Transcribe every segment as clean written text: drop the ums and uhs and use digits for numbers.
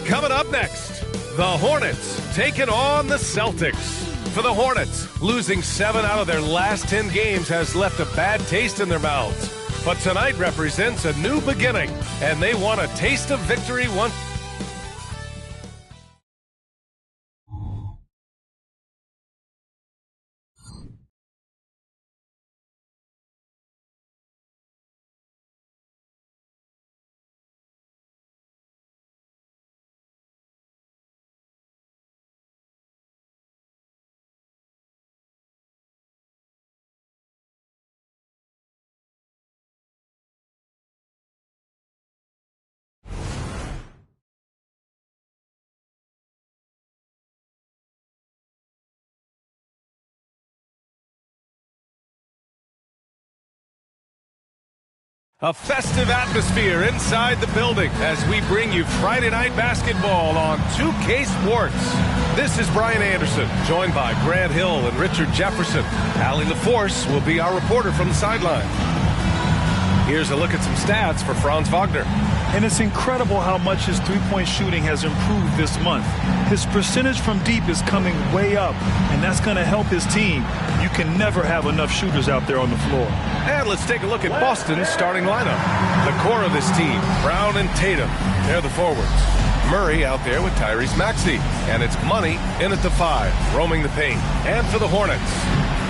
Coming up next, the Hornets taking on the Celtics. For the Hornets, losing 7 out of their last 10 games has left a bad taste in their mouths. But tonight represents a new beginning, and they want a taste of victory once. A festive atmosphere inside the building as we bring you Friday Night Basketball on 2K Sports. This is Brian Anderson, joined by Grant Hill and Richard Jefferson. Allie LaForce will be our reporter from the sideline. Here's a look at some stats for Franz Wagner. And it's incredible how much his three-point shooting has improved this month. His percentage from deep is coming way up, and that's going to help his team. You can never have enough shooters out there on the floor. And let's take a look at Boston's starting lineup. The core of this team, Brown and Tatum, they're the forwards. Murray out there with Tyrese Maxey, and it's Money in at the 5, roaming the paint. And for the Hornets,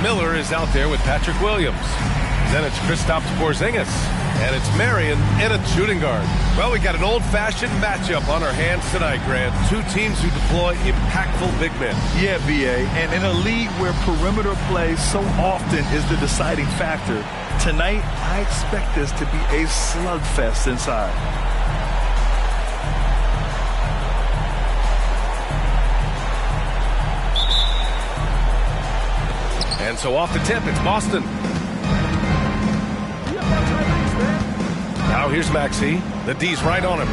Miller is out there with Patrick Williams. Then it's Kristaps Porzingis, and it's Marion in at shooting guard. Well, we got an old-fashioned matchup on our hands tonight, Grant. Two teams who deploy impactful big men. Yeah, B.A., and in a league where perimeter play so often is the deciding factor, tonight I expect this to be a slugfest inside. And so off the tip, it's Boston. Now here's Maxey. The D's right on him.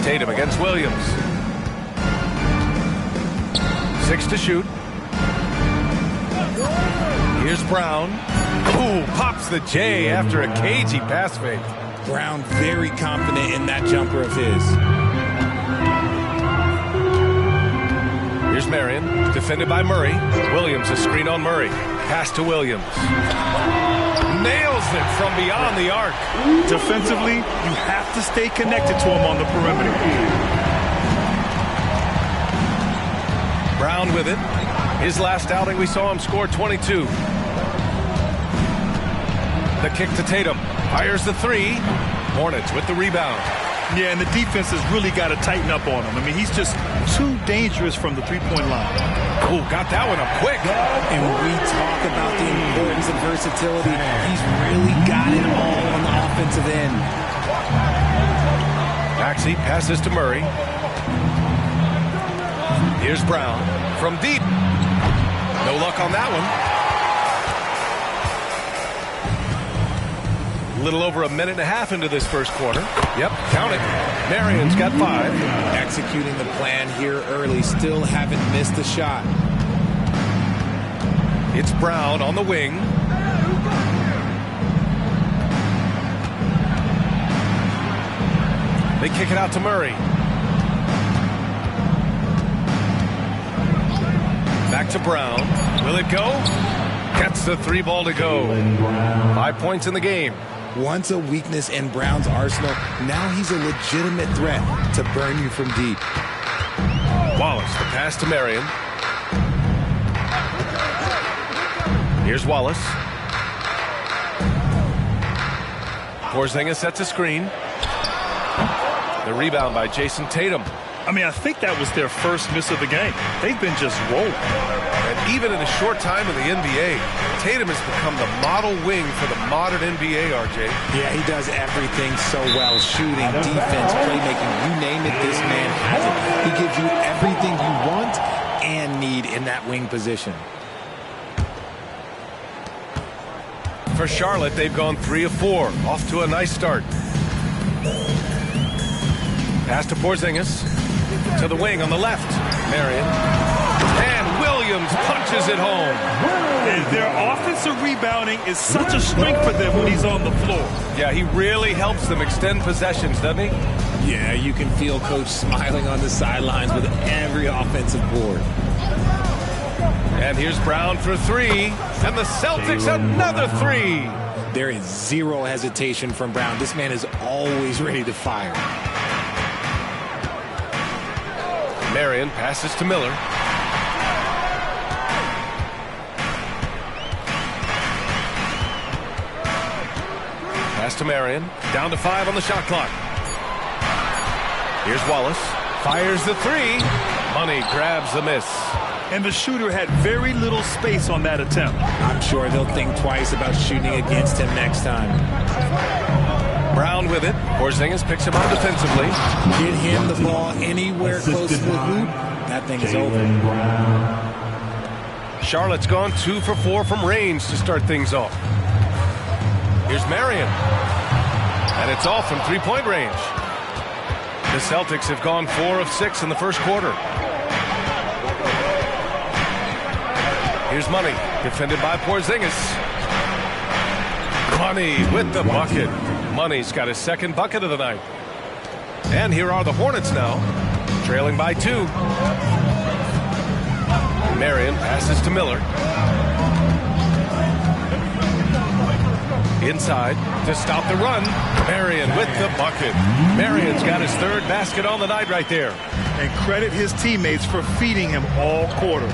Tatum against Williams. 6 to shoot. Here's Brown. Ooh, pops the J after a cagey pass fake. Brown very confident in that jumper of his. Here's Marion, defended by Murray. Williams, a screen on Murray. Pass to Williams. Nails it from beyond the arc. Defensively, you have to stay connected to him on the perimeter. Brown with it. His last outing, we saw him score 22. The kick to Tatum. Fires the 3. Hornets with the rebound. Yeah, and the defense has really got to tighten up on him. I mean, he's just too dangerous from the three-point line. Oh, got that one up quick. And when we talk about the importance of versatility, he's really got it all on the offensive end. Maxey passes to Murray. Here's Brown from deep. No luck on that one. A little over a minute and a half into this first quarter. Yep, count it. Marion's got 5. Executing the plan here early. Still haven't missed a shot. It's Brown on the wing. They kick it out to Murray. Back to Brown. Will it go? Gets the 3 ball to go. 5 points in the game. Once a weakness in Brown's arsenal, now he's a legitimate threat to burn you from deep. Wallace, the pass to Marion. Here's Wallace. Porzingis sets a screen. The rebound by Jason Tatum. I mean, I think that was their first miss of the game. They've been just rolling. And even in a short time in the NBA, Tatum has become the model wing for the modern NBA, RJ. Yeah, he does everything so well. Shooting, defense, playmaking, you name it, this man has it. He gives you everything you want and need in that wing position. For Charlotte, they've gone 3 of 4. Off to a nice start. Pass to Porzingis. To the wing on the left. Marion. And Williams punches it home. And their offensive rebounding is such a strength for them when he's on the floor. Yeah, he really helps them extend possessions, doesn't he? Yeah, you can feel Coach smiling on the sidelines with every offensive board. And here's Brown for three. And the Celtics another three. There is zero hesitation from Brown. This man is always ready to fire. Marion passes to Miller. Pass to Marion. Down to 5 on the shot clock. Here's Wallace. Fires the three. Money grabs the miss. And the shooter had very little space on that attempt. I'm sure they'll think twice about shooting against him next time. Brown with it. Porzingis picks him up defensively. Get him the ball anywhere close to the hoop. That thing is over. Charlotte's gone 2 for 4 from range to start things off. Here's Marion. And it's off from three-point range. The Celtics have gone 4 of 6 in the first quarter. Here's Money, defended by Porzingis. Money with the bucket. Money's got his second bucket of the night. And here are the Hornets now, trailing by 2. Marion passes to Miller. Inside to stop the run. Marion with the bucket. Marion's got his third basket on the night right there. And credit his teammates for feeding him all quarter.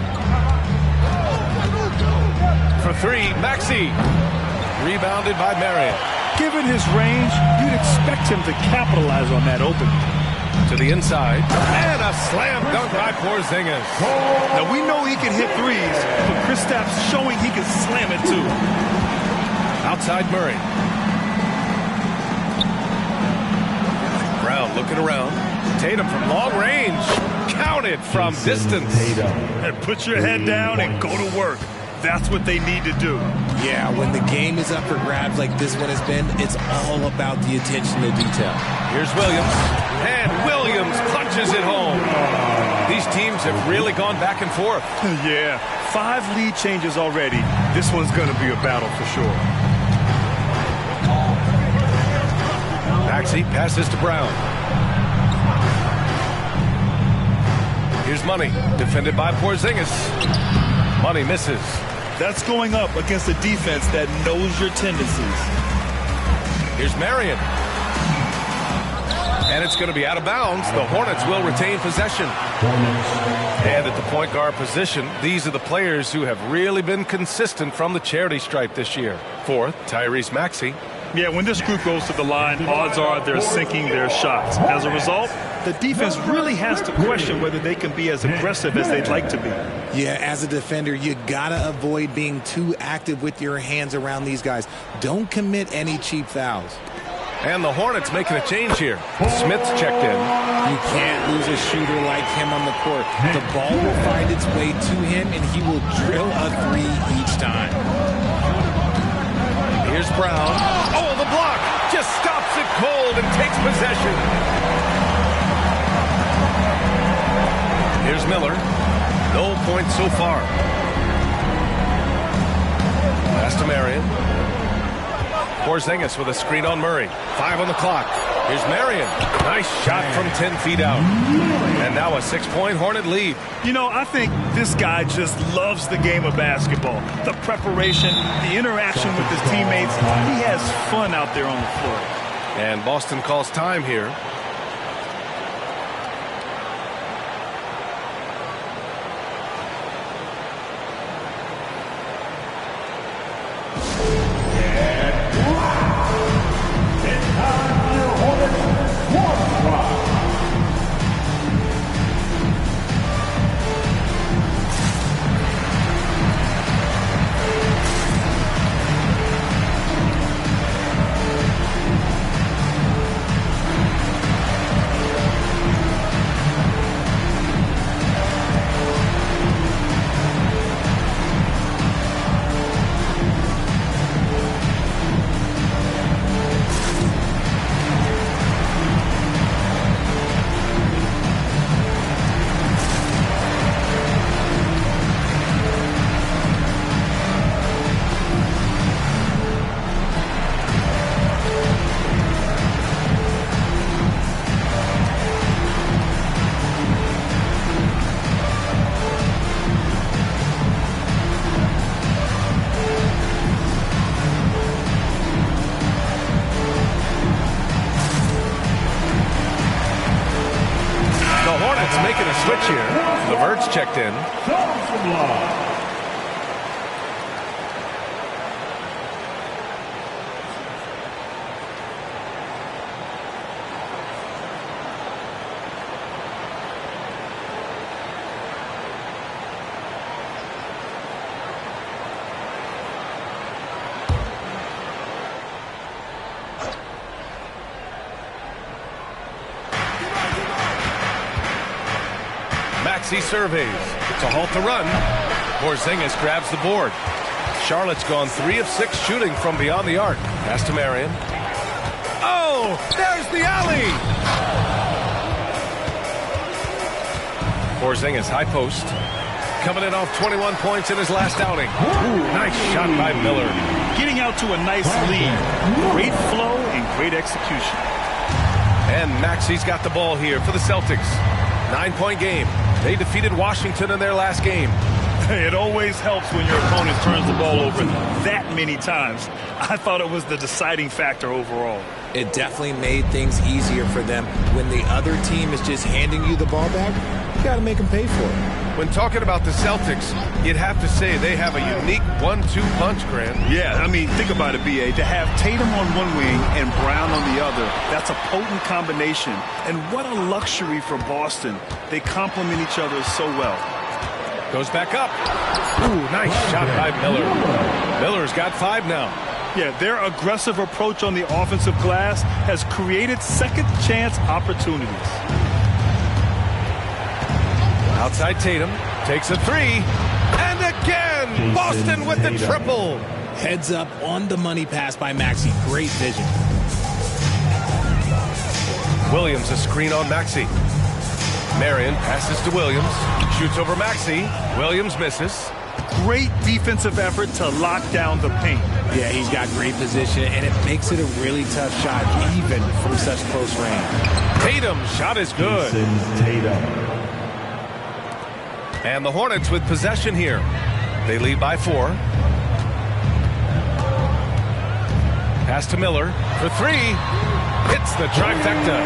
For three, Maxey. Rebounded by Marion. Given his range, you'd expect him to capitalize on that opening. To the inside. And a slam dunk by Porzingis. Now, we know he can hit threes, but Kristaps showing he can slam it too. Outside Murray. Brown looking around. Tatum from long range. Counted from distance. And put your head down and go to work. That's what they need to do. Yeah, when the game is up for grabs like this one has been, it's all about the attention to detail. Here's Williams. And Williams punches it home. These teams have really gone back and forth. Yeah, 5 lead changes already. This one's going to be a battle for sure. Maxey passes to Brown. Here's Money, defended by Porzingis. Money misses. That's going up against a defense that knows your tendencies. Here's Marion. And it's going to be out of bounds. The Hornets will retain possession. And at the point guard position, these are the players who have really been consistent from the charity stripe this year. Fourth, Tyrese Maxey. Yeah, when this group goes to the line, odds are they're sinking their shots. As a result, the defense really has to question whether they can be as aggressive as they'd like to be. Yeah, as a defender, you gotta avoid being too active with your hands around these guys. Don't commit any cheap fouls. And the Hornets making a change here. Smith's checked in. You can't lose a shooter like him on the court. The ball will find its way to him, and he will drill a three each time. Here's Brown. Oh, the block! Just stops it cold and takes possession. Here's Miller. No points so far. Pass to Marion. Porzingis with a screen on Murray. 5 on the clock. Here's Marion. Nice shot from 10 feet out. And now a 6-point Hornet lead. You know, I think this guy just loves the game of basketball. The preparation, the interaction with his teammates. He has fun out there on the floor. And Boston calls time here. Hornets making a switch here. LeVert's checked in. Maxey surveys to halt the run. Porzingis grabs the board. Charlotte's gone 3 of 6 shooting from beyond the arc. Pass to Marion. Oh, there's the alley. Porzingis high post. Coming in off 21 points in his last outing. Ooh, nice shot by Miller. Getting out to a nice lead. Great flow and great execution. And Maxey's got the ball here for the Celtics. 9-point game. They defeated Washington in their last game. It always helps when your opponent turns the ball over that many times. I thought it was the deciding factor overall. It definitely made things easier for them. When the other team is just handing you the ball back, you got to make them pay for it. When talking about the Celtics, you'd have to say they have a unique 1-2 punch, Grant. Yeah, I mean, think about it, B.A. To have Tatum on one wing and Brown on the other, that's a potent combination. And what a luxury for Boston. They complement each other so well. Goes back up. Ooh, nice shot by Miller. Miller's got 5 now. Yeah, their aggressive approach on the offensive glass has created second chance opportunities. Outside Tatum, takes a 3, and again, Boston with the triple. Heads up on the money pass by Maxey. Great vision. Williams a screen on Maxey. Marion passes to Williams, shoots over Maxey. Williams misses. Great defensive effort to lock down the paint. Yeah, he's got great position, and it makes it a really tough shot, even from such close range. Tatum's shot is good. And the Hornets with possession here. They lead by 4. Pass to Miller for 3. Hits the trifecta.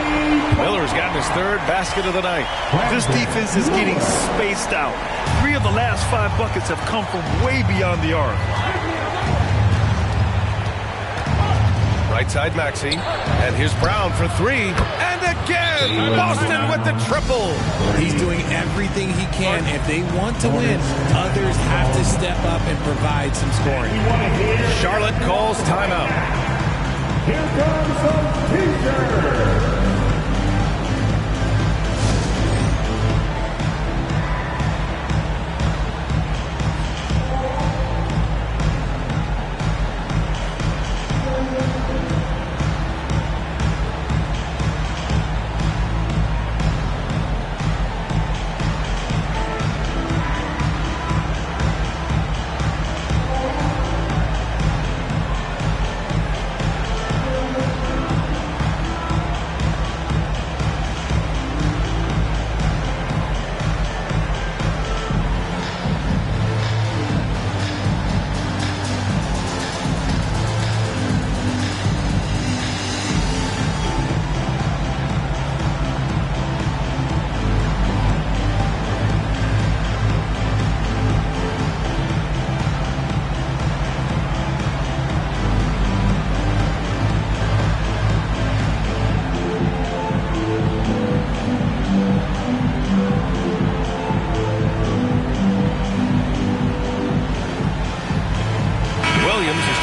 Miller's gotten his 3rd basket of the night. This defense is getting spaced out. 3 of the last 5 buckets have come from way beyond the arc. Right side Maxey. And here's Brown for 3. And again, Boston with the triple. He's doing everything he can. If they want to win, others have to step up and provide some scoring. Charlotte calls timeout. Here comes some T-shirts.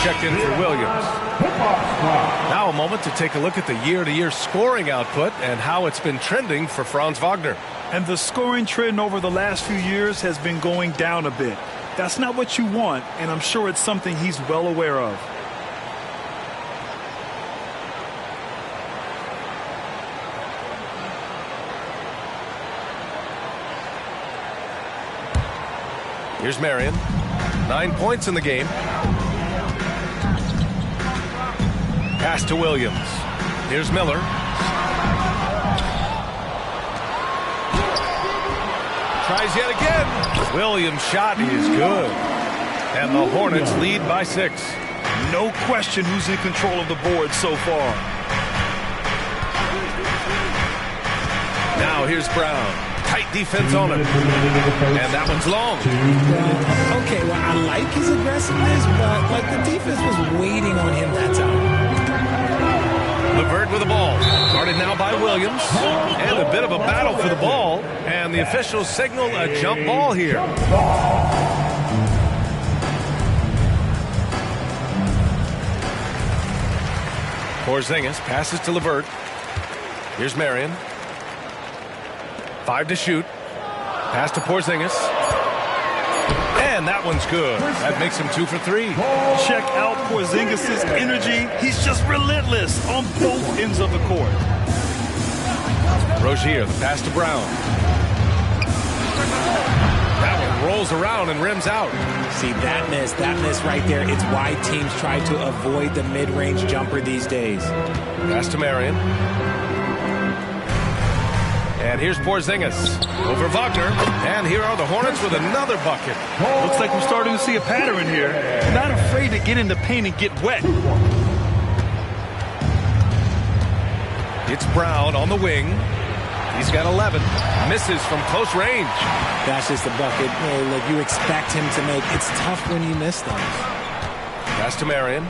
Checked in for Williams. Now a moment to take a look at the year-to-year scoring output and how it's been trending for Franz Wagner. And the scoring trend over the last few years has been going down a bit. That's not what you want, and I'm sure it's something he's well aware of. Here's Marion. 9 points in the game. Pass to Williams. Here's Miller. Tries yet again. Williams' shot is good. And the Hornets lead by 6. No question who's in control of the board so far. Now here's Brown. Tight defense on him. And that one's long. Well, okay, well, I like his aggressiveness, but like the defense was waiting on him that time. LeVert with the ball. Guarded now by Williams. And a bit of a battle for the ball. And the officials signal a jump ball here. Porzingis passes to LeVert. Here's Marion. 5 to shoot. Pass to Porzingis. And that one's good. That makes him 2 for 3. Check out Porzingis' energy. He's just relentless on both ends of the court. Rozier, the pass to Brown. That one rolls around and rims out. See, that miss right there, it's why teams try to avoid the mid-range jumper these days. Pass to Marion. And here's Porzingis over Wagner. And here are the Hornets with another bucket. Looks like we're starting to see a pattern here. Not afraid to get in the paint and get wet. It's Brown on the wing. He's got 11. Misses from close range. That's just a bucket. Look, you expect him to make. It's tough when you miss those. Pass to Marion.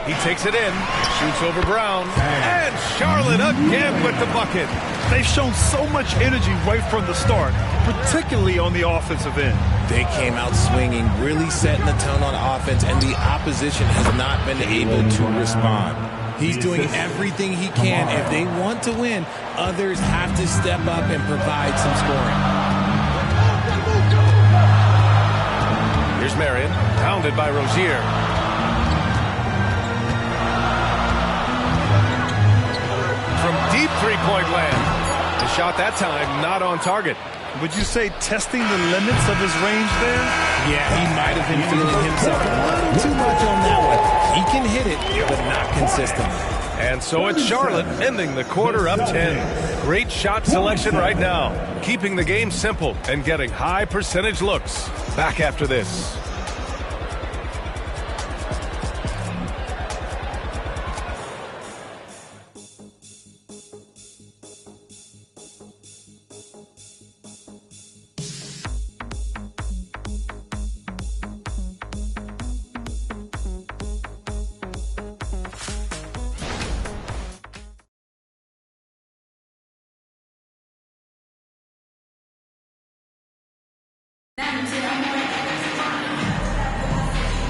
He takes it in. Shoots over Brown. And Charlotte again with the bucket. They've shown so much energy right from the start, particularly on the offensive end. They came out swinging, really setting the tone on offense, and the opposition has not been able to respond. He's doing everything he can. If they want to win, others have to step up and provide some scoring. Here's Marion, pounded by Rozier. From deep three-point land. The shot that time not on target. Would you say testing the limits of his range there? Yeah, he might have been feeling himself a little too much on that one. He can hit it, but not consistently. And so it's Charlotte ending the quarter up 10. Great shot selection right now. Keeping the game simple and getting high percentage looks. Back after this.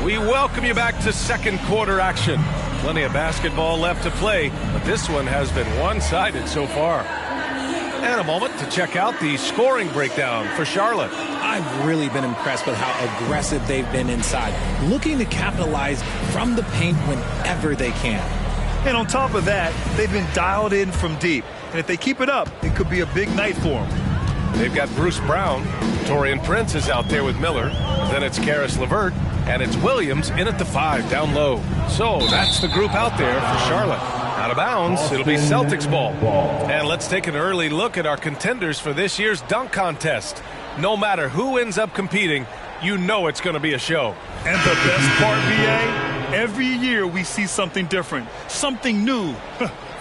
We welcome you back to second quarter action. Plenty of basketball left to play, but this one has been one-sided so far. And a moment to check out the scoring breakdown for Charlotte. I've really been impressed with how aggressive they've been inside, looking to capitalize from the paint whenever they can. And on top of that, they've been dialed in from deep. And if they keep it up, it could be a big night for them. They've got Bruce Brown. Torian Prince is out there with Miller. Then it's Karis LeVert. And it's Williams in at the 5 down low. So that's the group out there for Charlotte. Out of bounds, it'll be Celtics ball. And let's take an early look at our contenders for this year's dunk contest. No matter who ends up competing, you know it's going to be a show. And the best part, BA, every year we see something different, something new.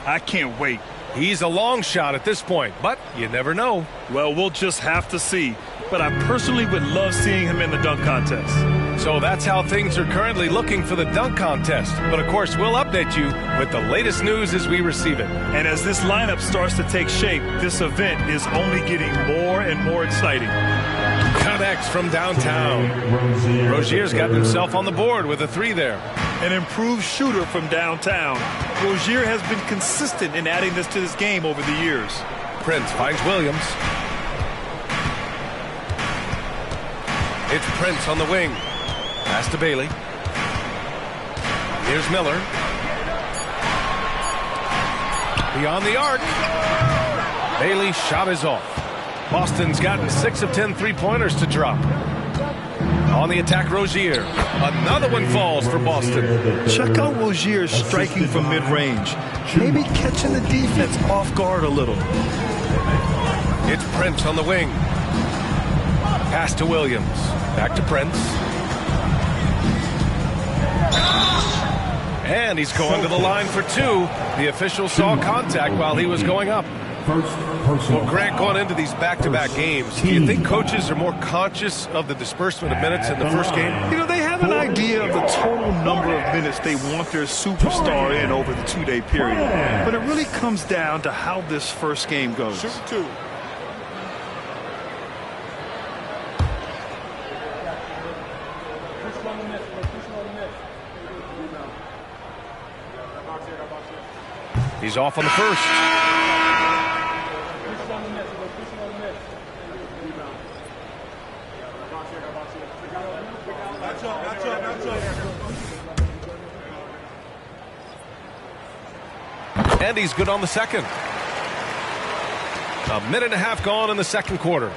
I can't wait. He's a long shot at this point, but you never know. Well, we'll just have to see. But I personally would love seeing him in the dunk contest. So that's how things are currently looking for the dunk contest. But of course, we'll update you with the latest news as we receive it. And as this lineup starts to take shape, this event is only getting more and more exciting. Connects from downtown. Rozier's got himself on the board with a 3 there. An improved shooter from downtown. Rozier has been consistent in adding this to this game over the years. Prince finds Williams. It's Prince on the wing. Pass to Bailey. Here's Miller. Beyond the arc. Bailey's shot is off. Boston's gotten 6 of 10 three-pointers to drop. On the attack, Rozier. Another one falls for Boston. Check out Rozier striking from mid-range. Maybe catching the defense off guard a little. It's Prince on the wing. Pass to Williams. Back to Prince. And And he's going to the line for 2. The official saw contact while he was going up. Well, Grant, going into these back-to-back games, do you think coaches are more conscious of the disbursement of minutes in the first game? You know, they have an idea of the total number of minutes they want their superstar in over the 2-day period. But it really comes down to how this first game goes. Shoot 2. He's off on the first. And he's good on the second. A minute and a half gone in the second quarter.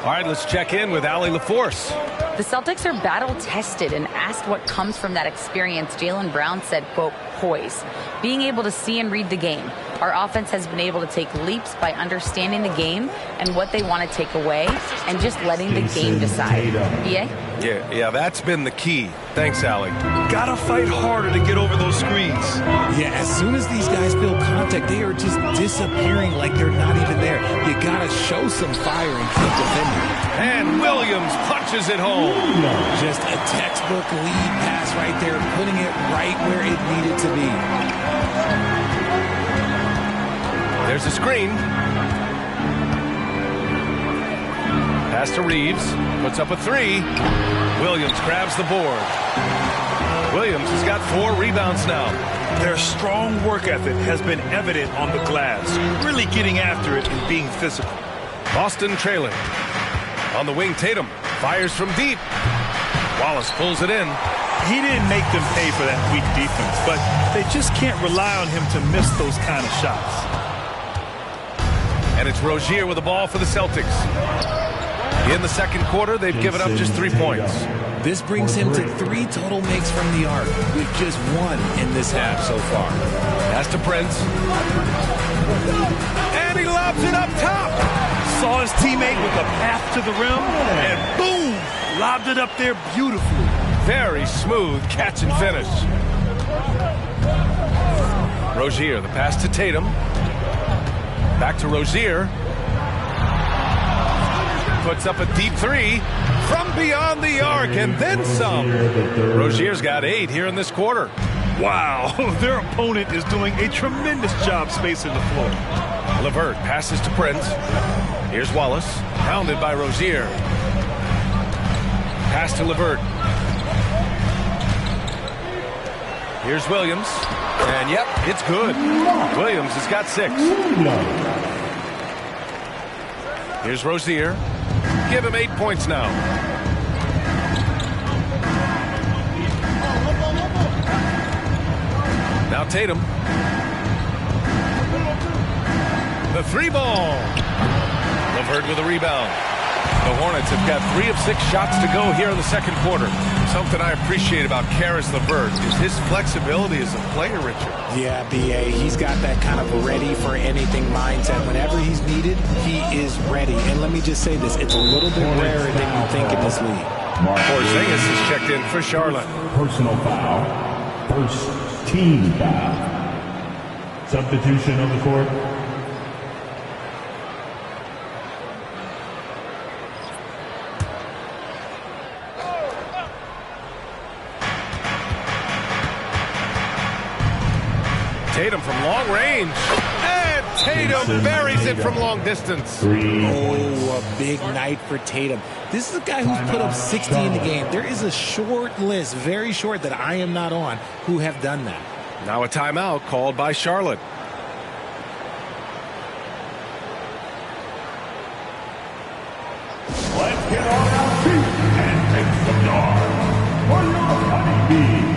All right, let's check in with Allie LaForce. The Celtics are battle-tested, and asked what comes from that experience, Jaylen Brown said, quote, poise. Being able to see and read the game. Our offense has been able to take leaps by understanding the game and what they want to take away and just letting the game decide. BA? Yeah, that's been the key. Thanks, Allie. Gotta fight harder to get over those screens. Yeah, as soon as these guys feel contact, they are just disappearing like they're not even there. You gotta show some fire and keep defending. And Williams punches it home. Just a textbook lead pass right there, putting it right where it needed to be. There's a screen. Pass to Reeves. Puts up a 3. Williams grabs the board. Williams has got 4 rebounds now. Their strong work ethic has been evident on the glass, really getting after it and being physical. Boston trailing. On the wing, Tatum fires from deep. Wallace pulls it in. He didn't make them pay for that weak defense, but they just can't rely on him to miss those kind of shots. And it's Rozier with the ball for the Celtics. In the second quarter, they've given up just 3 points. This brings him to 3 total makes from the arc, with just 1 in this half so far. Pass to Prince. And he lobs it up top. Saw his teammate with a path to the rim, and boom, lobbed it up there beautifully. Very smooth catch and finish. Rozier, the pass to Tatum. Back to Rozier. Puts up a deep 3 from beyond the arc, and then some. Rozier's got 8 here in this quarter. Wow, their opponent is doing a tremendous job spacing the floor. LeVert passes to Prince. Here's Wallace, pounded by Rozier. Pass to LeVert. Here's Williams. And yep, it's good. Williams has got 6. Here's Rozier. Give him 8 points now. Now Tatum. The 3 ball. LeVert with a rebound. The Hornets have got 3 of 6 shots to go here in the second quarter. Something I appreciate about Karis LeVert is his flexibility as a player, Richard. Yeah, BA, he's got that kind of ready-for-anything mindset. Whenever he's needed, he is ready. And let me just say this, it's a little bit rarer than you think in this league. Porzingis has checked in for Charlotte. Personal foul. First team foul. Substitution on the court. Tatum from long range. And Tatum buries it from long distance. Oh, a big night for Tatum. This is a guy who's put up 60 in the game. There is a short list, very short, that I am not on, who have done that. Now a timeout called by Charlotte. Let's get on our feet and take some yards for your honeybees.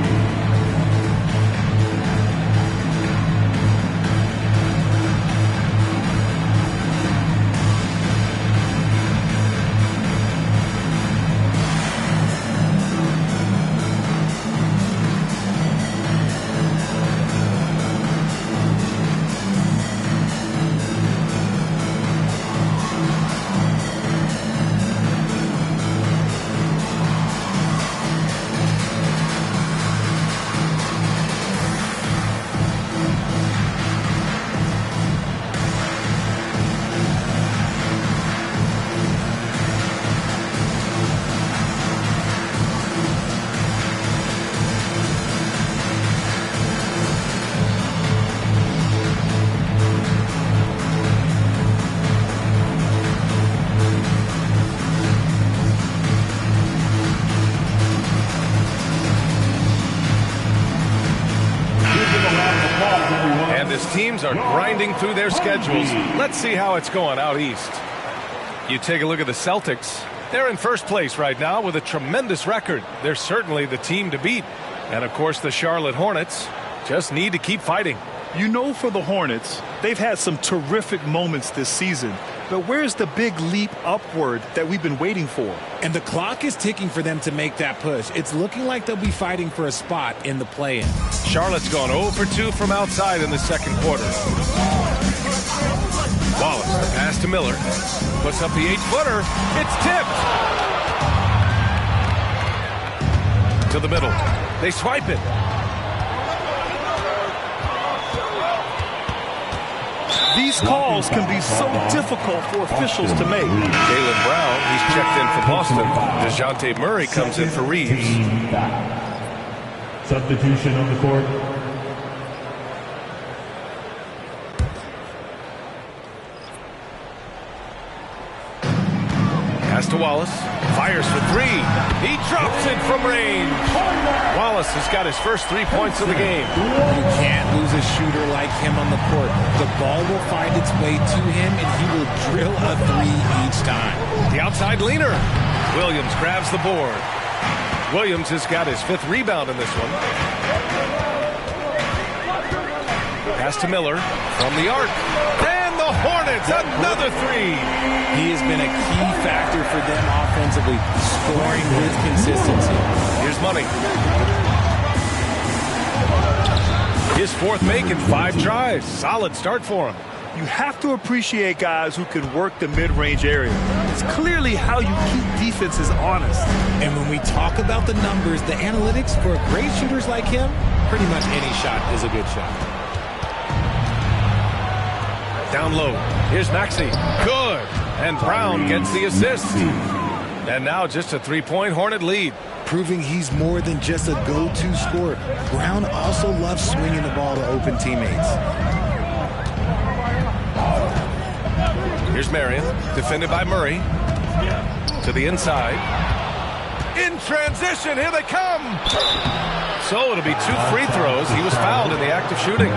And his teams are grinding through their schedules. Let's see how it's going out east. You take a look at the Celtics. They're in first place right now with a tremendous record. They're certainly the team to beat. And, of course, the Charlotte Hornets just need to keep fighting. You know, for the Hornets, they've had some terrific moments this season. But where's the big leap upward that we've been waiting for? And the clock is ticking for them to make that push. It's looking like they'll be fighting for a spot in the play-in. Charlotte's gone 0 for 2 from outside in the second quarter. Wallace, the pass to Miller. Puts up the 8-footer. It's tipped. To the middle. They swipe it. These calls can be so difficult for officials to make. Jaylen Brown, he's checked in for Boston. DeJounte Murray comes in for Reeves. Substitution on the court. Pass to Wallace. Fires for 3. He drops it from range. Wallace has got his first 3 points of the game. You can't lose a shooter like him on the court. The ball will find its way to him, and he will drill a 3 each time. The outside leaner. Williams grabs the board. Williams has got his 5th rebound in this one. Pass to Miller from the arc. And the Hornets, another 3. He has been a key factor for them offensively, scoring with consistency. Here's Money. His 4th make in 5 tries. Solid start for him. You have to appreciate guys who can work the mid-range area. It's clearly how you keep defenses honest. And when we talk about the numbers, the analytics for great shooters like him, pretty much any shot is a good shot. Down low. Here's Maxey. Good. And Brown gets the assist. And now just a 3-point Hornet lead. Proving he's more than just a go-to scorer. Brown also loves swinging the ball to open teammates. Here's Marion, defended by Murray. To the inside. In transition, here they come. So it'll be 2 free throws. He was fouled in the act of shooting.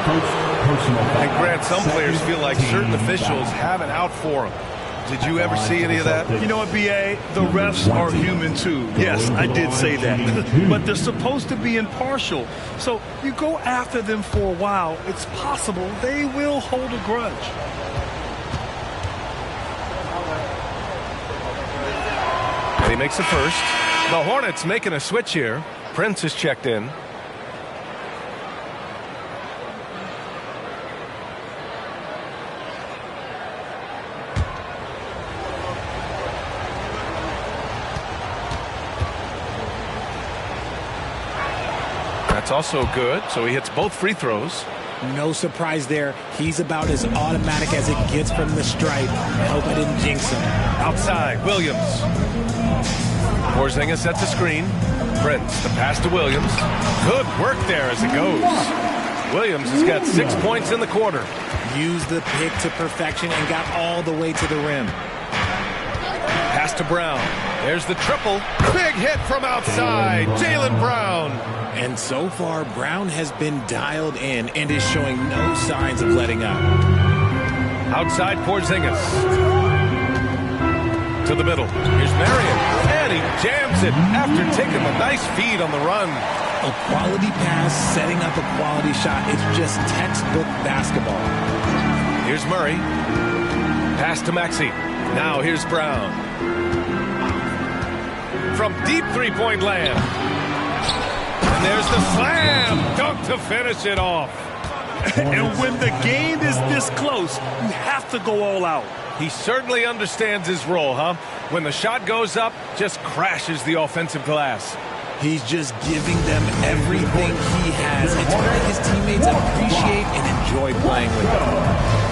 And Grant, some players feel like certain officials have it out for them. Did you ever see any of that? You know what, B.A.? The refs are human too. Yes, I did say that. But they're supposed to be impartial. So you go after them for a while, it's possible they will hold a grudge. And he makes the first. The Hornets making a switch here. Prince is checked in. That's also good, so he hits both free throws. No surprise there. He's about as automatic as it gets from the stripe. I hope I didn't jinx him. Outside, Williams. Porzingis sets a screen. Prince, the pass to Williams. Good work there as it goes. Williams has got 6 points in the quarter. Used the pick to perfection and got all the way to the rim. Pass to Brown. There's the triple. Big hit from outside. Jaylen Brown. And so far, Brown has been dialed in and is showing no signs of letting up. Outside Porzingis. To the middle. Here's Marion. And he jams it after taking a nice feed on the run. A quality pass, setting up a quality shot. It's just textbook basketball. Here's Murray. Pass to Maxey. Now here's Brown. From deep three-point land. And there's the slam dunk to finish it off. And when the game is this close, you have to go all out. He certainly understands his role, huh? When the shot goes up, just crashes the offensive glass. He's just giving them everything he has. It's why his teammates appreciate and enjoy playing with him.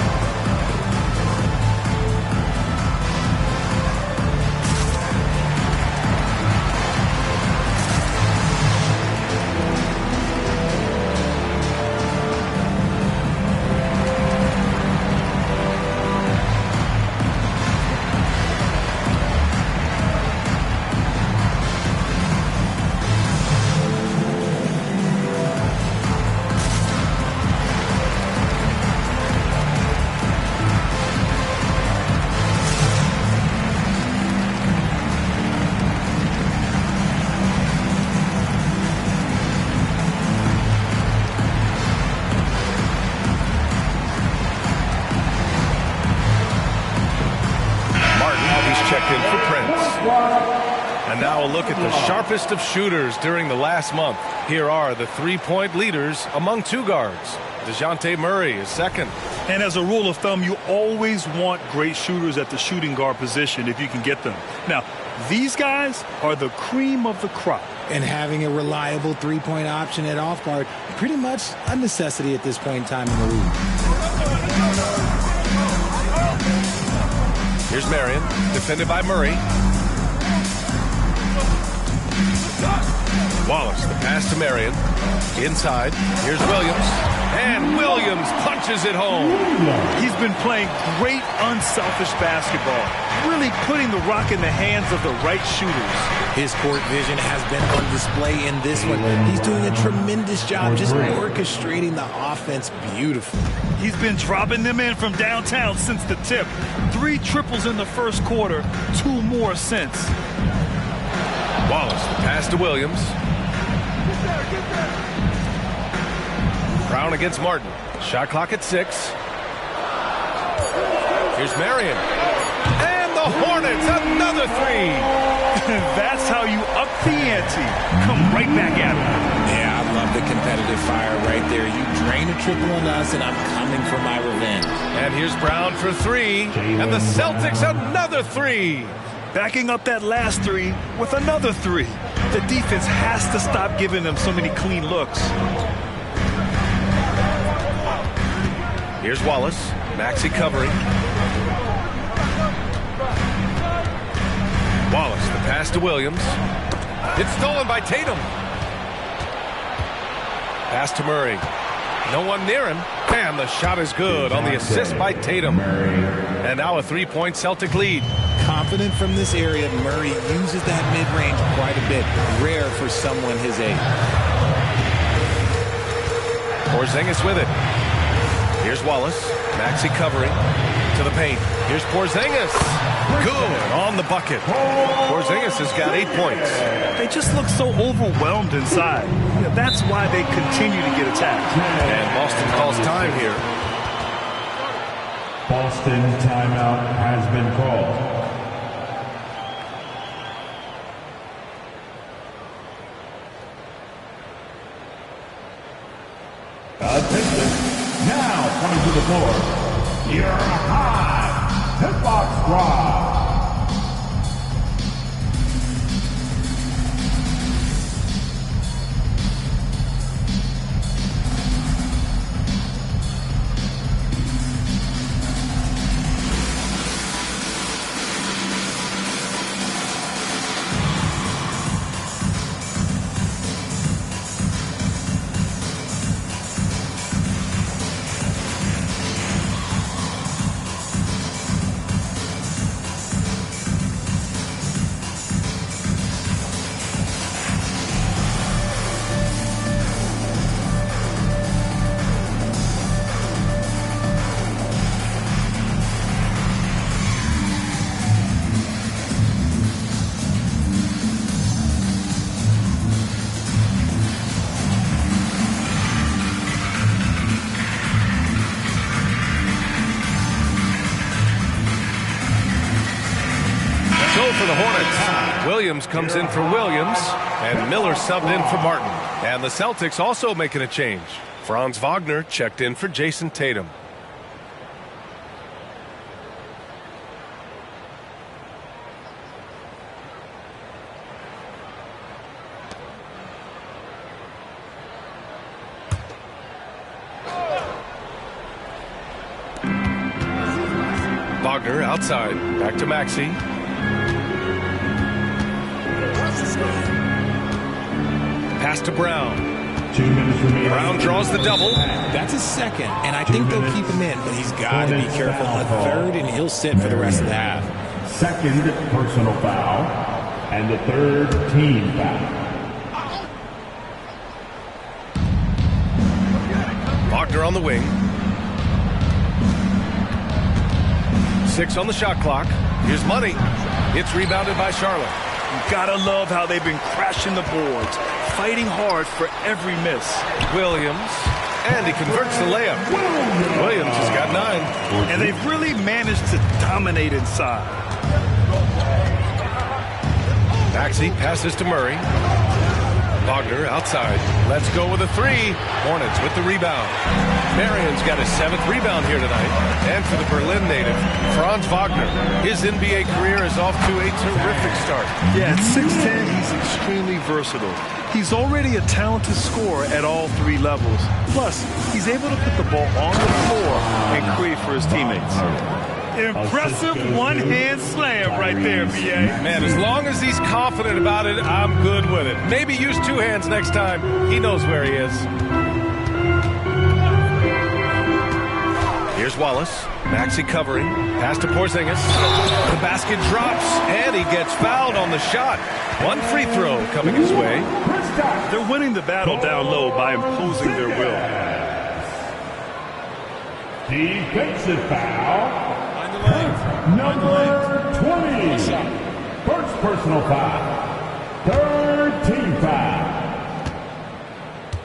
look at the sharpest of shooters during the last month. Here are the three-point leaders among two guards. DeJounte Murray is second. And as a rule of thumb, you always want great shooters at the shooting guard position if you can get them. Now, these guys are the cream of the crop. And having a reliable three-point option at off guard, pretty much a necessity at this point in time in the league. Here's Marion, defended by Murray. Wallace, the pass to Marion. Inside, here's Williams. And Williams punches it home. He's been playing great unselfish basketball, really putting the rock in the hands of the right shooters. His court vision has been on display in this one. He's doing a tremendous job just orchestrating the offense beautifully. He's been dropping them in from downtown since the tip. 3 triples in the first quarter, 2 more since. Wallace, the pass to Williams. Brown against Martin. Shot clock at 6. Here's Marion. And the Hornets, another 3. That's how you up the ante. Come right back at him. Yeah, I love the competitive fire right there. You drain a triple on us, and I'm coming for my revenge. And here's Brown for 3. And the Celtics, another 3. Backing up that last 3 with another 3. The defense has to stop giving them so many clean looks. Here's Wallace. Maxey covering. Wallace, the pass to Williams. It's stolen by Tatum. Pass to Murray. No one near him. And the shot is good on the assist by Tatum. And now a 3-point Celtic lead. Confident from this area, Murray uses that mid-range quite a bit. Rare for someone his age. Porzingis with it. Here's Wallace. Maxey covering to the paint. Here's Porzingis. Good on the bucket. Porzingis has got 8 points. They just look so overwhelmed inside. Yeah, that's why they continue to get attacked. And Boston calls time here. Boston timeout has been called. Attention. Now coming to the floor, your high hitbox squad. For the Hornets, Williams comes in for Williams, and Miller subbed in for Martin. And the Celtics also making a change. Franz Wagner checked in for Jason Tatum. Wagner outside, back to Maxey. Pass to Brown. 2 minutes remaining. Brown draws the double. That's a second, and I think they'll keep him in, but he's got to be careful. A third, and he'll sit for the rest of the half. Second personal foul, and the third team foul. Wagner on the wing. 6 on the shot clock. Here's Money. It's rebounded by Charlotte. You gotta love how they've been crashing the boards, fighting hard for every miss. Williams, and he converts the layup. Williams has got 9. And they've really managed to dominate inside. Maxey passes to Murray. Wagner outside. Let's go with a three. Hornets with the rebound. Marion's got his 7th rebound here tonight. And for the Berlin native, Franz Wagner. His NBA career is off to a terrific start. Yeah, at 6'10", he's extremely versatile. He's already a talented scorer at all 3 levels. Plus, he's able to put the ball on the floor and create for his teammates. Impressive one-hand slam right there, B.A. Man, as long as he's confident about it, I'm good with it. Maybe use 2 hands next time. He knows where he is. Here's Wallace. Maxey covering. Pass to Porzingis. The basket drops, and he gets fouled on the shot. 1 free throw coming his way. They're winning the battle down low by imposing their will. Defensive foul. Number 20. First personal foul. 3rd team foul.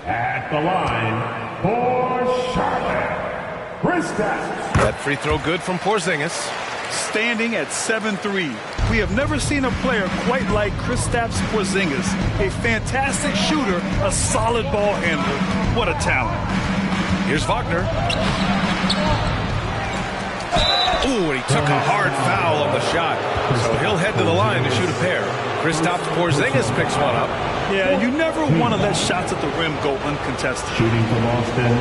At the line for Charlotte, Kristaps. That free throw good from Porzingis. Standing at 7'3", we have never seen a player quite like Kristaps Porzingis. A fantastic shooter, a solid ball handler. What a talent. Here's Wagner. Ooh, and he took a hard foul on the shot. So he'll head to the line to shoot a pair. Kristaps Porzingis picks one up. Yeah, you never want to let shots at the rim go uncontested. Shooting for Boston,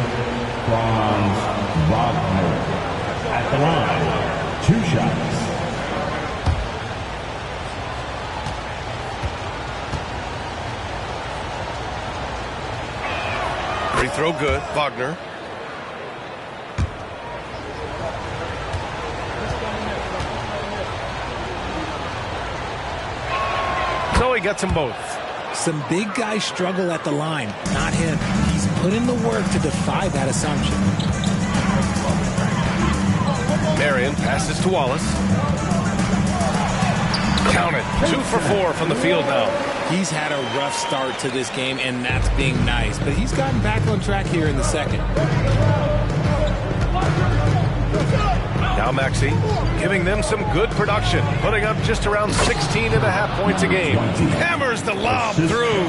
Franz Wagner. At the line, 2 shots. Free throw good. Wagner. So he gets them both. Some big guys struggle at the line, not him. He's put in the work to defy that assumption. Marion passes to Wallace. Count it. 2 for 4 from the field now. He's had a rough start to this game, and that's being nice. But he's gotten back on track here in the second. Now Maxey giving them some good production, putting up just around 16.5 points a game. Hammers the lob through.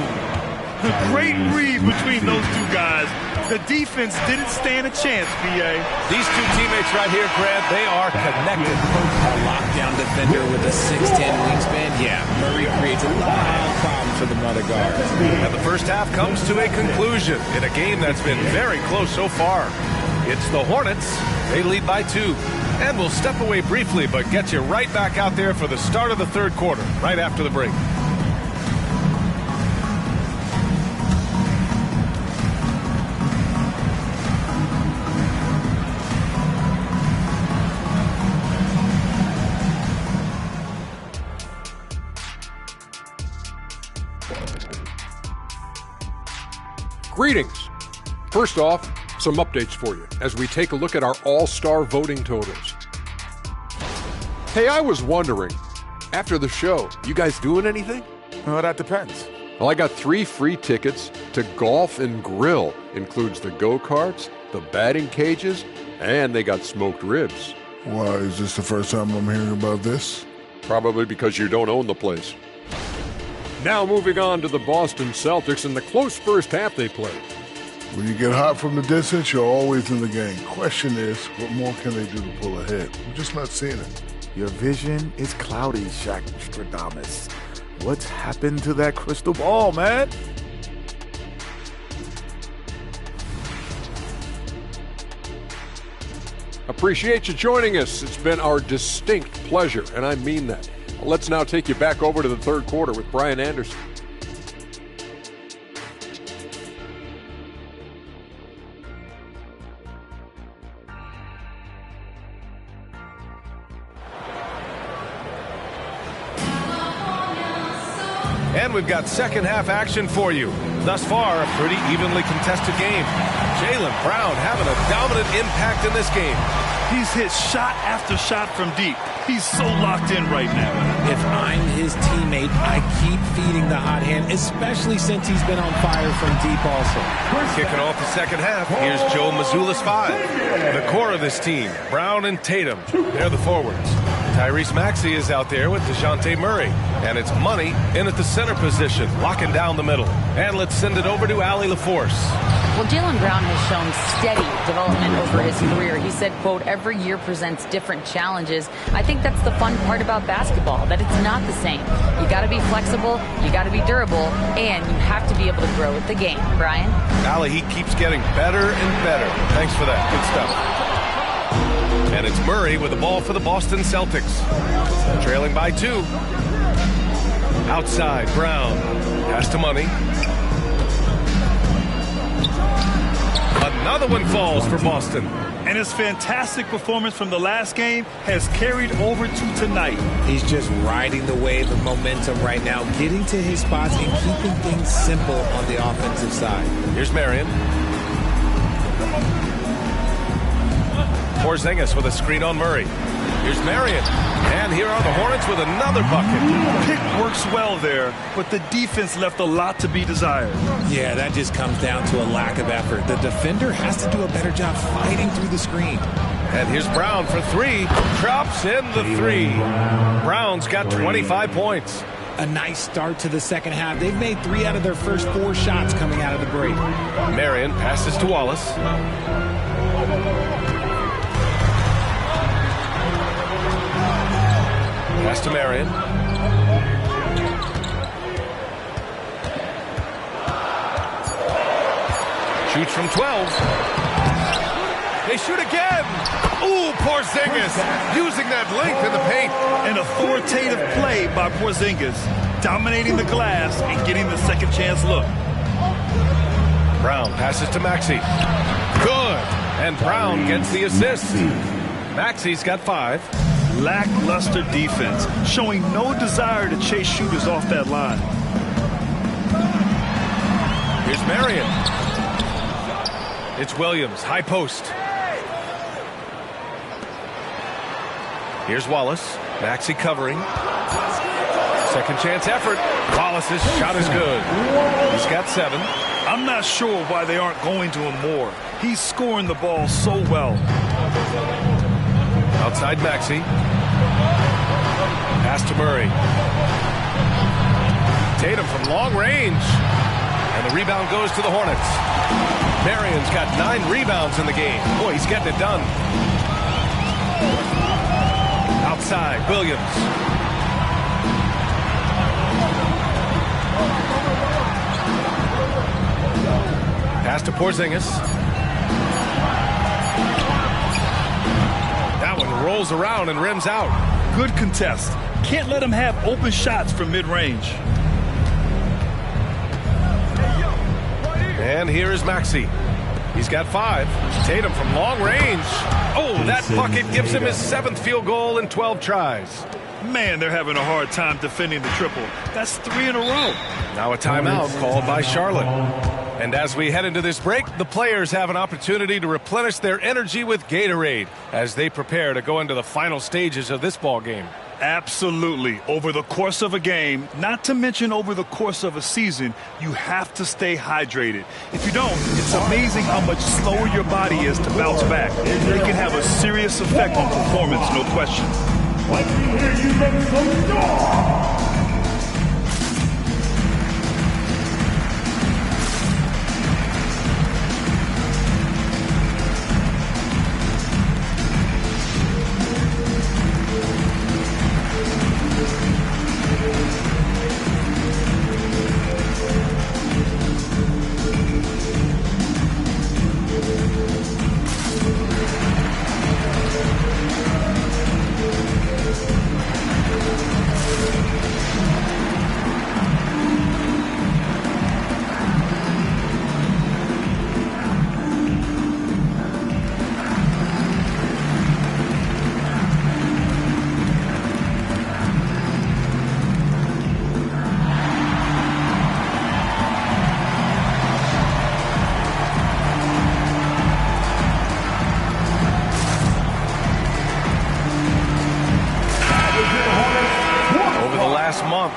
A great read between those 2 guys. The defense didn't stand a chance, B.A. These 2 teammates right here, Grant, they are connected. A lockdown defender with a 6'10 wingspan. Yeah, Murray creates a lot of problems for the mother guards. And the first half comes to a conclusion in a game that's been very close so far. It's the Hornets. They lead by 2. And we'll step away briefly, but get you right back out there for the start of the 3rd quarter, right after the break. Greetings. First off, some updates for you as we take a look at our all-star voting totals. Hey, I was wondering, after the show, you guys doing anything? Well, that depends. Well, I got 3 free tickets to Golf and Grill. Includes the go-karts, the batting cages, and they got smoked ribs. Why, is this the first time I'm hearing about this? Probably because you don't own the place. Now moving on to the Boston Celtics and the close first half they played. When you get hot from the distance, you're always in the game. Question is, what more can they do to pull ahead? I'm just not seeing it. Your vision is cloudy, Shaq Stradamus. What's happened to that crystal ball, man? Appreciate you joining us. It's been our distinct pleasure, and I mean that. Let's now take you back over to the 3rd quarter with Brian Anderson. And we've got second half action for you. Thus far, a pretty evenly contested game. Jaylen Brown having a dominant impact in this game. He's hit shot after shot from deep. He's so locked in right now. If I'm his teammate, I keep feeding the hot hand, especially since he's been on fire from deep also. Kicking off the second half, here's Joe Mazzulla's 5. The core of this team, Brown and Tatum, they're the forwards. Tyrese Maxey is out there with DeJounte Murray. And it's Money in at the center position, locking down the middle. And let's send it over to Allie LaForce. Well, Jaylen Brown has shown steady development over his career. He said, quote, every year presents different challenges. I think that's the fun part about basketball, that it's not the same. You got to be flexible, you got to be durable, and you have to be able to grow with the game. Brian? Allie, he keeps getting better and better. Thanks for that. Good stuff. And it's Murray with the ball for the Boston Celtics. Trailing by 2. Outside, Brown. Pass to Money. Another one falls for Boston. And his fantastic performance from the last game has carried over to tonight. He's just riding the wave of momentum right now, getting to his spots and keeping things simple on the offensive side. Here's Marion. Porzingis with a screen on Murray. Here's Marion. And here are the Hornets with another bucket. Pick works well there, but the defense left a lot to be desired. Yeah, that just comes down to a lack of effort. The defender has to do a better job fighting through the screen. And here's Brown for 3. Drops in the 3. Brown's got 25 points. A nice start to the second half. They've made 3 out of their first 4 shots coming out of the break. Marion passes to Wallace. Pass to Marion. Shoots from 12. They shoot again. Ooh, Porzingis using that length in the paint. An authoritative play by Porzingis, dominating the glass and getting the second chance look. Brown passes to Maxey. Good. And Brown gets the assist. Maxey's got 5. Lackluster defense, showing no desire to chase shooters off that line. Here's Marion. It's Williams, high post. Here's Wallace. Maxey covering. Second chance effort. Wallace's shot is good. He's got 7. I'm not sure why they aren't going to him more. He's scoring the ball so well. Outside Maxey. Pass to Murray. Tatum from long range. And the rebound goes to the Hornets. Marion's got 9 rebounds in the game. Boy, he's getting it done. Outside, Williams. Pass to Porzingis. That one rolls around and rims out. Good contest. Can't let him have open shots from mid-range. And here is Maxey. He's got 5. Tatum from long range. Oh, that bucket gives him his 7th field goal in 12 tries. Man, they're having a hard time defending the triple. That's 3 in a row. Now a timeout called by Charlotte. And as we head into this break, the players have an opportunity to replenish their energy with Gatorade as they prepare to go into the final stages of this ball game. Absolutely. Over the course of a game, not to mention over the course of a season, you have to stay hydrated. If you don't, it's amazing how much slower your body is to bounce back. It can have a serious effect on performance, no question. Let me hear you make some noise!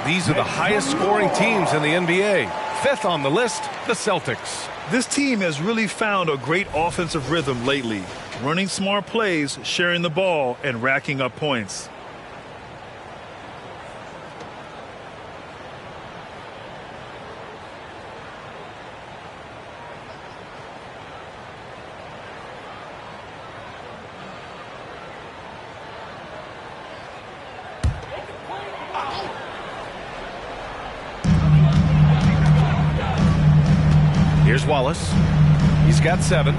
These are the highest scoring teams in the NBA. 5th on the list, the Celtics. This team has really found a great offensive rhythm lately. Running smart plays, sharing the ball, and racking up points. Here's Wallace. He's got 7.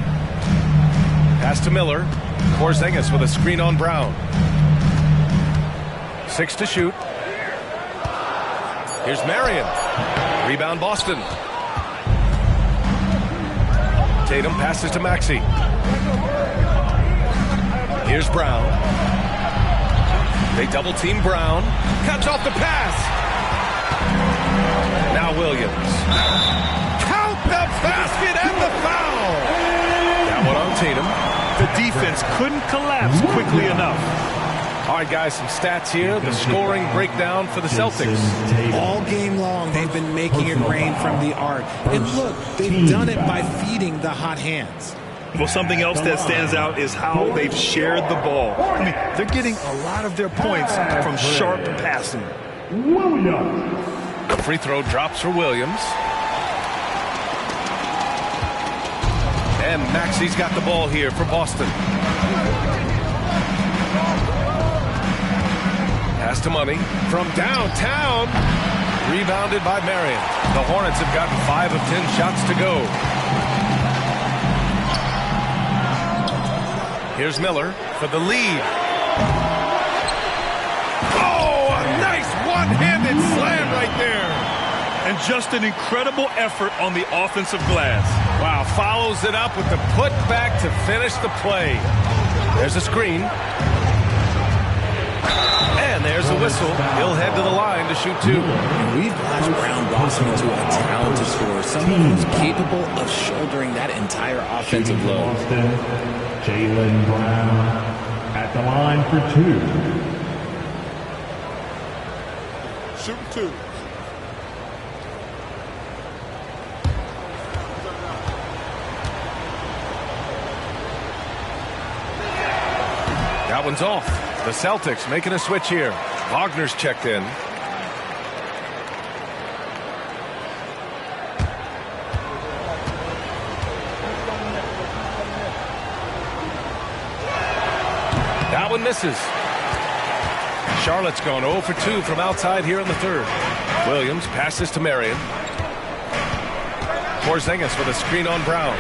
Pass to Miller. Porzingis with a screen on Brown. 6 to shoot. Here's Marion. Rebound Boston. Tatum passes to Maxey. Here's Brown. They double team Brown. Cuts off the pass. Now Williams. Count the basket and the foul. That one on Tatum. The defense couldn't collapse quickly enough. All right, guys, some stats here. The scoring breakdown for the Celtics. All game long, they've been making it rain from the arc. And look, they've done it by feeding the hot hands. Well, something else that stands out is how they've shared the ball. I mean, they're getting a lot of their points from sharp passing. The free throw drops for Williams. And Maxey's got the ball here for Boston. Pass to Money from downtown. Rebounded by Marion. The Hornets have gotten 5 of 10 shots to go. Here's Miller for the lead. Oh, a nice one-handed slam right there. And just an incredible effort on the offensive glass. Wow, follows it up with the putback to finish the play. There's a screen. And there's a whistle. He'll head to the line to shoot 2. We've watched Brown blossom into a talented scorer, someone who's capable of shouldering that entire offensive load. Jaylen Brown at the line for 2. Shoot 2. That one's off. The Celtics making a switch here. Wagner's checked in. That one misses. Charlotte's gone 0 for 2 from outside here in the 3rd. Williams passes to Marion. Porzingis with a screen on Brown.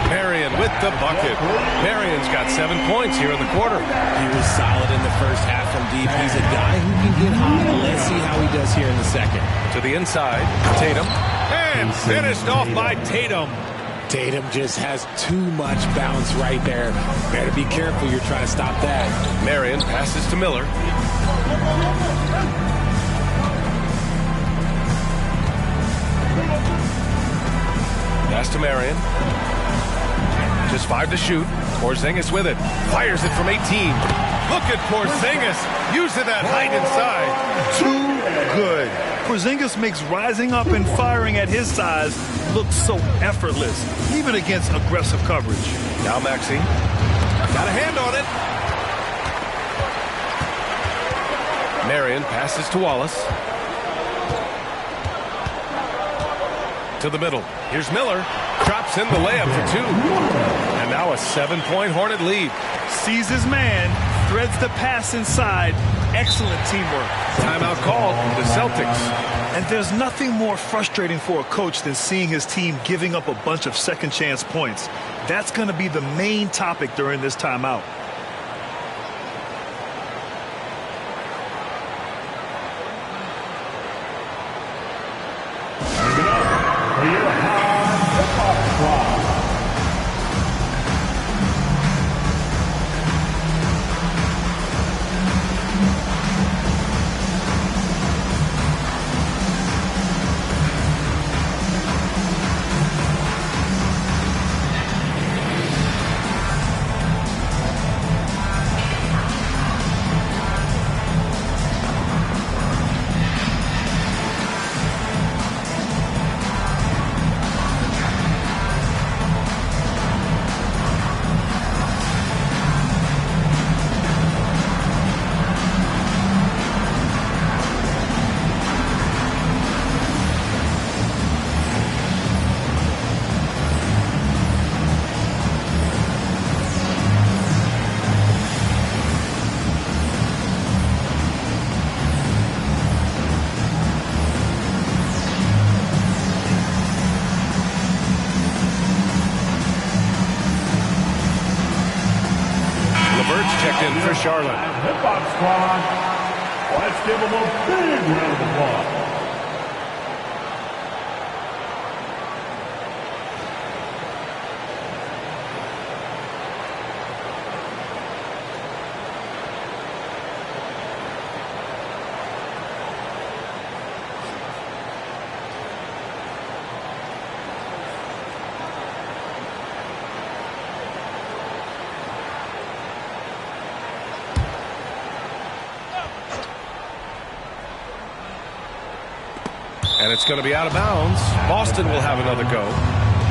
Marion with the bucket. Marion's got 7 points here in the quarter. He was solid in the first half from deep. He's a guy who can get hot. Let's see how he does here in the second. To the inside, Tatum. And finished off by Tatum. Tatum just has too much bounce right there. Better be careful. You're trying to stop that. Marion passes to Miller. Pass to Marion. Just 5 to shoot. Porzingis with it. Fires it from 18. Look at Porzingis using that height inside. Too good. Porzingis makes rising up and firing at his size look so effortless, even against aggressive coverage. Now Maxey. Got a hand on it. Marion passes to Wallace. To the middle. Here's Miller. Drops in the layup for 2. And now a 7-point Hornet lead. Sees his man, threads the pass inside. Excellent teamwork. Timeout called the Celtics. And there's nothing more frustrating for a coach than seeing his team giving up a bunch of second chance points. That's going to be the main topic during this timeout. checked in for Charlotte. Hip-hop squad, let's give them a big round of applause. And it's going to be out of bounds. Boston will have another go.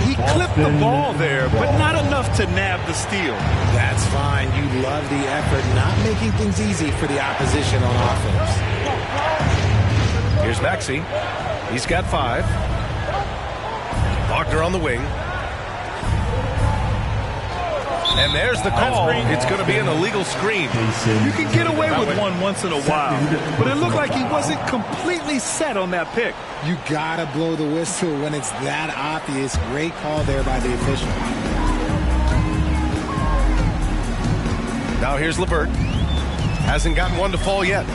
He clipped the ball there, but not enough to nab the steal. That's fine. You love the effort, not making things easy for the opposition on offense. Here's Maxey. He's got 5. Wagner on the wing. And there's the call. It's going to be an illegal screen. You can get away with one once in a while, but it looked like he wasn't completely set on that pick. You gotta blow the whistle when it's that obvious. Great call there by the official. Now here's LeVert. Hasn't gotten one to fall yet.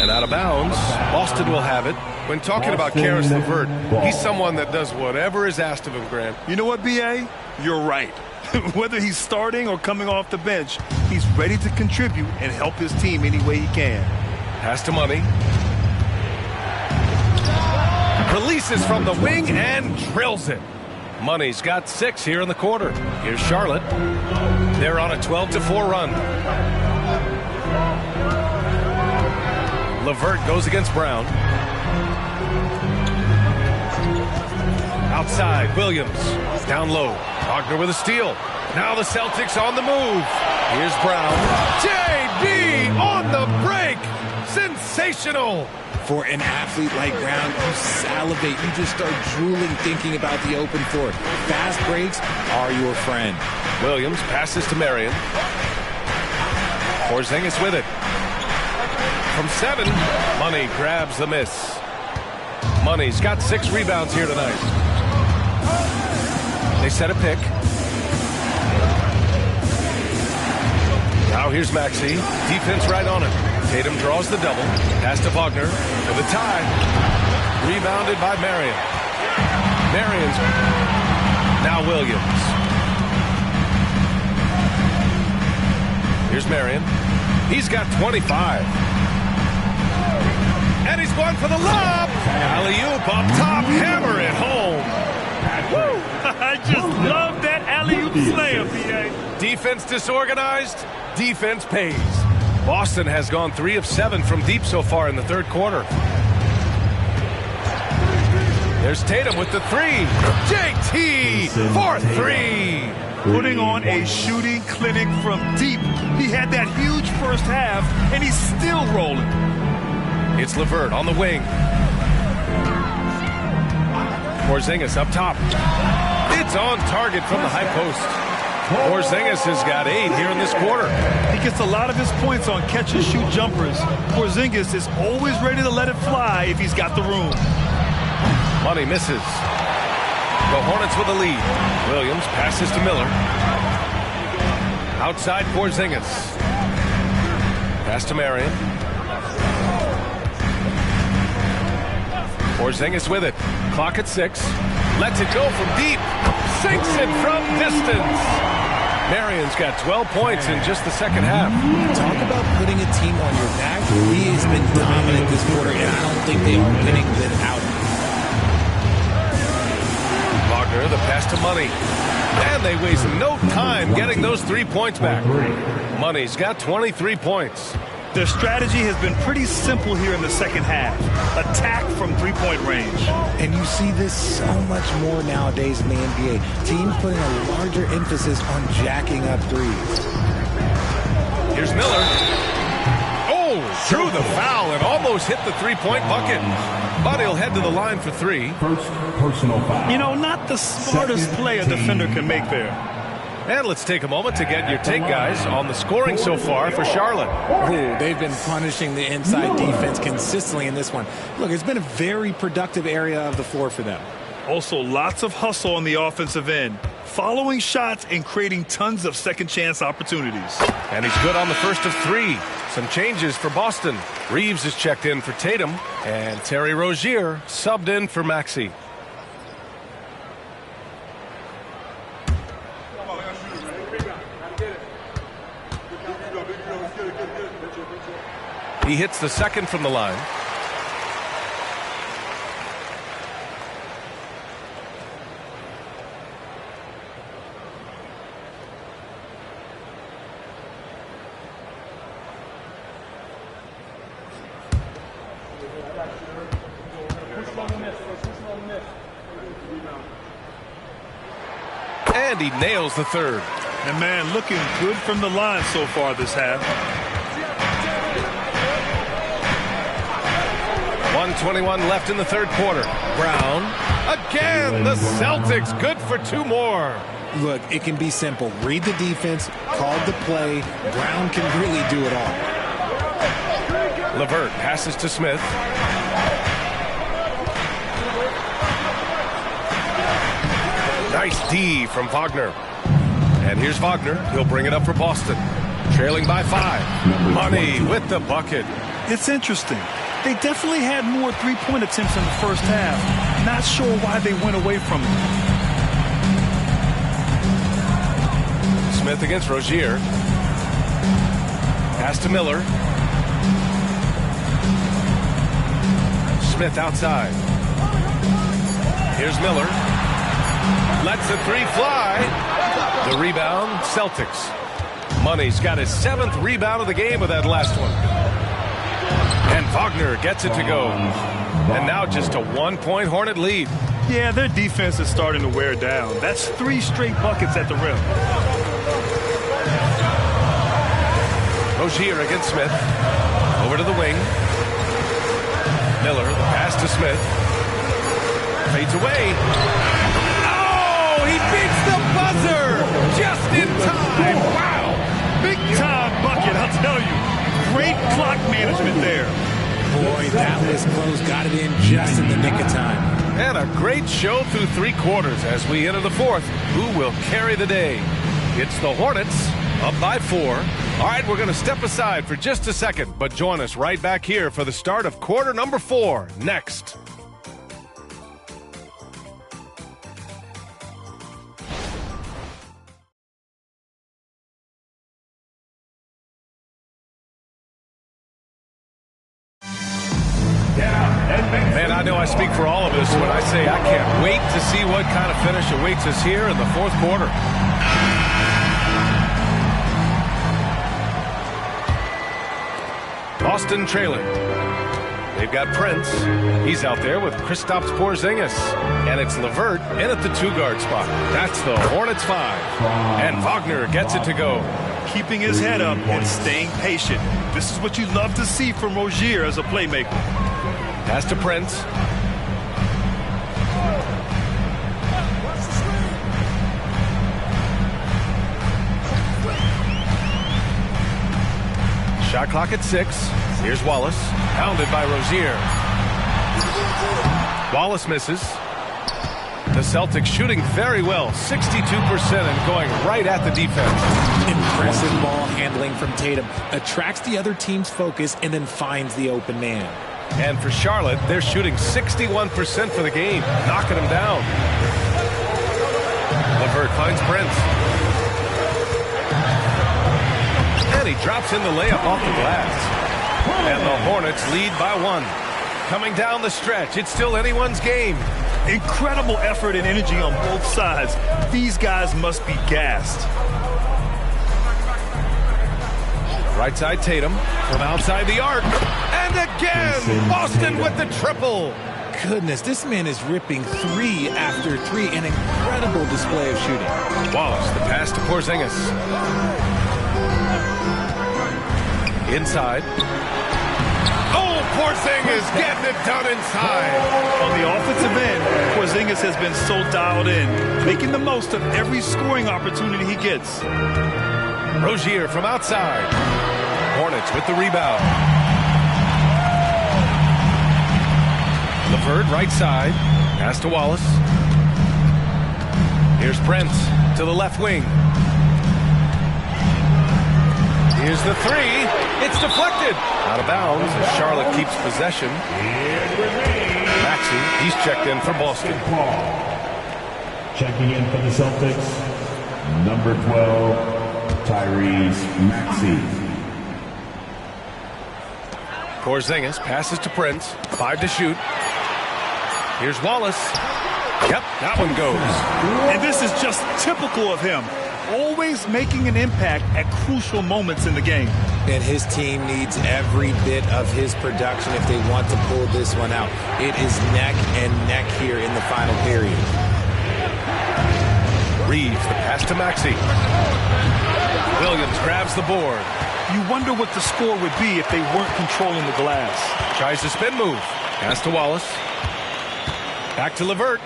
And out of bounds. Boston will have it. When talking about Karis LeVert, he's someone that does whatever is asked of him, Grant. You know what, B.A.? You're right. Whether he's starting or coming off the bench, he's ready to contribute and help his team any way he can. Pass to Money. Releases from the wing and drills it. Money's got 6 here in the quarter. Here's Charlotte. They're on a 12-4 run. LeVert goes against Brown. Outside, Williams. Down low. Wagner with a steal. Now the Celtics on the move. Here's Brown. J.B. on the break. Sensational. For an athlete like Brown, you salivate. You just start drooling thinking about the open floor. Fast breaks are your friend. Williams passes to Marion. Porzingis with it. From 7, Money grabs the miss. Money's got 6 rebounds here tonight. They set a pick. Now here's Maxey. Defense right on him. Tatum draws the double. Pass to Wagner for the tie. Rebounded by Marion. Marion's now Williams. Here's Marion. He's got 25. And he's going for the lob. Alley-oop up top. Hammer it home. Woo! I just love that alley-oop slam, B.A. Defense disorganized. Defense pays. Boston has gone 3 of 7 from deep so far in the third quarter. There's Tatum with the 3. JT for 3. Putting on a shooting clinic from deep. He had that huge first half, and he's still rolling. It's LeVert on the wing. Porzingis up top. It's on target from the high post. Porzingis has got 8 here in this quarter. He gets a lot of his points on catch-and-shoot jumpers. Porzingis is always ready to let it fly if he's got the room. Money misses. The Hornets with the lead. Williams passes to Miller. Outside Porzingis. Pass to Marion. Porzingis with it. Clock at 6. Lets it go from deep. Sinks it from distance. Marion's got 12 points in just the second half. Talk about putting a team on your back. He has been dominant this quarter, and I don't think they are winning without him. Wagner, the pass to Money. And they waste no time getting those 3 points back. Money's got 23 points. Their strategy has been pretty simple here in the second half. Attack from three-point range. And you see this so much more nowadays in the NBA. Teams putting a larger emphasis on jacking up threes. Here's Miller. Oh, drew the foul and almost hit the three-point bucket. But he'll head to the line for 3. First personal foul. You know, not the smartest play a defender can make there. And let's take a moment to get your take, guys, on the scoring so far for Charlotte. Ooh, they've been punishing the inside defense consistently in this one. Look, it's been a very productive area of the floor for them. Also, lots of hustle on the offensive end, following shots and creating tons of second-chance opportunities. And he's good on the first of 3. Some changes for Boston. Reeves is checked in for Tatum, and Terry Rozier subbed in for Maxey. He hits the second from the line. And he nails the third. And man, looking good from the line so far this half. 1:21 left in the third quarter. Brown again. The Celtics good for 2 more. Look, it can be simple. Read the defense, call the play. Brown can really do it all. LeVert passes to Smith. Nice D from Wagner. And here's Wagner. He'll bring it up for Boston. Trailing by 5. Money with the bucket. It's interesting. They definitely had more three-point attempts in the first half. Not sure why they went away from it. Smith against Rozier. Pass to Miller. Smith outside. Here's Miller. Lets the 3 fly. The rebound, Celtics. Money's got his 7th rebound of the game with that last one. And Wagner gets it to go. And now just a 1-point Hornet lead. Yeah, their defense is starting to wear down. That's 3 straight buckets at the rim. Rozier against Smith. Over to the wing. Miller, the pass to Smith. Fades away. Oh, he beats the buzzer just in time. Wow. Big time bucket, I'll tell you. Great clock management there. Boy, that was close. Got it in just in the nick of time. And a great show through 3 quarters as we enter the 4th. Who will carry the day? It's the Hornets up by 4. All right, we're going to step aside for just a second, but join us right back here for the start of quarter number 4 next. Man, I know I speak for all of us when I say I can't wait to see what kind of finish awaits us here in the 4th quarter. Boston trailing. They've got Prince. He's out there with Kristaps Porzingis. And it's LeVert in at the 2-guard spot. That's the Hornets 5. And Wagner gets it to go. Keeping his head up and staying patient. This is what you love to see from Rozier as a playmaker. Pass to Prince. Shot clock at 6. Here's Wallace. Pounded by Rozier. Wallace misses. The Celtics shooting very well. 62% and going right at the defense. Impressive ball handling from Tatum. Attracts the other team's focus and then finds the open man. And for Charlotte, they're shooting 61% for the game. Knocking them down. LeVert finds Prince. And he drops in the layup off the glass. And the Hornets lead by 1. Coming down the stretch, it's still anyone's game. Incredible effort and energy on both sides. These guys must be gassed. Right side Tatum from outside the arc. And again, Boston with the triple. Goodness, this man is ripping 3 after 3. An incredible display of shooting. Wallace, the pass to Porzingis. Inside. Oh, Porzingis getting it done inside. On the offensive end, Porzingis has been so dialed in, making the most of every scoring opportunity he gets. Rozier from outside. Hornets with the rebound. LeVert right side. Pass to Wallace. Here's Prince to the left wing. Here's the three. It's deflected. Out of bounds as Charlotte keeps possession. Maxey, he's checked in for Boston. Checking in for the Celtics, number 12, Tyrese Maxey. Porzingis passes to Prince. 5 to shoot. Here's Wallace. Yep, that one goes. And this is just typical of him. Always making an impact at crucial moments in the game. And his team needs every bit of his production if they want to pull this one out. It is neck and neck here in the final period. Reeves, the pass to Maxey. Williams grabs the board. You wonder what the score would be if they weren't controlling the glass. Tries to spin move. Pass to Wallace. Back to LeVert.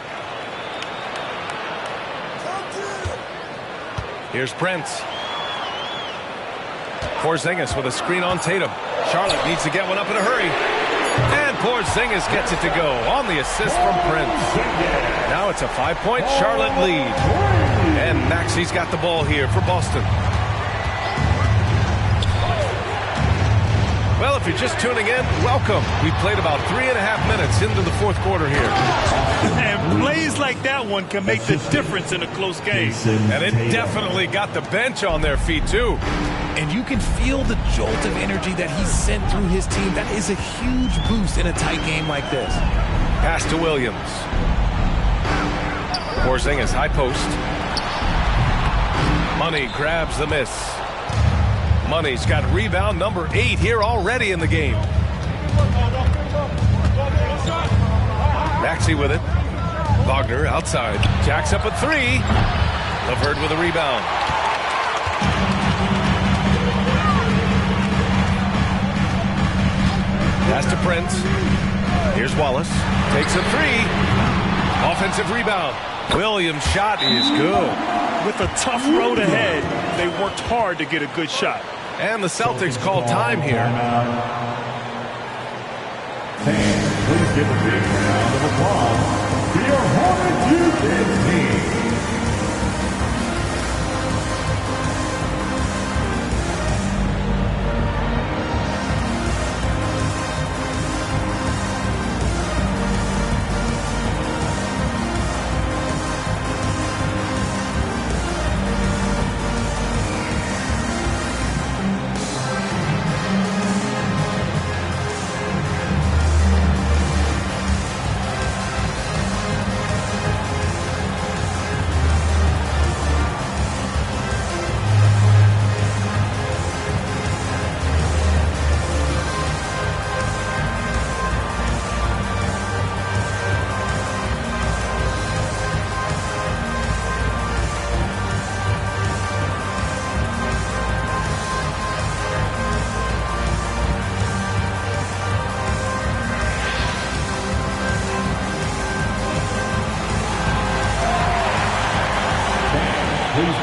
Here's Prince. Porzingis with a screen on Tatum. Charlotte needs to get one up in a hurry. And Porzingis gets it to go on the assist from Prince. Now it's a 5-point Charlotte lead. And Maxey's got the ball here for Boston. Well, if you're just tuning in, welcome. We played about 3.5 minutes into the fourth quarter here. And plays like that one can make the difference in a close game. And it definitely got the bench on their feet, too. And you can feel the jolt of energy that he sent through his team. That is a huge boost in a tight game like this. Pass to Williams. Porzingis, high post. Money grabs the miss. Money's got rebound number 8 here already in the game. Maxey with it. Wagner outside. Jacks up a 3. LeVert with a rebound. Pass to Prince. Here's Wallace. Takes a 3. Offensive rebound. Williams' shot is good. With a tough road ahead, they worked hard to get a good shot. And the Celtics call time here. Fans, please give a big round of applause for your Hornets Houston team.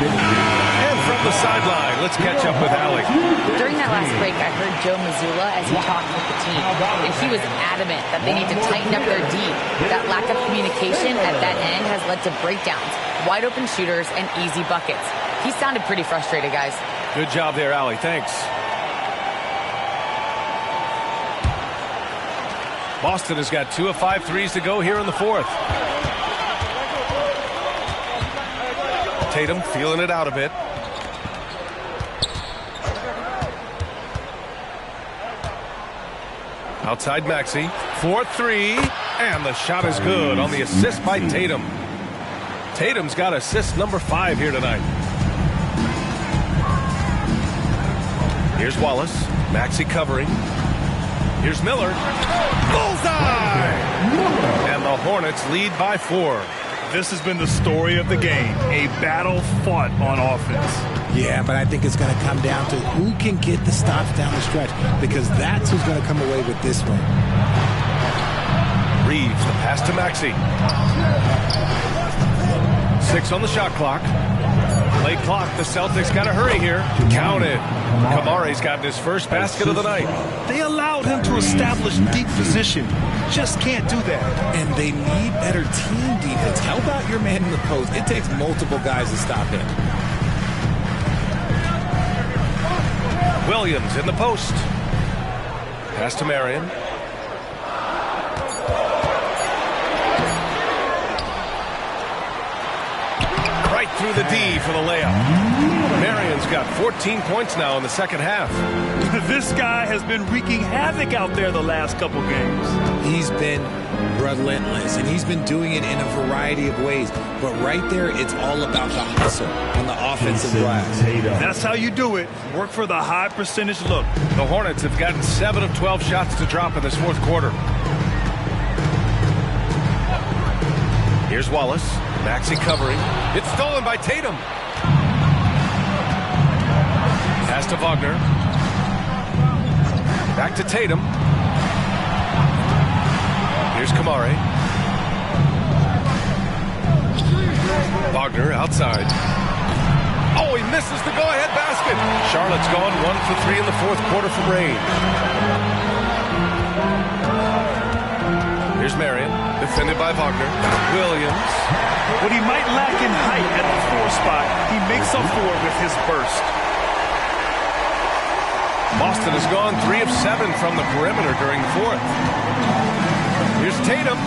And from the sideline, let's catch up with Allie. During that last break, I heard Joe Mazzulla as he talked with the team, and he was adamant that they need to tighten up their D. That lack of communication at that end has led to breakdowns, wide open shooters, and easy buckets. He sounded pretty frustrated, guys. Good job there, Allie. Thanks. Boston has got 2 of 5 threes to go here in the fourth. Tatum feeling it out a bit. Outside Maxey. 4-3. And the shot is good on the assist by Tatum. Tatum's got assist number 5 here tonight. Here's Wallace. Maxey covering. Here's Miller. Bullseye! And the Hornets lead by 4. This has been the story of the game, a battle fought on offense. Yeah, but I think it's going to come down to who can get the stops down the stretch, because that's who's going to come away with this one. Reeves, the pass to Maxey. 6 on the shot clock. Late clock. The Celtics got to hurry here. Counted. Kamare's gotten his first basket of the night. They allowed him to establish deep position. Just can't do that. And they need better team defense. Help out your man in the post. It takes multiple guys to stop him. Williams in the post. Pass to Marion. Right through the D for the layup. Marion's got 14 points now in the second half. This guy has been wreaking havoc out there the last couple games. He's been relentless, and he's been doing it in a variety of ways. But right there, it's all about the hustle on the offensive glass. That's how you do it. Work for the high percentage look. The Hornets have gotten 7 of 12 shots to drop in this fourth quarter. Here's Wallace. Maxey covering. It's stolen by Tatum. Pass to Wagner. Back to Tatum. Here's Kamare. Wagner outside. Oh, he misses the go-ahead basket. Charlotte's gone 1 for 3 in the fourth quarter from range. Here's Marion, defended by Wagner. Williams. What he might lack in height at the 4 spot, he makes up for it with his burst. Boston has gone 3 of 7 from the perimeter during the fourth. Here's Tatum.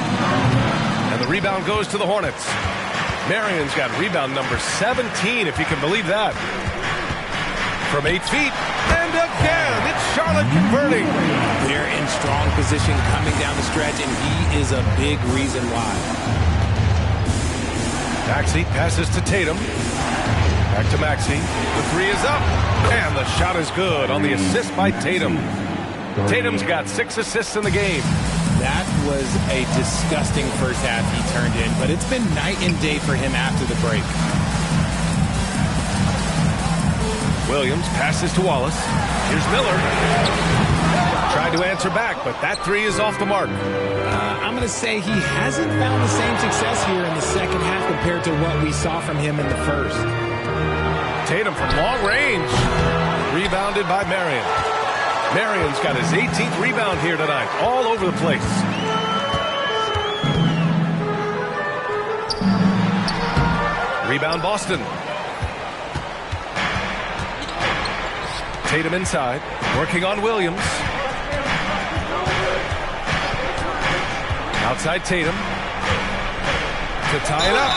And the rebound goes to the Hornets. Marion's got rebound number 17, if you can believe that. From 8 feet. And again, it's Charlotte converting. They're in strong position coming down the stretch, and he is a big reason why. Maxey passes to Tatum. Back to Maxey. The 3 is up. And the shot is good on the assist by Tatum. Tatum's got 6 assists in the game. That was a disgusting first half he turned in, but it's been night and day for him after the break. Williams passes to Wallace. Here's Miller. Tried to answer back, but that 3 is off the mark. I'm going to say he hasn't found the same success here in the second half compared to what we saw from him in the first. Tatum from long range. Rebounded by Marion. Marion's got his 18th rebound here tonight. All over the place. Rebound Boston. Tatum inside. Working on Williams. Outside Tatum. To tie it up.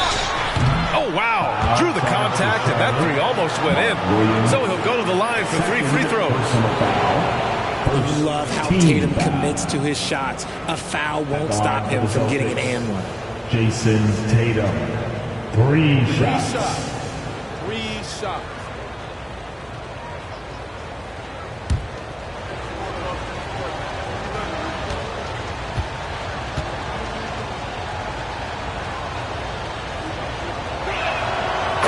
Oh, wow. Drew the contact, and that 3 almost went in. So he'll go to the line for 3 free throws. I love how Tatum commits to his shots. A foul won't stop him from getting an and one. Jason Tatum, 3 shots. 3 shots.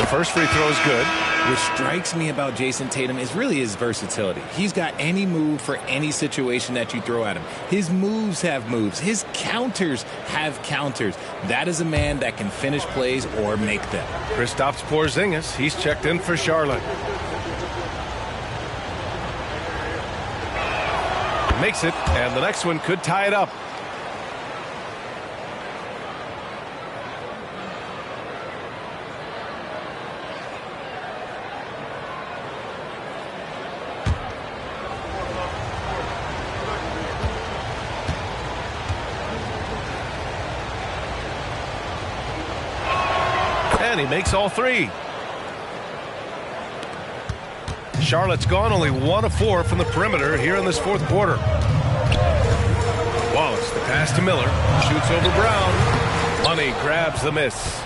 First free throw is good. What strikes me about Jason Tatum is really his versatility. He's got any move for any situation that you throw at him. His moves have moves. His counters have counters. That is a man that can finish plays or make them. Kristaps Porzingis, he's checked in for Charlotte. Makes it, and the next one could tie it up. And he makes all 3. Charlotte's gone only 1 of 4 from the perimeter here in this fourth quarter. Wallace, the pass to Miller. Shoots over Brown. Money grabs the miss.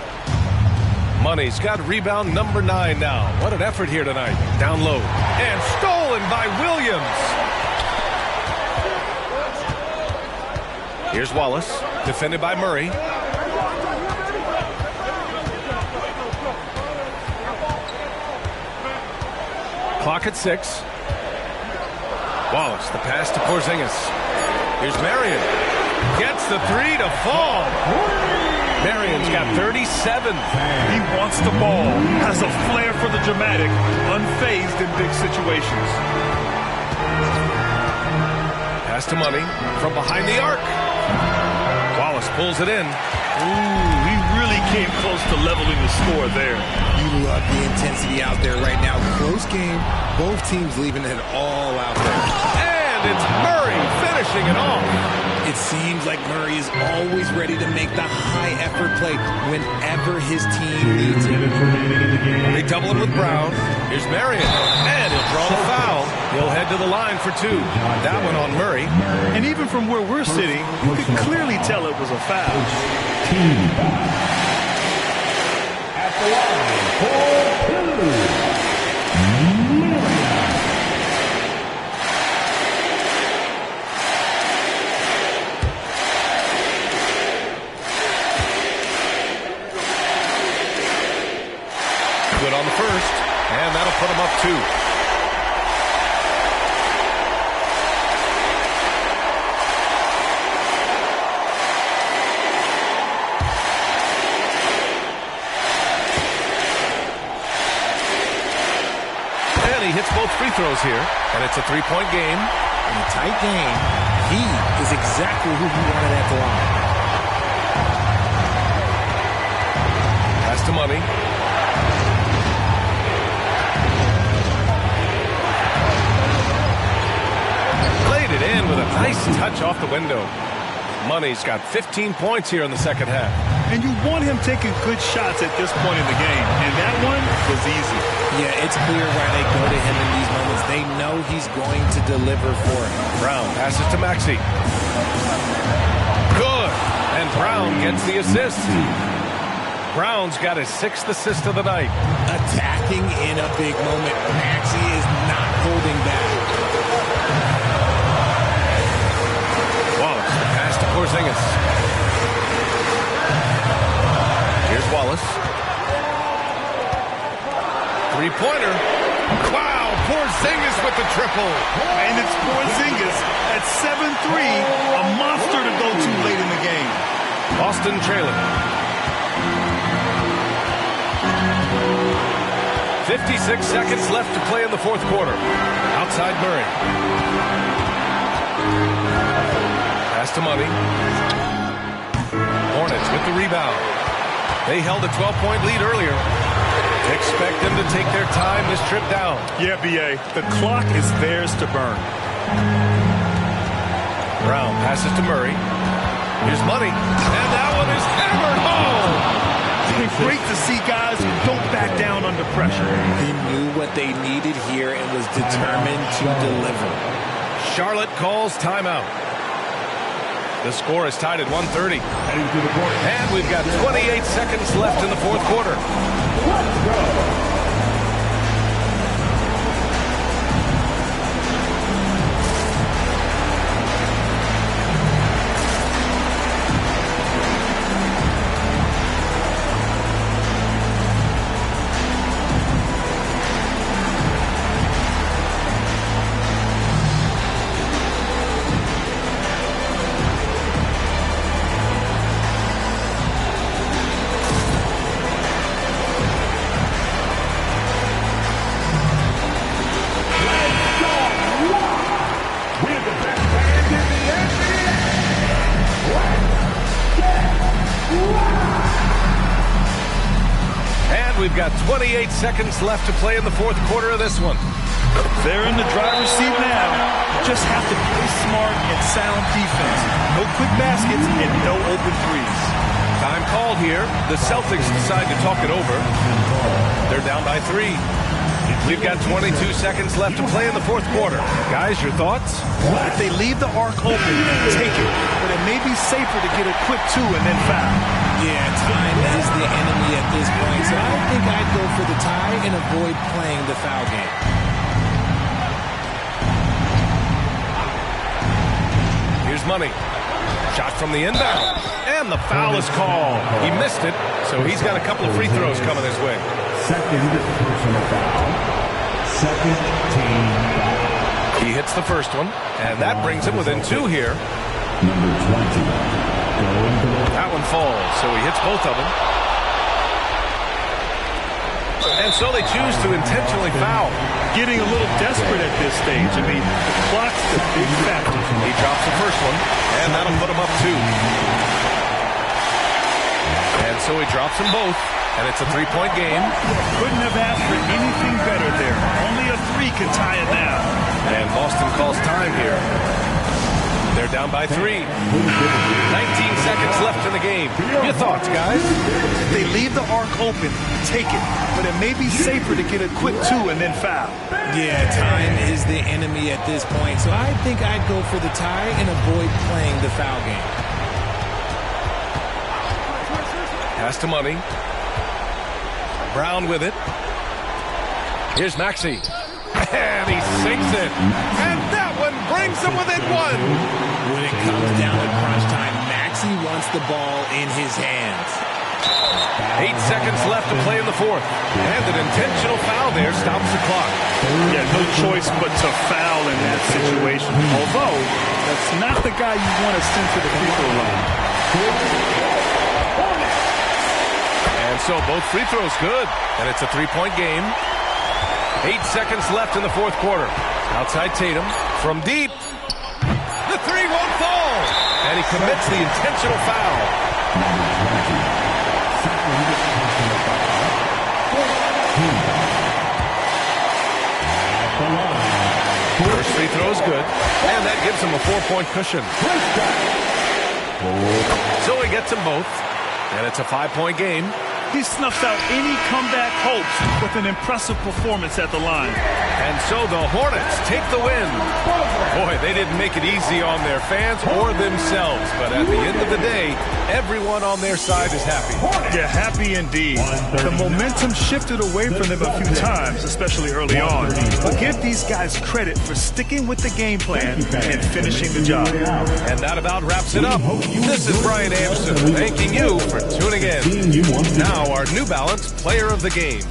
Money's got rebound number 9 now. What an effort here tonight. Down low. And stolen by Williams. Here's Wallace, defended by Murray. Clock at 6. Wallace, the pass to Porzingis. Here's Marion. Gets the 3 to fall. Marion's got 37. He wants the ball, has a flair for the dramatic, unfazed in big situations. Pass to Money from behind the arc. Wallace pulls it in. Ooh, he really came close to leveling the score there. You love the intensity out there right now. Close game. Both teams leaving it all out there. And it's Murray finishing it off. It seems like Murray is always ready to make the high-effort play whenever his team needs it. They double him with Brown. Here's Marion. And he'll draw the foul. He'll head to the line for two. That one on Murray. And even from where we're sitting, you can clearly tell it was a foul. Team foul. At the line for two. Good on the first, and that'll put him up two. And he hits both free throws here, and it's a three-point game. In a tight game, he is exactly who he wanted at the line. Pass to Money. It in with a nice touch off the window. Money's got 15 points here in the second half. And you want him taking good shots at this point in the game. And that one was easy. Yeah, it's clear why they go to him in these moments. They know he's going to deliver for him. Brown passes to Maxey. Good. And Brown gets the assist. Brown's got his 6th assist of the night. Attacking in a big moment. Maxey is not holding back. Pass to Porzingis. Here's Wallace. Three-pointer. Wow, Porzingis with the triple. And it's Porzingis at 7-3, a monster to go to late in the game. Boston trailing. 56 seconds left to play in the fourth quarter. Outside Murray. Pass to Money. Hornets with the rebound. They held a 12-point lead earlier. Expect them to take their time this trip down. Yeah, B.A., the clock is theirs to burn. Brown passes to Murray. Here's Money. And that one is hammered home. It's great to see guys who don't back down under pressure. He knew what they needed here and was determined to deliver. Charlotte calls timeout. The score is tied at 1:30. And we've got 28 seconds left in the fourth quarter. Let's go. We've got 28 seconds left to play in the fourth quarter of this one. They're in the driver's seat now. Just have to play smart and sound defense. No quick baskets and no open threes. Time called here. The Celtics decide to talk it over. They're down by 3. We've got 22 seconds left to play in the fourth quarter. Guys, your thoughts? If they leave the arc open, take it. But it may be safer to get a quick 2 and then foul. Yeah, time is the enemy at this point, so I think I'd go for the tie and avoid playing the foul game. Here's Money. Shot from the inbound. And the foul is called. He missed it, so he's got a couple of free throws coming his way. Second personal foul. Second team foul. He hits the first one, and that brings him within 2 here. Number 20. That one falls, so he hits both of them. And so they choose to intentionally foul. Getting a little desperate at this stage. I mean, the clock's the big factor. He drops the first one, and that'll put him up 2. And so he drops them both, and it's a 3-point game. Couldn't have asked for anything better there. Only a 3 can tie it now. And Boston calls time here. They're down by 3. 19 seconds left in the game. Your thoughts, guys? If they leave the arc open, take it. But it may be safer to get a quick 2 and then foul. Yeah, time is the enemy at this point. So I think I'd go for the tie and avoid playing the foul game. Pass to Money. Brown with it. Here's Maxey. And he sinks it. And that one brings him within 1. When it comes down to crunch time, Maxey wants the ball in his hands. 8 seconds left to play in the 4th. And an intentional foul there stops the clock. Yeah, no choice but to foul in that situation. Although, that's not the guy you want to send to the free throw line. And so both free throws good. And it's a 3-point game. 8 seconds left in the 4th quarter. Outside Tatum from deep. The 3 won't fall. And he commits the intentional foul. First free throw is good. And that gives him a 4-point cushion. So he gets them both. And it's a 5-point game. He snuffs out any comeback hopes with an impressive performance at the line. And so the Hornets take the win. Boy, they didn't make it easy on their fans or themselves. But at the end of the day, everyone on their side is happy. Yeah, happy indeed. The momentum shifted away from them a few times, especially early on. But give these guys credit for sticking with the game plan and finishing the job. And that about wraps it up. This is Brian Anderson thanking you for tuning in. Now our New Balance Player of the Game.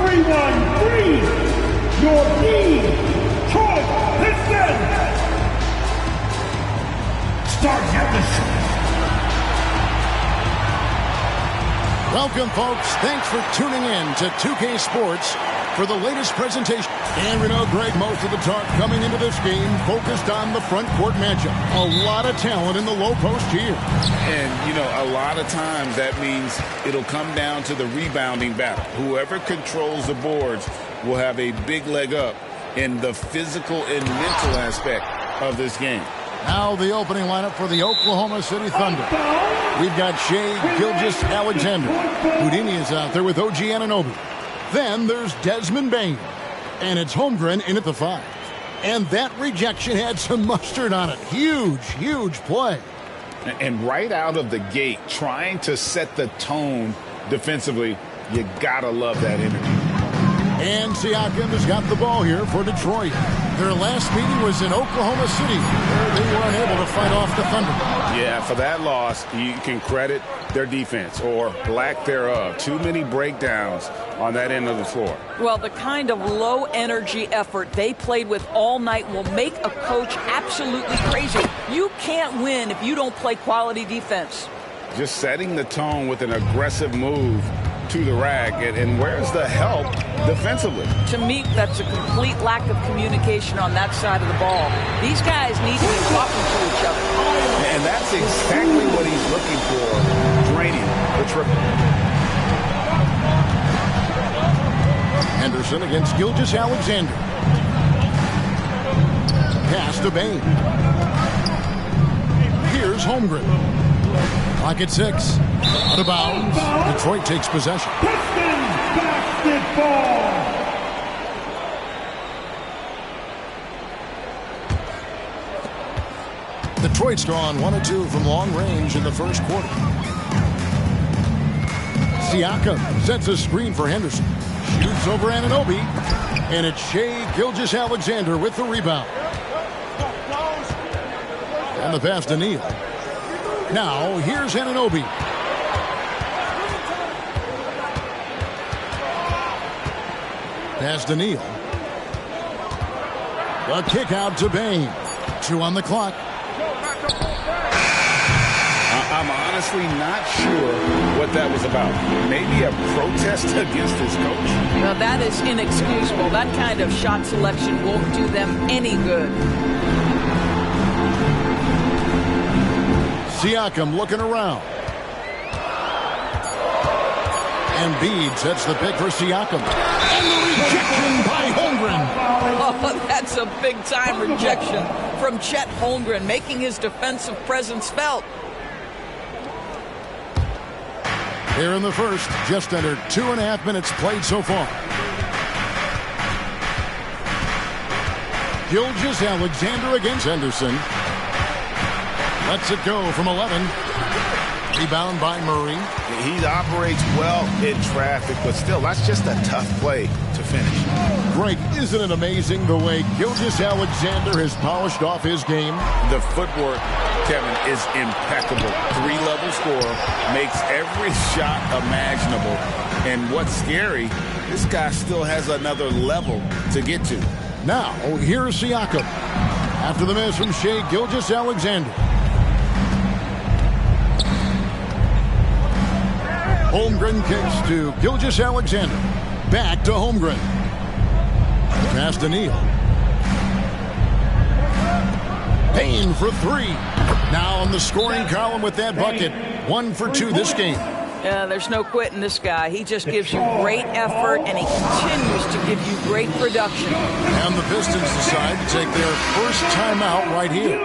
313, your Detroit Pistons. Start Henderson. Welcome, folks. Thanks for tuning in to 2K Sports for the latest presentation. And we know, Greg, most of the talk coming into this game focused on the front court matchup. A lot of talent in the low post here. And, you know, a lot of times that means it'll come down to the rebounding battle. Whoever controls the boards will have a big leg up in the physical and mental aspect of this game. Now the opening lineup for the Oklahoma City Thunder. We've got Shai Gilgeous-Alexander. Houdini is out there with OG Anunoby. Then there's Desmond Bane. And it's Holmgren in at the 5. And that rejection had some mustard on it. Huge, huge play. And right out of the gate, trying to set the tone defensively, you gotta love that energy. And Siakam has got the ball here for Detroit. Their last meeting was in Oklahoma City, where they were unable to fight off the Thunder. Yeah, for that loss, you can credit their defense, or lack thereof. Too many breakdowns on that end of the floor. Well, the kind of low-energy effort they played with all night will make a coach absolutely crazy. You can't win if you don't play quality defense. Just setting the tone with an aggressive move to the rack, and where's the help defensively? To me, that's a complete lack of communication on that side of the ball. These guys need to be talking to each other. And that's exactly what he's looking for, draining the triple. Henderson against Gilgeous-Alexander. Pass to Bane. Here's Holmgren. Clock at 6. Out of bounds. Detroit takes possession. Pistons basketball. Detroit's drawn 1 of 2 from long range in the first quarter. Siakam sets a screen for Henderson. Shoots over Anunoby. And it's Shai Gilgeous-Alexander with the rebound. And the pass to Neal. Now, here's Anunoby. Pass to Neal. The kick out to Bane. 2 on the clock. I'm honestly not sure what that was about. Maybe a protest against his coach? Well, that is inexcusable. That kind of shot selection won't do them any good. Siakam looking around. And Embiid sets the pick for Siakam. And the rejection by Holmgren. Oh, that's a big-time rejection from Chet Holmgren, making his defensive presence felt. Here in the first, just under 2.5 minutes played so far. Gilgeous-Alexander against Henderson. Lets it go from 11. Rebound by Murray. He operates well in traffic, but still, that's just a tough play to finish. Greg, isn't it amazing the way Gilgeous-Alexander has polished off his game? The footwork, Kevin, is impeccable. 3-level scorer, makes every shot imaginable. And what's scary, this guy still has another level to get to. Now, here's Siakam. After the miss from Shai Gilgeous-Alexander. Holmgren kicks to Gilgeous-Alexander. Back to Holmgren. Pass to Neal. Payne for 3. Now on the scoring column with that bucket. 1 for 2 this game. There's no quitting this guy. He just gives you great effort, and he continues to give you great production. And the Pistons decide to take their first timeout right here.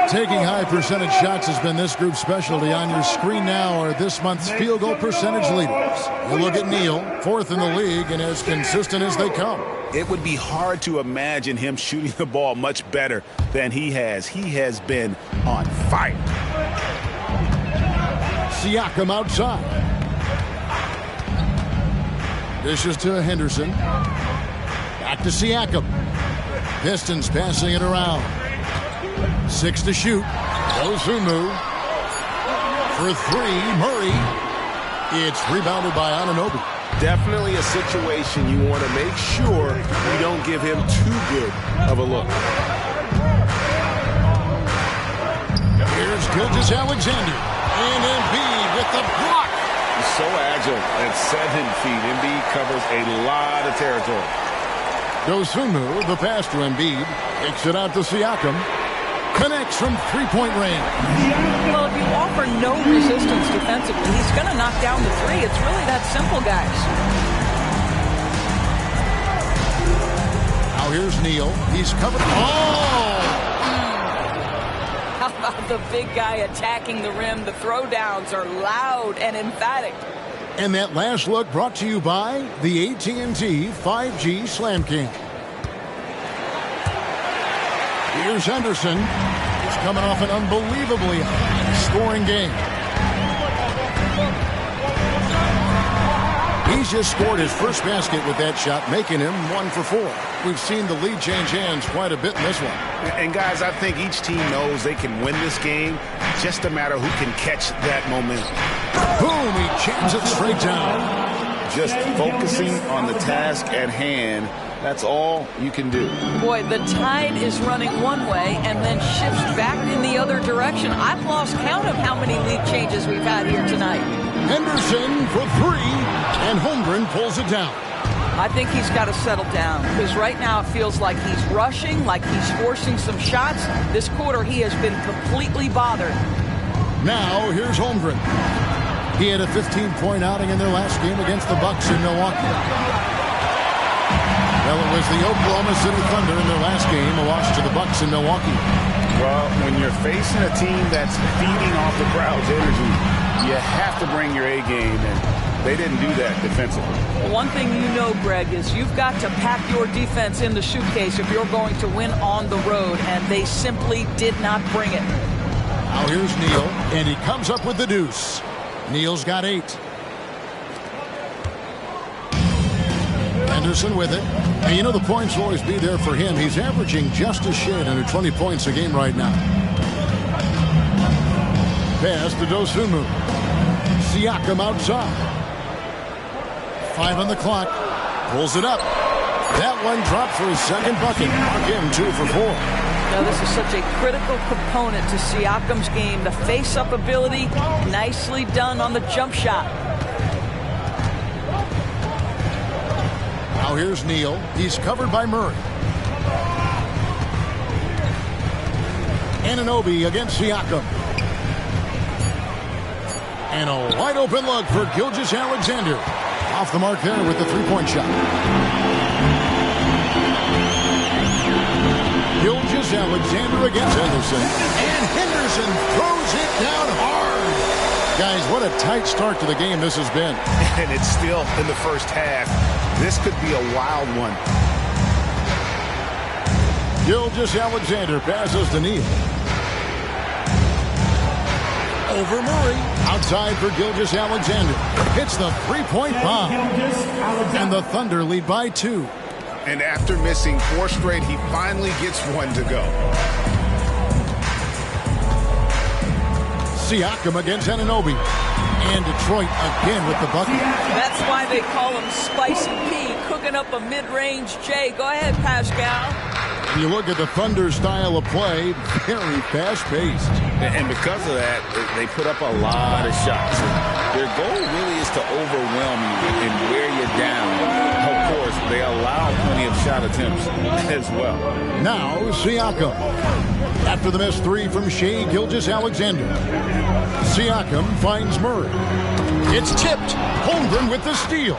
Taking high percentage shots has been this group's specialty. On your screen now are this month's field goal percentage leaders. You look at Neal, 4th in the league, and as consistent as they come. It would be hard to imagine him shooting the ball much better than he has. He has been on fire. Siakam outside. Dishes to Henderson. Back to Siakam. Pistons passing it around. 6 to shoot. Goes through move. For 3, Murray. It's rebounded by Anunoby. definitely a situation you want to make sure you don't give him too good of a look. Here's Gilgeous-Alexander. And Embiid with the block. He's so agile at 7 feet. Embiid covers a lot of territory. Dosunmu, the pass to Embiid. Takes it out to Siakam. Connects from three-point range. Well, if you offer no resistance defensively, he's going to knock down the three. It's really that simple, guys. Now here's Neal. He's covered. Oh! How about the big guy attacking the rim? The throwdowns are loud and emphatic. And that last look brought to you by the AT&T 5G Slam Cam. Here's Henderson. He's coming off an unbelievably high-scoring game. He's just scored his first basket with that shot, making him 1 for 4. We've seen the lead change hands quite a bit in this one. And, guys, I think each team knows they can win this game. Just a matter who can catch that momentum. Boom, he jams it straight down. Just focusing on the task at hand, that's all you can do. Boy, the tide is running one way and then shifts back in the other direction. I've lost count of how many lead changes we've had here tonight. Henderson for 3, and Holmgren pulls it down. I think he's got to settle down because right now it feels like he's rushing, like he's forcing some shots. This quarter he has been completely bothered. Now here's Holmgren. He had a 15-point outing in their last game against the Bucks in Milwaukee. Well, it was the Oklahoma City Thunder in their last game, a loss to the Bucks in Milwaukee. Well, when you're facing a team that's feeding off the crowd's energy, you have to bring your A game, and they didn't do that defensively. One thing you know, Greg, is you've got to pack your defense in the suitcase if you're going to win on the road, and they simply did not bring it. Now here's Neal, and he comes up with the deuce. Neal's got 8. Henderson with it. And you know the points will always be there for him. He's averaging just a shade under 20 points a game right now. Pass to Dosunmu. Siakam outside. 5 on the clock. Pulls it up. That one dropped for his second bucket. Again, 2 for 4. Now, this is such a critical component to Siakam's game. The face-up ability, nicely done on the jump shot. Now here's Neal. He's covered by Murray. Anunoby against Siakam. And a wide open look for Gilgeous-Alexander. Off the mark there with the three-point shot. Gilgeous-Alexander against Henderson. And Henderson throws it down hard. Guys, what a tight start to the game this has been. And it's still in the first half. This could be a wild one. Gilgeous-Alexander passes to Neal. Over Murray. Outside for Gilgeous-Alexander. Hits the three-point bomb. And the Thunder lead by 2. And after missing 4 straight, he finally gets one to go. Siakam against Anunoby. And Detroit again with the bucket. That's why they call him Spicy P, cooking up a mid-range J. Go ahead, Pascal. You look at the Thunder style of play, very fast-paced. And because of that, they put up a lot of shots. Their goal really is to overwhelm you and wear you down. Of course, they allow plenty of shot attempts as well. Now, Siakam. After the missed 3 from Shai Gilgeous-Alexander. Siakam finds Murray. It's tipped. Holmgren with the steal.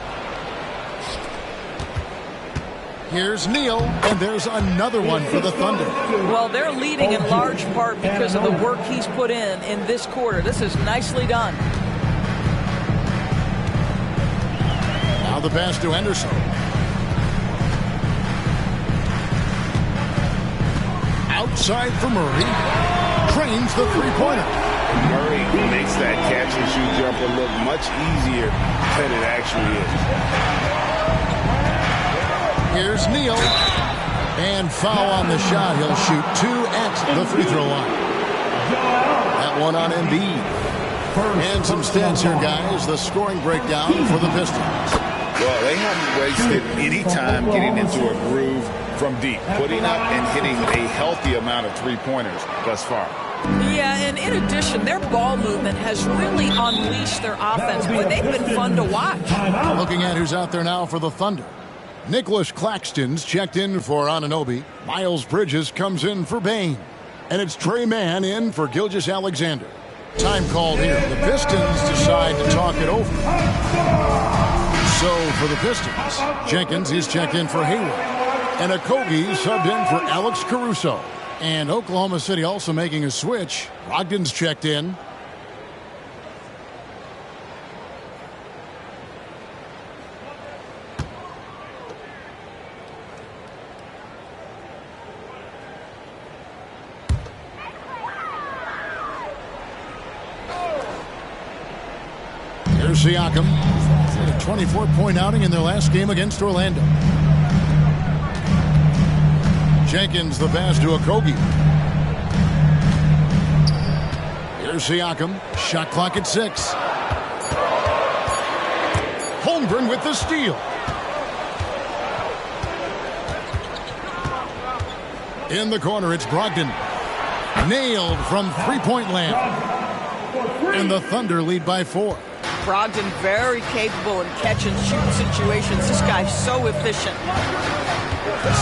Here's Neal, and there's another one for the Thunder. Well, they're leading in large part because of the work he's put in this quarter. This is nicely done. Now the pass to Henderson. Outside for Murray. Trains the three-pointer. Murray makes that catch-and-shoot jumper look much easier than it actually is. Here's Neal. And foul on the shot. He'll shoot 2 at the free throw line. That one on Embiid. And some stats here, guys. The scoring breakdown for the Pistons. Well, they haven't wasted any time getting into a groove from deep, putting up and hitting a healthy amount of three-pointers thus far. Yeah, and in addition, their ball movement has really unleashed their offense. But they've been fun to watch. Looking at who's out there now for the Thunder. Nicholas Claxton's checked in for Anunoby. Miles Bridges comes in for Bain. And it's Trey Mann in for Gilgeous-Alexander. Time called here. The Pistons decide to talk it over. So for the Pistons, Jenkins is checked in for Hayward. And Okogie subbed in for Alex Caruso. And Oklahoma City also making a switch. Brogdon's checked in. Here's Siakam. Had a 24-point outing in their last game against Orlando. Jenkins the pass to Okogie. Here's Siakam. Shot clock at 6. Holmgren with the steal. In the corner, it's Brogdon. Nailed from three-point land. And the Thunder lead by 4. Brogdon very capable in catch and shoot situations. This guy's so efficient.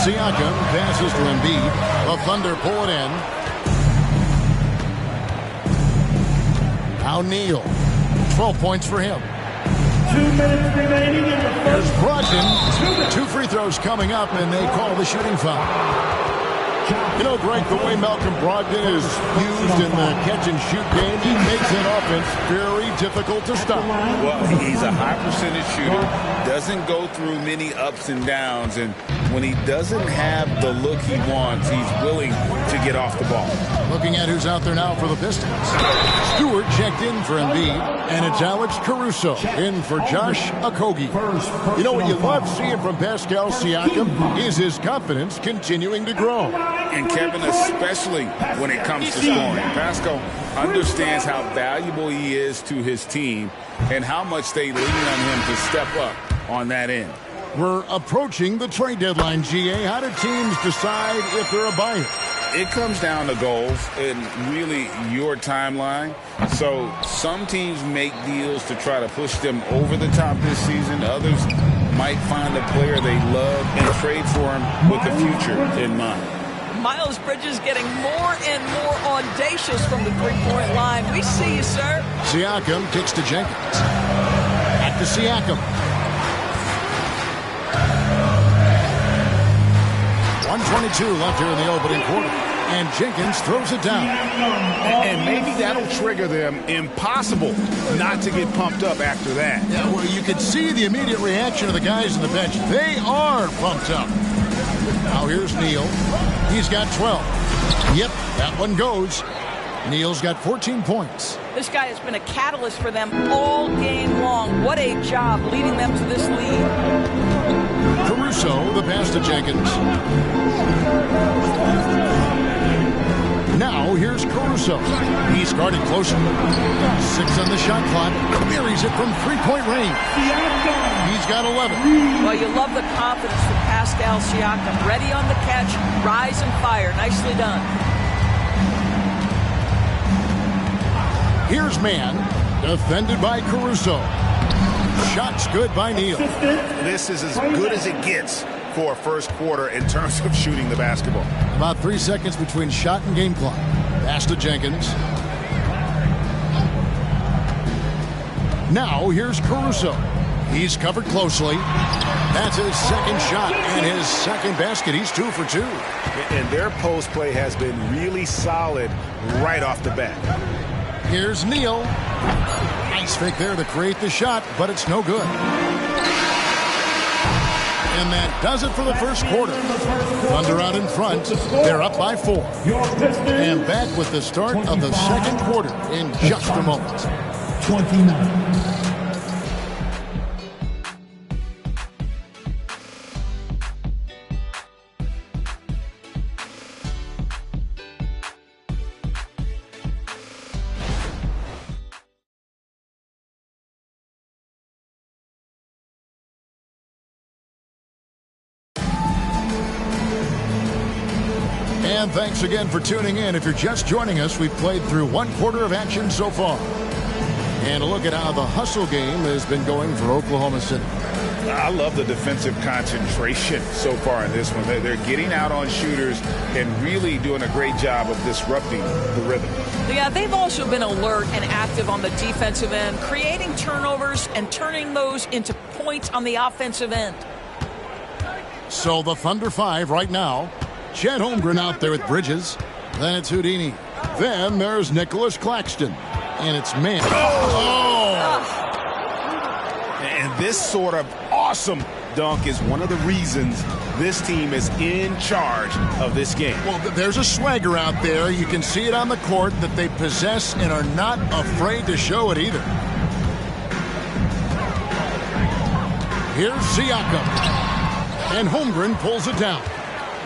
Siakam passes to Embiid. The Thunder pull it in. Now Neal. 12 points for him. 2 minutes remaining in the There's first. Brogdon. 2 free throws coming up, and they call the shooting foul. You know, Greg, the way Malcolm Brogdon is used in the catch-and-shoot game, he makes an offense very difficult to stop. Well, he's a high-percentage shooter, doesn't go through many ups and downs, and when he doesn't have the look he wants, he's willing to get off the ball. Looking at who's out there now for the Pistons. Stewart checked in for Embiid, and it's Alex Caruso in for Josh Okogie. You know what you love seeing from Pascal Siakam is his confidence continuing to grow. And Kevin, especially when it comes to scoring. Pascal understands how valuable he is to his team and how much they lean on him to step up on that end. We're approaching the trade deadline, GA. How do teams decide if they're a buyer? It comes down to goals and really your timeline. So some teams make deals to try to push them over the top this season. Others might find a player they love and trade for him with the future in mind. Miles Bridges getting more and more audacious from the three-point line. We see you, sir. Siakam kicks to Jenkins. Back to Siakam. 1:22 left here in the opening quarter. And Jenkins throws it down. And maybe that'll trigger them. Impossible not to get pumped up after that. Yeah, well, you can see the immediate reaction of the guys on the bench. They are pumped up. Now here's Neal. He's got 12. Yep, that one goes. Neal's got 14 points. This guy has been a catalyst for them all game long. What a job leading them to this lead. Caruso, the pass to Jenkins. Now here's Caruso. He's guarded closer. 6 on the shot clock. Buries it from three-point range. He's got 11. Well, you love the confidence from Pascal Siakam. Ready on the catch, rise and fire. Nicely done. Here's Mann, defended by Caruso. Shots good by Neal. This is as good as it gets for a first quarter in terms of shooting the basketball. About 3 seconds between shot and game clock. Pass to Jenkins. Now here's Caruso. He's covered closely. That's his second shot and his second basket. He's 2 for 2. And their post play has been really solid right off the bat. Here's Neal. Nice fake there to create the shot, but it's no good. And that does it for the first quarter. Thunder out in front. They're up by 4. And back with the start of the second quarter in just a moment. 29. And thanks again for tuning in. If you're just joining us, we've played through one quarter of action so far. And a look at how the hustle game has been going for Oklahoma City. I love the defensive concentration so far in this one. They're getting out on shooters and really doing a great job of disrupting the rhythm. Yeah, they've also been alert and active on the defensive end, creating turnovers and turning those into points on the offensive end. So the Thunder 5 right now. Chet Holmgren out there with Bridges. Then it's Houdini. Then there's Nicholas Claxton. And it's man. And this sort of awesome dunk is one of the reasons this team is in charge of this game. Well, there's a swagger out there. You can see it on the court that they possess and are not afraid to show it either. Here's Siakam. And Holmgren pulls it down.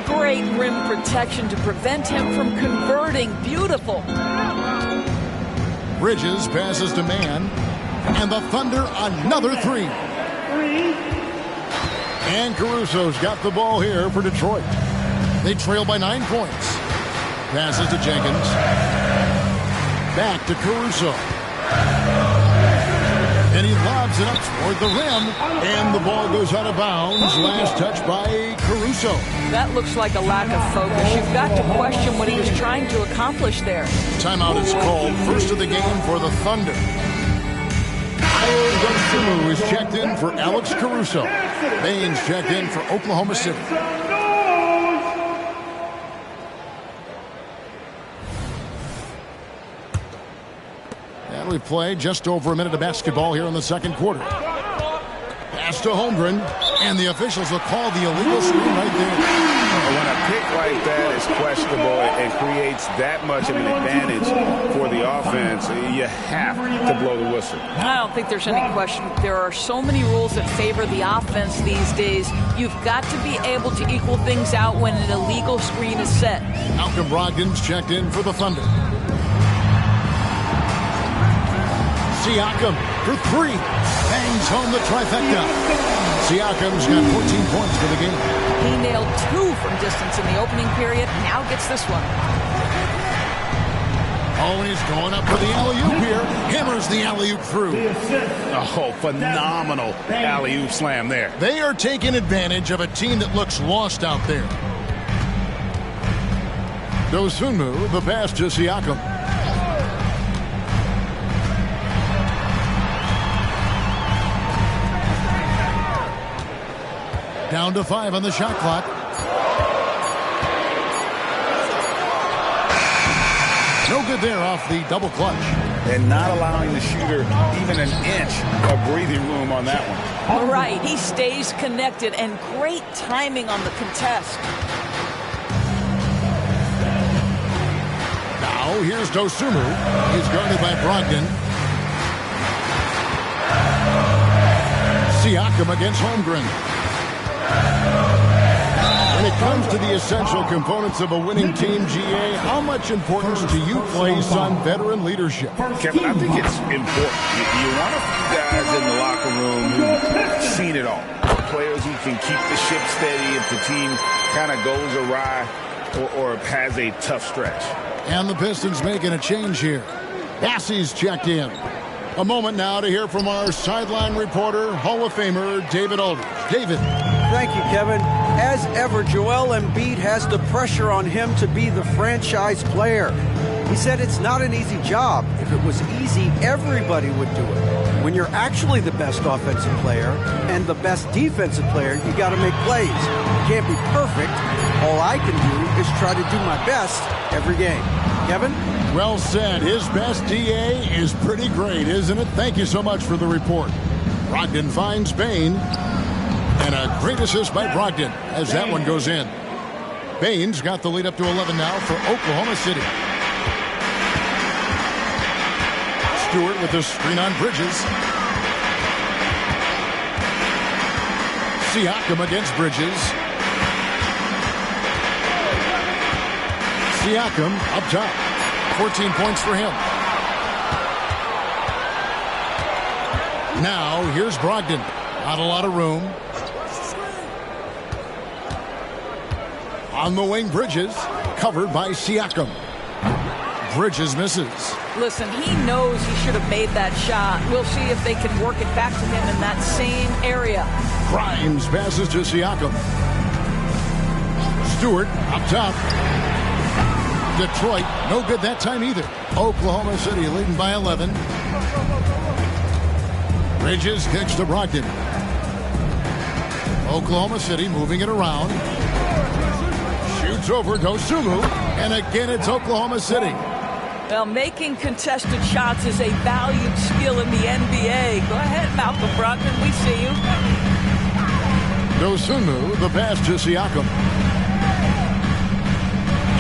Great rim protection to prevent him from converting. Beautiful. Bridges passes to man. And the Thunder another three. And Caruso's got the ball here for Detroit. They trail by 9 points. Passes to Jenkins. Back to Caruso. And he lobs it up toward the rim. And the ball goes out of bounds. Last touch by Caruso. That looks like a lack of focus. You've got to question what he was trying to accomplish there. Timeout is called. First of the game for the Thunder. Dosunmu is checked in for Alex Caruso. Baines checked in for Oklahoma City. And we play just over a minute of basketball here in the second quarter. Pass to Holmgren, and the officials will call the illegal screen right there. When a pick like that is questionable and creates that much of an advantage for the offense, you have to blow the whistle. I don't think there's any question. There are so many rules that favor the offense these days. You've got to be able to equal things out when an illegal screen is set. Malcolm Brogdon's checked in for the Thunder. Siakam for three. Bangs home the trifecta. Siakam's got 14 points for the game. He nailed 2 from distance in the opening period. Now gets this one. Oh, and he's going up for the alley-oop here. Hammers the alley-oop through. Oh, phenomenal alley-oop slam there. They are taking advantage of a team that looks lost out there. Dosunmu, the pass to Siakam. Down to 5 on the shot clock. No good there off the double clutch. And not allowing the shooter even an inch of breathing room on that one. All right, he stays connected, and great timing on the contest. Now here's Dosunmu. He's guarded by Brogdon. Siakam against Holmgren. When it comes to the essential components of a winning team, GA, how much importance do you place on veteran leadership? Kevin, I think it's important. You want a few guys in the locker room who've seen it all. Players who can keep the ship steady if the team kind of goes awry or has a tough stretch. And the Pistons making a change here. Bassey's checked in. A moment now to hear from our sideline reporter, Hall of Famer David Aldridge. David. Thank you, Kevin. As ever, Joel Embiid has the pressure on him to be the franchise player. He said it's not an easy job. If it was easy, everybody would do it. When you're actually the best offensive player and the best defensive player, you got to make plays. You can't be perfect. All I can do is try to do my best every game. Kevin? Well said. His best DA is pretty great, isn't it? Thank you so much for the report. Brogdon finds Bane. And a great assist by Brogdon as that one goes in. Baines got the lead up to 11 now for Oklahoma City. Stewart with the screen on Bridges. Siakam against Bridges. Siakam up top. 14 points for him. Now here's Brogdon. Not a lot of room. On the wing, Bridges. Covered by Siakam. Bridges misses. Listen, he knows he should have made that shot. We'll see if they can work it back to him in that same area. Grimes passes to Siakam. Stewart up top. Detroit, no good that time either. Oklahoma City leading by 11. Bridges kicks to Brogdon. Oklahoma City moving it around. Shoots over Dosunmu. And again, it's Oklahoma City. Well, making contested shots is a valued skill in the NBA. Go ahead, Malcolm Brogdon. We see you. Dosunmu, the pass to Siakam.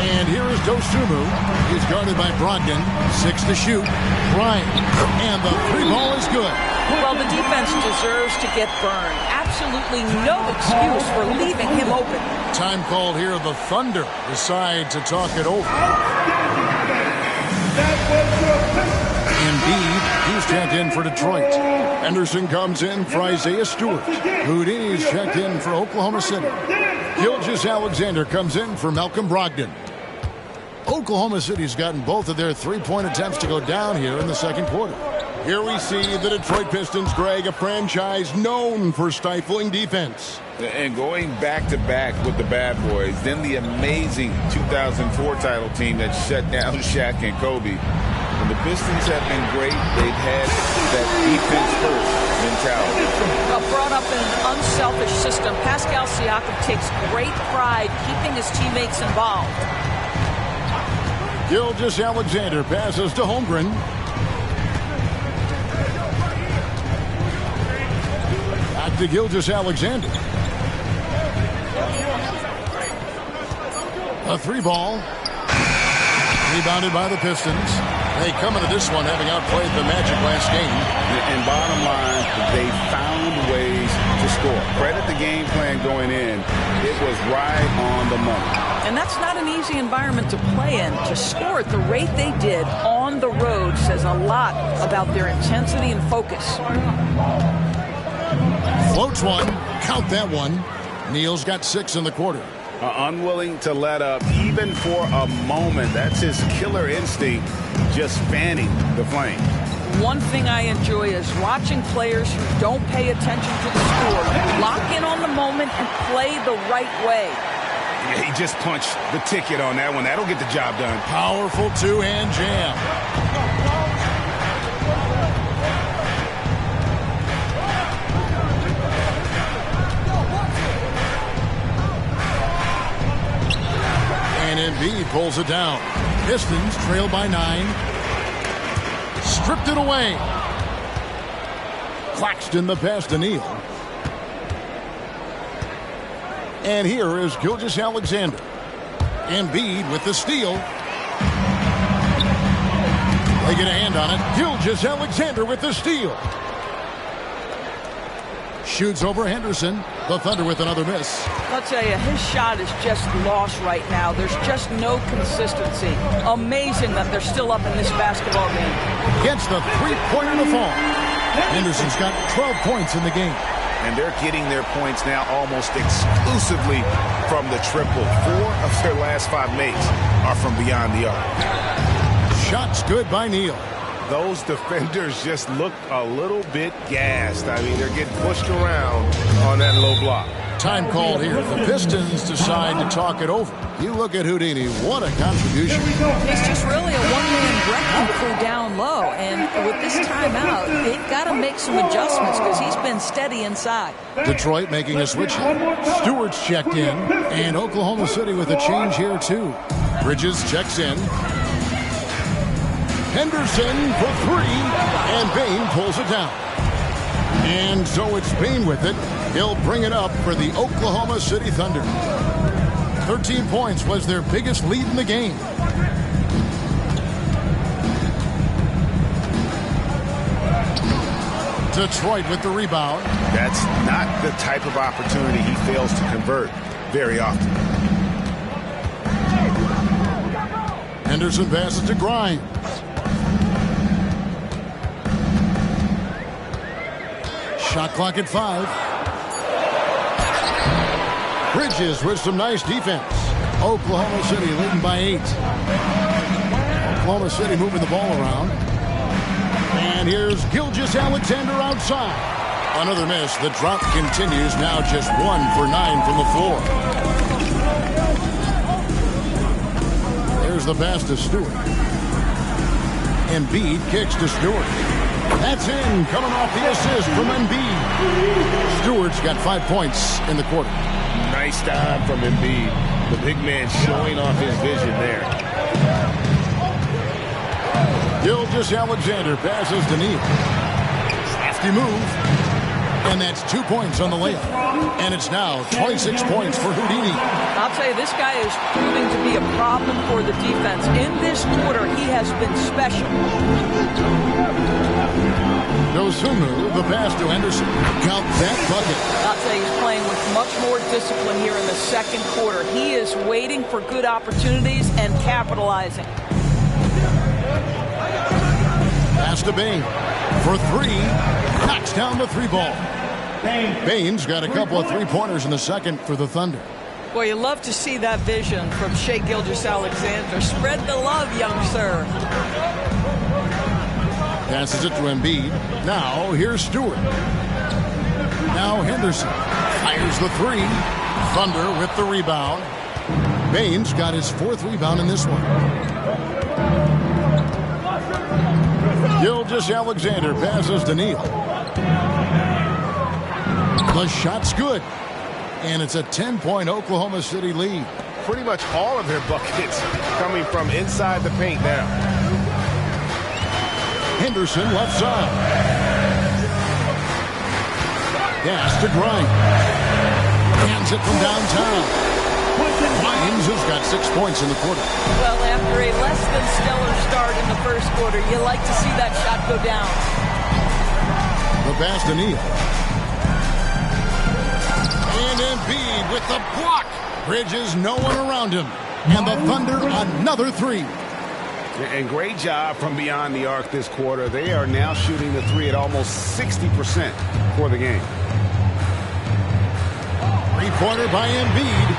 And here is Dosunmu. He's guarded by Brogdon. 6 to shoot. Bryant. And the three ball is good. Well, the defense deserves to get burned. Absolutely no excuse for leaving him open. Time called here. The Thunder decide to talk it over. Indeed, he's checked in for Detroit. Henderson comes in for Isaiah Stewart. Houdini's checked in for Oklahoma City. Gilgeous-Alexander comes in for Malcolm Brogdon. Oklahoma City's gotten both of their three-point attempts to go down here in the second quarter. Here we see the Detroit Pistons, Greg, a franchise known for stifling defense. And going back-to-back with the bad boys, then the amazing 2004 title team that shut down Shaq and Kobe. And the Pistons have been great. They've had that defense-first mentality. Brought up in an unselfish system, Pascal Siakam takes great pride keeping his teammates involved. Gilgeous-Alexander passes to Holmgren. Back to Gilgeous-Alexander. A three ball. Rebounded by the Pistons. They come into this one having outplayed the Magic last game. And bottom line, they found ways to score. Credit the game plan going in. It was right on the money. And that's not an easy environment to play in. To score at the rate they did on the road says a lot about their intensity and focus. Floats one. Count that one. Neal's got 6 in the quarter. Unwilling to let up even for a moment. That's his killer instinct, just fanning the flame. One thing I enjoy is watching players who don't pay attention to the score lock in on the moment and play the right way. Yeah, he just punched the ticket on that one. That'll get the job done. Powerful two-hand jam. Embiid pulls it down. Pistons trail by 9. Stripped it away. Claxton the pass to Neal. And here is Gilgeous-Alexander. Embiid with the steal. They get a hand on it. Gilgeous-Alexander with the steal. Shoots over Henderson. The Thunder with another miss. I'll tell you, his shot is just lost right now. There's just no consistency. Amazing that they're still up in this basketball game. Gets the three-pointer to fall. Henderson's got 12 points in the game. And they're getting their points now almost exclusively from the triple. 4 of their last 5 makes are from beyond the arc. Shots good by Neal. Those defenders just look a little bit gassed. I mean, they're getting pushed around on that low block. Time called here. The Pistons decide to talk it over. You look at Houdini. What a contribution. It's just really a one-man wrecking crew down low. And with this timeout, they've got to make some adjustments because he's been steady inside. Detroit making a switch here. Stewart's checked in. And Oklahoma City with a change here, too. Bridges checks in. Henderson for 3, and Bane pulls it down. And so it's Bane with it. He'll bring it up for the Oklahoma City Thunder. 13 points was their biggest lead in the game. Detroit with the rebound. That's not the type of opportunity he fails to convert very often. Henderson passes to Grimes. Shot clock at 5. Bridges with some nice defense. Oklahoma City leading by 8. Oklahoma City moving the ball around. And here's Gilgeous-Alexander outside. Another miss. The drop continues. Now just 1 for 9 from the floor. There's the pass to Stewart. Embiid kicks to Stewart. That's in. Coming off the assist from Embiid. Stewart's got 5 points in the quarter. Nice time from Embiid. The big man showing off his vision there. Gilgeous-Alexander passes to Neal. Safety move. And that's 2 points on the layup. And it's now 26 points for Houdini. I'll tell you, this guy is proving to be a problem for the defense. In this quarter, he has been special. Dosunmu, the pass to Henderson. Count that bucket. I'll tell you, he's playing with much more discipline here in the second quarter. He is waiting for good opportunities and capitalizing. Pass to Bain for 3. Knocks down the 3 ball. Bain's got a couple of 3-pointers in the second for the Thunder. Boy, you love to see that vision from Shai Gilgeous-Alexander. Spread the love, young sir. Passes it to Embiid. Now, here's Stewart. Now Henderson fires the 3. Thunder with the rebound. Bain's got his 4th rebound in this one. Gilgeous-Alexander passes to Neal. The shot's good. And it's a 10-point Oklahoma City lead. Pretty much all of their buckets coming from inside the paint now. Henderson left side. Pass to Grimes. Hands it from downtown. Grimes has got 6 points in the quarter. Well, after a less than stellar start in the first quarter, you like to see that shot go down. The pass to Neal. And Embiid with the block. Bridges no one around him. And the Thunder another 3. And great job from beyond the arc this quarter. They are now shooting the 3 at almost 60% for the game. 3-pointer by Embiid.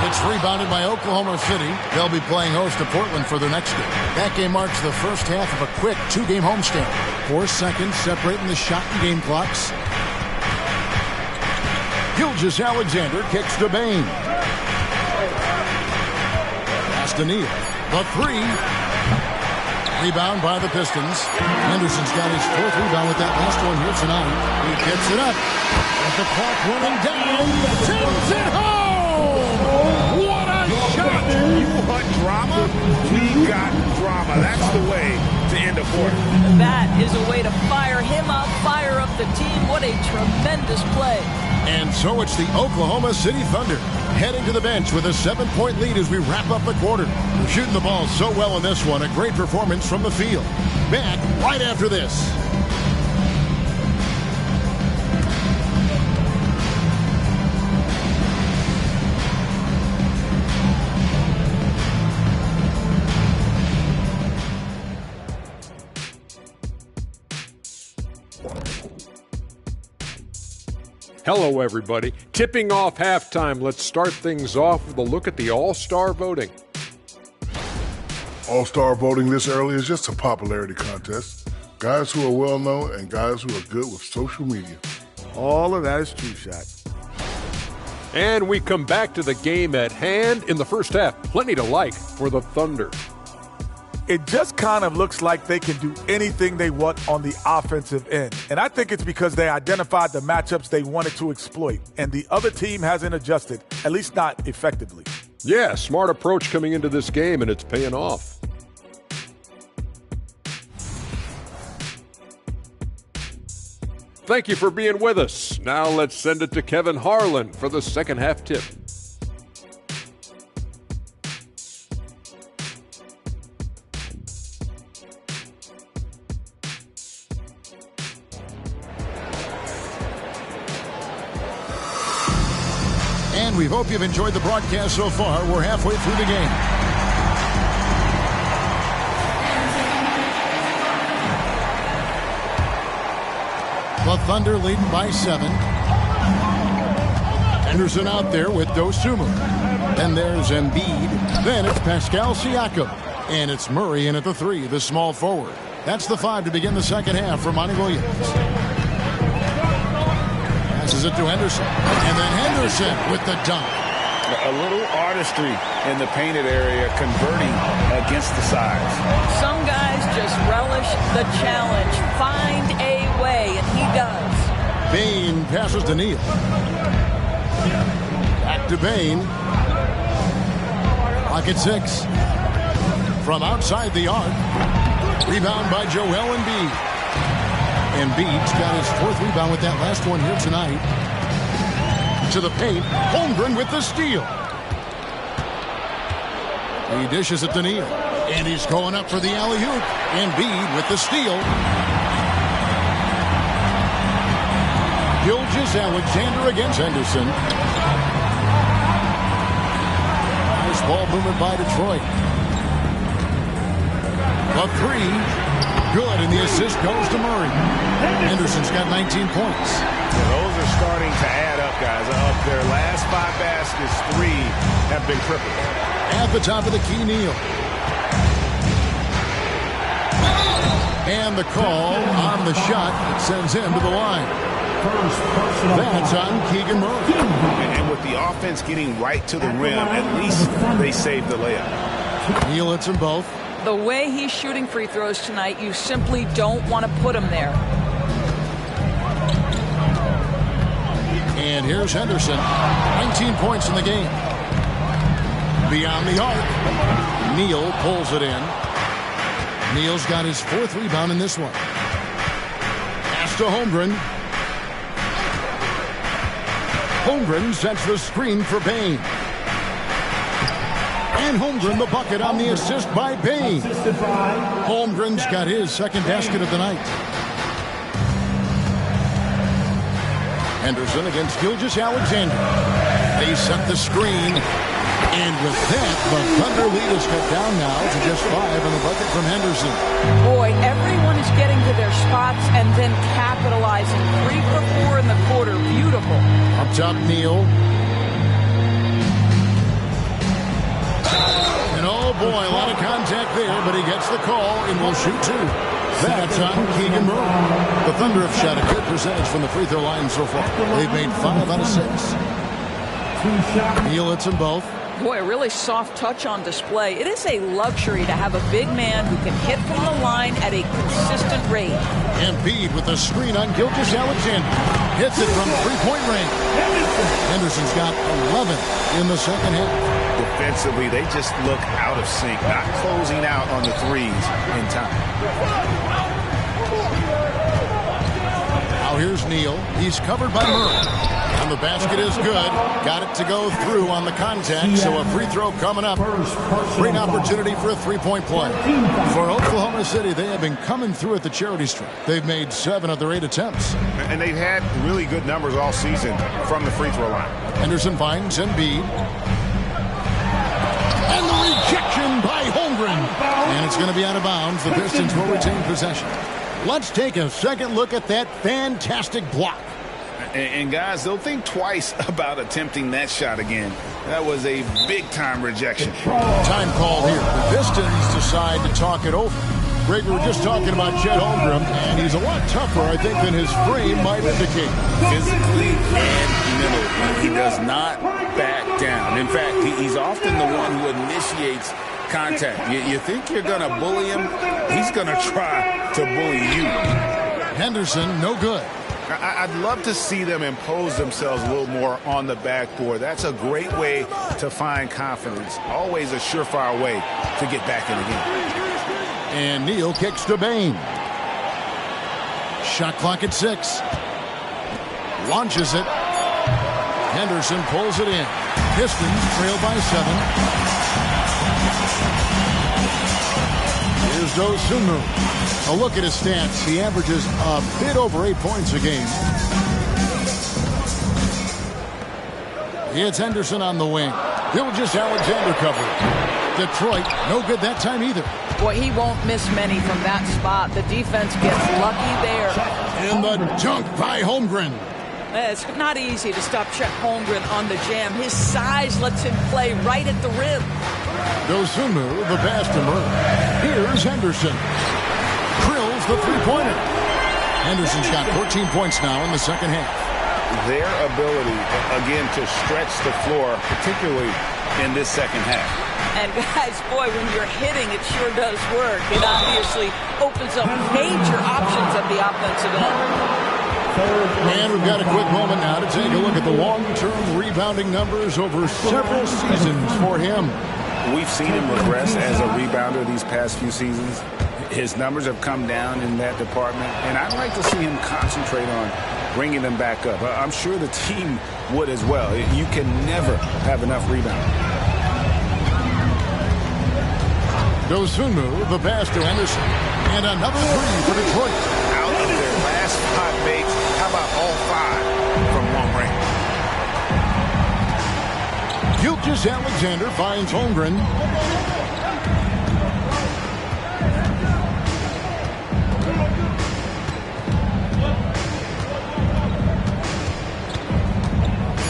It's rebounded by Oklahoma City. They'll be playing host to Portland for their next game. That game marks the first half of a quick 2-game homestand. 4 seconds separating the shot and game clocks. Gilgeous-Alexander kicks to Bain. Pass to Neal. The 3. Rebound by the Pistons. Henderson's got his 4th rebound with that last one here tonight. He gets it up. With the clock running down. Sends it home! What a shot! You want drama? We got drama. That's the way to end a quarter. That is a way to fire him up, fire up the team. What a tremendous play. And so it's the Oklahoma City Thunder heading to the bench with a 7-point lead as we wrap up the quarter. They're shooting the ball so well in this one. A great performance from the field. Back right after this. Hello, everybody. Tipping off halftime. Let's start things off with a look at the All-Star voting. All-Star voting this early is just a popularity contest. Guys who are well-known and guys who are good with social media. All of that is true, Shaq. And we come back to the game at hand in the first half. Plenty to like for the Thunder. It just kind of looks like they can do anything they want on the offensive end. And I think it's because they identified the matchups they wanted to exploit, and the other team hasn't adjusted, at least not effectively. Yeah, smart approach coming into this game, and it's paying off. Thank you for being with us. Now let's send it to Kevin Harlan for the second half tip. And we hope you've enjoyed the broadcast so far. We're halfway through the game. The Thunder leading by 7. Henderson out there with Dosunmu. Then there's Embiid. Then it's Pascal Siakam. And it's Murray in at the 3, the small forward. That's the 5 to begin the second half for Monty Williams. Passes it to Henderson. And then Henderson with the dunk. A little artistry in the painted area, converting against the size. Some guys just relish the challenge. Find a way, and he does. Bane passes to Neal. Back to Bane. Clock at 6. From outside the arc. Rebound by Joel Embiid. Embiid's got his 4th rebound with that last one here tonight. To the paint. Holmgren with the steal. He dishes it to Neal. And he's going up for the alley-oop. Embiid with the steal. Gilgeous-Alexander against Henderson. Nice ball movement by Detroit. A 3. Good, and the assist goes to Murray. Henderson's got 19 points. Yeah, those are starting to add up, guys. Of their last 5 baskets, 3 have been crippled. At the top of the key, Neal. And the call on the shot that sends him to the line. That's on Keegan Murray. And with the offense getting right to the rim, at least they saved the layup. Neal hits them both. The way he's shooting free throws tonight, you simply don't want to put him there. And here's Henderson. 19 points in the game. Beyond the arc. Neal pulls it in. Neal's got his 4th rebound in this one. Pass to Holmgren. Holmgren sets the screen for Bane. And Holmgren the bucket on the assist by Bane. Holmgren's got his 2nd basket of the night. Henderson against Gilgeous-Alexander. They set the screen. And with that, the Thunder lead is cut down now to just 5 on the bucket from Henderson. Boy, everyone is getting to their spots and then capitalizing. 3 for 4 in the quarter. Beautiful. Up top, Neal. And oh boy, a lot of contact there, but he gets the call and will shoot 2. That's on Keegan Murray. The Thunder have shot a good percentage from the free throw line so far. They've made 5 out of 6. Neal hits them both. Boy, a really soft touch on display. It is a luxury to have a big man who can hit from the line at a consistent rate. Embiid with the screen on Gilgeous-Alexander. Hits it from 3-point range. Henderson's got 11 in the second half. Defensively, they just look out of sync, not closing out on the threes in time. Now here's Neal. He's covered by Murray. And the basket is good. Got it to go through on the contact, so a free throw coming up. Great opportunity for a 3-point play. For Oklahoma City, they have been coming through at the charity stripe. They've made 7 of their 8 attempts. And they've had really good numbers all season from the free throw line. Henderson finds Embiid. And the rejection by Holmgren. And it's going to be out of bounds. The Pistons will retain possession. Let's take a second look at that fantastic block. And guys, they'll think twice about attempting that shot again. That was a big-time rejection. Time call here. The Pistons decide to talk it over. Greg, we were just talking about Chet Holmgren, and he's a lot tougher, I think, than his frame might indicate. Physically and mentally, he does not back down. In fact, he's often the one who initiates contact. You think you're going to bully him? He's going to try to bully you. Henderson, no good. I'd love to see them impose themselves a little more on the backboard. That's a great way to find confidence. Always a surefire way to get back in the game. And Neal kicks to Bane. Shot clock at 6. Launches it. Henderson pulls it in. Pistons trail by 7. Here's Dosunmu. A look at his stats. He averages a bit over 8 points a game. It's Henderson on the wing. Gilgeous-Alexander covered. Detroit, no good that time either. Boy, he won't miss many from that spot. The defense gets lucky there. And the dunk by Holmgren. It's not easy to stop Chet Holmgren on the jam. His size lets him play right at the rim. Dosunmu, the pass to Murray. Here's Henderson. Drills the three-pointer. Henderson's got 14 points now in the second half. Their ability, again, to stretch the floor, particularly in this second half. And guys, boy, when you're hitting, it sure does work. It obviously opens up major options at the offensive end. And we've got a quick moment now to take a look at the long-term rebounding numbers over several seasons for him. We've seen him regress as a rebounder these past few seasons. His numbers have come down in that department, and I'd like to see him concentrate on bringing them back up. I'm sure the team would as well. You can never have enough rebounding. Dosunmu, the pass to Anderson. And another three for Detroit. Out of their last 5 makes, how about all 5 from long range? Gilgeous-Alexander finds Holmgren.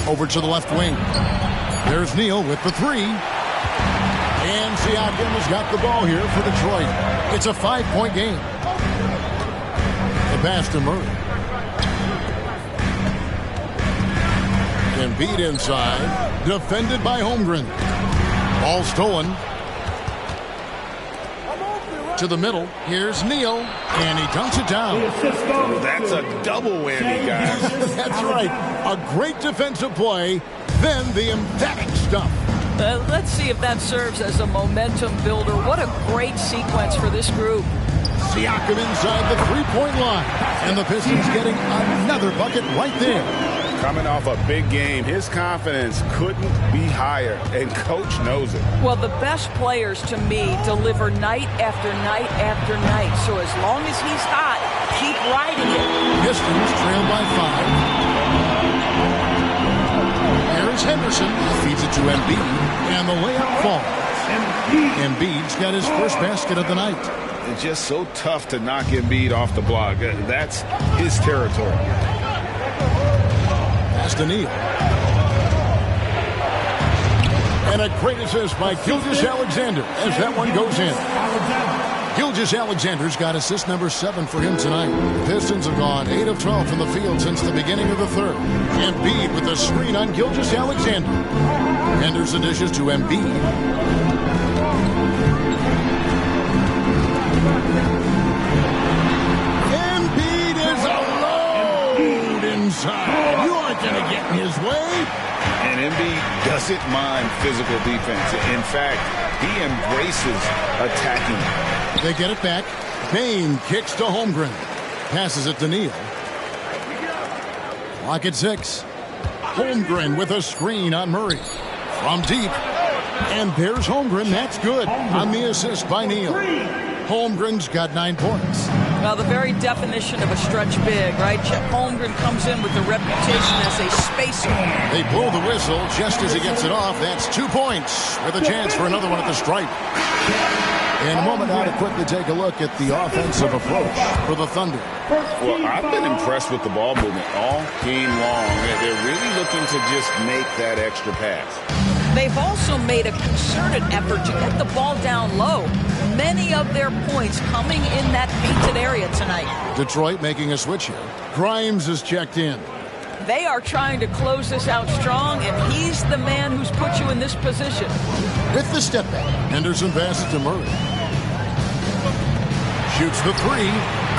Over to the left wing. There's Neal with the three. And Siakam has got the ball here for Detroit. It's a 5-point game. The pass to Murray. Embiid inside. Defended by Holmgren. Ball stolen. To the middle. Here's Neal. And he dunks it down. That's a double whammy, guys. That's right. A great defensive play. Then the emphatic stuff. Let's see if that serves as a momentum builder. What a great sequence for this group. Siakam inside the three-point line. And the Pistons getting another bucket right there. Coming off a big game, his confidence couldn't be higher, and Coach knows it. Well, the best players, to me, deliver night after night after night. So as long as he's hot, keep riding it. Pistons trail by 5. Here's Henderson. Feeds it to Embiid, and the layup falls. Embiid's got his first basket of the night. It's just so tough to knock Embiid off the block. That's his territory. To Neal. And a great assist by Gilgeous-Alexander as that one goes in. Gilgeous-Alexander's got assist number 7 for him tonight. The Pistons have gone 8 of 12 from the field since the beginning of the third. Embiid with the screen on Gilgeous-Alexander. Henderson dishes to Embiid. Embiid is alone inside. You aren't going to get in his way. And Embiid doesn't mind physical defense. In fact, he embraces attacking. They get it back. Bane kicks to Holmgren. Passes it to Neal. Clock at 6. Holmgren with a screen on Murray. From deep. And there's Holmgren. That's good on the assist by Neal. Holmgren's got 9 points. Well, the very definition of a stretch big, right? Chet Holmgren comes in with the reputation as a spacer. They blow the whistle just as he gets it off. That's 2 points with a chance for another one at the stripe. In a moment now to quickly take a look at the offensive approach for the Thunder. Well, I've been impressed with the ball movement all game long. They're really looking to just make that extra pass. They've also made a concerted effort to get the ball down low. Many of their points coming in that painted area tonight. Detroit making a switch here. Grimes is checked in. They are trying to close this out strong, and he's the man who's put you in this position. With the step back, Henderson passes to Murray. Shoots the three.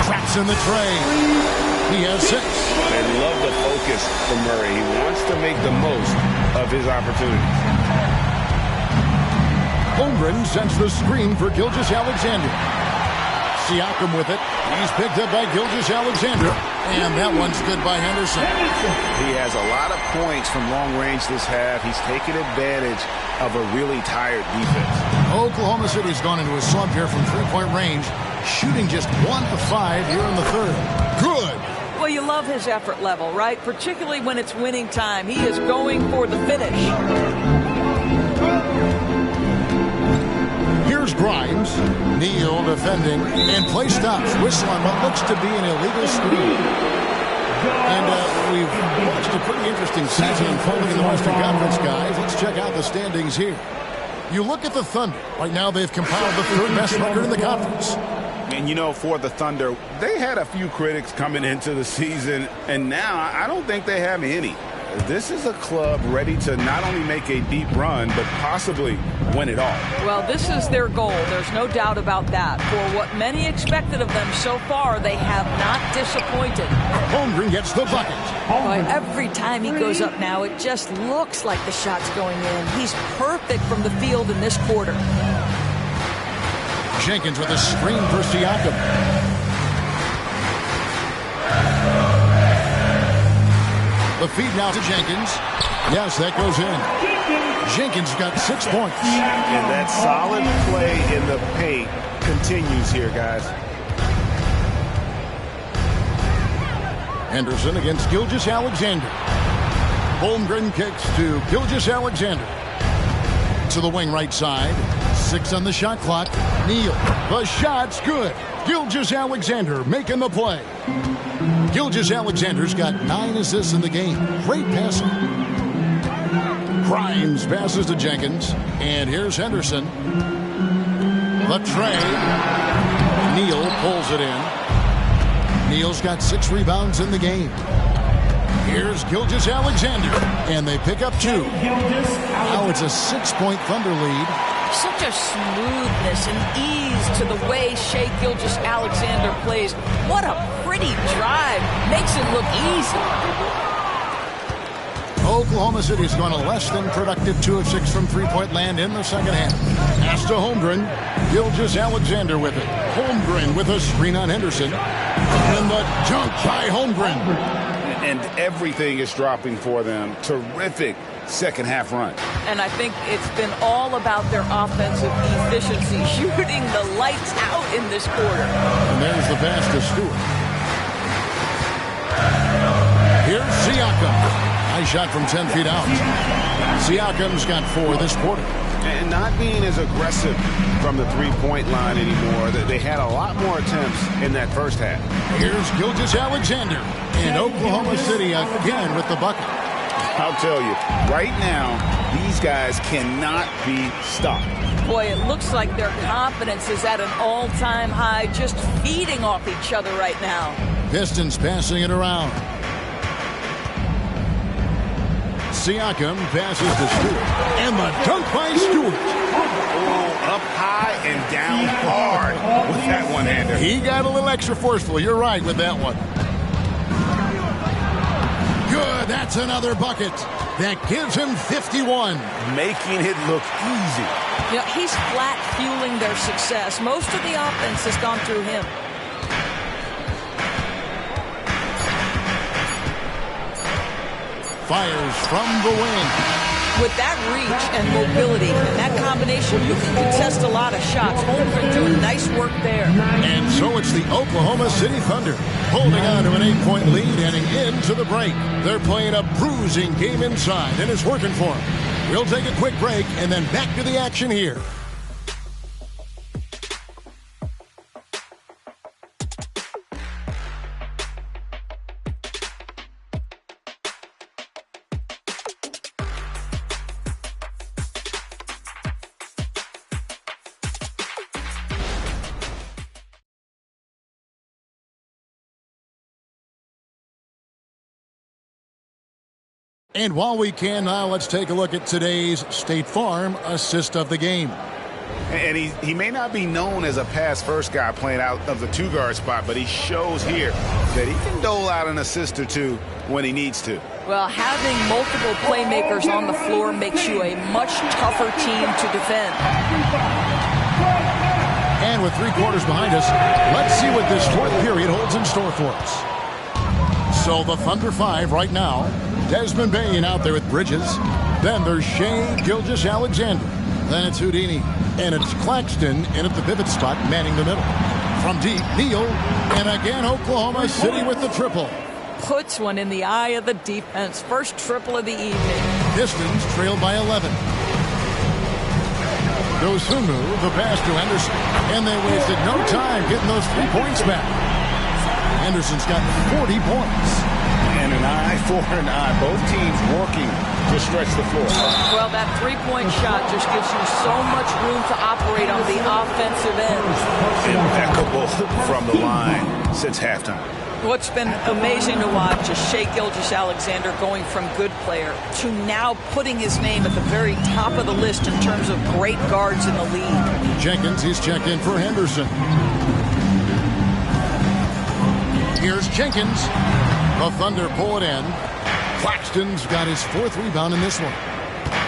Cracks in the tray. He has 6. I love the focus from Murray. He wants to make the most of his opportunities. Holmgren sends the screen for Gilgeous-Alexander. Siakam with it. He's picked up by Gilgeous-Alexander. And that one's good by Henderson. He has a lot of points from long range this half. He's taken advantage of a really tired defense. Oklahoma City's gone into a slump here from three-point range, shooting just 1 of 5 here in the third. Good. Well, you love his effort level, right? Particularly when it's winning time. He is going for the finish. Here's Grimes. Neal defending. And play stops. Whistle on what looks to be an illegal screen. And we've watched a pretty interesting season unfolding in the Western Conference, guys. Let's check out the standings here. You look at the Thunder. Right now they've compiled the third best record in the conference. And, you know, for the Thunder, they had a few critics coming into the season, and now I don't think they have any. This is a club ready to not only make a deep run, but possibly win it all. Well, this is their goal. There's no doubt about that. For what many expected of them so far, they have not disappointed. Holmgren gets the bucket. Boy, every time he goes up now, it just looks like the shot's going in. He's perfect from the field in this quarter. Jenkins with a screen for Siakam. The feed now to Jenkins. Yes, that goes in. Jenkins got 6 points. And that solid play in the paint continues here, guys. Henderson against Gilgeous-Alexander. Holmgren kicks to Gilgeous-Alexander. To the wing right side. 6 on the shot clock. Neal. The shot's good. Gilgeous-Alexander making the play. Gilgeous-Alexander's got 9 assists in the game. Great passing. Grimes passes to Jenkins. And here's Henderson. The tray. Neal pulls it in. Neal's got 6 rebounds in the game. Here's Gilgeous-Alexander. And they pick up 2. Now it's a 6-point Thunder lead. Such a smoothness and ease to the way Shai Gilgeous-Alexander plays. What a pretty drive. Makes it look easy. Oklahoma City's gone a less than productive 2 of 6 from three-point land in the second half. Pass to Holmgren. Gilgeous-Alexander with it. Holmgren with a screen on Henderson. And the dunk by Holmgren. And everything is dropping for them. Terrific second half run. And I think it's been all about their offensive efficiency, shooting the lights out in this quarter. And there's the pass to Stewart. Here's Siakam. Nice shot from 10 feet out. Siakam's got 4 this quarter. And not being as aggressive from the three-point line anymore. They had a lot more attempts in that first half. Here's Gilgeous-Alexander. And Oklahoma City again with the bucket. I'll tell you, right now, these guys cannot be stopped. Boy, it looks like their confidence is at an all-time high, just feeding off each other right now. Pistons passing it around. Siakam passes to Stewart. And the dunk by Stewart. Oh, up high and down hard with that one-hander. He got a little extra forceful. You're right with that one. Good. That's another bucket. That gives him 51. Making it look easy. You know, he's flat fueling their success. Most of the offense has gone through him. Fires from the wing. With that reach and mobility and that combination, you can contest a lot of shots. Holmgren doing nice work there. And so it's the Oklahoma City Thunder holding on to an 8-point lead heading into the break. They're playing a bruising game inside, and it's working for them. We'll take a quick break and then back to the action here. And while we can now, let's take a look at today's State Farm assist of the game. And he may not be known as a pass-first guy playing out of the two-guard spot, but he shows here that he can dole out an assist or two when he needs to. Well, having multiple playmakers on the floor makes you a much tougher team to defend. And with 3 quarters behind us, let's see what this fourth period holds in store for us. So the Thunder 5 right now. Desmond Bain out there with Bridges. Then there's Shai Gilgeous-Alexander. Then it's Houdini. And it's Claxton in at the pivot spot, manning the middle. From deep, Neal. And again, Oklahoma City with the triple. Puts one in the eye of the defense. First triple of the evening. Pistons trailed by 11. Goes Humu, the pass to Henderson. And they wasted no time getting those 3 points back. Henderson's got 40 points. an eye for an eye. Both teams working to stretch the floor. Well, that three-point shot just gives you so much room to operate on the offensive end. Impeccable from the line since halftime. What's been amazing to watch is Shai Gilgeous-Alexander going from good player to now putting his name at the very top of the list in terms of great guards in the league. Jenkins, he's checked in for Henderson. Here's Jenkins. The Thunder pull it in. Claxton's got his 4th rebound in this one.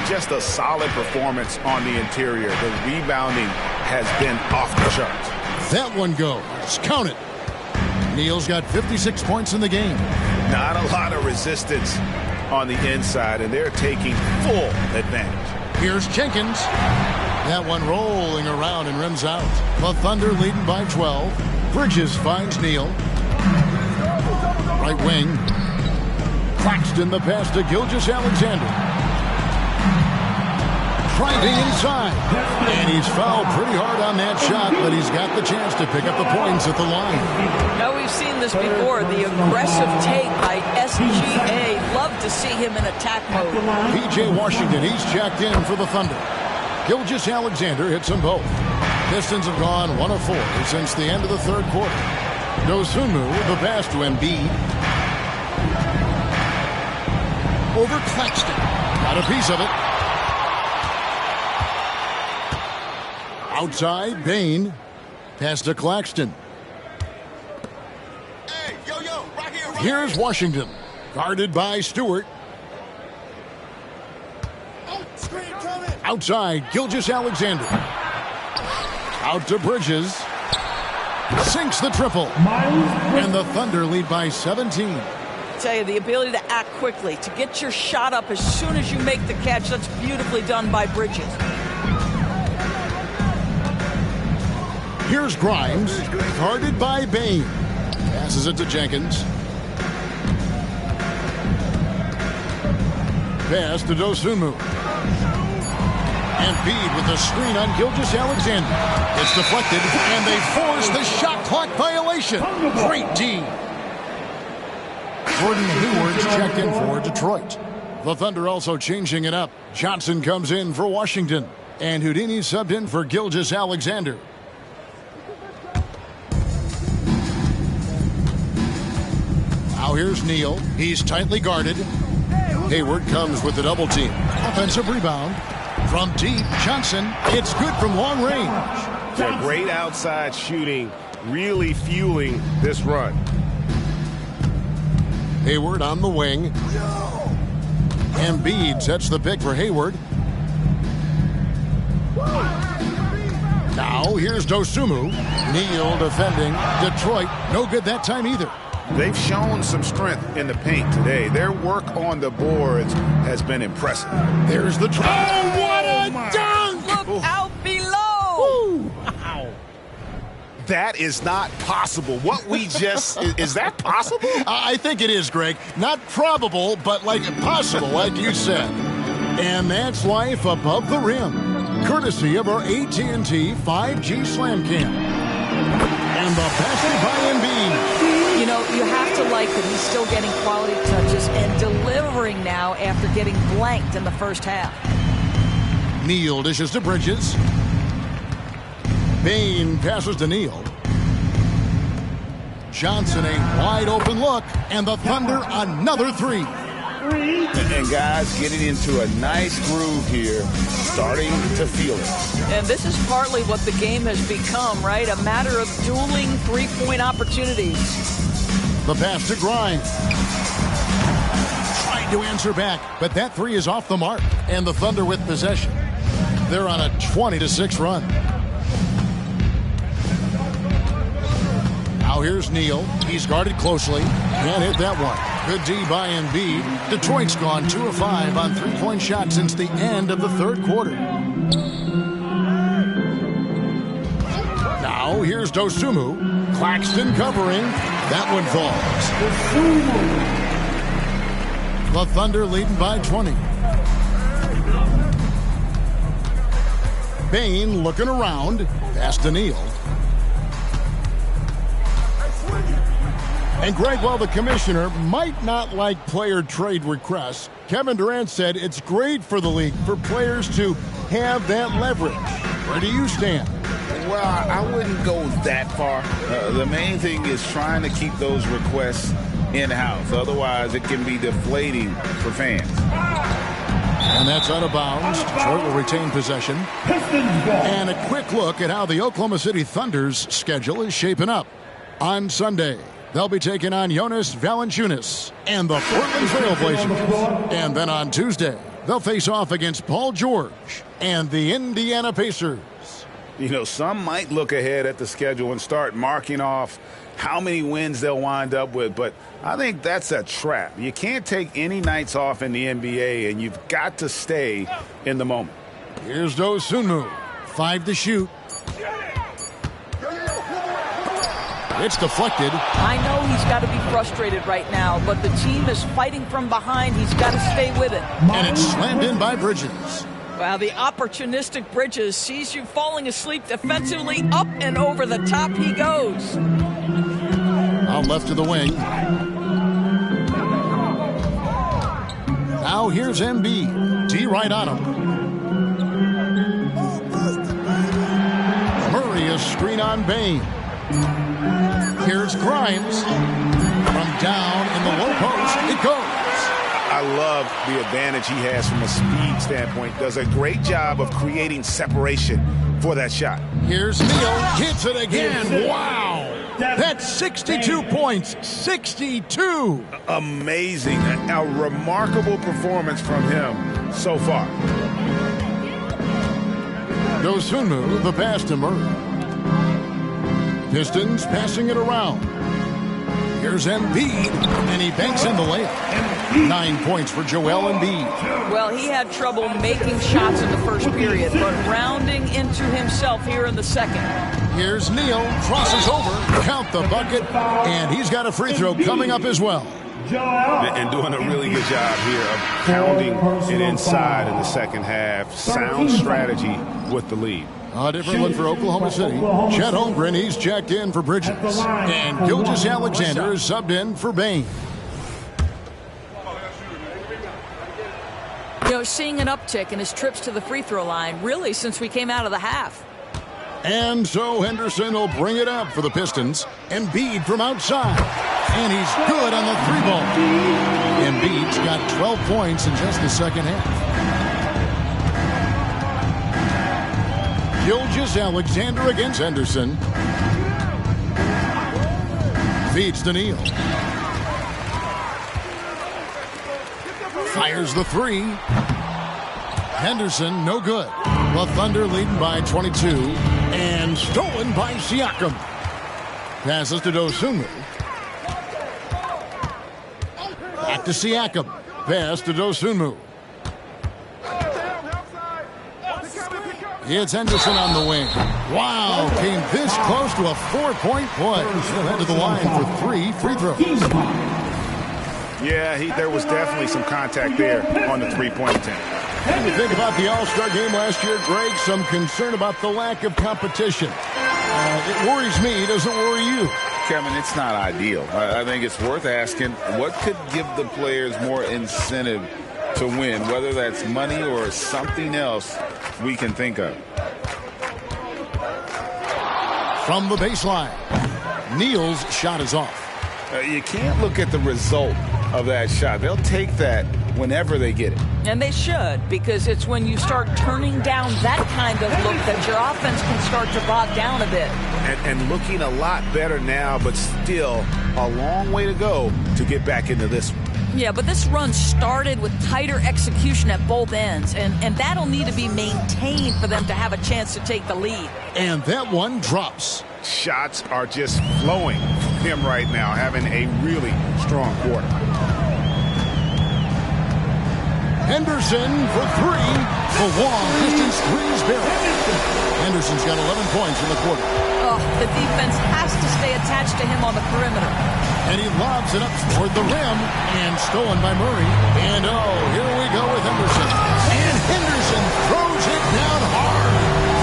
Just a solid performance on the interior. The rebounding has been off the charts. That one goes. Count it. Neal's got 56 points in the game. Not a lot of resistance on the inside, and they're taking full advantage. Here's Jenkins. That one rolling around and rims out. The Thunder leading by 12. Bridges finds Neal. Right wing. Claxton the pass to Gilgeous-Alexander. Driving inside. And he's fouled pretty hard on that shot, but he's got the chance to pick up the points at the line. Now, we've seen this before. The aggressive take by SGA. Love to see him in attack mode. P.J. Washington, he's checked in for the Thunder. Gilgeous-Alexander hits them both. Pistons have gone 1 of 4 since the end of the 3rd quarter. Dosunmu with the pass to Embiid. Over Claxton. Got a piece of it. Outside, Bain. Pass to Claxton. Hey, right here. Here's Washington. Guarded by Stewart. Outside, Gilgeous-Alexander. Out to Bridges. Sinks the triple. And the Thunder lead by 17. I tell you, the ability to act quickly, to get your shot up as soon as you make the catch, that's beautifully done by Bridges. Here's Grimes, guarded by Bain. Passes it to Jenkins. Pass to Dosunmu. Embiid with the screen on Gilgeous-Alexander. It's deflected, and they force the shot clock violation. Great D. Gordon Hayward's checked in for Detroit. The Thunder also changing it up. Johnson comes in for Washington, and Houdini subbed in for Gilgeous-Alexander. Now here's Neal. He's tightly guarded. Hayward comes with the double team. Offensive rebound. From deep, Johnson. It's good from long range. Yeah, great outside shooting, really fueling this run. Hayward on the wing. Embiid sets the pick for Hayward. Now here's Dosunmu. Neal defending. Detroit, no good that time either. They've shown some strength in the paint today. Their work on the boards has been impressive. There's the try. Oh, what a dunk! Look out below! Wow. That is not possible. What we just... is that possible? I think it is, Greg. Not probable, but like possible, like you said. And that's life above the rim. Courtesy of our AT&T 5G Slam Cam. And the pass by Embiid. You know, you have to like that he's still getting quality touches and delivering now after getting blanked in the first half. Neal dishes to Bridges. Bain passes to Neal. Johnson a wide open look, and the Thunder another 3. And guys getting into a nice groove here, starting to feel it. And this is partly what the game has become, right? A matter of dueling three-point opportunities. The pass to Grimes. Trying to answer back, but that 3 is off the mark. And the Thunder with possession. They're on a 20-6 run. Now here's Neal. He's guarded closely. Can't hit that one. Good D by Embiid. Detroit's gone 2 of 5 on three-point shots since the end of the 3rd quarter. Now here's Dosunmu. Claxton covering. That one falls. The Thunder leading by 20. Bain looking around. Pass to Neal. And Greg, while the commissioner might not like player trade requests, Kevin Durant said it's great for the league for players to have that leverage. Where do you stand? Well, I wouldn't go that far. The main thing is trying to keep those requests in-house. Otherwise, it can be deflating for fans. And that's out of bounds. Detroit will retain possession. And a quick look at how the Oklahoma City Thunder's schedule is shaping up. On Sunday, they'll be taking on Jonas Valanciunas and the Portland Trailblazers. And then on Tuesday, they'll face off against Paul George and the Indiana Pacers. You know, some might look ahead at the schedule and start marking off how many wins they'll wind up with, but I think that's a trap. You can't take any nights off in the NBA, and you've got to stay in the moment. Here's Dosunmu. 5 to shoot. It's deflected. I know he's got to be frustrated right now, but the team is fighting from behind. He's got to stay with it. And it's slammed in by Bridges. Well, the opportunistic Bridges sees you falling asleep defensively. Up and over the top he goes. Out left of the wing. Now here's Embiid. D right on him. Murray a screen on Bane. Here's Grimes. From down in the low post, it goes. I love the advantage he has from a speed standpoint. Does a great job of creating separation for that shot. Here's Neal. Hits it again. Wow. That's 62 points. 62. Amazing. A remarkable performance from him so far. Dosunmu, the pass to Murray. Pistons passing it around. Here's Embiid, and he banks in the layup. 9 points for Joel Embiid. Well, he had trouble making shots in the first period, but rounding into himself here in the second. Here's Neal, crosses over, count the bucket, and he's got a free throw coming up as well. And doing a really good job here of pounding it inside in the second half. Sound strategy with the lead. A different look for Oklahoma City. Chet Holmgren, he's checked in for Bridges. And Gilgeous-Alexander is subbed in for Bane. You know, seeing an uptick in his trips to the free throw line, really, since we came out of the half. And so Henderson will bring it up for the Pistons. Embiid from outside. And he's good on the 3-ball. Embiid's got 12 points in just the second half. Gilgeous-Alexander against Henderson. Feeds to Neal. Fires the 3. Henderson, no good. The Thunder leading by 22. And stolen by Siakam. Passes to Dosunmu. Back to Siakam. Pass to Dosunmu. It's Henderson on the wing. Wow, came this close to a 4-point play. He'll head to the line for 3 free throws. Yeah, there was definitely some contact there on the three-point attempt. What do you think about the All-Star game last year, Greg? Some concern about the lack of competition. It worries me. Does it worry you? Kevin, it's not ideal. I think it's worth asking what could give the players more incentive to win, whether that's money or something else we can think of. From the baseline, Neal's shot is off. You can't look at the result of that shot. They'll take that whenever they get it. And they should, because it's when you start turning down that kind of look that your offense can start to bog down a bit. And looking a lot better now, but still a long way to go to get back into this one. Yeah, but this run started with tighter execution at both ends, and that'll need to be maintained for them to have a chance to take the lead. And that one drops. Shots are just flowing from him right now, having a really strong quarter. Henderson for 3. The long distance 3 is barely. Henderson's got 11 points in the quarter. Oh, the defense has to stay attached to him on the perimeter. And he lobs it up toward the rim, and stolen by Murray. And oh, here we go with Henderson. And Henderson throws it down hard.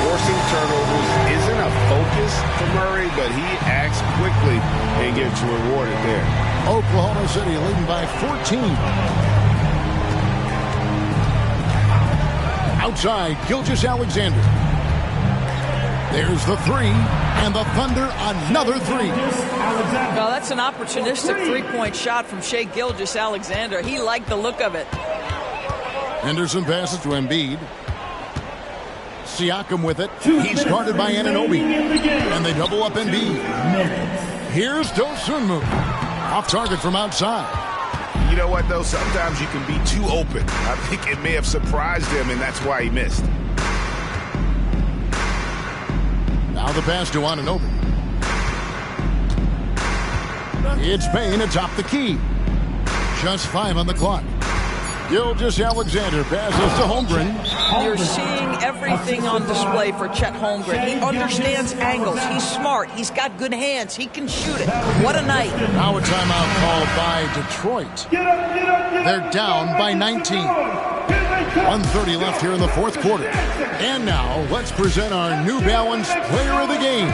Forcing turnovers isn't a focus for Murray, but he acts quickly and gets rewarded there. Oklahoma City leading by 14. Outside, Gilgeous-Alexander. There's the three, and the Thunder another three. Well, that's an opportunistic three-point shot from Shai Gilgeous-Alexander. He liked the look of it. Henderson passes to Embiid. Siakam with it. He's guarded by Anunoby. And they double up Embiid. Here's Dosunmu. Off target from outside. You know what, though? Sometimes you can be too open. I think it may have surprised him, and that's why he missed. Now the pass to Anunoby. It's Payne atop the key. Just 5 on the clock. Gilgeous-Alexander passes to Holmgren. You're seeing everything on display for Chet Holmgren. He understands angles. He's smart. He's got good hands. He can shoot it. What a night. Now a timeout called by Detroit. They're down by 19. 1:30 left here in the fourth quarter. And now let's present our New Balance Player of the Game,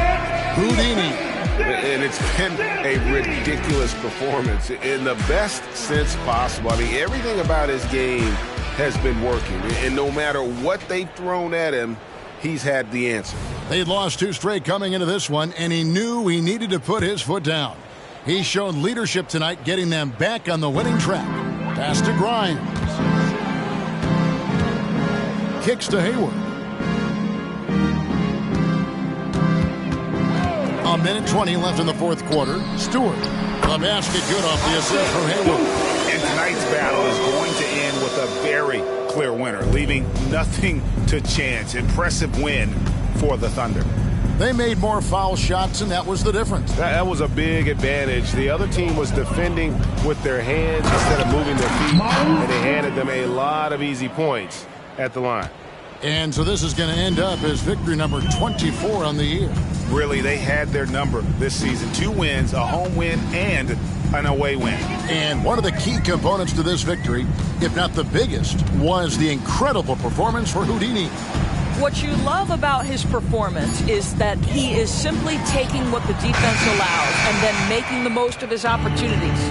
Houdini. And it's been a ridiculous performance in the best sense possible. I mean, everything about his game has been working. And no matter what they've thrown at him, he's had the answer. They'd lost 2 straight coming into this one, and he knew he needed to put his foot down. He showed leadership tonight, getting them back on the winning track. Pass to Grimes. Kicks to Hayward. A minute 20 left in the fourth quarter. Stewart. The basket good off the assist from Hayward. And tonight's battle is going to end with a very clear winner, leaving nothing to chance. Impressive win for the Thunder. They made more foul shots, and that was the difference. That was a big advantage. The other team was defending with their hands instead of moving their feet, and they handed them a lot of easy points at the line. And so this is going to end up as victory number 24 on the year. Really, they had their number this season. 2 wins, a home win, and an away win. And one of the key components to this victory, if not the biggest, was the incredible performance for Houdini. What you love about his performance is that he is simply taking what the defense allows and then making the most of his opportunities.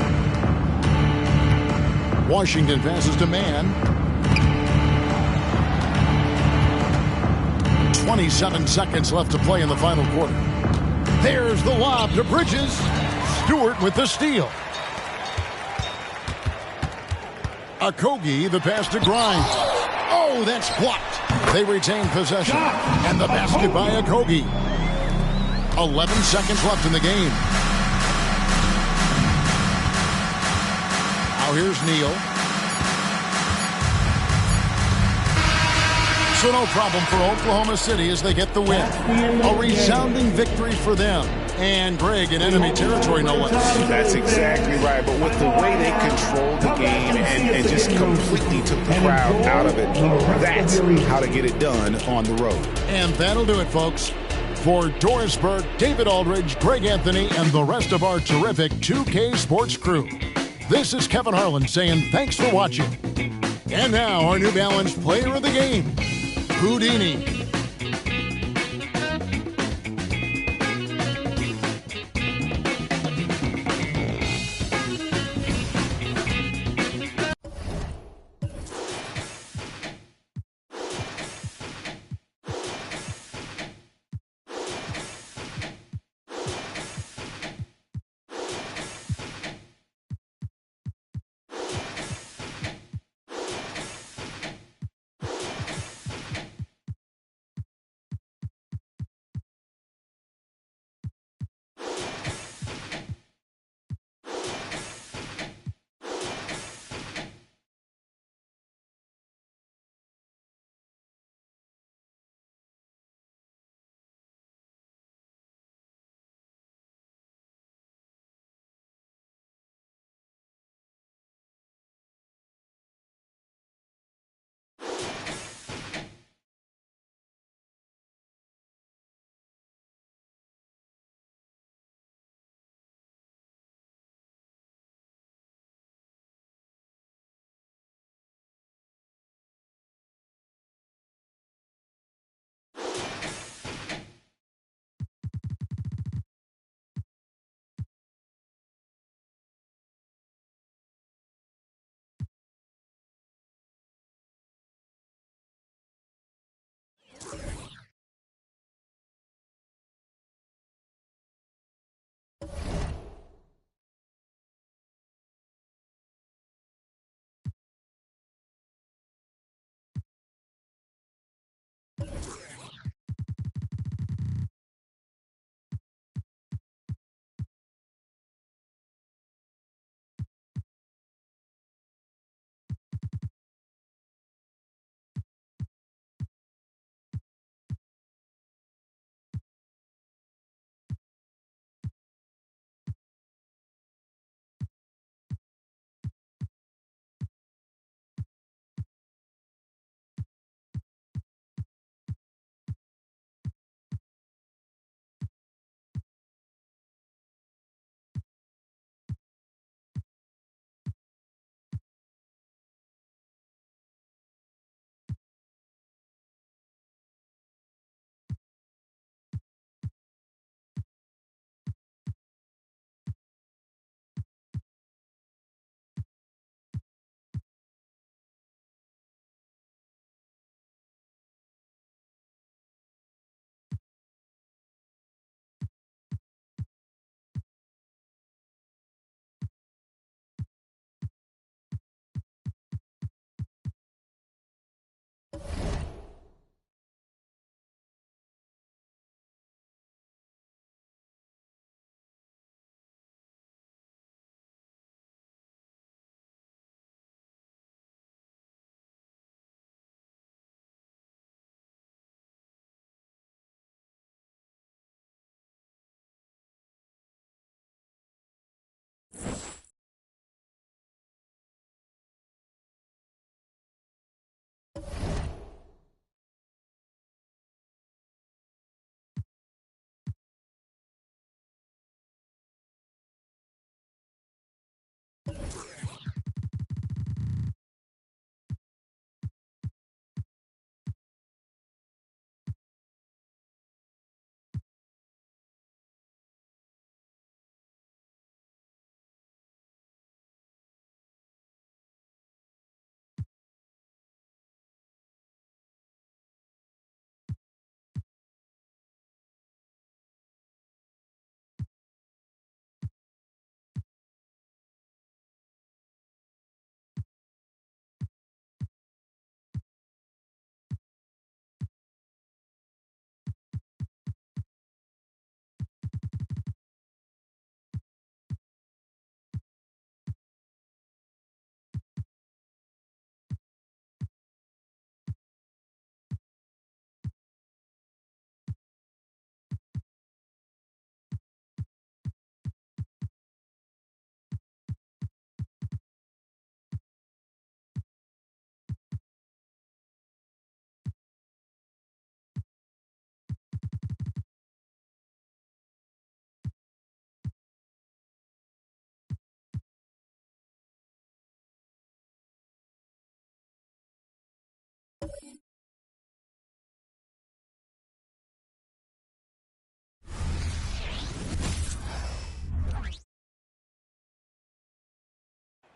Washington passes to Mann. 27 seconds left to play in the final quarter. There's the lob to Bridges. Stewart with the steal. Okogie, the pass to Grimes. Oh, that's blocked. They retain possession. And the basket by Okogie. 11 seconds left in the game. Now here's Neal. So no problem for Oklahoma City as they get the win. A resounding victory for them. And Greg in enemy territory, no less. That's exactly right. But with the way they controlled the game and just completely took the crowd out of it, that's how to get it done on the road. And that'll do it, folks. For Doris Burke, David Aldridge, Greg Anthony, and the rest of our terrific 2K Sports crew, this is Kevin Harlan saying thanks for watching. And now our New Balance Player of the Game, Houdini.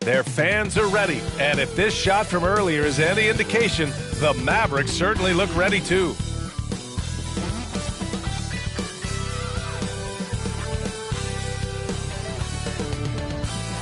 Their fans are ready, and if this shot from earlier is any indication, the Mavericks certainly look ready too.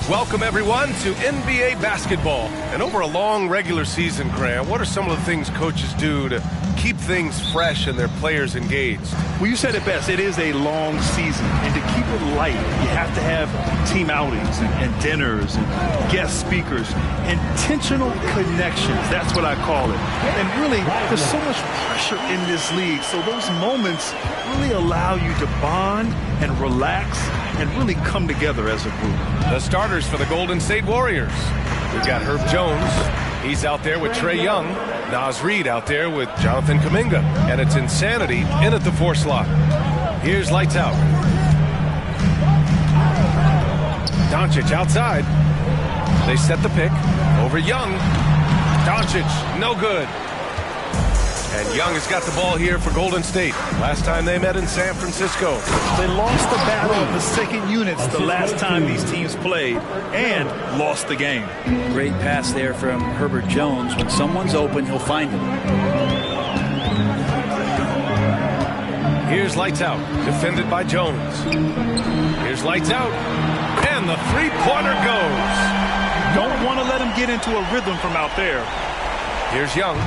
Welcome, everyone, to NBA basketball. And over a long regular season, Graham, what are some of the things coaches do to keep things fresh and their players engaged? Well, you said it best. It is a long season. And to keep it light, you have to have team outings and dinners and guest speakers. Intentional connections. That's what I call it. And really, there's so much pressure in this league. So those moments really allow you to bond and relax and really come together as a group. The starters for the Golden State Warriors. We've got Herb Jones. He's out there with Trae Young. Naz Reid out there with Jonathan Kuminga. And it's Insanity in at the 4 slot. Here's Lights Out. Doncic outside. They set the pick over Young. Doncic, no good. And Young has got the ball here for Golden State. Last time they met in San Francisco. They lost the battle of the second units the last time these teams played and lost the game. Great pass there from Herbert Jones. When someone's open, he'll find him. Here's Lights Out, defended by Jones. Here's Lights Out, and the three-pointer goes. Don't want to let him get into a rhythm from out there. Here's Young.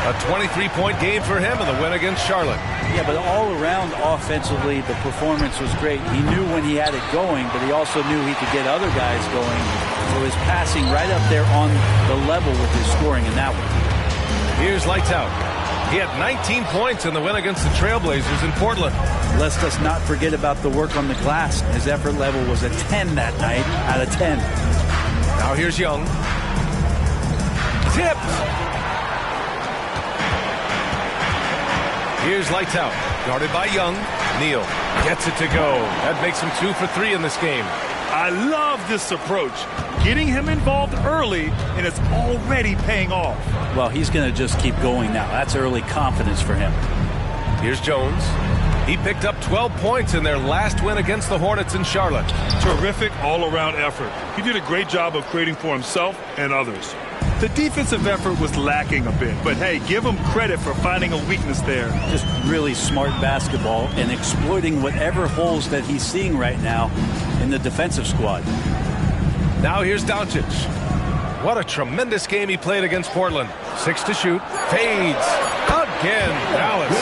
A 23-point game for him in the win against Charlotte. Yeah, but all around offensively, the performance was great. He knew when he had it going, but he also knew he could get other guys going. So his passing right up there on the level with his scoring in that one. Here's Lights Out. He had 19 points in the win against the Trailblazers in Portland. Let's just not forget about the work on the glass. His effort level was a 10 that night out of 10. Now here's Young. Tipped. Here's Lights Out, guarded by Young. Neal gets it to go. That makes him 2 for 3 in this game. I love this approach. Getting him involved early, and it's already paying off. Well, he's going to just keep going now. That's early confidence for him. Here's Jones. He picked up 12 points in their last win against the Hornets in Charlotte. Terrific all-around effort. He did a great job of creating for himself and others. The defensive effort was lacking a bit, but hey, give him credit for finding a weakness there. Just really smart basketball and exploiting whatever holes that he's seeing right now in the defensive squad. Now here's Doncic. What a tremendous game he played against Portland. 6 to shoot. Fades. Again, Dallas.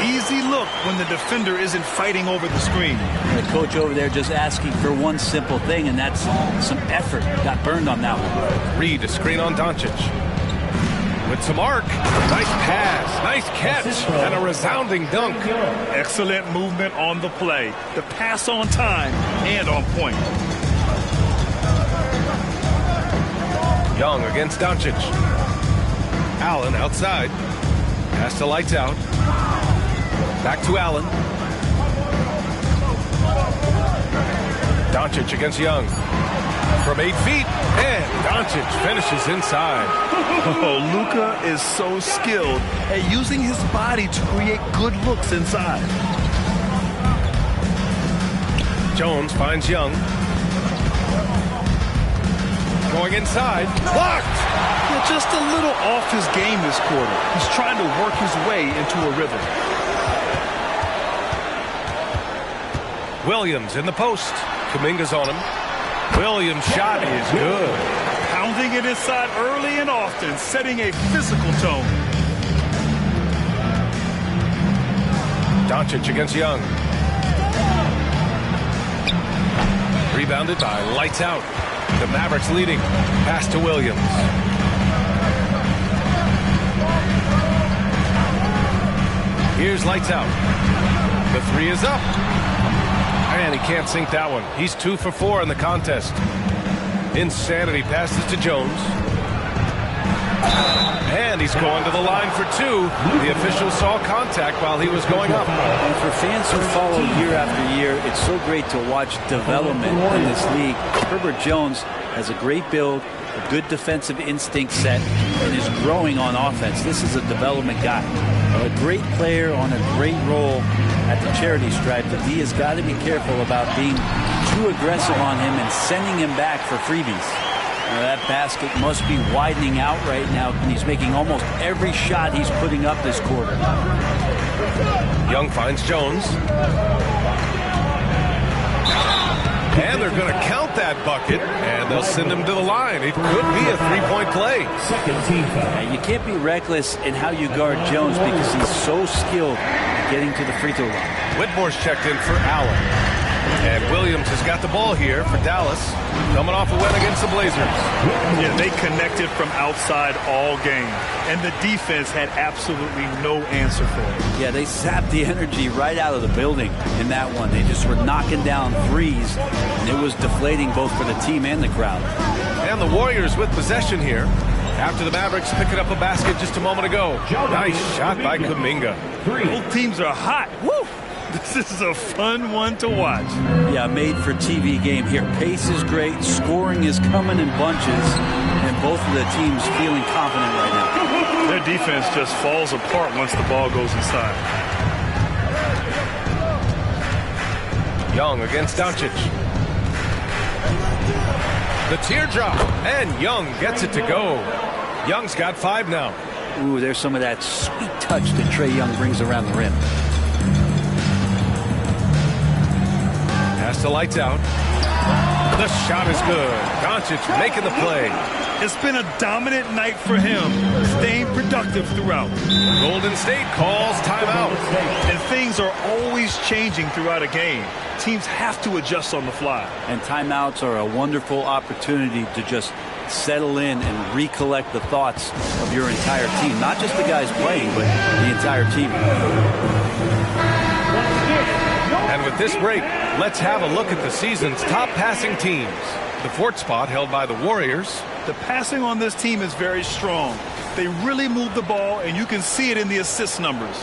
Easy look when the defender isn't fighting over the screen. The coach over there just asking for one simple thing, and that's some effort. Got burned on that one. Reid, a screen on Doncic. With some arc. Nice pass. Nice catch. And a resounding dunk. Excellent movement on the play. The pass on time and on point. Young against Doncic. Allen outside. Pass to Lights Out. Back to Allen. Doncic against Young. From 8 feet. And Doncic finishes inside. Oh, Luka is so skilled at using his body to create good looks inside. Jones finds Young. Going inside. Blocked! Yeah, just a little off his game this quarter. He's trying to work his way into a rhythm. Williams in the post. Kuminga's on him. Williams' shot is good. Pounding it inside early and often, setting a physical tone. Doncic against Young. Rebounded by Lights Out. The Mavericks leading. Pass to Williams. Here's Lights Out. The 3 is up. And he can't sink that one. He's 2 for 4 in the contest. Insanity passes to Jones. And he's going to the line for 2. The official saw contact while he was going up. And for fans who follow year after year, it's so great to watch development in this league. Herbert Jones has a great build, a good defensive instinct set, and is growing on offense. This is a development guy. A great player on a great role at the charity stripe. The D has got to be careful about being too aggressive on him and sending him back for freebies. That basket must be widening out right now, and he's making almost every shot he's putting up this quarter. Young finds Jones. And they're going to count that bucket, and they'll send him to the line. It could be a three-point play. Yeah, you can't be reckless in how you guard Jones because he's so skilled at getting to the free throw line. Whitmore's checked in for Allen. And Williams has got the ball here for Dallas, coming off a win against the Blazers. Yeah, they connected from outside all game, and the defense had absolutely no answer for it. Yeah, they sapped the energy right out of the building in that one. They just were knocking down threes, and it was deflating both for the team and the crowd. And the Warriors with possession here after the Mavericks picking up a basket just a moment ago. Nice shot by Kuminga. Both teams are hot. Woo! This is a fun one to watch. Yeah, made for TV game here. Pace is great. Scoring is coming in bunches. And both of the teams feeling confident right now. Their defense just falls apart once the ball goes inside. Young against Doncic. The teardrop. And Young gets it to go. Young's got 5 now. Ooh, there's some of that sweet touch that Trae Young brings around the rim. Pass to Lights Out. The shot is good. Doncic making the play. It's been a dominant night for him, staying productive throughout. Golden State calls timeout. And things are always changing throughout a game. Teams have to adjust on the fly. And timeouts are a wonderful opportunity to just settle in and recollect the thoughts of your entire team. Not just the guys playing, but the entire team. And with this break, let's have a look at the season's top passing teams. The 4th spot held by the Warriors. The passing on this team is very strong. They really move the ball, and you can see it in the assist numbers.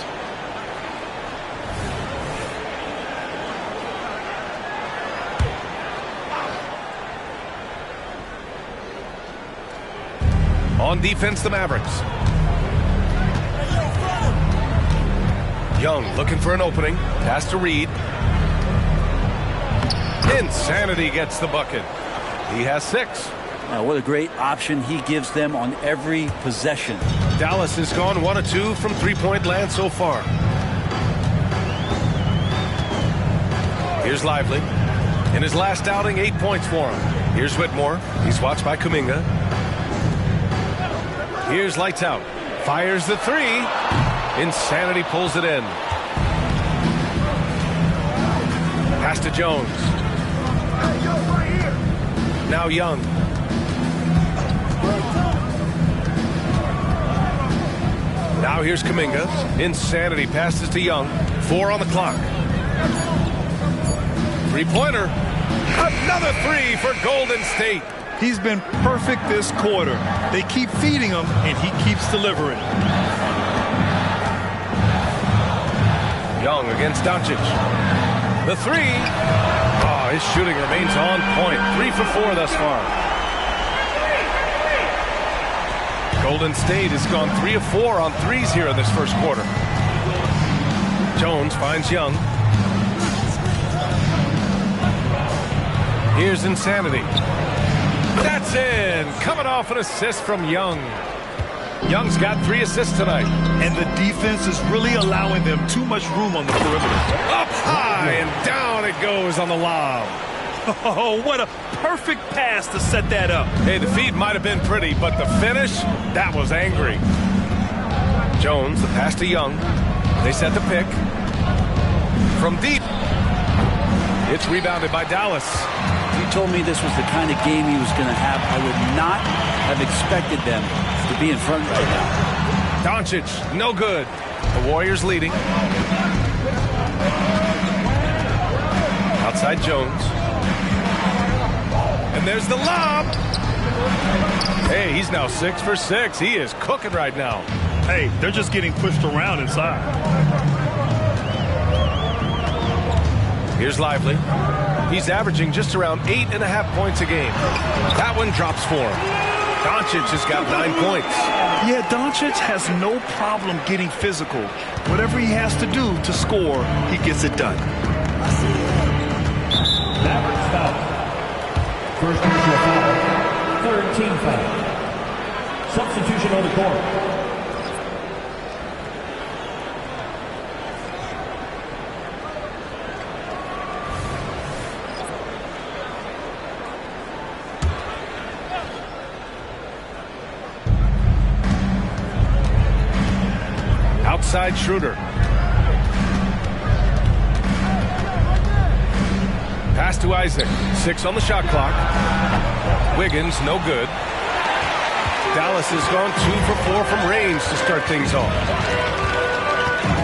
On defense, the Mavericks. Young looking for an opening. Pass to Reed. Insanity gets the bucket. He has 6. What a great option he gives them on every possession. Dallas has gone 1 of 2 from three-point land so far. Here's Lively. In his last outing, 8 points for him. Here's Whitmore. He's watched by Kuminga. Here's Lights Out. Fires the 3. Insanity pulls it in. Pass to Jones. Now Young. Now here's Kuminga. Insanity passes to Young. 4 on the clock. Three-pointer. Another 3 for Golden State. He's been perfect this quarter. They keep feeding him, and he keeps delivering. Young against Doncic. The 3. Oh, his shooting remains on point. 3 for 4 thus far. Golden State has gone 3 of 4 on threes here in this first quarter. Jones finds Young. Here's Insanity. That's in. Coming off an assist from Young. Young's got 3 assists tonight. And the defense is really allowing them too much room on the perimeter. Up high and down it goes on the lob. Oh, what a perfect pass to set that up. Hey, the feed might have been pretty, but the finish, that was angry. Jones, the pass to Young. They set the pick. From deep. It's rebounded by Dallas. If you told me this was the kind of game he was going to have, I would not have expected them to be in front right now. Doncic, no good. The Warriors leading. Outside Jones. And there's the lob. Hey, he's now 6 for 6. He is cooking right now. Hey, they're just getting pushed around inside. Here's Lively. He's averaging just around 8.5 points a game. That one drops for him. Doncic has got 9 points. Yeah, Doncic has no problem getting physical. Whatever he has to do to score, he gets it done. First personal foul. Third team foul. Substitution on the court. Outside Schroeder. Pass to Isaac. 6 on the shot clock. Wiggins, no good. Dallas has gone 2 for 4 from range to start things off.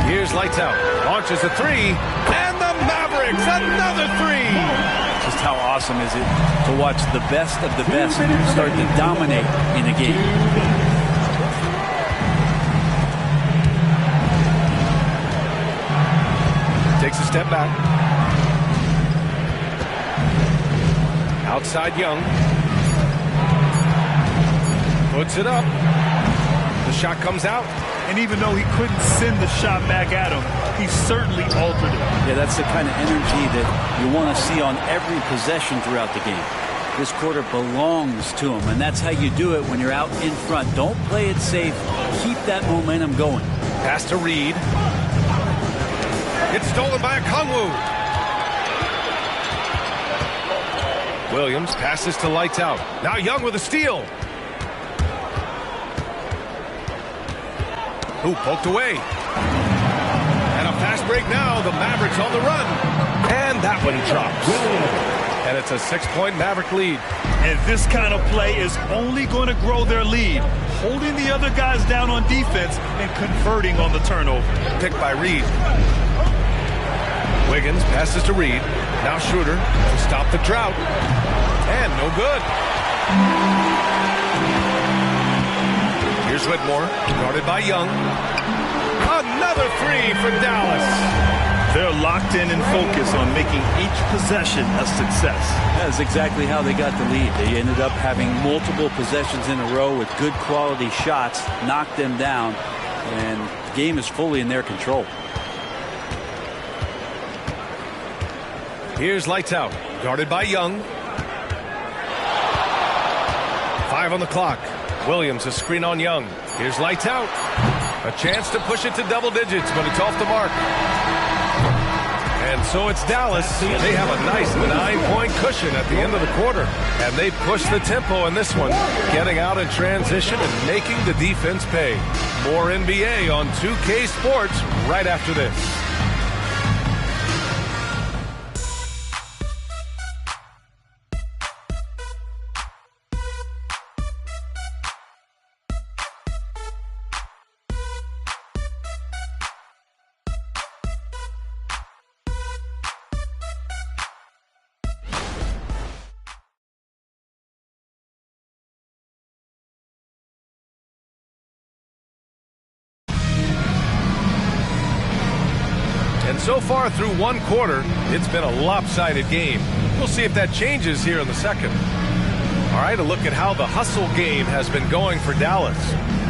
Here's lights out. Launches a 3. And the Mavericks, another 3. Just how awesome is it to watch the best of the best start to dominate in a game. Takes a step back. Outside Young. Puts it up. The shot comes out. And even though he couldn't send the shot back at him, he certainly altered it. Yeah, that's the kind of energy that you want to see on every possession throughout the game. This quarter belongs to him, and that's how you do it when you're out in front. Don't play it safe. Keep that momentum going. Pass to Reed. It's stolen by Okongwu. Williams passes to lights out. Now Young with a steal. Who poked away. And a fast break now. The Mavericks on the run. And that one drops. And it's a 6-point Maverick lead. And this kind of play is only going to grow their lead. Holding the other guys down on defense and converting on the turnover. Picked by Reed. Wiggins passes to Reed. Now Schroeder to stop the drought. And no good. Here's Whitmore, guarded by Young. Another 3 for Dallas. They're locked in and focused on making each possession a success. That's exactly how they got the lead. They ended up having multiple possessions in a row with good quality shots, knocked them down, and the game is fully in their control. Here's lights out, guarded by Young. 5 on the clock. Williams, a screen on Young. Here's lights out. A chance to push it to double digits, but it's off the mark. And so it's Dallas. They have a nice 9-point cushion at the end of the quarter. And they push the tempo in this one, getting out in transition and making the defense pay. More NBA on 2K Sports right after this. And so far through one quarter, it's been a lopsided game. We'll see if that changes here in the second. All right, a look at how the hustle game has been going for Dallas.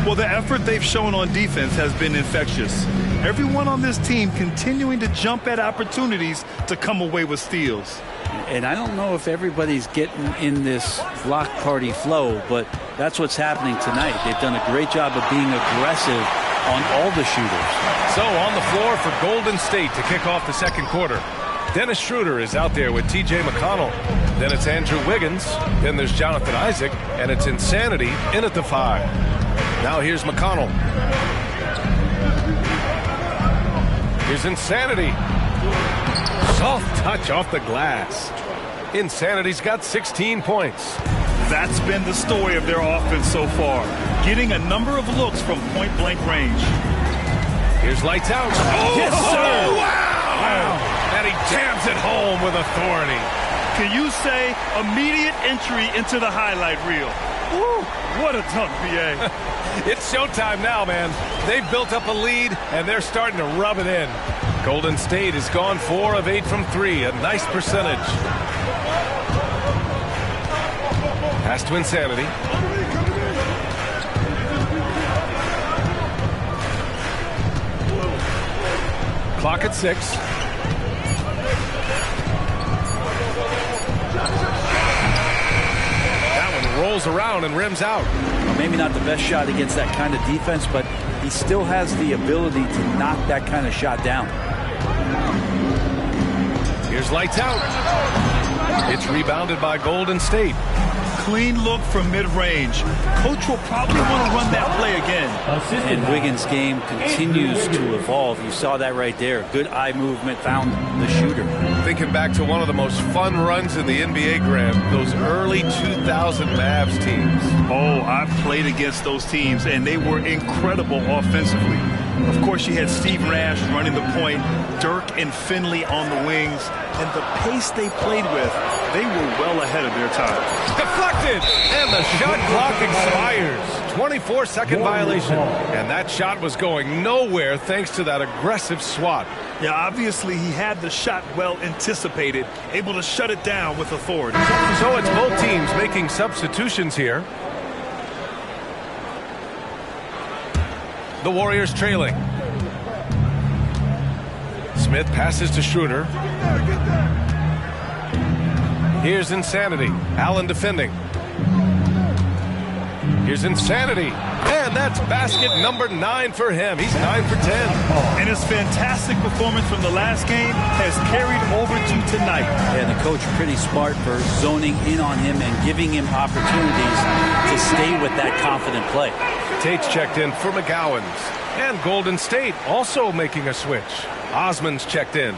Well, the effort they've shown on defense has been infectious. Everyone on this team continuing to jump at opportunities to come away with steals. And I don't know if everybody's getting in this block party flow, but that's what's happening tonight. They've done a great job of being aggressive on all the shooters. So on the floor for Golden State to kick off the second quarter. Dennis Schroeder is out there with TJ McConnell. Then it's Andrew Wiggins. Then there's Jonathan Isaac. And it's Insanity in at the 5. Now here's McConnell. Here's Insanity. Soft touch off the glass. Insanity's got 16 points. That's been the story of their offense so far. Getting a number of looks from point-blank range. Here's lights out. Oh, yes, sir. Wow. And he jams it home with authority. Can you say immediate entry into the highlight reel? Woo, what a dunk, BA. It's showtime now, man. They've built up a lead, and they're starting to rub it in. Golden State has gone 4 of 8 from 3, a nice percentage. Pass to Insanity. Clock at 6. That one rolls around and rims out. Well, maybe not the best shot against that kind of defense, but he still has the ability to knock that kind of shot down. Here's lights out. It's rebounded by Golden State. Clean look from mid-range. Coach will probably want to run that play again. And Wiggins' game continues to evolve. You saw that right there. Good eye movement, found the shooter. Thinking back to one of the most fun runs in the NBA, Grant, those early 2000 Mavs teams. Oh, I've played against those teams, and they were incredible offensively. Of course, you had Steve Nash running the point, Dirk and Finley on the wings, and the pace they played with, they were well ahead of their time. Deflected, and the shot clock expires. 24-second violation, and that shot was going nowhere thanks to that aggressive swat. Yeah, obviously he had the shot well anticipated, able to shut it down with authority. So it's both teams making substitutions here. The Warriors trailing. Smith passes to Schroeder. Here's Insanity. Allen defending. Here's Insanity. And that's basket number 9 for him. He's 9 for 10. And his fantastic performance from the last game has carried over to tonight. And the coach pretty smart for zoning in on him and giving him opportunities to stay with that confident play. Tate's checked in for McGowan's. And Golden State also making a switch. Osman's checked in.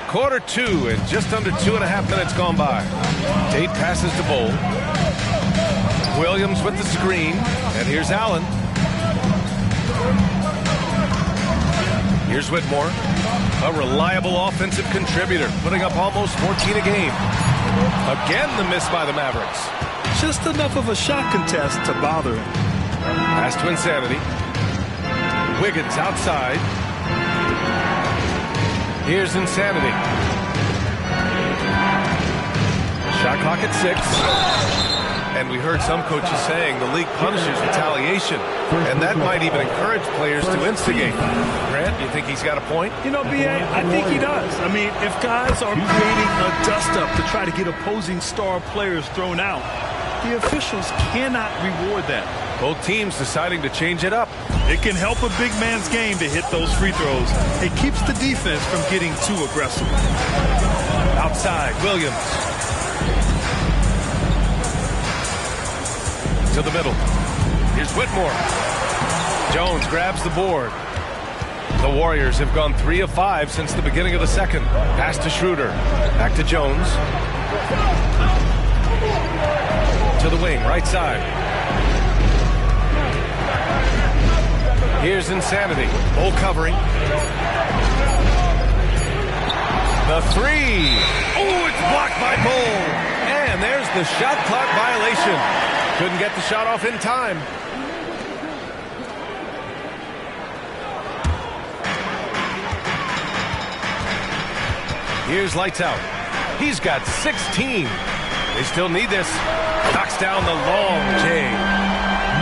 Quarter 2 and just under 2.5 minutes gone by. Tate passes to Bowl. Williams with the screen. And here's Allen. Here's Whitmore. A reliable offensive contributor, putting up almost 14 a game. Again, the miss by the Mavericks. Just enough of a shot contest to bother him. Pass to Insanity. Wiggins outside. Here's Insanity. Shot clock at 6. And we heard some coaches saying the league punishes retaliation. And that might even encourage players to instigate. Grant, do you think he's got a point? You know, B.A., I think he does. I mean, if guys are creating a dust-up to try to get opposing star players thrown out, the officials cannot reward that. Both teams deciding to change it up. It can help a big man's game to hit those free throws. It keeps the defense from getting too aggressive. Outside, Williams. To the middle. Here's Whitmore. Jones grabs the board. The Warriors have gone 3 of 5 since the beginning of the second. Pass to Schroeder. Back to Jones. To the wing, right side. Here's Insanity. Bull covering. The 3. Oh, it's blocked by Bull. And there's the shot clock violation. Couldn't get the shot off in time. Here's lights out. He's got 16. They still need this. Knocks down the long J.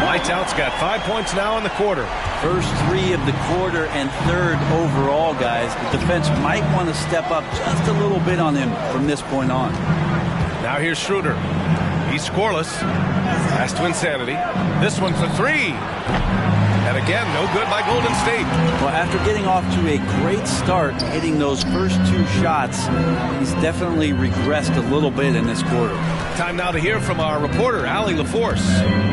Lights out's got 5 points now in the quarter. First 3 of the quarter and third overall, guys. The defense might want to step up just a little bit on him from this point on. Now here's Schroeder. He's scoreless. Pass to Insanity. This one for 3. And again, no good by Golden State. Well, after getting off to a great start, hitting those first 2 shots, he's definitely regressed a little bit in this quarter. Time now to hear from our reporter, Allie LaForce.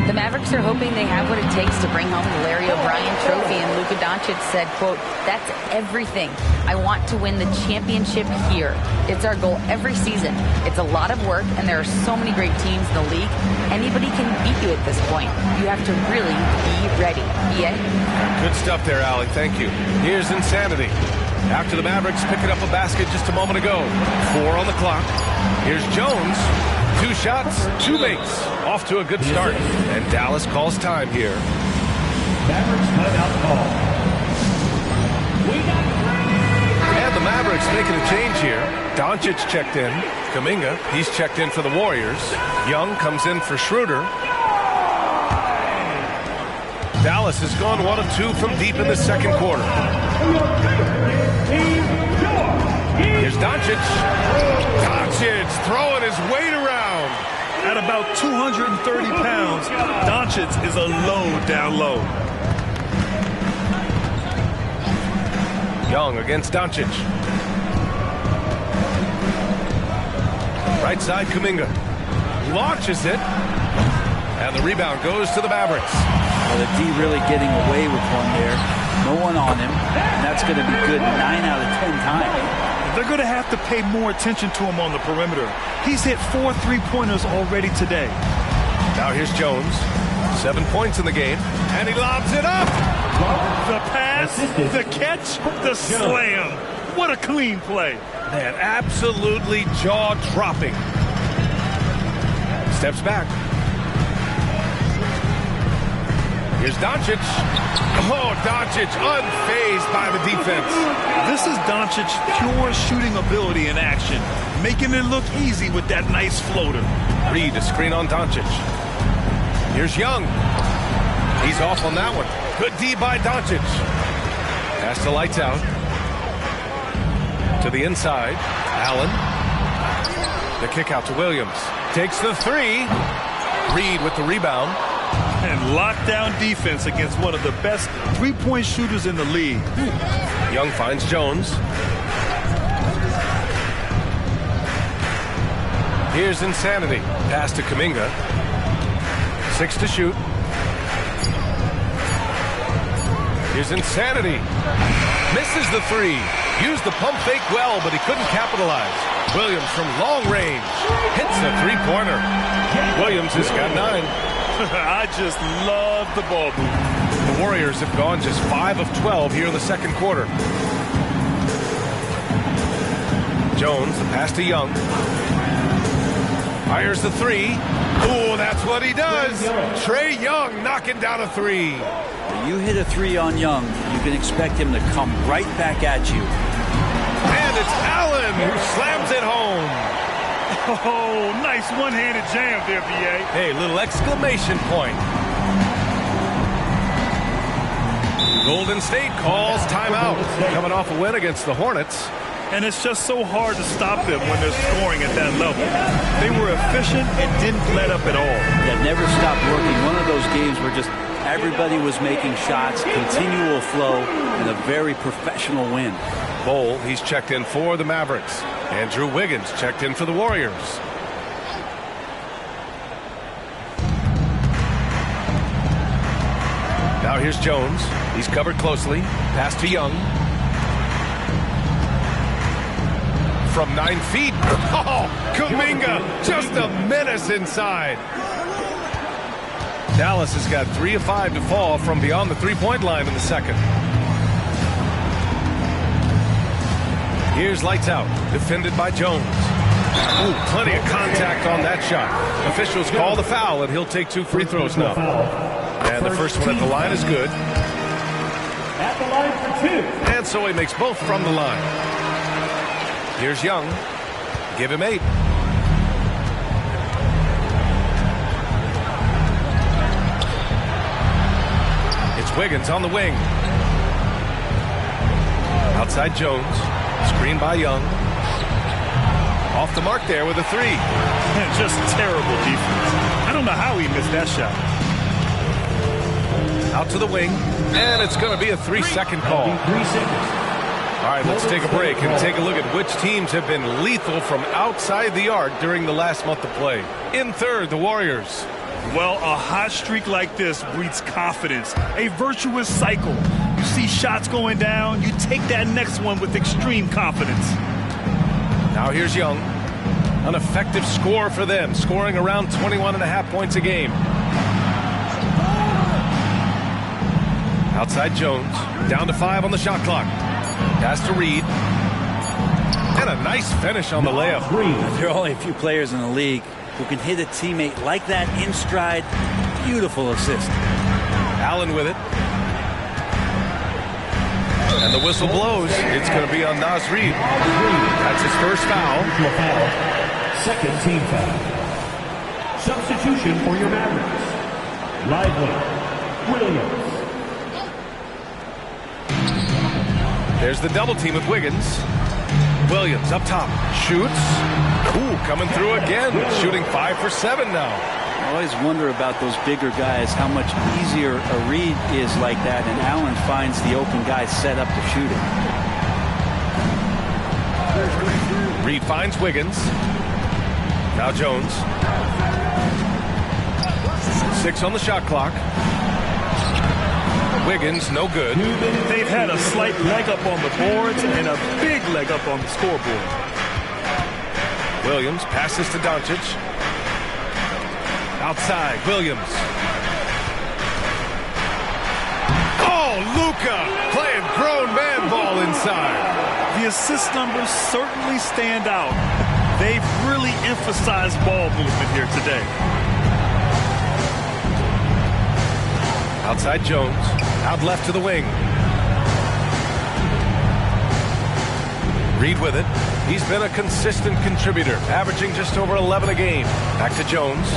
The Mavericks are hoping they have what it takes to bring home the Larry O'Brien trophy, and Luka Doncic said, quote, "That's everything. I want to win the championship here. It's our goal every season. It's a lot of work, and there are so many great teams in the league. Anybody can beat you at this point. You have to really be ready." Yeah. Good stuff there, Allie. Thank you. Here's Insanity. After the Mavericks picking up a basket just a moment ago. 4 on the clock. Here's Jones. 2 shots, 2 makes. Off to a good start. And Dallas calls time here. Mavericks timeout call. And the Mavericks making a change here. Doncic checked in. Kuminga, he's checked in for the Warriors. Young comes in for Schroeder. Dallas has gone 1 of 2 from deep in the second quarter. Here's Doncic. Doncic. weight around. At about 230 pounds, Doncic is a load down low. Young against Doncic. Right side, Kuminga. Launches it. And the rebound goes to the Mavericks. Well, the D really getting away with one there. No one on him. And that's going to be good 9 out of 10 times. They're going to have to pay more attention to him on the perimeter. He's hit 4 3-pointers already today. Now here's Jones. 7 points in the game. And he lobs it up. The pass, the catch, the slam. What a clean play. Man, absolutely jaw-dropping. Steps back. Here's Doncic. Oh, Doncic unfazed by the defense. This is Doncic's pure shooting ability in action, making it look easy with that nice floater. Reed a screen on Doncic. Here's Young. He's off on that one. Good D by Doncic. Pass to Lights Out. To the inside. Allen. The kick out to Williams. Takes the three. Reed with the rebound. And lockdown defense against one of the best three-point shooters in the league. Young finds Jones. Here's Insanity. Pass to Kuminga. 6 to shoot. Here's Insanity. Misses the three. Used the pump fake well, but he couldn't capitalize. Williams from long range. Hits the three-pointer. Williams has got 9. I just love the ball movement. The Warriors have gone just 5 of 12 here in the second quarter. Jones, the pass to Young. Fires the three. Oh, that's what he does. Trae Young knocking down a three. When you hit a three on Young, you can expect him to come right back at you. And it's Allen who slams it home. Oh, nice one-handed jam there, B.A. Hey, little exclamation point. Golden State calls timeout. Coming off a win against the Hornets. And it's just so hard to stop them when they're scoring at that level. They were efficient and didn't let up at all. Yeah, never stopped working. One of those games where just everybody was making shots, continual flow, and a very professional win. Bol, he's checked in for the Mavericks. Andrew Wiggins checked in for the Warriors. Now here's Jones. He's covered closely. Pass to Young. From 9 feet. Oh, Kuminga, just a menace inside. Dallas has got 3 of 5 to fall from beyond the three-point line in the second. Here's Lights Out, defended by Jones. Ooh, plenty of contact on that shot. Officials call the foul, and he'll take 2 free throws now. And the first one at the line is good. At the line for 2. And so he makes both from the line. Here's Young. Give him 8. It's Wiggins on the wing. Outside Jones. Screen by Young. Off the mark there with a 3. Just terrible defense. I don't know how he missed that shot. Out to the wing. And it's going to be a 3-second call. 3 seconds. All right, let's take a break and take a look at which teams have been lethal from outside the arc during the last month of play. In third, the Warriors. Well, a hot streak like this breeds confidence, a virtuous cycle. You see shots going down, you take that next one with extreme confidence. Now here's Young. An effective score for them, scoring around 21.5 points a game. Outside Jones, down to 5 on the shot clock. Pass to Reed. And a nice finish on the layup. There are only a few players in the league who can hit a teammate like that in stride. Beautiful assist. Allen with it. And the whistle blows. It's going to be on Naz Reid. That's his first foul. Second team foul. Substitution for your Mavericks. Lively. Williams. There's the double team with Wiggins. Williams up top. Shoots. Ooh, coming through again, shooting 5 for 7 now. I always wonder about those bigger guys, how much easier a read is like that, and Allen finds the open guy set up to shoot it. Reed finds Wiggins. Now Jones. 6 on the shot clock. Wiggins, no good. They've had a slight leg up on the boards and a big leg up on the scoreboard. Williams passes to Doncic. Outside, Williams. Oh, Luka playing grown man ball inside. The assist numbers certainly stand out. They've really emphasized ball movement here today. Outside Jones, out left to the wing. Reed with it. He's been a consistent contributor, averaging just over 11 a game. Back to Jones.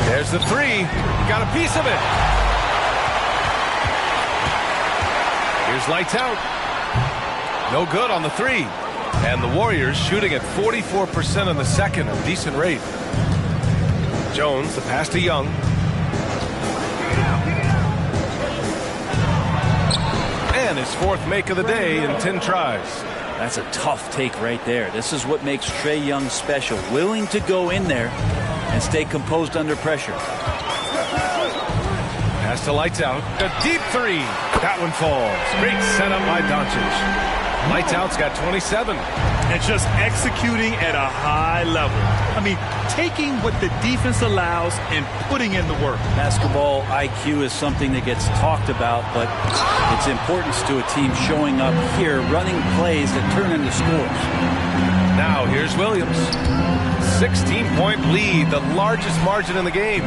There's the three. Got a piece of it. Here's lights out. No good on the three. And the Warriors shooting at 44% in the second, a decent rate. Jones, the pass to Young. And his fourth make of the day in 10 tries. That's a tough take right there. This is what makes Trae Young special. Willing to go in there and stay composed under pressure. Pass to lights out. A deep three. That one falls. Great setup by Doncic. Lights out's got 27. And just executing at a high level. I mean, taking what the defense allows and putting in the work. Basketball IQ is something that gets talked about, but its importance to a team showing up here, running plays that turn into scores. Now here's Williams. 16-point lead, the largest margin in the game.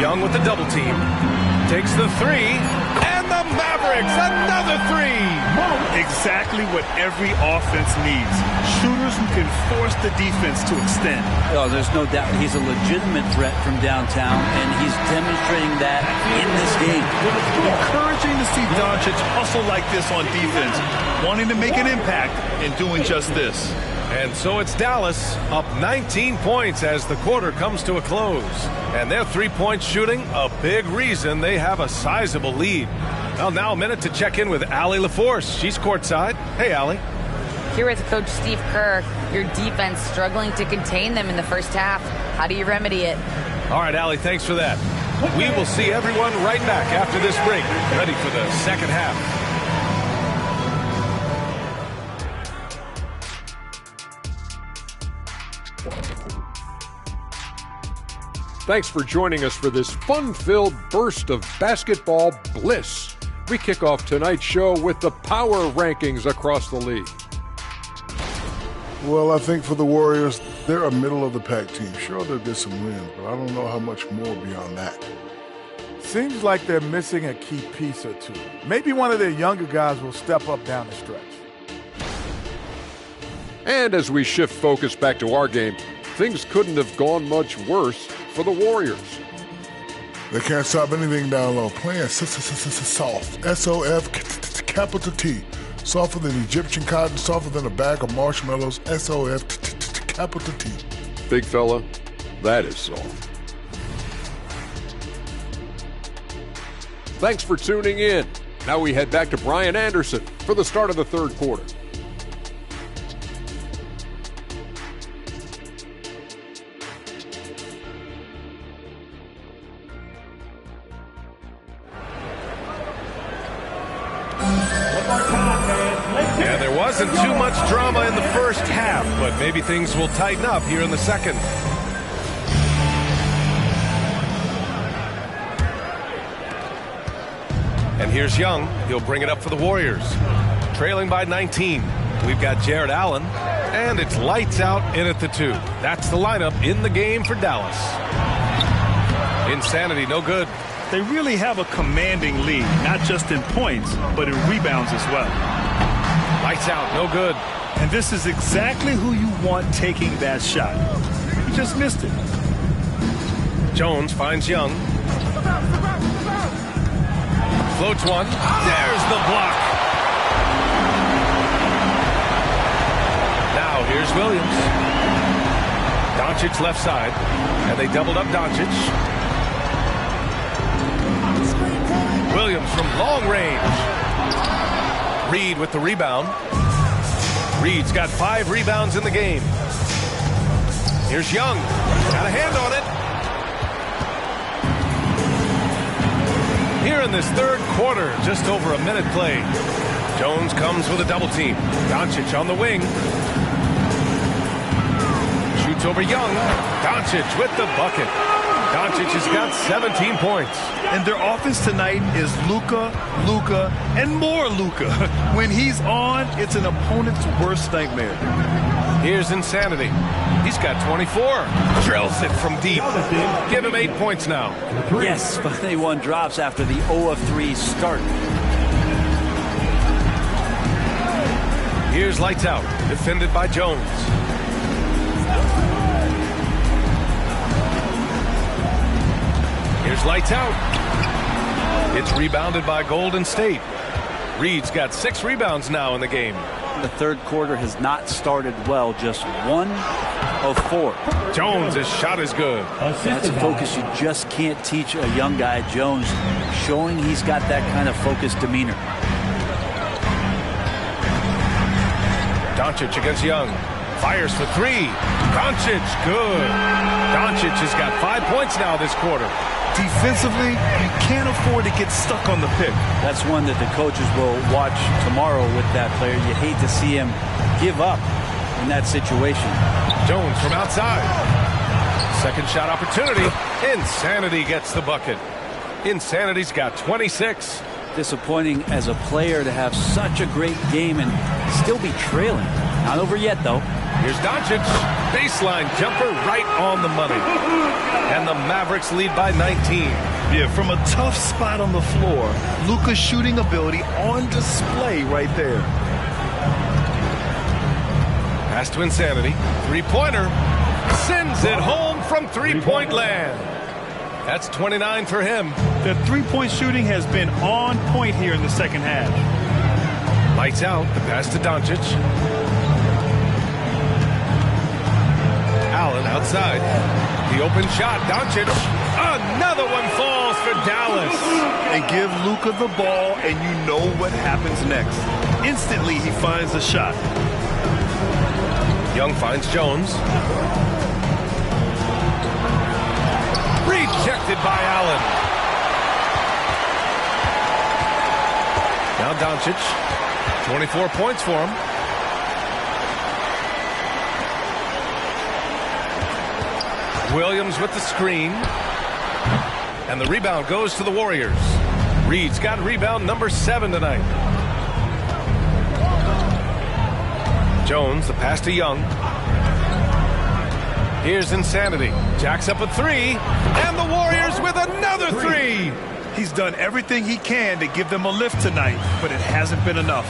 Young with the double team. Takes the three, and the Mavericks, another three! Exactly what every offense needs. Shooters who can force the defense to extend. Oh, there's no doubt he's a legitimate threat from downtown, and he's demonstrating that in this game. Encouraging to see Doncic hustle like this on defense, wanting to make an impact and doing just this. And so it's Dallas up 19 points as the quarter comes to a close. And their three-point shooting, a big reason they have a sizable lead. Well, now a minute to check in with Allie LaForce. She's courtside. Hey, Allie. Here with Coach Steve Kerr, your defense struggling to contain them in the first half. How do you remedy it? All right, Allie, thanks for that. We will see everyone right back after this break, ready for the second half. Thanks for joining us for this fun-filled burst of basketball bliss. We kick off tonight's show with the power rankings across the league. Well, I think for the Warriors, they're a middle-of-the-pack team. Sure, they'll get some wins, but I don't know how much more beyond that. Seems like they're missing a key piece or two. Maybe one of their younger guys will step up down the stretch. And as we shift focus back to our game, things couldn't have gone much worse for the Warriors. They can't stop anything down low. Playing soft. S-O-F, capital T. Softer than Egyptian cotton, softer than a bag of marshmallows. S-O-F, capital T. Big fella, that is soft. Thanks for tuning in. Now we head back to Brian Anderson for the start of the third quarter. Yeah, there wasn't too much drama in the first half, but maybe things will tighten up here in the second. And here's Young. He'll bring it up for the Warriors. Trailing by 19. We've got Jared Allen, and it's lights out in at the 2. That's the lineup in the game for Dallas. Insanity, no good. They really have a commanding lead, not just in points, but in rebounds as well. Lights out, no good. And this is exactly who you want taking that shot. He just missed it. Jones finds Young. Floats one. There's the block. Here's Williams. Doncic left side. And they doubled up Doncic. Williams from long range. Reed with the rebound. Reed's got 5 rebounds in the game. Here's Young. Got a hand on it. Here in this third quarter, just over a minute played. Jones comes with a double team. Doncic on the wing. Shoots over Young. Doncic with the bucket. Doncic has got 17 points. And their offense tonight is Luka, and more Luka. When he's on, it's an opponent's worst nightmare. Here's Insanity. He's got 24. Drills it from deep. Give him 8 points now. Yes, but they won drops after the 0 of 3 start. Here's Lights Out. Defended by Jones. Here's Lights Out. It's rebounded by Golden State. Reed's got 6 rebounds now in the game. The third quarter has not started well, just 1 of 4. Jones' shot is good. That's a focus you just can't teach a young guy. Jones showing he's got that kind of focused demeanor. Doncic against Young. Fires for 3. Doncic, good. Doncic has got 5 points now this quarter. Defensively, you can't afford to get stuck on the pick. That's one that the coaches will watch tomorrow with that player. You hate to see him give up in that situation. Jones from outside. Second shot opportunity. Insanity gets the bucket. Insanity's got 26. Disappointing as a player to have such a great game and still be trailing. Not over yet, though. Here's Doncic. Baseline jumper right on the money. And the Mavericks lead by 19. Yeah, from a tough spot on the floor, Luka's shooting ability on display right there. Pass to Insanity. 3-pointer. Sends it home from 3-point land. That's 29 for him. The 3-point shooting has been on point here in the second half. Lights out. The pass to Doncic. Allen outside. The open shot. Doncic. Another one falls for Dallas. They give Luka the ball, and you know what happens next. Instantly, he finds the shot. Young finds Jones. Rejected by Allen. Now Doncic. 24 points for him. Williams with the screen. And the rebound goes to the Warriors. Reed's got rebound number 7 tonight. Jones, the pass to Young. Here's Insanity. Jacks up a 3. And the Warriors with another 3. He's done everything he can to give them a lift tonight, but it hasn't been enough.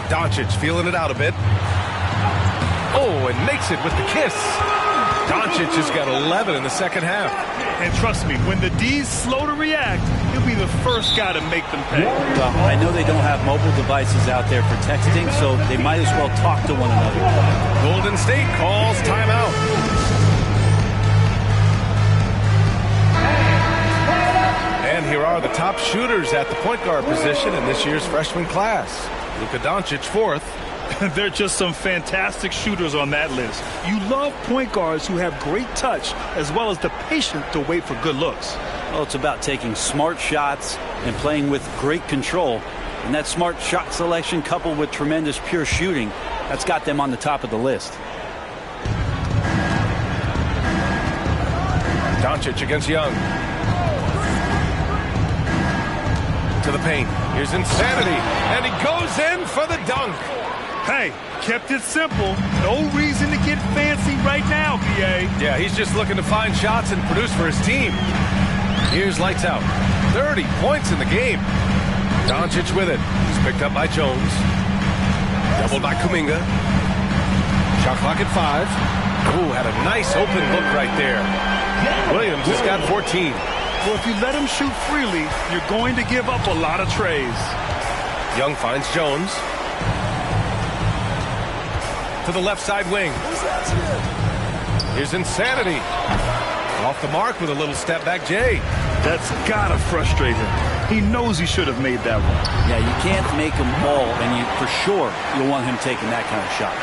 Doncic feeling it out a bit. Oh, and makes it with the kiss. Doncic has got 11 in the second half. And trust me, when the D's slow to react, he'll be the first guy to make them pay. Well, I know they don't have mobile devices out there for texting, so they might as well talk to one another. Golden State calls timeout. And here are the top shooters at the point guard position in this year's freshman class. Luka Doncic, 4th. There are just some fantastic shooters on that list. You love point guards who have great touch as well as the patience to wait for good looks. Well, it's about taking smart shots and playing with great control. And that smart shot selection coupled with tremendous pure shooting, that's got them on the top of the list. Doncic against Young. To the paint. Here's Insanity. And he goes in for the dunk. Hey, kept it simple. No reason to get fancy right now, PA. Yeah, he's just looking to find shots and produce for his team. Here's Lights Out. 30 points in the game. Doncic with it. He's picked up by Jones. Doubled by Kuminga. Shot clock at 5. Ooh, had a nice open look right there. Williams has got 14. Well, if you let him shoot freely, you're going to give up a lot of trays. Young finds Jones. to the left side wing. Here's Insanity. Off the mark with a little step back, Jay. That's gotta frustrate him. He knows he should have made that one. Yeah, you can't make him ball, and for sure you'll want him taking that kind of shot.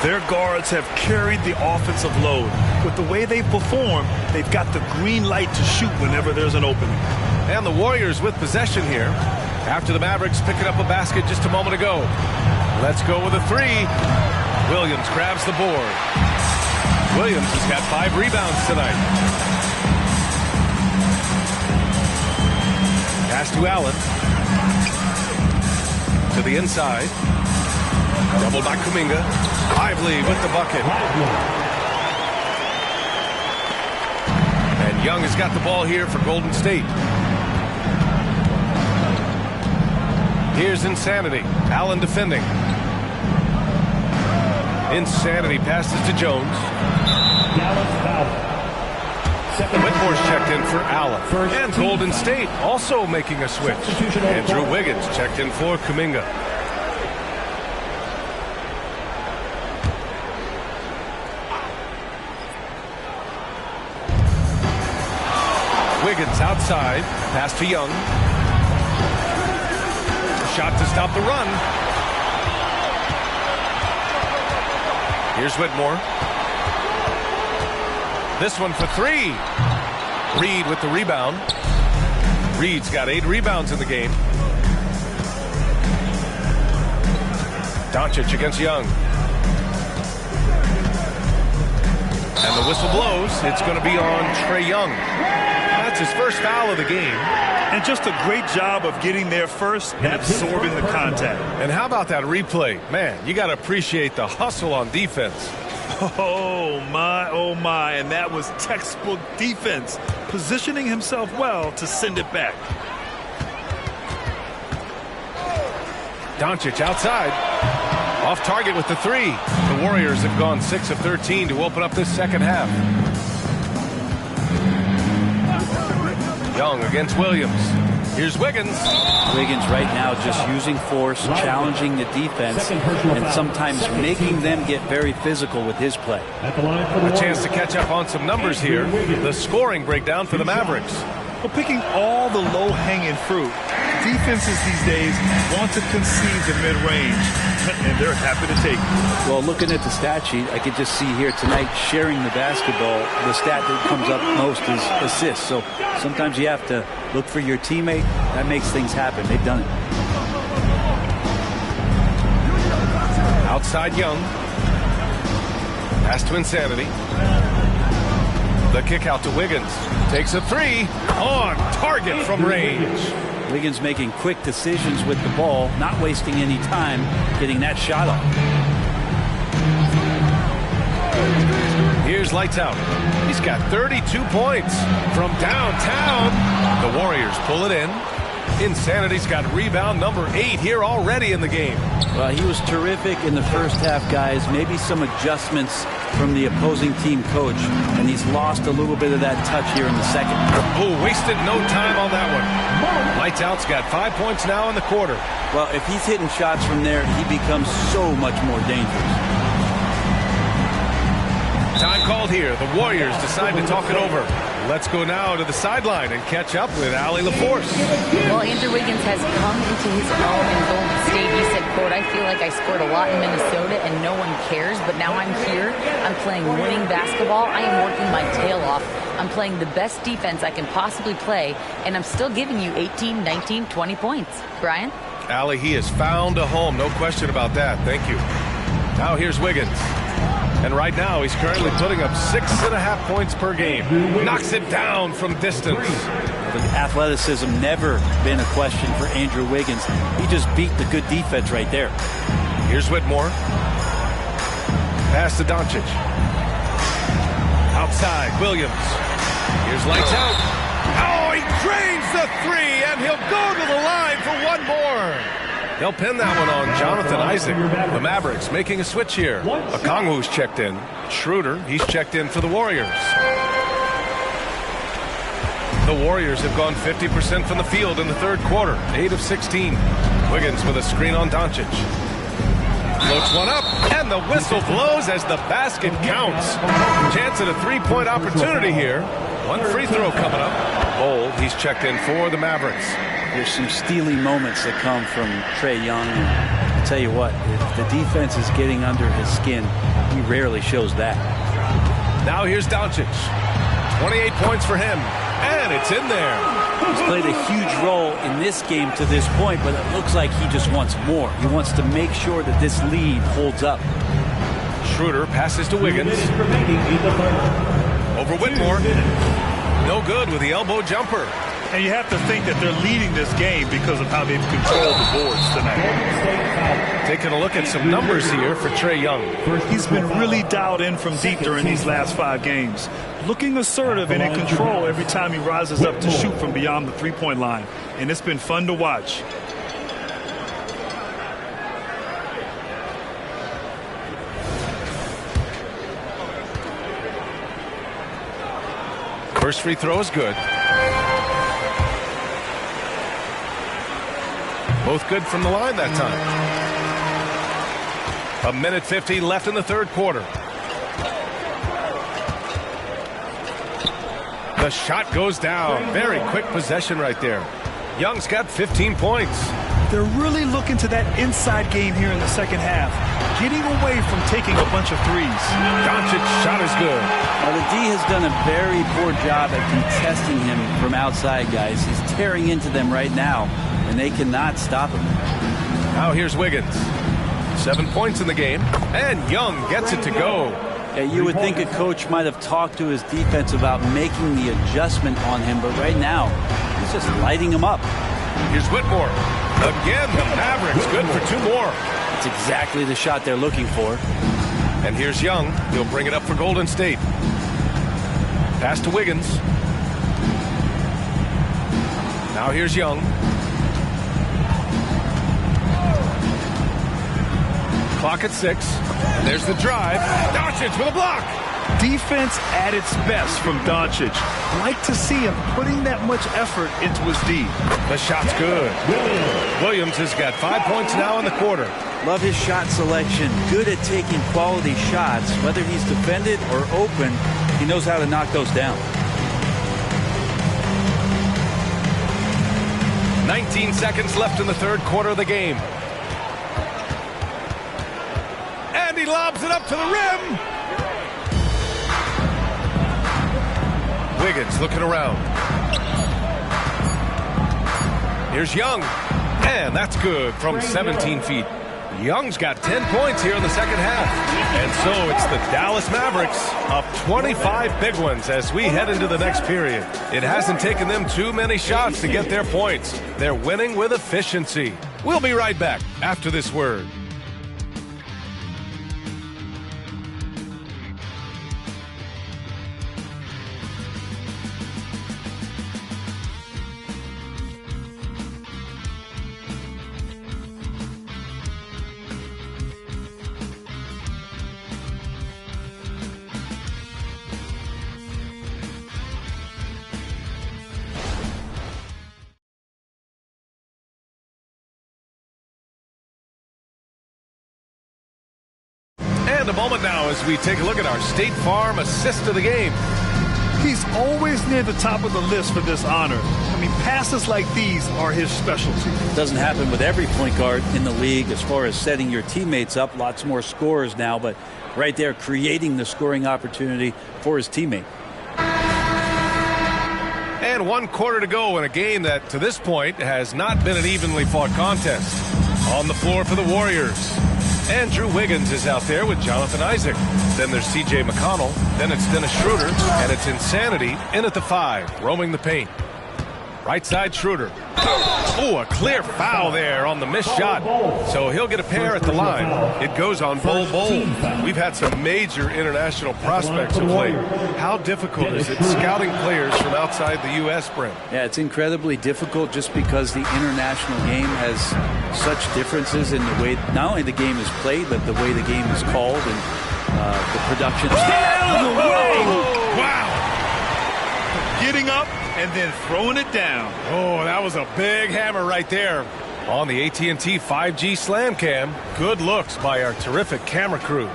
Their guards have carried the offensive load. With the way they perform, they've got the green light to shoot whenever there's an opening. And the Warriors with possession here after the Mavericks picking up a basket just a moment ago. Let's go with a three. Williams grabs the board. Williams has got 5 rebounds tonight. Pass to Allen. To the inside. Doubled by Kuminga. Lively with the bucket. And Young has got the ball here for Golden State. Here's Insanity. Allen defending. Insanity passes to Jones. Whitmore's checked in for Allen. And Golden State also making a switch. Andrew Wiggins checked in for Kuminga. Wiggins outside. Pass to Young. Shot to stop the run. Here's Whitmore. This one for 3. Reed with the rebound. Reed's got 8 rebounds in the game. Doncic against Young. And the whistle blows. It's going to be on Trae Young. That's his first foul of the game. And just a great job of getting there first and absorbing the contact. And how about that replay? Man, you got to appreciate the hustle on defense. Oh, my. And that was textbook defense. Positioning himself well to send it back. Doncic outside. Off target with the 3. The Warriors have gone 6 of 13 to open up this second half. Young against Williams. Here's Wiggins. Wiggins right now just using force, challenging the defense, and sometimes making them get very physical with his play. A chance to catch up on some numbers here. The scoring breakdown for the Mavericks. Well, picking all the low-hanging fruit. Defenses these days want to concede the mid-range, and they're happy to take it. Well, looking at the stat sheet, I could just see here tonight sharing the basketball. The stat that comes up most is assists. So sometimes you have to look for your teammate. That makes things happen. They've done it. Outside Young. Pass to Insanity. The kick out to Wiggins. Takes a 3 on target from range. Wiggins making quick decisions with the ball, not wasting any time getting that shot off. Here's lights out. He's got 32 points from downtown. The Warriors pull it in. Insanity's got rebound number 8 here already in the game. Well, he was terrific in the first half, guys. Maybe some adjustments from the opposing team coach, and he's lost a little bit of that touch here in the second. Oh, wasted no time on that one. Lights out's got 5 points now in the quarter. Well, if he's hitting shots from there, he becomes so much more dangerous. Time called here. The Warriors decide to talk it over. Let's go now to the sideline and catch up with Allie LaForce. Well, Andrew Wiggins has come into his own in Golden State. He said, quote, I feel like I scored a lot in Minnesota and no one cares, but now I'm here. I'm playing winning basketball. I am working my tail off. I'm playing the best defense I can possibly play, and I'm still giving you 18, 19, 20 points. Brian? Allie, he has found a home. No question about that. Thank you. Now here's Wiggins. And right now, he's currently putting up 6.5 points per game. Knocks it down from distance. But athleticism never been a question for Andrew Wiggins. He just beat the good defense right there. Here's Whitmore. Pass to Doncic. Outside, Williams. Here's lights out. Oh, he drains the 3, and he'll go to the line for one more. They'll pin that one on Jonathan Isaac. The Mavericks making a switch here. Okongwu's checked in. Schroeder, he's checked in for the Warriors. The Warriors have gone 50% from the field in the third quarter. 8 of 16. Wiggins with a screen on Doncic. Floats one up, and the whistle blows as the basket counts. Chance at a three-point opportunity here. One free throw coming up. Bold, he's checked in for the Mavericks. There's some steely moments that come from Trae Young. And I'll tell you what, if the defense is getting under his skin, he rarely shows that. Now here's Doncic. 28 points for him, and it's in there. He's played a huge role in this game to this point, but it looks like he just wants more. He wants to make sure that this lead holds up. Schroeder passes to Wiggins. Over Whitmore. No good with the elbow jumper. And you have to think that they're leading this game because of how they've controlled the boards tonight. Taking a look at some numbers here for Trae Young. He's been really dialed in from deep during these last 5 games. Looking assertive and in control every time he rises up to shoot from beyond the three-point line. And it's been fun to watch. First free throw is good. Both good from the line that time. 1:50 left in the third quarter. The shot goes down. Very quick possession right there. Young's got 15 points. They're really looking to that inside game here in the second half, getting away from taking a bunch of threes. Doncic's shot is good. Well, the D has done a very poor job at contesting him from outside, guys. He's tearing into them right now, and they cannot stop him. Now here's Wiggins. 7 points in the game, and Young gets it to go. Yeah, you would think a coach might have talked to his defense about making the adjustment on him, but right now, he's just lighting him up. Here's Whitmore. Again, the Mavericks good for 2 more. That's exactly the shot they're looking for. And here's Young. He'll bring it up for Golden State. Pass to Wiggins. Now here's Young. Clock at 6. There's the drive. Doncic with a block. Defense at its best from Doncic. Like to see him putting that much effort into his D. The shot's good. Williams has got 5 points now in the quarter. Love his shot selection. Good at taking quality shots. Whether he's defended or open, he knows how to knock those down. 19 seconds left in the third quarter of the game. And he lobs it up to the rim. Wiggins looking around. Here's Young. And that's good from 17 feet. Young's got 10 points here in the second half. And so it's the Dallas Mavericks up 25 big ones as we head into the next period. It hasn't taken them too many shots to get their points. They're winning with efficiency. We'll be right back after this word. And a moment now as we take a look at our State Farm assist of the game. He's always near the top of the list for this honor. I mean, passes like these are his specialty. It doesn't happen with every point guard in the league as far as setting your teammates up. Lots more scorers now, but right there creating the scoring opportunity for his teammate. And 1 quarter to go in a game that, to this point, has not been an evenly fought contest. On the floor for the Warriors. Andrew Wiggins is out there with Jonathan Isaac. Then there's C.J. McConnell. Then it's Dennis Schroeder. And it's Insanity in at the 5, roaming the paint. Right side Schroeder. Oh, a clear foul there on the missed shot. So he'll get a pair at the line. It goes on Bol Bol. We've had some major international prospects of late. How difficult is it scouting players from outside the U.S., Brent? Yeah, it's incredibly difficult just because the international game has such differences in the way not only the game is played, but the way the game is called and the production. Wow. Getting up and then throwing it down. Oh, that was a big hammer right there. On the AT&T 5G Slam Cam, good looks by our terrific camera crew.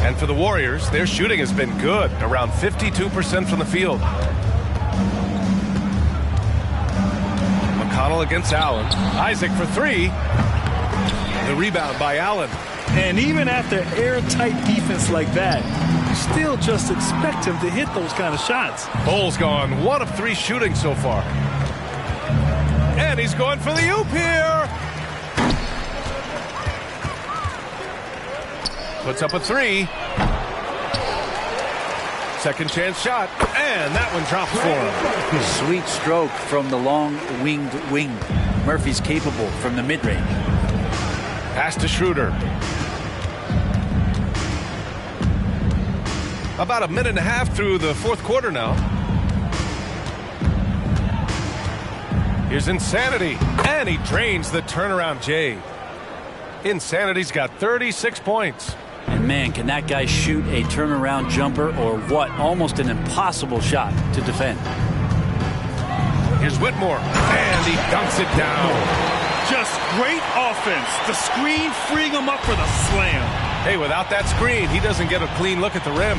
And for the Warriors, their shooting has been good, around 52% from the field. McConnell against Allen. Isaac for three. The rebound by Allen. And even after airtight defense like that, you still just expect him to hit those kind of shots. Bull's gone 1 of 3 shooting so far. And he's going for the oop here. Puts up a 3. Second chance shot. And that one drops for him. Sweet stroke from the long-winged wing. Murphy's capable from the mid-range. Pass to Schroeder. About a minute and a half through the fourth quarter now. Here's Insanity, and he drains the turnaround J. Insanity's got 36 points. And man, can that guy shoot a turnaround jumper or what? Almost an impossible shot to defend. Here's Whitmore, and he dunks it down. Just great offense. The screen freeing him up for the slam. Hey, without that screen, he doesn't get a clean look at the rim.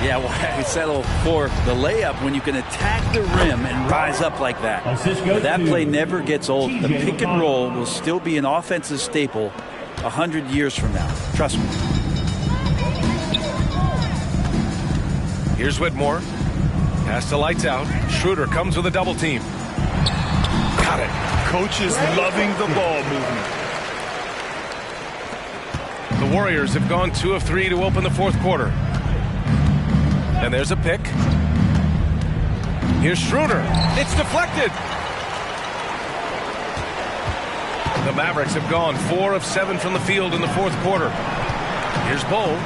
Yeah, why settle for the layup when you can attack the rim and rise up like that? That play never gets old. The pick and roll will still be an offensive staple 100 years from now. Trust me. Here's Whitmore. Pass to Lights Out. Schroeder comes with a double team. Got it. Coach is loving the ball movement. The Warriors have gone 2 of 3 to open the fourth quarter. And there's a pick. Here's Schroeder. It's deflected. The Mavericks have gone 4 of 7 from the field in the fourth quarter. Here's Bull.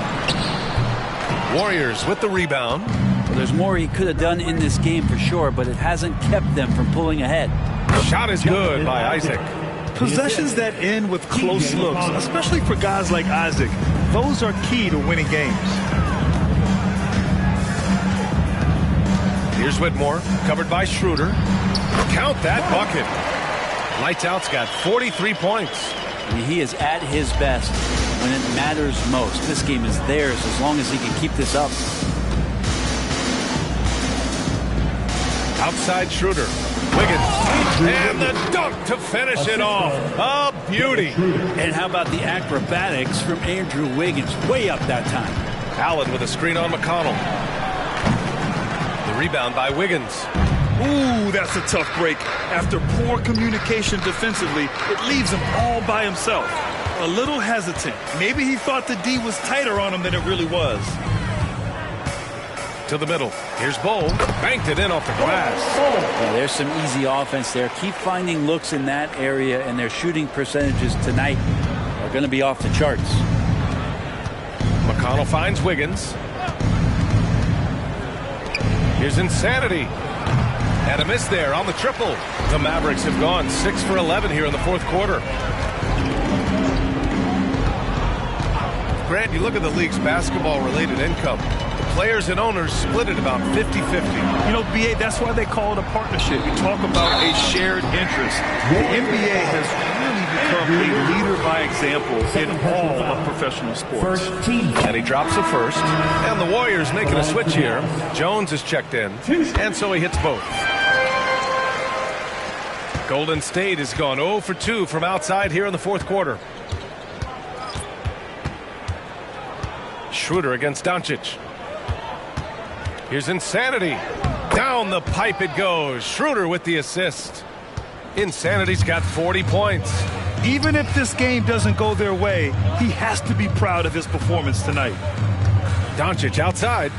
Warriors with the rebound. Well, there's more he could have done in this game for sure, but it hasn't kept them from pulling ahead. Shot is good by Isaac. Possessions that end with close looks, especially for guys like Isaac, those are key to winning games. Here's Whitmore, covered by Schroeder. Count that bucket. Lights Out's got 43 points. He is at his best when it matters most. This game is theirs as long as he can keep this up. Outside Schroeder. Wiggins. And the dunk to finish it off. A beauty. And how about the acrobatics from Andrew Wiggins? Way up that time. Allen with a screen on McConnell. The rebound by Wiggins. Ooh, that's a tough break. After poor communication defensively, it leaves him all by himself. A little hesitant. Maybe he thought the D was tighter on him than it really was. To the middle. Here's Bull. Banked it in off the glass. Yeah, there's some easy offense there. Keep finding looks in that area, and their shooting percentages tonight are going to be off the charts. McConnell finds Wiggins. Here's Insanity. And a miss there on the triple. The Mavericks have gone 6 for 11 here in the fourth quarter. Grant, you look at the league's basketball-related income. The players and owners split it about 50-50. You know, BA, that's why they call it a partnership. You talk about a shared interest. The NBA has really become a leader by example in all of professional sports. And he drops the first. And the Warriors making a switch here. Jones is checked in. And so he hits both. Golden State has gone 0 for 2 from outside here in the fourth quarter. Schroeder against Doncic. Here's Insanity. Down the pipe it goes. Schroeder with the assist. Insanity's got 40 points. Even if this game doesn't go their way, he has to be proud of his performance tonight. Doncic outside.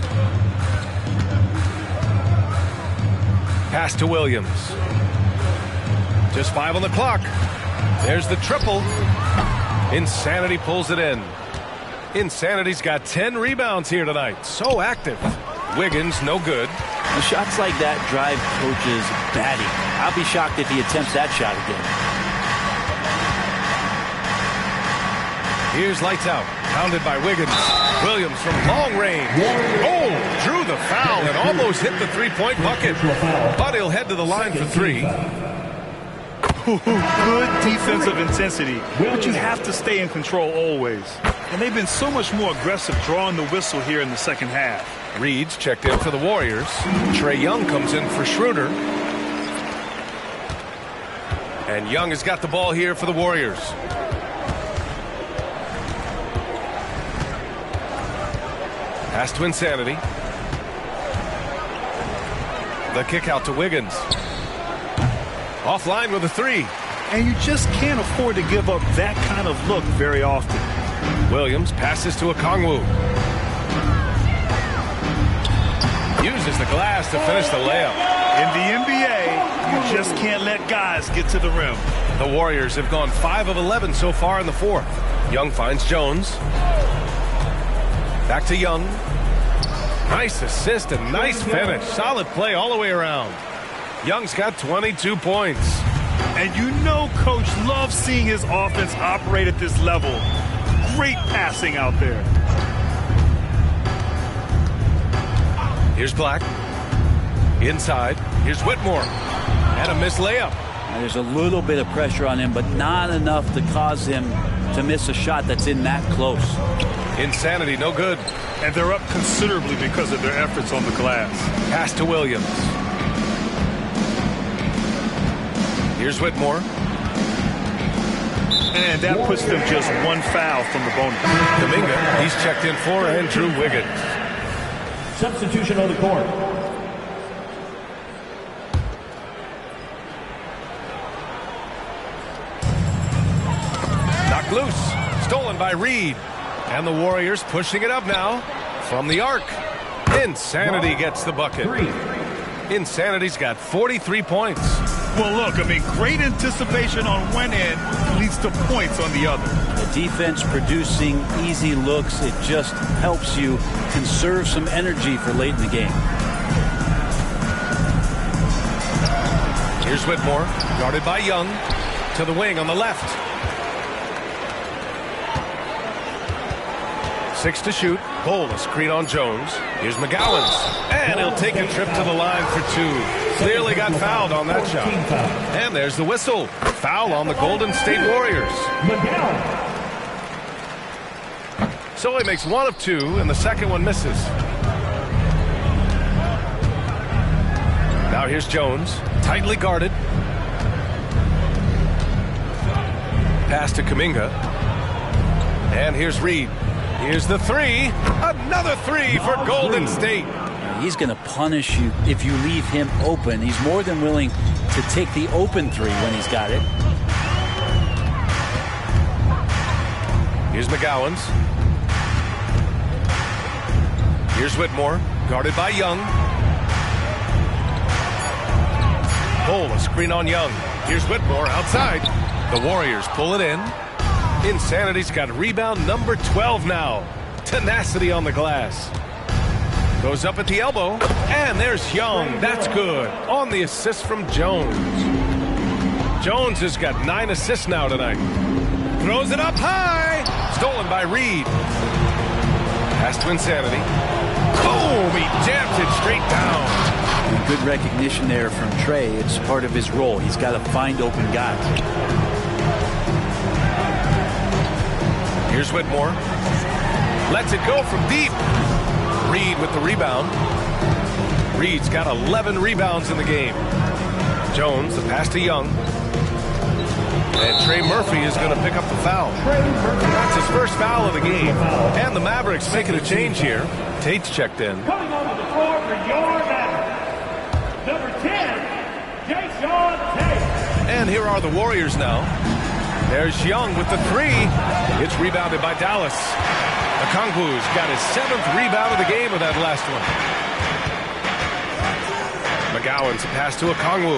Pass to Williams. Just 5 on the clock. There's the triple. Insanity pulls it in. Insanity's got 10 rebounds here tonight. So active. Wiggins, no good. The shots like that drive coaches batty. I'll be shocked if he attempts that shot again. Here's Lights Out. Pounded by Wiggins. Williams from long range. Oh, drew the foul and almost hit the three-point bucket. But he'll head to the line for 3. Good defensive intensity, but you have to stay in control always. And they've been so much more aggressive drawing the whistle here in the second half. Reed's checked in for the Warriors. Trae Young comes in for Schroeder. And Young has got the ball here for the Warriors. Pass to Insanity. The kick out to Wiggins. Offline with a three. And you just can't afford to give up that kind of look very often. Williams passes to Okongwu. Uses the glass to finish the layup. In the NBA, you just can't let guys get to the rim. The Warriors have gone 5 of 11 so far in the fourth. Young finds Jones. Back to Young. Nice assist and nice finish. Solid play all the way around. Young's got 22 points. And you know Coach loves seeing his offense operate at this level. Great passing out there. Here's Black. Inside. Here's Whitmore. And a missed layup. Now there's a little bit of pressure on him, but not enough to cause him to miss a shot that's in that close. Insanity, no good. And they're up considerably because of their efforts on the glass. Pass to Williams. Here's Whitmore. And that puts them just one foul from the bonus. Kuminga, he's checked in for Andrew Wiggins. Substitution on the court. Knocked loose. Stolen by Reed. And the Warriors pushing it up now from the arc. Insanity gets the bucket. Insanity's got 43 points. Well, look, great anticipation on one end leads to points on the other. The defense producing easy looks, it just helps you conserve some energy for late in the game. Here's Whitmore, guarded by Young, to the wing on the left. 6 to shoot. Pull a screen on Jones. Here's McGowan's. And he'll take a trip to the line for 2. Clearly got fouled on that shot. And there's the whistle. Foul on the Golden State Warriors. So he makes 1 of 2, and the second one misses. Now here's Jones. Tightly guarded. Pass to Kuminga. And here's Reed. Here's the 3. Another 3 for Golden State. He's going to punish you if you leave him open. He's more than willing to take the open 3 when he's got it. Here's McGowan's. Here's Whitmore, guarded by Young. Pull a screen on Young. Here's Whitmore outside. The Warriors pull it in. Insanity's got rebound number 12 now. Tenacity on the glass. Goes up at the elbow. And there's Young. That's good. On the assist from Jones. Jones has got 9 assists now tonight. Throws it up high. Stolen by Reed. Pass to Insanity. Boom! He jams it straight down. And good recognition there from Trae. It's part of his role. He's got to find open guys. Here's Whitmore. Lets it go from deep. Reed with the rebound. Reed's got 11 rebounds in the game. Jones, the pass to Young. And Trey Murphy is going to pick up the foul. That's his first foul of the game. And the Mavericks making a change here. Tate's checked in. Coming onto the floor for your Madden, number 10, Jason Tate. And here are the Warriors now. There's Young with the 3. It's rebounded by Dallas. Okongwu's got his 7th rebound of the game with that last one. McGowan's a pass to Okongwu.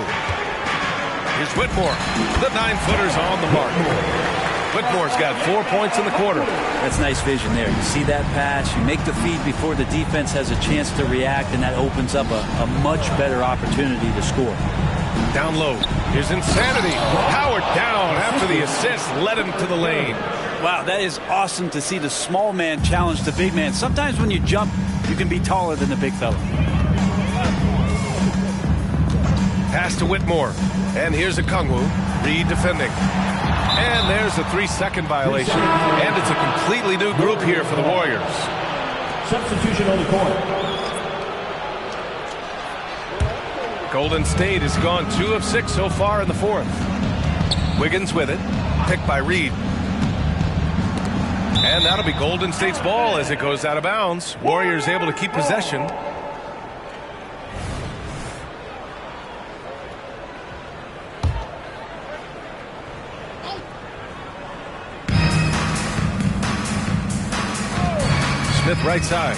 Here's Whitmore. The 9-footer's on the mark. Whitmore's got 4 points in the quarter. That's nice vision there. You see that pass, you make the feed before the defense has a chance to react, and that opens up a much better opportunity to score. Down low. Here's Insanity. Powered down after the assist led him to the lane. Wow, that is awesome to see the small man challenge the big man. Sometimes when you jump, you can be taller than the big fella. Pass to Whitmore. And here's a Kungwu. Reed defending. And there's a 3-second violation. And it's a completely new group here for the Warriors. Substitution on the court. Golden State has gone 2 of 6 so far in the fourth. Wiggins with it. Picked by Reed. And that'll be Golden State's ball as it goes out of bounds. Warriors able to keep possession. Smith right side.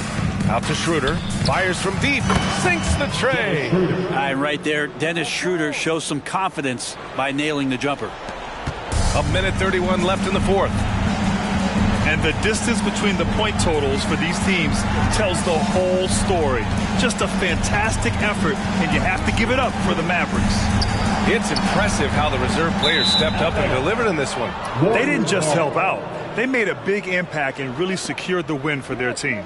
Out to Schroeder. Fires from deep. Sinks the tray. And right there, Dennis Schroeder shows some confidence by nailing the jumper. 1:31 left in the fourth. And the distance between the point totals for these teams tells the whole story. Just a fantastic effort, and you have to give it up for the Mavericks. It's impressive how the reserve players stepped up and delivered in this one. They didn't just help out. They made a big impact and really secured the win for their team.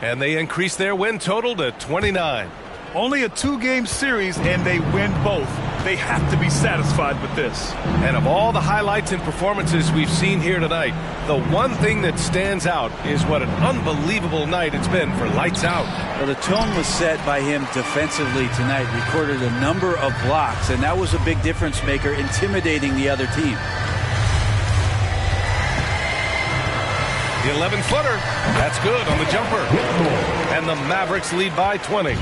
And they increased their win total to 29. Only a 2-game series, and they win both. They have to be satisfied with this. And of all the highlights and performances we've seen here tonight, the one thing that stands out is what an unbelievable night it's been for Lights Out. Well, the tone was set by him defensively tonight. Recorded a number of blocks, and that was a big difference maker, intimidating the other team. The 11-footer. That's good on the jumper. And the Mavericks lead by 20.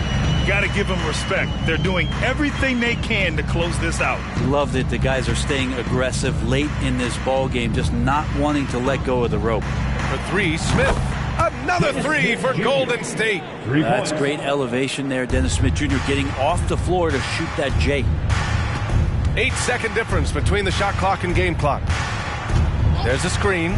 Got to give them respect. They're doing everything they can to close this out. Love that the guys are staying aggressive late in this ball game, just not wanting to let go of the rope. For three, Smith. Another three for Golden State. That's great elevation there. Dennis Smith Jr. getting off the floor to shoot that J. 8-second difference between the shot clock and game clock. There's a screen.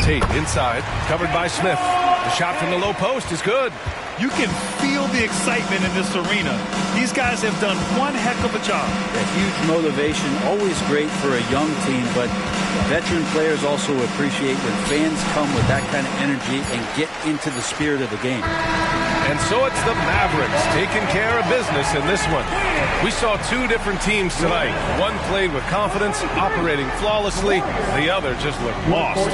Tate inside, covered by Smith. The shot from the low post is good. You can feel the excitement in this arena. These guys have done one heck of a job. A huge motivation, always great for a young team, but veteran players also appreciate when fans come with that kind of energy and get into the spirit of the game. And so it's the Mavericks taking care of business in this one. We saw two different teams tonight. One played with confidence, operating flawlessly. The other just looked lost.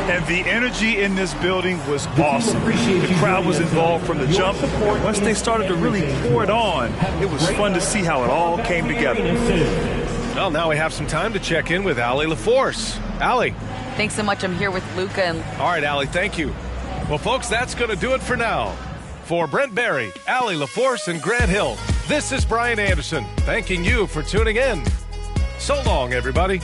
And the energy in this building was awesome. The crowd was involved from the jump. Once they started to really pour it on, it was fun to see how it all came together. Well, now we have some time to check in with Allie LaForce. Allie. Thanks so much. I'm here with Luca. All right, Allie, thank you. Well, folks, that's going to do it for now. For Brent Barry, Allie LaForce, and Grant Hill, this is Brian Anderson, thanking you for tuning in. So long, everybody.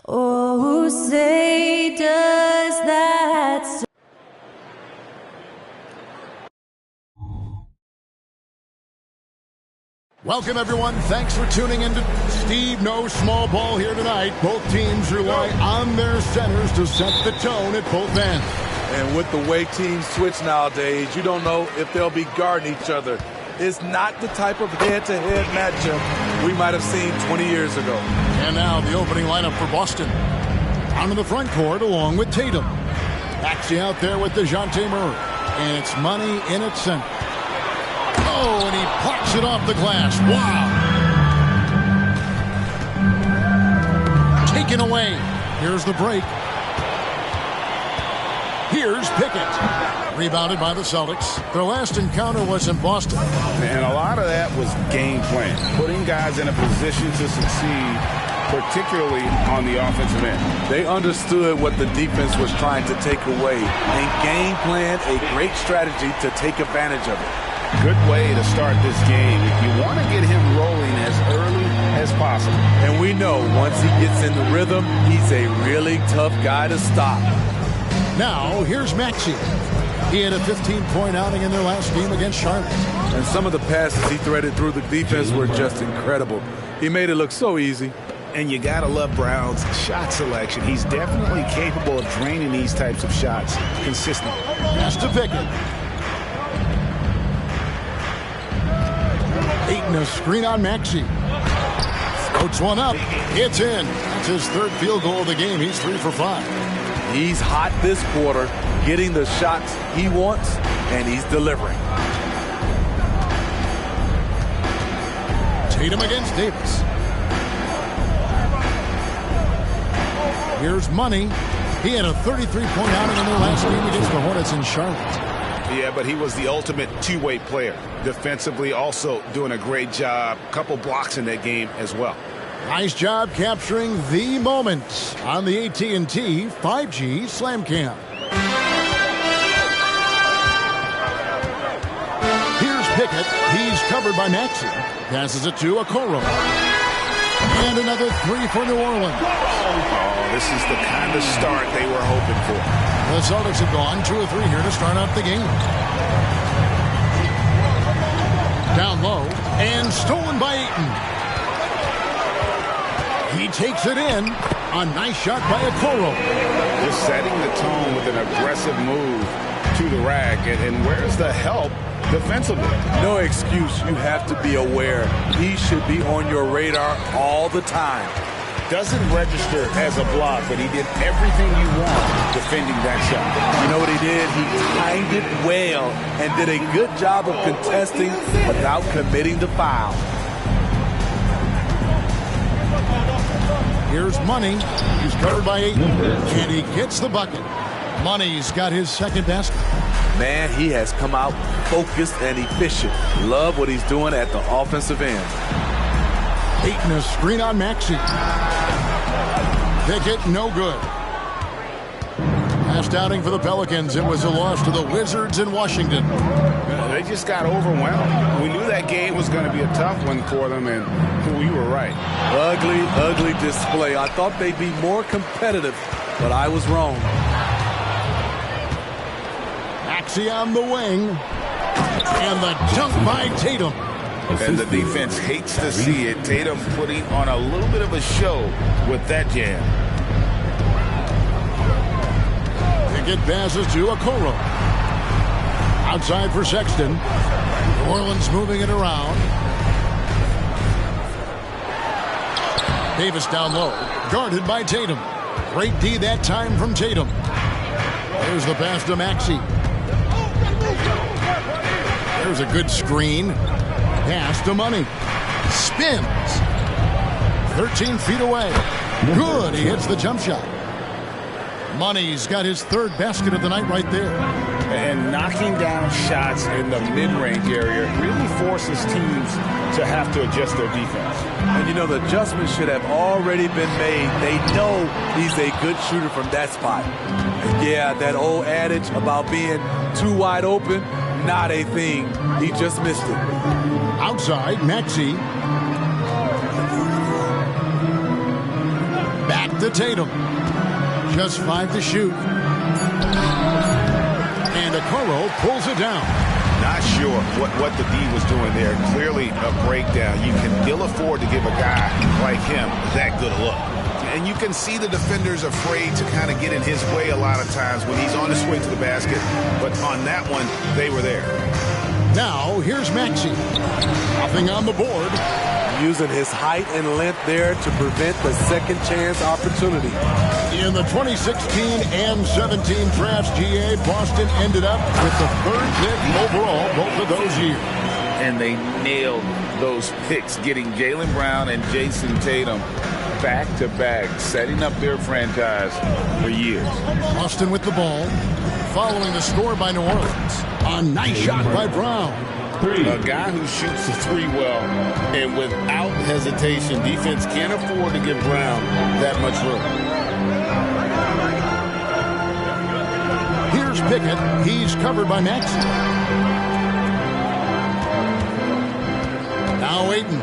Oh, say does that Welcome, everyone. Thanks for tuning in to Steve No Small Ball here tonight. Both teams rely on their centers to set the tone at both ends. And with the way teams switch nowadays, you don't know if they'll be guarding each other. It's not the type of head-to-head matchup we might have seen 20 years ago. And now the opening lineup for Boston. Onto the front court along with Tatum. Maxey out there with DeJounte Murray. And it's Money in its center. Oh, and he pops it off the glass. Wow. Taken away. Here's the break. Here's Pickett. Rebounded by the Celtics. Their last encounter was in Boston. And a lot of that was game plan. Putting guys in a position to succeed, particularly on the offensive end. They understood what the defense was trying to take away and game plan a great strategy to take advantage of it. Good way to start this game. You want to get him rolling as early as possible. And we know once he gets in the rhythm, he's a really tough guy to stop. Now, here's Maxey. He had a 15-point outing in their last game against Charlotte. And some of the passes he threaded through the defense were just incredible. He made it look so easy. And you got to love Brown's shot selection. He's definitely capable of draining these types of shots consistently. Pass to Pickett. Aiton a screen on Maxey. Floats one up. It's in. That's his third field goal of the game. He's 3 for 5. He's hot this quarter, getting the shots he wants, and he's delivering. Tatum against Davis. Here's Money. He had a 33-point outing in their last game against the Hornets in Charlotte. Yeah, but he was the ultimate two-way player. Defensively, also doing a great job. Couple blocks in that game as well. Nice job capturing the moment on the AT&T 5G Slam Cam. Here's Pickett. He's covered by Maxey. Passes it to Okoro. And another 3 for New Orleans. Oh, this is the kind of start they were hoping for. The Celtics have gone 2 of 3 here to start out the game. Down low and stolen by Aiton. He takes it in. A nice shot by Okoro. Just setting the tone with an aggressive move to the rack. And where's the help defensively? No excuse. You have to be aware. He should be on your radar all the time. Doesn't register as a block, but he did everything you want defending that shot. You know what he did? He timed it well and did a good job of contesting without committing the foul. Here's Money. He's covered by Aiton. And he gets the bucket. Money's got his second basket. Man, he has come out focused and efficient. Love what he's doing at the offensive end. Aiton a screen on Maxey. Pickett no good. Last outing for the Pelicans. It was a loss to the Wizards in Washington. They just got overwhelmed. We knew that game was going to be a tough one for them, and we were right. Ugly, ugly display. I thought they'd be more competitive, but I was wrong. Maxey on the wing. And the dunk by Tatum. And the defense hates to see it. Tatum putting on a little bit of a show with that jam. Pickett passes to Okoro. Outside for Sexton. New Orleans moving it around. Davis down low. Guarded by Tatum. Great D that time from Tatum. There's the pass to Maxey. There's a good screen. Pass to Money. Spins. 13 feet away. Good. He hits the jump shot. Money's got his third basket of the night right there. And knocking down shots in the mid-range area really forces teams to have to adjust their defense. And you know, the adjustments should have already been made. They know he's a good shooter from that spot. And yeah, that old adage about being too wide open, not a thing. He just missed it. Outside, Maxey. Back to Tatum. Just 5 to shoot. And Okoro pulls it down. Not sure what the D was doing there. Clearly a breakdown. You can ill afford to give a guy like him that good a look. And you can see the defenders afraid to kind of get in his way a lot of times when he's on his way to the basket. But on that one, they were there. Now, here's Maxey. Nothing on the board. Using his height and length there to prevent the second chance opportunity. In the 2016 and 17 drafts, GA, Boston ended up with the 3rd pick overall both of those years. And they nailed those picks, getting Jaylen Brown and Jason Tatum back-to-back, setting up their franchise for years. Boston with the ball, following the score by New Orleans. A nice shot by Brown. A guy who shoots the three well, and without hesitation, defense can't afford to give Brown that much room. Here's Pickett. He's covered by Maxey. Now Ayton.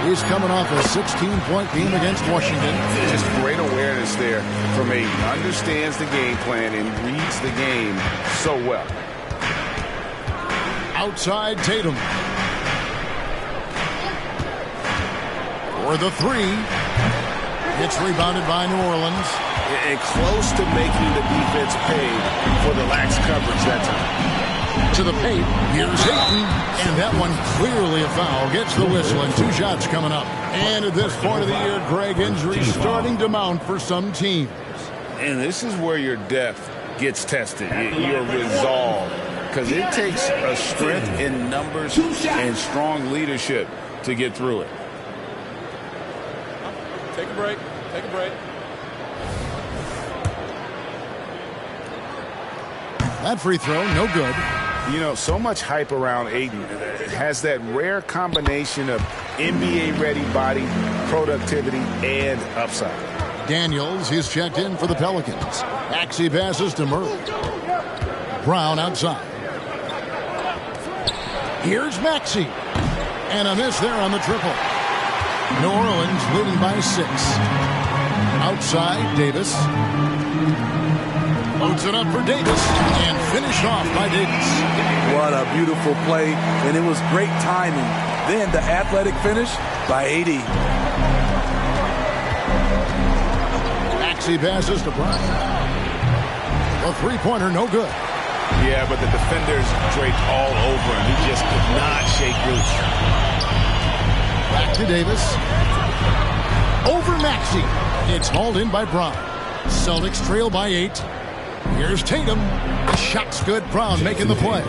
He's coming off a 16-point game against Washington. Just great awareness there from Ayton. Understands the game plan and reads the game so well. Outside Tatum. For the three. It's rebounded by New Orleans. And close to making the defense pay for the lax coverage that time. To the paint. Here's Ayton. And that one clearly a foul. Gets the whistle and 2 shots coming up. And at this point of the year, Greg, injuries starting to mount for some teams. And this is where your depth gets tested. Your resolve. Because it takes a strength in numbers and strong leadership to get through it. Take a break. Take a break. That free throw, no good. You know, so much hype around Ayton. Has that rare combination of NBA-ready body, productivity, and upside. Daniels, he's checked in for the Pelicans. Maxey passes to Murray. Brown outside. Here's Maxey. And a miss there on the triple. New Orleans leading by 6. Outside, Davis. Loads it up for Davis. And finished off by Davis. What a beautiful play. And it was great timing. Then the athletic finish by AD. Maxey passes to Brown. A three-pointer, no good. Yeah, but the defenders draped all over him. He just could not shake loose. Back to Davis. Over Maxey. It's hauled in by Brown. Celtics trail by 8. Here's Tatum. The shot's good. Brown making the play.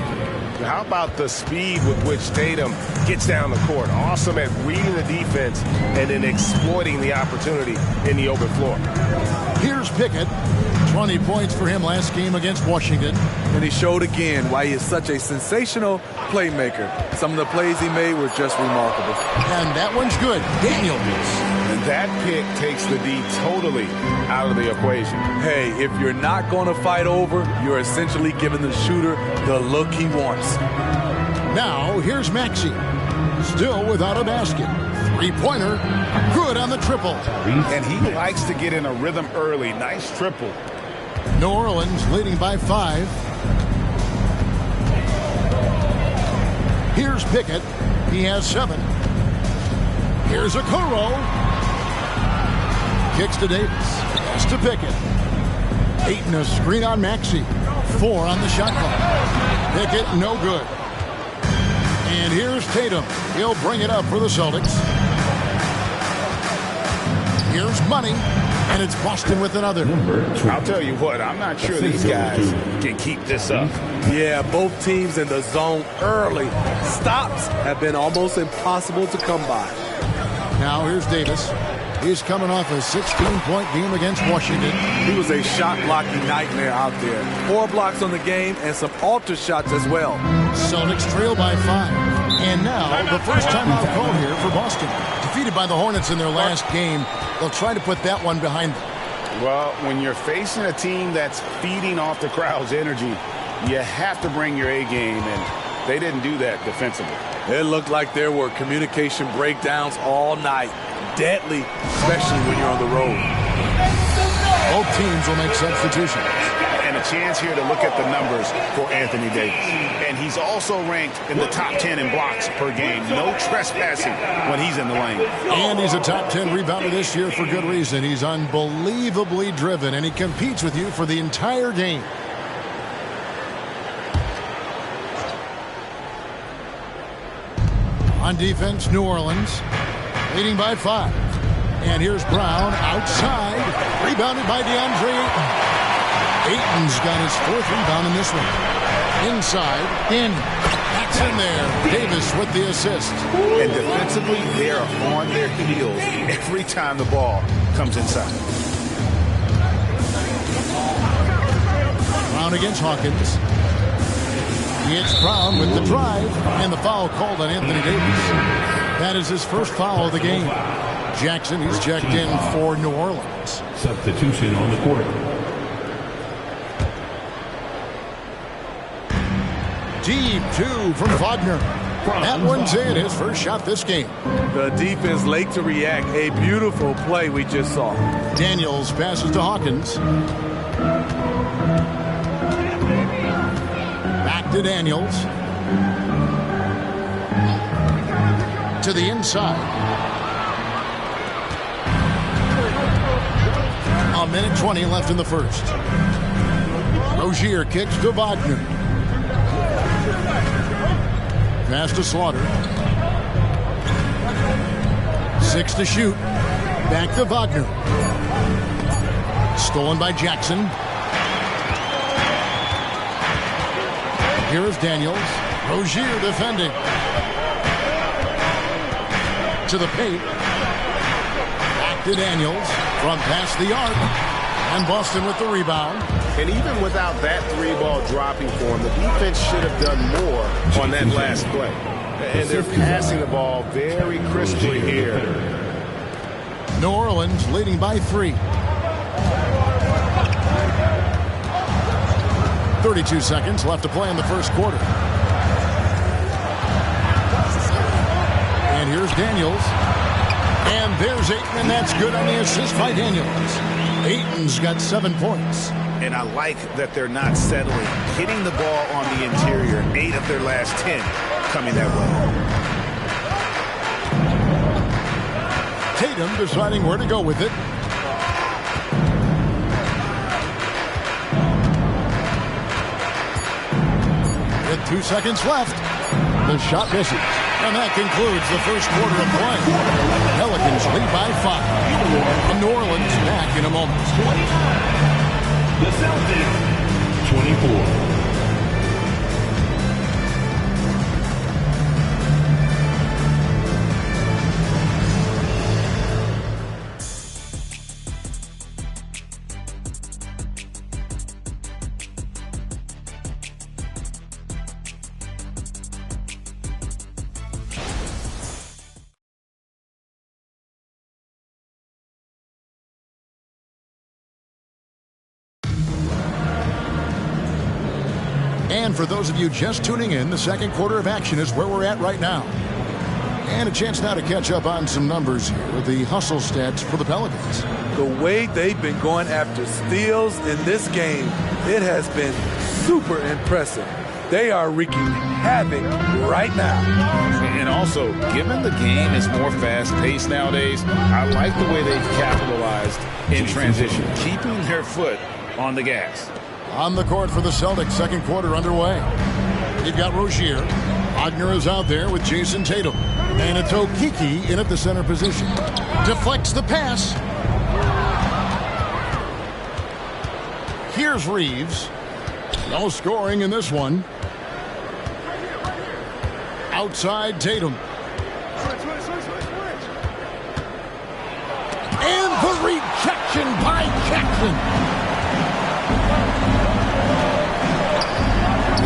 How about the speed with which Tatum gets down the court? Awesome at reading the defense and then exploiting the opportunity in the open floor. Here's Pickett. 20 points for him last game against Washington. And he showed again why he is such a sensational playmaker. Some of the plays he made were just remarkable. And that one's good. Daniels. And that pick takes the D totally out of the equation. Hey, if you're not going to fight over, you're essentially giving the shooter the look he wants. Now, here's Maxey. Still without a basket. Three-pointer. Good on the triple. And he likes to get in a rhythm early. Nice triple. New Orleans leading by 5. Here's Pickett. He has 7. Here's Okoro. Kicks to Davis. Pass to Pickett. 8 and a screen on Maxey. 4 on the shot clock. Pickett, no good. And here's Tatum. He'll bring it up for the Celtics. Here's Money. And it's Boston with another. I'll tell you what, I'm not sure these guys can keep this up. Yeah, both teams in the zone early. Stops have been almost impossible to come by. Now here's Davis. He's coming off a 16-point game against Washington. He was a shot-blocking nightmare out there. 4 blocks on the game and some alter shots as well. Celtics trail by 5. And now the first timeout call here for Boston. Defeated by the Hornets in their last game, they'll try to put that one behind them. Well, when you're facing a team that's feeding off the crowd's energy, you have to bring your A game, and they didn't do that defensively. It looked like there were communication breakdowns all night. Deadly, especially when you're on the road. Both teams will make substitutions. And a chance here to look at the numbers for Anthony Davis. And he's also ranked in the top 10 in blocks per game. No trespassing when he's in the lane. And he's a top 10 rebounder this year for good reason. He's unbelievably driven, and he competes with you for the entire game. On defense, New Orleans leading by 5. And here's Brown outside. Rebounded by DeAndre Ayton. Ayton's got his 4th rebound in this one. Inside, that's in there. Davis with the assist. And defensively, they are on their heels every time the ball comes inside. Brown against Hawkins. It's Brown with the drive, and the foul called on Anthony Davis. That is his first foul of the game. Jackson, he's checked in for New Orleans. Substitution on the court. Deep 2 from Wagner. That one's in, his first shot this game. The defense late to react. A beautiful play we just saw. Daniels passes to Hawkins. Back to Daniels. To the inside. A minute 20 left in the first. Rozier kicks to Wagner. Pass to Slaughter. 6 to shoot. Back to Wagner. Stolen by Jackson. Here is Daniels. Rozier defending. To the paint. Back to Daniels. From past the arc. And Boston with the rebound. And even without that 3-ball dropping for him, the defense should have done more on that last play. And they're passing the ball very crisply here. New Orleans leading by 3. 32 seconds left to play in the first quarter. And here's Daniels. And there's Ayton, and that's good on the assist by Daniels. Ayton's got 7 points. And I like that they're not settling. Hitting the ball on the interior, 8 of their last 10 coming that way. Tatum deciding where to go with it. With 2 seconds left, the shot misses. And that concludes the first quarter of play. Pelicans lead by 5. And New Orleans back in a moment. The Celtics, 24. And for those of you just tuning in, the second quarter of action is where we're at right now. And a chance now to catch up on some numbers here with the hustle stats for the Pelicans. The way they've been going after steals in this game, it has been super impressive. They are wreaking havoc right now. And also, given the game is more fast-paced nowadays, I like the way they've capitalized in transition, keeping their foot on the gas. On the court for the Celtics, second quarter underway. You've got Rozier. Wagner is out there with Jason Tatum. And it's Okeke in at the center position. Deflects the pass. Here's Reeves. No scoring in this one. Outside Tatum. And the rejection by Jackson.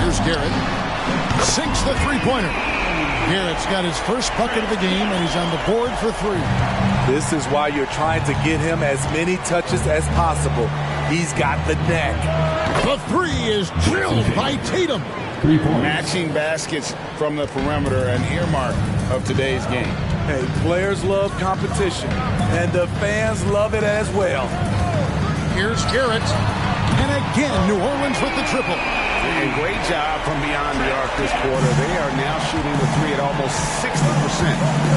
Here's Garrett. Sinks the three-pointer. Garrett's got his first bucket of the game, and he's on the board for 3. This is why you're trying to get him as many touches as possible. He's got the neck. The 3 is drilled by Tatum. 3 points. Matching baskets from the perimeter, an earmark of today's game. Hey, players love competition, and the fans love it as well. Here's Garrett. And again, New Orleans with the triple. And great job from beyond the arc this quarter. They are now shooting the three at almost 60%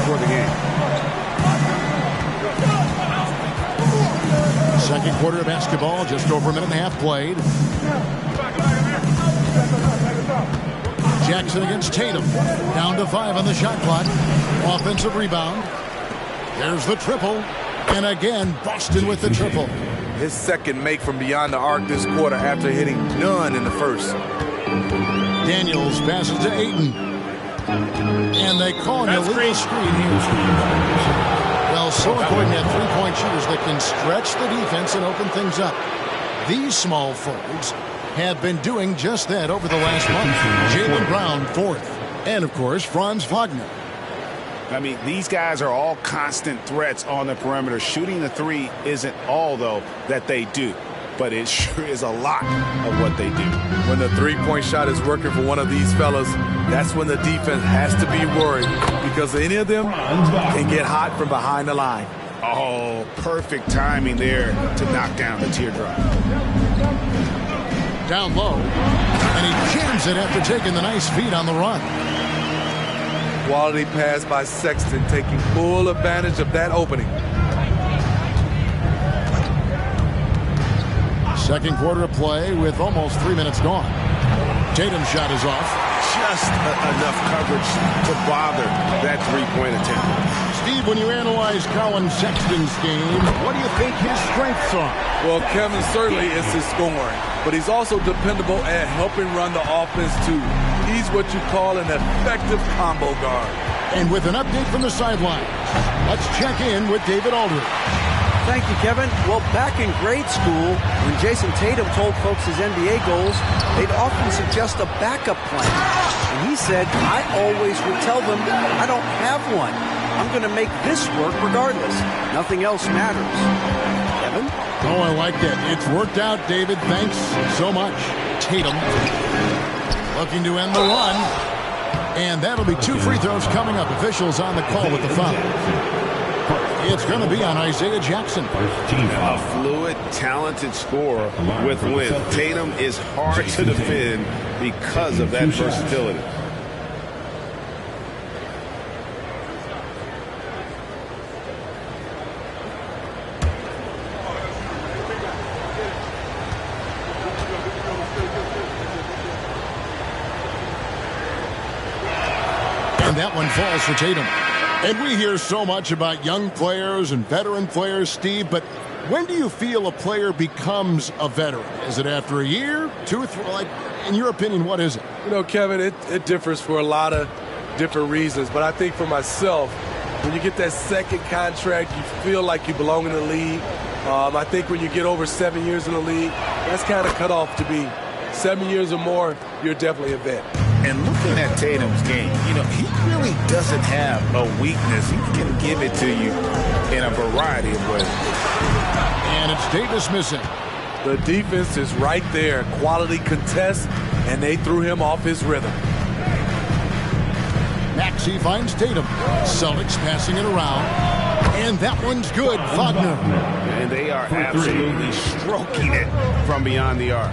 for the game. Second quarter of basketball, just over a minute and a half played. Jackson against Tatum. Down to 5 on the shot clock. Offensive rebound. There's the triple. And again, Boston with the triple. His second make from beyond the arc this quarter after hitting none in the first. Daniels passes to Ayton. And they call an illegal screen here. Well, so according to three-point shooters that can stretch the defense and open things up. These small forwards have been doing just that over the last month. Jaylen Brown, fourth. And, of course, Franz Wagner. I mean, these guys are all constant threats on the perimeter. Shooting the three isn't all, though, that they do. But it sure is a lot of what they do. When the three-point shot is working for one of these fellas, that's when the defense has to be worried, because any of them can get hot from behind the line. Oh, perfect timing there to knock down the teardrop. Down low, and he jams it after taking the nice feed on the run. Quality pass by Sexton, taking full advantage of that opening. Second quarter of play with almost 3 minutes gone. Tatum's shot is off. Just enough coverage to bother that three-point attempt. Steve, when you analyze Colin Sexton's game, what do you think his strengths are? Well, Kevin, certainly is his scoring, but he's also dependable at helping run the offense too. He's what you call an effective combo guard. And with an update from the sideline, let's check in with David Aldridge. Thank you, Kevin. Well, back in grade school, when Jason Tatum told folks his NBA goals, they'd often suggest a backup plan. And he said, I always would tell them, I don't have one. I'm going to make this work regardless. Nothing else matters. Kevin? Oh, I like that. It's worked out, David. Thanks so much. Tatum looking to end the run. And that'll be 2 free throws coming up. Officials on the call with the foul. It's going to be on Isaiah Jackson. A fluid, talented scorer with length. Tatum is hard to defend because of that versatility. And that one falls for Tatum. And we hear so much about young players and veteran players, Steve, but when do you feel a player becomes a veteran? Is it after a year, 2 or 3? Like, in your opinion, what is it? You know, Kevin, it differs for a lot of different reasons, but I think for myself, when you get that second contract, you feel like you belong in the league. I think when you get over 7 years in the league, that's kind of cut off to be 7 years or more, you're definitely a vet. And looking at Tatum's game, you know, he really doesn't have a weakness. He can give it to you in a variety of ways. And it's Davis missing. The defense is right there. Quality contest, and they threw him off his rhythm. Maxey finds Tatum. Celtics passing it around. And that one's good. Wagner. And they are absolutely stroking it from beyond the arc.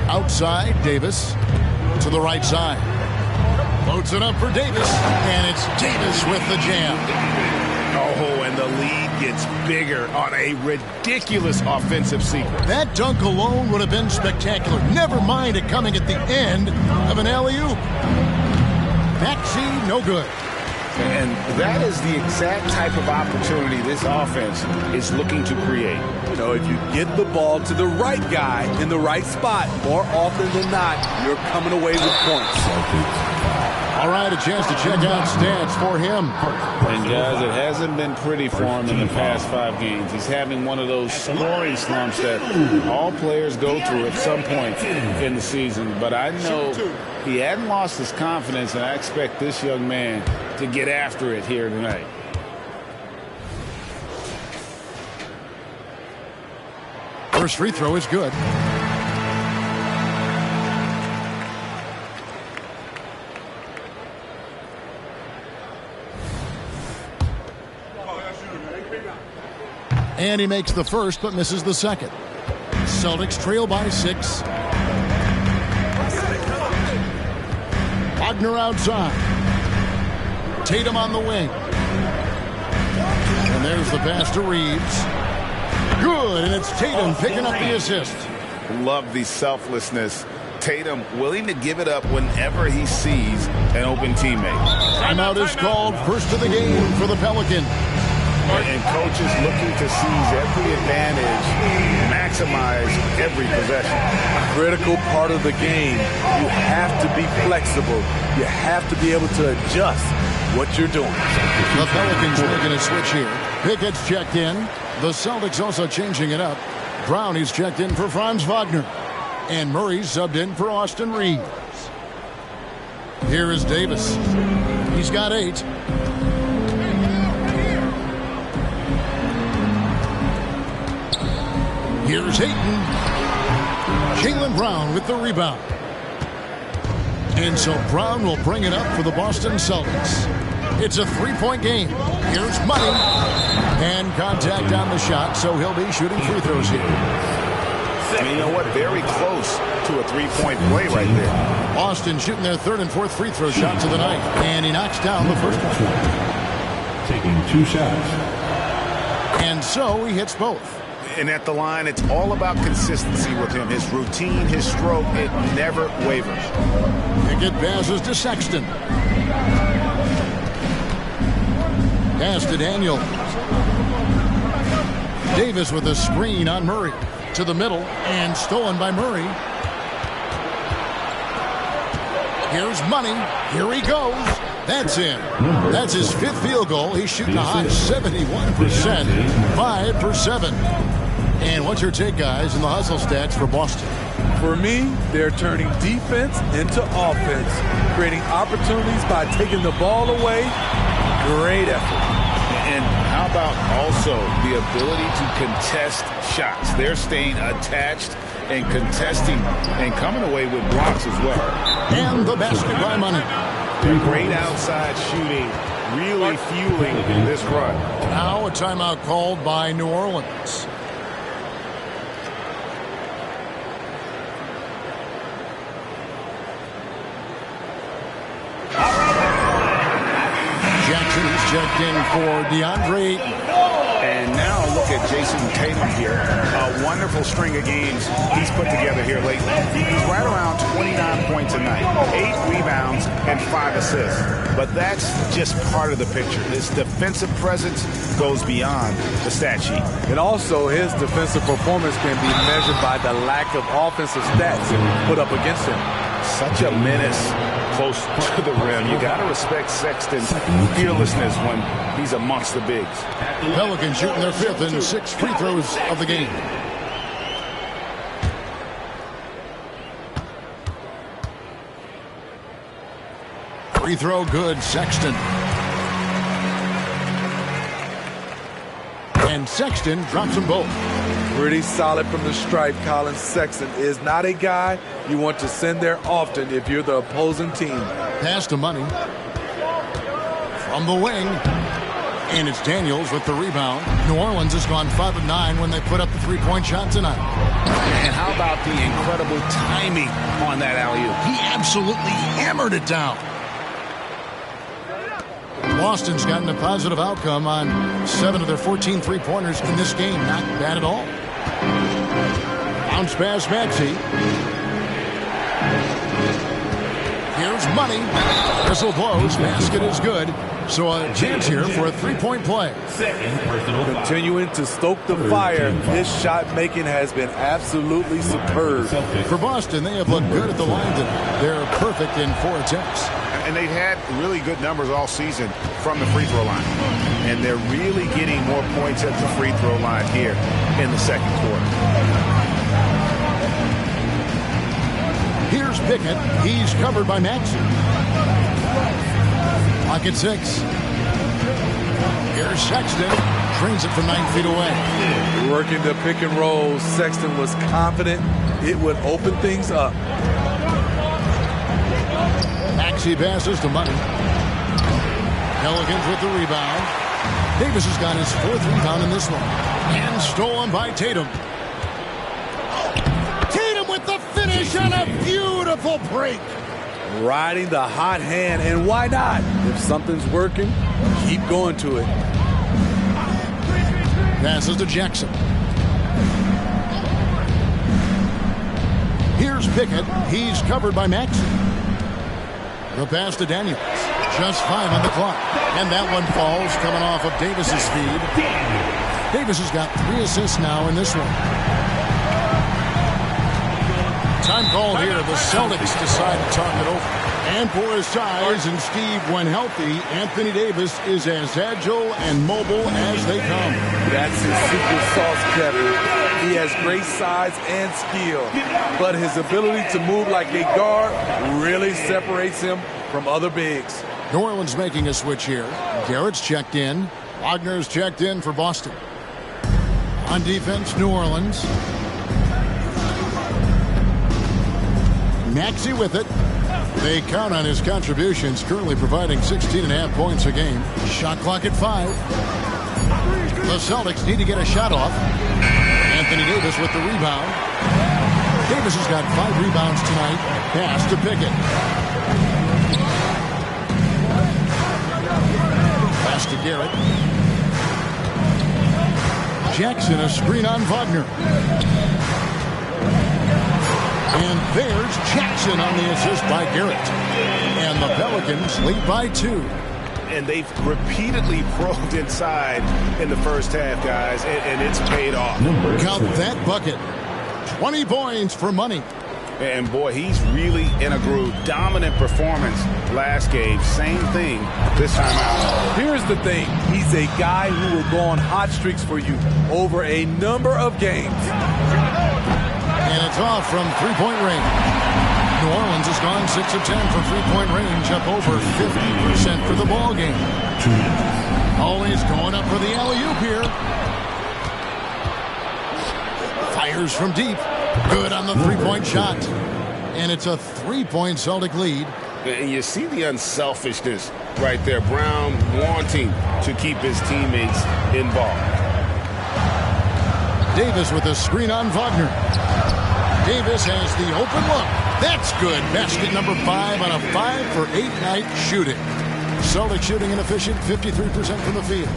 Outside, Davis to the right side. Loads it up for Davis. And it's Davis with the jam. Oh, and the lead gets bigger on a ridiculous offensive sequence. That dunk alone would have been spectacular. Never mind it coming at the end of an alley-oop. Maxey, no good. And that is the exact type of opportunity this offense is looking to create. You know, if you get the ball to the right guy in the right spot, more often than not, you're coming away with points. All right, a chance to check out stats for him. And guys, it hasn't been pretty for him in the past 5 games. He's having one of those scoring slumps that all players go through at some point in the season. But I know he hadn't lost his confidence, and I expect this young man to get after it here tonight. First free throw is good. And he makes the first but misses the second. Celtics trail by 6. Wagner outside. Tatum on the wing. And there's the pass to Reeves. Good, and it's Tatum picking up the assist. Love the selflessness. Tatum willing to give it up whenever he sees an open teammate. Timeout is called. First of the game for the Pelicans. And coaches looking to seize every advantage, maximize every possession. Critical part of the game. You have to be flexible. You have to be able to adjust what you're doing. The Pelicans making a switch here. Pickett's checked in. The Celtics also changing it up. Brown is checked in for Franz Wagner. And Murray's subbed in for Austin Reeves. Here is Davis. He's got 8. Here's Ayton. Jaylen Brown with the rebound. And so Brown will bring it up for the Boston Celtics. It's a 3-point game. Here's Money. And contact on the shot, so he'll be shooting free throws here. And you know what? Very close to a 3-point play right there. Boston shooting their 3rd and 4th free throw shots of the night. And he knocks down the first one. Taking 2 shots. And so he hits both. And at the line, it's all about consistency with him. His routine, his stroke, it never wavers. Pickett passes to Sexton. Pass to Daniel. Davis with a screen on Murray. To the middle and stolen by Murray. Here's Money. Here he goes. That's in. That's his 5th field goal. He's shooting a hot 71%. 5 for 7. And what's your take, guys, in the hustle stats for Boston? For me, they're turning defense into offense, creating opportunities by taking the ball away. Great effort. And how about also the ability to contest shots? They're staying attached and contesting and coming away with blocks as well. And the basket by Money. Great outside shooting, really fueling this run. Now a timeout called by New Orleans. Jackson is checked in for DeAndre. And now look at Jason Tatum here. A wonderful string of games he's put together here lately. He's right around 29 points a night, 8 rebounds, and 5 assists. But that's just part of the picture. His defensive presence goes beyond the stat sheet. And also his defensive performance can be measured by the lack of offensive stats put up against him. Such a menace close to the rim. You got to respect Sexton's fearlessness when he's amongst the bigs. Pelicans shooting their 5th and 6th free throws of the game. Free throw good, Sexton. And Sexton drops them both. Pretty solid from the stripe. Colin Sexton is not a guy you want to send there often if you're the opposing team. Pass to Money. From the wing. And it's Daniels with the rebound. New Orleans has gone 5 of 9 when they put up the 3-point shot tonight. And how about the incredible timing on that alley-oop? He absolutely hammered it down. Boston's gotten a positive outcome on 7 of their 14 3-pointers in this game. Not bad at all. Bounce pass, Maxey. Here's Money. Whistle blows. Basket is good. So a chance here for a 3-point play. Continuing to stoke the fire. His shot making has been absolutely superb. For Boston, they have looked good at the line tonight. They're perfect in 4 attempts. And they've had really good numbers all season from the free throw line. And they're really getting more points at the free throw line here in the second quarter. Here's Pickett. He's covered by Maxey. Lock at 6. Here's Sexton. Trains it from 9 feet away. Working the pick and roll. Sexton was confident it would open things up. Maxey passes to Money. Pelicans with the rebound. Davis has got his 4th rebound in this one. And stolen by Tatum. break. Riding the hot hand, and why not? If something's working, keep going to it. Passes to Jackson. Here's Pickett. He's covered by Maxey. The pass to Daniels. Just 5 on the clock. And that one falls coming off of Davis's feed. Davis has got 3 assists now in this one. Time called here. The Celtics decide to talk it over. And for his size, and Steve, when healthy, Anthony Davis is as agile and mobile as they come. That's his secret sauce, Kevin. He has great size and skill, but his ability to move like a guard really separates him from other bigs. New Orleans making a switch here. Garrett's checked in. Wagner's checked in for Boston. On defense, New Orleans. Maxey with it. They count on his contributions, currently providing 16.5 points a game. Shot clock at 5. The Celtics need to get a shot off. Anthony Davis with the rebound. Davis has got 5 rebounds tonight. Pass to Pickett. Pass to Garrett. Jackson, a screen on Wagner. And there's Jackson on the assist by Garrett. And the Pelicans lead by 2. And they've repeatedly probed inside in the first half, guys, and it's paid off. Count that bucket. 20 points for money. And boy, he's really in a groove. Dominant performance last game. Same thing this time out. Here's the thing. He's a guy who will go on hot streaks for you over a number of games. And it's off from three-point range. New Orleans has gone 6 of 10 from three-point range, up over 50% for the ball game. Always going up for the alley-oop here. Fires from deep. Good on the three-point shot. And it's a 3-point Celtic lead. And you see the unselfishness right there. Brown wanting to keep his teammates involved. Davis with a screen on Wagner. Davis has the open look. That's good. Basket number 5 on a 5-for-8 night shooting. Celtic shooting inefficient, 53% from the field.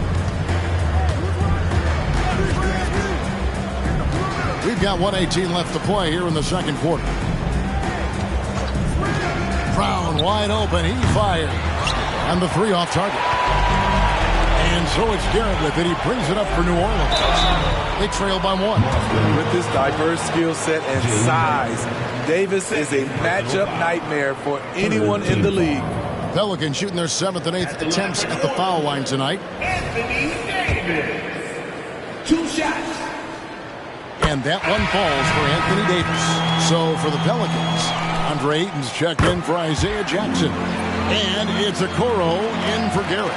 We've got 1:18 left to play here in the second quarter. Brown wide open. He fires. And the 3 off target. And so it's Garrett with it. He brings it up for New Orleans. They trail by 1. With this diverse skill set and size, Davis is a matchup nightmare for anyone in the league. Pelicans shooting their 7th and 8th attempts at the foul line tonight. Anthony Davis. 2 shots. And that one falls for Anthony Davis. So for the Pelicans, Andre Ayton's checked in for Isaiah Jackson. And it's Okoro in for Garrett.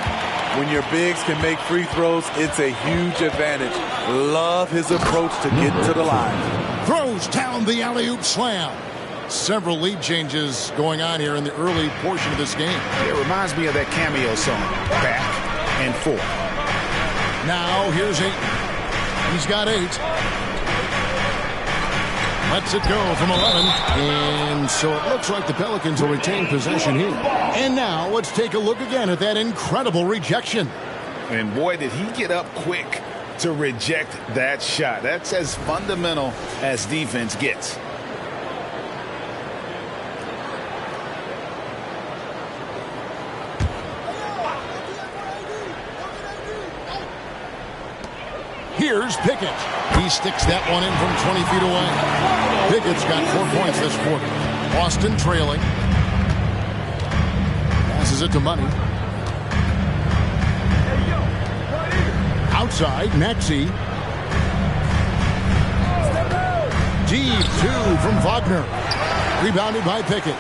When your bigs can make free throws, it's a huge advantage. Love his approach to get to the line. Throws down the alley-oop slam. Several lead changes going on here in the early portion of this game. It reminds me of that cameo song, Back and Forth. Now here's Ayton. He's got 8. Lets it go from 11. And so it looks like the Pelicans will retain possession here. And now let's take a look again at that incredible rejection. And boy, did he get up quick to reject that shot. That's as fundamental as defense gets. Here's Pickett. He sticks that one in from 20 feet away. Pickett's got 4 points this quarter. Boston trailing. Passes it to Money. Outside, Maxey. Deep 2 from Wagner. Rebounded by Pickett.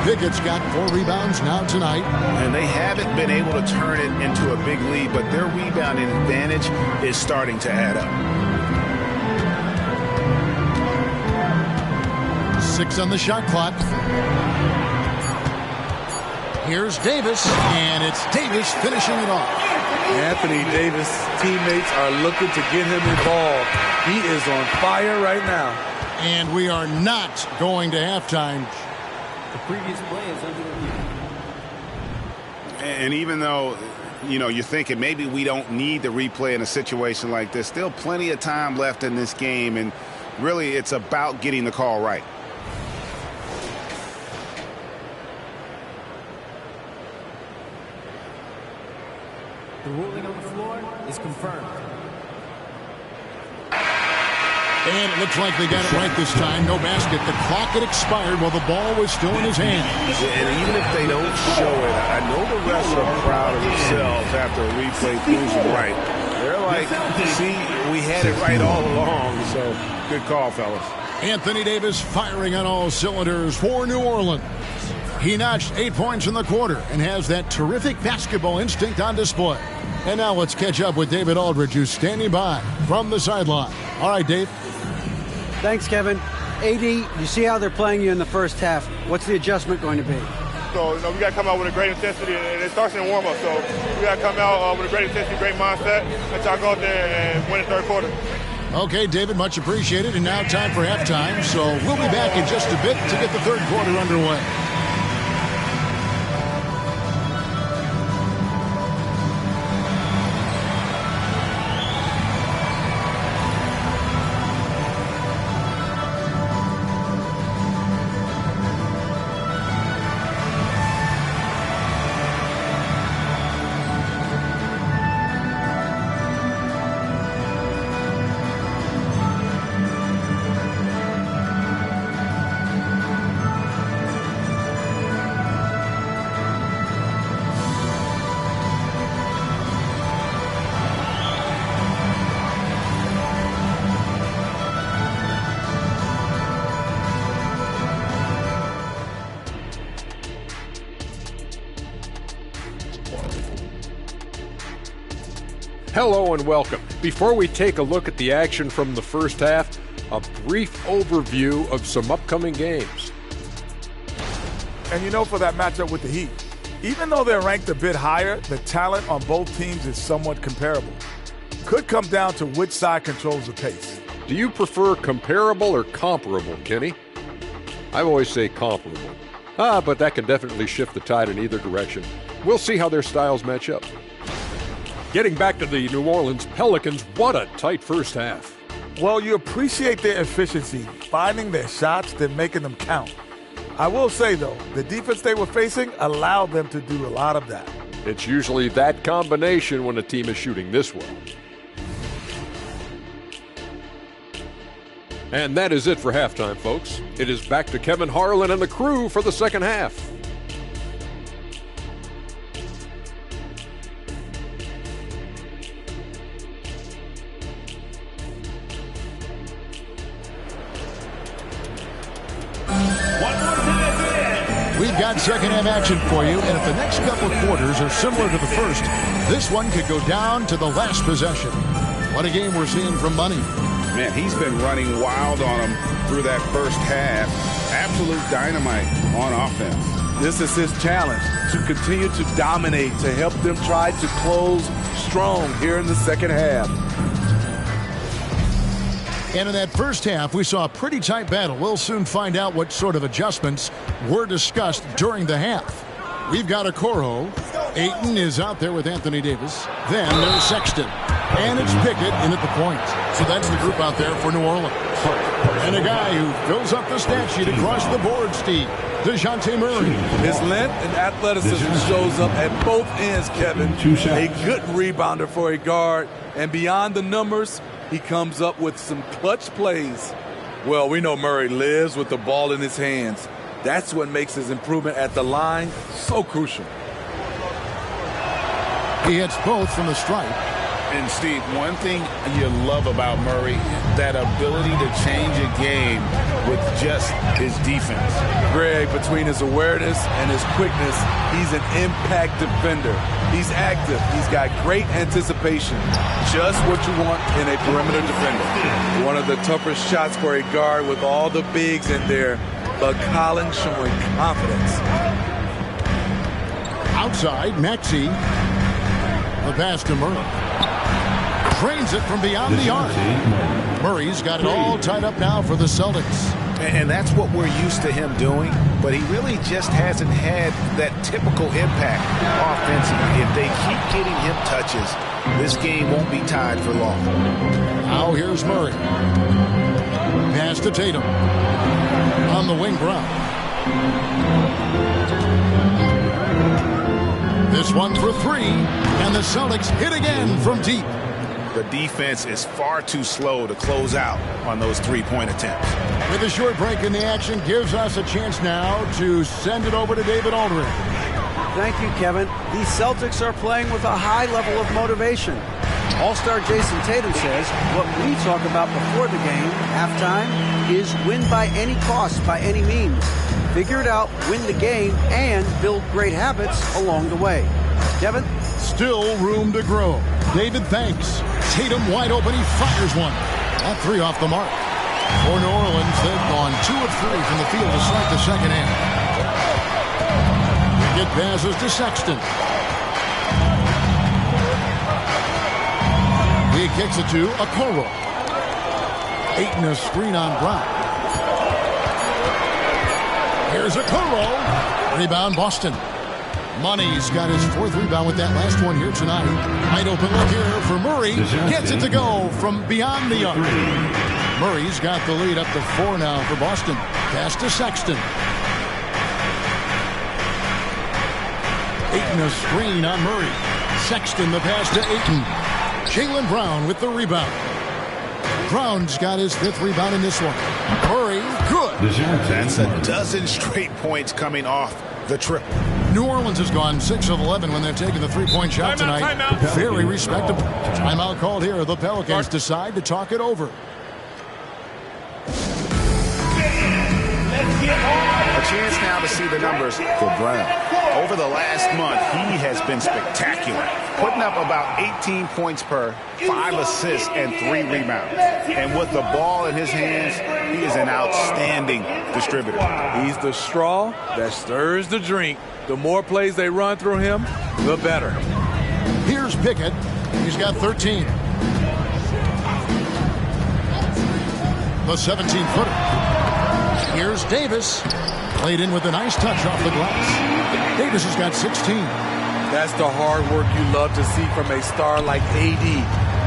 Pickett's got 4 rebounds now tonight. And they haven't been able to turn it into a big lead, but their rebounding advantage is starting to add up. 6 on the shot clock. Here's Davis, and it's Davis finishing it off. Anthony Davis' teammates are looking to get him involved. He is on fire right now. And we are not going to halftime. The previous play is under review. And even though, you're thinking maybe we don't need the replay in a situation like this, still plenty of time left in this game, and really it's about getting the call right. The ruling on the floor is confirmed. And it looks like they got it right this time. No basket. The clock had expired while the ball was still in his hand. And even if they don't show it, I know the refs are proud of themselves after a replay proves it right. They're like, see, we had it right all along. So good call, fellas. Anthony Davis firing on all cylinders for New Orleans. He notched 8 points in the quarter and has that terrific basketball instinct on display. And now let's catch up with David Aldridge, who's standing by from the sideline. All right, Dave. Thanks, Kevin. AD, you see how they're playing you in the first half. What's the adjustment going to be? So, we got to come out with a great intensity, and it starts in warm-up. So we got to come out with a great intensity, great mindset, and try to go out there and win the third quarter. Okay, David, much appreciated. And now time for halftime. So we'll be back in just a bit to get the third quarter underway. Hello and welcome. Before we take a look at the action from the first half, a brief overview of some upcoming games. And for that matchup with the Heat, even though they're ranked a bit higher, the talent on both teams is somewhat comparable. Could come down to which side controls the pace. Do you prefer comparable or comparable, Kenny? I always say comparable. But that can definitely shift the tide in either direction. We'll see how their styles match up. Getting back to the New Orleans Pelicans, what a tight first half. Well, you appreciate their efficiency, finding their shots, then making them count. I will say, though, the defense they were facing allowed them to do a lot of that. It's usually that combination when a team is shooting this well. And that is it for halftime, folks. It is back to Kevin Harlan and the crew for the second half. We've got second half action for you, and if the next couple of quarters are similar to the first, this one could go down to the last possession. What a game we're seeing from Money. Man, he's been running wild on him through that first half. Absolute dynamite on offense. This is his challenge, to continue to dominate, to help them try to close strong here in the second half. And in that first half, we saw a pretty tight battle. We'll soon find out what sort of adjustments were discussed during the half. We've got a Okoro. Ayton is out there with Anthony Davis. Then there's Sexton. And it's Pickett in at the point. So that's the group out there for New Orleans. And a guy who fills up the stat sheet across the board, Steve. DeJounte Murray. His length and athleticism shows up at both ends, Kevin. A good rebounder for a guard. And beyond the numbers, he comes up with some clutch plays. Well, we know Murray lives with the ball in his hands. That's what makes his improvement at the line so crucial. He hits both from the stripe. And, Steve, one thing you love about Murray, that ability to change a game with just his defense. Greg, between his awareness and his quickness, he's an impact defender. He's active. He's got great anticipation. Just what you want in a perimeter defender. One of the toughest shots for a guard with all the bigs in there, but Collins showing confidence. Outside, Maxey. The pass to Murray. Drains it from beyond the arc. Murray's got it all tied up now for the Celtics. And that's what we're used to him doing, but he really just hasn't had that typical impact offensively. If they keep getting him touches, this game won't be tied for long. Now here's Murray. Pass to Tatum. On the wing, Brown. This one for three, and the Celtics hit again from deep. The defense is far too slow to close out on those three-point attempts. With a short break in the action, gives us a chance now to send it over to David Aldridge. Thank you, Kevin. The Celtics are playing with a high level of motivation. All-star Jason Tatum says what we talk about before the game, halftime, is win by any cost, by any means. Figure it out, win the game, and build great habits along the way. Kevin? Still room to grow. David, thanks. Tatum wide open. He fires one. That three off the mark. For New Orleans, they've gone 2 of 3 from the field to start the second half. They get passes to Sexton. He kicks it to Okoro. Ayton a screen on Brown. Here's Okoro. Rebound Boston. Money's got his 4th rebound with that last one here tonight. Wide open look here for Murray. Gets it to go from beyond the arc. Murray's got the lead up to 4 now for Boston. Pass to Sexton. Ayton a screen on Murray. Sexton the pass to Ayton. Jaylen Brown with the rebound. Brown's got his 5th rebound in this one. Murray, good. That's a dozen straight points coming off the triple. New Orleans has gone 6 of 11 when they're taking the 3-point shot tonight. Timeout. Very respectable. Timeout called here. The Pelicans decide to talk it over. A chance now to see the numbers for Brown. Over the last month, he has been spectacular, putting up about 18 points per, 5 assists, and 3 rebounds. And with the ball in his hands, he is an outstanding distributor. He's the straw that stirs the drink. The more plays they run through him, the better. Here's Pickett. He's got 13. The 17-footer. Here's Davis. Played in with a nice touch off the glass. Davis has got 16. That's the hard work you love to see from a star like AD.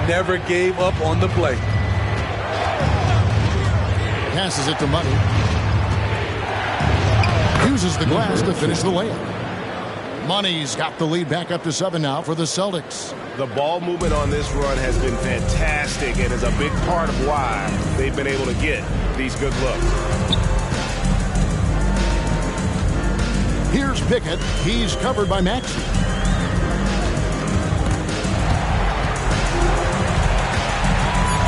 Never gave up on the play. Passes it to Money. Uses the glass to finish the layup. Money's got the lead back up to 7 now for the Celtics. The ball movement on this run has been fantastic and is a big part of why they've been able to get these good looks. Here's Pickett. He's covered by Maxey.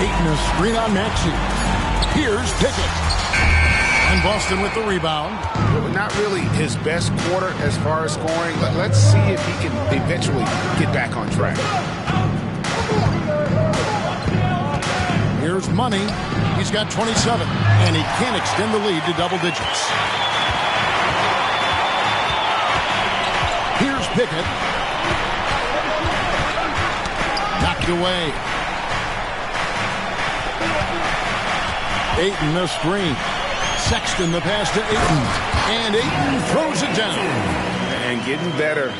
Ayton a screen on Maxey. Here's Pickett. And Boston with the rebound. Not really his best quarter as far as scoring, but let's see if he can eventually get back on track. Here's Money. He's got 27, and he can't extend the lead to double digits. Here's Pickett. Knocked away. Ayton the screen. Sexton the pass to Ayton. And Ayton throws it down. And getting better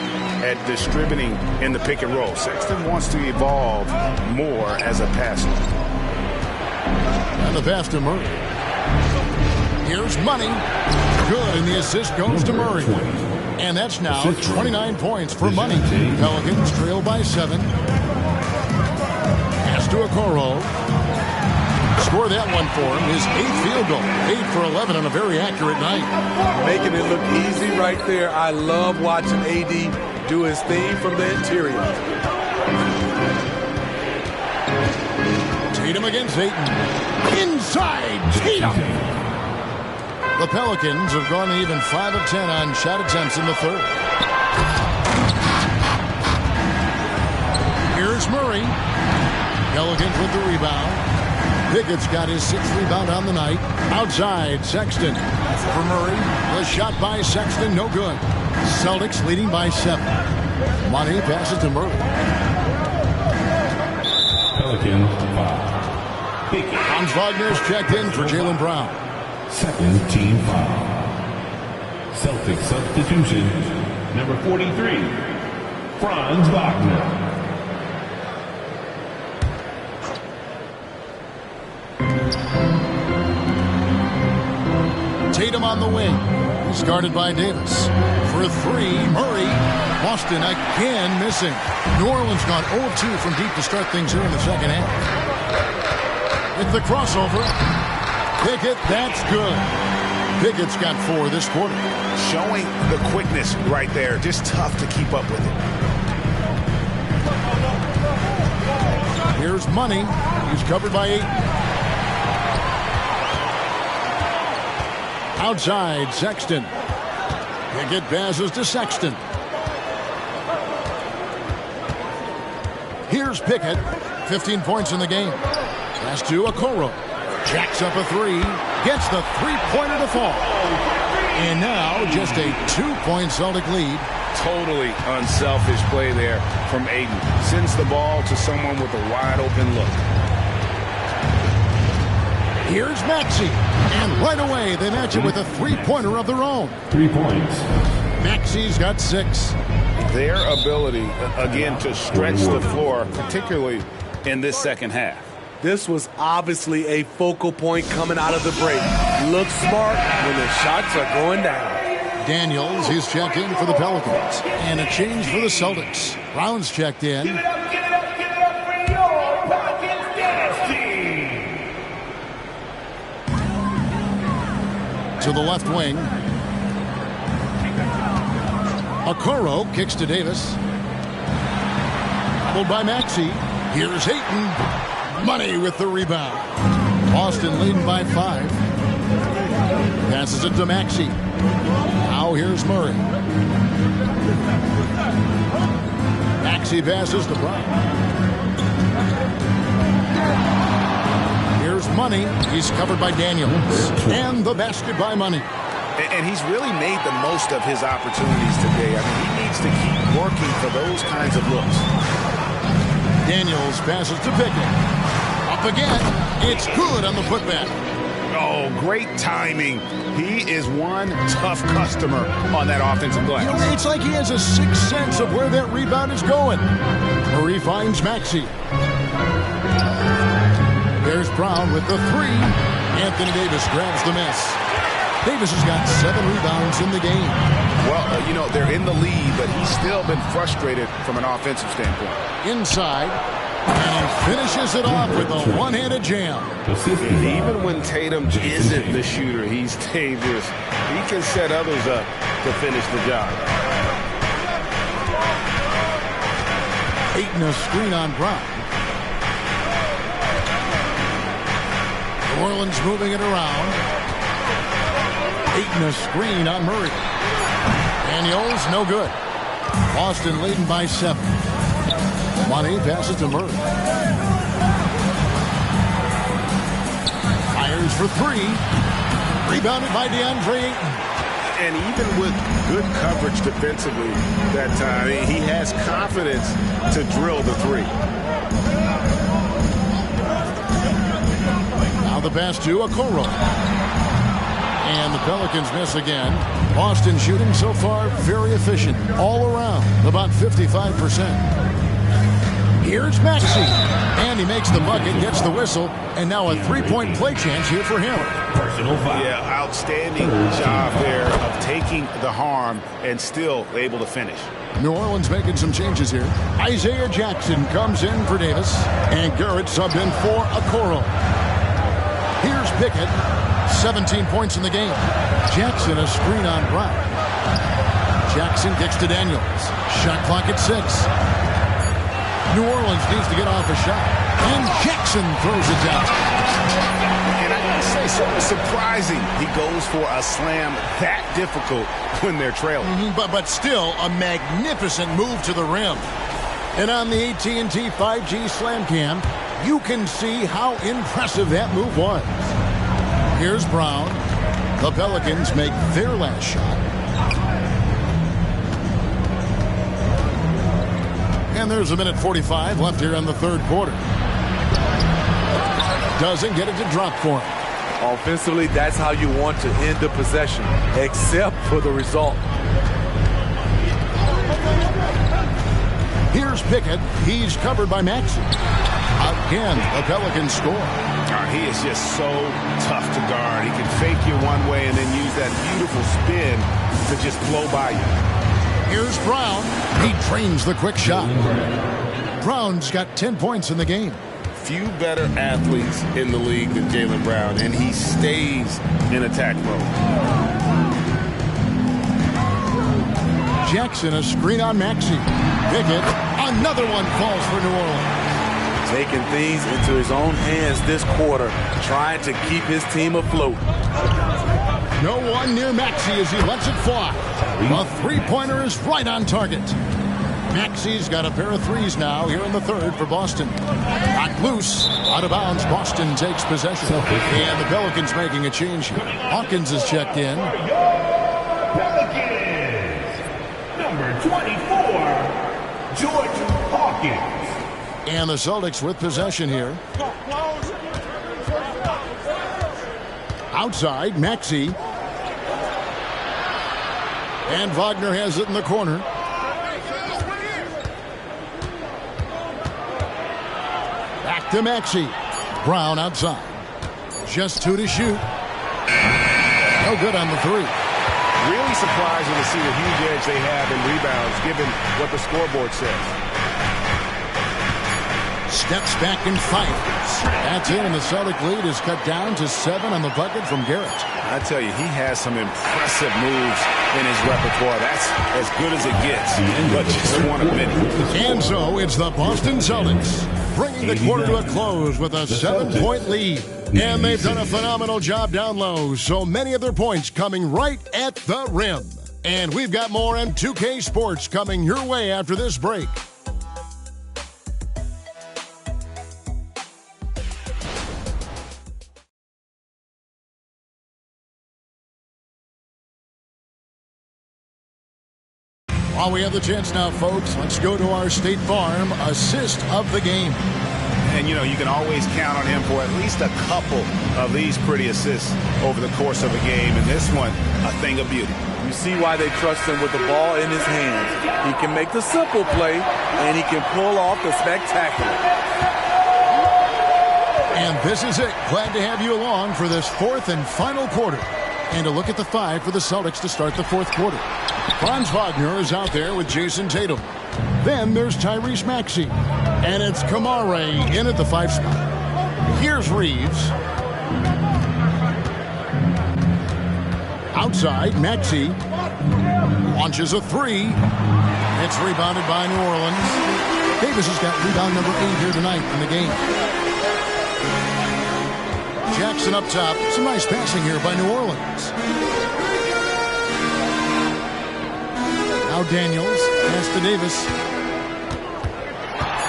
at distributing in the pick and roll. Sexton wants to evolve more as a passer. And the pass to Murray. Here's Money. Good, and the assist goes to Murray. And that's now 29 points for Money. Pelicans trail by 7. Pass to Okoro. Score that one for him. His 8th field goal. 8 for 11 on a very accurate night. Making it look easy right there. I love watching AD do his thing from the interior. Tatum against Ayton. Inside Tatum. The Pelicans have gone even 5 of 10 on shot attempts in the 3rd. Here's Murray. Pelicans with the rebound. Pickett's got his 6th rebound on the night. Outside, Sexton. For Murray, the shot by Sexton, no good. Celtics leading by 7. Money passes to Murray. Pelicans 5. Hans Wagner's checked in for Jaylen Brown. Second team foul. Celtic substitution, number 43, Franz Wagner. Tatum on the wing. He's guarded by Davis. For three, Murray. Boston again missing. New Orleans gone 0-2 from deep to start things here in the second half. With the crossover. Pickett, that's good. Pickett's got 4 this quarter. Showing the quickness right there. Just tough to keep up with it. Here's Money. He's covered by 8. Outside, Sexton. Pickett passes to Sexton. Here's Pickett. 15 points in the game. Pass to Okoro. Jacks up a 3. Gets the three-pointer to fall. And now just a 2-point Celtic lead. Totally unselfish play there from Ayton. Sends the ball to someone with a wide-open look. Here's Maxey. And right away, they match it with a three-pointer of their own. 3 points. Maxey's got 6. Their ability, again, to stretch the floor, particularly in this second half. This was obviously a focal point coming out of the break. Look smart when the shots are going down. Daniels, he's checked in for the Pelicans. And a change for the Celtics. Brown's checked in. Give it up for your Pelicans dance team. To the left wing. Okoro kicks to Davis. Fouled by Maxey. Here's Ayton. Money with the rebound. Boston leading by 5. Passes it to Maxey. Now here's Murray. Maxey passes to Brown. Here's Money. He's covered by Daniels. And the basket by Money. And he's really made the most of his opportunities today. I mean, he needs to keep working for those kinds of looks. Daniels passes to Pickett. Up again. It's good on the putback. Oh, great timing. He is one tough customer on that offensive glass. You know, it's like he has a sixth sense of where that rebound is going. Murray finds Maxey. There's Brown with the 3. Anthony Davis grabs the miss. Davis has got 7 rebounds in the game. Well, you know, they're in the lead, but he's still been frustrated from an offensive standpoint. Inside, and he finishes it off with a one-handed jam. Even when Tatum isn't the shooter, he's dangerous. He can set others up to finish the job. Ayton a screen on Brown. New Orleans moving it around. Ayton a screen on Murray. Daniels, no good. Boston leading by 7. Money passes to Murray. Fires for 3. Rebounded by DeAndre Ayton. And even with good coverage defensively that time, he has confidence to drill the 3. Now the pass to Okoro. And the Pelicans miss again. Boston shooting so far very efficient. All around, about 55%. Here's Maxey. And he makes the bucket, gets the whistle, and now a three-point play chance here for him. Personal foul. Yeah, outstanding job there of taking the harm and still able to finish. New Orleans making some changes here. Isaiah Jackson comes in for Davis, and Garrett subbed in for Okoro. Here's Pickett. 17 points in the game. Jackson a screen on Brown. Jackson kicks to Daniels. Shot clock at 6. New Orleans needs to get off a shot. And Jackson throws it down. And I gotta say, sort of surprising he goes for a slam that difficult when they're trailing. But still a magnificent move to the rim. And on the AT&T 5G Slam Cam, you can see how impressive that move was. Here's Brown. The Pelicans make their last shot. And there's a minute 45 left here in the third quarter. Doesn't get it to drop for him. Offensively, that's how you want to end the possession, except for the result. Here's Pickett. He's covered by Maxey. Again, the Pelicans score. He is just so tough to guard. He can fake you one way and then use that beautiful spin to just blow by you. Here's Brown. He trains the quick shot. Brown's got 10 points in the game. Few better athletes in the league than Jaylen Brown, and he stays in attack mode. Jackson, a screen on Maxey. Pickett, another one falls for New Orleans. Taking things into his own hands this quarter, trying to keep his team afloat. No one near Maxey as he lets it fly. The three-pointer is right on target. Maxey's got a pair of threes now here in the third for Boston. Knocked loose, out of bounds. Boston takes possession. And the Pelicans making a change here. Hawkins is checked in. Pelicans, number 24, George Hawkins. And the Celtics with possession here. Outside, Maxey. And Wagner has it in the corner. Back to Maxey. Brown outside. Just 2 to shoot. No good on the three. Really surprising to see the huge edge they have in rebounds, given what the scoreboard says. Steps back and fires. That's it, and the Celtic lead is cut down to 7 on the bucket from Garrett. I tell you, he has some impressive moves in his repertoire. That's as good as it gets, but just one a minute. And so it's the Boston Celtics bringing the quarter to a close with a 7-point lead. And they've done a phenomenal job down low, so many of their points coming right at the rim. And we've got more M2K Sports coming your way after this break. While we have the chance now, folks, let's go to our State Farm assist of the game. And, you know, you can always count on him for at least a couple of these pretty assists over the course of a game. And this one, a thing of beauty. You see why they trust him with the ball in his hands. He can make the simple play, and he can pull off the spectacular. And this is it. Glad to have you along for this fourth and final quarter. And a look at the 5 for the Celtics to start the fourth quarter. Franz Wagner is out there with Jason Tatum. Then there's Tyrese Maxey. And it's Kamare in at the 5 spot. Here's Reeves. Outside, Maxey launches a 3. It's rebounded by New Orleans. Davis has got rebound number 8 here tonight in the game. Jackson up top. Some nice passing here by New Orleans. Now Daniels. Pass to Davis.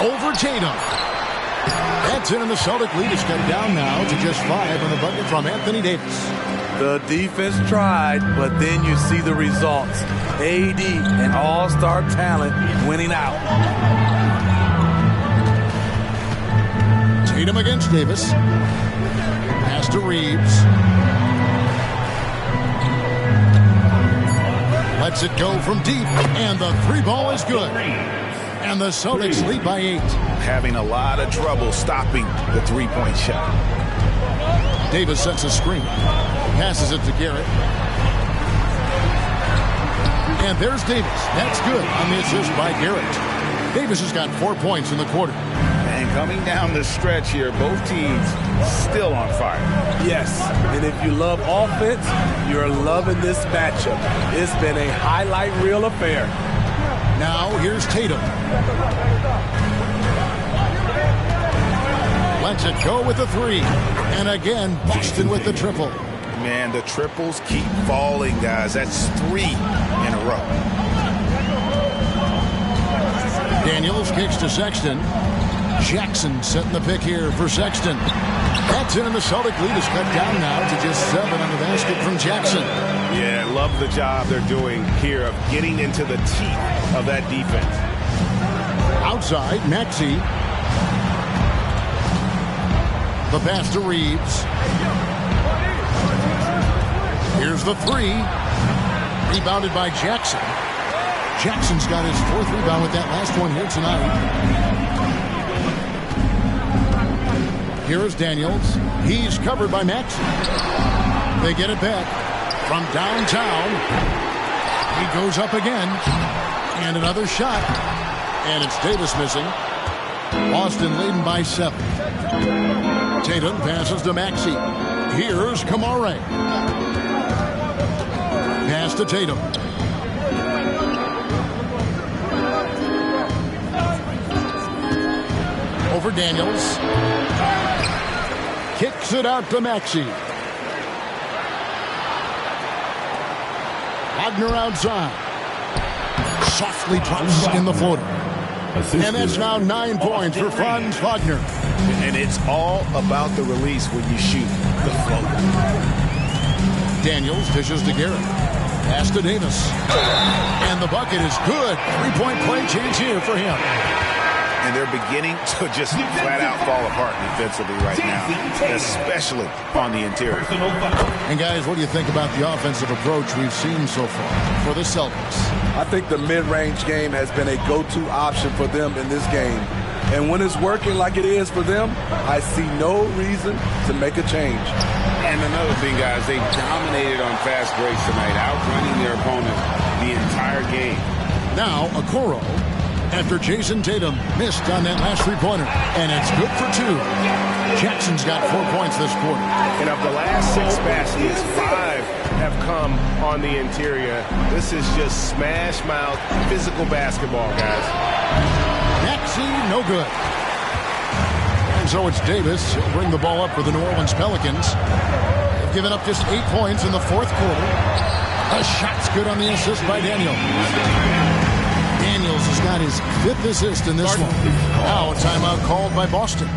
Over Tatum. That's it, and the Celtic lead is cut down now to just 5 on the bucket from Anthony Davis. The defense tried, but then you see the results. AD, an all-star talent, winning out. Tatum against Davis. Pass to Reeves. Lets it go from deep, and the 3 ball is good. And the Celtics lead by 8. Having a lot of trouble stopping the 3-point shot. Davis sets a screen. Passes it to Garrett. And there's Davis. That's good on the assist by Garrett. Davis has got 4 points in the quarter. And coming down the stretch here, both teams still on fire. Yes, and if you love offense, you're loving this matchup. It's been a highlight reel affair. Now here's Tatum. Lets it go with the 3. And again, Boston with the triple. Man, the triples keep falling, guys. That's 3 in a row. Daniels kicks to Sexton. Jackson setting the pick here for Sexton. That's in, and the Celtic lead is cut down now to just 7 on the basket from Jackson. Yeah, love the job they're doing here of getting into the teeth of that defense. Outside, Maxey. The pass to Reeves. Here's the three. Rebounded by Jackson. Jackson's got his 4th rebound with that last one here tonight. Here's Daniels. He's covered by Max. They get it back from downtown. He goes up again. And another shot. And it's Davis missing. Boston leading by 7. Tatum passes to Maxey. Here's Kamare. Pass to Tatum. Over Daniels. Kicks it out to Maxey. Wagner outside. Softly drops in the floater. And that's now 9 points for Franz Wagner. And it's all about the release when you shoot the floater. Daniels dishes to Garrett. Pass to Davis. And the bucket is good. 3-point play chance here for him. And they're beginning to just flat out fall apart defensively right now, especially on the interior. And guys, what do you think about the offensive approach we've seen so far for the Celtics? I think the mid-range game has been a go-to option for them in this game. And when it's working like it is for them, I see no reason to make a change. And another thing, guys, they dominated on fast breaks tonight, outrunning their opponent the entire game. Now, Okoro, after Jason Tatum missed on that last three-pointer, and it's good for 2. Jackson's got 4 points this quarter. And of the last 6 baskets, 5 have come on the interior. This is just smash mouth physical basketball, guys. Maxey, no good. And so it's Davis. He'll bring the ball up for the New Orleans Pelicans. They've given up just 8 points in the 4th quarter. A shot's good on the assist by Daniels. Daniels has got his 5th assist in this one. Now a timeout called by Boston.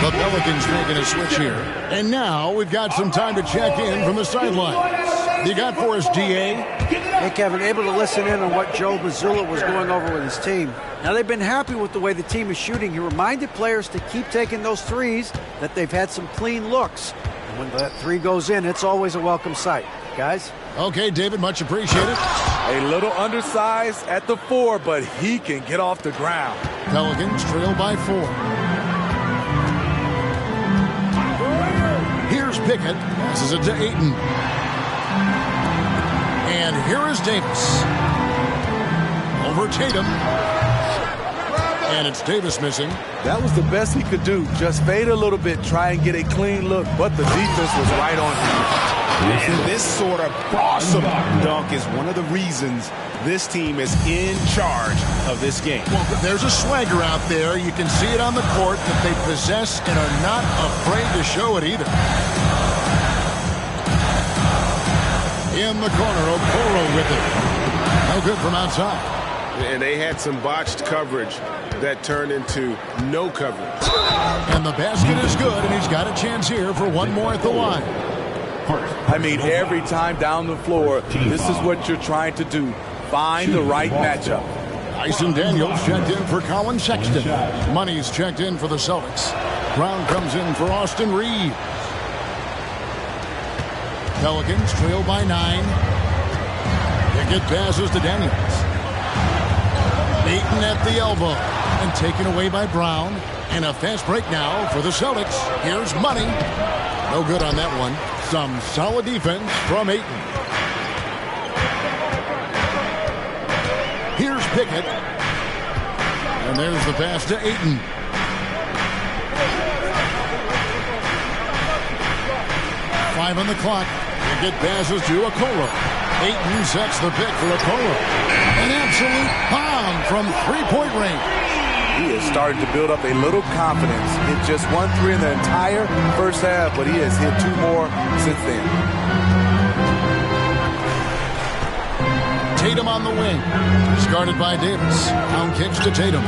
The Pelicans making a switch here. And now we've got some time to check in from the sidelines. You got for us, D.A.? Hey, Kevin, able to listen in on what Joe Mazzulla was going over with his team. Now, they've been happy with the way the team is shooting. He reminded players to keep taking those threes, that they've had some clean looks. And when that 3 goes in, it's always a welcome sight. Guys? Okay, David, much appreciated. A little undersized at the 4, but he can get off the ground. Pelicans trail by 4. Here's Pickett. Passes it to Ayton. And here is Davis. Over Tatum. And it's Davis missing. That was the best he could do. Just fade a little bit, try and get a clean look, but the defense was right on him. And this sort of awesome dunk is one of the reasons this team is in charge of this game. Well, there's a swagger out there. You can see it on the court that they possess and are not afraid to show it either. In the corner, Okoro with it. No good from outside. And they had some botched coverage that turned into no coverage. And the basket is good, and he's got a chance here for one more at the line. I mean, every time down the floor, this is what you're trying to do. Find the right matchup. Dyson Daniels checked in for Colin Sexton. Money's checked in for the Celtics. Brown comes in for Austin Reeves. Pelicans trail by 9. Pickett passes to Daniels. Ayton at the elbow and taken away by Brown. And a fast break now for the Celtics. Here's Money. No good on that one. Some solid defense from Ayton. Here's Pickett. And there's the pass to Ayton. Five on the clock. Pickett passes to Okoro. Ayton sets the pick for Okoro. An absolute bomb from three-point range. He is starting to build up a little confidence. Hit just 1 3 in the entire first half, but he has hit 2 more since then. Tatum on the wing. He's guarded by Davis. Down kicks to Tatum.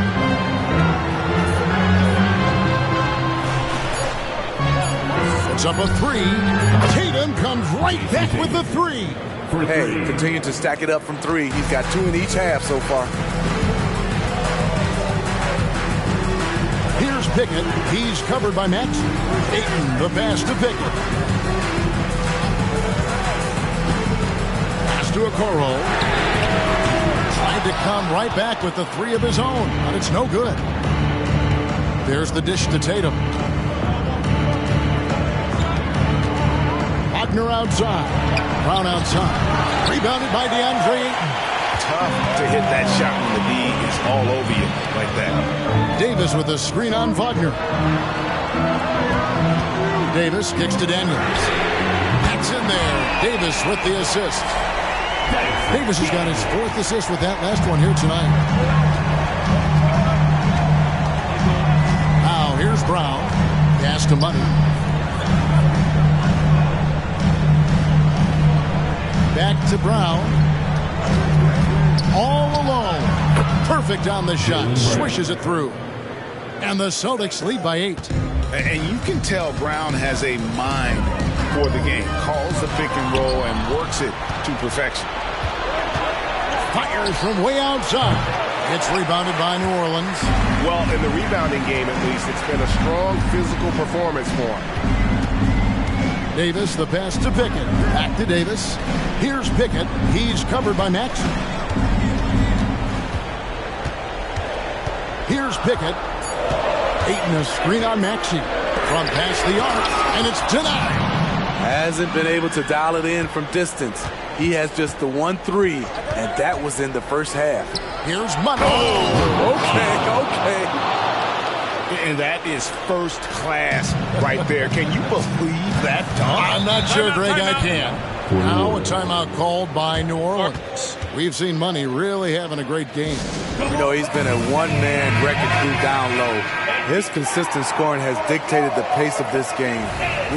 Puts up a 3. Tatum comes right back with the 3. Hey, continue to stack it up from 3. He's got 2 in each half so far. Here's Pickett. He's covered by Max. Ayton, the pass to Pickett. to Okoro. Tried to come right back with the three of his own, but it's no good. There's the dish to Tatum. Wagner outside. Brown outside. Rebounded by DeAndre Ayton. Tough to hit that shot when the D is all over you like that. Davis with a screen on Wagner. Davis kicks to Daniels. That's in there. Davis with the assist. Davis has got his fourth assist with that last one here tonight. Now here's Brown. Pass to Money. Back to Brown. All alone. Perfect on the shot. Swishes it through. And the Celtics lead by 8. And you can tell Brown has a mind for the game. Calls the pick and roll and works it to perfection. Fires from way outside. It's rebounded by New Orleans. Well, in the rebounding game at least, it's been a strong physical performance for him. Davis, the pass to Pickett. Back to Davis. Here's Pickett. He's covered by Max. Here's Pickett. Ayton a screen on Maxey. From past the arc, and it's denied. Hasn't been able to dial it in from distance. He has just the 1-3, and that was in the first half. Here's Money. Oh, okay. And that is first class right there. Can you believe that dunk? I'm not sure, Greg, I can. Now a timeout called by New Orleans. We've seen Money really having a great game. You know, he's been a one-man wrecking crew down low. His consistent scoring has dictated the pace of this game.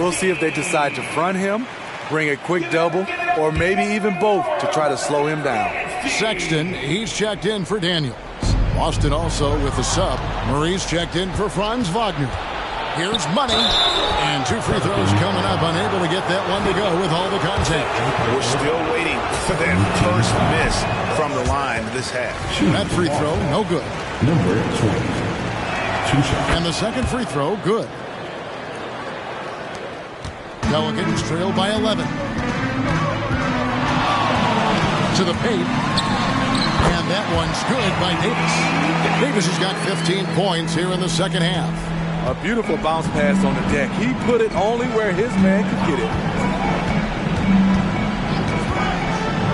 We'll see if they decide to front him, bring a quick double, or maybe even both to try to slow him down. Sexton, he's checked in for Daniels. Boston also with the sub. Murray's checked in for Franz Wagner. Here's Money. And 2 free throws coming up. Unable to get that one to go with all the contact. We're still waiting for that first miss from the line this half. That free throw, no good. Number 20. And the second free throw, good. Pelicans trail by 11. To the paint. And that one's good by Davis. Davis has got 15 points here in the second half. A beautiful bounce pass on the deck. He put it only where his man could get it.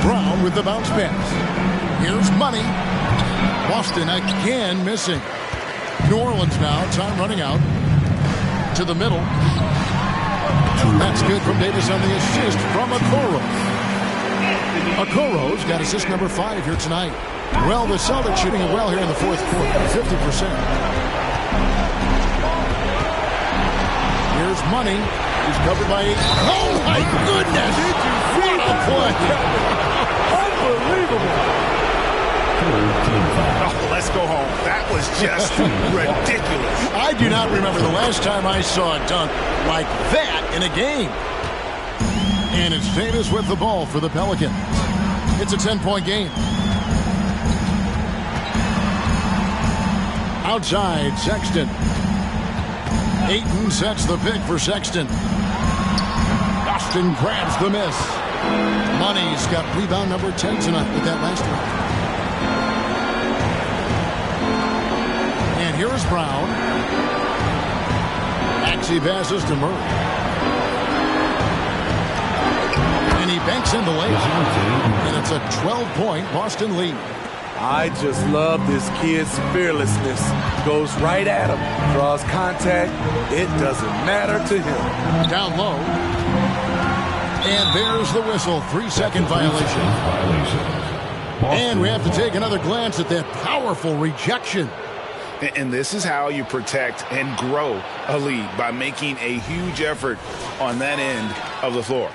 Brown with the bounce pass. Here's Money. Boston again missing. New Orleans now, time running out. To the middle. That's good from Davis on the assist from Okoro. Okoro's got assist number 5 here tonight. Well, the Celtics shooting it well here in the fourth quarter, 50%. Here's Money. He's covered by 8. Oh, my goodness! What a play! Unbelievable! Oh, let's go home. That was just ridiculous. I do not remember the last time I saw a dunk like that in a game. And it's Davis with the ball for the Pelicans. It's a 10-point game. Outside, Sexton. Ayton sets the pick for Sexton. Boston grabs the miss. Money's got rebound number 10 tonight with that last one. And here is Brown. Maxey passes to Murray. And he banks in the layup. And it's a 12-point Boston lead. I just love this kid's fearlessness. Goes right at him. Draws contact. It doesn't matter to him. Down low. And there's the whistle. 3-second violation. And we have to take another glance at that powerful rejection. And this is how you protect and grow a lead, by making a huge effort on that end of the floor.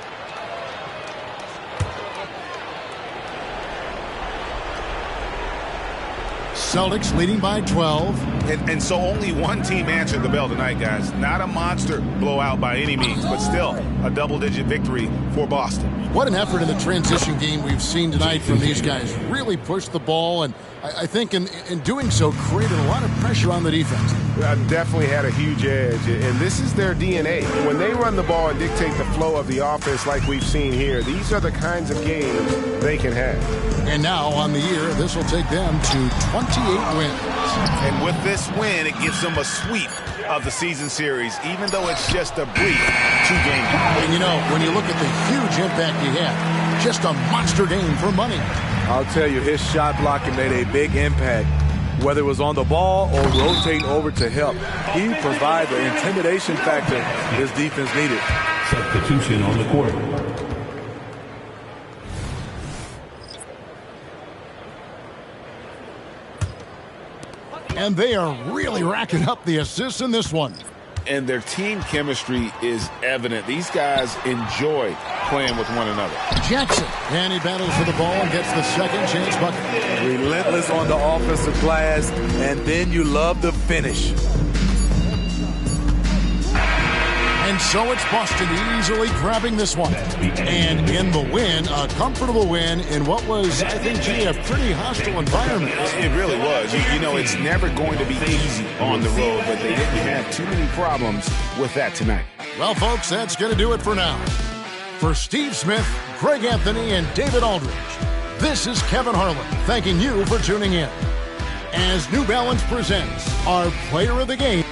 Celtics leading by 12. And so only one team answered the bell tonight, guys. Not a monster blowout by any means, but still a double-digit victory for Boston. What an effort in the transition game we've seen tonight from these guys. Really pushed the ball and I think in doing so created a lot of pressure on the defense. Definitely had a huge edge, and this is their DNA. When they run the ball and dictate the flow of the offense like we've seen here, these are the kinds of games they can have. And now on the year, this will take them to 28 wins. And with this win, it gives them a sweep of the season series, even though it's just a brief 2-game. And you know, when you look at the huge impact he had, just a monster game for money. I'll tell you, his shot blocking made a big impact. Whether it was on the ball or rotating over to help, he provided the intimidation factor his defense needed. Substitution on the court. And they are really racking up the assists in this one. And their team chemistry is evident. These guys enjoy playing with one another. Jackson, and he battles for the ball and gets the second chance bucket. Relentless on the offensive glass, and then you love the finish. And so it's Boston easily grabbing this one. And in the win, a comfortable win in what was, I think, a pretty hostile environment. It really was. You know, it's never going to be easy on the road, but they didn't have too many problems with that tonight. Well, folks, that's going to do it for now. For Steve Smith, Greg Anthony, and David Aldridge, this is Kevin Harlan thanking you for tuning in. As New Balance presents our Player of the Game.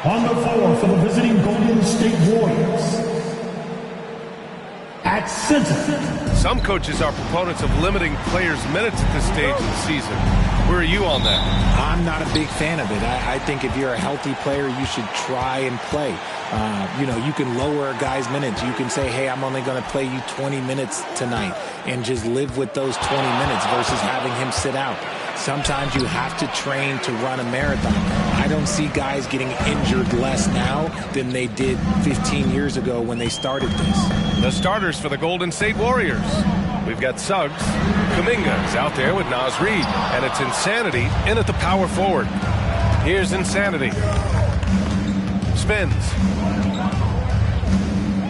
On the floor for the visiting Golden State Warriors, at center. Some coaches are proponents of limiting players' minutes at this stage of the season. Where are you on that? I'm not a big fan of it. I think if you're a healthy player, you should try and play. You can lower a guy's minutes. You can say, hey, I'm only going to play you 20 minutes tonight and just live with those 20 minutes versus having him sit out. Sometimes you have to train to run a marathon. I don't see guys getting injured less now than they did 15 years ago when they started this. The starters for the Golden State Warriors. We've got Suggs. Kuminga is out there with Naz Reid. And it's Insanity in at the power forward. Here's Insanity. Spins.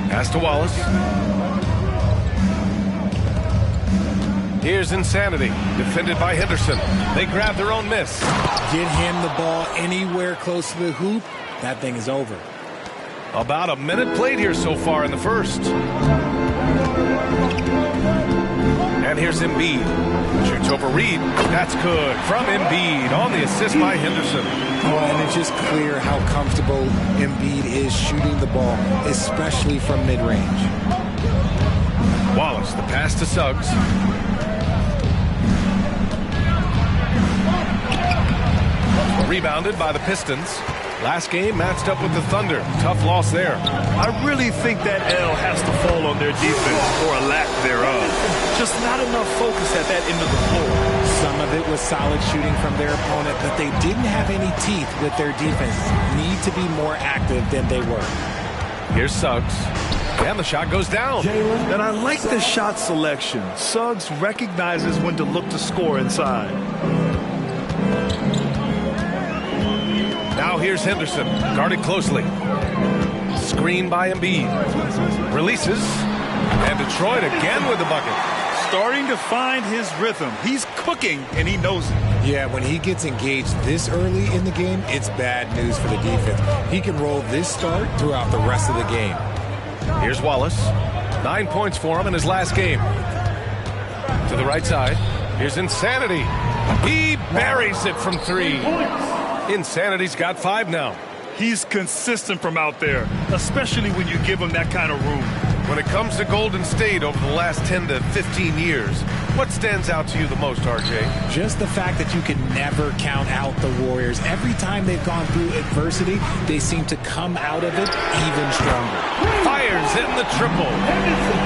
Pass to Wallace. Here's Insanity, defended by Henderson. They grab their own miss. Get him the ball anywhere close to the hoop, that thing is over. About a minute played here so far in the first. And here's Embiid. Shoots over Reed. That's good. From Embiid on the assist by Henderson. And it's just clear how comfortable Embiid is shooting the ball, especially from mid-range. Wallace, the pass to Suggs. Rebounded by the Pistons. Last game matched up with the Thunder. Tough loss there. I really think that L has to fall on their defense, or a lack thereof. Just not enough focus at that end of the floor. Some of it was solid shooting from their opponent, but they didn't have any teeth with their defense. Need to be more active than they were. Here's Suggs. And the shot goes down. And I like the shot selection. Suggs recognizes when to look to score inside. Now here's Henderson, guarded closely. Screen by Embiid. Releases. And Detroit again with the bucket. Starting to find his rhythm. He's cooking, and he knows it. Yeah, when he gets engaged this early in the game, it's bad news for the defense. He can roll this start throughout the rest of the game. Here's Wallace. 9 points for him in his last game. To the right side. Here's Insanity. He buries it from three. Insanity's got 5 now. He's consistent from out there, especially when you give him that kind of room. When it comes to Golden State over the last 10 to 15 years, what stands out to you the most, RJ? Just the fact that you can never count out the Warriors. Every time they've gone through adversity, they seem to come out of it even stronger. Fires in the triple.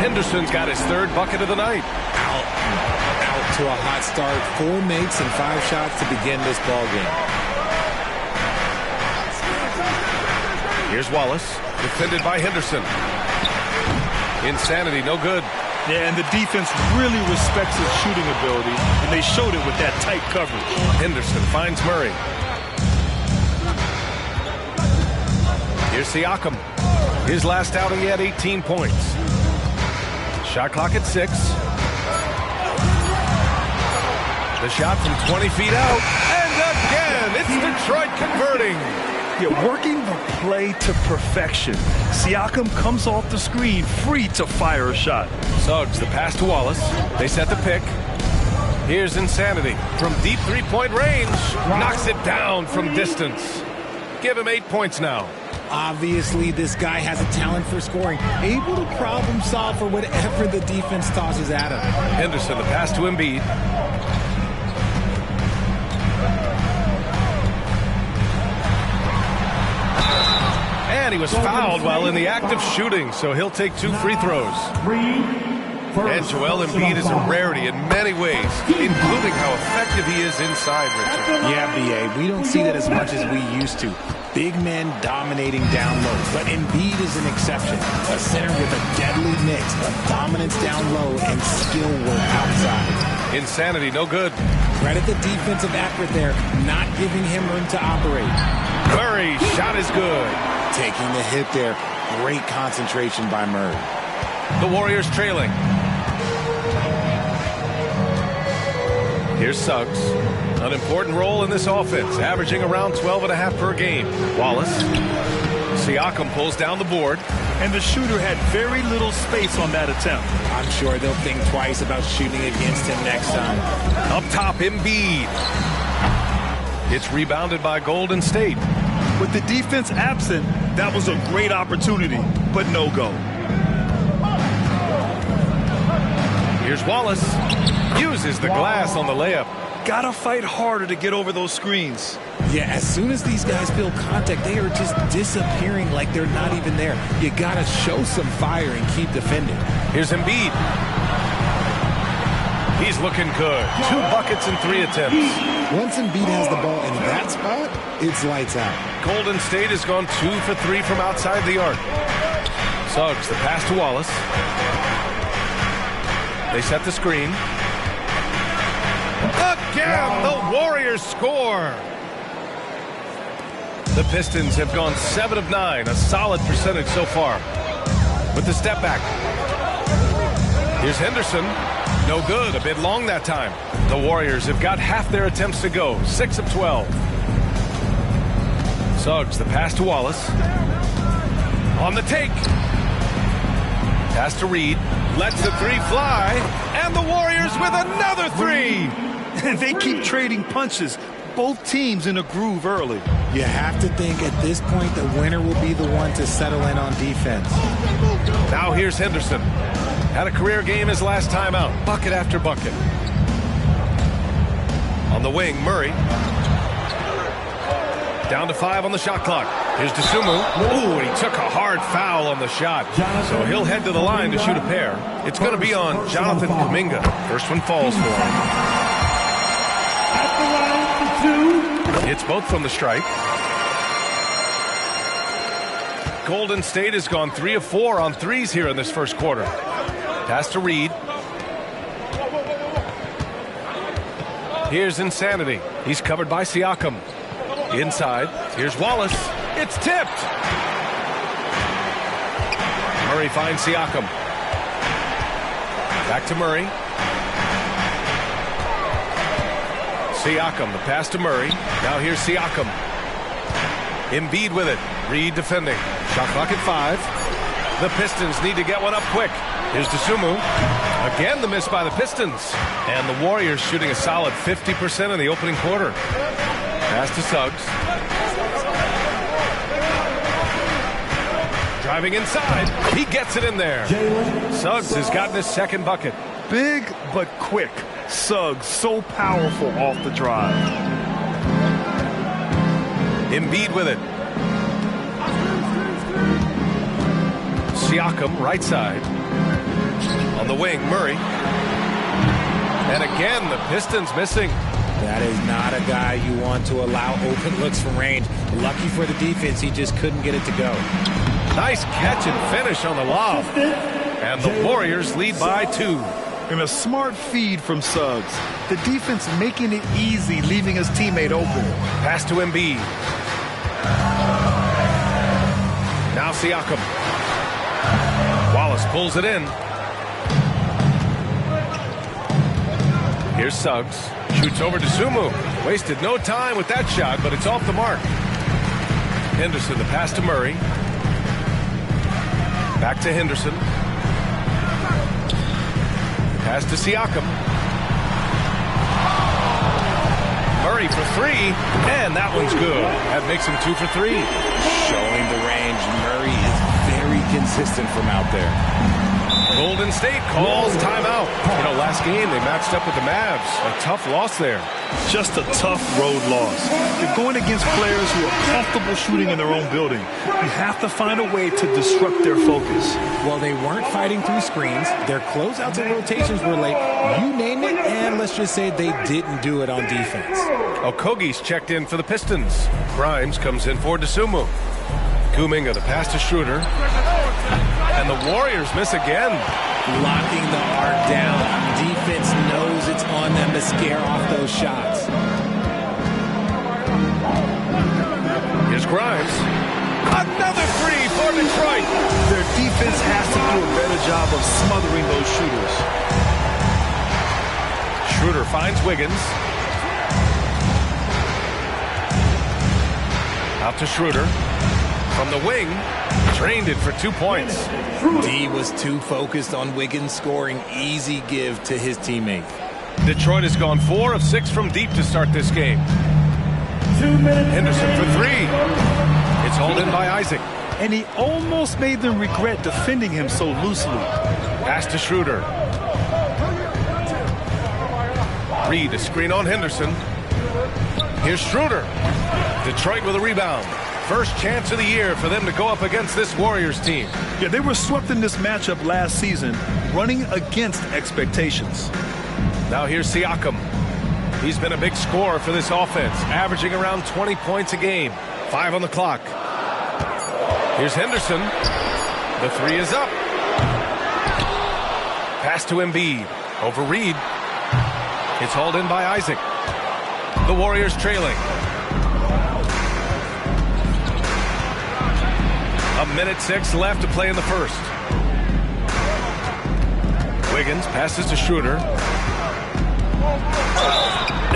Henderson's got his 3rd bucket of the night. Out to a hot start. 4 makes and 5 shots to begin this ball game. Here's Wallace, defended by Henderson. Insanity, no good. Yeah, and the defense really respects his shooting ability, and they showed it with that tight coverage. Henderson finds Murray. Here's Siakam. His last outing, he had 18 points. Shot clock at 6. The shot from 20 feet out. And again, it's Detroit converting. Yeah, working the play to perfection. Siakam comes off the screen, free to fire a shot. Suggs, the pass to Wallace. They set the pick. Here's Insanity. From deep three-point range. Knocks it down from distance. Give him 8 points now. Obviously, this guy has a talent for scoring. Able to problem solve for whatever the defense tosses at him. Henderson, the pass to Embiid. And he was fouled while in the act of shooting, so he'll take 2 free throws. And Joel Embiid is a rarity in many ways, including how effective he is inside, Richard. Yeah, B.A., we don't see that as much as we used to. Big men dominating down low, but Embiid is an exception. A center with a deadly mix of dominance down low and skill work outside. Insanity, no good. Credit the defensive effort there, not giving him room to operate. Murray, shot is good. Taking the hit there. Great concentration by Murray. The Warriors trailing. Here's Suggs. An important role in this offense, averaging around 12.5 per game. Wallace. Siakam pulls down the board. And the shooter had very little space on that attempt. I'm sure they'll think twice about shooting against him next time. Up top, Embiid. It's rebounded by Golden State. With the defense absent, that was a great opportunity, but no go. Here's Wallace. Uses the glass on the layup. Gotta fight harder to get over those screens. Yeah, as soon as these guys feel contact, they are just disappearing like they're not even there. You gotta show some fire and keep defending. Here's Embiid. He's looking good. 2 buckets in 3 attempts. Once Embiid has the ball in that spot, it's lights out. Golden State has gone 2 for 3 from outside the arc. Suggs, the pass to Wallace. They set the screen. Again, the Warriors score. The Pistons have gone 7 of 9, a solid percentage so far. With the step back. Here's Henderson. No good, a bit long that time. The Warriors have got half their attempts to go, 6 of 12. Suggs, the pass to Wallace. On the take. Pass to Reed. Lets the 3 fly. And the Warriors with another 3. They keep trading punches. Both teams in a groove early. You have to think at this point the winner will be the one to settle in on defense. Now here's Henderson. Had a career game his last time out. Bucket after bucket. On the wing, Murray. Down to 5 on the shot clock. Here's Dosunmu. Ooh, he took a hard foul on the shot. So he'll head to the line to shoot a pair. It's going to be on Jonathan Kuminga. First one falls for him. It's both from the stripe. Golden State has gone 3 of 4 on threes here in this first quarter. Pass to Reed. Here's Insanity. He's covered by Siakam. Inside. Here's Wallace. It's tipped. Murray finds Siakam. Back to Murray. Siakam, the pass to Murray. Now here's Siakam. Embiid with it. Reed defending. Shot clock at 5. The Pistons need to get one up quick. Here's Dosunmu. Again, the miss by the Pistons. And the Warriors shooting a solid 50% in the opening quarter. Pass to Suggs. Driving inside. He gets it in there. Suggs has gotten his second bucket. Big but quick. Suggs so powerful off the drive. Embiid with it. Siakam, right side. On the wing, Murray. And again, the Pistons missing. That is not a guy you want to allow open looks from range. Lucky for the defense, he just couldn't get it to go. Nice catch and finish on the lob. And the Warriors lead by 2. And a smart feed from Suggs. The defense making it easy, leaving his teammate open. Pass to Embiid. Now Siakam. Wallace pulls it in. Here's Suggs. Shoots over to Dosunmu. Wasted no time with that shot, but it's off the mark. Henderson, the pass to Murray. Back to Henderson. Pass to Siakam. Murray for 3, and that one's good. That makes him 2 for 3. Showing the range. Murray is very consistent from out there. Golden State calls timeout. You know, last game they matched up with the Mavs. A tough loss there. Just a tough road loss. You're going against players who are comfortable shooting in their own building. You have to find a way to disrupt their focus. Well, they weren't fighting through screens. Their closeouts and rotations were late. You name it, and let's just say they didn't do it on defense. Okogie's checked in for the Pistons. Grimes comes in for Dosunmu. Kuminga, the pass to Schroeder. And the Warriors miss again. Locking the arc down. Defense knows it's on them to scare off those shots. Here's Grimes. Another 3 for Detroit. Their defense has to do a better job of smothering those shooters. Schroeder finds Wiggins. Out to Schroeder. From the wing, drained it for 2 points. D was too focused on Wiggins scoring. Easy give to his teammate. Detroit has gone 4 of 6 from deep to start this game. 2 minutes. Henderson for 3. It's hauled in by Isaac. And he almost made them regret defending him so loosely. Pass to Schroeder. Reed, a screen on Henderson. Here's Schroeder. Detroit with a rebound. First chance of the year for them to go up against this Warriors team. Yeah, they were swept in this matchup last season, running against expectations. Now here's Siakam. He's been a big scorer for this offense, averaging around 20 points a game. 5 on the clock. Here's Henderson. The three is up. Pass to Embiid. Over Reed. It's hauled in by Isaac. The Warriors trailing. A minute 6 left to play in the first. Wiggins passes to Schroeder.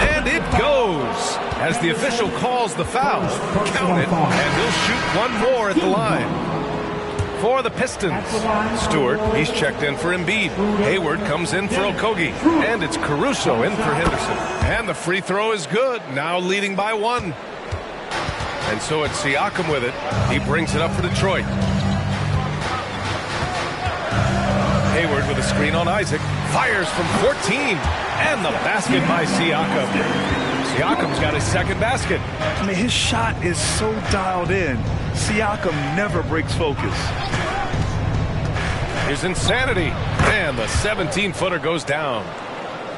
And it goes as the official calls the foul. Count it, and he'll shoot one more at the line. For the Pistons, Stewart, he's checked in for Embiid. Hayward comes in for Okogie. And it's Caruso in for Henderson. And the free throw is good, now leading by 1. And so it's Siakam with it. He brings it up for Detroit. Hayward with a screen on Isaac. Fires from 14. And the basket by Siakam. Siakam's got his second basket. I mean, his shot is so dialed in. Siakam never breaks focus. Here's insanity. And the 17-footer goes down.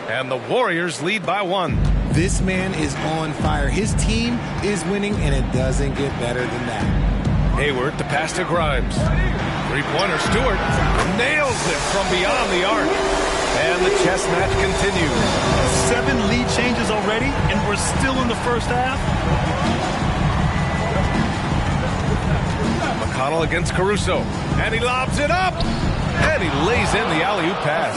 And the Warriors lead by 1. This man is on fire. His team is winning, and it doesn't get better than that. Hayward, the pass to Grimes. Three-pointer, Stewart nails it from beyond the arc. And the chess match continues. 7 lead changes already, and we're still in the first half. McConnell against Caruso. And he lobs it up. And he lays in the alley-oop pass.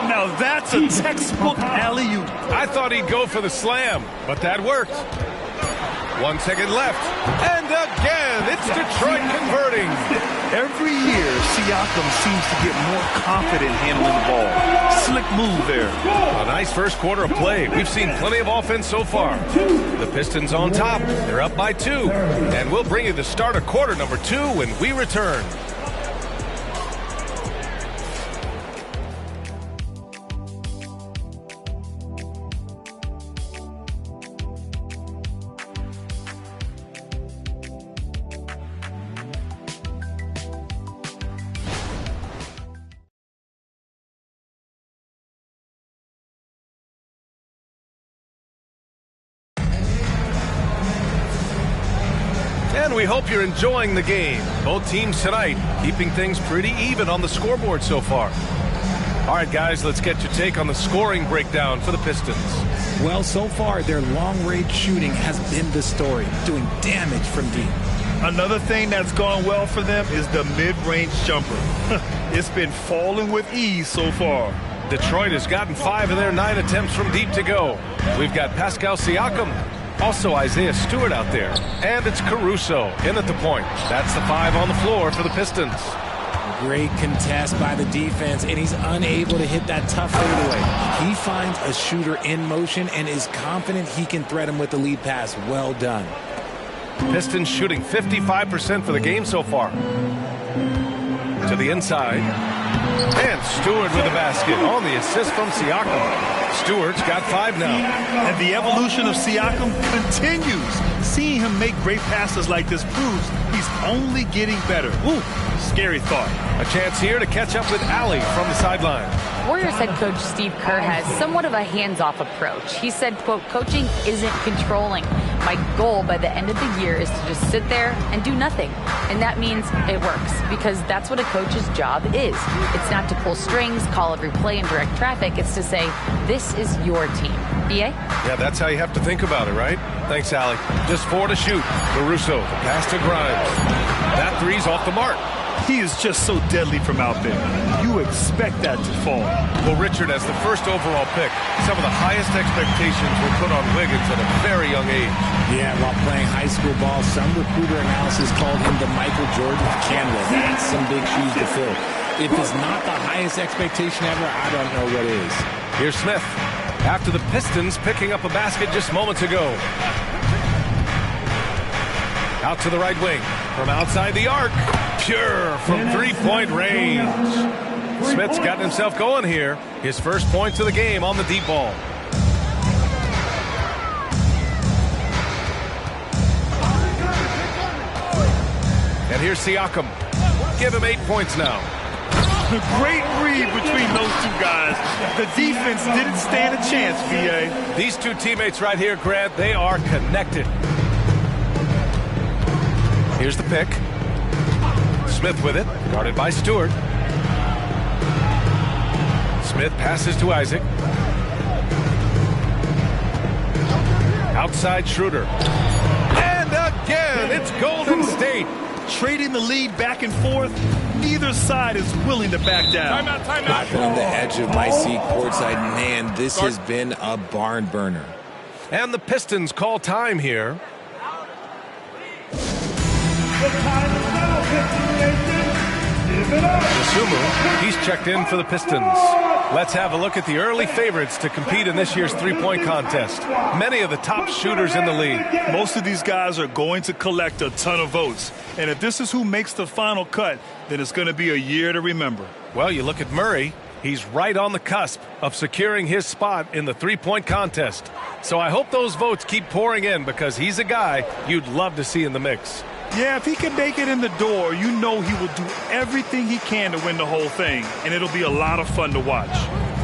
Now that's a textbook alley-oop. I thought he'd go for the slam, but that worked. 1 second left. And again, it's Detroit converting. Every year, Siakam seems to get more confident handling the ball. Slick move there. A nice first quarter of play. We've seen plenty of offense so far. The Pistons on top. They're up by 2. And we'll bring you the start of quarter number 2 when we return. And we hope you're enjoying the game. Both teams tonight keeping things pretty even on the scoreboard so far. All right, guys, let's get your take on the scoring breakdown for the Pistons. Well, so far, their long-range shooting has been the story, doing damage from deep. Another thing that's gone well for them is the mid-range jumper. It's been falling with ease so far. Detroit has gotten 5 of their 9 attempts from deep to go. We've got Pascal Siakam. Also Isaiah Stewart out there. And it's Caruso in at the point. That's the 5 on the floor for the Pistons. Great contest by the defense, and he's unable to hit that tough fadeaway. He finds a shooter in motion and is confident he can thread him with the lead pass. Well done. Pistons shooting 55% for the game so far. To the inside. And Stewart with the basket on the assist from Siakam. Stewart's got 5 now. And the evolution of Siakam continues. Seeing him make great passes like this proves he's only getting better. Ooh, scary thought. A chance here to catch up with Allie from the sideline. Warriors head coach Steve Kerr has somewhat of a hands-off approach. He said, quote, coaching isn't controlling. My goal by the end of the year is to just sit there and do nothing. And that means it works because that's what a coach's job is. It's not to pull strings, call every play, and direct traffic. It's to say, this is your team. BA? Yeah, that's how you have to think about it, right? Thanks, Allie. Just 4 to shoot. Caruso, the pass to Grimes. That three's off the mark. He is just so deadly from out there. You expect that to fall. Well, Richard, as the first overall pick, some of the highest expectations were put on Wiggins at a very young age. Yeah, while playing high school ball, some recruiter analysis called him the Michael Jordan of Canada. That's some big shoes to fill. If it's not the highest expectation ever, I don't know what is. Here's Smith. After the Pistons picking up a basket just moments ago. Out to the right wing. From outside the arc. Pure from three-point range. Smith's gotten himself going here. His first points of the game on the deep ball. And here's Siakam. Give him 8 points now. Great read between those two guys. The defense didn't stand a chance, VA. These two teammates right here, Grant, they are connected. Here's the pick. Smith with it, guarded by Stewart. Smith passes to Isaac. Outside Schroeder. And again, it's Golden State. Trading the lead back and forth. Neither side is willing to back down. I've been on the edge of my seat courtside. Man, this has been a barn burner. And the Pistons call time here. Dosunmu, he's checked in for the Pistons. Let's have a look at the early favorites to compete in this year's three-point contest. Many of the top shooters in the league. Most of these guys are going to collect a ton of votes. And if this is who makes the final cut, then it's going to be a year to remember. Well, you look at Murray. He's right on the cusp of securing his spot in the three-point contest. So I hope those votes keep pouring in because he's a guy you'd love to see in the mix. Yeah, if he can make it in the door, you know he will do everything he can to win the whole thing, and it'll be a lot of fun to watch.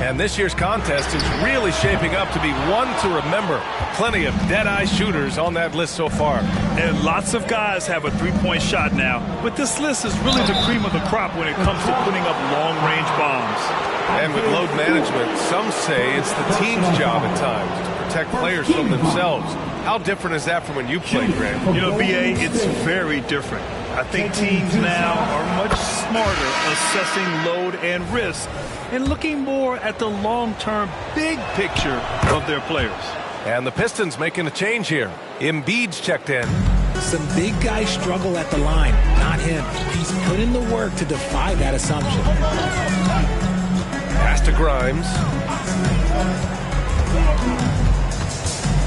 And this year's contest is really shaping up to be one to remember. Plenty of dead-eye shooters on that list so far. And lots of guys have a three-point shot now, but this list is really the cream of the crop when it comes to putting up long-range bombs. And with load management, some say it's the team's job at times to protect players from themselves. How different is that from when you played, Graham? You know, BA, it's very different. I think teams now are much smarter assessing load and risk and looking more at the long-term big picture of their players. And the Pistons making a change here. Embiid's checked in. Some big guys struggle at the line, not him. He's put in the work to defy that assumption. Pass to Grimes.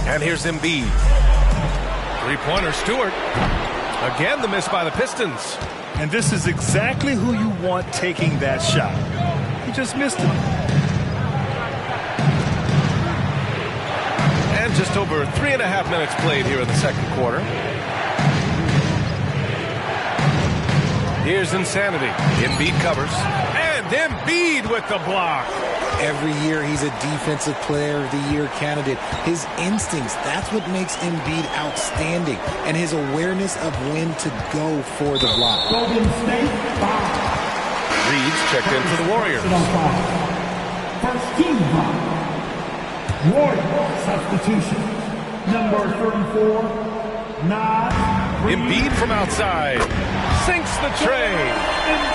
And here's Embiid. Three-pointer, Stewart. Again, the miss by the Pistons. And this is exactly who you want taking that shot. He just missed it. And just over 3.5 minutes played here in the second quarter. Here's Insanity. Embiid covers. And Embiid with the block. Every year he's a Defensive Player of the Year candidate. His instincts, that's what makes Embiid outstanding. And his awareness of when to go for the block. Reed's checked in for the Warriors. First team block. Warriors substitution. Number 34, Nas. Embiid from outside. Sinks the tray.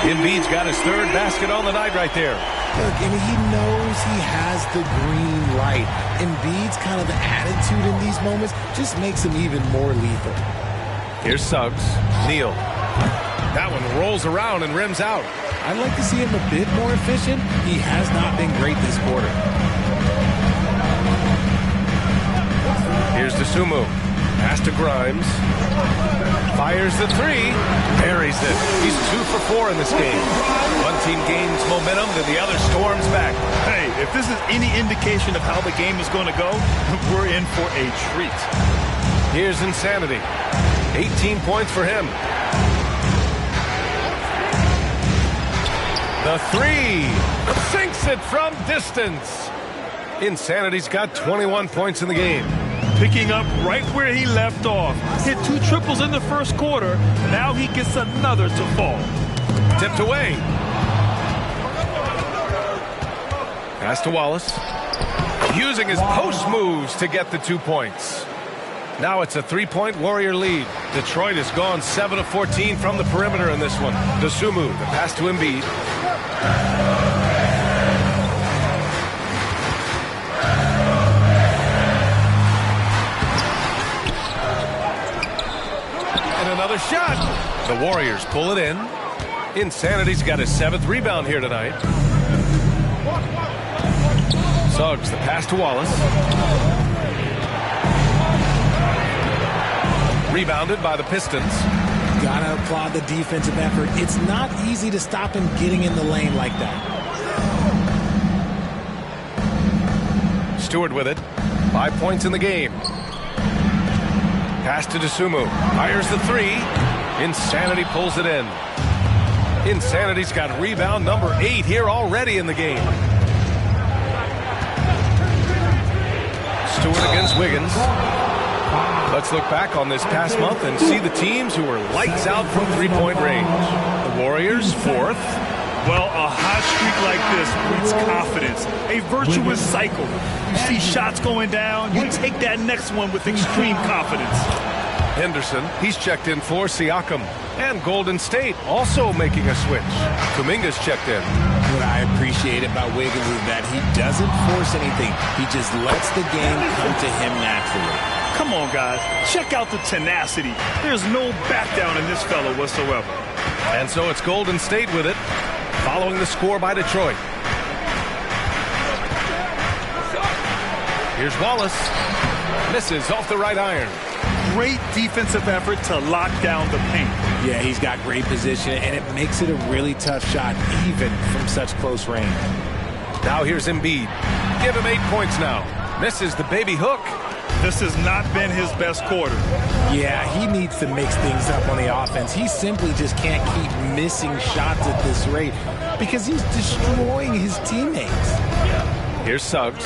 Embiid's got his third basket on the night right there. Look, and he knows he has the green light. Embiid's kind of attitude in these moments just makes him even more lethal. Here's Suggs. Neal. That one rolls around and rims out. I'd like to see him a bit more efficient. He has not been great this quarter. Here's Dosunmu. Pass to Grimes. Fires the three. Buries it. He's 2 for 4 in this game. One team gains momentum, then the other storms back. Hey, if this is any indication of how the game is going to go, we're in for a treat. Here's Insanity. 18 points for him. The three. Sinks it from distance. Insanity's got 21 points in the game. Picking up right where he left off. Hit 2 triples in the first quarter. Now he gets another to fall. Tipped away. Pass to Wallace. Using his post moves to get the 2 points. Now it's a 3-point Warrior lead. Detroit has gone 7 of 14 from the perimeter in this one. Dosunmu, the pass to Embiid. Another shot. The Warriors pull it in. Insanity's got his 7th rebound here tonight. Suggs, the pass to Wallace. Rebounded by the Pistons. Gotta applaud the defensive effort. It's not easy to stop him getting in the lane like that. Stewart with it. 5 points in the game. Pass to Dosunmu. Fires the three. Insanity pulls it in. Insanity's got rebound number 8 here already in the game. Stewart against Wiggins. Let's look back on this past month and see the teams who were lights out from three-point range. The Warriors, 4th. Well, a hot streak like this breeds confidence, a virtuous cycle. You see shots going down, you take that next one with extreme confidence. Henderson, he's checked in for Siakam. And Golden State also making a switch. Kuminga's checked in. What I appreciate about Wiggins is that he doesn't force anything. He just lets the game come to him naturally. Come on, guys. Check out the tenacity. There's no back down in this fellow whatsoever. And so it's Golden State with it, following the score by Detroit. Here's Wallace. Misses off the right iron. Great defensive effort to lock down the paint. Yeah, he's got great position, and it makes it a really tough shot, even from such close range. Now here's Embiid. Give him 8 points now. Misses the baby hook. This has not been his best quarter. Yeah, he needs to mix things up on the offense. He simply just can't keep missing shots at this rate because he's destroying his teammates. Here's Suggs.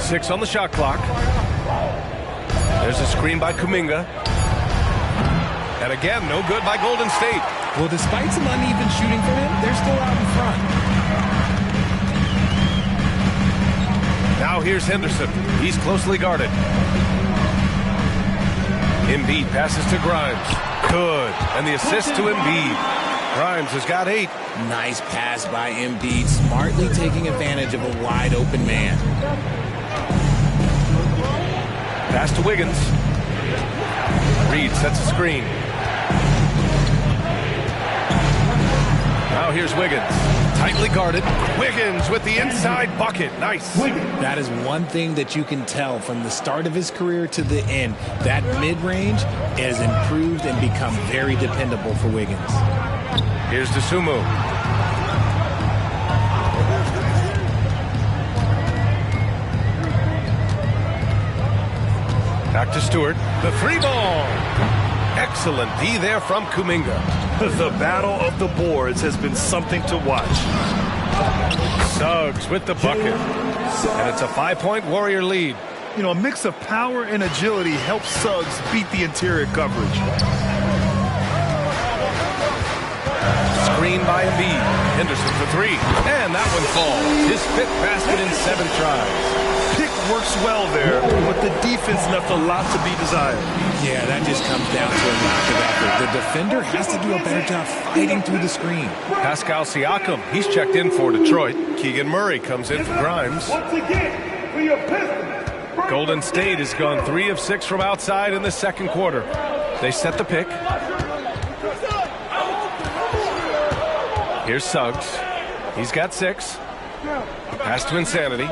6 on the shot clock. There's a screen by Kuminga. And again, no good by Golden State. Well, despite some uneven shooting from him, they're still out in front. Now here's Henderson. He's closely guarded. Embiid passes to Grimes. Good. And the assist to Embiid. Grimes has got 8. Nice pass by Embiid, smartly taking advantage of a wide open man. Pass to Wiggins. Reed sets a screen. Now here's Wiggins. Tightly guarded. Wiggins with the inside bucket. Nice. That is one thing that you can tell from the start of his career to the end. That mid-range has improved and become very dependable for Wiggins. Here's Dosunmu. Back to Stewart. The 3-ball. Excellent D there from Kuminga. The battle of the boards has been something to watch. Suggs with the bucket. And it's a 5-point Warrior lead. You know, a mix of power and agility helps Suggs beat the interior coverage. Screen by Embiid. Henderson for 3. And that one falls. His 5th basket in 7 tries. Pick works well there, but the defense left a lot to be desired. Yeah, that just comes down to a lack of effort. The defender has to do a better job fighting through the screen. Pascal Siakam, he's checked in for Detroit. Keegan Murray comes in for Grimes. Golden State has gone 3 of 6 from outside in the second quarter. They set the pick. Here's Suggs. He's got 6. Pass to Insanity.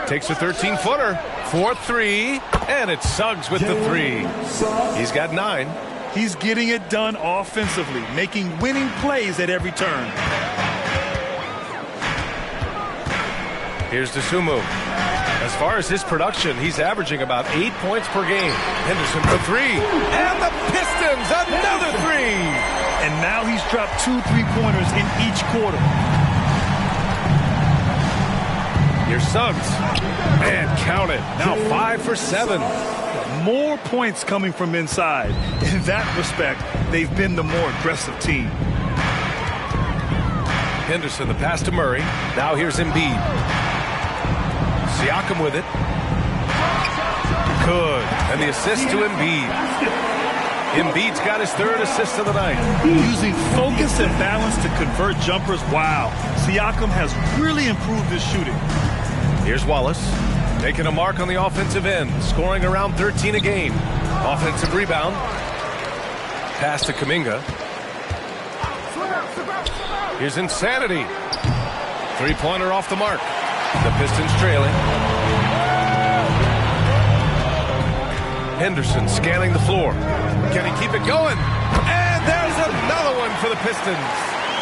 Takes a 13-footer. 4-3. And it's Suggs with the 3. He's got 9. He's getting it done offensively, making winning plays at every turn. Here's Dosunmu. As far as his production, he's averaging about 8 points per game. Henderson for 3. And the Pistons, another 3. And now he's dropped 2 3-pointers in each quarter. Here's Suggs. And count it. Now 5 for 7. More points coming from inside. In that respect, they've been the more aggressive team. Henderson, the pass to Murray. Now here's Embiid. Siakam with it. Good. And the assist to Embiid. Embiid's got his 3rd assist of the night. Using focus and balance to convert jumpers. Wow. Siakam has really improved his shooting. Here's Wallace. Making a mark on the offensive end. Scoring around 13 a game. Offensive rebound. Pass to Kuminga. Here's Insanity. 3-pointer off the mark. The Pistons trailing. Henderson scanning the floor. Can he keep it going? And there's another one for the Pistons.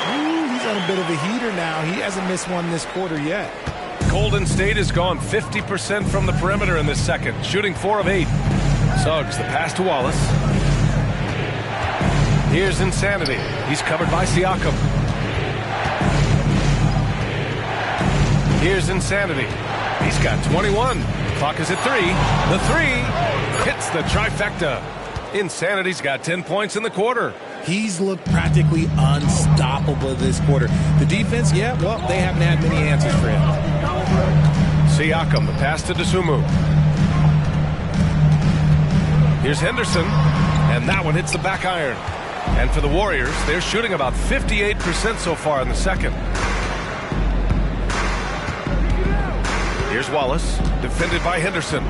Ooh, he's on a bit of a heater now. He hasn't missed one this quarter yet. Golden State has gone 50% from the perimeter in this second, shooting 4 of 8. Suggs, the pass to Wallace. Here's Insanity. He's covered by Siakam. Here's Insanity. He's got 21. Clock is at 3. The 3 hits the trifecta. Insanity's got 10 points in the quarter. He's looked practically unstoppable this quarter. The defense, yeah, well, they haven't had many answers for him. Siakam, the pass to Dosunmu. Here's Henderson, and that one hits the back iron. And for the Warriors, they're shooting about 58% so far in the second. Here's Wallace, defended by Henderson.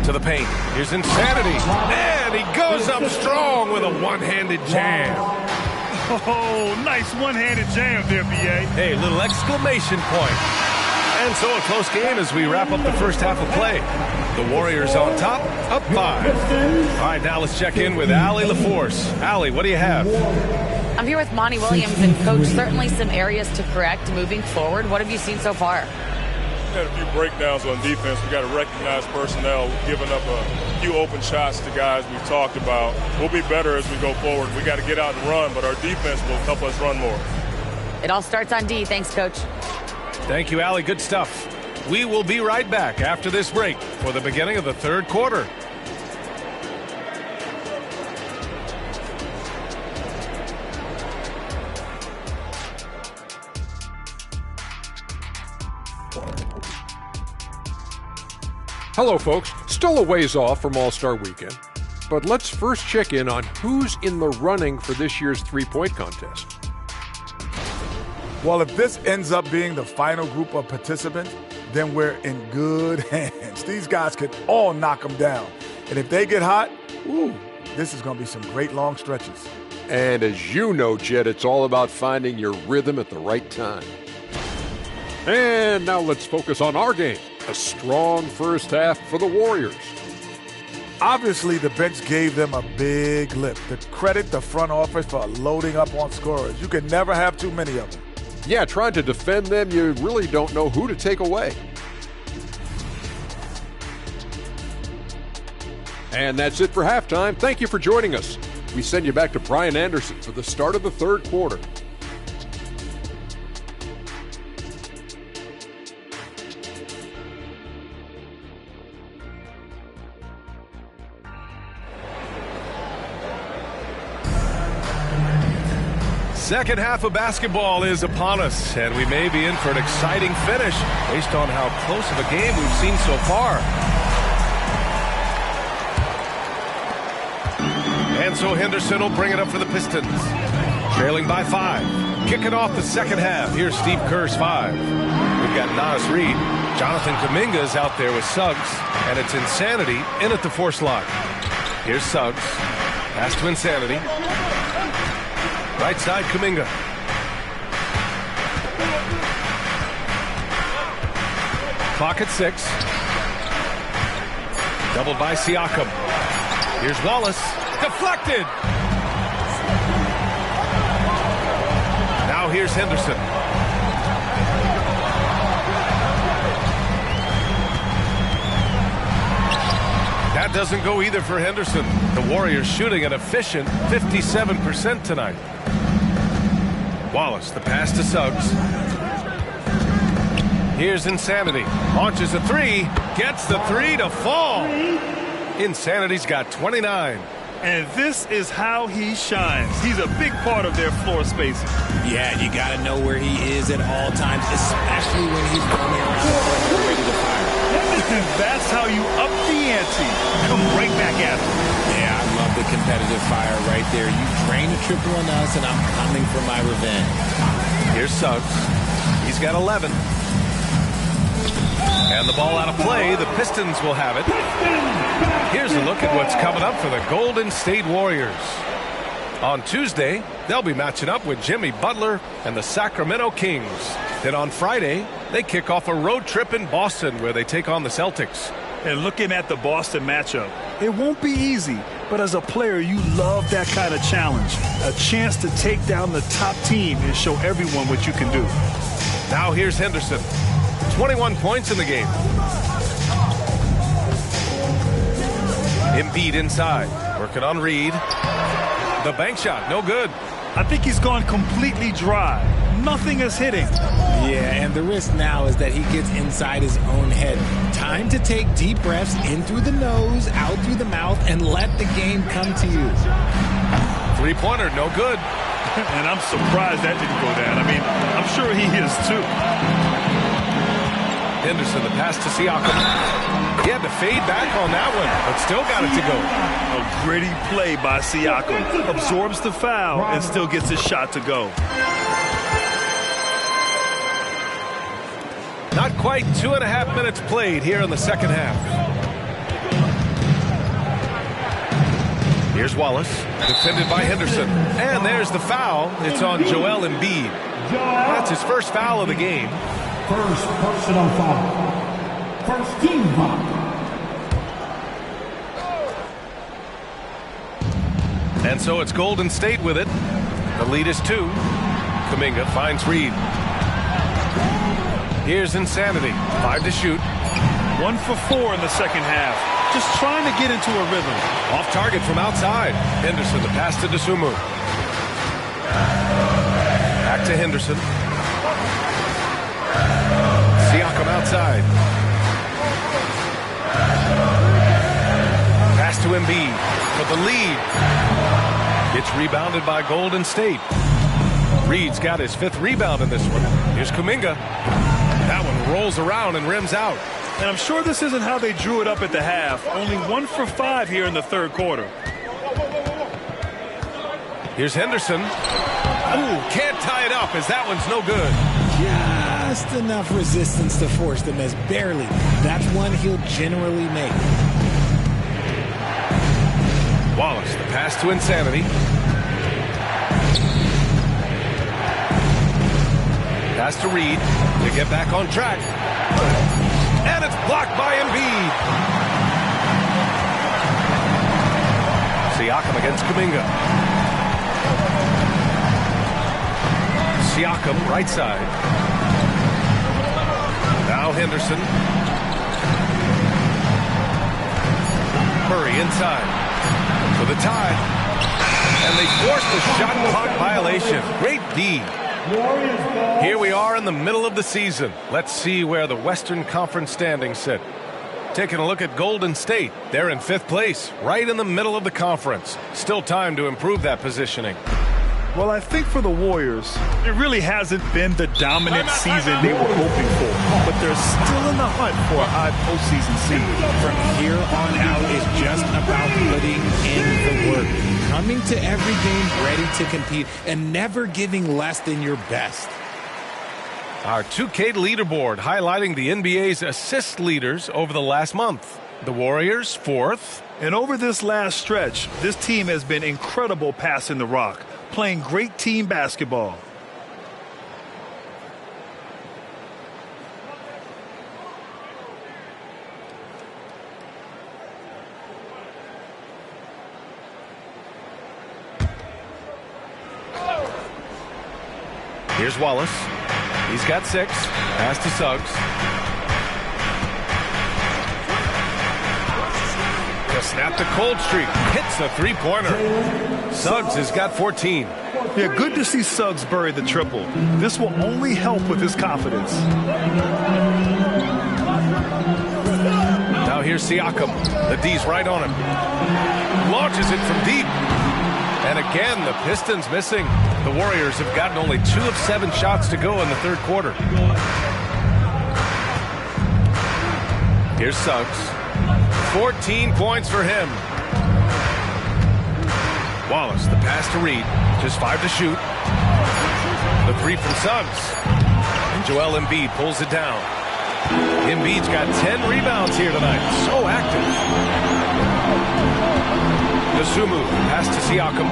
To the paint. Here's Insanity. And he goes up strong with a one-handed jam. Oh, nice one-handed jam there, B.A. Hey, little exclamation point. And so a close game as we wrap up the first half of play. The Warriors on top, up 5. All right, now let's check in with Allie LaForce. Allie, what do you have? I'm here with Monty Williams, and Coach, certainly some areas to correct moving forward. What have you seen so far? We had a few breakdowns on defense. We got to recognize personnel giving up a few open shots to guys we've talked about. We'll be better as we go forward. We got to get out and run, but our defense will help us run more. It all starts on D. Thanks, Coach. Thank you, Allie. Good stuff. We will be right back after this break for the beginning of the third quarter. Hello, folks. Still a ways off from All-Star Weekend, but let's first check in on who's in the running for this year's three-point contest. Well, if this ends up being the final group of participants, then we're in good hands. These guys could all knock them down. And if they get hot, ooh, this is going to be some great long stretches. And as you know, Jed, it's all about finding your rhythm at the right time. And now let's focus on our game. A strong first half for the Warriors. Obviously, the bench gave them a big lift. To credit the front office for loading up on scorers. You can never have too many of them. Yeah, trying to defend them, you really don't know who to take away. And that's it for halftime. Thank you for joining us. We send you back to Brian Anderson for the start of the third quarter. Second half of basketball is upon us, and we may be in for an exciting finish based on how close of a game we've seen so far. And so Henderson will bring it up for the Pistons. Trailing by 5. Kicking off the second half. Here's Steve Kerr's 5. We've got Nas Reed. Jonathan Kuminga's out there with Suggs, and it's Insanity in at the 4 slot. Here's Suggs. Pass to Insanity. Right side, Kuminga. Clock at 6. Doubled by Siakam. Here's Wallace. Deflected. Now here's Henderson. That doesn't go either for Henderson. The Warriors shooting an efficient 57% tonight. Wallace, the pass to Suggs. Here's Insanity. Launches a 3. Gets the 3 to fall. Insanity's got 29. And this is how he shines. He's a big part of their floor spacing. Yeah, you got to know where he is at all times, especially when he's running around the perimeter ready to fire. And that's how you up the ante. Come right back at him. Yeah, I love the competitive fire right there. You drain a triple on us, and I'm coming for my revenge. Here's Suggs. He's got 11. And the ball out of play. The Pistons will have it. Here's a look at what's coming up for the Golden State Warriors. On Tuesday, they'll be matching up with Jimmy Butler and the Sacramento Kings. Then on Friday, they kick off a road trip in Boston where they take on the Celtics. And looking at the Boston matchup, it won't be easy, but as a player, you love that kind of challenge. A chance to take down the top team and show everyone what you can do. Now here's Henderson. 21 points in the game. Embiid inside. Working on Reed. The bank shot, no good. I think he's gone completely dry. Nothing is hitting. Yeah, and the risk now is that he gets inside his own head. Time to take deep breaths in through the nose, out through the mouth, and let the game come to you. Three-pointer, no good. And I'm surprised that didn't go down. I mean, I'm sure he is too. Henderson, the pass to Siakam. He had to fade back on that one, but still got it to go. A gritty play by Siakam. Absorbs the foul and still gets his shot to go. Not quite 2.5 minutes played here in the second half. Here's Wallace, defended by Henderson. And there's the foul. It's on Joel Embiid. That's his first foul of the game. First personal foul. First team foul. And so it's Golden State with it. The lead is 2. Kuminga finds Reed. Here's Insanity. 5 to shoot. 1 for 4 in the second half. Just trying to get into a rhythm. Off target from outside. Henderson, the pass to Dosunmu. Back to Henderson. Siakam outside. Pass to Embiid for the lead. Gets rebounded by Golden State. Reed's got his 5th rebound in this one. Here's Kuminga. That one rolls around and rims out. And I'm sure this isn't how they drew it up at the half. Only 1 for 5 here in the third quarter. Here's Henderson. Ooh, can't tie it up as that one's no good. Just enough resistance to force the miss. Barely. That's one he'll generally make. Wallace, the pass to Insanity. Pass to Reed to get back on track. And it's blocked by Embiid. Siakam against Kuminga. Siakam, right side. Now Henderson. Murray inside for the tie. And they forced the shot clock violation. Great D. Here we are in the middle of the season. Let's see where the Western Conference standings sit. Taking a look at Golden State. They're in 5th place, right in the middle of the conference. Still time to improve that positioning. Well, I think for the Warriors, it really hasn't been the dominant season they were hoping for. But they're still in the hunt for a high postseason seed. From here on out, it's just about putting in the work. Coming to every game ready to compete and never giving less than your best. Our 2K leaderboard highlighting the NBA's assist leaders over the last month. The Warriors, 4th. And over this last stretch, this team has been incredible passing the rock, playing great team basketball. Here's Wallace. He's got 6. Pass to Suggs. To snap the cold streak. Hits a 3-pointer. Suggs has got 14. Yeah, good to see Suggs bury the triple. This will only help with his confidence. Now here's Siakam. The D's right on him. Launches it from deep. And again, the Pistons missing. The Warriors have gotten only 2 of 7 shots to go in the third quarter. Here's Suggs. 14 points for him. Wallace, the pass to Reed. Just 5 to shoot. The 3 from Suggs. And Joel Embiid pulls it down. Embiid's got 10 rebounds here tonight. So active. Dosunmu, pass to Siakam.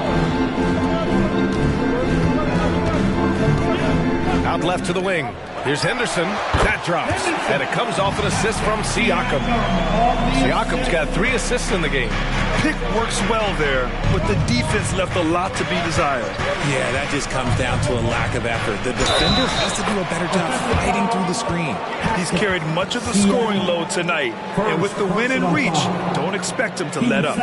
Out left to the wing. Here's Henderson. That drops. And it comes off an assist from Siakam. Siakam's got 3 assists in the game. Pick works well there, but the defense left a lot to be desired. Yeah, that just comes down to a lack of effort. The defender has to do a better job fighting through the screen. He's carried much of the scoring load tonight, and with the win in reach, don't expect him to let up.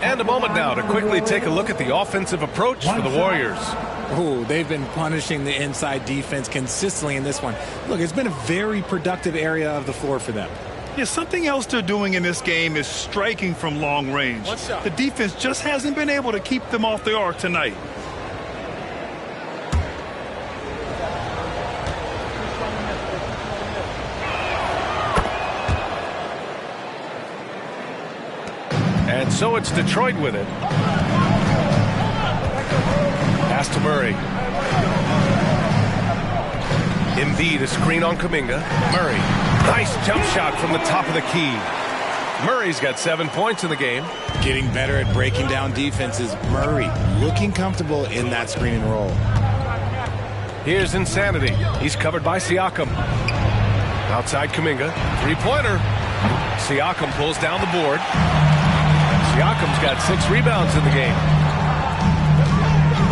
And a moment now to quickly take a look at the offensive approach for the Warriors. Oh, they've been punishing the inside defense consistently in this one. Look, it's been a very productive area of the floor for them. Yeah, something else they're doing in this game is striking from long range. The defense just hasn't been able to keep them off the arc tonight. And so it's Detroit with it. Pass to Murray. Embiid, a screen on Kuminga. Murray, nice jump shot from the top of the key. Murray's got 7 points in the game. Getting better at breaking down defenses. Murray looking comfortable in that screen and roll. Here's Insanity. He's covered by Siakam. Outside Kuminga. Three-pointer. Siakam pulls down the board. Siakam's got 6 rebounds in the game.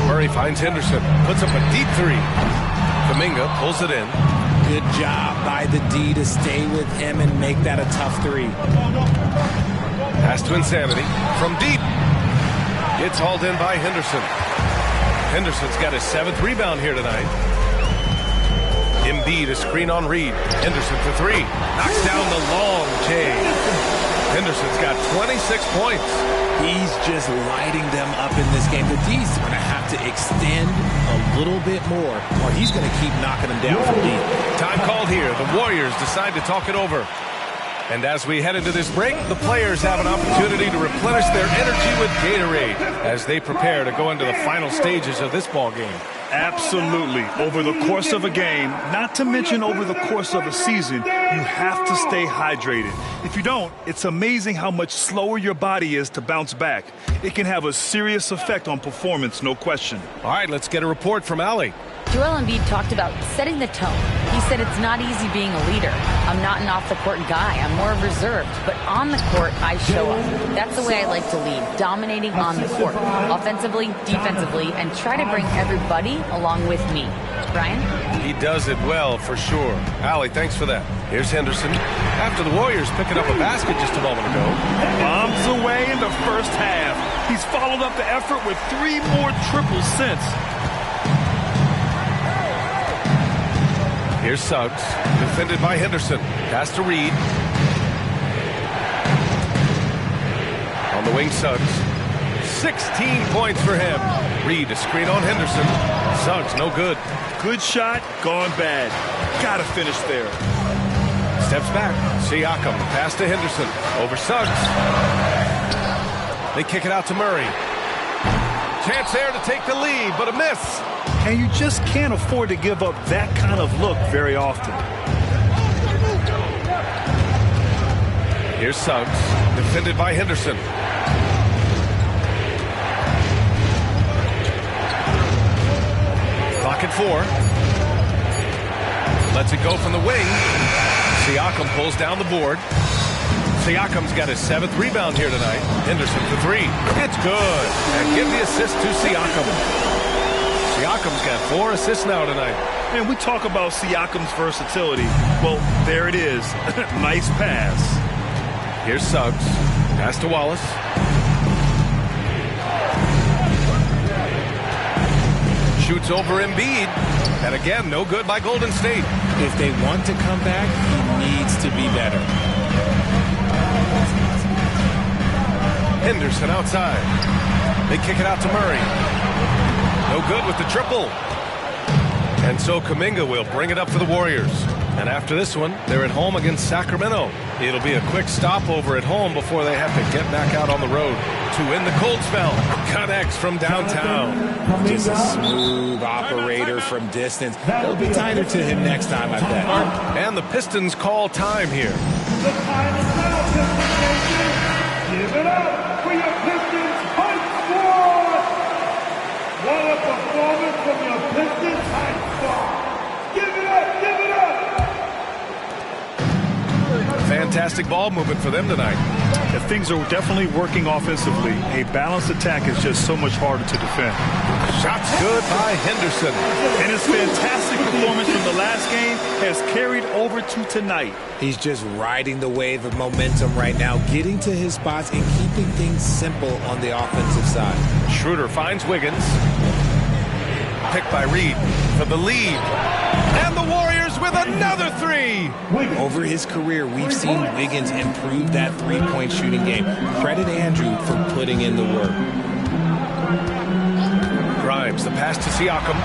Murray finds Henderson. Puts up a deep 3. Kuminga pulls it in. Good job by the D to stay with him and make that a tough 3. Pass to Insanity. From deep. It's hauled in by Henderson. Henderson's got his 7th rebound here tonight. Embiid, a screen on Reed. Henderson for 3. Knocks down the long J. Henderson's got 26 points. He's just lighting them up in this game. The D's going to have to extend a little bit more, or he's going to keep knocking them down from deep. Time called here. The Warriors decide to talk it over. And as we head into this break, the players have an opportunity to replenish their energy with Gatorade as they prepare to go into the final stages of this ball game. Absolutely. Over the course of a game, not to mention over the course of a season, you have to stay hydrated. If you don't, it's amazing how much slower your body is to bounce back. It can have a serious effect on performance, no question. All right, let's get a report from Allie. Joel Embiid talked about setting the tone. He said it's not easy being a leader. I'm not an off-the-court guy. I'm more reserved. But on the court, I show up. That's the way I like to lead, dominating on the court, offensively, defensively, and try to bring everybody along with me. Brian? He does it well, for sure. Allie, thanks for that. Here's Henderson. After the Warriors picking up a basket just a moment ago. Bombs away in the first half. He's followed up the effort with 3 more triples since. Here's Suggs, defended by Henderson. Pass to Reed. On the wing, Suggs. 16 points for him. Reed, a screen on Henderson. Suggs, no good. Good shot, gone bad. Gotta finish there. Steps back. Siakam, pass to Henderson. Over Suggs. They kick it out to Murray. Chance there to take the lead, but a miss. And you just can't afford to give up that kind of look very often. Here's Suggs, defended by Henderson. Clock at 4. Lets it go from the wing. Siakam pulls down the board. Siakam's got his 7th rebound here tonight. Henderson for 3. It's good. And give the assist to Siakam. Siakam's got 4 assists now tonight. And we talk about Siakam's versatility. Well, there it is. Nice pass. Here's Suggs. Pass to Wallace. Shoots over Embiid. And again, no good by Golden State. If they want to come back, he needs to be better. Henderson outside. They kick it out to Murray. No good with the triple. And so Kuminga will bring it up for the Warriors. And after this one, they're at home against Sacramento. It'll be a quick stopover at home before they have to get back out on the road to win the cold spell. Connects from downtown. Just a smooth operator from distance. It'll be tighter to him next time, I bet. And the Pistons call time here. The time is now, Pistons Nation. Give it up for your Pistons Point Squad. What a performance from your Fantastic ball movement for them tonight. If things are definitely working offensively, a balanced attack is just so much harder to defend. Shots good by Henderson. And his fantastic performance from the last game has carried over to tonight. He's just riding the wave of momentum right now, getting to his spots and keeping things simple on the offensive side. Schroeder finds Wiggins. Picked by Reed for the lead. And the Warriors with another three. Over his career, we've seen Wiggins improve that three-point shooting game. Credit Andrew for putting in the work. Grimes, the pass to Siakam.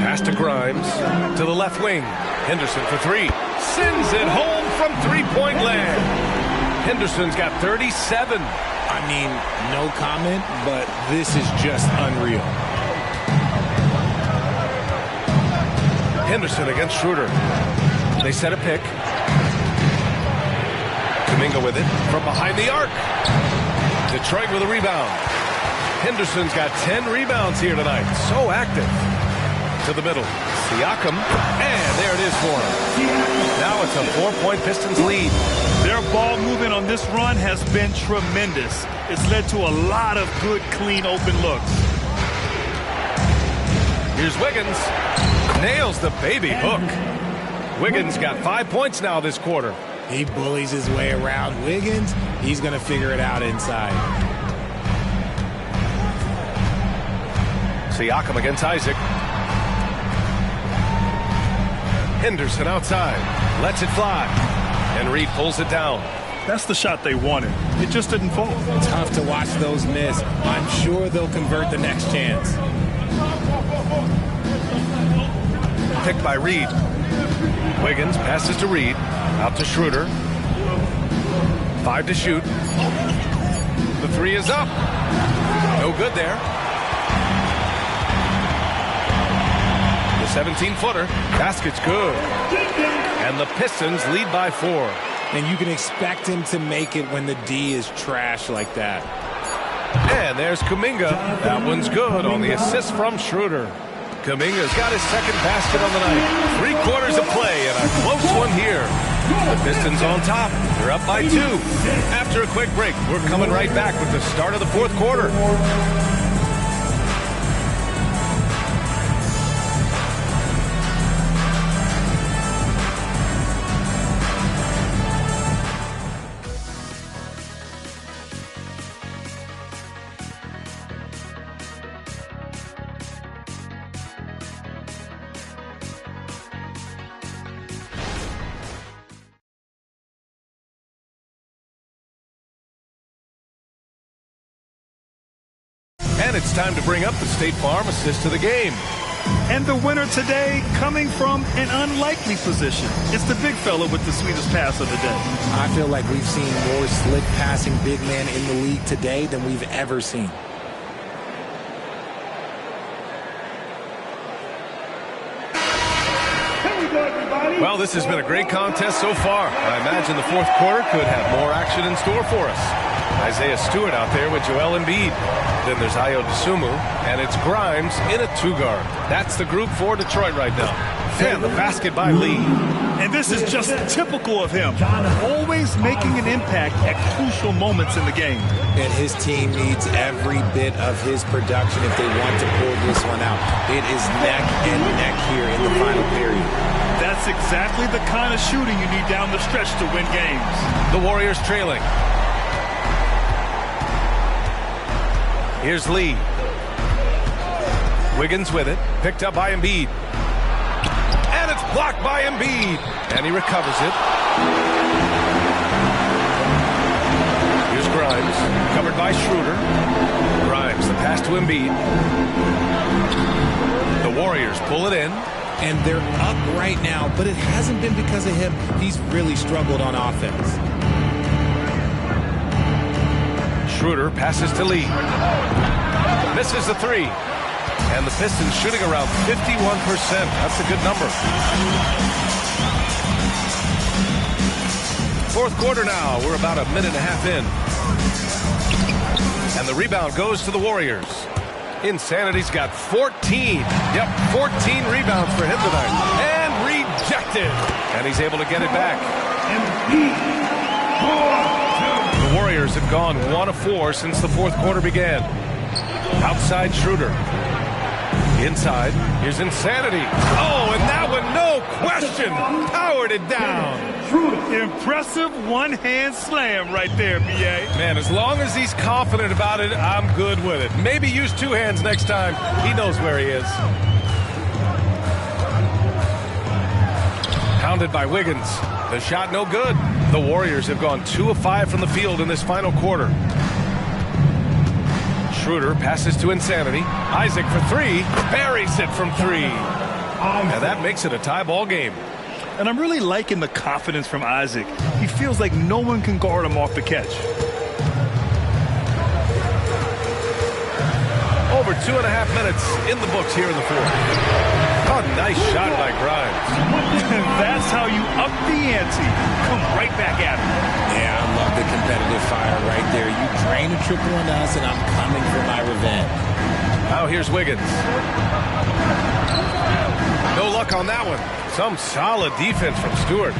Pass to Grimes, to the left wing. Henderson for three. Sends it home from three-point land. Henderson's got 37. I mean, no comment, but this is just unreal. Henderson against Schroeder. They set a pick. Kuminga with it from behind the arc. Detroit with a rebound. Henderson's got 10 rebounds here tonight. So active. To the middle. Siakam. And there it is for him. Now it's a 4-point Pistons lead. Their ball movement on this run has been tremendous. It's led to a lot of good, clean, open looks. Here's Wiggins. Nails the baby hook. Wiggins got 5 points now this quarter. He bullies his way around. Wiggins, he's going to figure it out inside. Siakam against Isaac. Henderson outside. Lets it fly. And Reed pulls it down. That's the shot they wanted. It just didn't fall. Tough to watch those miss. I'm sure they'll convert the next chance. Picked by Reed. Wiggins passes to Reed. Out to Schroeder. 5 to shoot. The three is up. No good there. The 17-footer. Basket's good. And the Pistons lead by 4. And you can expect him to make it when the D is trash like that. And there's Kuminga. That one's good on the assist from Schroeder. Kuminga's got his second basket on the night. 3 quarters of play and a close one here. The Pistons on top. They're up by 2. After a quick break, we're coming right back with the start of the 4th quarter. And it's time to bring up the State Farm assist to the game. And the winner today coming from an unlikely position. It's the big fella with the sweetest pass of the day. I feel like we've seen more slick passing big man in the league today than we've ever seen. Well, this has been a great contest so far. I imagine the 4th quarter could have more action in store for us. Isaiah Stewart out there with Joel Embiid. Then there's Ayo Dosunmu, and it's Grimes in a 2-guard. That's the group for Detroit right now. And the basket by Lee. And this is just typical of him. Always making an impact at crucial moments in the game. And his team needs every bit of his production if they want to pull this one out. It is neck and neck here in the final period. That's exactly the kind of shooting you need down the stretch to win games. The Warriors trailing. Here's Lee. Wiggins with it. Picked up by Embiid. And it's blocked by Embiid. And he recovers it. Here's Grimes. Covered by Schroeder. Grimes, the pass to Embiid. The Warriors pull it in. And they're up right now, but it hasn't been because of him. He's really struggled on offense. Schroeder passes to Lee. Misses the 3. And the Pistons shooting around 51%. That's a good number. 4th quarter now. We're about a minute and a half in. And the rebound goes to the Warriors. Insanity's got 14. Yep, 14 rebounds for him tonight. And rejected. deflected. And he's able to get it back. The Warriors have gone 1 of 4 since the fourth quarter began. Outside Schroeder. Inside, here's Insanity. Oh, and that one, no question, powered it down. Impressive one-hand slam right there, B.A. Man, as long as he's confident about it, I'm good with it. Maybe use 2 hands next time. He knows where he is. Pounded by Wiggins. The shot no good. The Warriors have gone 2 of 5 from the field in this final quarter. Schroeder passes to Insanity. Isaac for 3. Buries it from 3. And that makes it a tie ball game. And I'm really liking the confidence from Isaac. He feels like no one can guard him off the catch. Over 2.5 minutes in the books here in the fourth. Oh, nice shot by Grimes. That's how you up the ante. Come right back at him. Yeah, I love the competitive fire right there. You drain a triple on us, and I'm coming for my revenge. Now here's Wiggins. No luck on that one. Some solid defense from Stewart.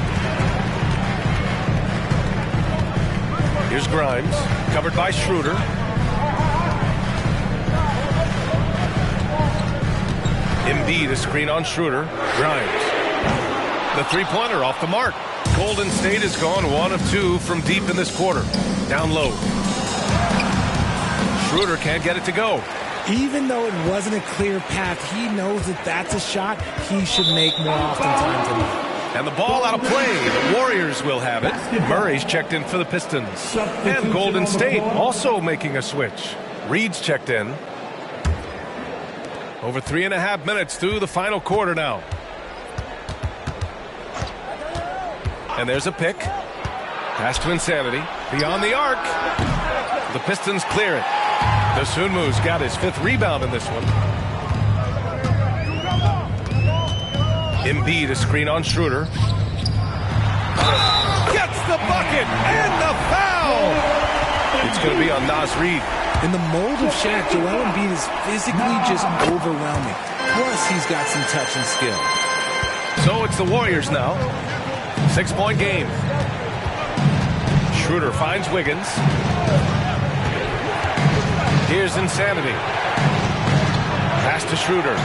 Here's Grimes, covered by Schroeder. Embiid, a screen on Schroeder. Grimes. The three-pointer off the mark. Golden State has gone 1 of 2 from deep in this quarter. Down low. Schroeder can't get it to go. Even though it wasn't a clear path, he knows that that's a shot he should make more often time tonight. And the ball out of play. The Warriors will have it. Murray's checked in for the Pistons. And Golden State also making a switch. Reed's checked in. Over 3.5 minutes through the final quarter now. And there's a pick. Pass to Insanity. Beyond the arc. The Pistons clear it. Dosunmu's got his 5th rebound in this one. Embiid, a screen on Schroeder. Gets the bucket and the foul! It's going to be on Naz Reid. In the mold of Shaq, Joel Embiid is physically just overwhelming. Plus, he's got some touch and skill. So it's the Warriors now. 6-point game. Schroeder finds Wiggins. Here's Insanity. Pass to Schroeder.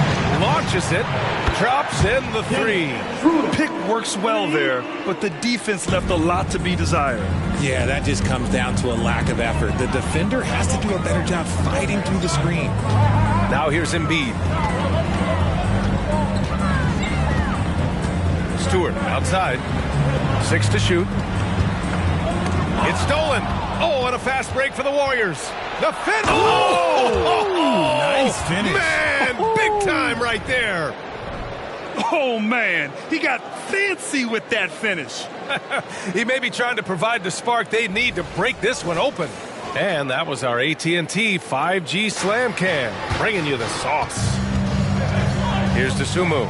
Launches it. Drops in the 3. Pick works well there, but the defense left a lot to be desired. Yeah, that just comes down to a lack of effort. The defender has to do a better job fighting through the screen. Now here's Embiid. Stewart outside. 6 to shoot. It's stolen. Oh, and a fast break for the Warriors. The finish. Oh! Nice finish. Man, big time right there. Oh, man. He got fancy with that finish. He may be trying to provide the spark they need to break this one open. And that was our AT&T 5G Slam Cam, bringing you the sauce. Here's Dosunmu.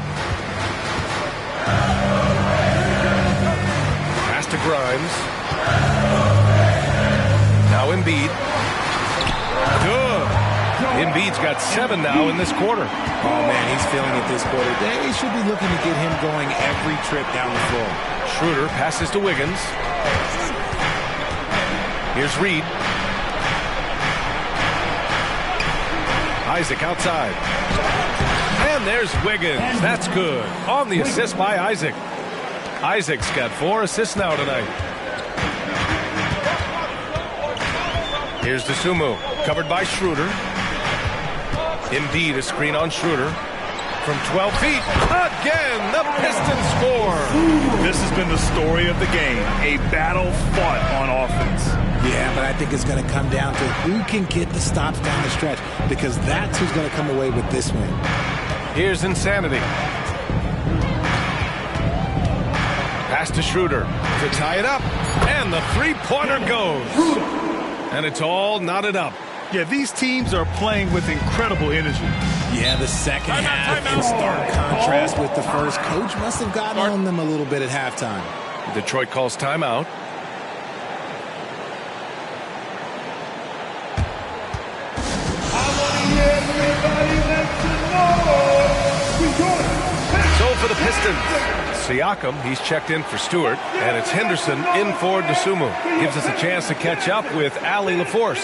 Pass to Grimes. Now Embiid. Good. Embiid's got 7 now in this quarter. Oh, man, he's feeling it this quarter. They should be looking to get him going every trip down the floor. Schroeder passes to Wiggins. Here's Reed. Isaac outside. And there's Wiggins. That's good. On the assist by Isaac. Isaac's got 4 assists now tonight. Here's Dosunmu, covered by Schroeder. Embiid, a screen on Schroeder. From 12 feet, again, the Pistons score. This has been the story of the game, a battle fought on offense. Yeah, but I think it's going to come down to who can get the stops down the stretch, because that's who's going to come away with this win. Here's Insanity. Pass to Schroeder to tie it up, and the three-pointer goes. And it's all knotted up. Yeah, these teams are playing with incredible energy. Yeah, the second half in stark contrast with the first. Coach must have gotten on them a little bit at halftime. Detroit calls timeout. So for the Pistons, Pistons. Siakam, he's checked in for Stewart, and it's Henderson in for Dosunmu. Gives us a chance to catch up with Allie LaForce.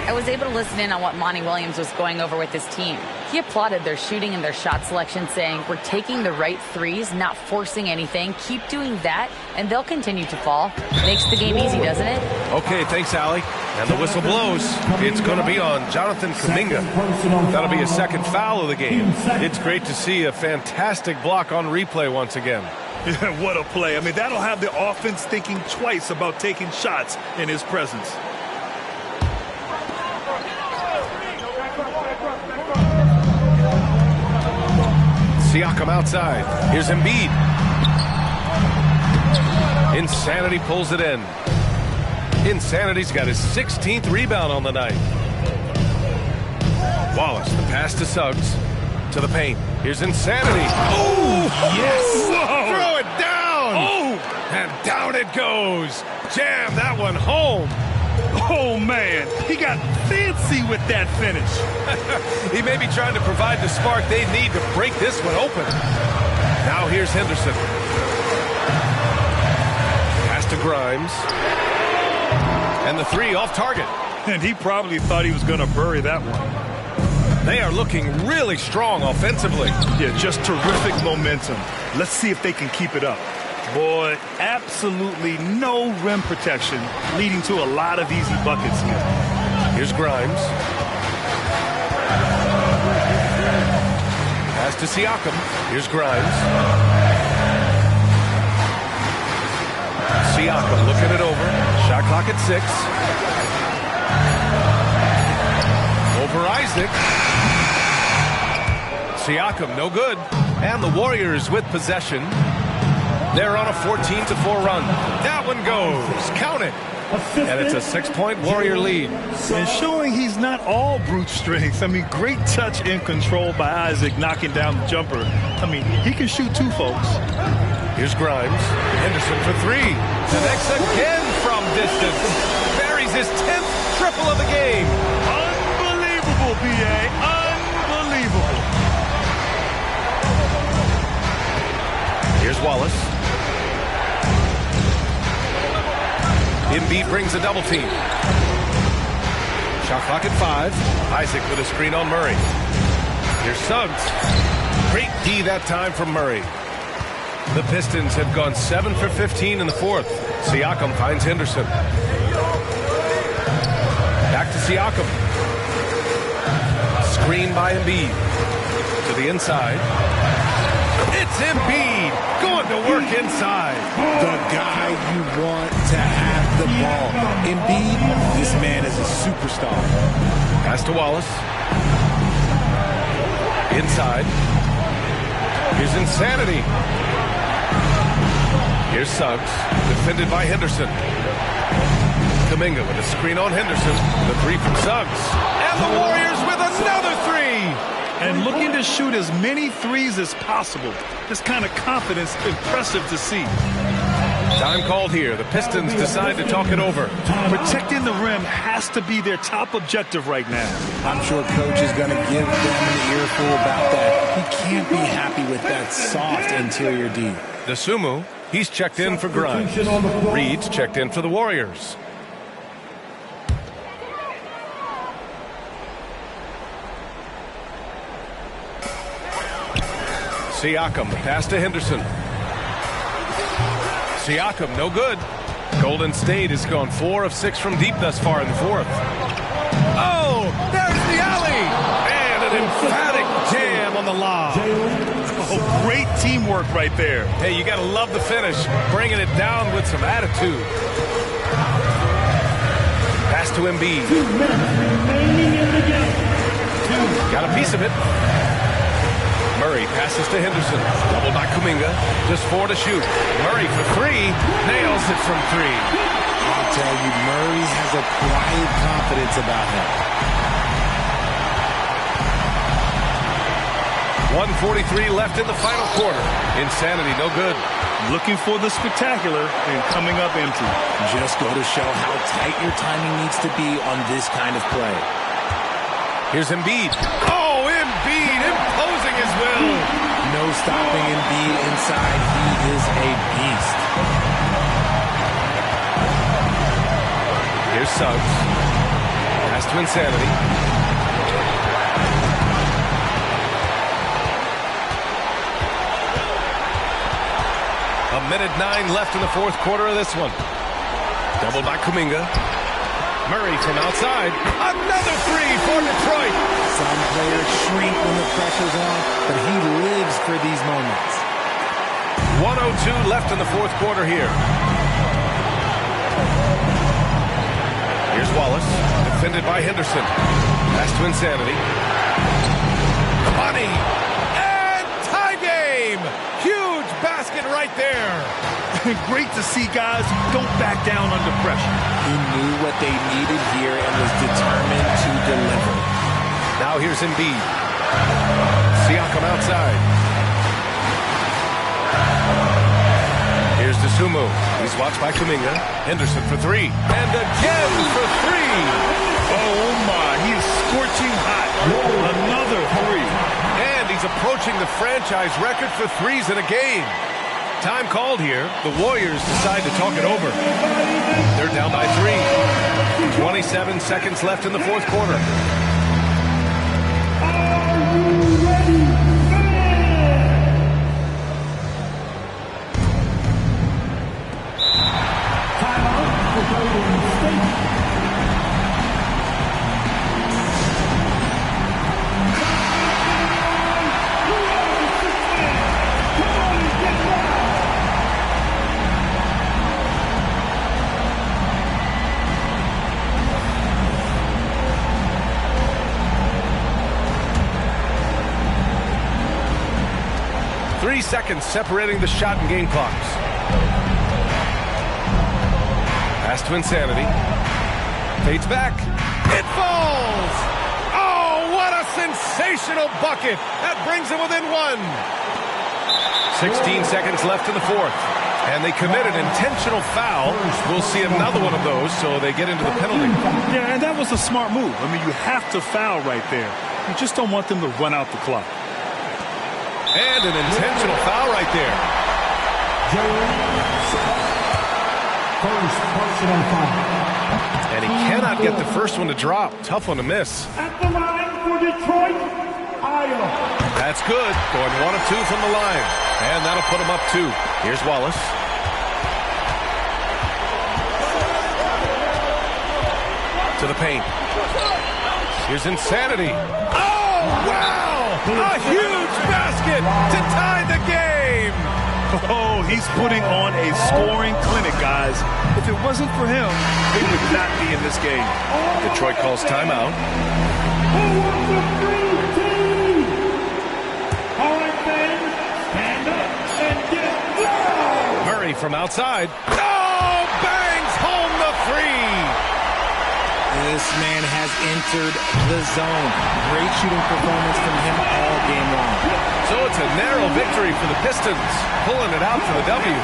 I was able to listen in on what Monty Williams was going over with his team. He applauded their shooting and their shot selection, saying, we're taking the right threes, not forcing anything. Keep doing that, and they'll continue to fall. Makes the game easy, doesn't it? Okay, thanks, Allie. And the whistle blows. It's going to be on Jonathan Kuminga. That'll be his second foul of the game. It's great to see a fantastic block on replay once again. Yeah, what a play. I mean, that'll have the offense thinking twice about taking shots in his presence. Siakam outside. Here's Embiid. Insanity pulls it in. Insanity's got his 16th rebound on the night. Wallace, the pass to Suggs. To the paint. Here's Insanity. Oh, yes. Whoa. Throw it down. Oh. And down it goes. Jam that one home. Oh, man. He got fancy with that finish. He may be trying to provide the spark they need to break this one open. Now here's Henderson. Pass to Grimes. And the three off target. And he probably thought he was going to bury that one. They are looking really strong offensively. Yeah, just terrific momentum. Let's see if they can keep it up. Boy, absolutely no rim protection, leading to a lot of easy buckets here. Here's Grimes. Pass to Siakam. Here's Grimes. Siakam looking it over. Shot clock at 6. Over Isaac. Siakam, no good. And the Warriors with possession. They're on a 14-4 run. That one goes. Count it. And it's a 6-point Warrior lead. And showing he's not all brute strength. I mean, great touch and control by Isaac knocking down the jumper. I mean, he can shoot too, folks. Here's Grimes. Henderson for 3. Connects again from distance. Buries his 10th triple of the game. Unbelievable, B.A. Unbelievable. Here's Wallace. Embiid brings a double team. Shot clock at 5. Isaac with a screen on Murray. Here's Suggs. Great D that time from Murray. The Pistons have gone 7 for 15 in the fourth. Siakam finds Henderson. Back to Siakam. Screen by Embiid. To the inside. It's Embiid going to work inside. The guy you want to have the ball. Embiid, this man is a superstar. Pass to Wallace. Inside. Here's Insanity. Here's Suggs. Defended by Henderson. Kuminga with a screen on Henderson. The 3 from Suggs. And the Warriors with another 3. And looking to shoot as many threes as possible. This kind of confidence, impressive to see. Time called here. The Pistons decide to talk it over. Protecting the rim has to be their top objective right now. I'm sure coach is going to give them an earful about that. He can't be happy with that soft interior D. Dosunmu, he's checked in for Grimes. Reed's checked in for the Warriors. Siakam, the pass to Henderson. Siakam, no good. Golden State has gone 4 of 6 from deep thus far in the fourth. Oh, there's the alley! And an emphatic jam on the lob. Oh, great teamwork right there. Hey, you got to love the finish. Bringing it down with some attitude. Pass to Embiid. 2 minutes remaining in the game. Got a piece of it. Murray passes to Henderson. Double by Kuminga. Just 4 to shoot. Murray for 3. Nails it from 3. I'll tell you, Murray has a quiet confidence about him. 1:43 left in the final quarter. Insanity, no good. Looking for the spectacular and coming up empty. Just go to show how tight your timing needs to be on this kind of play. Here's Embiid. Oh, Embiid imposing his will. No stopping Embiid inside. He is a beast. Here's Suggs. Pass to Insanity. A minute 9 left in the fourth quarter of this one. Doubled by Kuminga. Murray from outside. Another three for Detroit. Some players shrink when the pressure's on, but he lives for these moments. 1:02 left in the fourth quarter here. Here's Wallace, defended by Henderson. Pass to Insanity. Money! And tie game! Huge basket right there. Great to see guys who don't back down under pressure. He knew what they needed here and was determined to deliver. Now here's Embiid. Siakam outside. Here's Dosunmu. He's watched by Kuminga. Henderson for three. And again for three. Oh, my. He is scorching hot. Another three. And he's approaching the franchise record for threes in a game. Time called here. The Warriors decide to talk it over. They're down by 3. 27 seconds left in the fourth quarter. Seconds separating the shot and game clocks. Pass to Insanity. Fades back. It falls! Oh, what a sensational bucket! That brings them within 1. 16 seconds left in the fourth. And they commit an intentional foul. We'll see another one of those, so they get into the penalty. Yeah, and that was a smart move. I mean, you have to foul right there. You just don't want them to run out the clock. And an intentional foul right there. First personal foul. And he cannot get the first one to drop. Tough one to miss. At the line for Detroit, Iowa. That's good. Going 1 of 2 from the line. And that'll put him up 2. Here's Wallace. To the paint. Here's Insanity. Oh, wow! A huge basket to tie the game! Oh, he's putting on a scoring clinic, guys. If it wasn't for him, they would not be in this game. Detroit calls timeout. Who wants a free team? All right, fans, stand up and get loud! Murray from outside. Oh, bangs home the three! This man has entered the zone. Great shooting performance from him all game long. So it's a narrow victory for the Pistons, pulling it out for the W.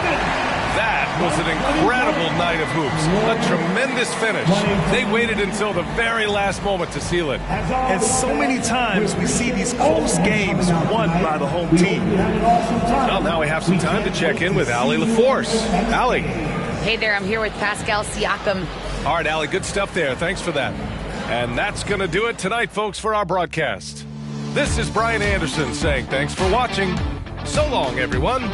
That was an incredible night of hoops. A tremendous finish. They waited until the very last moment to seal it. And so many times we see these close games won by the home team. Well, now we have some time to check in with Allie LaForce. Allie. Hey there, I'm here with Pascal Siakam. All right, Allie, good stuff there. Thanks for that. And that's going to do it tonight, folks, for our broadcast. This is Brian Anderson saying thanks for watching. So long, everyone.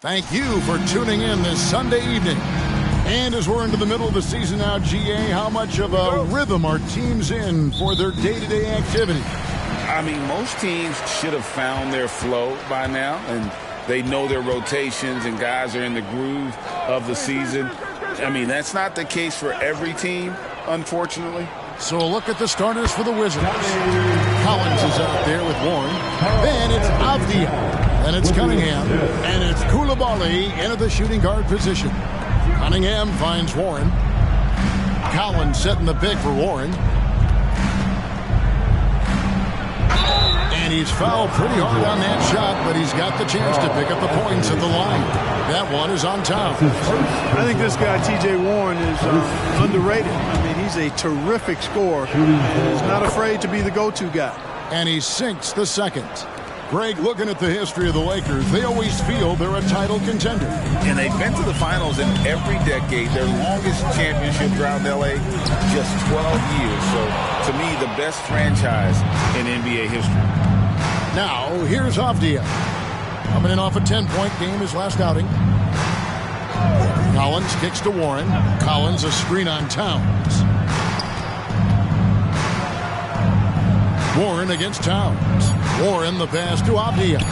Thank you for tuning in this Sunday evening. And as we're into the middle of the season now, GA, how much of a rhythm are teams in for their day-to-day activity? I mean, most teams should have found their flow by now, and they know their rotations and guys are in the groove of the season. I mean, that's not the case for every team, unfortunately. So a look at the starters for the Wizards. Collins is out there with Warren. Then it's Avdia. Then it's Cunningham. And it's Koulibaly into the shooting guard position. Cunningham finds Warren. Collins setting the pick for Warren. And he's fouled pretty hard on that shot, but he's got the chance to pick up the points at the line. That one is on top. I think this guy, T.J. Warren, is underrated. I mean, he's a terrific scorer. He's not afraid to be the go-to guy. And he sinks the second. Greg, looking at the history of the Lakers, they always feel they're a title contender. And they've been to the finals in every decade. Their longest championship drought in L.A., just 12 years. So, to me, the best franchise in NBA history. Now, here's Avdia. Coming in off a 10-point game his last outing. Collins kicks to Warren. Collins a screen on Towns. Warren against Towns. Warren the pass to Avdia.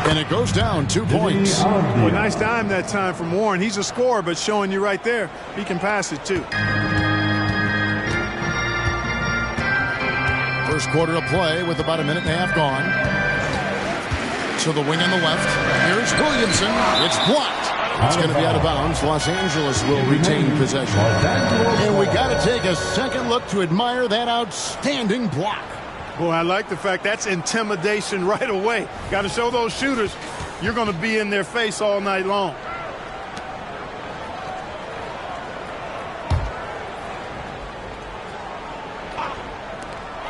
And it goes down 2 points. Well, nice dime that time from Warren. He's a scorer, but showing you right there, he can pass it too. First quarter of play with about a minute and a half gone. So the wing on the left. Here's Williamson. It's blocked. It's going to be out of bounds. Los Angeles will retain possession. And we got to take a second look to admire that outstanding block. Boy, I like the fact that's intimidation right away. Got to show those shooters you're going to be in their face all night long.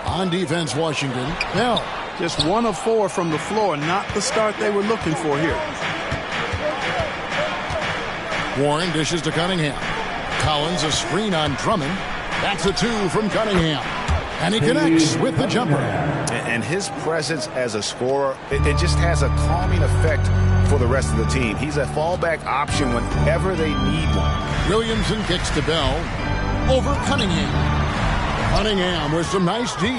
On defense, Washington. Bell. Just 1 of 4 from the floor. Not the start they were looking for here. Warren dishes to Cunningham. Collins a screen on Drummond. That's a 2 from Cunningham. And he connects with the jumper. And his presence as a scorer, it just has a calming effect for the rest of the team. He's a fallback option whenever they need one. Williamson kicks to Bell. Over Cunningham. Cunningham with some nice D.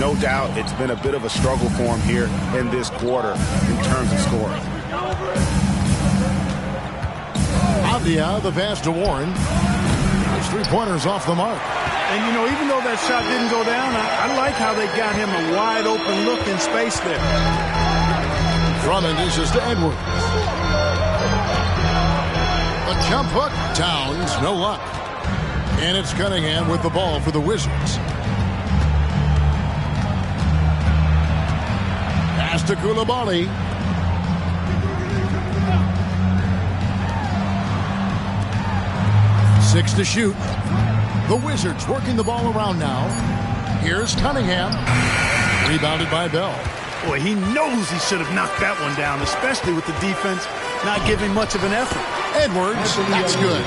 No doubt it's been a bit of a struggle for him here in this quarter in terms of scoring. Avdia, the pass to Warren. His three-pointers off the mark. And, you know, even though that shot didn't go down, I like how they got him a wide-open look in space there. Drummond dishes to Edwards. A jump hook. Towns, no luck. And it's Cunningham with the ball for the Wizards. Pass to Koulibaly. Six to shoot. The Wizards working the ball around now. Here's Cunningham. Rebounded by Bell. Boy, he knows he should have knocked that one down, especially with the defense not giving much of an effort. Edwards, that's good.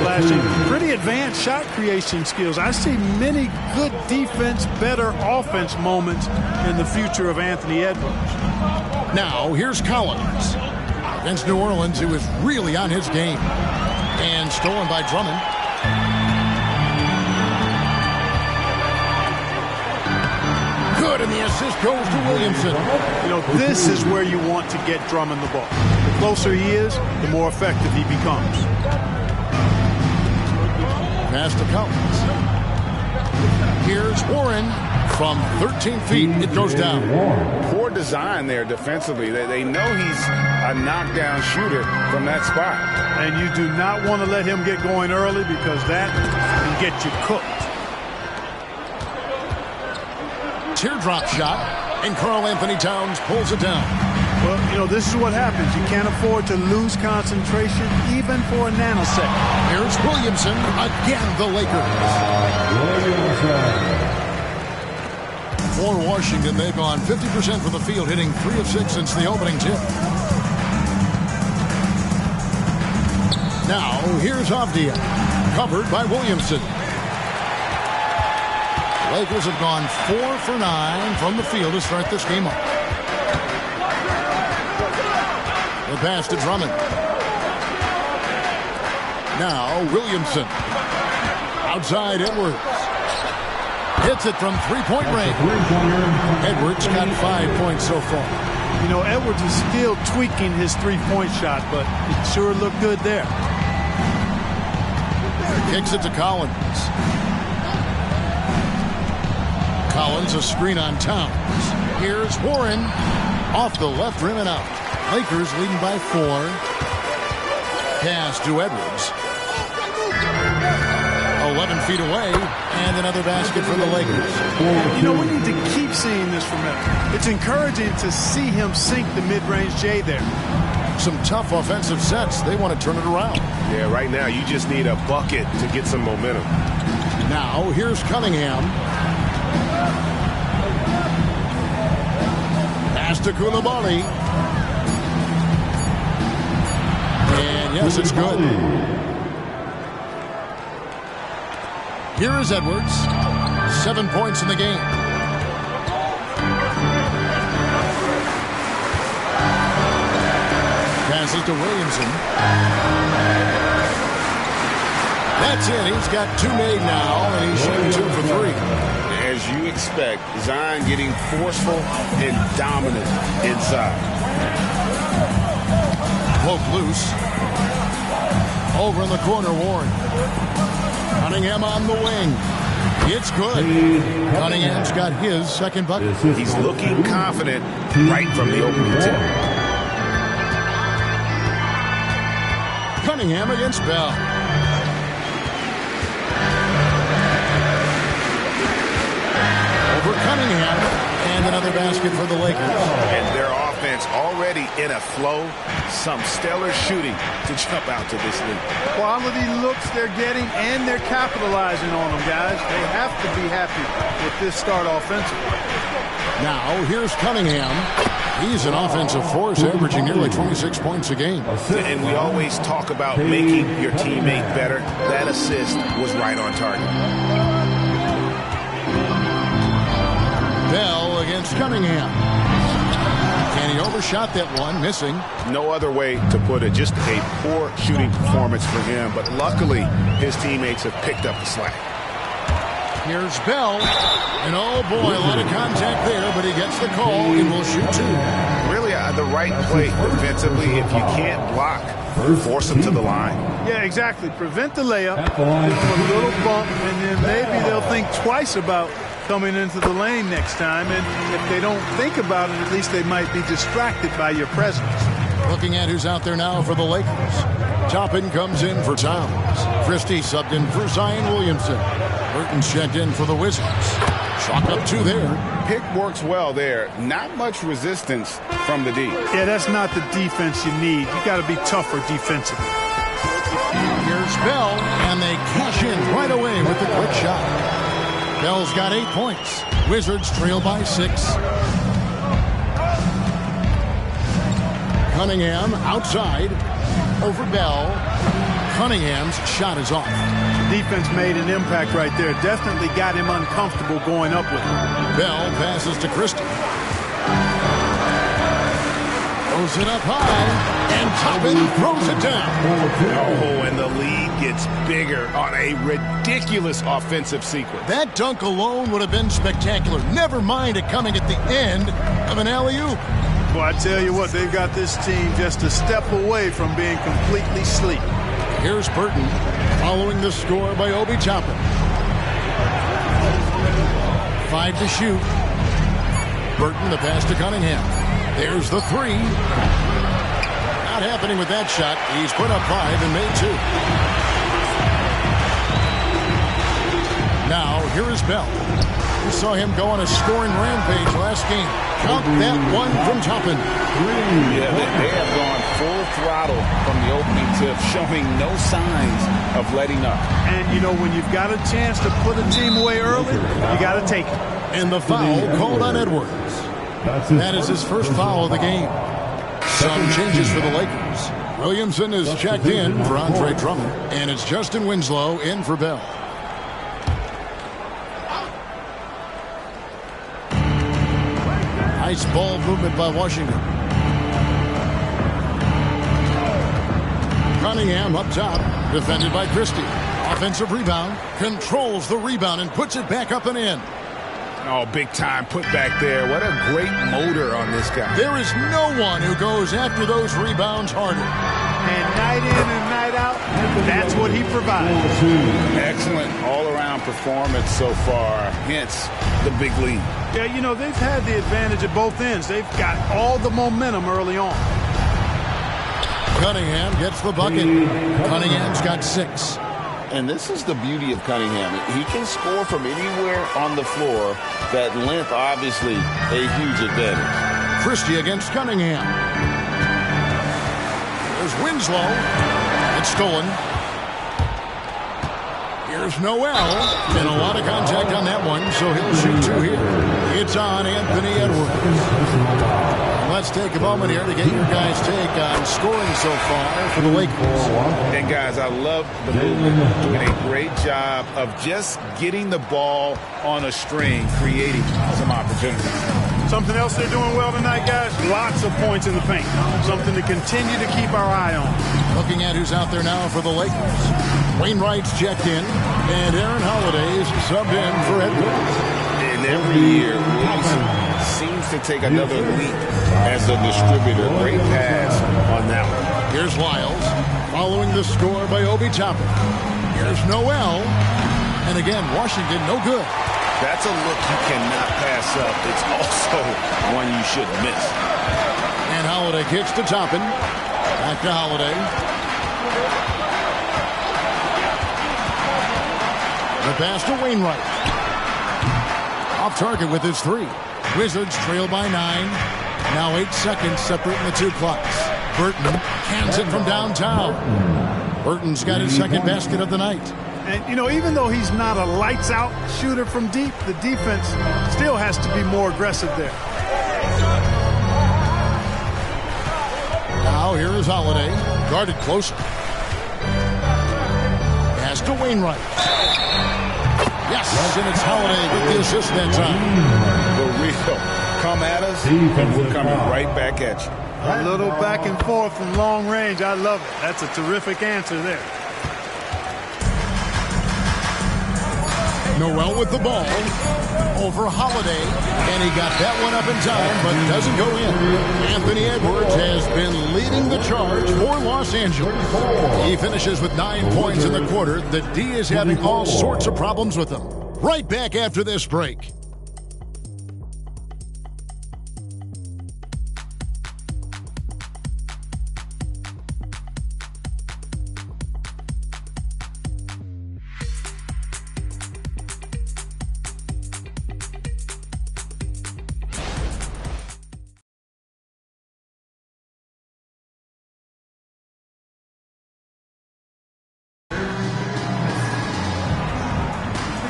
Flashing pretty advanced shot creation skills. I see many good defense, better offense moments in the future of Anthony Edwards. Now, here's Collins. Against New Orleans, who is really on his game. And stolen by Drummond. Good, and the assist goes to Williamson. You know, this is where you want to get Drummond the ball. The closer he is, the more effective he becomes. Pass to Collins. Here's Warren from 13 feet. It goes down. Poor design there defensively. They know he's a knockdown shooter from that spot. And you do not want to let him get going early because that can get you cooked. Teardrop shot, and Karl Anthony Towns pulls it down. Well, you know, this is what happens. You can't afford to lose concentration even for a nanosecond. Here's Williamson, again the Lakers. For Washington, they've gone 50% from the field, hitting 3 of 6 since the opening tip. Now, here's Avdia, covered by Williamson. The Lakers have gone 4 for 9 from the field to start this game off. The The pass to Drummond. Now Williamson. Outside Edwards. Hits it from three-point range. Edwards got 5 points so far. You know, Edwards is still tweaking his three-point shot, but it sure looked good there. Kicks it to Collins. Collins, a screen on Towns. Here's Warren. Off the left rim and out. Lakers leading by 4. Pass to Edwards. 11 feet away, and another basket for the Lakers. You know, we need to keep seeing this from him. It's encouraging to see him sink the mid-range J there. Some tough offensive sets. They want to turn it around. Yeah, right now you just need a bucket to get some momentum. Now, here's Cunningham. Pass to Koulibaly. And yes, it's good. Here is Edwards. 7 points in the game. Passes to Williamson. That's it. He's got 2 made now, and he's shooting 2 for 3. As you expect, Zion getting forceful and dominant inside. Poke loose. Over in the corner, Warren. Cunningham on the wing. It's good. Cunningham's got his second bucket. He's looking confident right from the opening tip. Cunningham against Bell. Over Cunningham. And another basket for the Lakers. And their offense already in a flow. Some stellar shooting to jump out to this league. Quality looks they're getting, and they're capitalizing on them, guys. They have to be happy with this start offensively. Now, here's Cunningham. He's an offensive force, averaging nearly 26 points a game. And we always talk about making your teammate better. That assist was right on target. Bell against Cunningham. And he overshot that one, missing. No other way to put it. Just a poor shooting performance for him. But luckily, his teammates have picked up the slack. Here's Bell. And oh boy, a lot of contact there, but he gets the call and will shoot 2. Really, the right play defensively. If you can't block, force him to the line. Yeah, exactly. Prevent the layup, give them a little bump, and then maybe they'll think twice about coming into the lane next time. And if they don't think about it, at least they might be distracted by your presence. Looking at who's out there now for the Lakers. Toppin comes in for Towns. Christie subbed in for Zion Williamson. Burton's checked in for the Wizards. Chalk up 2 there. Pick works well there. Not much resistance from the D. Yeah, that's not the defense you need. You got to be tougher defensively. Here's Bell, and they cash in right away with the quick shot. Bell's got 8 points. Wizards trail by 6. Cunningham outside over Bell. Cunningham's shot is off. Defense made an impact right there. Definitely got him uncomfortable going up with him. Bell passes to Christie. Throws it up high, and Toppin throws it down. Oh, and the lead gets bigger on a ridiculous offensive sequence. That dunk alone would have been spectacular. Never mind it coming at the end of an alley-oop. Well, I tell you what, they've got this team just a step away from being completely asleep. Here's Burton following the score by Obi Toppin. 5 to shoot. Burton, the pass to Cunningham. There's the 3. Not happening with that shot. He's put up 5 and made 2. Now, here is Bell. We saw him go on a scoring rampage last game. Count that one from Toppin. Yeah, they have gone full throttle from the opening tip, showing no signs of letting up. And, you know, when you've got a chance to put a team away early, you got to take it. And the foul called on Edwards. That is his first foul of the game. Some changes for the Lakers. Williamson is checked in for Andre Drummond, and it's Justin Winslow in for Bell. Nice ball movement by Washington. Cunningham up top, defended by Christie. Offensive rebound, controls the rebound and puts it back up and in. Oh, big time put back there. What a great motor on this guy. There is no one who goes after those rebounds harder. And night in and night out, that's what he provides. Excellent all-around performance so far, hence the big lead. Yeah, you know, they've had the advantage at both ends. They've got all the momentum early on. Cunningham gets the bucket. Cunningham's got 6. And this is the beauty of Cunningham. He can score from anywhere on the floor. That length, obviously, a huge advantage. Christie against Cunningham. There's Winslow. It's stolen. Here's Noel. And a lot of contact on that one, so he'll shoot 2 here. It's on Anthony Edwards. Let's take a moment here to get your guys' take on scoring so far for the Lakers. And guys, I love the movement. Doing a great job of just getting the ball on a string, creating some opportunities. Something else they're doing well tonight, guys, lots of points in the paint. Something to continue to keep our eye on. Looking at who's out there now for the Lakers. Wainwright's checked in, and Aaron Holiday's subbed in for Edwards. And every year, Wilson seems to take another leap as a distributor. Great pass on that one. Here's Lyles, following the score by Obi Toppin. Here's Noel, and again, Washington, no good. That's a look you cannot pass up. It's also one you shouldn't miss. And Holiday kicks to Toppin. Back to Holiday. The pass to Wainwright. Off target with his 3. Wizards trail by 9. Now 8 seconds separating the 2 clocks. Burton cans it from downtown. Burton's got his second basket of the night. And, you know, even though he's not a lights-out shooter from deep, the defense still has to be more aggressive there. Now here is Holiday, guarded closer. Pass to Wainwright. Yes, and it's Holiday with the assist that time. The real come at us, and we're coming right back at you. A little back and forth from long range. I love it. That's a terrific answer there. Noel with the ball over Holiday, and he got that one up in time, but doesn't go in. Anthony Edwards has been leading the charge for Los Angeles. He finishes with 9 points in the quarter. The D is having all sorts of problems with him. Right back after this break.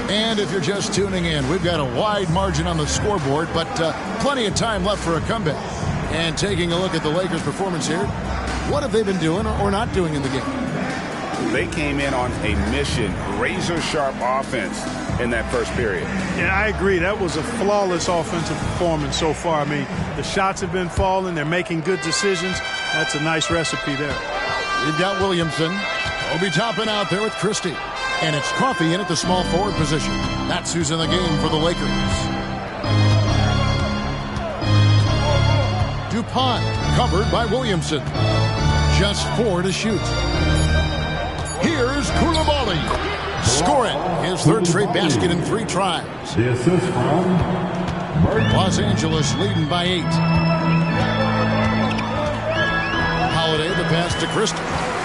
And if you're just tuning in, we've got a wide margin on the scoreboard, but plenty of time left for a comeback. And taking a look at the Lakers' performance here, what have they been doing or not doing in the game? They came in on a mission, razor-sharp offense in that first period. Yeah, I agree. That was a flawless offensive performance so far. I mean, the shots have been falling. They're making good decisions. That's a nice recipe there. We've got Williamson. Obi Toppin out there with Christie. And it's Coffey in at the small forward position. That's who's in the game for the Lakers. DuPont covered by Williamson. Just 4 to shoot. Here's Koulibaly. Scoring his 3rd straight basket in 3 tries. The assist from Los Angeles leading by 8. Holiday, the pass to Christie.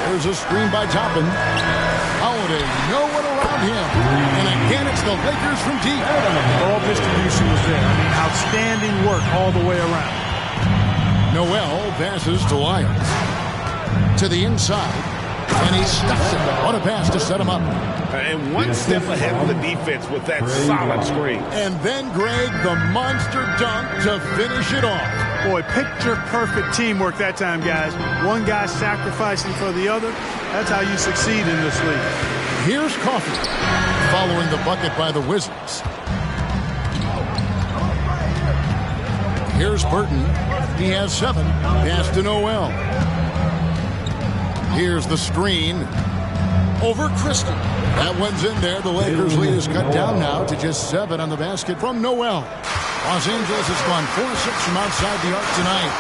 There's a screen by Toppin. Holiday, no one around him. And again, it's the Lakers from deep. Ball distribution was there. I mean, outstanding work all the way around. Noel passes to Lyles. To the inside. And he stuffs it. What a pass to set him up. And one step ahead of the defense with that solid screen. And then Greg, the monster dunk to finish it off. Boy, picture-perfect teamwork that time, guys. One guy sacrificing for the other. That's how you succeed in this league. Here's Coffey, following the bucket by the Wizards. Here's Burton. He has 7. Pass to Noel. Here's the screen over Christie. That one's in there. The Lakers' lead is cut down now to just 7 on the basket from Noel. Los Angeles has gone 4-6 from outside the arc tonight.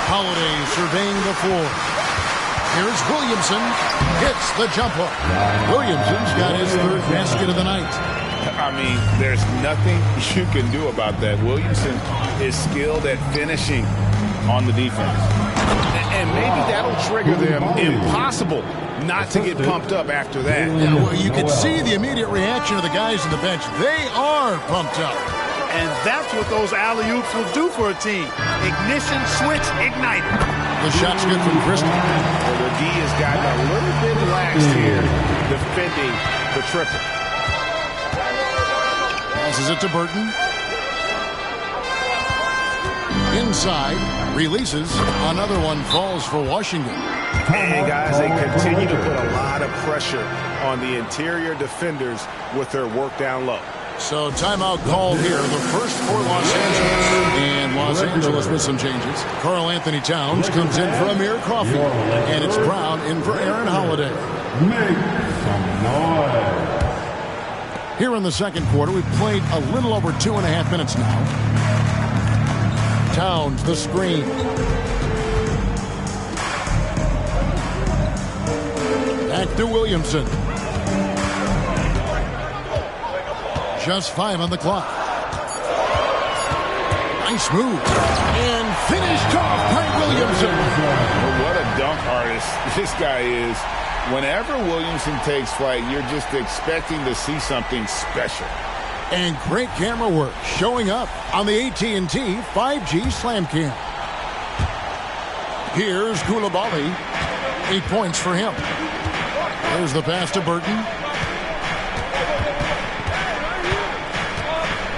Holiday surveying the floor. Here's Williamson. Hits the jumper. Williamson's got his 3rd basket of the night. I mean, there's nothing you can do about that. Williamson is skilled at finishing on the defense. And maybe that'll trigger them. Impossible not to get pumped up after that. Yeah, well, you can see the immediate reaction of the guys on the bench. They are pumped up. And that's what those alley-oops will do for a team. Ignition, switch, ignite. The shot's good from Christie. Well, the D has gotten a little bit lax here defending the triple. Passes it to Burton. Inside, releases. Another one falls for Washington. And guys, they continue to put a lot of pressure on the interior defenders with their work down low. So timeout called here, the first for Los Angeles. And Los Angeles with some changes. Karl Anthony Towns comes in for Amir Coffey. And it's Brown in for Aaron Holiday. Make some noise. Here in the second quarter, we've played a little over 2.5 minutes now. Towns, the screen. Back to Williamson. Just 5 on the clock. Nice move. And finished off by Williamson. Well, what a dunk artist this guy is. Whenever Williamson takes flight, you're just expecting to see something special. And great camera work showing up on the AT&T 5G Slam Cam. Here's Koulibaly. 8 points for him. There's the pass to Burton.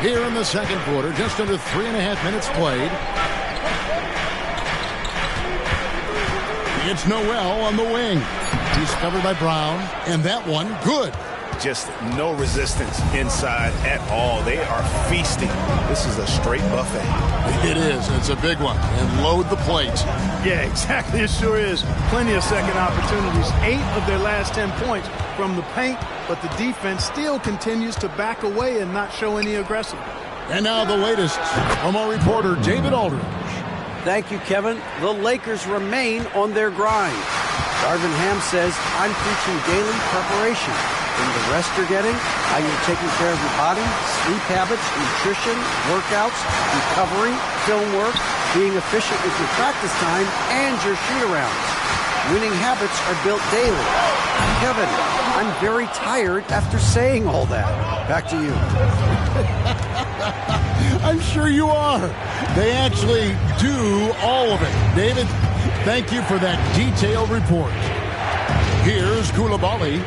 Here in the second quarter, just under 3.5 minutes played. It's Noel on the wing. He's covered by Brown, and that one, good. Just no resistance inside at all. They are feasting. This is a straight buffet. It is. It's a big one. And load the plate. Yeah, exactly. It sure is. Plenty of second opportunities. 8 of their last 10 points from the paint, but the defense still continues to back away and not show any aggression. And now the latest from our reporter, David Aldridge. Thank you, Kevin. The Lakers remain on their grind. Darvin Ham says, I'm preaching daily preparation. From the rest you're getting, how you're taking care of your body, sleep habits, nutrition, workouts, recovery, film work, being efficient with your practice time, and your shoot-arounds. Winning habits are built daily. Kevin, I'm very tired after saying all that. Back to you. I'm sure you are. They actually do all of it. David, thank you for that detailed report. Here's Koulibaly.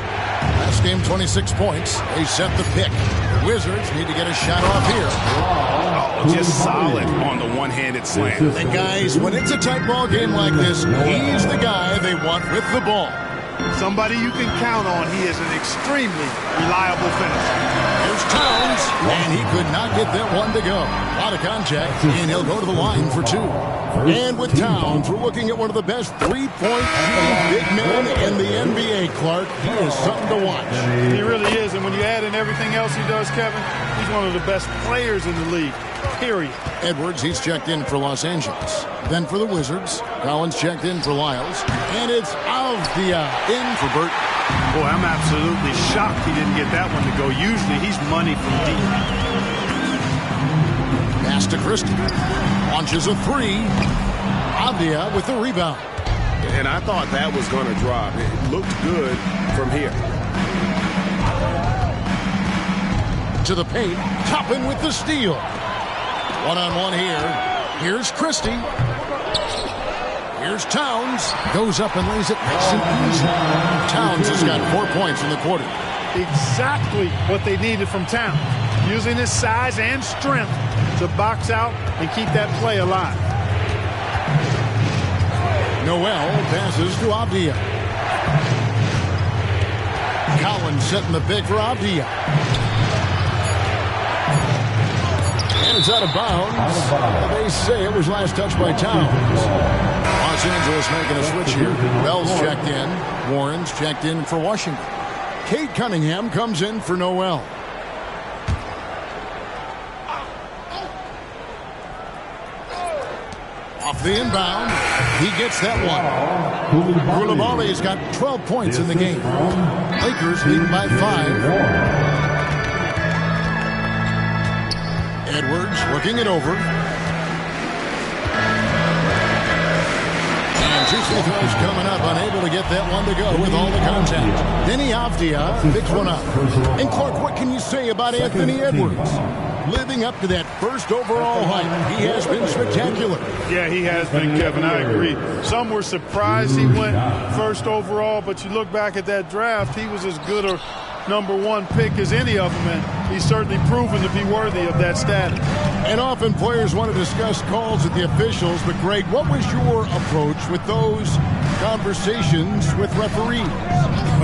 Last game, 26 points. They set the pick. The Wizards need to get a shot off here. Oh, just solid on the one-handed slam. And guys, when it's a tight ball game like this, he's the guy they want with the ball. Somebody you can count on. He is an extremely reliable finisher. Here's Towns, and he could not get that one to go. A lot of contact, and he'll go to the line for 2. And with Towns, we're looking at one of the best three-point big men in the NBA, Clark. He is something to watch. He really is, and when you add in everything else he does, Kevin, he's one of the best players in the league, period. Edwards, he's checked in for Los Angeles. Then for the Wizards, Collins checked in for Lyles. And it's Avdia in for Burton. Boy, I'm absolutely shocked he didn't get that one to go. Usually he's money from deep. Pass to Christie. Launches a 3. Avdia with the rebound. And I thought that was going to drop. It looked good from here. To the paint. Toppin with the steal. One-on-one here. Here's Christie. Here's Towns. Goes up and lays it nice and easy. Towns has got 4 points in the quarter. Exactly what they needed from Towns. Using his size and strength to box out and keep that play alive. Noel passes to Avdia. Collins setting the big for Avdia. And it's out of bounds. They say it was last touched by Towns. Los Angeles making a switch here. Bell's checked in. Warren's checked in for Washington. Cade Cunningham comes in for Noel. Off the inbound, he gets that one. Koulibaly's got 12 points in the game. Lakers leading by 5. Edwards looking it over. And two free throws coming up, unable to get that one to go with all the contact. Denny Avdia picks one up. And Clark, what can you say about Anthony Edwards? Living up to that first overall hype, he has been spectacular. Yeah, he has been, Kevin. I agree. Some were surprised he went first overall, but you look back at that draft, he was as good a #1 pick as any of them, and he's certainly proven to be worthy of that status. And often players want to discuss calls with the officials, but Greg, what was your approach with those conversations with referees?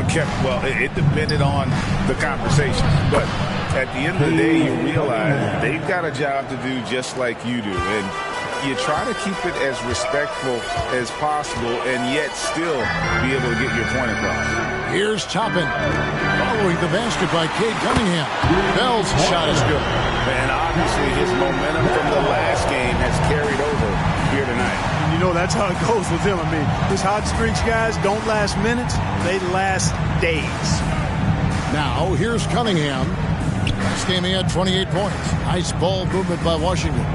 Okay, well, it depended on the conversation, but at the end of the day, you realize they've got a job to do just like you do, and you try to keep it as respectful as possible and yet still be able to get your point across. Here's Toppin following the basket by Cade Cunningham. Bell's shot is good. And obviously his momentum from the last game has carried over here tonight. And you know, that's how it goes with him. I mean, his hot streaks, guys, don't last minutes. They last days. Now, here's Cunningham. Last game he had 28 points. Nice ball movement by Washington.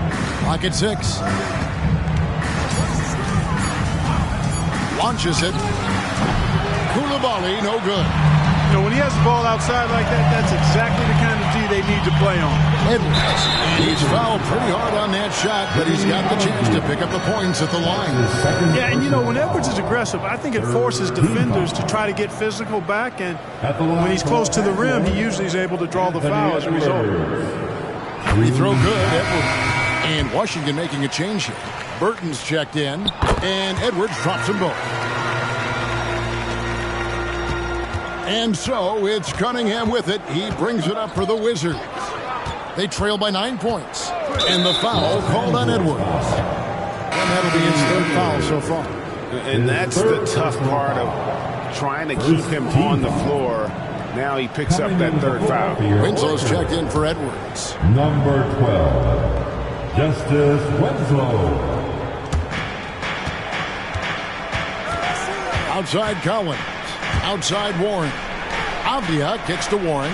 Clock at 6. Launches it. Koulibaly, no good. You know, when he has the ball outside like that, that's exactly the kind of D they need to play on. Edwards. He's fouled pretty hard on that shot, but he's got the chance to pick up the points at the line. Yeah, and you know, when Edwards is aggressive, I think it forces defenders to try to get physical back, and when he's close to the rim, he usually is able to draw the foul as a result. Free throw good, Edwards. And Washington making a change here. Burton's checked in, and Edwards drops them both. And so it's Cunningham with it. He brings it up for the Wizards. They trail by 9 points. And the foul called on Edwards. And that'll be his third foul so far. And that's the tough part of trying to keep him on the floor. Now he picks up that third foul. Winslow's checked in for Edwards. Number 12, Justice Winslow. Outside Collins. Outside Warren. Avdia kicks to Warren.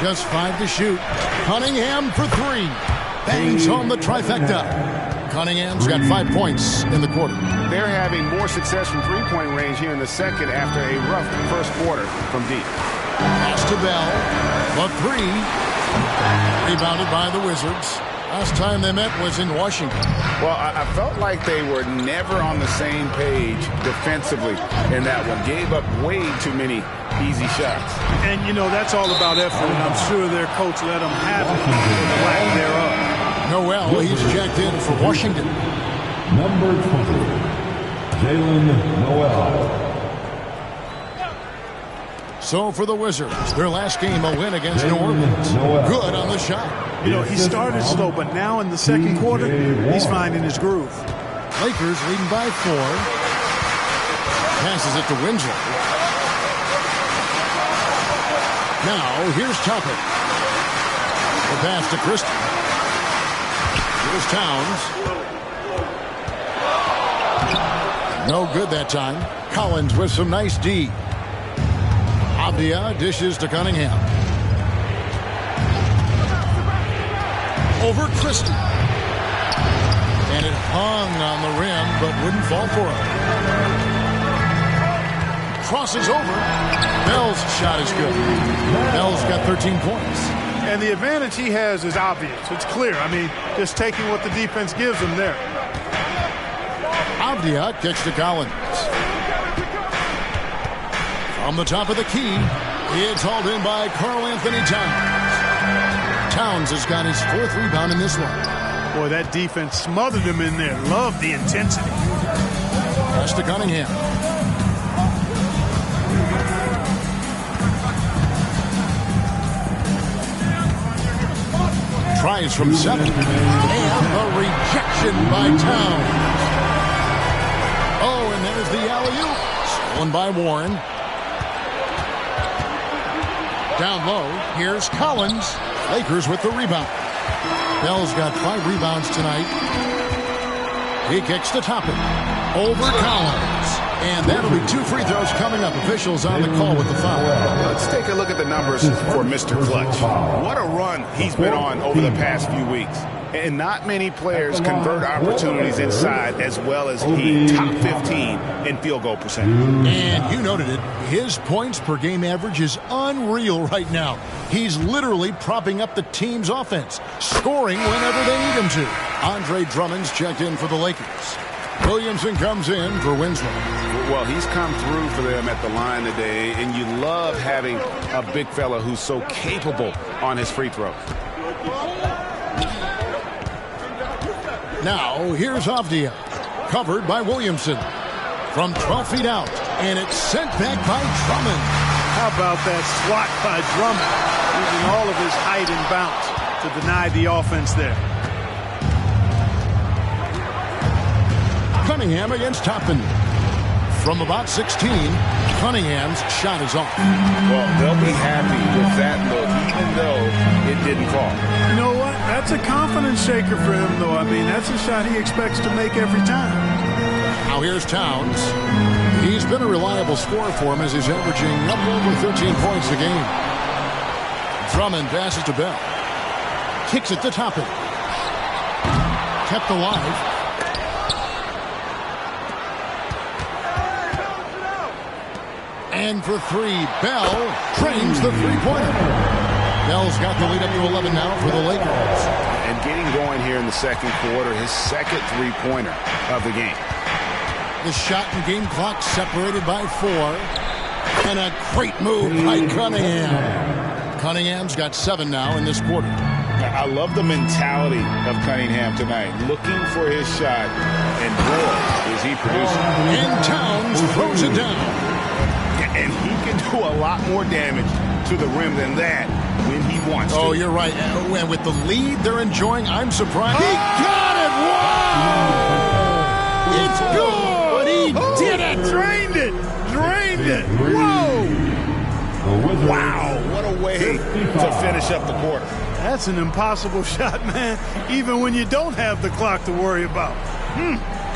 Just 5 to shoot. Cunningham for 3. Bangs home the trifecta. Cunningham's got 5 points in the quarter. They're having more success from three-point range here in the second after a rough first quarter from deep. Pass to Bell. The 3. Rebounded by the Wizards. Last time they met was in Washington. Well, I felt like they were never on the same page defensively in that one. Gave up way too many easy shots. And, you know, that's all about effort, and I'm sure their coach let them have it for the lack thereof. Noel, he's checked in for Washington. Number 20, Jalen Noel. So for the Wizards, their last game a win against New Orleans. Good on the shot. You know, he started slow, but now in the second quarter, he's finding his groove. Lakers leading by 4. Passes it to Winslow. Now, here's Toppin. The pass to Christie. Here's Towns. No good that time. Collins with some nice D. Avdia dishes to Cunningham. Over Christie. And it hung on the rim, but wouldn't fall for him. Crosses over. Bell's shot is good. Bell's got 13 points. And the advantage he has is obvious. It's clear. I mean, just taking what the defense gives him there. Avdia kicks to Collins. From the top of the key, it's hauled in by Karl Anthony Towns. Towns has got his 4th rebound in this one. Boy, that defense smothered him in there. Love the intensity. Pass to Cunningham. Tries from 7. And a rejection by Towns. Oh, and there's the alley-oop. Stolen by Warren. Down low, here's Collins. Lakers with the rebound. Bell's got 5 rebounds tonight. He kicks to top it. Over Collins. And that'll be 2 free throws coming up. Officials on the call with the foul. Let's take a look at the numbers for Mr. Clutch. What a run he's been on over the past few weeks. And not many players convert opportunities inside as well as he. Top 15 in field goal percentage. And you noted it. His points per game average is unreal right now. He's literally propping up the team's offense, scoring whenever they need him to. Andre Drummond's checked in for the Lakers. Williamson comes in for Winslow. Well, he's come through for them at the line today, and you love having a big fella who's so capable on his free throws. Now, here's Avdia, covered by Williamson. From 12 feet out, and it's sent back by Drummond. How about that swat by Drummond, using all of his height and bounce to deny the offense there. Cunningham against Toppin. From about 16, Cunningham's shot is off. Well, they'll be happy with that look, even though it didn't fall. You know what? That's a confidence shaker for him, though. I mean, that's a shot he expects to make every time. Now here's Towns. He's been a reliable scorer for him as he's averaging up over 13 points a game. Drummond passes to Bell. Kicks it to Toppin. Kept alive. And for 3, Bell trains the three-pointer. Bell's got the lead up to 11 now for the Lakers. And getting going here in the second quarter, his second three-pointer of the game. The shot and game clock separated by 4. And a great move by Cunningham. Cunningham's got 7 now in this quarter. I love the mentality of Cunningham tonight, looking for his shot, and boy, is he producing. And Towns throws it down. And he can do a lot more damage to the rim than that when he wants to. Oh, you're right. And with the lead they're enjoying, I'm surprised. He got it! Whoa! It's good! He did it! Drained it! Drained it! Whoa! Wow, what a way to finish up the quarter. That's an impossible shot, man, even when you don't have the clock to worry about.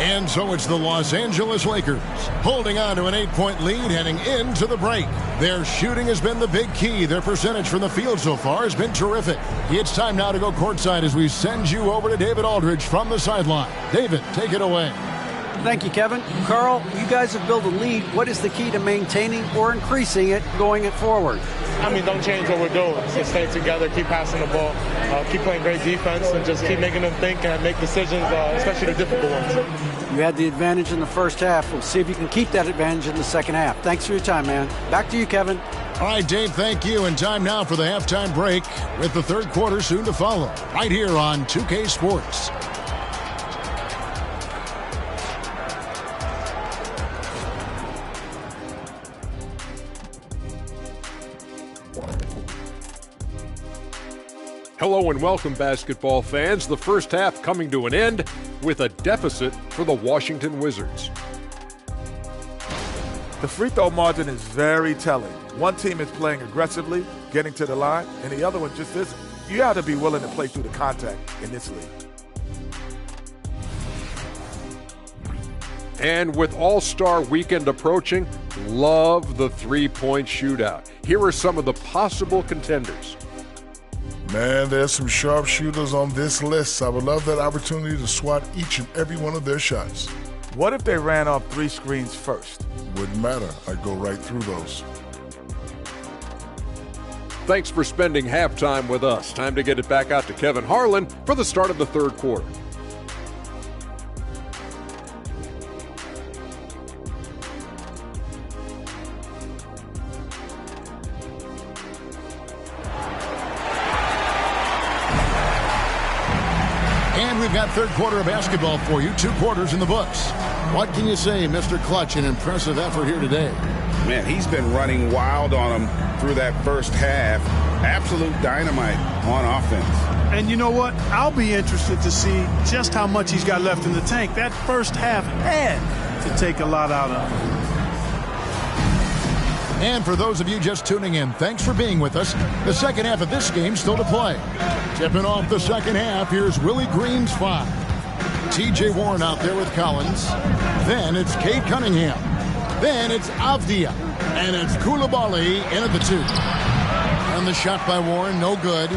And so it's the Los Angeles Lakers holding on to an 8-point lead heading into the break. Their shooting has been the big key. Their percentage from the field so far has been terrific. It's time now to go courtside as we send you over to David Aldridge from the sideline. David, take it away. Thank you, Kevin. Carl, you guys have built a lead. What is the key to maintaining or increasing it going it forward? I mean, don't change what we're doing. So stay together, keep passing the ball, keep playing great defense, and just keep making them think and make decisions, especially the difficult ones. You had the advantage in the first half. We'll see if you can keep that advantage in the second half. Thanks for your time, man. Back to you, Kevin. All right, Dave, thank you. And time now for the halftime break with the third quarter soon to follow. Right here on 2K Sports. Hello and welcome, basketball fans. The first half coming to an end with a deficit for the Washington Wizards. The free throw margin is very telling. One team is playing aggressively, getting to the line, and the other one just isn't. You have to be willing to play through the contact in this league. And with All-Star Weekend approaching, love the three-point shootout. Here are some of the possible contenders. Man, there's some sharpshooters on this list. I would love that opportunity to swat each and every one of their shots. What if they ran off 3 screens first? Wouldn't matter. I'd go right through those. Thanks for spending halftime with us. Time to get it back out to Kevin Harlan for the start of the third quarter. And we've got third quarter of basketball for you. 2 quarters in the books. What can you say, Mr. Clutch? An impressive effort here today. Man, he's been running wild on him through that first half. Absolute dynamite on offense. And you know what? I'll be interested to see just how much he's got left in the tank. That first half had to take a lot out of him. And for those of you just tuning in, thanks for being with us. The second half of this game still to play. Tipping off the second half, here's Willie Green's 5. T.J. Warren out there with Collins. Then it's Cade Cunningham. Then it's Avdia. And it's Koulibaly in at the 2. And the shot by Warren, no good.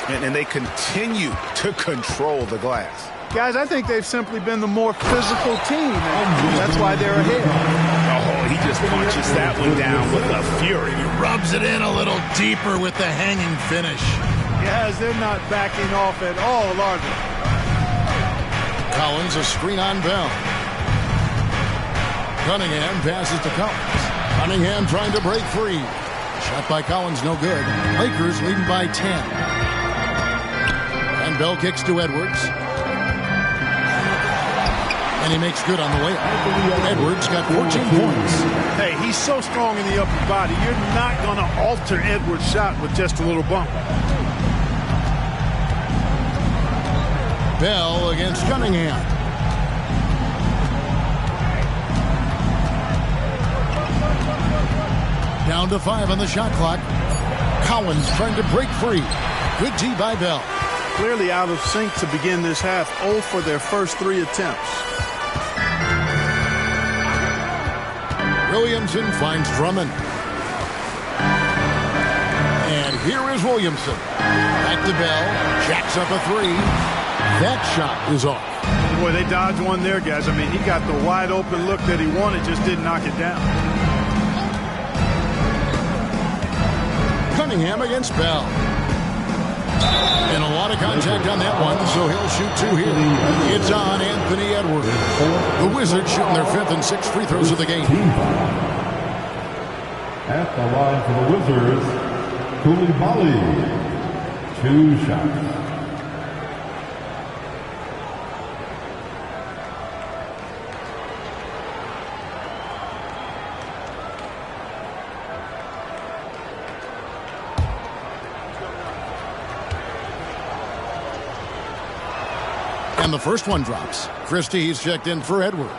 And they continue to control the glass. Guys, I think they've simply been the more physical team, and that's why they're ahead. Oh, he just punches that one down with a fury. He rubs it in a little deeper with the hanging finish. Guys, they're not backing off at all, are they? Collins, a screen on Bell. Cunningham passes to Collins. Cunningham trying to break free. Shot by Collins, no good. Lakers leading by 10. And Bell kicks to Edwards. And he makes good on the way up. Edwards got 14 points. Hey, he's so strong in the upper body. You're not going to alter Edwards' shot with just a little bump. Bell against Cunningham. Down to 5 on the shot clock. Collins trying to break free. Good D by Bell. Clearly out of sync to begin this half. 0 for their first 3 attempts. Williamson finds Drummond. And here is Williamson. Back to Bell. Jacks up a 3. That shot is off. Boy, they dodged one there, guys. I mean, he got the wide open look that he wanted, just didn't knock it down. Cunningham against Bell. And a lot of contact on that one, so he'll shoot 2 here. It's on Anthony Edwards. The Wizards shooting their 5th and 6th free throws of the game. At the line for the Wizards, Koulibaly. 2 shots. And the first one drops. Christie's checked in for Edwards.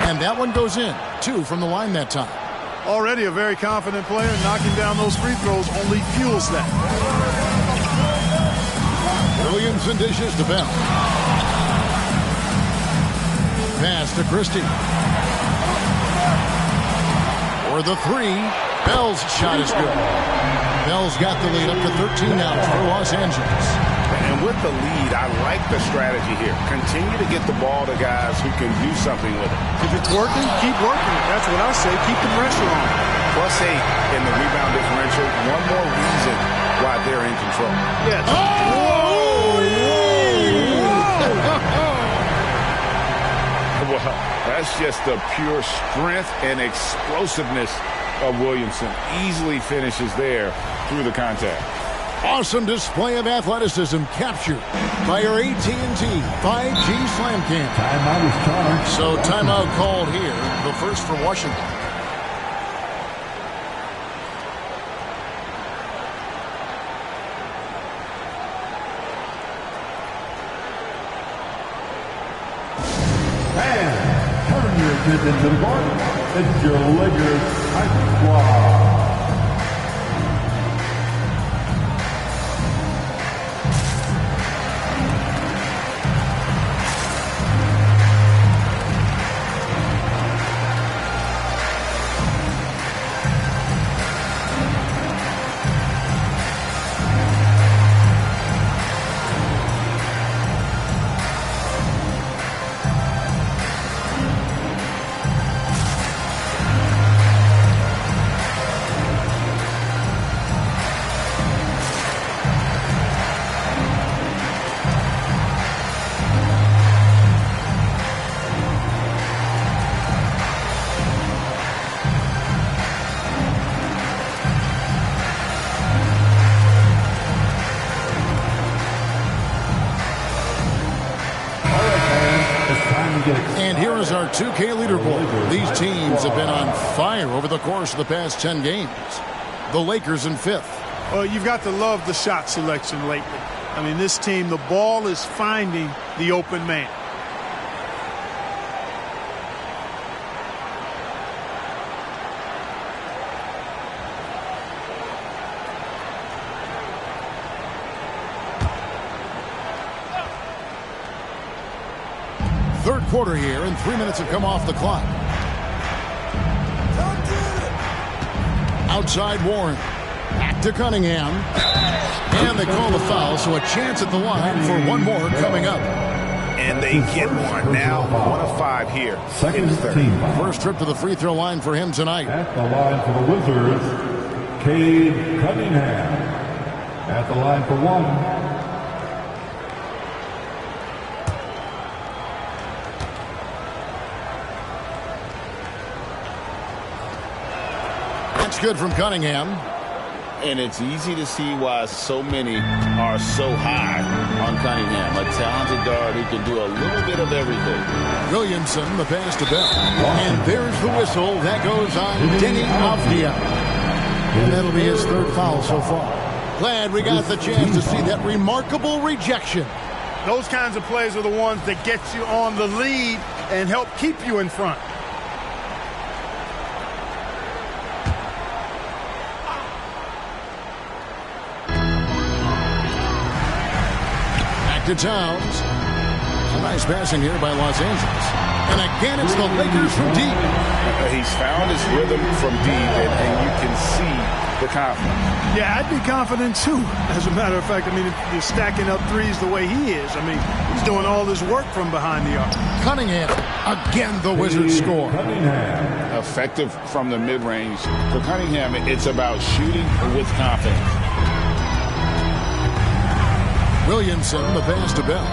And that one goes in. 2 from the line that time. Already a very confident player. Knocking down those free throws only fuels that. Williamson dishes to Bell. Pass to Christie. For the 3. Bell's shot is good. Bell's got the lead up to 13 now for Los Angeles. And with the lead, I like the strategy here. Continue to get the ball to guys who can do something with it. If it's working, keep working it. That's what I say. Keep the pressure on. +8 in the rebound differential. One more reason why they're in control. Yes. Well, that's just the pure strength and explosiveness of Williamson. Easily finishes there through the contact. Awesome display of athleticism captured by our AT&T 5G Slam Cam. Timeout is charged. So timeout called here, the first for Washington. And turn your attention to the court. It's your Lakers High Squad. here is our 2K leaderboard. These teams have been on fire over the course of the past 10 games. The Lakers in 5th. Well, you've got to love the shot selection lately. I mean, this team, the ball is finding the open man. Third quarter here, and 3 minutes have come off the clock. Outside Warren. Back to Cunningham. And they call the foul, so a chance at the line for one more coming up. And they get one. Now 1 of 5 here. Second team. First trip to the free throw line for him tonight. At the line for the Wizards, Cade Cunningham. At the line for 1. That's good from Cunningham. And it's easy to see why so many are so high on Cunningham. A talented guard who can do a little bit of everything. Williamson, the pass to Bell. And there's the whistle. That goes on Denny Avdia. And that'll be his 3rd foul so far. Glad we got the chance to see that remarkable rejection. Those kinds of plays are the ones that get you on the lead and help keep you in front. To Towns. Some nice passing here by Los Angeles. And again, it's the Lakers from deep. He's found his rhythm from deep, and you can see the confidence. Yeah, I'd be confident too. As a matter of fact, I mean, if you're stacking up threes the way he is, I mean, he's doing all this work from behind the arc. Cunningham. Again, the Wizards score. Effective from the mid-range. For Cunningham, it's about shooting with confidence. Williamson, the pass to Bell.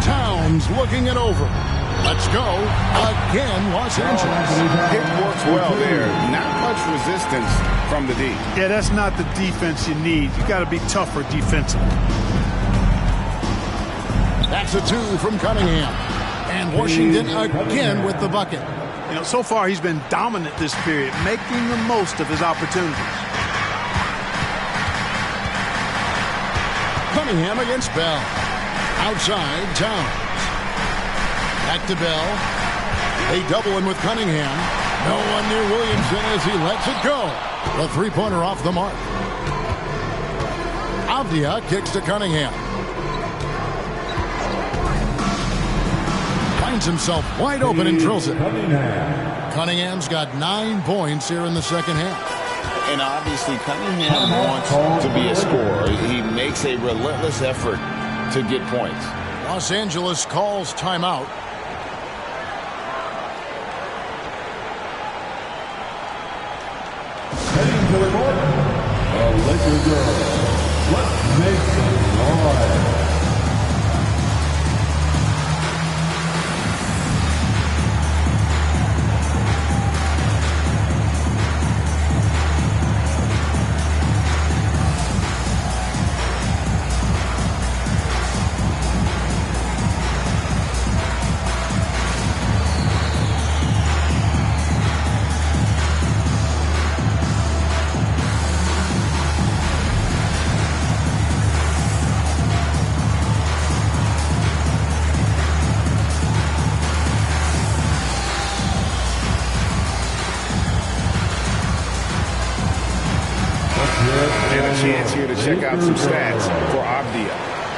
Towns looking it over. Let's go. Again, Los Angeles. It works well there. Not much resistance from the D. Yeah, that's not the defense you need. You got to be tougher defensively. That's a 2 from Cunningham. And Washington again with the bucket. You know, so far he's been dominant this period, making the most of his opportunities. Cunningham against Bell. Outside, Towns. Back to Bell. They double him with Cunningham. No one near Williamson as he lets it go. The three-pointer off the mark. Avdia kicks to Cunningham. Finds himself wide open and drills it. Cunningham's got 9 points here in the second half. And obviously, Cunningham wants to be a scorer. He makes a relentless effort to get points. Los Angeles calls timeout. Heading to the court, the Lakers girls. Let's make some noise. Chance here to check out some stats for Avdia.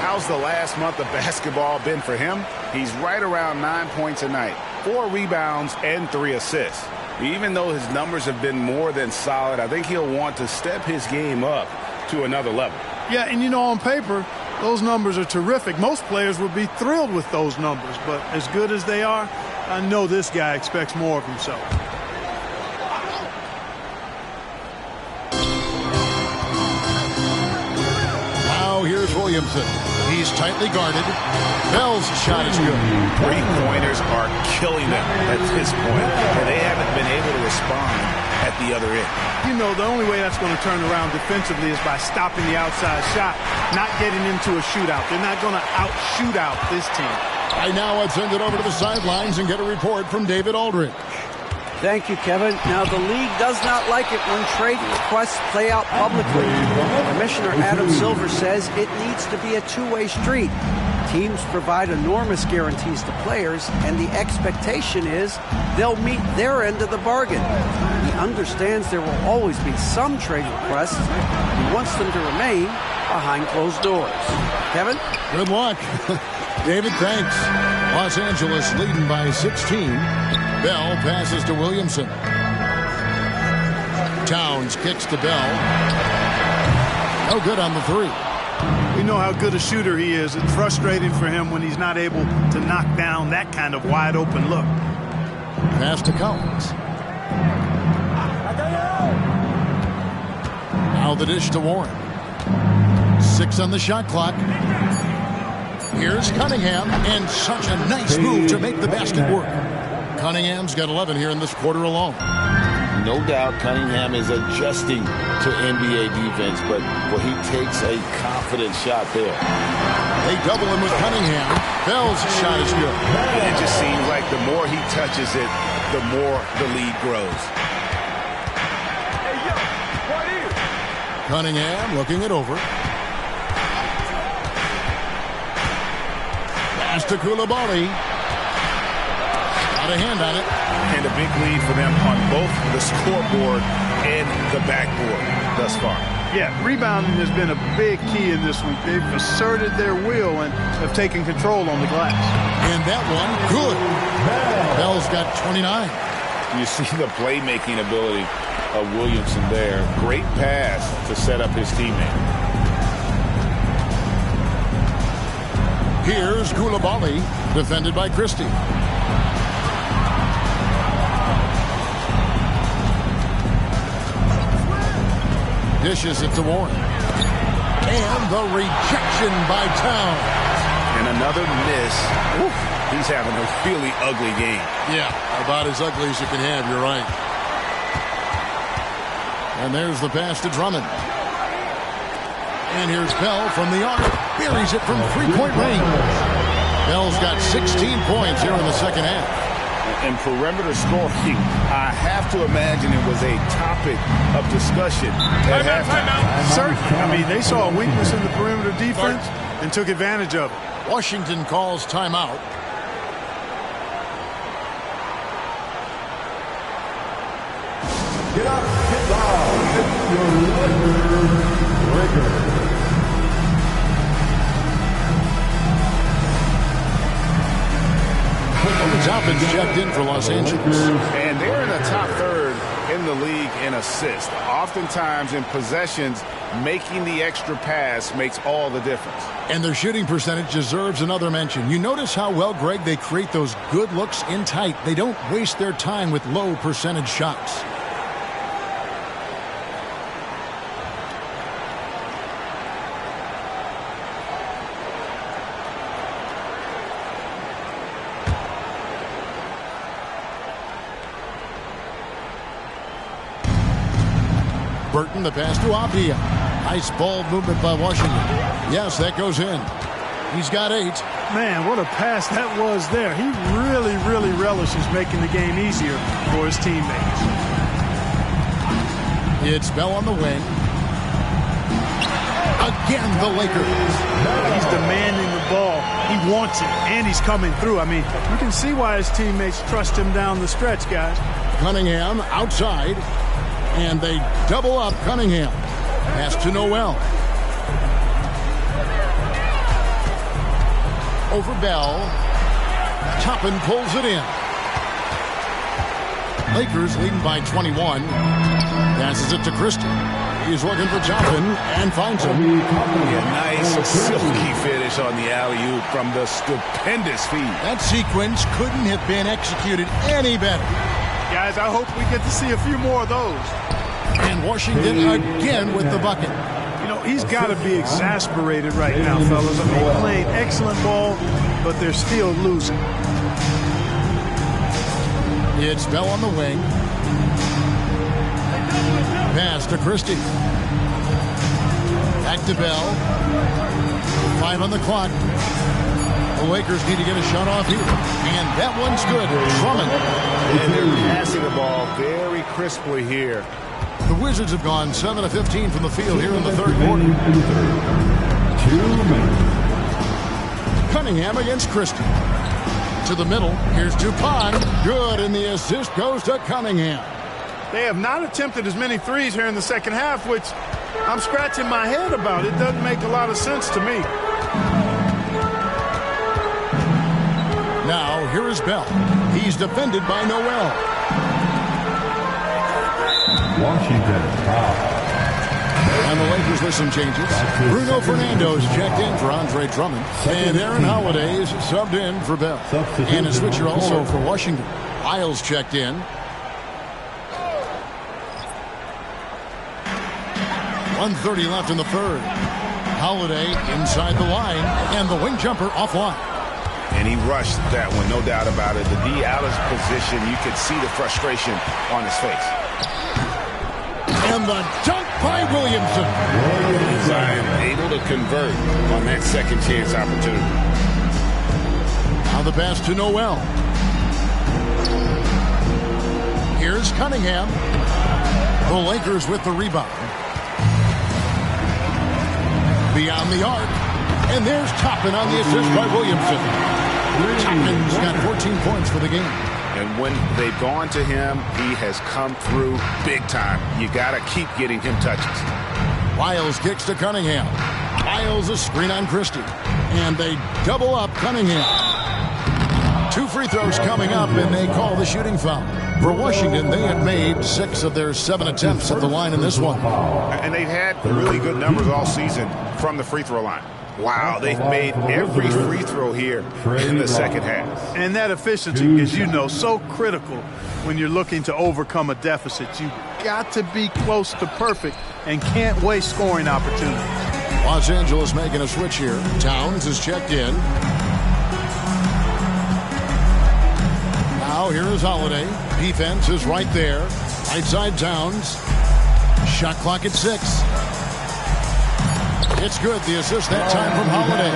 How's the last month of basketball been for him? He's right around 9 points a night, 4 rebounds, and 3 assists. Even though his numbers have been more than solid, I think he'll want to step his game up to another level. Yeah, and you know, on paper, those numbers are terrific. Most players would be thrilled with those numbers, but as good as they are, I know this guy expects more of himself. Here's Williamson. He's tightly guarded. Bell's shot is good. Three-pointers are killing them at this point, and they haven't been able to respond at the other end. You know, the only way that's going to turn around defensively is by stopping the outside shot, not getting into a shootout. They're not going to out-shoot out this team. Right now, let's send it over to the sidelines and get a report from David Aldridge. Thank you, Kevin. Now, the league does not like it when trade requests play out publicly. Commissioner Adam Silver says it needs to be a two-way street. Teams provide enormous guarantees to players, and the expectation is they'll meet their end of the bargain. He understands there will always be some trade requests. He wants them to remain behind closed doors. Kevin? Good luck. David, thanks. Los Angeles leading by 16. Bell passes to Williamson. Towns kicks to Bell. No good on the three. We know how good a shooter he is. It's frustrating for him when he's not able to knock down that kind of wide open look. Pass to Collins. Now the dish to Warren. 6 on the shot clock. Here's Cunningham, and such a nice move to make the basket work. Cunningham's got 11 here in this quarter alone. No doubt Cunningham is adjusting to NBA defense, but he takes a confident shot there. They double him with Cunningham. Bell's shot is good. It just seems like the more he touches it, the more the lead grows. Cunningham looking it over. Pass to Koulibaly. Got a hand on it. And a big lead for them on both the scoreboard and the backboard thus far. Yeah, rebounding has been a big key in this week. They've asserted their will and have taken control on the glass. And that one, good. Bell's got 29. You see the playmaking ability of Williamson there. Great pass to set up his teammate. Here's Koulibaly, defended by Christie. Dishes it to Warren. And the rejection by Towns. And another miss. Oof, he's having a really ugly game. Yeah, about as ugly as you can have, you're right. And there's the pass to Drummond. And here's Bell from the arc. Buries it from three-point range. Bell's got 16 points here in the second half. And perimeter scoring, I have to imagine it was a topic of discussion at halftime. Certainly. I mean, they saw a weakness in the perimeter defense and took advantage of it. Washington calls timeout. Get up, get down, your record. Toppin's checked in for Los Angeles. And they're in the top third in the league in assists. Oftentimes in possessions, making the extra pass makes all the difference. And their shooting percentage deserves another mention. You notice how well, Greg, they create those good looks in tight. They don't waste their time with low percentage shots. Burton, the pass to Apia. Nice ball movement by Washington. Yes, that goes in. He's got 8. Man, what a pass that was there. He really, really relishes making the game easier for his teammates. It's Bell on the wing. Again, the Lakers. He's demanding the ball. He wants it, and he's coming through. I mean, you can see why his teammates trust him down the stretch, guys. Cunningham outside. And they double up Cunningham. Pass to Noel. Over Bell. Toppin pulls it in. Lakers leading by 21. Passes it to Christie. He's looking for Toppin and finds him. Yeah, nice silky finish on the alley-oop from the stupendous feed. That sequence couldn't have been executed any better. Guys, I hope we get to see a few more of those. And Washington again with the bucket. You know, he's got to be exasperated right now, fellas. I mean, playing excellent ball, but they're still losing. It's Bell on the wing. to Christie. Back to Bell. 5 on the clock. The Lakers need to get a shot off here. And that one's good. Drummond. And they're passing the ball very crisply here. The Wizards have gone 7 of 15 from the field here in the third quarter. 2 minutes. Cunningham against Christie. To the middle. Here's Dupont. Good, and the assist goes to Cunningham. They have not attempted as many threes here in the second half, which I'm scratching my head about. It doesn't make a lot of sense to me. Now, here is Bell. He's defended by Noel. Washington foul. And the Lakers with some changes. Bruno Fernando's checked in for Andre Drummond. And Aaron Holiday is subbed in for Bell. And a switcher also for Washington. Lyles checked in. 1:30 left in the third. Holiday inside the line. And the wing jumper offline. And he rushed that one, no doubt about it. The D out of position, you could see the frustration on his face. And the dunk by Williamson. Zion able to convert on that second chance opportunity. Now the pass to Noel. Here's Cunningham. The Lakers with the rebound. Beyond the arc. And there's Toppin on the assist by Williamson. Toppin's got 14 points for the game. And when they've gone to him, he has come through big time. You got to keep getting him touches. Lyles kicks to Cunningham. Lyles a screen on Christie. And they double up Cunningham. 2 free throws coming up, and they call the shooting foul. For Washington, they had made 6 of their 7 attempts at the line in this one. And they've had really good numbers all season from the free throw line. Wow, they've made every free throw here in the second half. And that efficiency is, so critical when you're looking to overcome a deficit. You've got to be close to perfect and can't waste scoring opportunities. Los Angeles making a switch here. Towns is checked in. Now here is Holiday. Defense is right there. Right side Towns. Shot clock at 6. It's good. The assist that time from Holiday.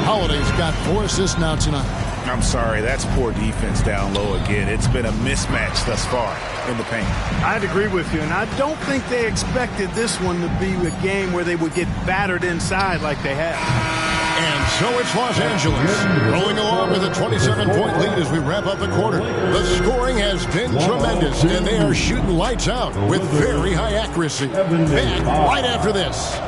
Holiday's got 4 assists now tonight. I'm sorry, that's poor defense down low again. It's been a mismatch thus far in the paint. I'd agree with you, and I don't think they expected this one to be a game where they would get battered inside like they have. And so it's Los Angeles rolling along with a 27-point lead as we wrap up the quarter. The scoring has been tremendous, and they are shooting lights out with very high accuracy. Back right after this.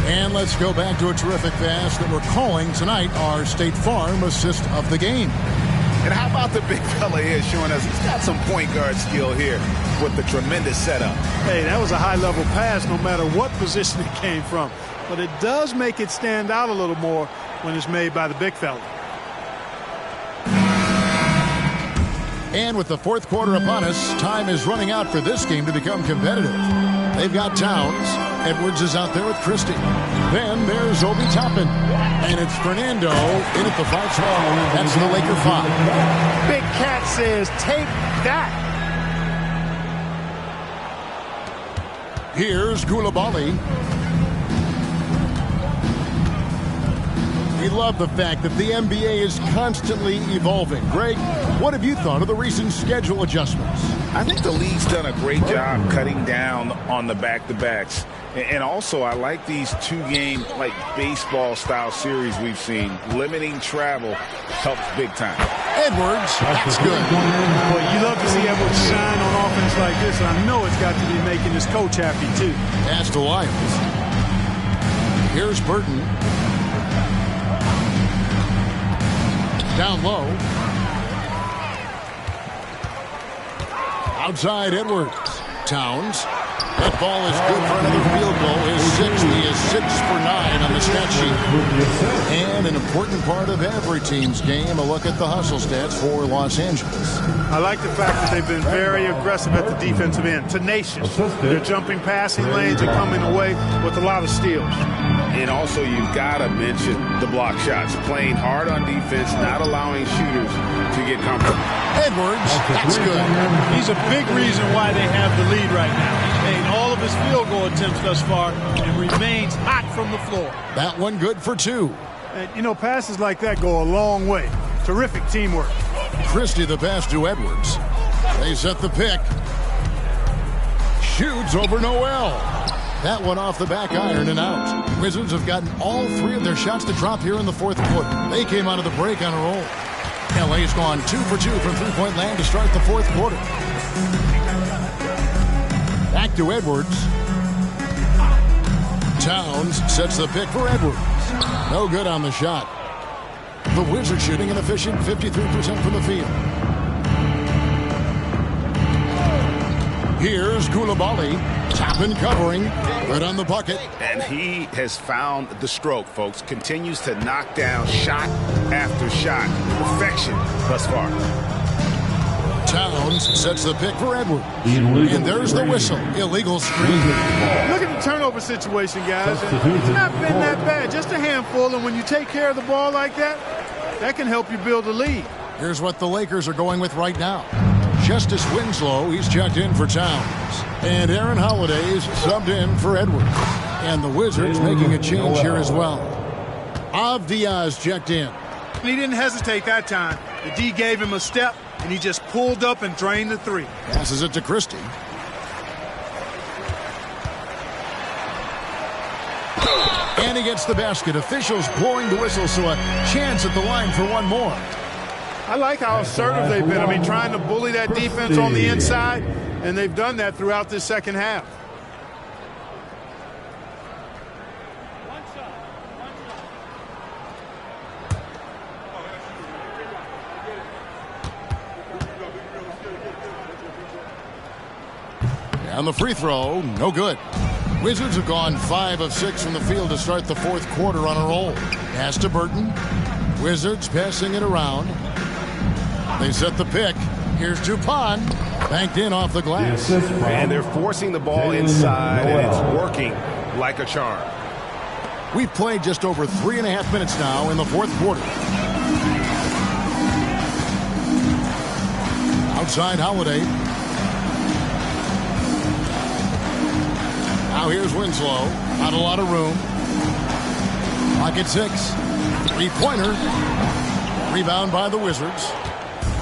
And let's go back to a terrific pass that we're calling tonight our State Farm assist of the game. And how about the big fella here showing us he's got some point guard skill here with the tremendous setup. Hey, that was a high-level pass no matter what position it came from. But it does make it stand out a little more when it's made by the big fella. And with the fourth quarter upon us, time is running out for this game to become competitive. They've got Towns. Edwards is out there with Christie. Then there's Obi Toppin. And it's Fernando in at the 5 spot. That's the Laker 5. Big Cat says, take that. Here's Koulibaly. We love the fact that the NBA is constantly evolving. Greg, what have you thought of the recent schedule adjustments? I think the league's done a great job cutting down on the back-to-backs. And also, I like these 2-game, like baseball-style series we've seen. Limiting travel helps big time. Edwards, that's good. Boy, you love to see Edwards shine on offense like this. And I know it's got to be making his coach happy, too. Pass to Lyles. Here's Burton. Down low. Outside Edwards. Towns. That ball is good for another field goal. His sixth. He is 6 for 9 on the stat sheet. And an important part of every team's game, a look at the hustle stats for Los Angeles. I like the fact that they've been very aggressive at the defensive end. Tenacious. They're jumping passing lanes and coming away with a lot of steals. And also, you've got to mention the block shots. Playing hard on defense, not allowing shooters to get comfortable. Edwards, that's good. He's a big reason why they have the lead right now. He's made all of his field goal attempts thus far and remains hot from the floor. That one good for 2. And, you know, passes like that go a long way. Terrific teamwork. Christie the pass to Edwards. They set the pick. Shoots over Noel. That one off the back iron and out. Wizards have gotten all 3 of their shots to drop here in the fourth quarter. They came out of the break on a roll. LA's gone 2 for 2 from three-point land to start the fourth quarter. Back to Edwards. Towns sets the pick for Edwards. No good on the shot. The Wizards shooting an efficient 53% from the field. Here's Koulibaly. Toppin covering. Good on the bucket. And he has found the stroke, folks. Continues to knock down shot after shot. Perfection thus far. Towns sets the pick for Edwards. And there's the whistle. Illegal screen. Look at the turnover situation, guys. It's not been that bad. Just a handful. And when you take care of the ball like that, that can help you build a lead. Here's what the Lakers are going with right now. Justice Winslow, he's checked in for Towns. And Aaron Holiday's subbed in for Edwards. And the Wizards making a change here as well. Avdia's checked in. He didn't hesitate that time. The D gave him a step, and he just pulled up and drained the 3. Passes it to Christie. And he gets the basket. Officials blowing the whistle, so a chance at the line for one more. I like how assertive they've been. I mean, trying to bully that defense on the inside, and they've done that throughout this second half. And the free throw, no good. Wizards have gone 5 of 6 from the field to start the fourth quarter on a roll. Pass to Burton. Wizards passing it around. They set the pick. Here's Dupont. Banked in off the glass. And they're forcing the ball inside, and it's working like a charm. We've played just over 3.5 minutes now in the fourth quarter. Outside Holiday. Now here's Winslow. Not a lot of room. Pocket 6. Three-pointer. Rebound by the Wizards.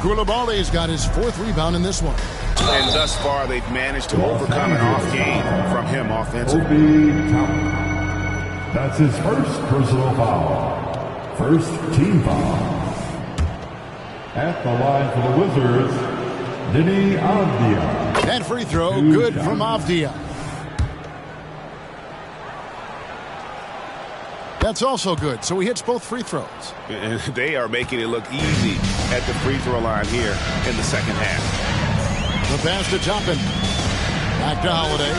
Koulibaly's got his 4th rebound in this one. And thus far, they've managed to overcome an off game from him offensively. That's his first personal foul. First team foul. At the line for the Wizards, Deni Avdija. That free throw, good from Avdija. That's also good, so he hits both free throws. And they are making it look easy at the free throw line here in the second half. The pass to Toppin. Back to Holiday.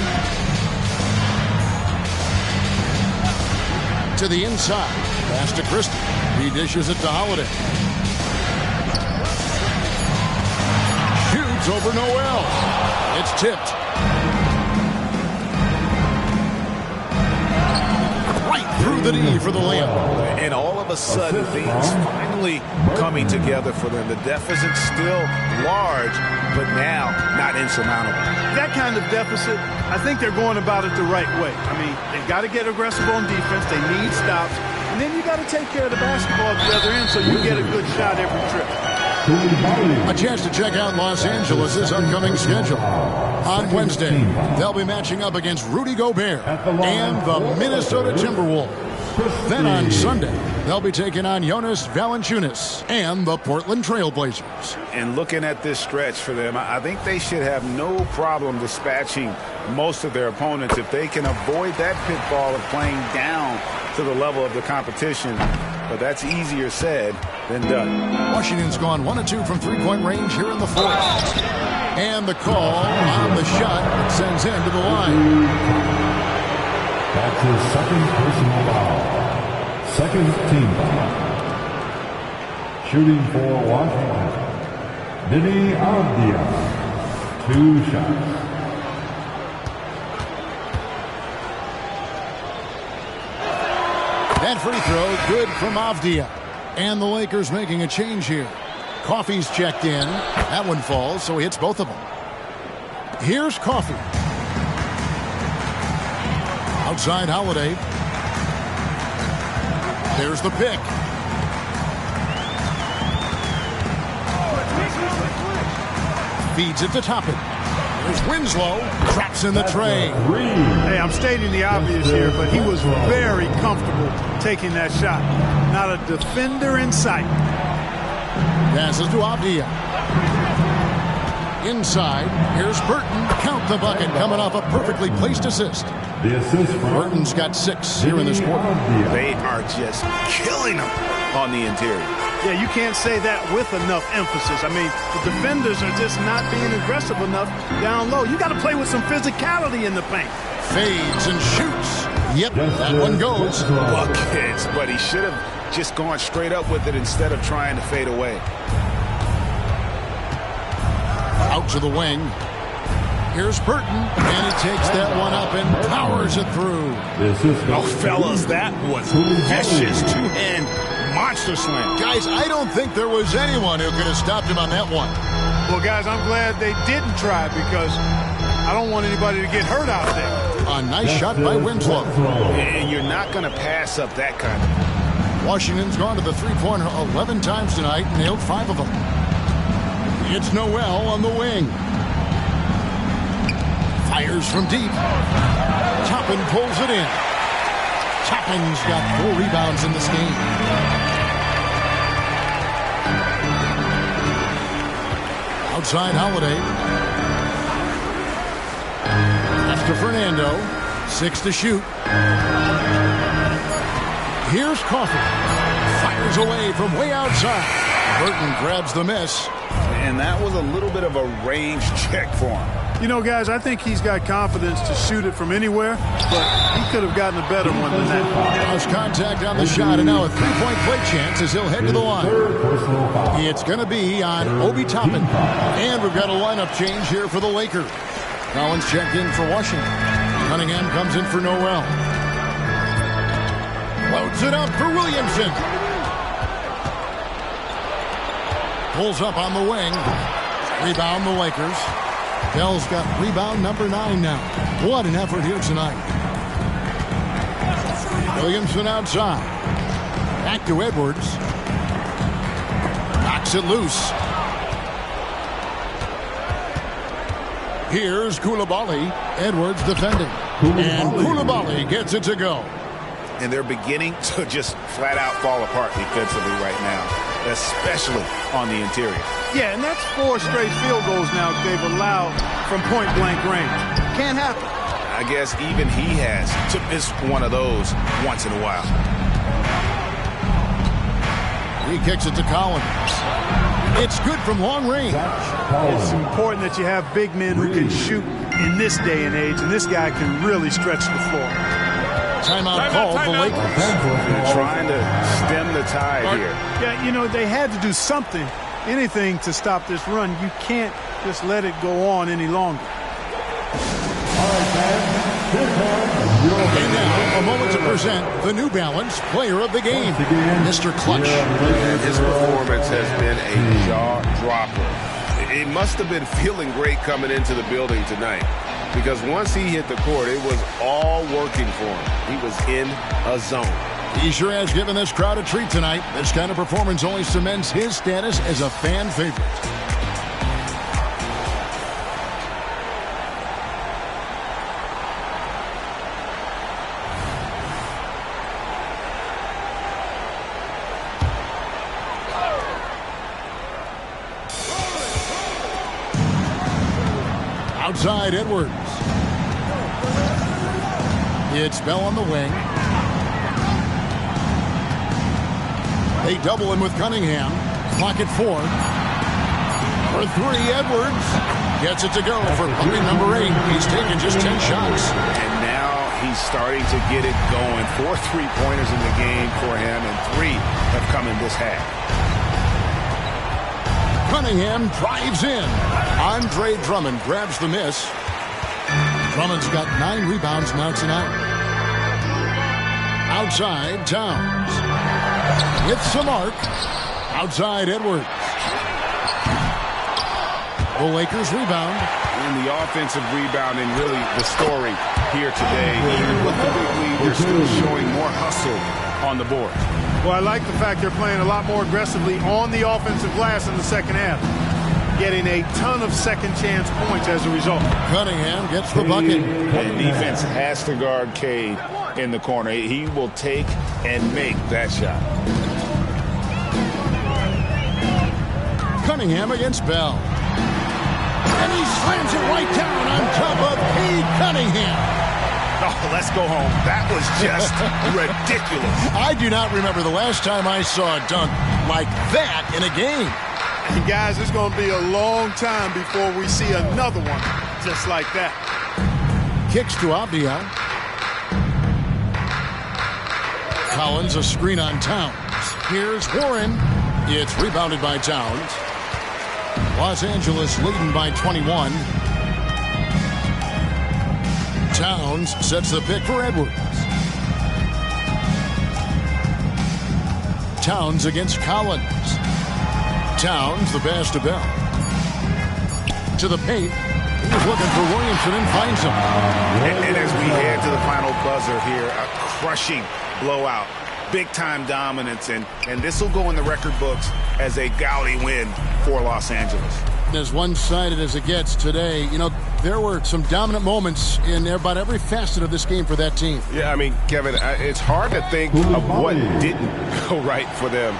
To the inside. Pass to Christie. He dishes it to Holiday. Shoots over Noel. It's tipped. Through the knee for the layup. And all of a sudden, things finally coming together for them. The deficit's still large, but now not insurmountable. That kind of deficit, I think they're going about it the right way. I mean, they've got to get aggressive on defense. They need stops. And then you got to take care of the basketball at the other end so you get a good shot every trip. A chance to check out Los Angeles' upcoming schedule. On Wednesday, they'll be matching up against Rudy Gobert and the Minnesota Timberwolves. Then on Sunday, they'll be taking on Jonas Valanciunas and the Portland Trailblazers. And looking at this stretch for them, I think they should have no problem dispatching most of their opponents if they can avoid that pitfall of playing down to the level of the competition but that's easier said than done. Washington's gone 1 of 2 from three-point range here in the fourth. And the call on the shot that sends him to the line. That's his second personal foul. Second team foul. Shooting for Washington, Deni Avdija. 2 shots. That free throw good from Avdija. And the Lakers making a change here. Coffey's checked in. That one falls, so he hits both of them. Here's Coffey. Outside Holiday. There's the pick. Feeds it to Toppin. There's Winslow. Traps in the tray. Hey, I'm stating the obvious here, but he was very comfortable taking that shot. Not a defender in sight. Passes to Avdija. Inside, here's Burton. Count the bucket, coming off a perfectly placed assist. The assist from Burton's got 6 here in this quarter. They are just killing them on the interior. Yeah, you can't say that with enough emphasis. I mean, the defenders are just not being aggressive enough down low. You got to play with some physicality in the paint. Fades and shoots. Yep, that one goes. Buckets, but he should have just gone straight up with it instead of trying to fade away. Out to the wing. Here's Burton, and he takes that one up and powers it through. Oh, fellas, that was vicious. Two-hand monster slam. Guys, I don't think there was anyone who could have stopped him on that one. Well, guys, I'm glad they didn't try because I don't want anybody to get hurt out there. A nice shot by Winslow. And you're not going to pass up that kind of. Washington's gone to the three-pointer 11 times tonight, nailed 5 of them. It's Noel on the wing. Fires from deep. Toppin pulls it in. Toppin's got 4 rebounds in this game. Outside Holiday. That's to Fernando. 6 to shoot. Here's Coffey. Fires away from way outside. Burton grabs the miss. And that was a little bit of a range check for him. You know, guys, I think he's got confidence to shoot it from anywhere, but he could have gotten a better one than that. Cross contact on the shot, and now a 3-point play chance as he'll head to the line. It's going to be on Obi Toppin. And we've got a lineup change here for the Lakers. Collins checked in for Washington. Cunningham comes in for Noel. Loads it up for Williamson. Pulls up on the wing. Rebound the Lakers. Bell's got rebound number 9 now. What an effort here tonight. Williamson outside. Back to Edwards. Knocks it loose. Here's Koulibaly. Edwards defending. And Koulibaly gets it to go. And they're beginning to just flat out fall apart defensively right now, especially on the interior. Yeah, and that's 4 straight field goals now they've allowed from point-blank range. Can't happen. I guess even he has to miss one of those once in a while. He kicks it to Collins. It's good from long range. It's important that you have big men who can shoot in this day and age, and this guy can really stretch the floor. Timeout called the Lakers. They're trying to stem the tide here. Yeah, you know, they had to do something, anything to stop this run. You can't just let it go on any longer. And now, a moment to present the New Balance Player of the Game, Mr. Clutch. His performance has been a jaw-dropper. He must have been feeling great coming into the building tonight, because once he hit the court, it was all working for him. He was in a zone. He sure has given this crowd a treat tonight. This kind of performance only cements his status as a fan favorite. Outside Edwards. It's Bell on the wing. They double him with Cunningham. Clock at 4. For 3, Edwards gets it to go for bucket number 8. He's taken just 10 shots. And now he's starting to get it going. 4 3-pointers in the game for him, and 3 have come in this half. Cunningham drives in. Andre Drummond grabs the miss. Drummond's got 9 rebounds, knocks it out. Outside, Towns. Hits the mark. Outside, Edwards. The Lakers rebound. And the offensive rebounding, really the story here today. Even with the big lead, they're still showing more hustle on the board. Well, I like the fact they're playing a lot more aggressively on the offensive glass in the second half. Getting a ton of second chance points as a result. Cunningham gets the bucket. And defense has to guard Cade in the corner. He will take and make that shot. Cunningham against Bell. And he slams it right down on top of Cade Cunningham. Oh, let's go home. That was just ridiculous. I do not remember the last time I saw a dunk like that in a game. And guys, it's going to be a long time before we see another one just like that. Kicks to Abia. Collins, a screen on Towns. Here's Warren. It's rebounded by Towns. Los Angeles leading by 21. Towns sets the pick for Edwards. Towns against Collins. Towns, the pass to Bell. To the paint. He was looking for Williamson and finds him. And as we head to the final buzzer here, a crushing blowout. Big-time dominance, and this will go in the record books as a gaudy win for Los Angeles. As one-sided as it gets today, you know, there were some dominant moments in about every facet of this game for that team. Yeah, I mean, Kevin, it's hard to think of what didn't go right for them.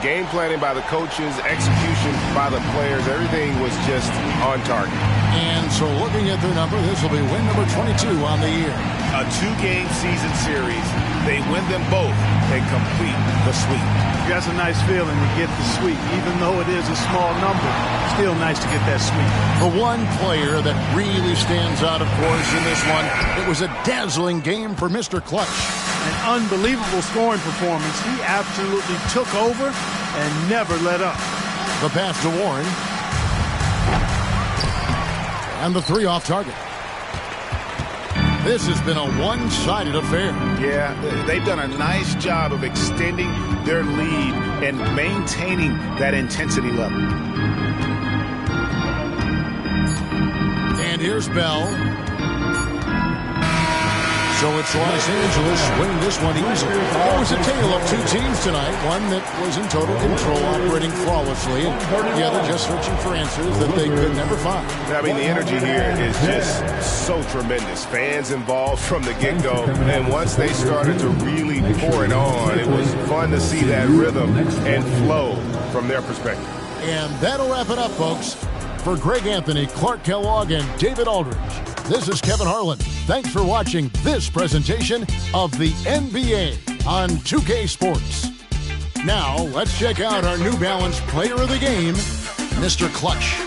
Game planning by the coaches, execution by the players, everything was just on target. And so looking at their number, this will be win number 22 on the year. A 2-game season series. They win them both and complete the sweep. That's a nice feeling to get the sweep. Even though it is a small number, still nice to get that sweep. The one player that really stands out, of course, in this one, it was a dazzling game for Mr. Clutch. An unbelievable scoring performance. He absolutely took over and never let up. The pass to Warren. And the 3 off target. This has been a one-sided affair. Yeah, they've done a nice job of extending their lead and maintaining that intensity level. And here's Bell. So it's Los Angeles winning this one easily. It was a tale of 2 teams tonight. One that was in total control, operating flawlessly, and the other just searching for answers that they could never find. I mean, the energy here is just so tremendous. Fans involved from the get-go, and once they started to really pour it on, it was fun to see that rhythm and flow from their perspective. And that'll wrap it up, folks. For Greg Anthony, Clark Kellogg, and David Aldridge, this is Kevin Harlan. Thanks for watching this presentation of the NBA on 2K Sports. Now, let's check out our New Balance Player of the Game, Mr. Clutch.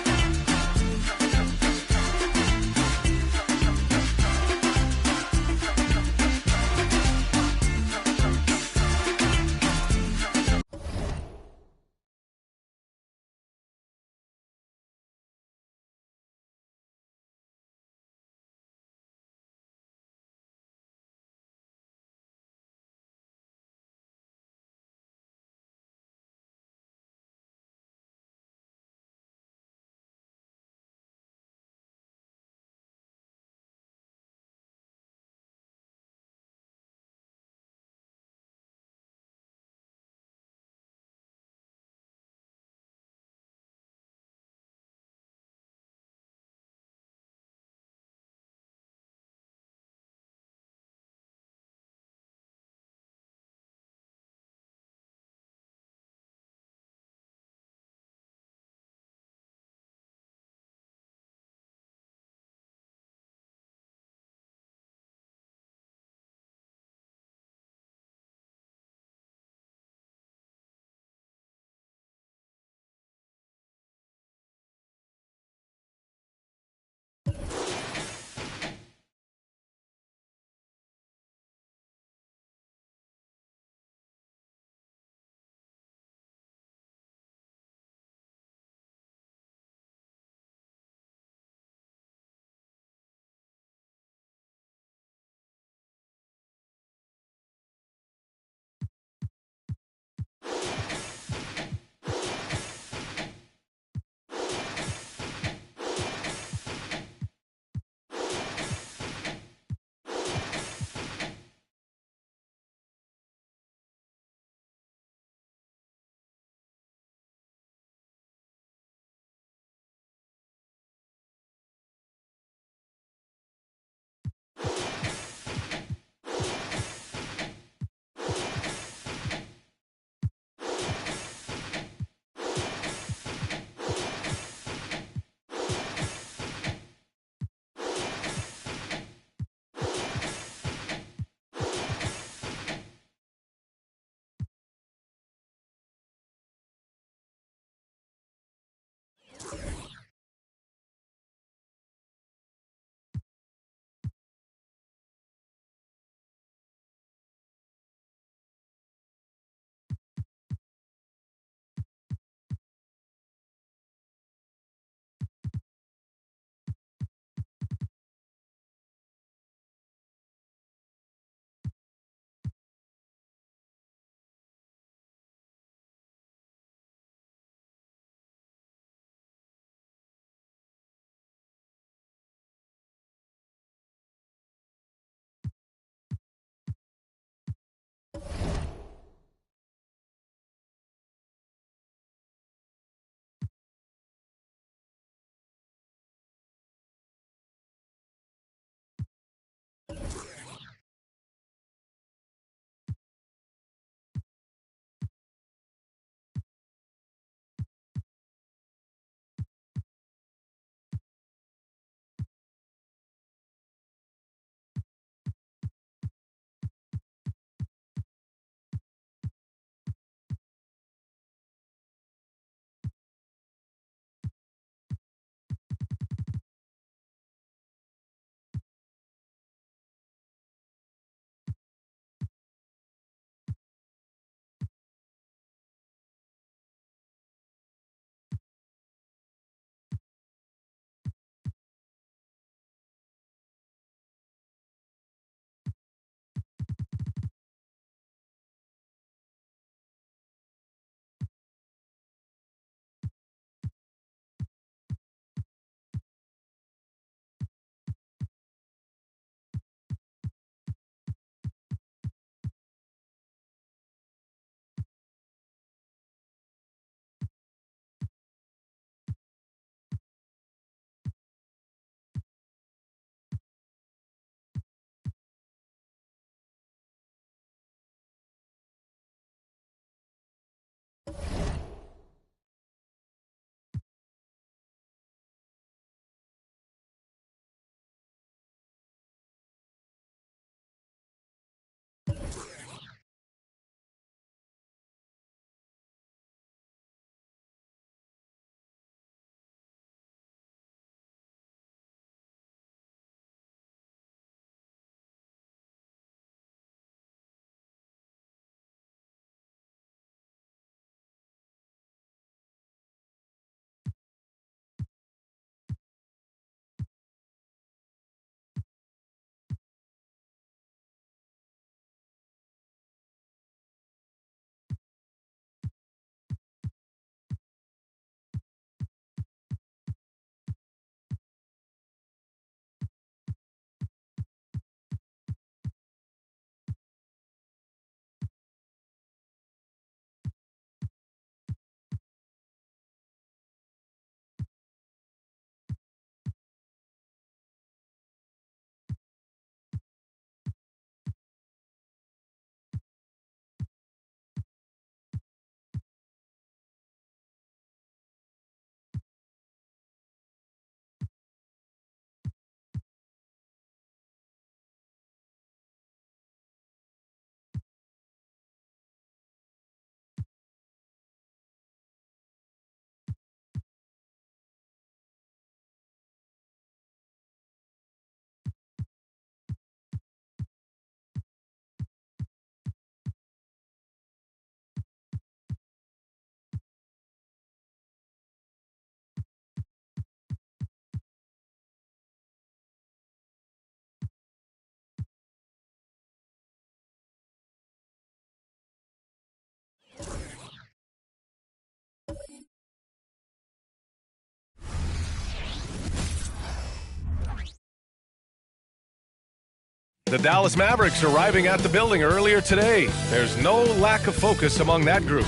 The Dallas Mavericks arriving at the building earlier today. There's no lack of focus among that group.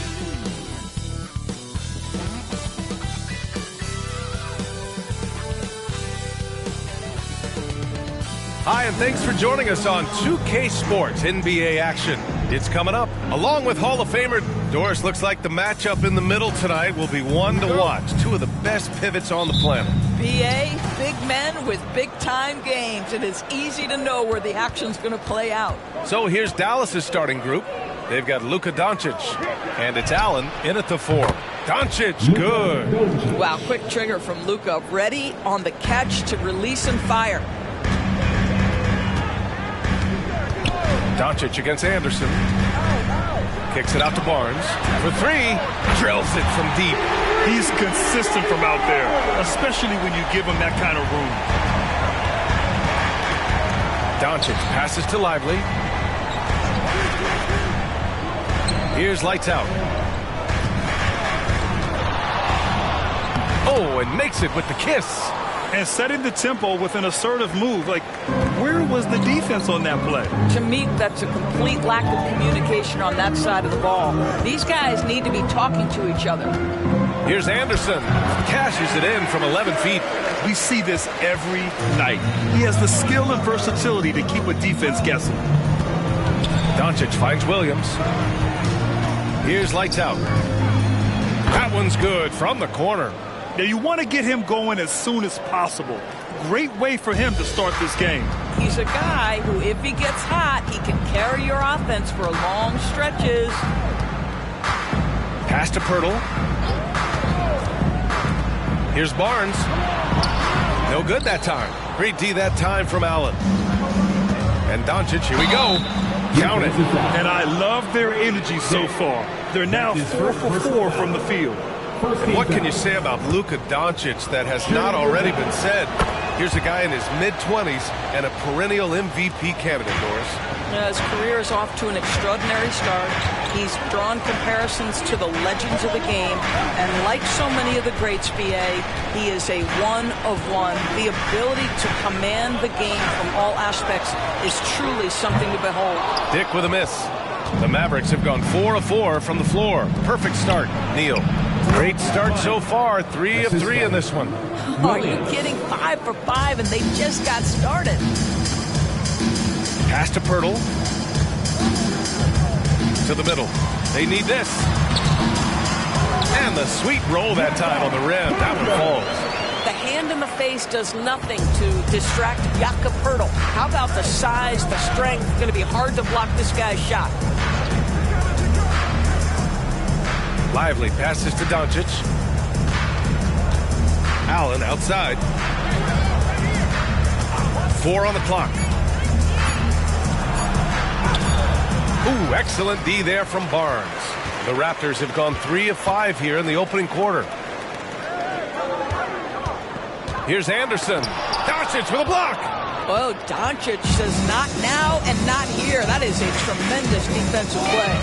Hi, and thanks for joining us on 2K Sports NBA action. It's coming up. Along with Hall of Famer Doris, looks like the matchup in the middle tonight will be one to watch. Two of the best pivots on the planet. BA, big men with big-time games. It is easy to know where the action's going to play out. So here's Dallas's starting group. They've got Luka Doncic, and it's Allen in at the 4. Doncic, good. Wow, quick trigger from Luka. Ready on the catch to release and fire. Doncic against Anderson. Kicks it out to Barnes. For 3. Drills it from deep. He's consistent from out there, especially when you give him that kind of room. Doncic passes to Lively. Here's lights out. Oh, and makes it with the kiss. And setting the tempo with an assertive move. Like, where was the defense on that play? To me, that's a complete lack of communication on that side of the ball. These guys need to be talking to each other. Here's Anderson. Cashes it in from 11 feet. We see this every night. He has the skill and versatility to keep a defense guessing. Doncic finds Williams. Here's lights out. That one's good from the corner. Now, you want to get him going as soon as possible. Great way for him to start this game. He's a guy who, if he gets hot, he can carry your offense for long stretches. Pass to Pirtle. Here's Barnes. No good that time. Great D that time from Allen. And Doncic, here we go. Count it. And I love their energy so far. They're now 4 for 4 from the field. And what can you say about Luka Doncic that has not already been said? Here's a guy in his mid-20s and a perennial MVP candidate, Doris. His career is off to an extraordinary start. He's drawn comparisons to the legends of the game. And like so many of the greats, BA, he is a one of one. The ability to command the game from all aspects is truly something to behold. Dick with a miss. The Mavericks have gone 4 of 4 from the floor. Perfect start, Neal. Great start so far. 3 of 3 in this one. Are you kidding? 5 for 5, and they just got started. Pass to Pirtle. To the middle. They need this. And the sweet roll that time on the rim. That one falls. The hand in the face does nothing to distract Jakob Pirtle. How about the size, the strength? It's going to be hard to block this guy's shot. Lively passes to Doncic. Allen outside. 4 on the clock. Ooh, excellent D there from Barnes. The Raptors have gone 3 of 5 here in the opening quarter. Here's Anderson. Doncic with a block. Oh, Doncic says not now and not here. That is a tremendous defensive play.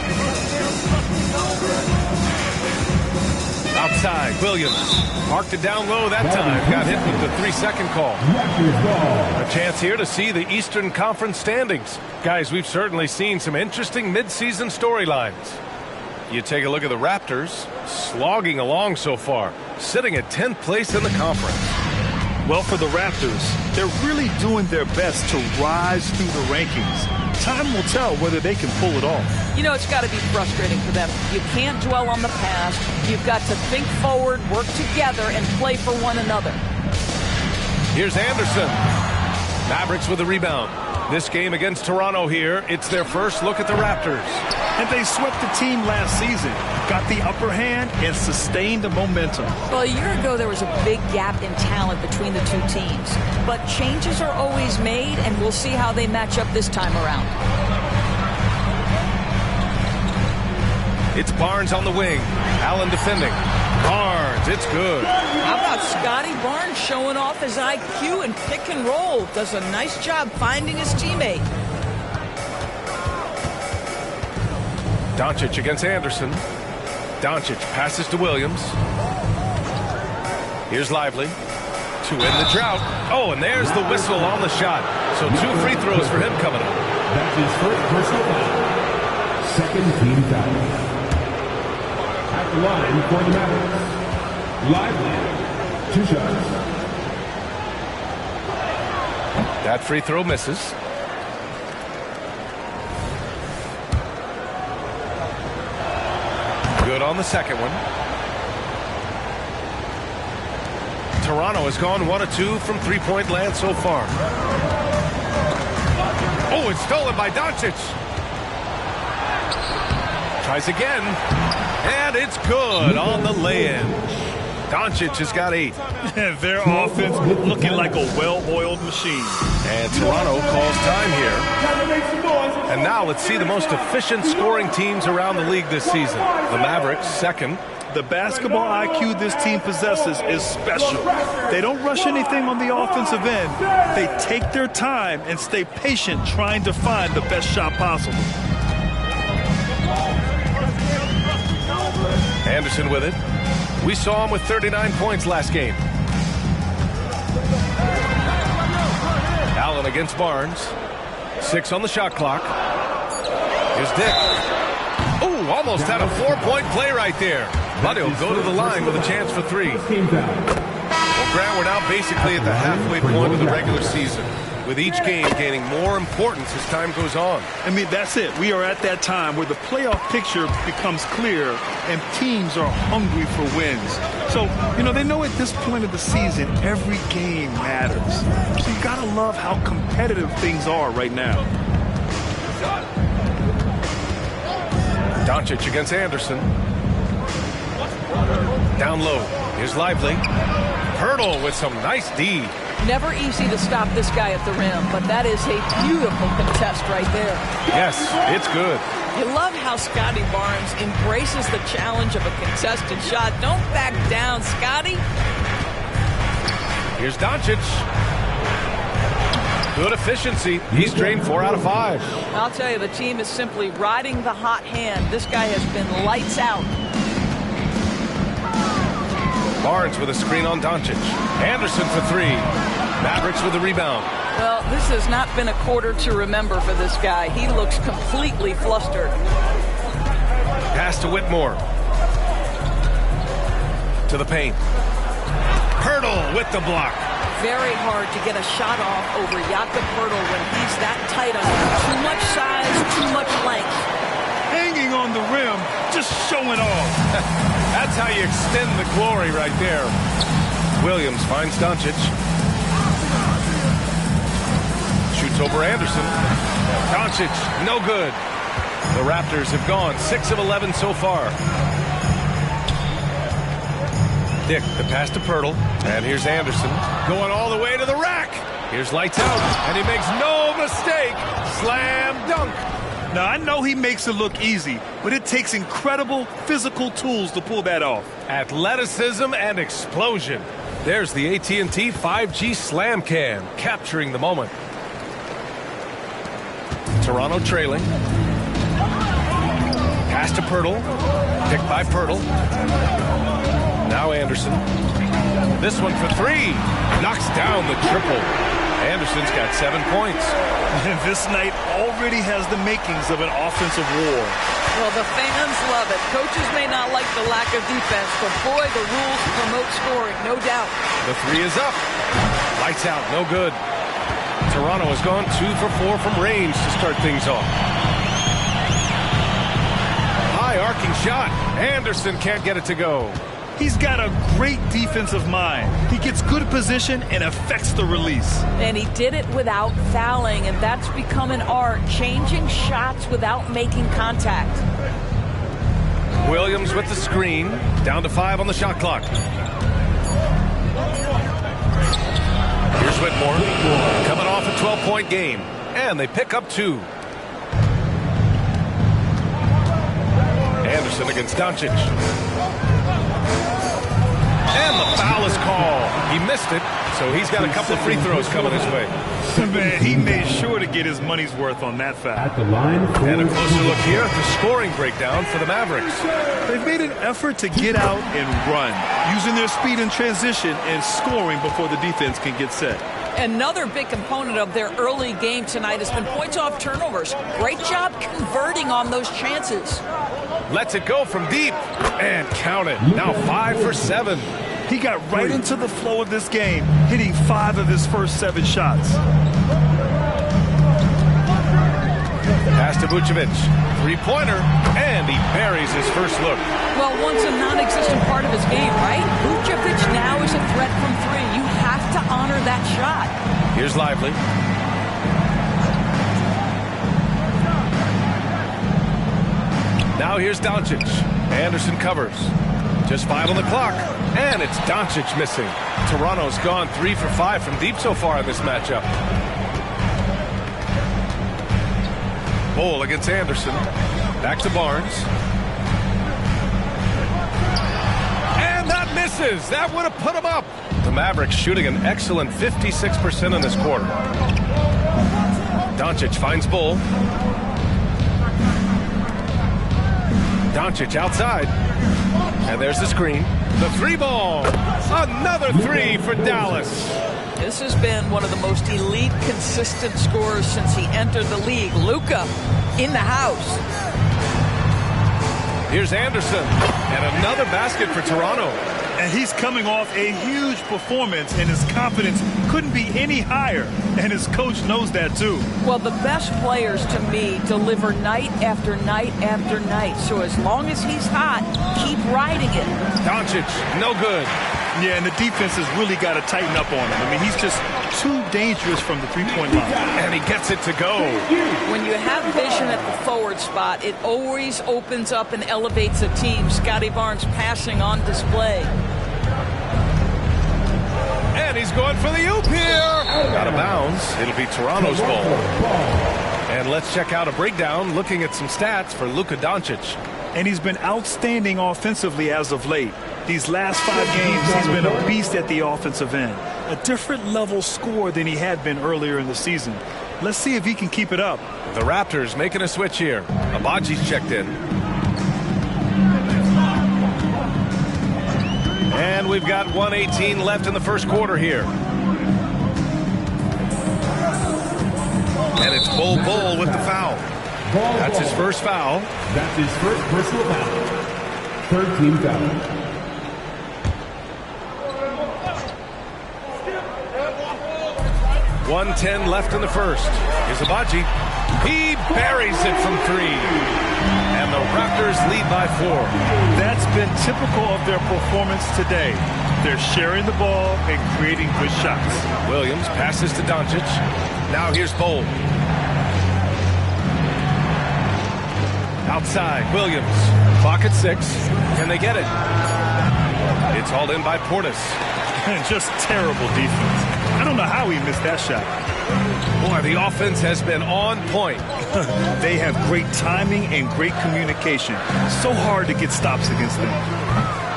Outside, Williams. Marked it down low that time. Got hit with the 3-second call. A chance here to see the Eastern Conference standings. Guys, we've certainly seen some interesting midseason storylines. You take a look at the Raptors, slogging along so far, sitting at 10th place in the conference. Well, for the Raptors, they're really doing their best to rise through the rankings. Time will tell whether they can pull it off. You know, it's got to be frustrating for them. You can't dwell on the past. You've got to think forward, work together, and play for one another. Here's Anderson. Mavericks with a rebound. This game against Toronto here, it's their first look at the Raptors. And they swept the team last season, got the upper hand, and sustained the momentum. Well, a year ago, there was a big gap in talent between the two teams. But changes are always made, and we'll see how they match up this time around. It's Barnes on the wing. Allen defending. Barnes, it's good. How about Scotty Barnes showing off his IQ and pick and roll? Does a nice job finding his teammate. Doncic against Anderson. Doncic passes to Williams. Here's Lively to end the drought. Oh, and there's the whistle on the shot. So 2 free throws for him coming up. That's his first personal foul. Second team foul. At the line for the Mavericks. Lively, 2 shots. That free throw misses. Good on the second one. Toronto has gone 1 of 2 from three-point land so far. Oh, it's stolen by Doncic. Tries again. And it's good on the lay-in. Doncic has got 8. Their offense looking like a well-oiled machine. And Toronto calls time here. And now let's see the most efficient scoring teams around the league this season. The Mavericks, second. The basketball IQ this team possesses is special. They don't rush anything on the offensive end. They take their time and stay patient trying to find the best shot possible. Anderson with it. We saw him with 39 points last game. Allen against Barnes. 6 on the shot clock. Here's Dick. Oh, almost had a 4-point play right there. But he'll go to the line with a chance for 3. Well, Grant, we're now basically at the halfway point of the regular season, with each game gaining more importance as time goes on. I mean, that's it. We are at that time where the playoff picture becomes clear and teams are hungry for wins. So, they know at this point of the season, every game matters. So you got to love how competitive things are right now. Doncic against Anderson. Down low. Here's Lively. Hurdle with some nice D. Never easy to stop this guy at the rim, but that is a beautiful contest right there. Yes, it's good. You love how Scotty Barnes embraces the challenge of a contested shot. Don't back down, Scotty. Here's Doncic. Good efficiency. He's drained 4 out of 5. I'll tell you, the team is simply riding the hot hand. This guy has been lights out. Barnes with a screen on Doncic. Anderson for 3. Mavericks with the rebound. Well, this has not been a quarter to remember for this guy. He looks completely flustered. Pass to Whitmore. To the paint. Hurdle with the block. Very hard to get a shot off over Jakob Hurdle when he's that tight on him. Too much size, too much length. Hanging on the rim, just showing off. That's how you extend the glory right there. Williams finds Doncic. Shoots over Anderson. Doncic, no good. The Raptors have gone 6 of 11 so far. Dick, the pass to Pirtle. And here's Anderson going all the way to the rack. Here's lights out. And he makes no mistake. Slam dunk. Now, I know he makes it look easy, but it takes incredible physical tools to pull that off. Athleticism and explosion. There's the AT&T 5G Slam Cam, capturing the moment. Toronto trailing. Pass to Pirtle. Picked by Pirtle. Now Anderson. This one for 3. Knocks down the triple. Anderson's got 7 points. And this night already has the makings of an offensive war. Well, the fans love it. Coaches may not like the lack of defense, but boy, the rules promote scoring, no doubt. The 3 is up. Lights out, no good. Toronto has gone 2 for 4 from range to start things off. High arcing shot. Anderson can't get it to go. He's got a great defensive mind. He gets good position and affects the release. And he did it without fouling, and that's become an art, changing shots without making contact. Williams with the screen, down to 5 on the shot clock. Here's Whitmore, coming off a 12-point game, and they pick up 2. Anderson against Doncic. And the foul is called. He missed it, so he's got a couple of free throws coming his way. Man, he made sure to get his money's worth on that foul. At the line and a closer look here at the scoring breakdown for the Mavericks. They've made an effort to get out and run, using their speed in transition and scoring before the defense can get set. Another big component of their early game tonight has been points off turnovers. Great job converting on those chances. Lets it go from deep and count it. Now 5 for 7. He got right into the flow of this game, hitting 5 of his first 7 shots. Pass to Vucevic. Three-pointer, and he buries his first look. Well, once a non-existent part of his game, right? Vucevic now is a threat from 3. You have to honor that shot. Here's Lively. Now here's Doncic. Anderson covers. Just 5 on the clock, and it's Doncic missing. Toronto's gone 3 for 5 from deep so far in this matchup. Ball against Anderson. Back to Barnes. And that misses. That would have put him up. The Mavericks shooting an excellent 56% in this quarter. Doncic finds Bull. Doncic outside. And there's the screen. The 3-ball. Another 3 for Dallas. This has been one of the most elite, consistent scorers since he entered the league. Luka in the house. Here's Anderson. And another basket for Toronto. And he's coming off a huge performance, and his confidence couldn't be any higher. And his coach knows that, too. Well, the best players, to me, deliver night after night after night. So as long as he's hot, keep riding it. Doncic, no good. Yeah, and the defense has really got to tighten up on him. I mean, he's just too dangerous from the three-point line. And he gets it to go. When you have vision at the forward spot, it always opens up and elevates a team. Scotty Barnes passing on display. And he's going for the oop here. Out of bounds. It'll be Toronto's ball. And let's check out a breakdown looking at some stats for Luka Doncic. And he's been outstanding offensively as of late. These last 5 games, he's been a beast at the offensive end. A different level score than he had been earlier in the season. Let's see if he can keep it up. The Raptors making a switch here. Abaji's checked in. And we've got 1:18 left in the first quarter here. And it's Bull with the foul. That's his first foul. That's his first personal foul. Third team foul. 1:10 left in the first. Here's Abaji. He buries it from 3. And the Raptors lead by 4. That's been typical of their performance today. They're sharing the ball and creating good shots. Williams passes to Doncic. Now here's Bull. Outside, Williams. Clock at 6. Can they get it? It's hauled in by Portis. Just terrible defense. I don't know how he missed that shot. Boy, the offense has been on point. They have great timing and great communication. So hard to get stops against them.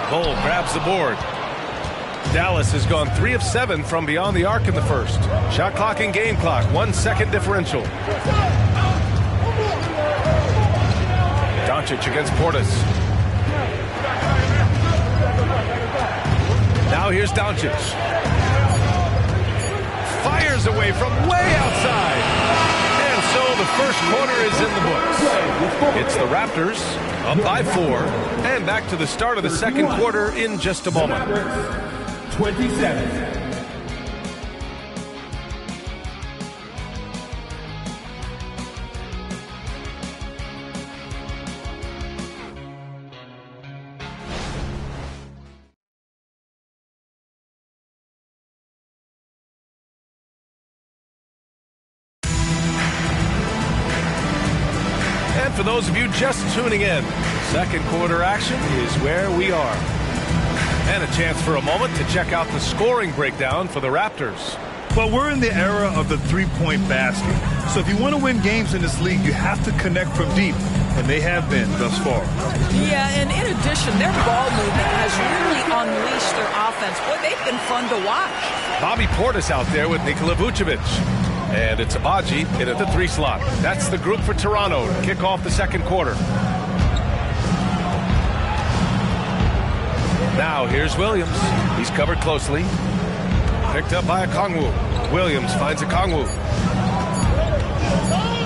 Bull grabs the board. Dallas has gone 3 of 7 from beyond the arc in the first. Shot clock and game clock, 1 second differential. Doncic against Portis. Now here's Doncic. Fires away from way outside. And so the first quarter is in the books. It's the Raptors up by 4. And back to the start of the second quarter in just a moment. 27. For those of you just tuning in, second quarter action is where we are. And a chance for a moment to check out the scoring breakdown for the Raptors. Well, we're in the era of the three-point basket. So if you want to win games in this league, you have to connect from deep. And they have been thus far. Yeah, and in addition, their ball movement has really unleashed their offense. Boy, they've been fun to watch. Bobby Portis out there with Nikola Vucevic. And it's Abaji in at the 3 slot. That's the group for Toronto to kick off the second quarter. Now here's Williams. He's covered closely. Picked up by Okongwu. Williams finds Okongwu.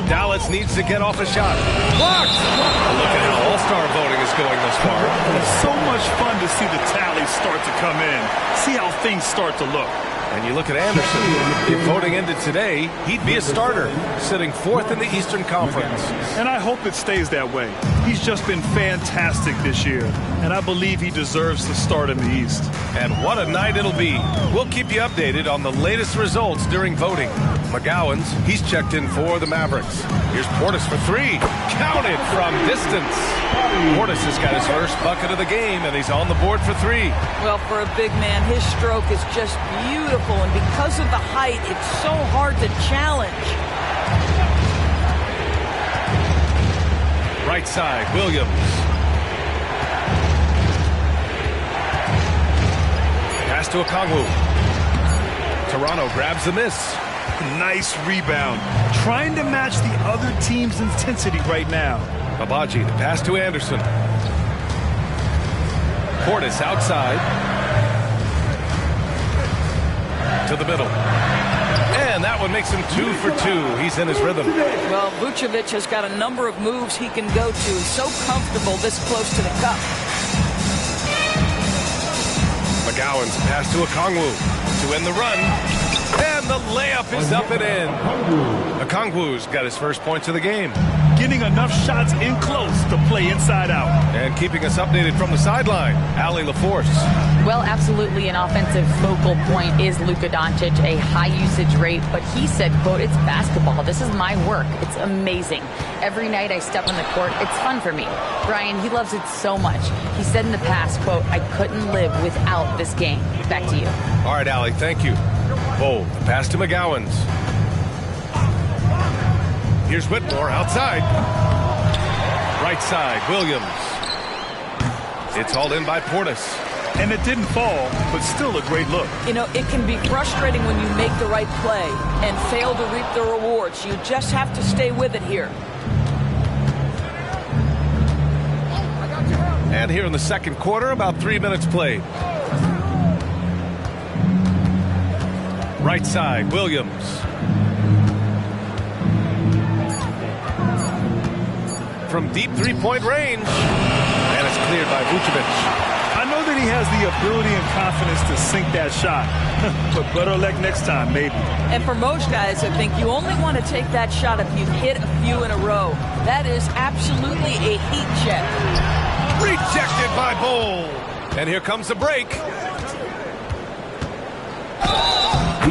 Dallas needs to get off a shot. Blocked! Look at how all-star voting is going thus far. It's so much fun to see the tallies start to come in. See how things start to look. And you look at Anderson. If voting ended today, he'd be a starter, sitting 4th in the Eastern Conference. And I hope it stays that way. He's just been fantastic this year, and I believe he deserves to start in the East. And what a night it'll be. We'll keep you updated on the latest results during voting. McGowan's, he's checked in for the Mavericks. Here's Portis for 3. Counted from distance. Portis has got his first bucket of the game, and he's on the board for 3. Well, for a big man, his stroke is just beautiful, and because of the height, it's so hard to challenge. Right side, Williams. Pass to Okongwu. Toronto grabs the miss. Nice rebound. Trying to match the other team's intensity right now. Abaji, the pass to Anderson. Portis outside. To the middle. And that one makes him 2 for 2. He's in his rhythm. Well, Vucevic has got a number of moves he can go to. He's so comfortable this close to the cup. McGowan's pass to Okongwu to end the run. And the layup is up and in. Okongwu's got his first points of the game. Getting enough shots in close to play inside out. And keeping us updated from the sideline, Allie LaForce. Well, absolutely an offensive focal point is Luka Doncic, a high usage rate, but he said, quote, "It's basketball. This is my work. It's amazing. Every night I step on the court, it's fun for me." Brian, he loves it so much. He said in the past, quote, "I couldn't live without this game." Back to you. All right, Allie, thank you. Bold, pass to McGowan's. Here's Whitmore outside. Right side, Williams. It's hauled in by Portis. And it didn't fall, but still a great look. You know, it can be frustrating when you make the right play and fail to reap the rewards. You just have to stay with it here. And here in the second quarter, about 3 minutes played. Right side, Williams. From deep three-point range. And it's cleared by Vucevic. I know that he has the ability and confidence to sink that shot. But better luck next time, maybe. And for most guys, I think you only want to take that shot if you hit a few in a row. That is absolutely a heat check. Rejected by Bowl. And here comes the break.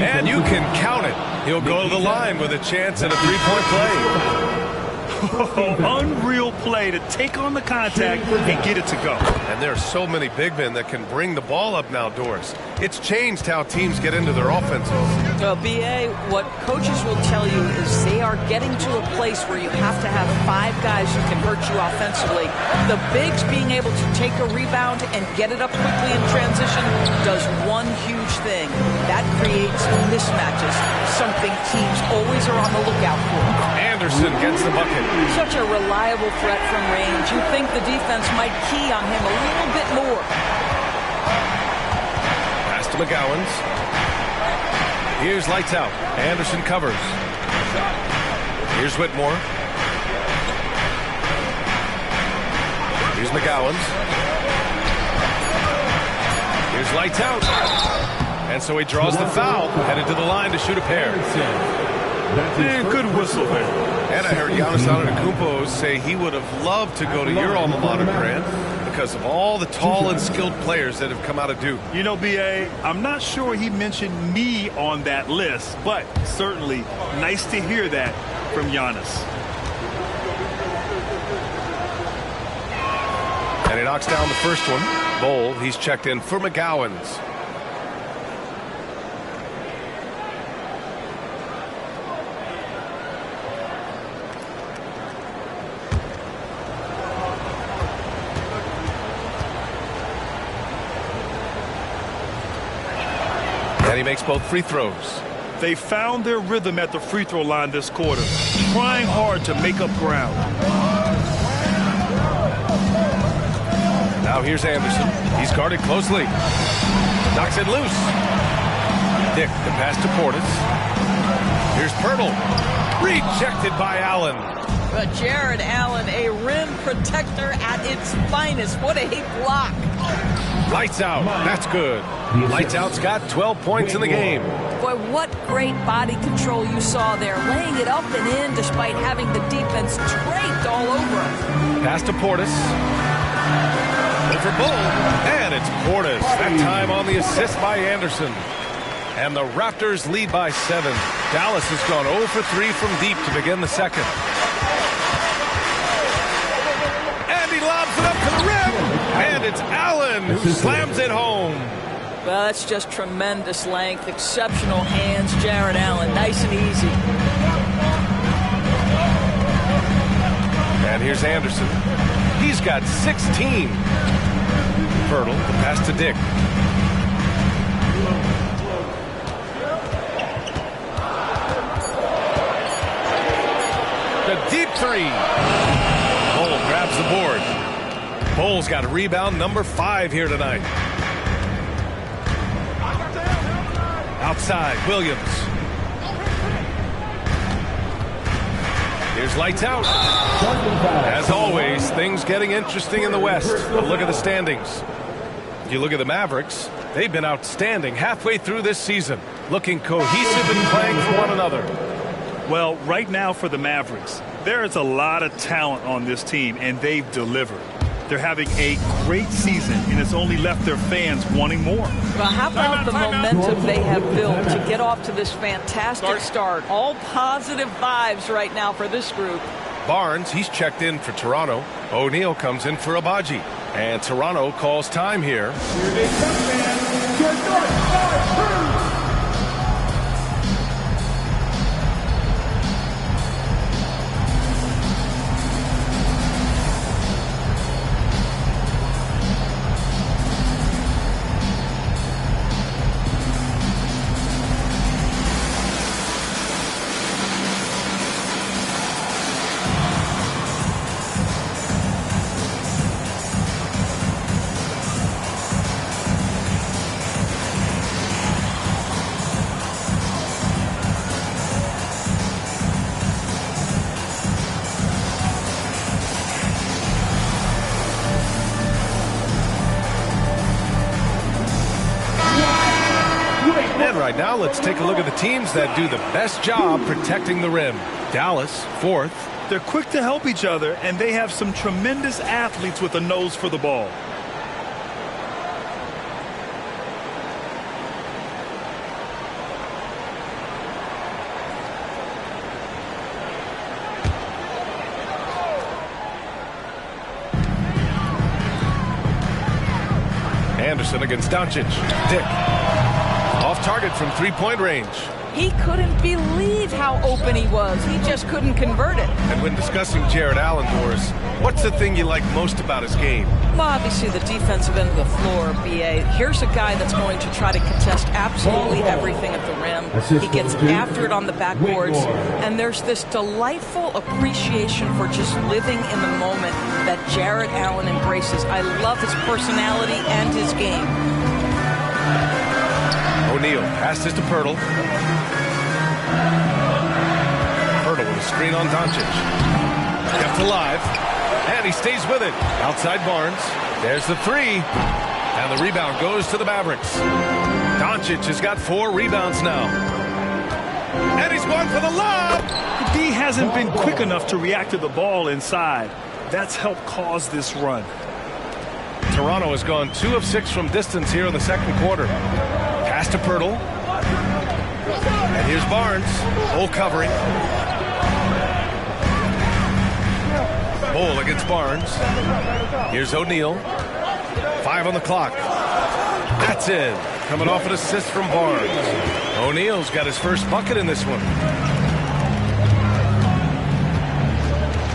And you can count it. He'll go to the line with a chance at a three-point play. Unreal play to take on the contact and get it to go. And there are so many big men that can bring the ball up now, Doris. It's changed how teams get into their offenses. Well, B.A., what coaches will tell you is they are getting to a place where you have to have 5 guys who can hurt you offensively. The bigs being able to take a rebound and get it up quickly in transition does one huge thing. That creates mismatches, something teams always are on the lookout for. Anderson gets the bucket. Such a reliable threat from range. You think the defense might key on him a little bit more. Pass to McGowan's. Here's lights out. Anderson covers. Here's Whitmore. Here's McGowan's. Here's lights out. And so he draws the foul, headed to the line to shoot a pair. Man, good whistle there. And I heard Giannis Antetokounmpo say he would have loved to go to your alma mater, Grant, because of all the tall and skilled players that have come out of Duke. You know, B.A., I'm not sure he mentioned me on that list, but certainly nice to hear that from Giannis. And he knocks down the first one. Bowl, he's checked in for McGowan's. And he makes both free throws. They found their rhythm at the free throw line this quarter, trying hard to make up ground. Now here's Anderson. He's guarded closely. Knocks it loose. Dick, the pass to Portis. Here's Pirtle. Rejected by Allen. But Jared Allen, a rim protector at its finest. What a block. Lights out. That's good. Lights out's got 12 points in the game. Boy, what great body control you saw there. Laying it up and in despite having the defense draped all over him. Pass to Portis. Over Bull. And it's Portis. That time on the assist by Anderson. And the Raptors lead by 7. Dallas has gone 0 for 3 from deep to begin the second. And he lobs it up to the rim. And it's Allen who slams it home. Well, that's just tremendous length, exceptional hands. Jared Allen, nice and easy. And here's Anderson. He's got 16. Pirtle, the pass to Dick. The deep three. Bull grabs the board. Bull's got a rebound number 5 here tonight. Outside, Williams. Here's lights out. As always, things getting interesting in the West. But look at the standings. If you look at the Mavericks, they've been outstanding halfway through this season, looking cohesive and playing for one another. Well, right now for the Mavericks, there is a lot of talent on this team, and they've delivered. They're having a great season, and it's only left their fans wanting more. Well, how about the momentum they have built to get off to this fantastic start? All positive vibes right now for this group. Barnes, he's checked in for Toronto. O'Neal comes in for Abaji. And Toronto calls time here. Right now, let's take a look at the teams that do the best job protecting the rim. Dallas, 4th. They're quick to help each other, and they have some tremendous athletes with a nose for the ball. Anderson against Doncic. Dick. Off target from three-point range. He couldn't believe how open he was. He just couldn't convert it. And when discussing Jared Allen, Doris, what's the thing you like most about his game? Well, obviously the defensive end of the floor, B.A. Here's a guy that's going to try to contest absolutely everything at the rim. He gets after it on the backboards. And there's this delightful appreciation for just living in the moment that Jared Allen embraces. I love his personality and his game. O'Neal passes to Pirtle. Pirtle with a screen on Doncic. Kept alive. And he stays with it. Outside Barnes. There's the three. And the rebound goes to the Mavericks. Doncic has got 4 rebounds now. And he's going for the lob. The D hasn't been quick enough to react to the ball inside. That's helped cause this run. Toronto has gone 2 of 6 from distance here in the second quarter. Pass to Pirtle. And here's Barnes. Bull covering. Bull against Barnes. Here's O'Neal. 5 on the clock. That's it. Coming off an assist from Barnes. O'Neal's got his first bucket in this one.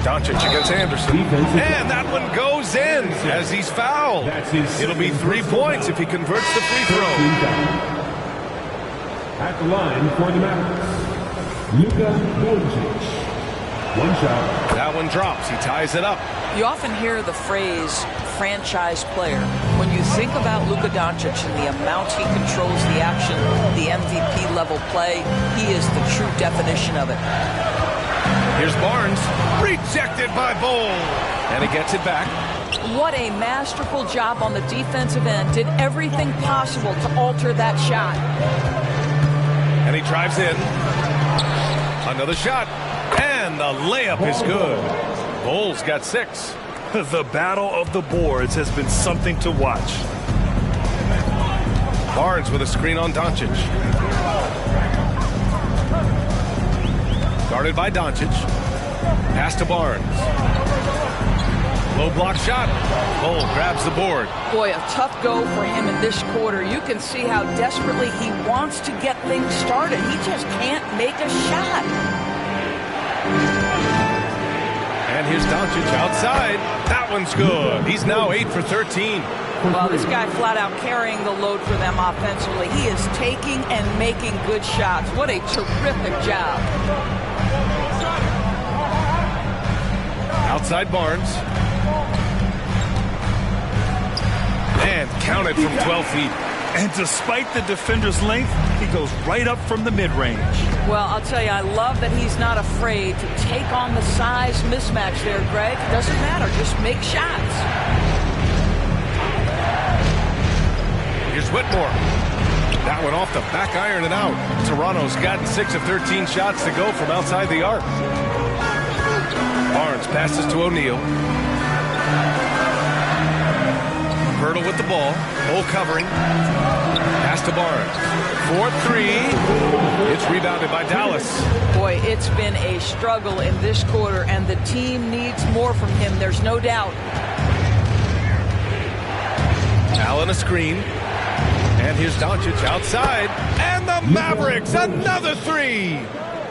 Doncic against Anderson. And that one goes in as he's fouled. It'll be 3 points if he converts the free throw. At the line for the Mavericks, Luka Doncic. One shot. That one drops. He ties it up. You often hear the phrase franchise player. When you think about Luka Doncic and the amount he controls the action, the MVP level play, he is the true definition of it. Here's Barnes. Rejected by Bol. And he gets it back. What a masterful job on the defensive end. Did everything possible to alter that shot. And he drives in. Another shot. And the layup is good. Bol's got 6. The battle of the boards has been something to watch. Barnes with a screen on Doncic. Guarded by Doncic. Pass to Barnes. Low block shot. Bol grabs the board. Boy, a tough go for him in this quarter. You can see how desperately he wants to get things started. He just can't make a shot. And here's Doncic outside. That one's good. He's now 8 for 13. Well, this guy flat out carrying the load for them offensively. He is taking and making good shots. What a terrific job. Outside Barnes. And counted from 12 feet. And despite the defender's length, he goes right up from the mid-range. Well, I'll tell you, I love that he's not afraid to take on the size mismatch there, Greg. Doesn't matter. Just make shots. Here's Whitmore. That one off the back iron and out. Toronto's gotten 6 of 13 shots to go from outside the arc. Barnes passes to O'Neal. Hurdle with the ball. Bol covering. Pass to Barnes. 4-3. It's rebounded by Dallas. Boy, it's been a struggle in this quarter, and the team needs more from him. There's no doubt. Allen a screen. And here's Doncic outside. And the Mavericks, another 3.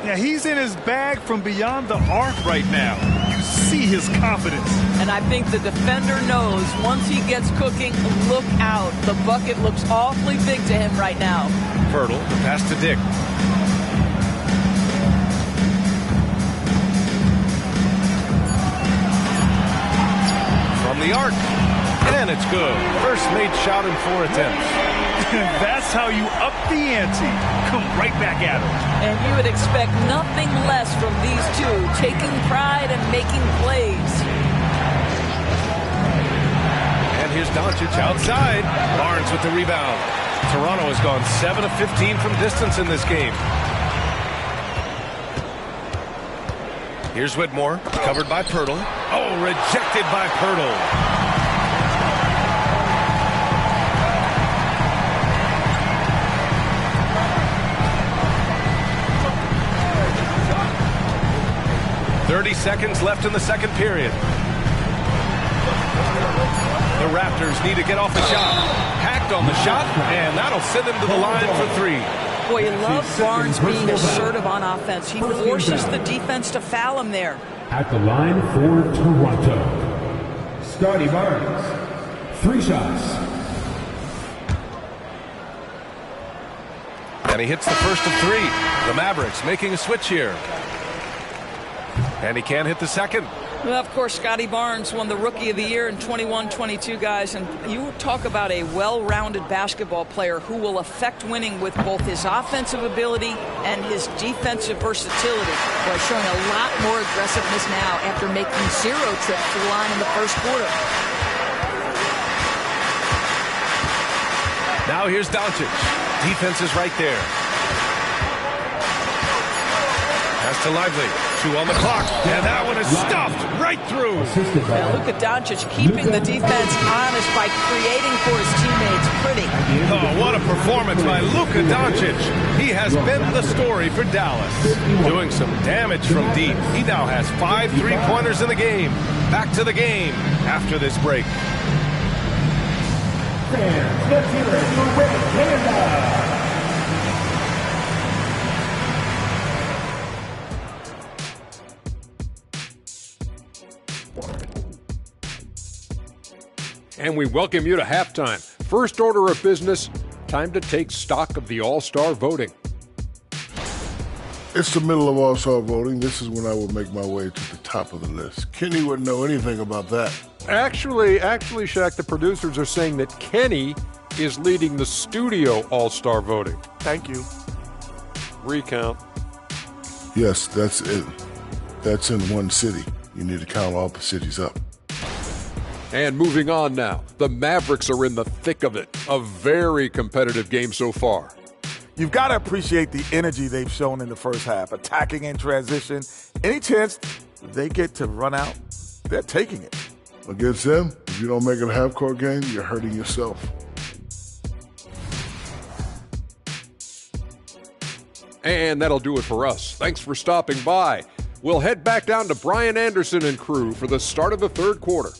Yeah, he's in his bag from beyond the arc right now. You see his confidence. And I think the defender knows once he gets cooking, look out. The bucket looks awfully big to him right now. Hurdle, the pass to Dick. From the arc. And it's good. First made shot in 4 attempts. That's how you up the ante. Come right back at him. And you would expect nothing less from these two, taking pride and making plays. And here's Doncic outside. Barnes with the rebound. Toronto has gone 7 of 15 from distance in this game. Here's Whitmore, covered by Pirtle. Oh, rejected by Pirtle. Seconds left in the second period. The Raptors need to get off the shot. Hacked on the shot, and that'll send him to the line for 3. Boy, you love Barnes being assertive on offense. He forces the defense to foul him there. At the line for Toronto, Scotty Barnes. 3 shots. And he hits the first of 3. The Mavericks making a switch here. And he can't hit the second. Well, of course, Scotty Barnes won the Rookie of the Year in 21-22, guys. And you talk about a well-rounded basketball player who will affect winning with both his offensive ability and his defensive versatility. Boy, showing a lot more aggressiveness now after making 0 trips to the line in the first quarter. Now here's Doncic. Defense is right there. Pass to Lively. 2 on the clock. And that one is stuffed right through. Now Luka Doncic keeping the defense honest by creating for his teammates. Pretty. Oh, what a performance by Luka Doncic. He has been the story for Dallas. Doing some damage from deep. He now has 5 3-pointers in the game. Back to the game after this break. Fans, let's hear it for Red Panda. And we welcome you to halftime. First order of business, time to take stock of the All-Star voting. It's the middle of All-Star voting. This is when I would make my way to the top of the list. Kenny wouldn't know anything about that. Actually, Shaq, the producers are saying that Kenny is leading the studio All-Star voting. Thank you. Recount. Yes, that's it. That's in one city. You need to count all the cities up. And moving on now, the Mavericks are in the thick of it. A very competitive game so far. You've got to appreciate the energy they've shown in the first half, attacking in transition. Any chance they get to run out, they're taking it. Against them, if you don't make it a half-court game, you're hurting yourself. And that'll do it for us. Thanks for stopping by. We'll head back down to Brian Anderson and crew for the start of the third quarter.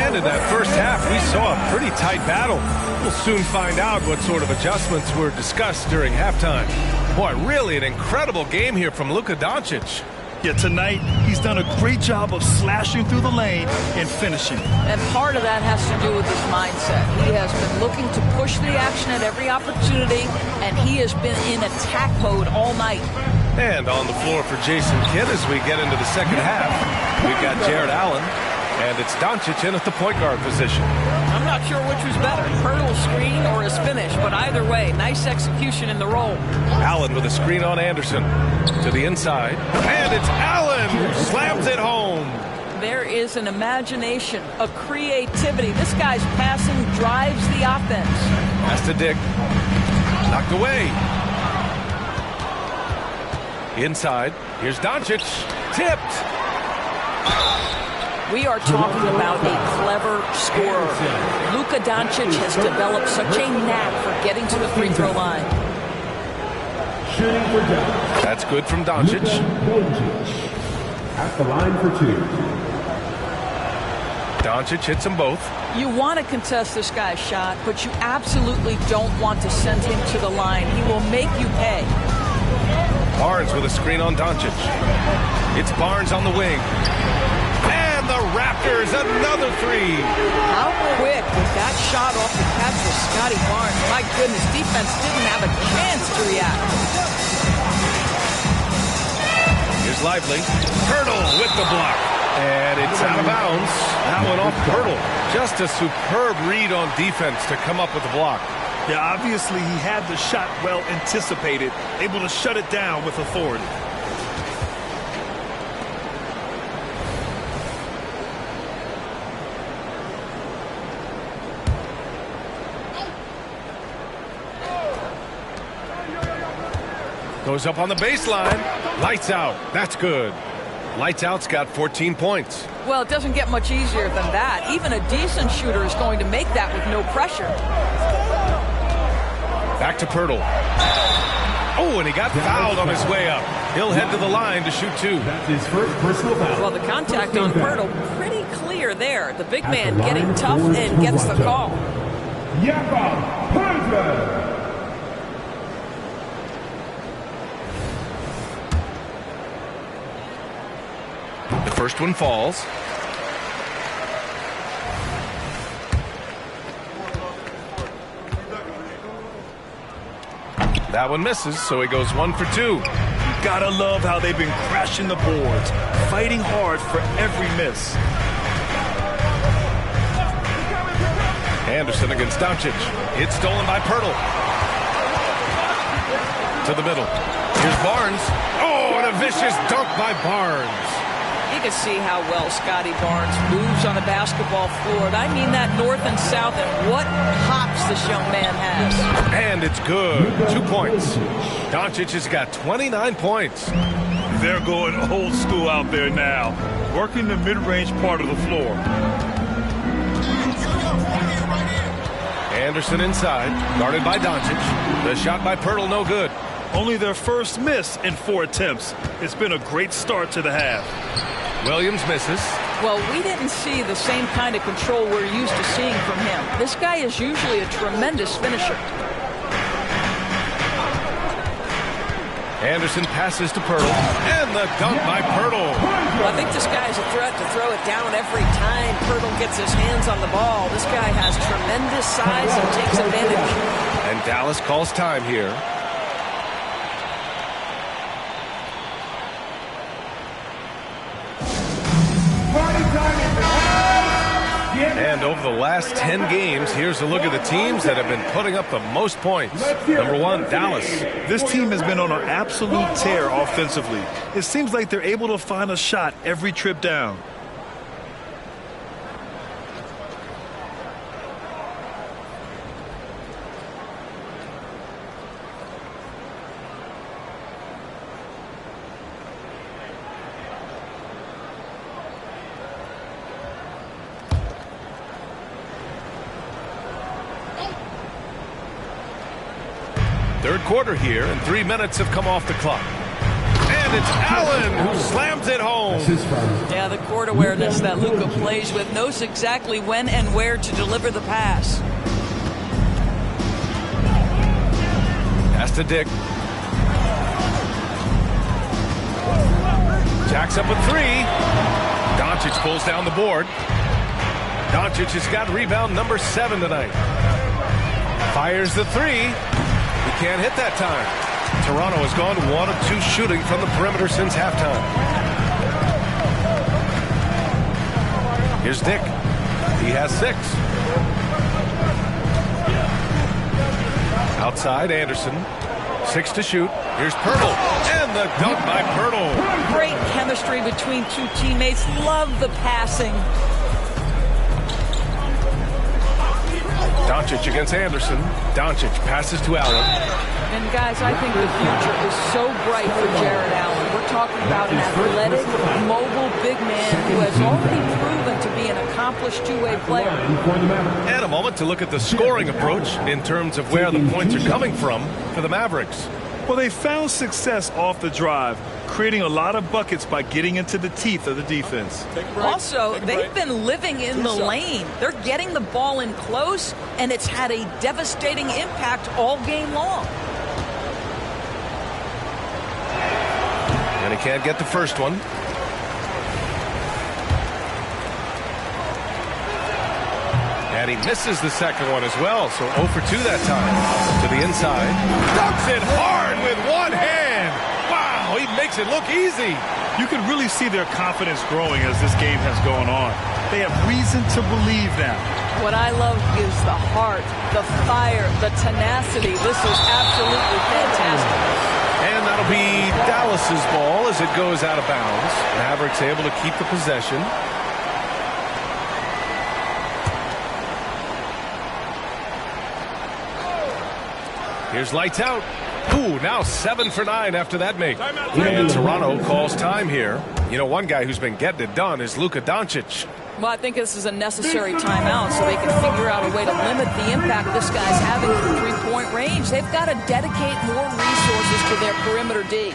And in that first half, we saw a pretty tight battle. We'll soon find out what sort of adjustments were discussed during halftime. Boy, really an incredible game here from Luka Doncic. Yeah, tonight he's done a great job of slashing through the lane and finishing. And part of that has to do with his mindset. He has been looking to push the action at every opportunity, and he has been in attack mode all night. And on the floor for Jason Kidd as we get into the second half, we've got Jared Allen, and it's Doncic in at the point guard position. I'm not sure which was better, Pirtle's screen or his finish, but either way, nice execution in the roll. Allen with a screen on Anderson to the inside, and it's Allen who slams it home. There is an imagination, a creativity. This guy's passing drives the offense. Has to dig. Knocked away. Inside, here's Doncic. Tipped. We are talking about a clever scorer. Luka Doncic has developed such a knack for getting to the free throw line. That's good from Doncic. At the line for two. Doncic hits them both. You want to contest this guy's shot, but you absolutely don't want to send him to the line. He will make you pay. Barnes with a screen on Doncic. It's Barnes on the wing. And the Raptors, another three. How quick was that shot off the catch of Scotty Barnes? My goodness, defense didn't have a chance to react. Here's Lively. Pirtle with the block. And it's out of bounds. That one off Pirtle. Just a superb read on defense to come up with the block. Yeah, obviously he had the shot well anticipated, able to shut it down with authority. Goes up on the baseline. Lights out. That's good. Lights out's got 14 points. Well, it doesn't get much easier than that. Even a decent shooter is going to make that with no pressure. Back to Pirtle. Oh, and he got fouled on his way up. He'll head to the line to shoot two. That's his first personal foul. Well, the contact on Pirtle, pretty clear there. The big man getting tough and gets the call. Jakob Pointer. The first one falls. That one misses, so he goes 1 for 2. You gotta love how they've been crashing the boards, fighting hard for every miss. Anderson against Doncic. It's stolen by Pirtle. To the middle. Here's Barnes. Oh, and a vicious dunk by Barnes. You can see how well Scotty Barnes moves on the basketball floor. And I mean that north and south, and what hops this young man has. And it's good. 2 points. Doncic has got 29 points. They're going old school out there now, working the mid-range part of the floor. Anderson inside, guarded by Doncic. The shot by Pirtle, no good. Only their first miss in 4 attempts. It's been a great start to the half. Williams misses. Well, we didn't see the same kind of control we're used to seeing from him. This guy is usually a tremendous finisher. Anderson passes to Pirtle, and the dunk by Pirtle. Well, I think this guy is a threat to throw it down every time Pirtle gets his hands on the ball. This guy has tremendous size and takes advantage. And Dallas calls time here. And over the last 10 games, here's a look at the teams that have been putting up the most points. Number 1, Dallas. This team has been on an absolute tear offensively. It seems like they're able to find a shot every trip down. Third quarter here, and 3 minutes have come off the clock. And it's Allen who slams it home. Yeah, the court awareness that Luka plays with, knows exactly when and where to deliver the pass. Pass to Dick. Jacks up a 3. Doncic pulls down the board. Doncic has got rebound number 7 tonight. Fires the 3. He can't hit that time. Toronto has gone 1 of 2 shooting from the perimeter since halftime. Here's Dick. He has 6. Outside, Anderson. 6 to shoot. Here's Pirtle. And the dunk by Pirtle. Great chemistry between two teammates. Love the passing. Doncic against Anderson. Doncic passes to Allen. And guys, I think the future is so bright for Jared Allen. We're talking about an athletic, mobile big man who has already proven to be an accomplished two-way player. And a moment to look at the scoring approach in terms of where the points are coming from for the Mavericks. Well, they found success off the drive, creating a lot of buckets by getting into the teeth of the defense. Also, they've been living in the lane. They're getting the ball in close, and it's had a devastating impact all game long. And he can't get the first one. And he misses the second one as well, so 0 for 2 that time. To the inside. Dunks it hard with one hand. Wow, he makes it look easy. You can really see their confidence growing as this game has gone on. They have reason to believe now. What I love is the heart, the fire, the tenacity. This is absolutely fantastic. And that'll be Dallas's ball as it goes out of bounds. Mavericks able to keep the possession. Here's lights out. Ooh, now 7 for 9 after that make. And Toronto calls time here. You know, one guy who's been getting it done is Luka Doncic. Well, I think this is a necessary timeout so they can figure out a way to limit the impact this guy's having from three-point range. They've got to dedicate more resources to their perimeter D.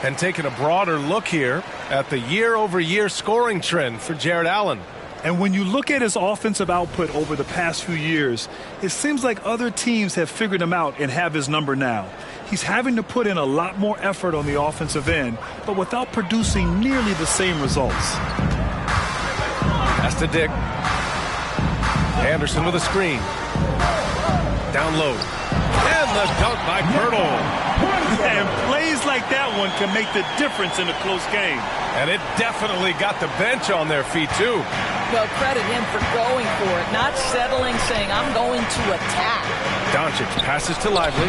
And taking a broader look here at the year-over-year scoring trend for Jared Allen. And when you look at his offensive output over the past few years, it seems like other teams have figured him out and have his number now. He's having to put in a lot more effort on the offensive end, but without producing nearly the same results. Pass to Dick. Anderson with a screen. Down low. And the dunk by Pirtle. And plays like that one can make the difference in a close game. And it definitely got the bench on their feet, too. Well, credit him for going for it, not settling, saying, I'm going to attack. Doncic passes to Lively.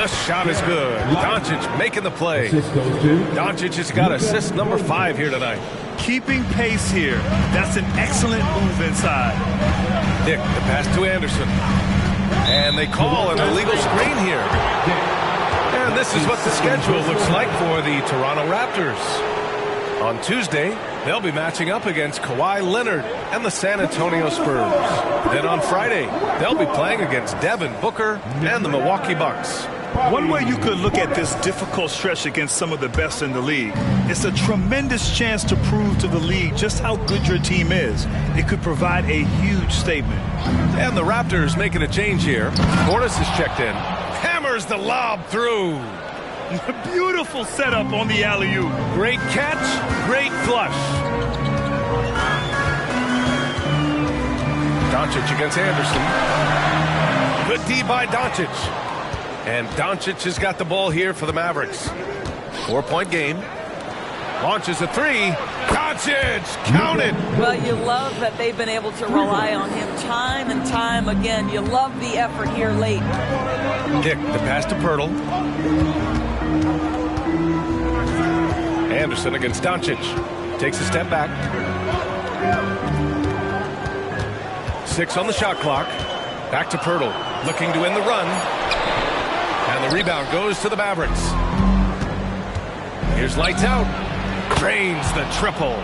The shot is good. Doncic making the play. Doncic has got assist number 5 here tonight. Keeping pace here. That's an excellent move inside. Dick, the pass to Anderson. And they call an illegal screen here. And this is what the schedule looks like for the Toronto Raptors. On Tuesday, they'll be matching up against Kawhi Leonard and the San Antonio Spurs. Then on Friday, they'll be playing against Devin Booker and the Milwaukee Bucks. One way you could look at this difficult stretch against some of the best in the league, it's a tremendous chance to prove to the league just how good your team is. It could provide a huge statement. And the Raptors making a change here. Portis is checked in. Hammers the lob through. Beautiful setup on the alley-oop. Great catch, great flush. Doncic against Anderson. Good D by Doncic. And Doncic has got the ball here for the Mavericks. 4-point game. Launches a three. Doncic, count it. Well, you love that they've been able to rely on him time and time again. You love the effort here late. Dick, the pass to Pirtle. Anderson against Doncic. Takes a step back. 6 on the shot clock. Back to Pirtle. Looking to end the run. And the rebound goes to the Mavericks. Here's lights out. Drains the triple.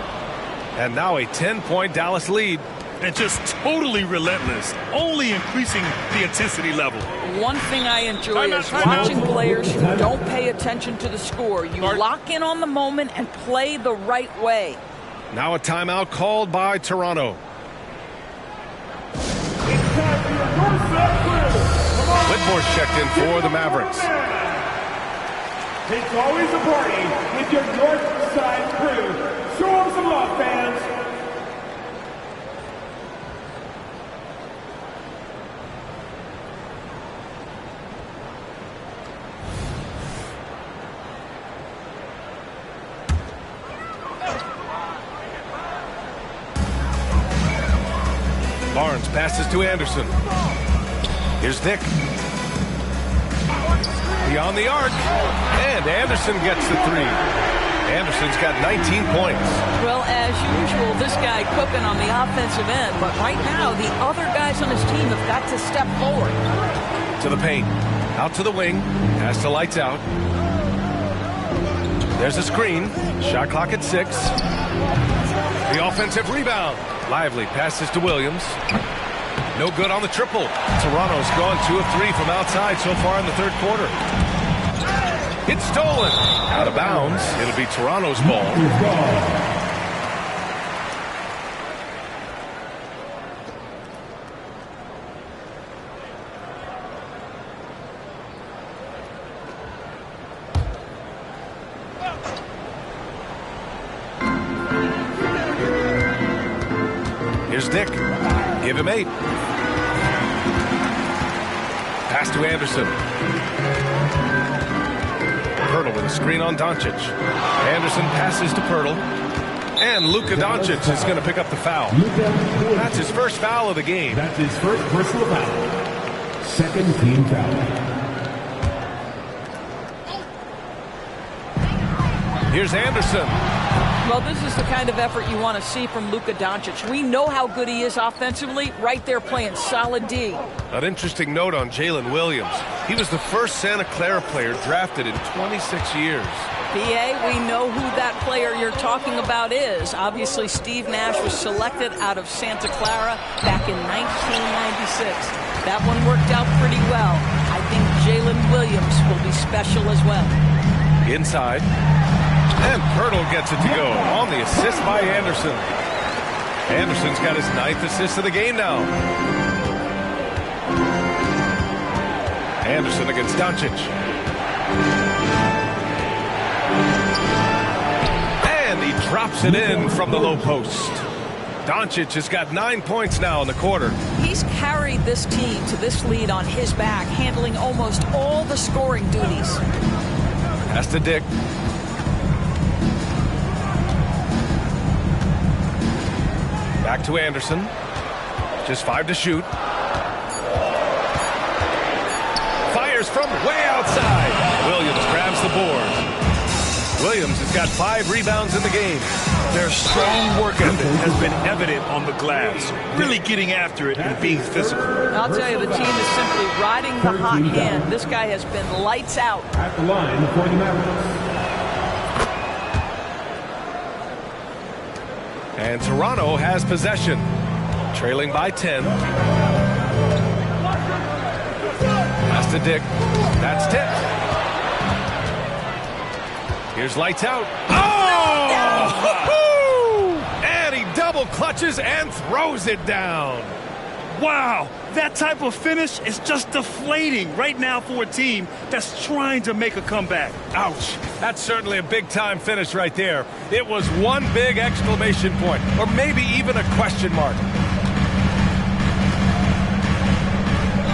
And now a 10-point Dallas lead. And just totally relentless, only increasing the intensity level. One thing I enjoy is watching players who don't pay attention to the score. You lock in on the moment and play the right way. Now a timeout called by Toronto. Whitmore's checked in for the Mavericks. It's always a party with your North Side crew. Show them some love, fans. Barnes passes to Anderson. Here's Dick. Beyond the arc. And Anderson gets the three. Anderson's got 19 points. Well, as usual, this guy cooking on the offensive end. But right now, the other guys on his team have got to step forward. To the paint. Out to the wing. Pass to lights out. There's a screen. Shot clock at 6. The offensive rebound. Lively passes to Williams. No good on the triple. Toronto's gone 2 of 3 from outside so far in the third quarter. It's stolen. Out of bounds. It'll be Toronto's ball. Here's Dick. Give him 8. Pass to Anderson. Pirtle with a screen on Doncic. Anderson passes to Pirtle. And Luka Doncic is going to pick up the foul. That's his first foul of the game. That's his first personal foul. Second team foul. Here's Anderson. Well, this is the kind of effort you want to see from Luka Doncic. We know how good he is offensively, right there playing solid D. An interesting note on Jalen Williams. He was the first Santa Clara player drafted in 26 years. PA, we know who that player you're talking about is. Obviously, Steve Nash was selected out of Santa Clara back in 1996. That one worked out pretty well. I think Jalen Williams will be special as well. Inside. And Pirtle gets it to go on the assist by Anderson. Anderson's got his 9th assist of the game now. Anderson against Doncic. And he drops it in from the low post. Doncic has got 9 points now in the quarter. He's carried this team to this lead on his back, handling almost all the scoring duties. Pass to Dick. Back to Anderson. Just 5 to shoot. Fires from way outside. Williams grabs the board. Williams has got 5 rebounds in the game. Their strong work ethic has been evident on the glass, really getting after it and being physical. I'll tell you, the team is simply riding the hot hand. This guy has been lights out. At the line for the Mavericks. And Toronto has possession, trailing by 10. Pass to Dick. That's tipped. Here's lights out. Oh! And he double clutches and throws it down. Wow, that type of finish is just deflating right now for a team that's trying to make a comeback. Ouch. That's certainly a big-time finish right there. It was one big exclamation point, or maybe even a question mark.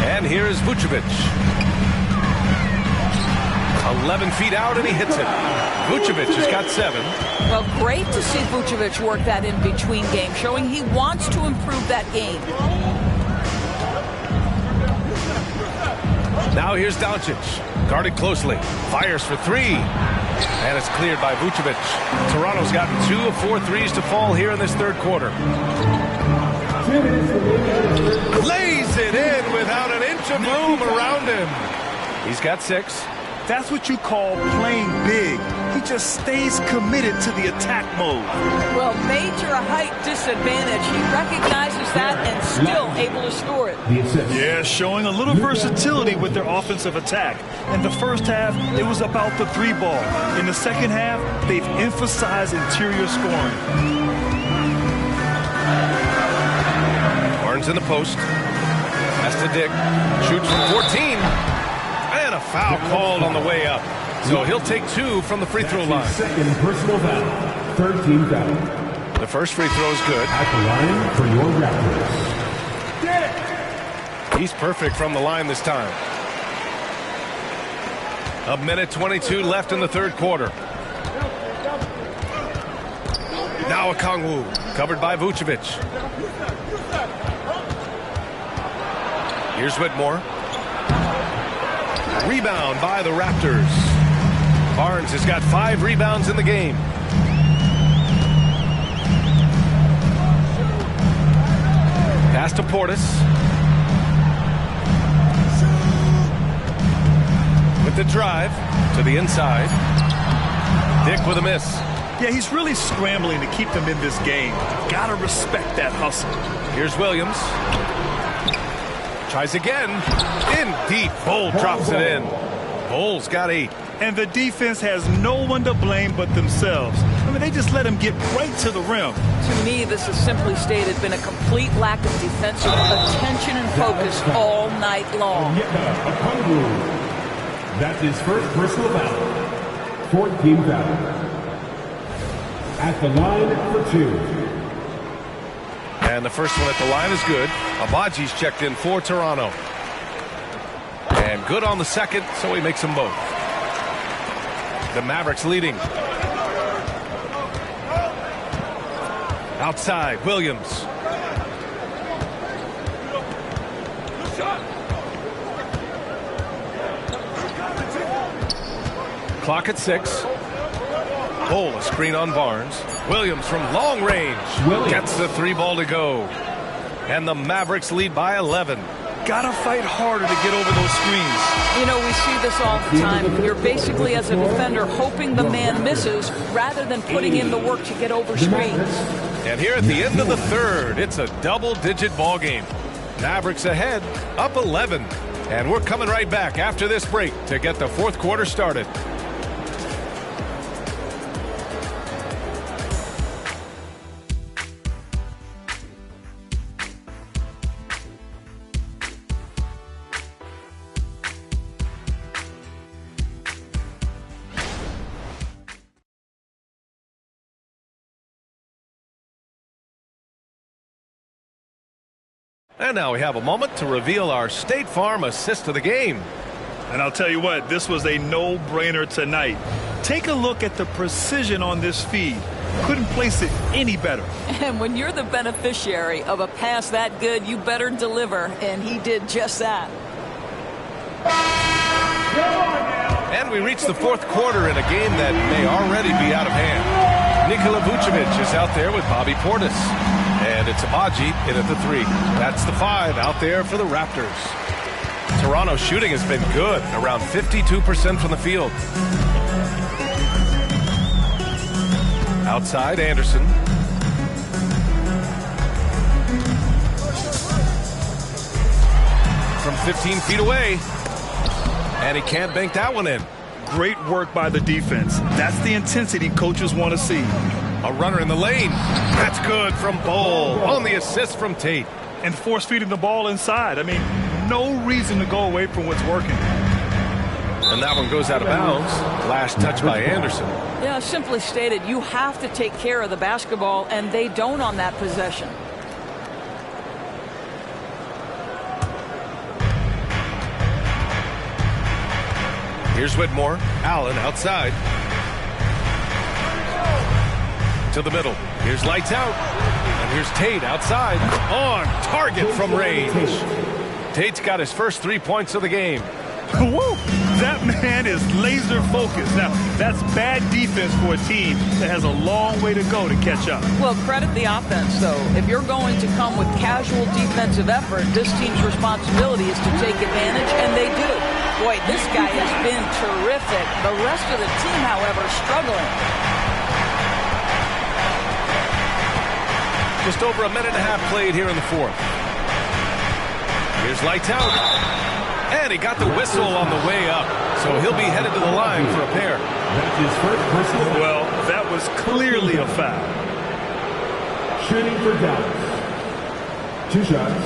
And here is Vucevic. 11 feet out, and he hits it. Vucevic has got 7. Well, great to see Vucevic work that in-between game, showing he wants to improve that game. Now here's Doncic. Guarded closely. Fires for 3. And it's cleared by Vucevic. Toronto's gotten 2 of 4 threes to fall here in this third quarter. Lays it in without an inch of room around him. He's got 6. That's what you call playing big. He just stays committed to the attack mode. Well, major height disadvantage. He recognizes that and still able to score it. Yeah, showing a little versatility with their offensive attack. In the first half, it was about the 3 ball. In the second half, they've emphasized interior scoring. Barnes in the post. Pass to Dick. Shoots from 14. And a foul called on the way up. So he'll take 2 from the free throw line. Second personal foul. 13 foul. The first free throw is good. At the line for your Raptors. He's perfect from the line this time. 1:22 left in the third quarter. Now Okongwu, covered by Vucevic. Here's Whitmore. Rebound by the Raptors. Barnes has got 5 rebounds in the game. Pass to Portis. With the drive to the inside. Dick with a miss. Yeah, he's really scrambling to keep them in this game. Gotta respect that hustle. Here's Williams. Tries again. In deep. Bol drops it in. Bol's got 8. And the defense has no one to blame but themselves. I mean, they just let him get right to the rim. To me, this is simply stated been a complete lack of defensive attention and focus all night long. That's his first personal foul. 14 foul. At the line for 2. And the first one at the line is good. Abaji's checked in for Toronto. And good on the second, so he makes them both. The Mavericks leading. Outside, Williams. Clock at 6. Bol, a screen on Barnes. Williams from long range. Gets the 3 ball to go. And the Mavericks lead by 11. Gotta fight harder to get over those screens. You know, we see this all the time. You're basically, as a defender, hoping the man misses rather than putting in the work to get over screens. And here at the end of the third, it's a double-digit ball game. Mavericks ahead, up 11. And we're coming right back after this break to get the fourth quarter started. And now we have a moment to reveal our State Farm assist of the game. And I'll tell you what, this was a no-brainer tonight. Take a look at the precision on this feed. Couldn't place it any better. And when you're the beneficiary of a pass that good, you better deliver. And he did just that. And we reach the fourth quarter in a game that may already be out of hand. Nikola Vucevic is out there with Bobby Portis. And it's Abaji in at the 3. That's the 5 out there for the Raptors. Toronto's shooting has been good, around 52% from the field. Outside, Anderson. From 15 feet away. And he can't bank that one in. Great work by the defense. That's the intensity coaches want to see. A runner in the lane. That's good from Bol on the assist from Tate. and force feeding the ball inside. I mean, no reason to go away from what's working. And that one goes out of bounds. Last touch by Anderson. Yeah, simply stated, you have to take care of the basketball, and they don't on that possession. Here's Whitmore. Allen outside. To the middle. Here's lights out. And here's Tate outside. On target from range. Tate's got his first 3 points of the game. Woo! That man is laser focused. Now, that's bad defense for a team that has a long way to go to catch up. Well, credit the offense, though. If you're going to come with casual defensive effort, this team's responsibility is to take advantage, and they do. Boy, this guy has been terrific. The rest of the team, however, struggling. Just over a minute and a half played here in the fourth. Here's lights out. And he got the whistle on the way up. So he'll be headed to the line for a pair. That's his first personal. Well, that was clearly a foul. Shooting for Dallas. 2 shots.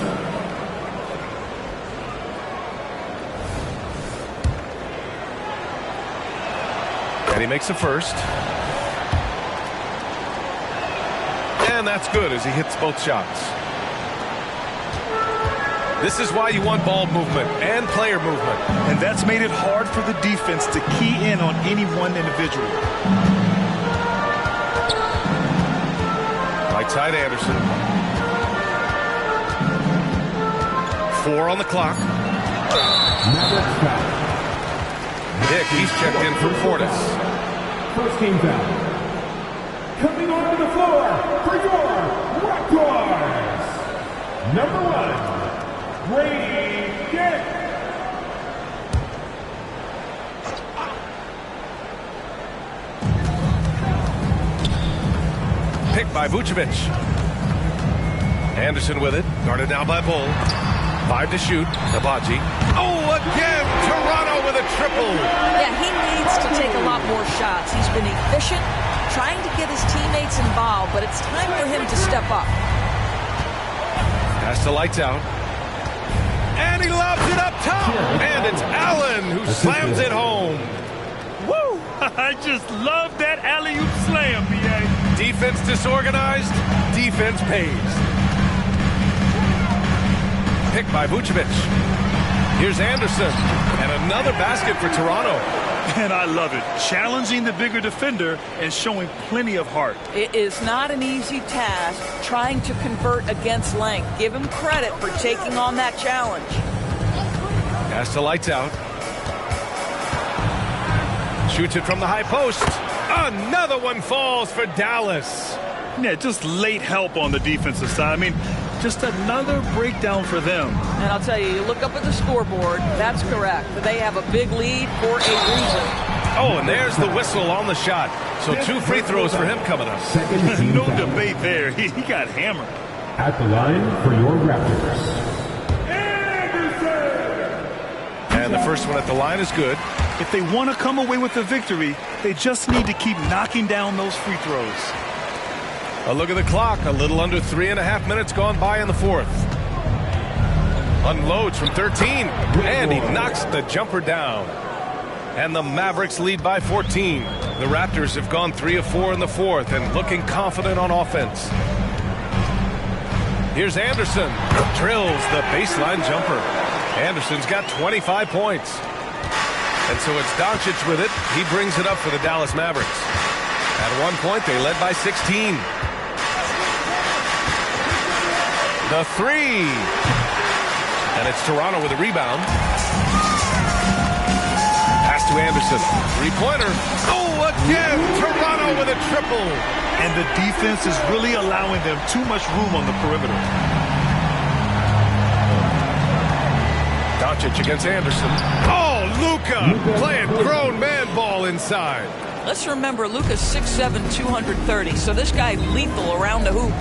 And he makes a first. And that's good as he hits both shots. This is why you want ball movement and player movement. And that's made it hard for the defense to key in on any one individual. Right side Anderson. 4 on the clock. Dick, he's checked in for Portis. First team foul. Coming onto the floor for your Raptors. Number 1, Brady Dick. Picked by Vucevic. Anderson with it. Guarded down by Bull. 5 to shoot. Nabaji. Oh, again! Toronto with a triple. Yeah, he needs to take a lot more shots. He's been efficient, trying to get his teammates involved, but it's time for him to step up. Pass to lights out. And he lobs it up top. And it's Allen who slams it home. Woo! I just love that alley-oop slam, B.A. Defense disorganized. Defense pays. Picked by Vucevic. Here's Anderson. And another basket for Toronto. And I love it. Challenging the bigger defender and showing plenty of heart. It is not an easy task trying to convert against length. Give him credit for taking on that challenge. Pass to lights out. Shoots it from the high post. Another one falls for Dallas. Yeah, just late help on the defensive side. I mean, just another breakdown for them. And I'll tell you, you look up at the scoreboard, that's correct. They have a big lead for a reason. Oh, and there's the whistle on the shot. So 2 free throws for him coming up. No debate there. He got hammered. At the line for your Raptors. And the first one at the line is good. If they want to come away with the victory, they just need to keep knocking down those free throws. A look at the clock. A little under 3.5 minutes gone by in the fourth. Unloads from 13. And he knocks the jumper down. And the Mavericks lead by 14. The Raptors have gone 3 of 4 in the fourth and looking confident on offense. Here's Anderson. Drills the baseline jumper. Anderson's got 25 points. And so it's Doncic with it. He brings it up for the Dallas Mavericks. At one point, they led by 16. The 3. And it's Toronto with a rebound. Pass to Anderson. 3-pointer. Oh, again! Toronto with a triple. And the defense is really allowing them too much room on the perimeter. Doncic against Anderson. Oh, Luka playing grown man ball inside. Let's remember, Luka's 6'7", 230, so this guy lethal around the hoop.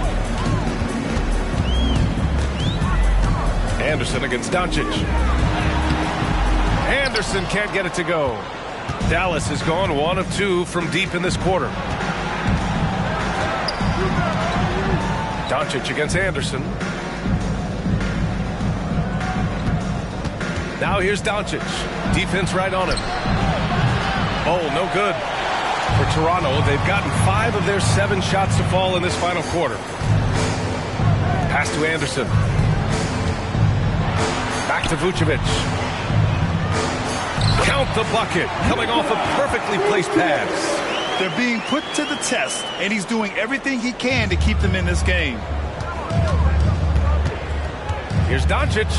Anderson against Doncic. Anderson can't get it to go. Dallas has gone 1 of 2 from deep in this quarter. Doncic against Anderson. Now here's Doncic. Defense right on him. Oh, no good. For Toronto, they've gotten 5 of their 7 shots to fall in this final quarter. Pass to Anderson. Back to Vucevic. Count the bucket. Coming off a perfectly placed pass. They're being put to the test, and he's doing everything he can to keep them in this game. Here's Doncic.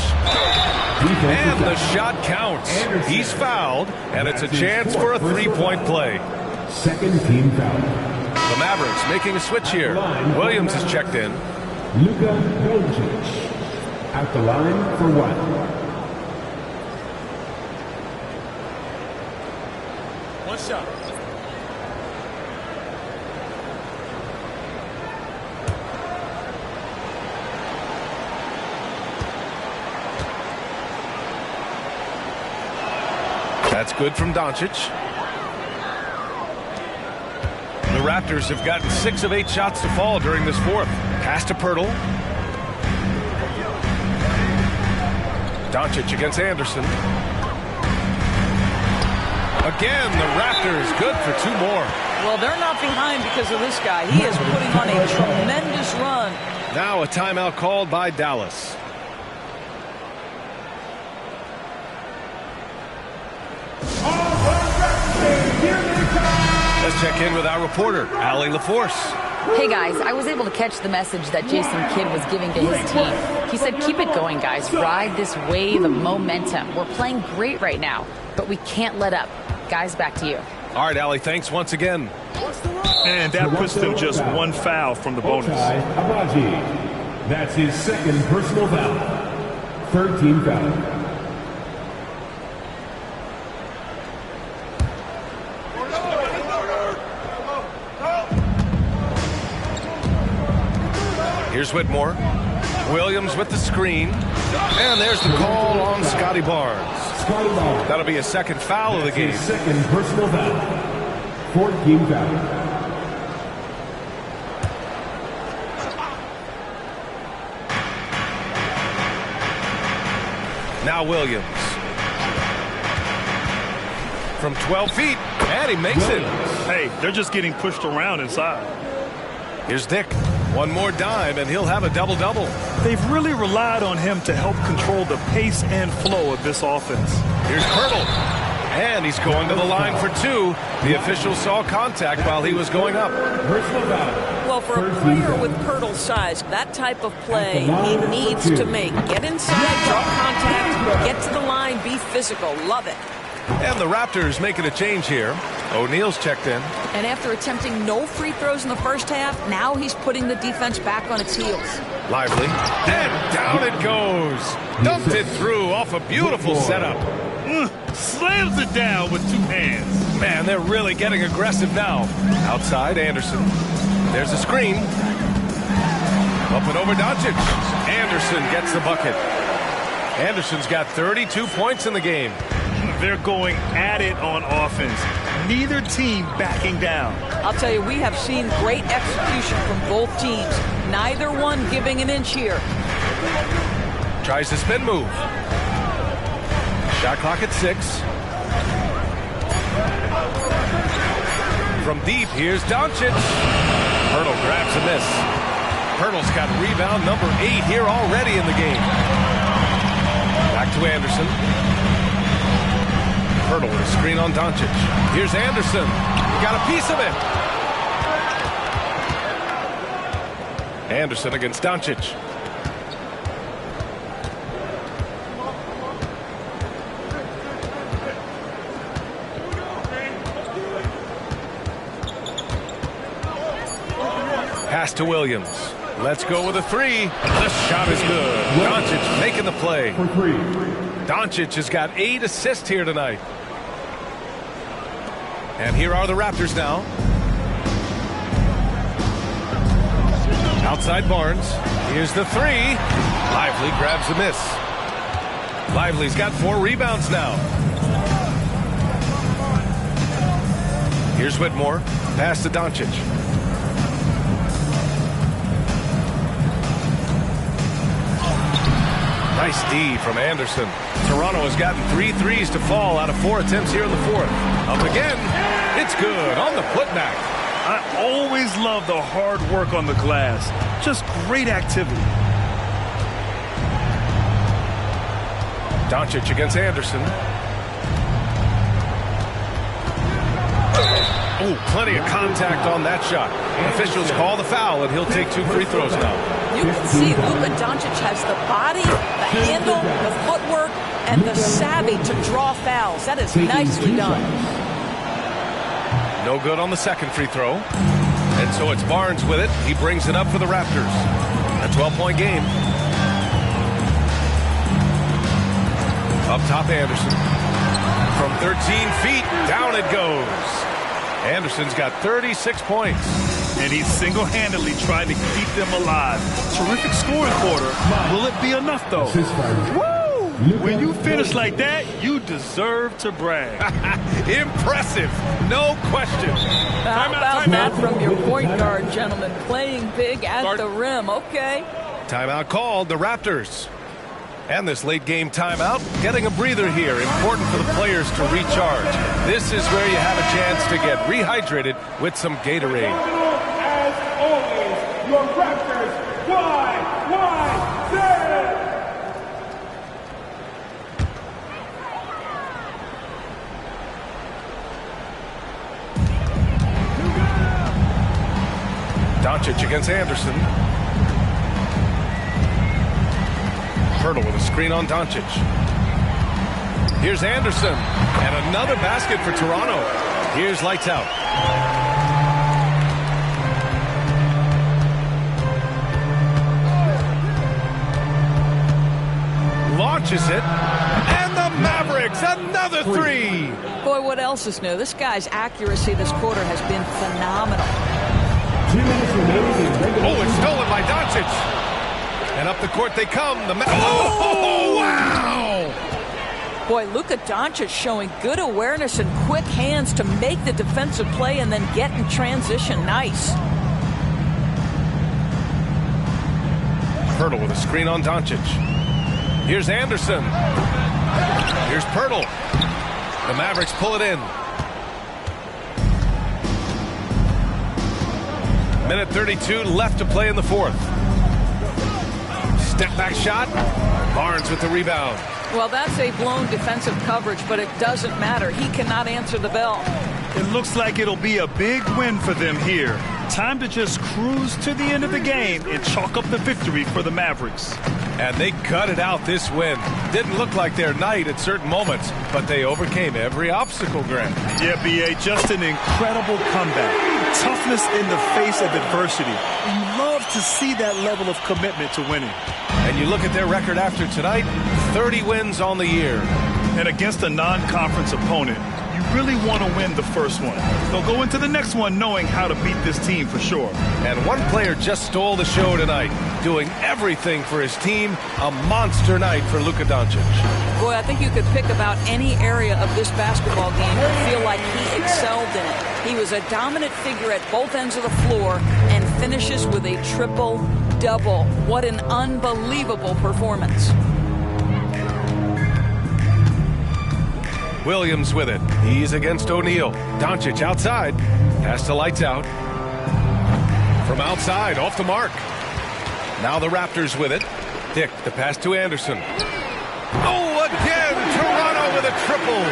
And the shot counts. He's fouled, and it's a chance for a 3-point play. Second team foul. The Mavericks making a switch here. Williams is checked in. Luka Doncic at the line for 1. One shot. That's good from Doncic. The Raptors have gotten 6 of 8 shots to fall during this fourth. Pass to Pirtle. Doncic against Anderson. Again, the Raptors good for 2 more. Well, they're not behind because of this guy. He is putting on a tremendous run. Now a timeout called by Dallas. Let's check in with our reporter, Allie LaForce. Hey guys, I was able to catch the message that Jason Kidd was giving to his team. He said, keep it going, guys. Ride this wave of momentum. We're playing great right now, but we can't let up. Guys, back to you. All right, Allie, thanks once again. And that puts them just 1 foul from the bonus. That's his 2nd personal foul. 3rd team foul. Here's Whitmore. Williams with the screen. And there's the call on Scotty Barnes. That'll be a 2nd foul of the game. 2nd personal foul. 4th team foul. Now Williams. From 12 feet. And he makes it. Hey, they're just getting pushed around inside. Here's Dick. 1 more dime, and he'll have a double-double. They've really relied on him to help control the pace and flow of this offense. Here's Pirtle. And he's going to the line for 2. The official saw contact while he was going up. Well, for a player with Pirtle's size, that type of play he needs to make. Get inside, draw contact, get to the line, be physical. Love it. And the Raptors making a change here. O'Neal's checked in. And after attempting no free throws in the first half, now he's putting the defense back on its heels. Lively. And down it goes. Dumped it through off a beautiful setup. Slams it down with 2 hands. Man, they're really getting aggressive now. Outside, Anderson. There's a screen. Up and over Doncic. Anderson gets the bucket. Anderson's got 32 points in the game. They're going at it on offense. Neither team backing down. I'll tell you, we have seen great execution from both teams. Neither one giving an inch here. Tries the spin move. Shot clock at 6. From deep, here's Doncic. Pirtle grabs a miss. Pirtle's got rebound number 8 here already in the game. Back to Anderson. Pirtle with a screen on Doncic. Here's Anderson. He got a piece of it. Anderson against Doncic. Pass to Williams. Let's go with a 3. The shot is good. Doncic making the play. Doncic has got 8 assists here tonight. And here are the Raptors now. Outside Barnes. Here's the 3. Lively grabs the miss. Lively's got 4 rebounds now. Here's Whitmore. Pass to Doncic. Nice D from Anderson. Toronto has gotten 3 threes to fall out of 4 attempts here in the fourth. Up again. It's good on the putback. I always love the hard work on the glass. Just great activity. Doncic against Anderson. Oh, plenty of contact on that shot. Officials call the foul, and he'll take 2 free throws now. You can see Luka Doncic has the body, the handle, the footwork, and the savvy to draw fouls. That is nicely done. No good on the second free throw. And so it's Barnes with it. He brings it up for the Raptors. A 12-point game. Up top, Anderson. From 13 feet, down it goes. Anderson's got 36 points. And he's single-handedly trying to keep them alive. Terrific scoring quarter. Will it be enough, though? Woo! When you finish like that, you deserve to brag. Impressive. No question. How about that from your point guard, gentlemen? Playing big at the rim. Okay. Timeout called. The Raptors. And this late game timeout, getting a breather here. Important for the players to recharge. This is where you have a chance to get rehydrated with some Gatorade. As always, your Raptors, Doncic against Anderson. Hurdle with a screen on Doncic. Here's Anderson. And another basket for Toronto. Here's lights out. Launches it. And the Mavericks, another 3. Boy, what else is new? This guy's accuracy this quarter has been phenomenal. Oh, it's stolen by Doncic. And up the court they come. Oh, wow! Boy, Luka Doncic showing good awareness and quick hands to make the defensive play and then get in transition. Nice. Pirtle with a screen on Doncic. Here's Anderson. Here's Pirtle. The Mavericks pull it in. Minute 32 left to play in the fourth. Step back shot. Barnes with the rebound. Well, that's a blown defensive coverage, but it doesn't matter. He cannot answer the bell. It looks like it'll be a big win for them here. Time to just cruise to the end of the game and chalk up the victory for the Mavericks. And they gutted out this win. Didn't look like their night at certain moments, but they overcame every obstacle, Grant. Yeah, B.A., just an incredible comeback. Toughness in the face of adversity. You love to see that level of commitment to winning. And you look at their record after tonight, 30 wins on the year. And against a non-conference opponent, you really want to win the first one. They'll go into the next one knowing how to beat this team for sure. And one player just stole the show tonight, doing everything for his team. A monster night for Luka Doncic. Boy, I think you could pick about any area of this basketball game and feel like he excelled in it. He was a dominant figure at both ends of the floor and finishes with a triple-double. What an unbelievable performance. Williams with it. He's against O'Neal. Doncic outside. Pass to lights out. From outside, off the mark. Now the Raptors with it. Dick, the pass to Anderson. Oh, again! Toronto with a triple.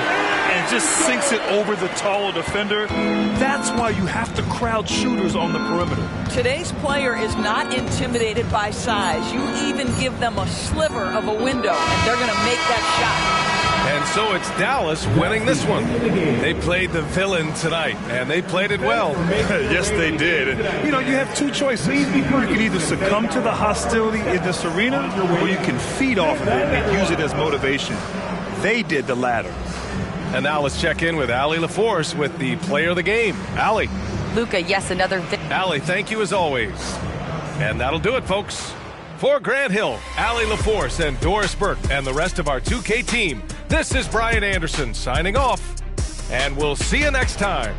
And just sinks it over the taller defender. That's why you have to crowd shooters on the perimeter. Today's player is not intimidated by size. You even give them a sliver of a window, and they're going to make that shot. And so it's Dallas winning this one. They played the villain tonight, and they played it well. Yes, they did. And, you know, you have two choices. You can either succumb to the hostility in this arena, or you can feed off of it and use it as motivation. They did the latter. And now let's check in with Allie LaForce with the player of the game. Allie. Luka, yes, another Allie, thank you as always. And that'll do it, folks. For Grant Hill, Allie LaForce, and Doris Burke, and the rest of our 2K team, this is Brian Anderson signing off, and we'll see you next time.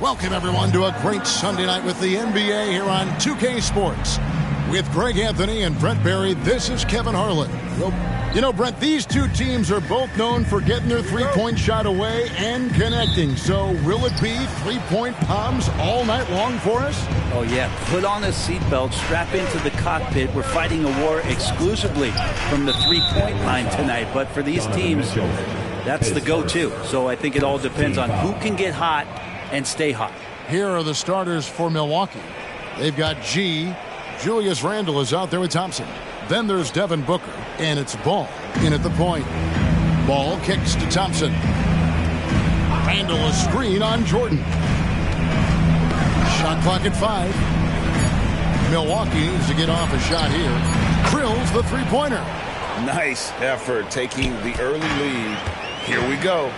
Welcome, everyone, to a great Sunday night with the NBA here on 2K Sports. With Greg Anthony and Brent Barry, this is Kevin Harlan. Well, you know, Brent, these two teams are both known for getting their three-point shot away and connecting. So will it be three-point bombs all night long for us? Oh, yeah. Put on a seatbelt, strap into the cockpit. We're fighting a war exclusively from the three-point line tonight. But for these teams, that's the go-to. So I think it all depends on who can get hot and stay hot. Here are the starters for Milwaukee. They've got G. Julius Randle is out there with Thompson. Then there's Devin Booker, and it's Ball in at the point. Ball kicks to Thompson. Randle a screen on Jordan. Shot clock at 5. Milwaukee needs to get off a shot here. Drills the three-pointer. Nice effort taking the early lead. Here we go.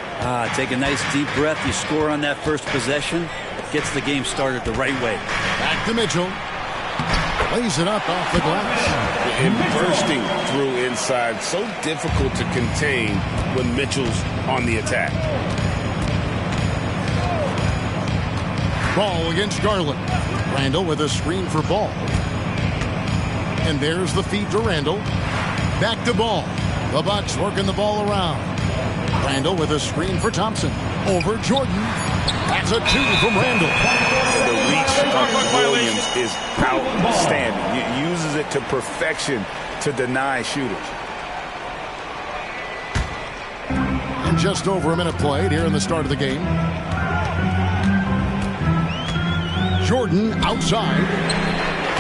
Take a nice deep breath. You score on that first possession. Gets the game started the right way. Back to Mitchell. Lays it up off the glass. And bursting through inside. So difficult to contain when Mitchell's on the attack. Ball against Garland. Randle with a screen for Ball. And there's the feed to Randle. Back to Ball. The Bucks working the ball around. Randle with a screen for Thompson. Over Jordan. That's a 2 from Randle. The reach of Williams is outstanding. He uses it to perfection to deny shooters. And just over a minute played here in the start of the game. Jordan outside.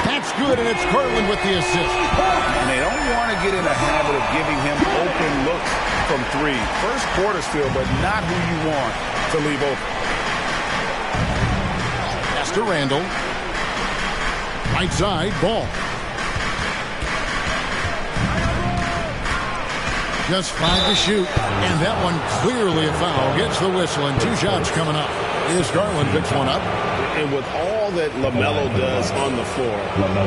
That's good, and it's Garland with the assist. And they don't want to get in the habit of giving him open looks from 3. First quarter's field, but not who you want to leave open. Pass to Randle. Right side, Ball. Just 5 to shoot, and that one clearly a foul. Gets the whistle, and 2 shots coming up. Here's Garland, picks one up. And with all that LaMelo does on the floor,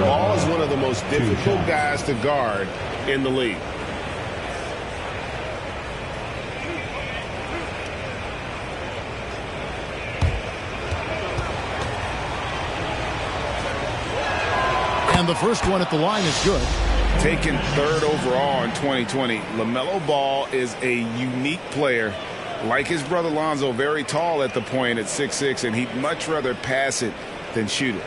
Ball is one of the most difficult guys to guard in the league. And the first one at the line is good. Taken 3rd overall in 2020, LaMelo Ball is a unique player. Like his brother Lonzo, very tall at the point at 6'6", and he'd much rather pass it than shoot it.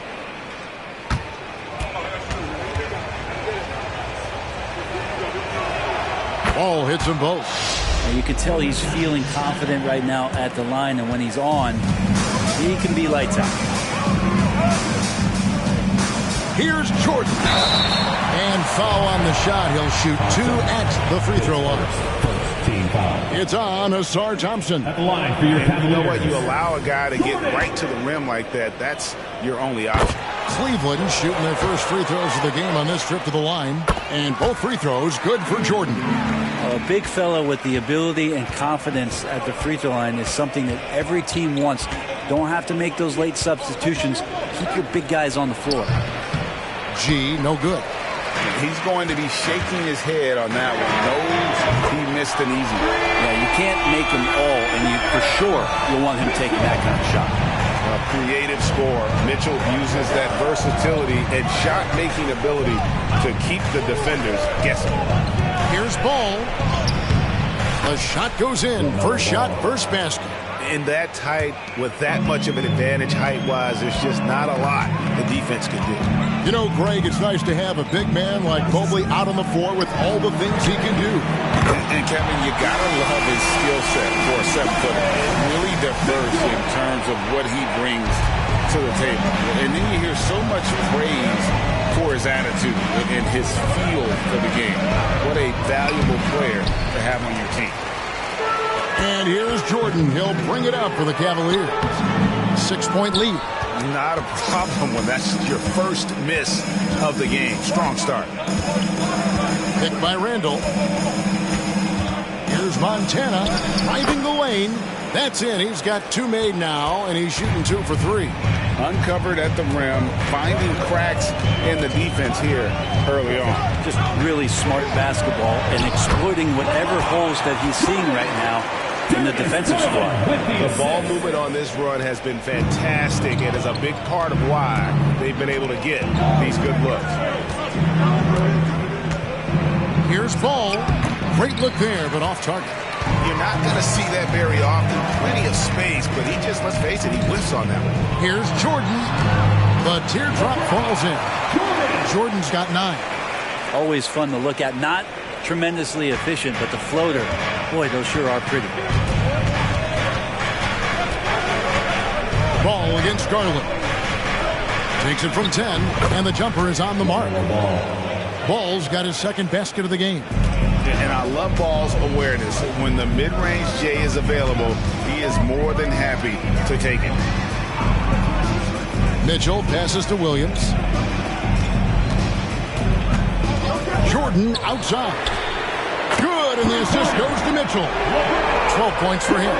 Ball hits them both. And you can tell he's feeling confident right now at the line, and when he's on, he can be lights out. Here's Jordan. And foul on the shot. He'll shoot 2 at the free throw line. It's on Asar Thompson. At the line for your you know what? You allow a guy to get right to the rim like that. That's your only option. Cleveland shooting their first free throws of the game on this trip to the line. And both free throws good for Jordan. A big fella with the ability and confidence at the free throw line is something that every team wants. Don't have to make those late substitutions. Keep your big guys on the floor. G, no good. He's going to be shaking his head on that one. Knows he missed an easy one. Yeah, you can't make them all, and you for sure you'll want him taking that kind of shot. A creative score. Mitchell uses that versatility and shot-making ability to keep the defenders guessing. Here's Ball. The shot goes in. First shot, first basket. In that tight, with that much of an advantage height-wise, there's just not a lot the defense can do. You know, Greg, it's nice to have a big man like Mobley out on the floor with all the things he can do. And Kevin, you got to love his skill set for a 7-footer. Really diverse in terms of what he brings to the table. And then you hear so much praise for his attitude and his feel for the game. What a valuable player to have on your team. And here's Jordan. He'll bring it up for the Cavaliers. 6-point lead. Not a problem when that's your first miss of the game. Strong start. Picked by Randle. Here's Montana driving the lane. That's in. He's got 2 made now, and he's shooting 2 for 3. Uncovered at the rim, finding cracks in the defense here early on. Just really smart basketball and exploiting whatever holes that he's seeing right now in the defensive squad. The ball movement on this run has been fantastic and is a big part of why they've been able to get these good looks. Here's Ball. Great look there, but off target. You're not going to see that very often. Plenty of space, but he just, let's face it, he whiffs on that one. Here's Jordan. The teardrop falls in. Jordan's got 9. Always fun to look at. Not tremendously efficient, but the floater, boy, those sure are pretty. Ball against Garland. Takes it from 10, and the jumper is on the mark. Ball's got his second basket of the game. And I love Ball's awareness. When the mid-range J is available, he is more than happy to take it. Mitchell passes to Williams. Jordan outside. Good, and the assist goes to Mitchell. 12 points for him.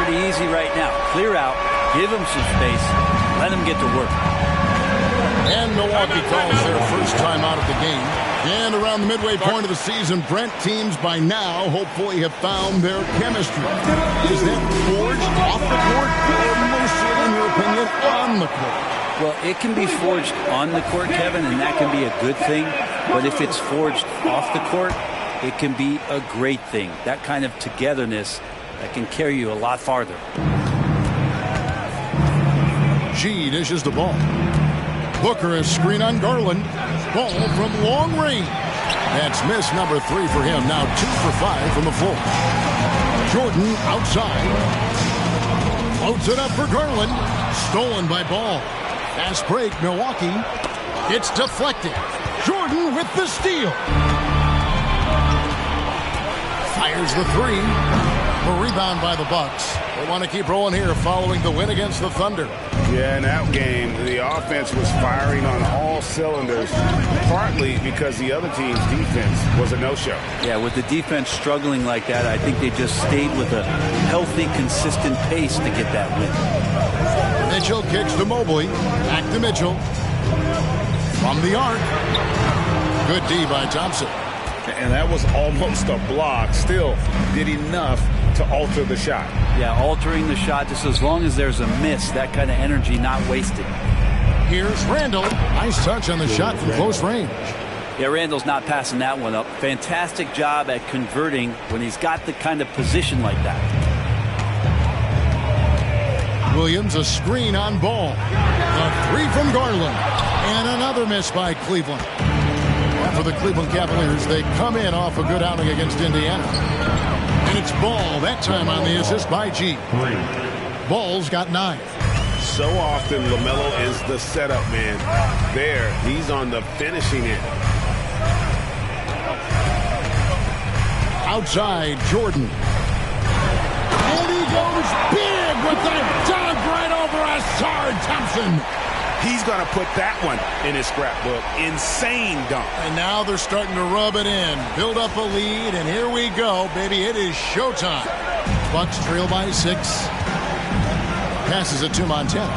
Pretty easy right now. Clear out, give him some space, let him get to work. And Milwaukee calls their first time out of the game. And around the midway point of the season, Brent, teams by now hopefully have found their chemistry. Is that forged off the court or mostly, in your opinion, on the court? Well, it can be forged on the court, Kevin, and that can be a good thing. But if it's forged off the court, it can be a great thing. That kind of togetherness that can carry you a lot farther. G dishes the ball. Booker is screen on Garland. Ball from long range. That's miss number 3 for him. Now 2 for 5 from the floor. Jordan outside. Floats it up for Garland. Stolen by Ball. Fast break, Milwaukee. It's deflected. Jordan with the steal. Fires the 3. A rebound by the Bucks. They want to keep rolling here following the win against the Thunder. Yeah, in that game, the offense was firing on all cylinders, partly because the other team's defense was a no-show. Yeah, with the defense struggling like that, I think they just stayed with a healthy, consistent pace to get that win. Mitchell kicks to Mobley. Back to Mitchell. From the arc. Good D by Thompson. And that was almost a block. Still did enough to alter the shot. Yeah, altering the shot just as long as there's a miss. That kind of energy not wasted. Here's Randall. Nice touch on the shot from close range. Yeah, Randall's not passing that one up. Fantastic job at converting when he's got the kind of position like that. Williams a screen on Ball. The 3 from Garland. And another miss by Cleveland. For the Cleveland Cavaliers, they come in off a good outing against Indiana. And it's Ball, that time on the assist by G. Ball's got 9. So often, LaMelo is the setup man. There, he's on the finishing end. Outside, Jordan. And he goes big with that dunk right over Asard Thompson. He's going to put that one in his scrapbook. Insane dunk. And now they're starting to rub it in. Build up a lead, and here we go, baby. It is showtime. Bucks trail by 6. Passes it to Montana.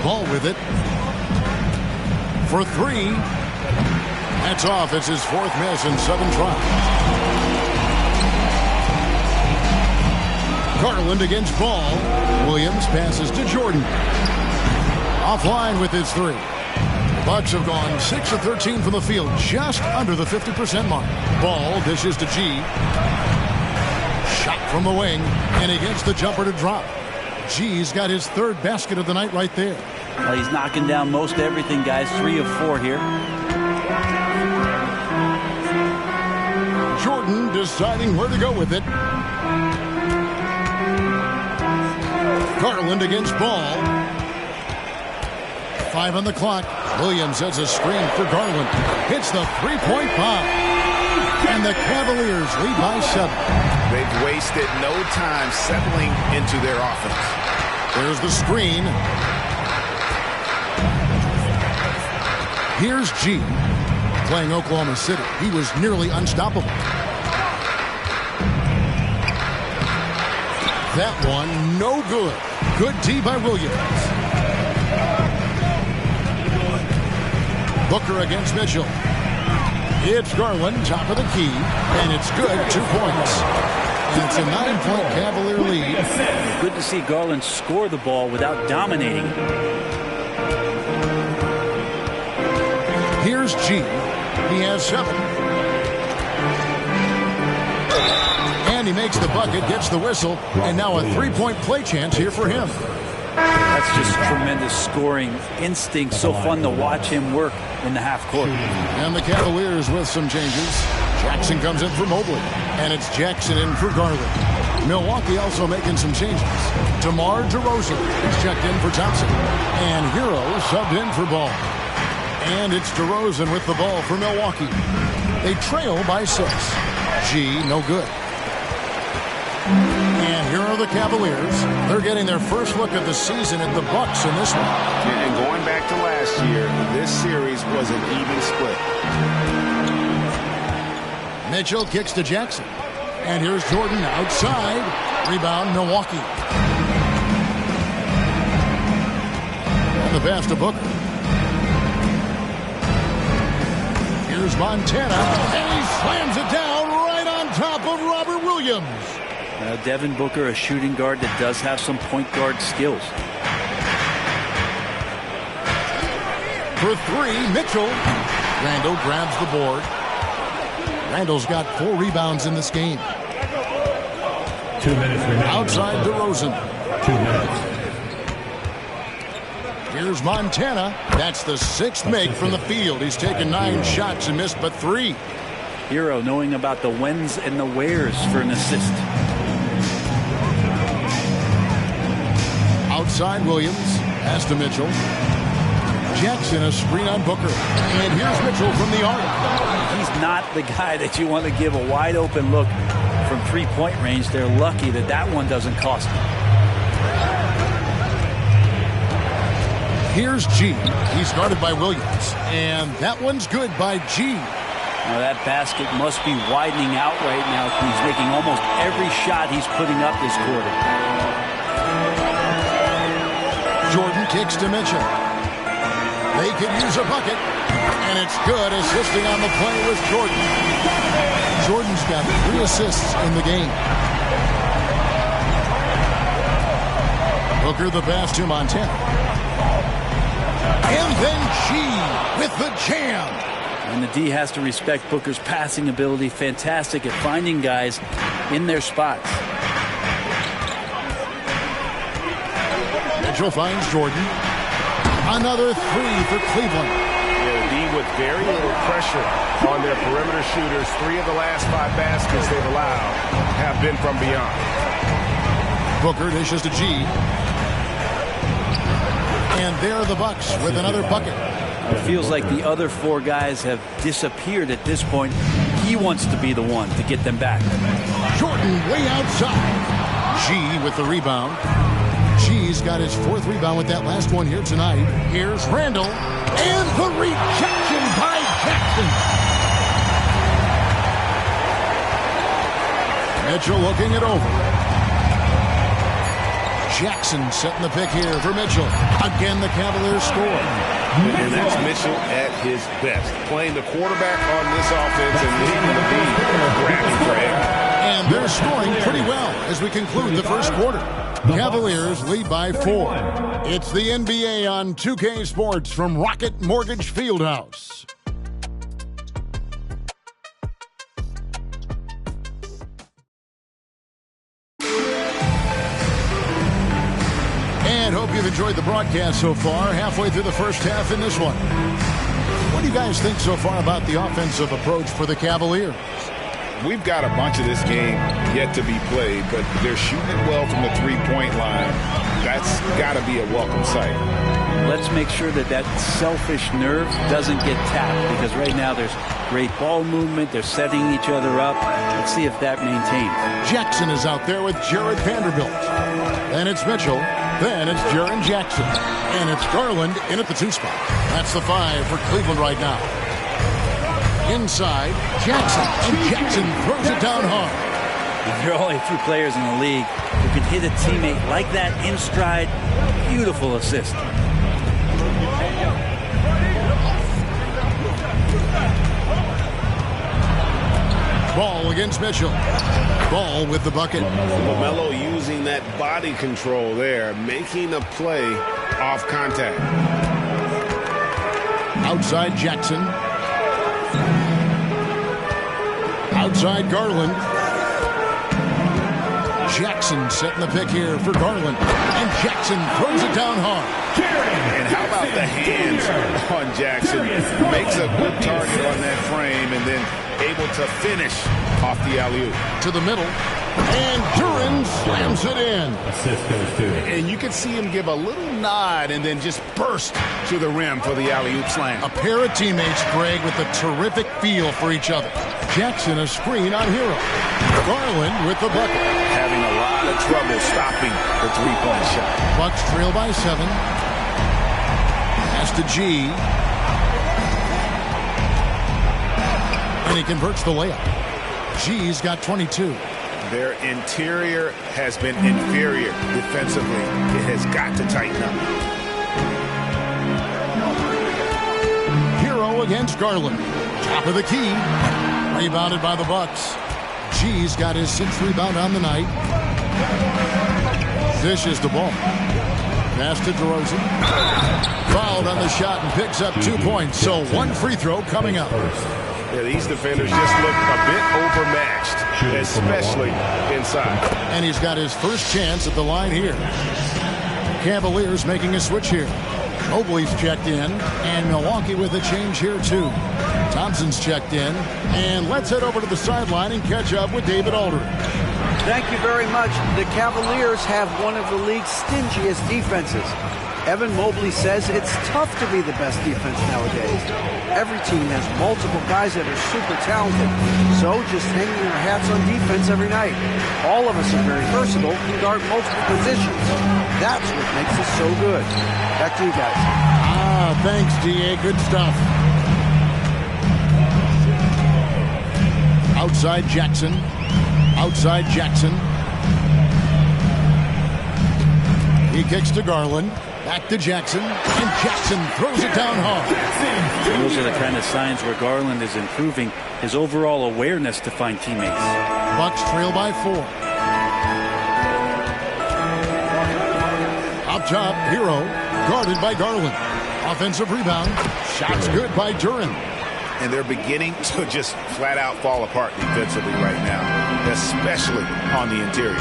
Ball with it. For 3. That's off. It's his 4th miss in 7 tries. Garland against Ball. Williams passes to Jordan. Offline with his 3. The Bucks have gone 6 of 13 from the field, just under the 50% mark. Ball dishes to G. Shot from the wing, and he gets the jumper to drop. G's got his 3rd basket of the night right there. Well, he's knocking down most everything, guys. 3 of 4 here. Jordan deciding where to go with it. Garland against Ball. 5 on the clock. Williams has a screen for Garland. Hits the 3-point bomb. And the Cavaliers lead by 7. They've wasted no time settling into their offense. There's the screen. Here's G. Playing Oklahoma City. He was nearly unstoppable. That one, no good. Good D by Williams. Booker against Mitchell. It's Garland, top of the key, and it's good. 2 points. And it's a 9-point Cavalier lead. Good to see Garland score the ball without dominating. Here's G. He has 7. And he makes the bucket, gets the whistle, and now a 3-point play chance here for him. That's just tremendous scoring instinct. So fun to watch him work in the half court. And the Cavaliers with some changes. Jackson comes in for Mobley, and it's Jackson in for Garland. Milwaukee also making some changes. DeMar DeRozan is checked in for Thompson, and Hero subbed in for Ball. And it's DeRozan with the ball for Milwaukee. They trail by 6. G, no good. And here are the Cavaliers. They're getting their first look at the season at the Bucks in this one. And going back to last year, this series was an even split. Mitchell kicks to Jackson. And here's Jordan outside. Rebound, Milwaukee. And the pass to Booker. Here's Montana. And he slams it down right on top of Robert Williams. Devin Booker, a shooting guard that does have some point guard skills. For 3, Mitchell. Randall grabs the board. Randall's got 4 rebounds in this game. 2 minutes remaining. Outside DeRozan. 2 minutes. Here's Montana. That's the 6th make from the field. He's taken 9 shots and missed but 3. Hero knowing about the whens and the wheres for an assist. Outside Williams. Pass to Mitchell. Jackson a screen on Booker. And here's Mitchell from the arc. He's not the guy that you want to give a wide open look from 3-point range. They're lucky that that one doesn't cost them. Here's G. He's guarded by Williams. And that one's good by G. Now that basket must be widening out right now. He's making almost every shot he's putting up this quarter. Jordan kicks to Mitchell. They could use a bucket. And it's good. Assisting on the play was Jordan. Jordan's got 3 assists in the game. Booker the pass to Montana. And then G with the jam. And the D has to respect Booker's passing ability. Fantastic at finding guys in their spots. Mitchell finds Jordan. Another 3 for Cleveland. The D with very little pressure on their perimeter shooters. 3 of the last 5 baskets they've allowed have been from beyond. Booker dishes to G. And there are the Bucks with another bucket. It feels like the other 4 guys have disappeared at this point. He wants to be the one to get them back. Jordan way outside. G with the rebound. G's got his 4th rebound with that last one here tonight. Here's Randall. And the rejection by Jackson. Mitchell looking it over. Jackson setting the pick here for Mitchell. Again, the Cavaliers score. And that's Mitchell at his best. Playing the quarterback on this offense and leading the lead, grabbing for air. And they're scoring pretty well as we conclude the first quarter. Cavaliers lead by 4. It's the NBA on 2K Sports from Rocket Mortgage Fieldhouse. And hope you've enjoyed the broadcast so far. Halfway through the first half in this one. What do you guys think so far about the offensive approach for the Cavaliers? We've got a bunch of this game yet to be played, but they're shooting it well from the 3-point line. That's got to be a welcome sight. Let's make sure that that selfish nerve doesn't get tapped, because right now there's great ball movement. They're setting each other up. Let's see if that maintains. Jackson is out there with Jared Vanderbilt. Then it's Mitchell. Then it's Jaren Jackson. And it's Garland in at the 2 spot. That's the 5 for Cleveland right now. Inside, Jackson. And Jackson throws it down hard. There are only a few players in the league who can hit a teammate like that in stride. Beautiful assist. Ball against Mitchell. Ball with the bucket. LaMelo using that body control there, making a play off contact. Outside Jackson. Outside Garland. Jackson setting the pick here for Garland. And Jackson throws it down hard. And how about the hands on Jackson? Makes a good target on that frame and then able to finish off the alley-oop. To the middle. And Duran slams it in. And you can see him give a little nod and then just burst to the rim for the alley-oop slam. A pair of teammates, Greg, with a terrific feel for each other. Jackson a screen on Hero. Garland with the bucket. Having a lot of trouble stopping the three-point shot. Bucks trail by 7. Pass to G. And he converts the layup. G's got 22. Their interior has been inferior defensively. It has got to tighten up. Hero against Garland. Top of the key. Rebounded by the Bucks. G's got his 6th rebound on the night. Dishes the ball. Pass to DeRozan. Fouled on the shot and picks up 2 points. So 1 free throw coming up. Yeah, these defenders just look a bit overmatched, especially inside. And he's got his first chance at the line here. Cavaliers making a switch here. Mobley's checked in, and Milwaukee with a change here too. Thompson's checked in, and let's head over to the sideline and catch up with David Aldridge. Thank you very much. The Cavaliers have one of the league's stingiest defenses. Evan Mobley says it's tough to be the best defense nowadays. Every team has multiple guys that are super talented, so just hanging our hats on defense every night. All of us are very versatile, can guard multiple positions. That's what makes us so good. Back to you guys. Thanks, D.A. Good stuff. Outside Jackson. Outside Jackson. He kicks to Garland. Back to Jackson. And Jackson throws it down hard. And those are the kind of signs where Garland is improving his overall awareness to find teammates. Bucks trail by 4. Up top, Hero. Guarded by Garland. Offensive rebound. Shots good by Duran. And they're beginning to just flat out fall apart defensively right now, especially on the interior.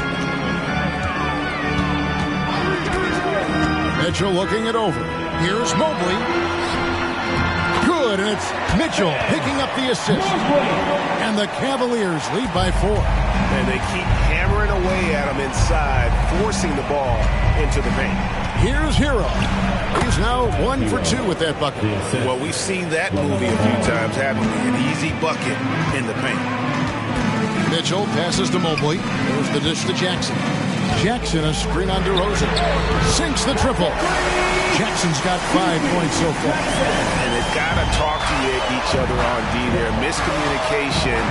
Mitchell looking it over. Here's Mobley. Good, and it's Mitchell picking up the assist. And the Cavaliers lead by 4. And they keep hammering away at him inside, forcing the ball into the paint. Here's Hero. He's now 1 for 2 with that bucket. Well, we've seen that movie a few times, haven't we? An easy bucket in the paint. Mitchell passes to Mobley. There's the dish to Jackson. Jackson a screen on DeRozan. Sinks the triple. Jackson's got 5 points so far. And they've got to talk to each other on D there. Miscommunication,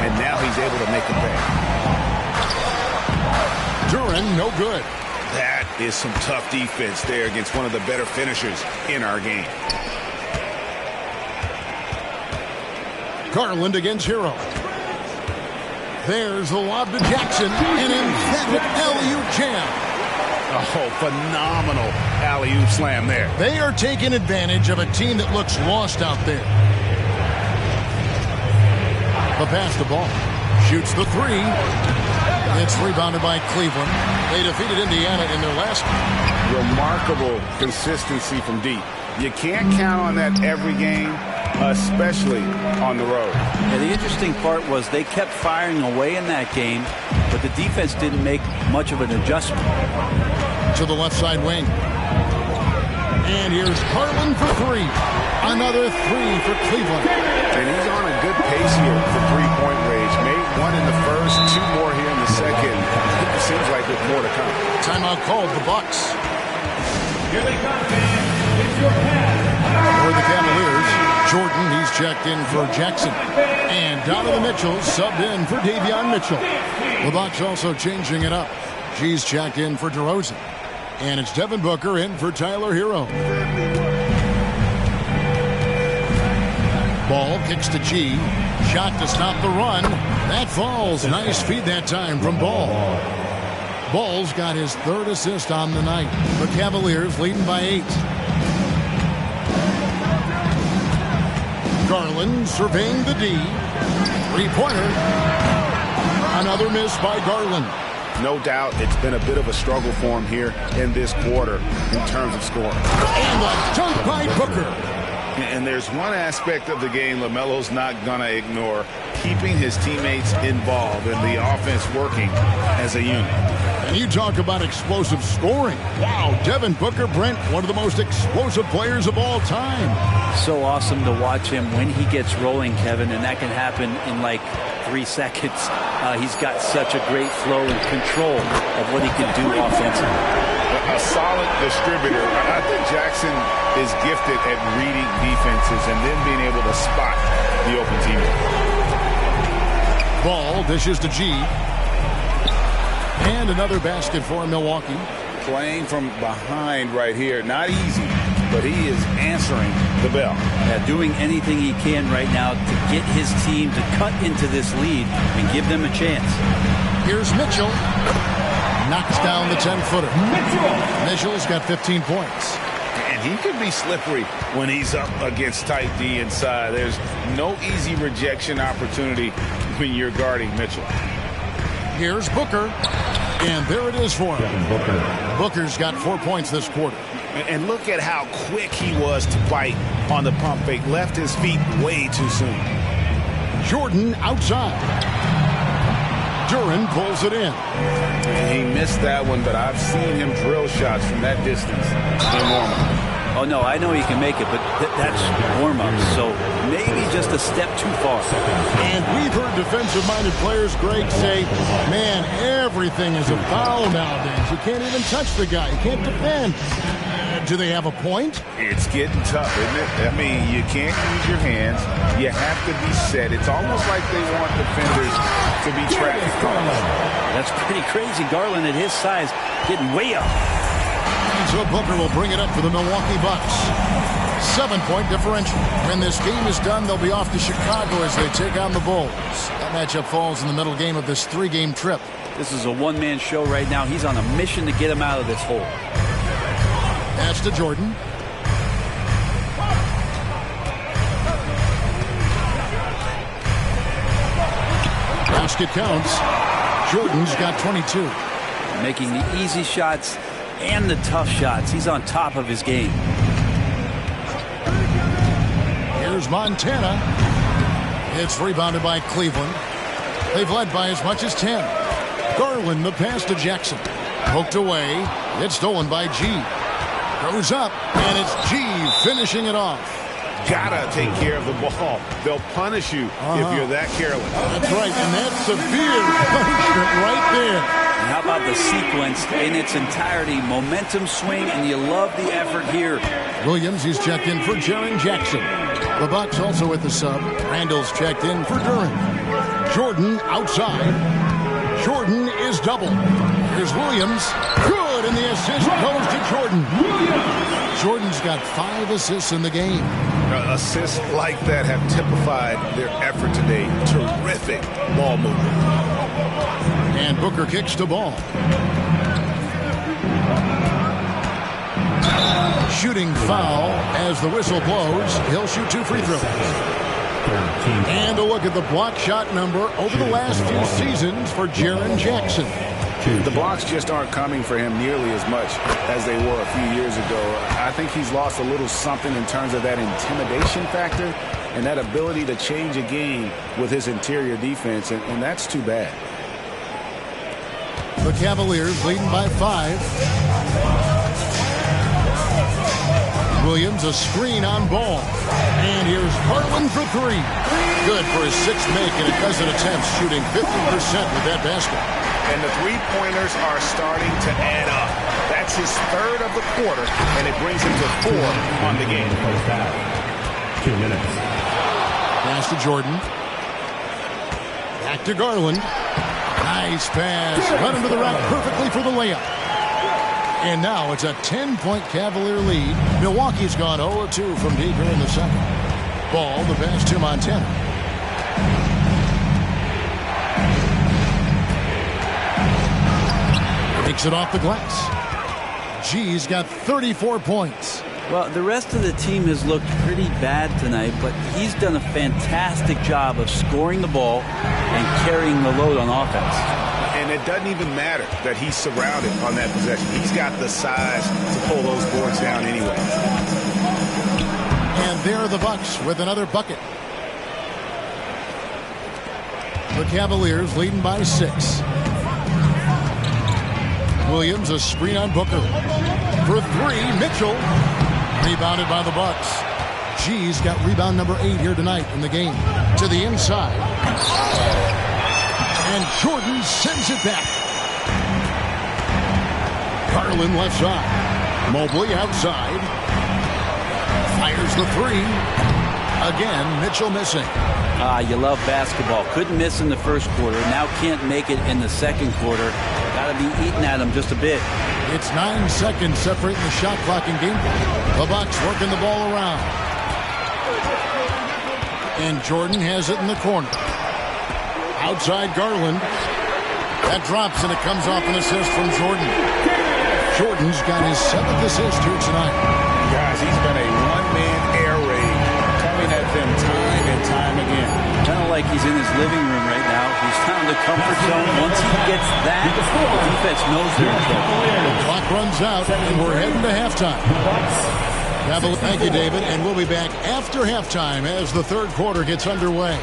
and now he's able to make a pay. Duran, no good. That is some tough defense there against one of the better finishers in our game. Garland against Hero. There's the lob to Jackson. An emphatic alley-oop jam. Oh, phenomenal alley-oop slam there. They are taking advantage of a team that looks lost out there. The pass to Ball. Shoots the 3. It's rebounded by Cleveland. They defeated Indiana in their last game. Remarkable consistency from deep. You can't count on that every game, especially on the road. Yeah, the interesting part was they kept firing away in that game, but the defense didn't make much of an adjustment. To the left side wing. And here's Garland for 3. Another 3 for Cleveland. And he's on a good pace here for three-point range. Made 1 in the first, 2 more here in the second. It seems like there's more to come. Timeout called, the Bucks. Here they come, fans. It's your pass. For the Cavaliers, Jordan, he's checked in for Jackson. And Donovan Mitchell subbed in for Davion Mitchell. The Bucks also changing it up. G's checked in for DeRozan. And it's Devin Booker in for Tyler Hero. Ball kicks to G. Shot to stop the run. That falls. Nice feed that time from Ball. Ball's got his 3rd assist on the night. The Cavaliers leading by 8. Garland surveying the D. 3-pointer. Another miss by Garland. No doubt it's been a bit of a struggle for him here in this quarter in terms of scoring. And a dunk by Booker. And there's one aspect of the game LaMelo's not going to ignore, keeping his teammates involved and the offense working as a unit. And you talk about explosive scoring. Wow, Devin Booker, Brent, one of the most explosive players of all time. So awesome to watch him when he gets rolling, Kevin, and that can happen in like 3 seconds. He's got such a great flow and control of what he can do offensively. A solid distributor. I think Jackson is gifted at reading defenses and then being able to spot the open teammate. Ball dishes to G. And another basket for Milwaukee. Playing from behind right here. Not easy, but he is answering the bell. Yeah, doing anything he can right now to get his team to cut into this lead and give them a chance. Here's Mitchell. Knocks down the 10-footer. Mitchell's got 15 points. And he could be slippery when he's up against tight D inside. There's no easy rejection opportunity when you're guarding Mitchell. Here's Booker. And there it is for him. Booker's got 4 points this quarter. And look at how quick he was to fight on the pump fake. Left his feet way too soon. Jordan outside. Duran pulls it in. He missed that one, but I've seen him drill shots from that distance in warm-up. Oh, no, I know he can make it, but that's warm-up, so maybe just a step too far. And we've heard defensive-minded players, Greg, say, man, everything is a foul nowadays. You can't even touch the guy. You can't defend. Do they have a point? It's getting tough, isn't it? I mean, you can't use your hands. You have to be set. It's almost like they want defenders to be trapped. That's pretty crazy. Garland at his size getting way up. And so Booker will bring it up for the Milwaukee Bucks. 7-point differential. When this game is done, they'll be off to Chicago as they take on the Bulls. That matchup falls in the middle game of this 3-game trip. This is a one-man show right now. He's on a mission to get him out of this hole. Pass to Jordan. Basket counts. Jordan's got 22. Making the easy shots and the tough shots. He's on top of his game. Here's Montana. It's rebounded by Cleveland. They've led by as much as 10. Garland, the pass to Jackson. Poked away. It's stolen by G. Goes up, and it's G finishing it off. Gotta take care of the ball. They'll punish you if you're that careless. That's right, and that's severe punishment right there. And how about the sequence in its entirety? Momentum swing, and you love the effort here. Williams, he's checked in for Jaren Jackson. The Bucks also with the sub. Randall's checked in for Duran. Jordan outside. Jordan is doubled. Here's Williams. Good, and the assist goes to Jordan. Jordan's got 5 assists in the game. Assists like that have typified their effort today. Terrific ball movement. And Booker kicks the ball. Shooting foul as the whistle blows. He'll shoot 2 free throws. And a look at the block shot number over the last few seasons for Jaren Jackson. The blocks just aren't coming for him nearly as much as they were a few years ago. I think he's lost a little something in terms of that intimidation factor and that ability to change a game with his interior defense, and that's too bad. The Cavaliers leading by 5. Williams, a screen on Ball. And here's Garland for 3. Good for his 6th make in a dozen attempts, shooting 50% with that basket. And the three-pointers are starting to add up. That's his 3rd of the quarter, and it brings him to 4 on the game. 2 minutes. Pass to Jordan. Back to Garland. Nice pass. Run into the rack perfectly for the layup. And now it's a 10-point Cavalier lead. Milwaukee's gone 0-2 from deep here in the second. Ball, the pass to Montana. Takes it off the glass. G's got 34 points. Well, the rest of the team has looked pretty bad tonight, but he's done a fantastic job of scoring the ball and carrying the load on offense. And it doesn't even matter that he's surrounded on that possession. He's got the size to pull those boards down anyway. And there are the Bucks with another bucket. The Cavaliers leading by 6. Williams, a screen on Booker. For 3, Mitchell. Rebounded by the Bucks. G's got rebound number 8 here tonight in the game. To the inside. And Jordan sends it back. Garland left side. Mobley outside. Fires the 3. Again, Mitchell missing. You love basketball. Couldn't miss in the first quarter. Now can't make it in the second quarter. Got to be eating at him just a bit. It's 9 seconds separating the shot clock and game. The Bucks working the ball around. And Jordan has it in the corner. Outside Garland. That drops and it comes off an assist from Jordan. Jordan's got his 7th assist here tonight. Guys, he's been a one-man air raid coming at them time and time again. Kind of like he's in his living room right now. He's found the comfort zone. Once he gets that, the defense knows they're in trouble. The clock runs out, and we're heading to halftime. Thank you, David. And we'll be back after halftime as the third quarter gets underway.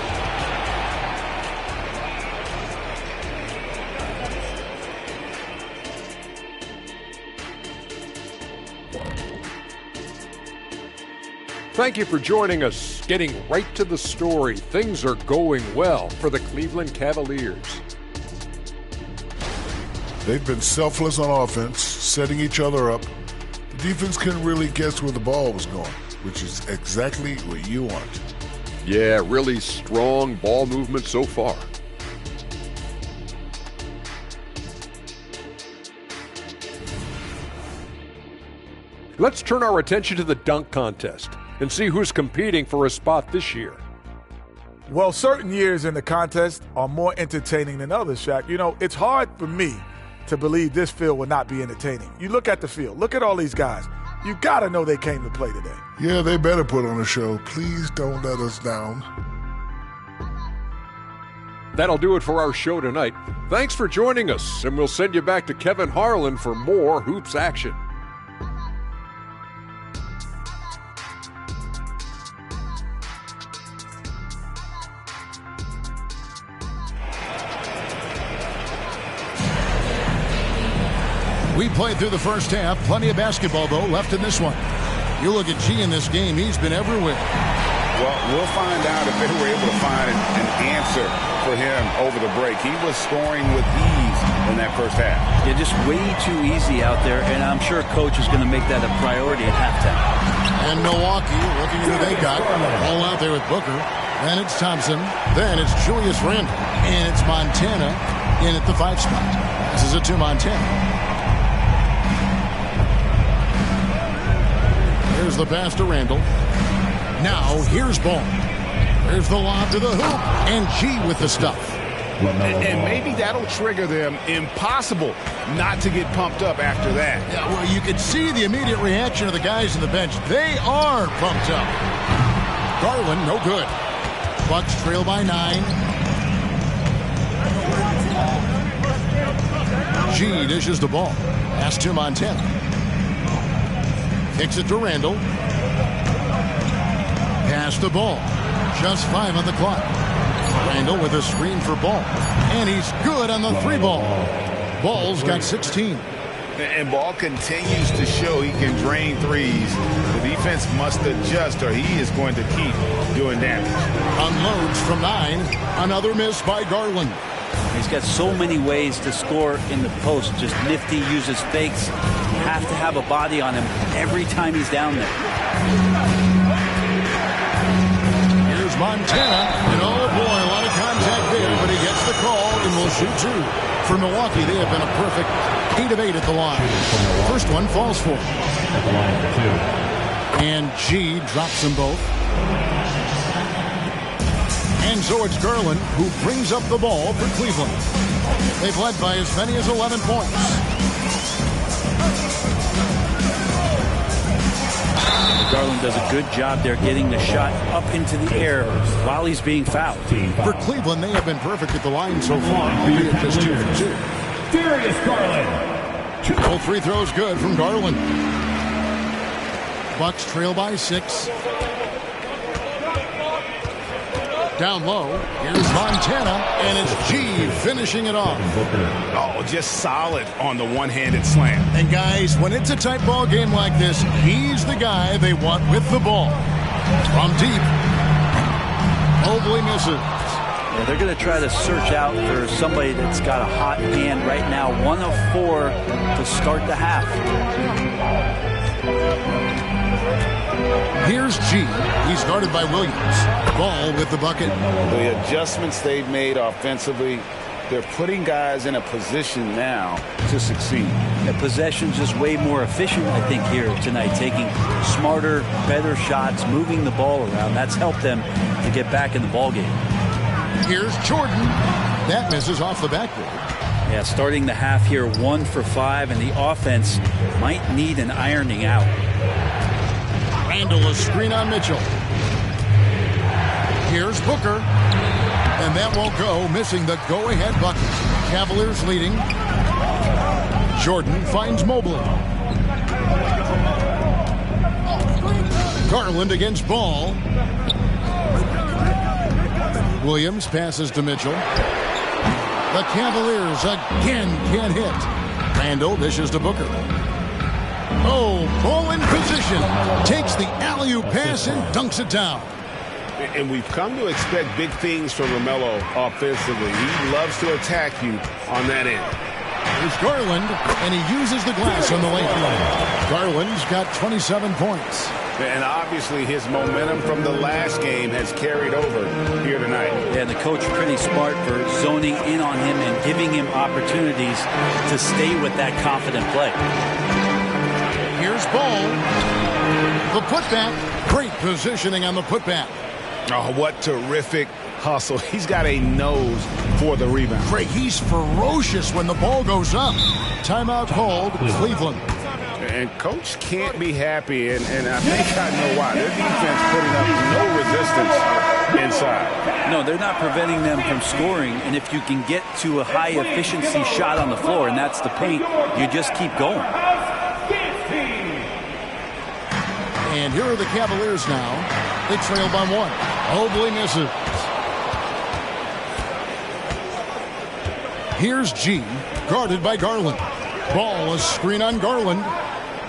Thank you for joining us. Getting right to the story, things are going well for the Cleveland Cavaliers. They've been selfless on offense, setting each other up. The defense couldn't really guess where the ball was going, which is exactly what you want. Yeah, really strong ball movement so far. Let's turn our attention to the dunk contest and see who's competing for a spot this year. Well, certain years in the contest are more entertaining than others, Shaq. You know, it's hard for me to believe this field will not be entertaining. You look at the field. Look at all these guys. You got to know they came to play today. Yeah, they better put on a show. Please don't let us down. That'll do it for our show tonight. Thanks for joining us, and we'll send you back to Kevin Harlan for more Hoops action. We played through the first half. Plenty of basketball, though, left in this one. You look at G in this game, he's been everywhere. Well, we'll find out if they were able to find an answer for him over the break. He was scoring with ease in that first half. Yeah, just way too easy out there, and I'm sure Coach is going to make that a priority at halftime. And Milwaukee, looking at who they got. All out there with Booker. Then it's Thompson. Then it's Julius Randle. And it's Montana in at the 5 spot. This is it to Montana. Here's the pass to Randle. Now here's Ball. There's the lob to the hoop. And G with the stuff. And maybe that'll trigger them. Impossible not to get pumped up after that. Yeah, well, you could see the immediate reaction of the guys on the bench. They are pumped up. Garland, no good. Bucks trail by 9. G dishes the ball. Pass to Montana. Kicks it to Randle. Pass the ball. Just 5 on the clock. Randle with a screen for Ball. And he's good on the 3 ball. Ball's got 16. And Ball continues to show he can drain threes. The defense must adjust or he is going to keep doing damage. Unloads from 9. Another miss by Garland. He's got so many ways to score in the post. Just nifty, uses fakes. You have to have a body on him every time he's down there. Here's Montana. And oh boy, a lot of contact there, but he gets the call and will shoot 2. For Milwaukee, they have been a perfect 8 of 8 at the line. First one falls for him. At the line for 2. And G drops them both. And so it's Garland who brings up the ball for Cleveland. They've led by as many as 11 points. Garland does a good job there getting the shot up into the air while he's being fouled. For Cleveland, they have been perfect at the line so far, albeit just 2 for 2. Darius Garland. All free throws good from Garland. Bucks trail by 6. Down low, here's Montana, and it's G finishing it off. Oh, just solid on the one-handed slam. And guys, when it's a tight ball game like this, he's the guy they want with the ball. From deep, Mobley misses. Yeah, they're going to try to search out for somebody that's got a hot hand right now. 1 of 4 to start the half. Here's G. He's guarded by Williams. Ball with the bucket. The adjustments they've made offensively, they're putting guys in a position now to succeed. The possession's just way more efficient, I think, here tonight. Taking smarter, better shots, moving the ball around. That's helped them to get back in the ball game. Here's Jordan. That misses off the backboard. Yeah, starting the half here 1 for 5, and the offense might need an ironing out. Randall, a screen on Mitchell. Here's Booker. And that won't go, missing the go-ahead bucket. Cavaliers leading. Jordan finds Mobley. Garland against Ball. Williams passes to Mitchell. The Cavaliers again can't hit. Randall dishes to Booker. Oh, ball in position. Takes the alley-oop pass and dunks it down. And we've come to expect big things from LaMelo offensively. He loves to attack you on that end. Here's Garland, and he uses the glass on the late line. Garland's got 27 points. And obviously his momentum from the last game has carried over here tonight. Yeah, and the coach pretty smart for zoning in on him and giving him opportunities to stay with that confident play. Here's Ball. The putback. Great positioning on the putback. Oh, what terrific hustle. He's got a nose for the rebound. Great. He's ferocious when the ball goes up. Timeout called, Cleveland. And coach can't be happy, and I think I know why. Their defense putting up no resistance inside. No, they're not preventing them from scoring, and if you can get to a high-efficiency shot on the floor, and that's the paint, you just keep going. And here are the Cavaliers now. They trail by 1. Mobley misses. Here's G, guarded by Garland. Ball, a screen on Garland.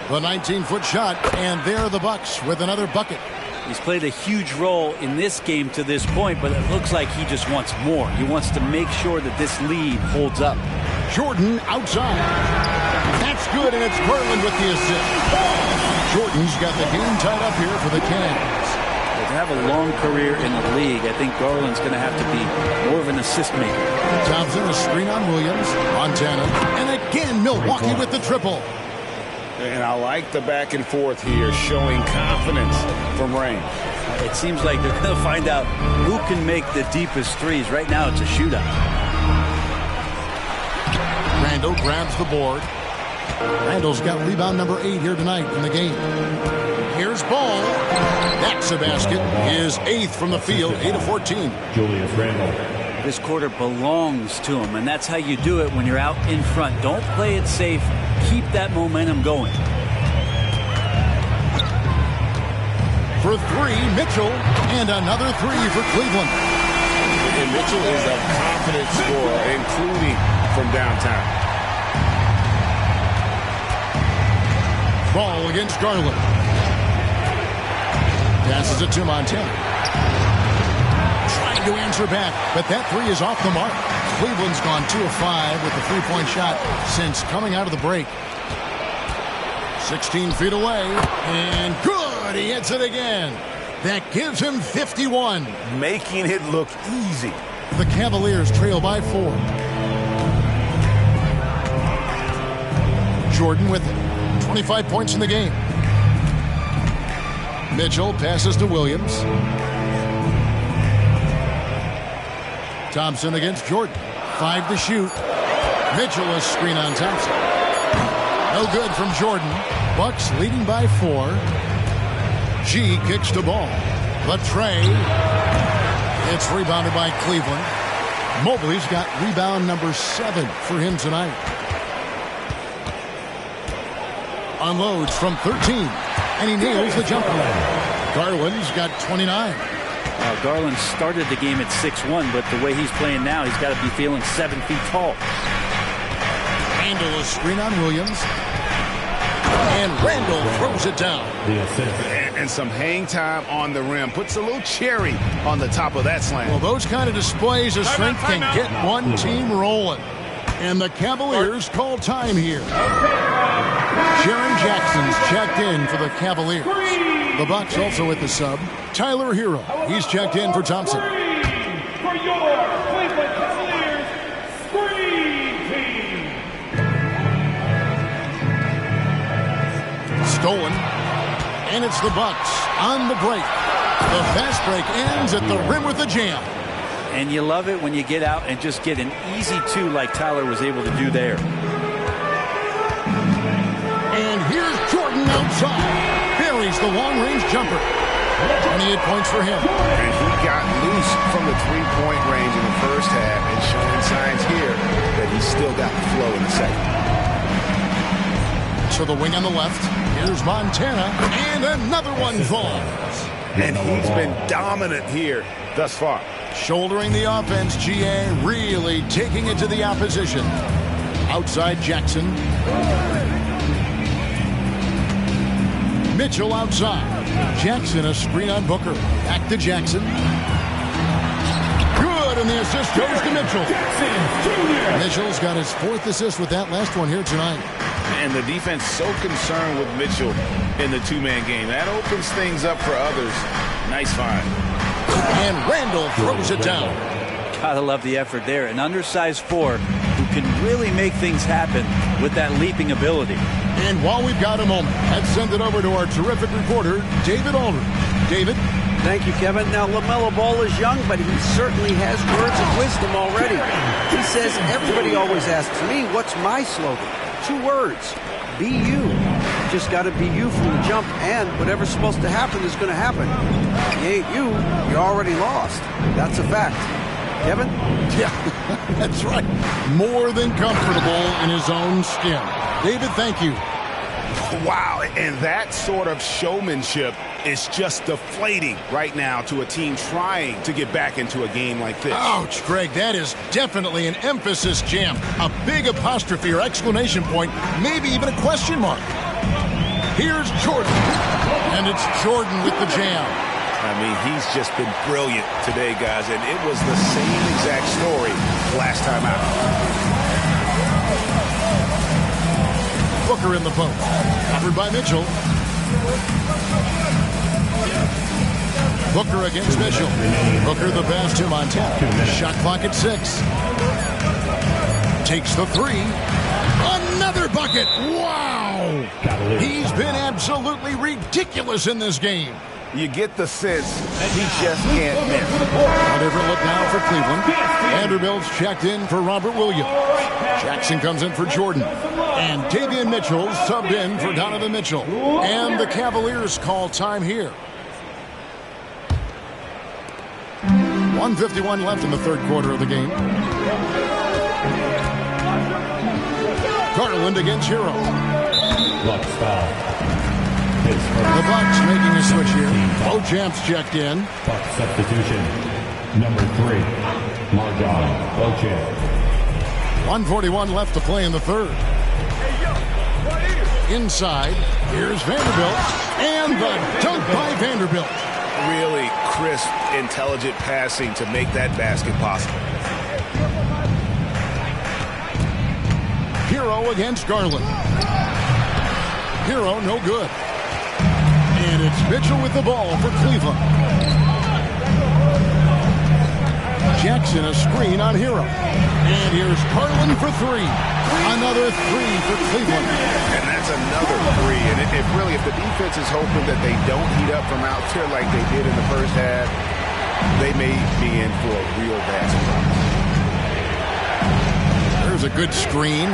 The 19-foot shot, and there are the Bucks with another bucket. He's played a huge role in this game to this point, but it looks like he just wants more. He wants to make sure that this lead holds up. Jordan outside. That's good, and it's Garland with the assist. Jordan's got the game tied up here for the Cavs. To have a long career in the league, I think Garland's going to have to be more of an assist maker. Thompson, a screen on Williams. Montana, and again Milwaukee with the triple. And I like the back and forth here, showing confidence from range. It seems like they're going to find out who can make the deepest threes. Right now, it's a shootout. Randall grabs the board. Randall's got rebound number 8 here tonight in the game. Here's Ball. That's a basket. His 8th from the field, 8 of 14. Julius Randle. This quarter belongs to him, and that's how you do it when you're out in front. Don't play it safe. Keep that momentum going. For 3, Mitchell, and another 3 for Cleveland. And Mitchell is a confident scorer, including from downtown. Ball against Garland. Passes it to Montana. Trying to answer back, but that 3 is off the mark. Cleveland's gone 2 of 5 with the 3-point shot since coming out of the break. 16 feet away, and good! He hits it again. That gives him 51. Making it look easy. The Cavaliers trail by 4. Jordan with it. 25 points in the game. Mitchell passes to Williams. Thompson against Jordan. 5 to shoot. Mitchell a screen on Thompson. No good from Jordan. Bucks leading by 4. G kicks the ball. The tray. It's rebounded by Cleveland. Mobley's got rebound number 7 for him tonight. Unloads from 13, and he nails the jumper. Garland's got 29. Garland started the game at 6'1", but the way he's playing now, he's got to be feeling 7 feet tall. Handle a screen on Williams. And Randall throws it down. And some hang time on the rim. Puts a little cherry on the top of that slam. Well, those kind of displays of strength can get one team rolling. And the Cavaliers call time here. Jaren Jackson's checked in for the Cavaliers. The Bucks also at the sub. Tyler Hero. He's checked in for Thompson. For your Cleveland Cavaliers Screen Team. Stolen. And it's the Bucks on the break. The fast break ends at the rim with a jam. And you love it when you get out and just get an easy 2 like Tyler was able to do there. And here's Jordan outside. Buries the long-range jumper. 28 points for him. And he got loose from the three-point range in the first half and showing signs here that he's still got the flow in the second. To the wing on the left. Here's Montana. And another one falls. And he's been dominant here thus far. Shouldering the offense, GA really taking it to the opposition. Outside Jackson. Mitchell outside. Jackson a screen on Booker. Back to Jackson. Good, and the assist goes to Mitchell. Mitchell's got his 4th assist with that last one here tonight. And the defense so concerned with Mitchell in the 2-man game. That opens things up for others. Nice find. And Randall throws it down. Gotta love the effort there. An undersized 4 who can really make things happen with that leaping ability. And while we've got a moment, let's send it over to our terrific reporter, David Aldridge. David? Thank you, Kevin. Now, LaMelo Ball is young, but he certainly has words of wisdom already. He says, everybody always asks me, what's my slogan? 2 words. Be you. Just got to be you from the jump, and whatever's supposed to happen is going to happen. If you ain't you, you're already lost. That's a fact. Kevin? Yeah, that's right. More than comfortable in his own skin. David, thank you. Wow, and that sort of showmanship is just deflating right now to a team trying to get back into a game like this. Ouch, Greg, that is definitely an emphasis jam. A big apostrophe or exclamation point, maybe even a question mark. Here's Jordan, and it's Jordan with the jam. I mean, he's just been brilliant today, guys, and it was the same exact story last time out. Booker in the post. Covered by Mitchell. Booker against Mitchell. Booker the pass to Montana. Shot clock at 6. Takes the 3. Another bucket. Wow. He's been absolutely ridiculous in this game. You get the sense he just can't miss. A different look now for Cleveland. Vanderbilt's checked in for Robert Williams. Jackson comes in for Jordan. And Davion Mitchell subbed in for Donovan Mitchell. And the Cavaliers call time here. 1:51 left in the third quarter of the game. Garland against Hero. The Bucks making a switch here. Beauchamp's checked in. Bucks substitution. Number 3, Marjon Beauchamp. 1:41 left to play in the third. Inside, here's Vanderbilt. And the dunk by Vanderbilt. Really crisp, intelligent passing to make that basket possible. Hero against Garland. Hero no good. And it's Mitchell with the ball for Cleveland. Jackson a screen on Hero. And here's Garland for 3. Another 3 for Cleveland. And that's another 3. And if the defense is hoping that they don't heat up from out there like they did in the first half, they may be in for a real bad surprise. There's a good screen.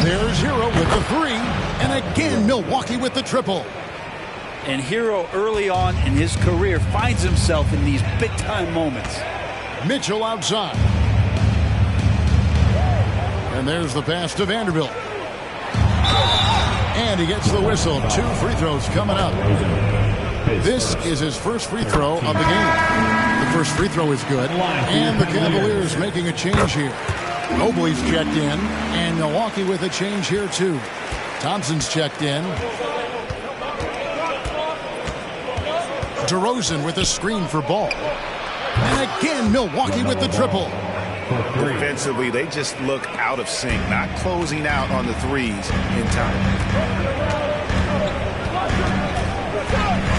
There's Hero with the 3. And again, Milwaukee with the triple. And Hero early on in his career finds himself in these big-time moments. Mitchell outside. And there's the pass to Vanderbilt. And he gets the whistle. 2 free throws coming up. This is his first free throw of the game. The first free throw is good. And the Cavaliers making a change here. Mobley's checked in. And Milwaukee with a change here too. Thompson's checked in. DeRozan with a screen for Ball. And again, Milwaukee with the triple. Defensively, they just look out of sync, not closing out on the threes in time.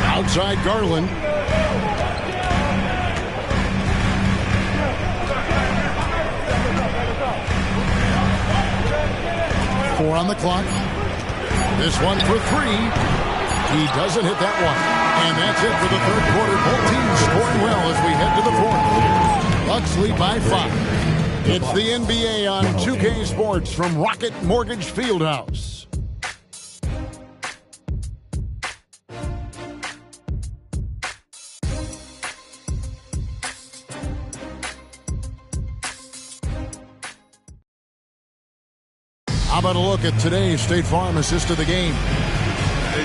Outside Garland. Four on the clock. This one for 3. He doesn't hit that one. And that's it for the third quarter. Both teams scoring well as we head to the fourth. Bucks lead by 5. It's the NBA on 2K Sports from Rocket Mortgage Fieldhouse. How about a look at today's State Farm assist of the game?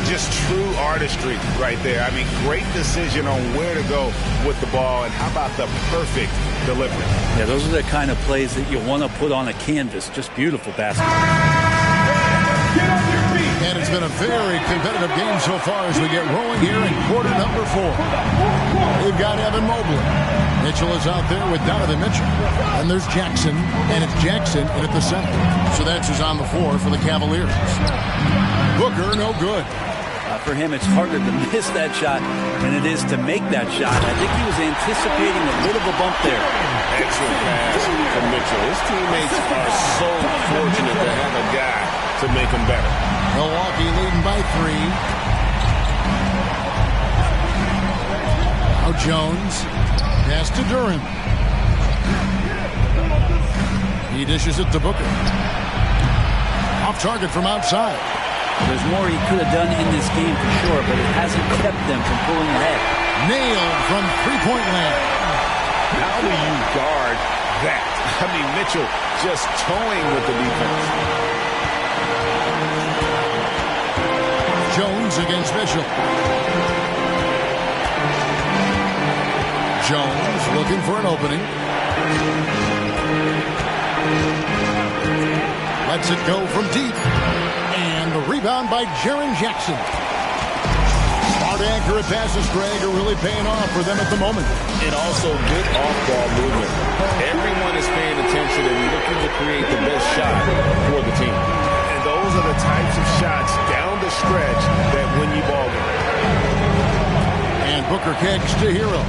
Just true artistry right there. I mean, great decision on where to go with the ball, and how about the perfect delivery? Yeah, those are the kind of plays that you want to put on a canvas. Just beautiful basketball. And it's been a very competitive game so far as we get rolling here in quarter number 4. We've got Evan Mobley. Mitchell is out there with Donovan Mitchell. And there's Jackson, and it's Jackson in at the center. So that's who's on the floor for the Cavaliers. Booker, no good. For him, it's harder to miss that shot than it is to make that shot. I think he was anticipating a bit of a bump there. Excellent pass from Mitchell. His teammates are so fortunate to have a guy to make them better. Milwaukee leading by 3. Now Jones. Pass to Durham. He dishes it to Booker. Off target from outside. There's more he could have done in this game for sure, but it hasn't kept them from pulling ahead. Nailed from three-point land. How do you guard that? I mean, Mitchell just toying with the defense. Jones against Mitchell. Jones looking for an opening. Lets it go from deep. And the rebound by Jaren Jackson. Smart, accurate passes, Greg, are really paying off for them at the moment. And also good off-ball movement. Everyone is paying attention and looking to create the best shot for the team. And those are the types of shots down the stretch that win you ball games. And Booker kicks to Hero.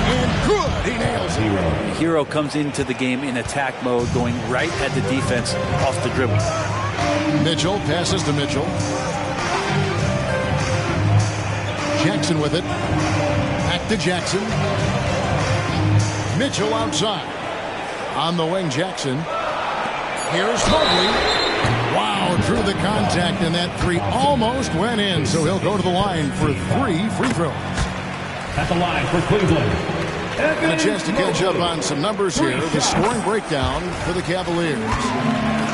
And good. He nails it. Hero comes into the game in attack mode, going right at the defense off the dribble. Mitchell passes to Mitchell. Jackson with it. Back to Jackson. Mitchell outside. On the wing, Jackson. Here's Mobley. Wow, drew the contact, and that 3 almost went in. So he'll go to the line for 3 free throws. At the line for Cleveland. And a chance to catch up on some numbers here. The scoring breakdown for the Cavaliers.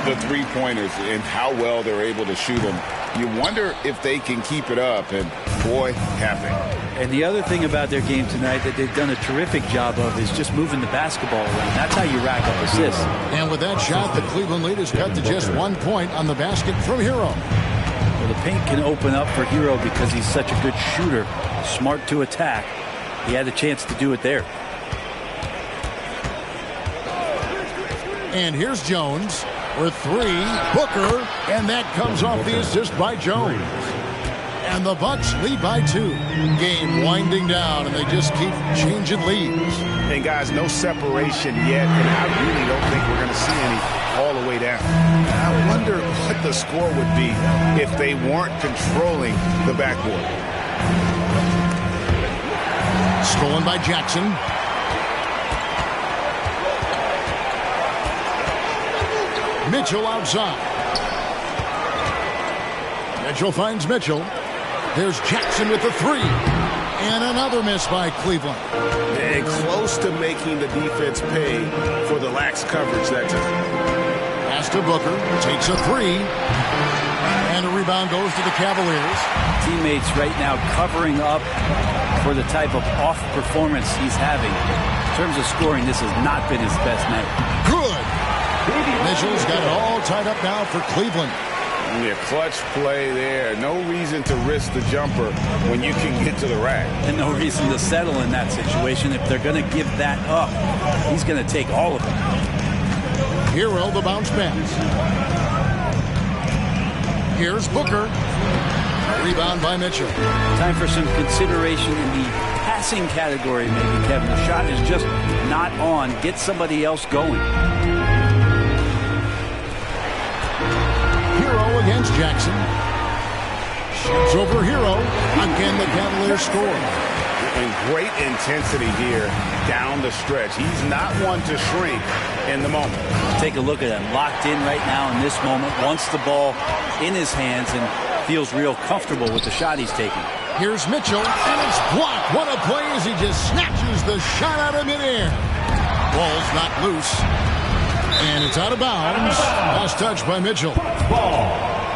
The three-pointers and how well they're able to shoot them. You wonder if they can keep it up, and boy, have they. And the other thing about their game tonight that they've done a terrific job of is just moving the basketball around. That's how you rack up assists. And with that shot, the Cleveland lead is cut to just 1 point on the basket from Hero. Well, the paint can open up for Hero because he's such a good shooter, smart to attack. He had a chance to do it there. And here's Jones with 3. Booker, and that comes off the assist by Jones. And the Bucks lead by 2. Game winding down, and they just keep changing leads. And guys, no separation yet, and I really don't think we're going to see any all the way down. I wonder what the score would be if they weren't controlling the backboard. Stolen by Jackson. Mitchell outside. Mitchell finds Mitchell. There's Jackson with the three. And another miss by Cleveland. And close to making the defense pay for the lax coverage that time. Pass to Booker. Takes a three. And a rebound goes to the Cavaliers. Teammates right now covering up for the type of off performance he's having. In terms of scoring, this has not been his best night. Good. Mitchell's got it all tied up now for Cleveland. Yeah, clutch play there. No reason to risk the jumper when you can get to the rack. And no reason to settle in that situation. If they're going to give that up, he's going to take all of it. Hero the bounce pass. Here's Booker. Rebound by Mitchell. Time for some consideration in the passing category, maybe, Kevin. The shot is just not on. Get somebody else going. Hero against Jackson. Shoots over Hero. Again, the Cavaliers score. And great intensity here down the stretch. He's not one to shrink in the moment. Take a look at him. Locked in right now in this moment. Wants the ball in his hands and feels real comfortable with the shot he's taking. Here's Mitchell, and it's blocked. What a play as he just snatches the shot out of midair. Ball's not loose. And it's out of bounds. Last touch by Mitchell.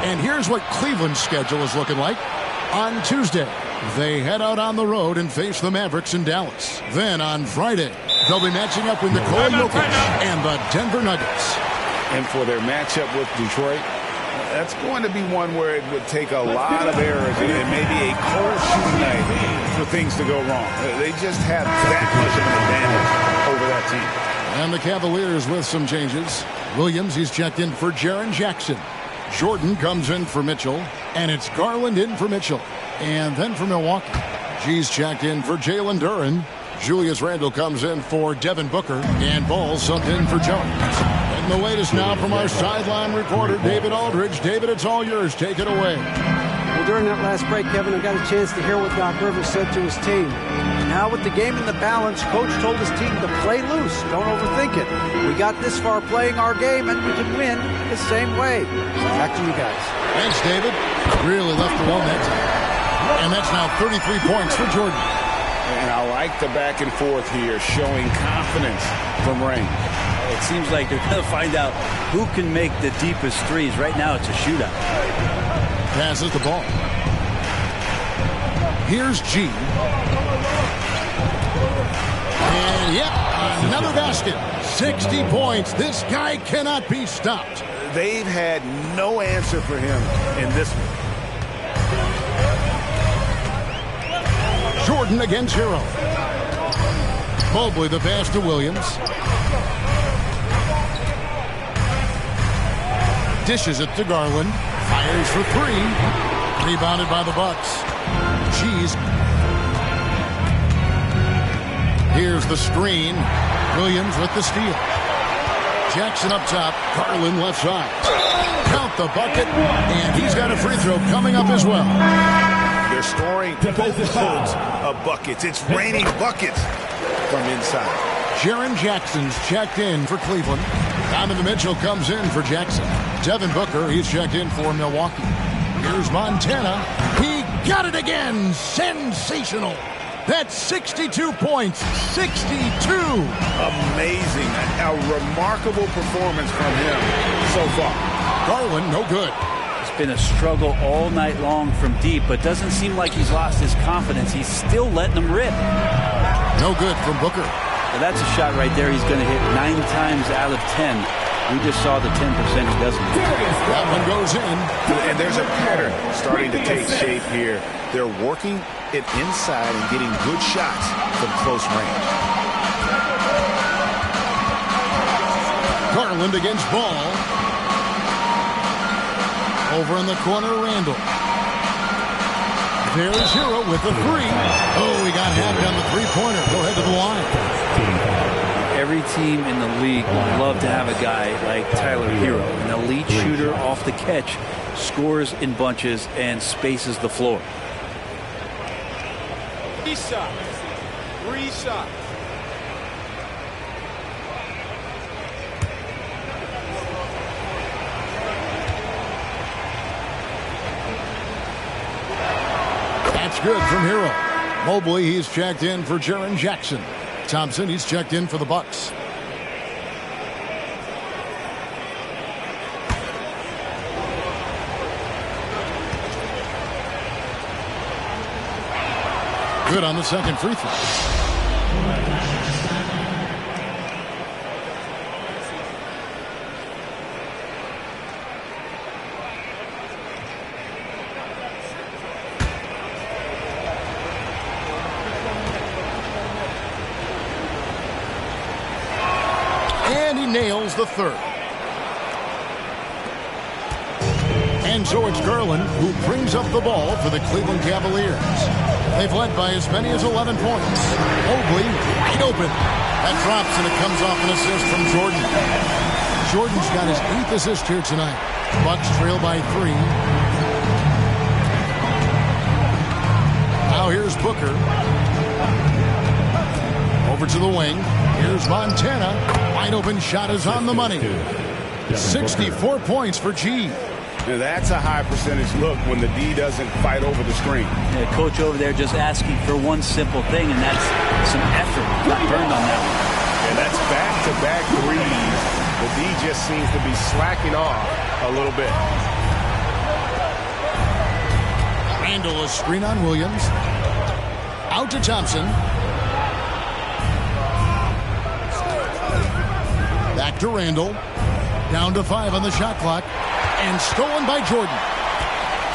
And here's what Cleveland's schedule is looking like. On Tuesday, they head out on the road and face the Mavericks in Dallas. Then on Friday, they'll be matching up with Nikola Jokic and the Denver Nuggets. And for their matchup with Detroit, that's going to be one where it would take a lot of errors and maybe a cold shooting night for things to go wrong. They just have that much of an advantage over that team. And the Cavaliers with some changes. Williams, he's checked in for Jaren Jackson. Jordan comes in for Mitchell. And it's Garland in for Mitchell. And then for Milwaukee, G's checked in for Jalen Duren. Julius Randle comes in for Devin Booker. And Ball subbed in for Jones. And the latest now from our sideline reporter, David Aldridge. David, it's all yours. Take it away. Well, during that last break, Kevin, I got a chance to hear what Doc Rivers said to his team. Now with the game in the balance, Coach told his team to play loose. Don't overthink it. We got this far playing our game, and we can win the same way. Back to you guys. Thanks, David. Really left alone that time. And that's now 33 points for Jordan. And I like the back and forth here, showing confidence from range. It seems like they're going to find out who can make the deepest threes. Right now, it's a shootout. Passes the ball. Here's G. And yep, another basket. 60 points. This guy cannot be stopped. They've had no answer for him in this one. Jordan against Hero. Mobley the pass to Williams. Dishes it to Garland. Fires for three. Rebounded by the Bucks. G's. Here's the screen. Williams with the steal. Jackson up top. Garland left side. Count the bucket. And he's got a free throw coming up as well. They're scoring boatloads of buckets. It's raining buckets from inside. Jaren Jackson's checked in for Cleveland. Donovan Mitchell comes in for Jackson. Devin Booker, he's checked in for Milwaukee. Here's Montana. He got it again. Sensational. That's 62 points. 62. Amazing. A remarkable performance from him so far. Garland, no good. It's been a struggle all night long from deep, but doesn't seem like he's lost his confidence. He's still letting them rip. No good from Booker. Well, that's a shot right there he's going to hit 9 times out of 10. We just saw the 10% he doesn't. That one goes in. And there's a pattern starting to take shape here. They're working it inside and getting good shots from close range. Garland against Ball. Over in the corner, Randle. There's Hero with the three. Oh, he got hacked on the three-pointer. Go ahead to the line. Every team in the league would love to have a guy like Tyler Hero, an elite shooter off the catch, scores in bunches and spaces the floor. 3 shots. 3 shots. It's good from Hero. Mobley, he's checked in for Jaren Jackson. Thompson, he's checked in for the Bucks. Good on the second free throw. And he nails the third. And so it's Garland who brings up the ball for the Cleveland Cavaliers. They've led by as many as 11 points. Mobley wide open. That drops and it comes off an assist from Jordan. Jordan's got his 8th assist here tonight. Bucks trail by 3. Now here's Booker. Over to the wing. Here's Montana. Wide open shot is on the money. 64 points for G. Now that's a high percentage look when the D doesn't fight over the screen. Yeah, coach over there just asking for one simple thing, and that's some effort. Got burned on that one. And that's back-to-back threes. The D just seems to be slacking off a little bit. Randall, a screen on Williams. Out to Thompson. Back to Randall. Down to 5 on the shot clock. And stolen by Jordan.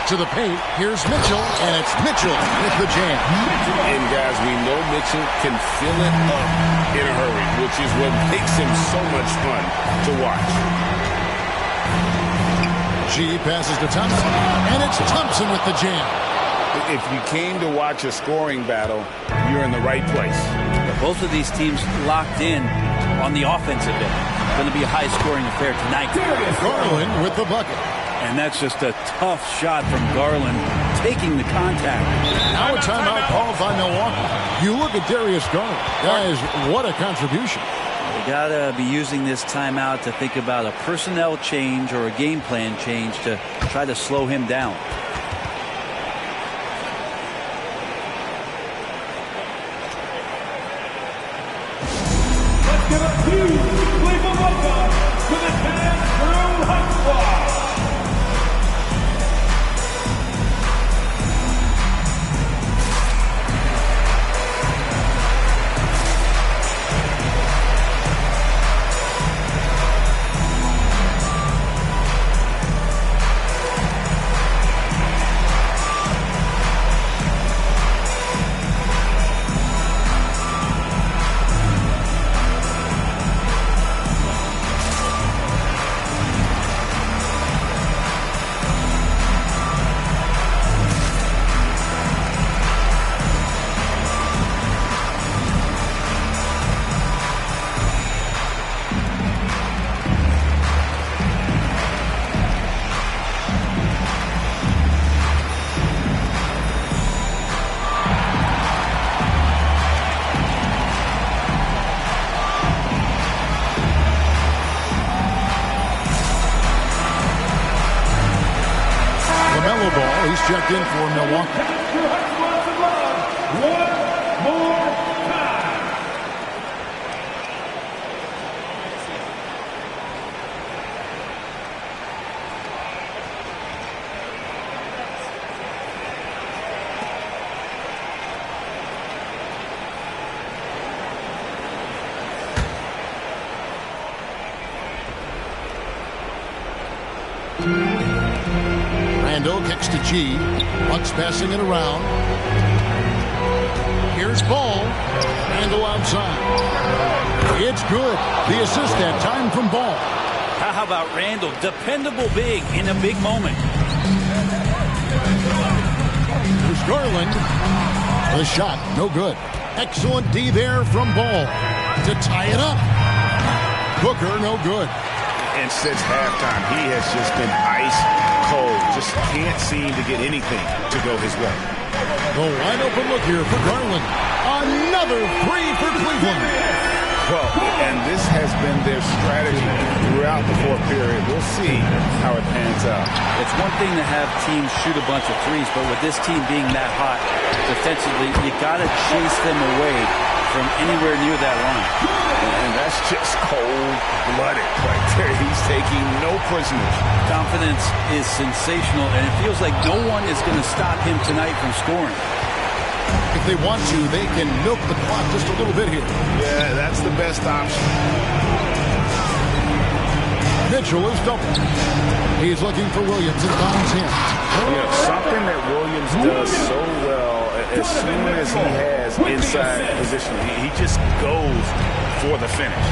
To the paint, here's Mitchell, and it's Mitchell with the jam. And guys, we know Mitchell can fill it up in a hurry, which is what makes him so much fun to watch. G passes to Thompson, and it's Thompson with the jam. If you came to watch a scoring battle, you're in the right place. Both of these teams locked in on the offensive end. Going to be a high-scoring affair tonight. Garland with the bucket. And that's just a tough shot from Garland, taking the contact. Now a timeout called by Milwaukee. You look at Darius Garland. Guys, what a contribution. You got to be using this timeout to think about a personnel change or a game plan change to try to slow him down. Let's give a huge Cleveland welcome to the 10 Crew Hot Squad. Checked in for Milwaukee. One more time. Randall kicks to G. Bucks passing it around. Here's Ball. Randall outside. It's good. The assist that time from Ball. How about Randall? Dependable big in a big moment. Here's Garland. The shot, no good. Excellent D there from Ball to tie it up. Booker, no good. And since halftime, he has just been ice cold. Just can't seem to get anything to go his way. The wide open look here for Garland. Another three for Cleveland. Well, and this has been their strategy throughout out the fourth period. We'll see how it pans out. It's one thing to have teams shoot a bunch of threes, but with this team being that hot defensively, you got to chase them away from anywhere near that line. And that's just cold-blooded right there. He's taking no prisoners. Confidence is sensational, and it feels like no one is going to stop him tonight from scoring. If they want to, they can milk the clock just a little bit here. Yeah, that's the best option. Mitchell is double. He's looking for Williams and finds him. Something that Williams does so well, as soon as he has inside position, he just goes for the finish.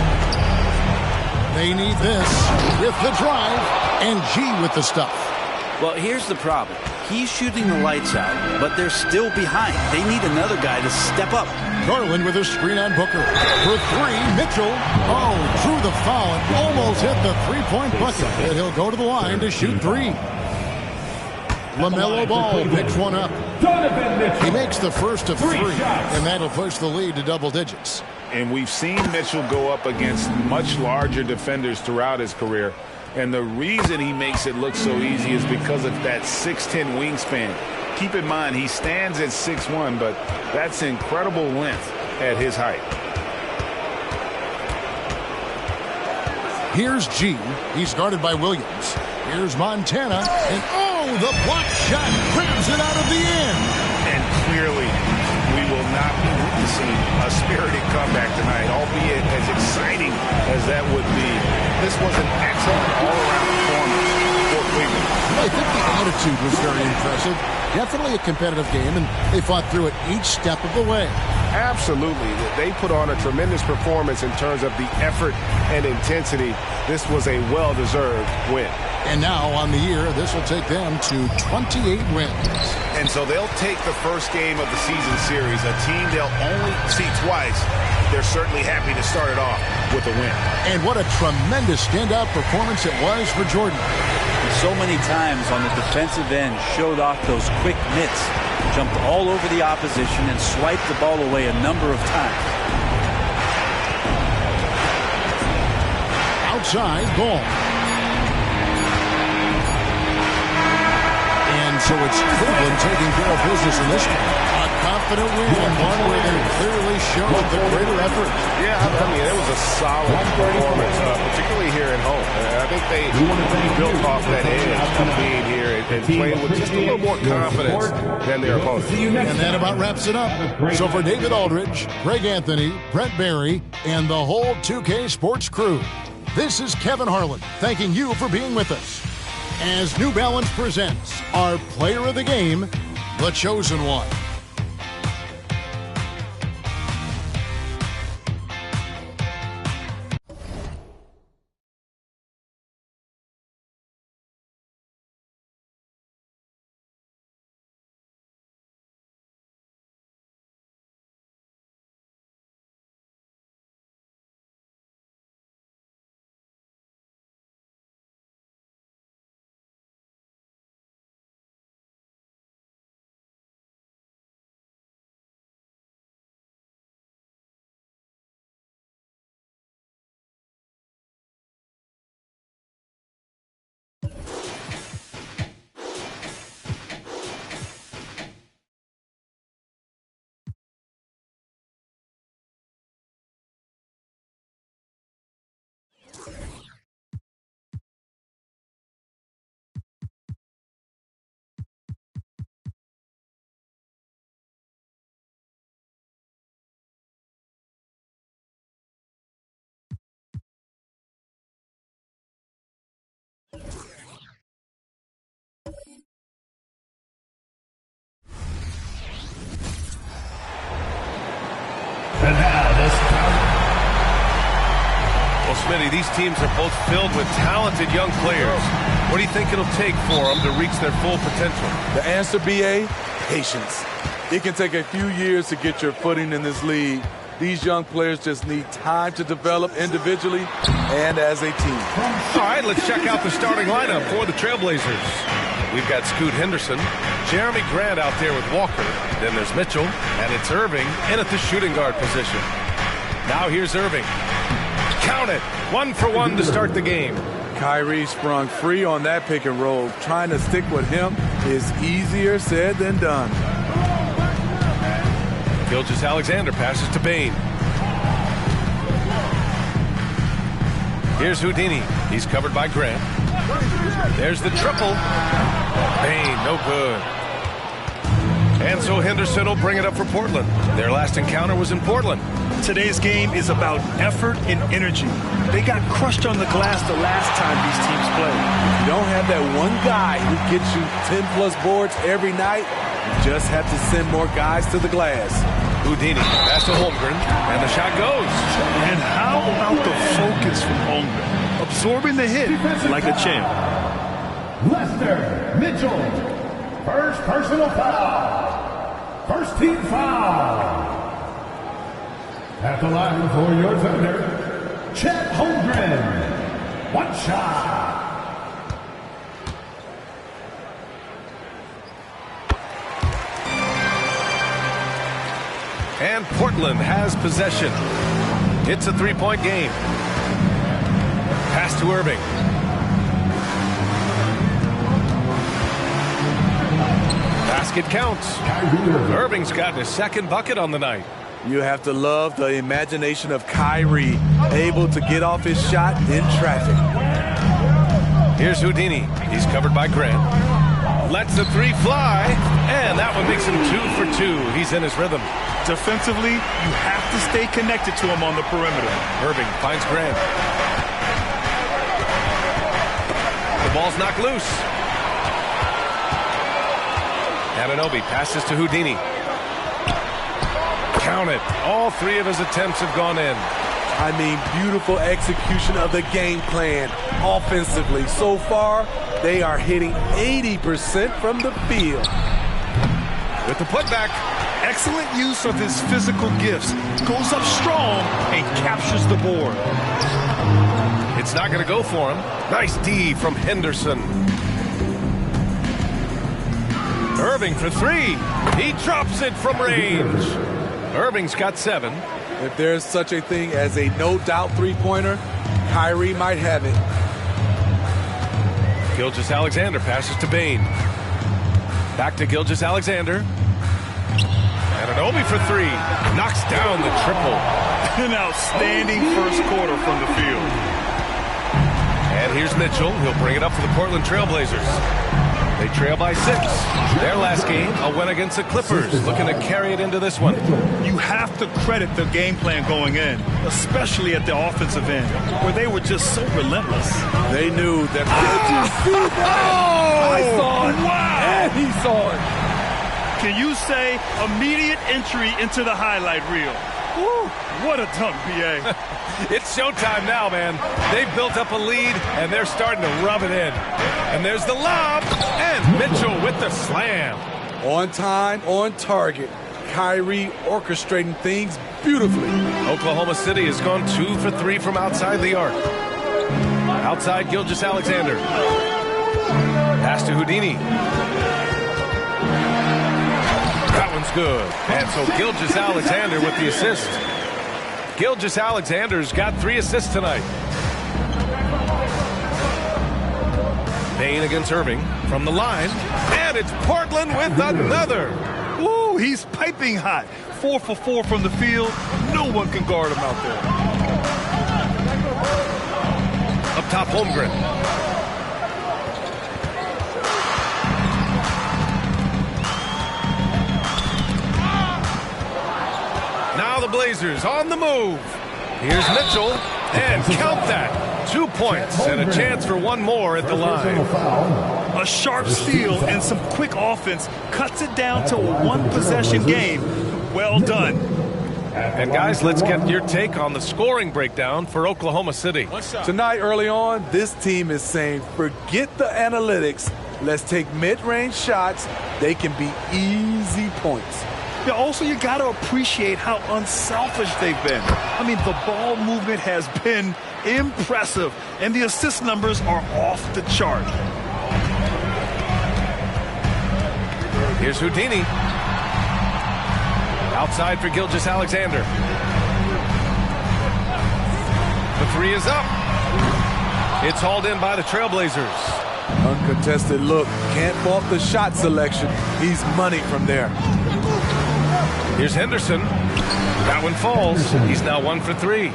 They need this with the drive and G with the stuff. Well, here's the problem. He's shooting the lights out, but they're still behind. They need another guy to step up. Garland with a screen on Booker. For three, Mitchell. Oh, drew the foul and almost hit the three-point bucket. And he'll go to the line to shoot three. LaMelo Ball picks one up. He makes the first of three, and that'll push the lead to double digits. And we've seen Mitchell go up against much larger defenders throughout his career. And the reason he makes it look so easy is because of that 6'10" wingspan. Keep in mind, he stands at 6'1", but that's incredible length at his height. Here's G. He's guarded by Williams. Here's Montana. And oh, the block shot grabs it out of the end. And clearly, we will not be witnessing a spirited comeback tonight, albeit as exciting as that would be. This was an excellent all-around performance for Cleveland. I think the attitude was very impressive. Definitely a competitive game, and they fought through it each step of the way. Absolutely. They put on a tremendous performance in terms of the effort and intensity. This was a well-deserved win. And now, on the year, this will take them to 28 wins. And so they'll take the first game of the season series, a team they'll only see twice. They're certainly happy to start it off with a win. And what a tremendous standout performance it was for Jordan. So many times on the defensive end, showed off those quick mitts, jumped all over the opposition and swiped the ball away a number of times. Outside ball. And so it's Cleveland taking care of business in this one. A confident win, one where they clearly showed the greater effort. Yeah, I mean, it was a solid performance, particularly here at home. I think they built off that edge of being here and playing with just a little more confidence than their opponents. And that about wraps it up. So for David Aldridge, Greg Anthony, Brett Barry, and the whole 2K Sports crew, this is Kevin Harlan thanking you for being with us as New Balance presents our player of the game, The Chosen One. And now this Well, Smitty, these teams are both filled with talented young players. What do you think it'll take for them to reach their full potential? The answer, BA, patience. It can take a few years to get your footing in this league. These young players just need time to develop individually and as a team. All right, let's check out the starting lineup for the Trailblazers. We've got Scoot Henderson, Jeremy Grant out there with Walker. Then there's Mitchell, and it's Irving in at the shooting guard position. Now here's Irving. Count it. 1 for 1 to start the game. Kyrie sprung free on that pick and roll. Trying to stick with him is easier said than done. Gilgeous-Alexander passes to Bain. Here's Houdini. He's covered by Grant. There's the triple. Bain, no good. And so Henderson will bring it up for Portland. Their last encounter was in Portland. Today's game is about effort and energy. They got crushed on the glass the last time these teams played. You don't have that one guy who gets you 10-plus boards every night. You just have to send more guys to the glass. Houdini, pass to Holmgren, and the shot goes. And how about the focus from Holmgren? Absorbing the hit like a champ. Lester Mitchell, first personal foul. First team foul. At the line for your Thunder, Chet Holmgren. One shot. And Portland has possession. It's a 3-point game. Pass to Irving. Basket counts. Irving's got his second bucket on the night. You have to love the imagination of Kyrie, able to get off his shot in traffic. Here's Houdini. He's covered by Grant. Lets the three fly, and that one makes him 2 for 2. He's in his rhythm. Defensively, you have to stay connected to him on the perimeter. Irving finds Grant. The ball's knocked loose. Anunoby passes to Houdini. Count it. All 3 of his attempts have gone in. I mean, beautiful execution of the game plan offensively. So far, they are hitting 80% from the field. With the putback. Excellent use of his physical gifts. Goes up strong and captures the board. It's not going to go for him. Nice D from Henderson. Irving for 3. He drops it from range. Irving's got 7. If there's such a thing as a no-doubt three-pointer, Kyrie might have it. Gilgeous-Alexander passes to Bain. Back to Gilgeous-Alexander. Anunoby for 3. Knocks down the triple. An outstanding first quarter from the field. And here's Mitchell. He'll bring it up for the Portland Trailblazers. They trail by 6. Their last game, a win against the Clippers. Looking to carry it into this one. You have to credit the game plan going in, especially at the offensive end, where they were just so relentless. They knew that. Did you see that? I saw it. Wow. And he saw it. Can you say immediate entry into the highlight reel? Woo, what a dunk, BA. It's showtime now, man. They've built up a lead, and they're starting to rub it in. And there's the lob, and Mitchell with the slam. On time, on target. Kyrie orchestrating things beautifully. Oklahoma City has gone 2 for 3 from outside the arc. Outside Gilgeous-Alexander. Pass to Houdini. That one's good. And so Gilgeous-Alexander with the assist. Gilgeous-Alexander's got 3 assists tonight. Bain against Irving from the line. And it's Portland with another. Ooh, he's piping hot. 4 for 4 from the field. No one can guard him out there. Up top, Holmgren. Now the Blazers on the move. Here's Mitchell, and count that. 2 points and a chance for one more at the line. A sharp steal and some quick offense cuts it down to a one-possession game. Well done. And guys, let's get your take on the scoring breakdown for Oklahoma City. Tonight, early on, this team is saying, forget the analytics. Let's take mid-range shots. They can be easy points. Yeah, also, you got to appreciate how unselfish they've been. I mean, the ball movement has been impressive, and the assist numbers are off the chart. Here's Houdini. Outside for Gilgeous-Alexander. The three is up. It's hauled in by the Trailblazers. Uncontested look. Can't fault the shot selection. He's money from there. Here's Henderson. That one falls. He's now 1 for 3.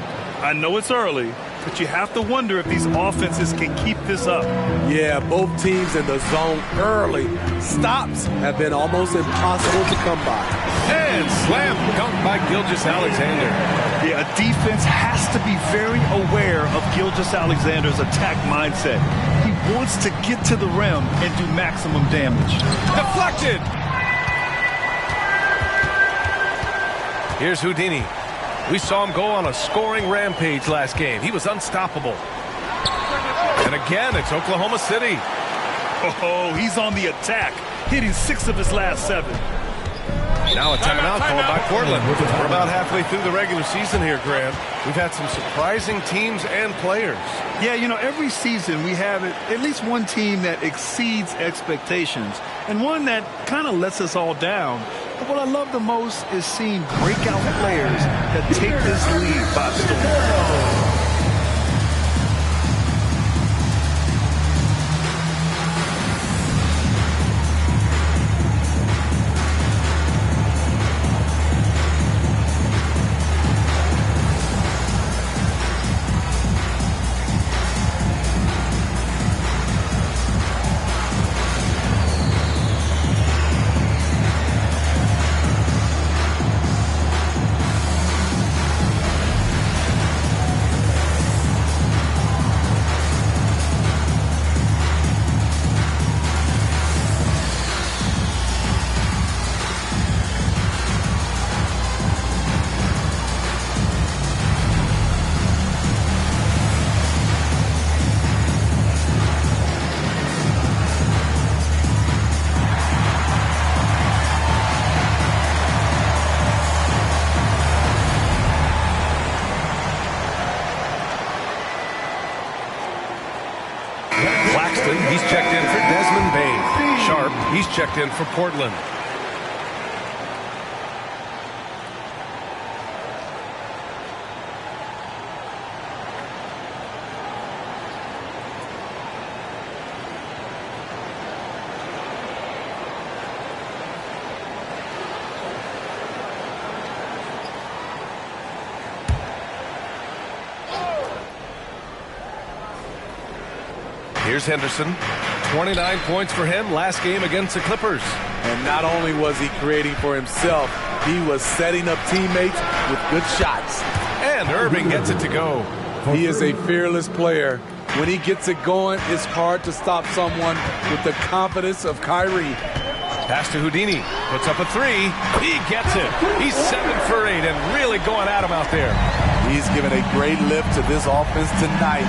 I know it's early, but you have to wonder if these offenses can keep this up. Yeah, both teams in the zone early. Stops have been almost impossible to come by. And slam dunk by Gilgeous-Alexander. Yeah, a defense has to be very aware of Gilgeous-Alexander's attack mindset. He wants to get to the rim and do maximum damage. Deflected. Here's Houdini. We saw him go on a scoring rampage last game. He was unstoppable. And again, it's Oklahoma City. Oh, he's on the attack, hitting 6 of his last 7. Now a timeout called by Portland. We're about halfway through the regular season here, Grant. We've had some surprising teams and players. Yeah, you know, every season we have at least one team that exceeds expectations and one that kind of lets us all down. But what I love the most is seeing breakout players that take this league by storm. He's checked in for Desmond Bain. Sharp, he's checked in for Portland. Here's Henderson. 29 points for him last game against the Clippers. And not only was he creating for himself, he was setting up teammates with good shots. And Irving gets it to go. He is a fearless player. When he gets it going, it's hard to stop someone with the confidence of Kyrie. Pass to Houdini. Puts up a 3. He gets it. He's 7 for 8 and really going at him out there. He's given a great lift to this offense tonight.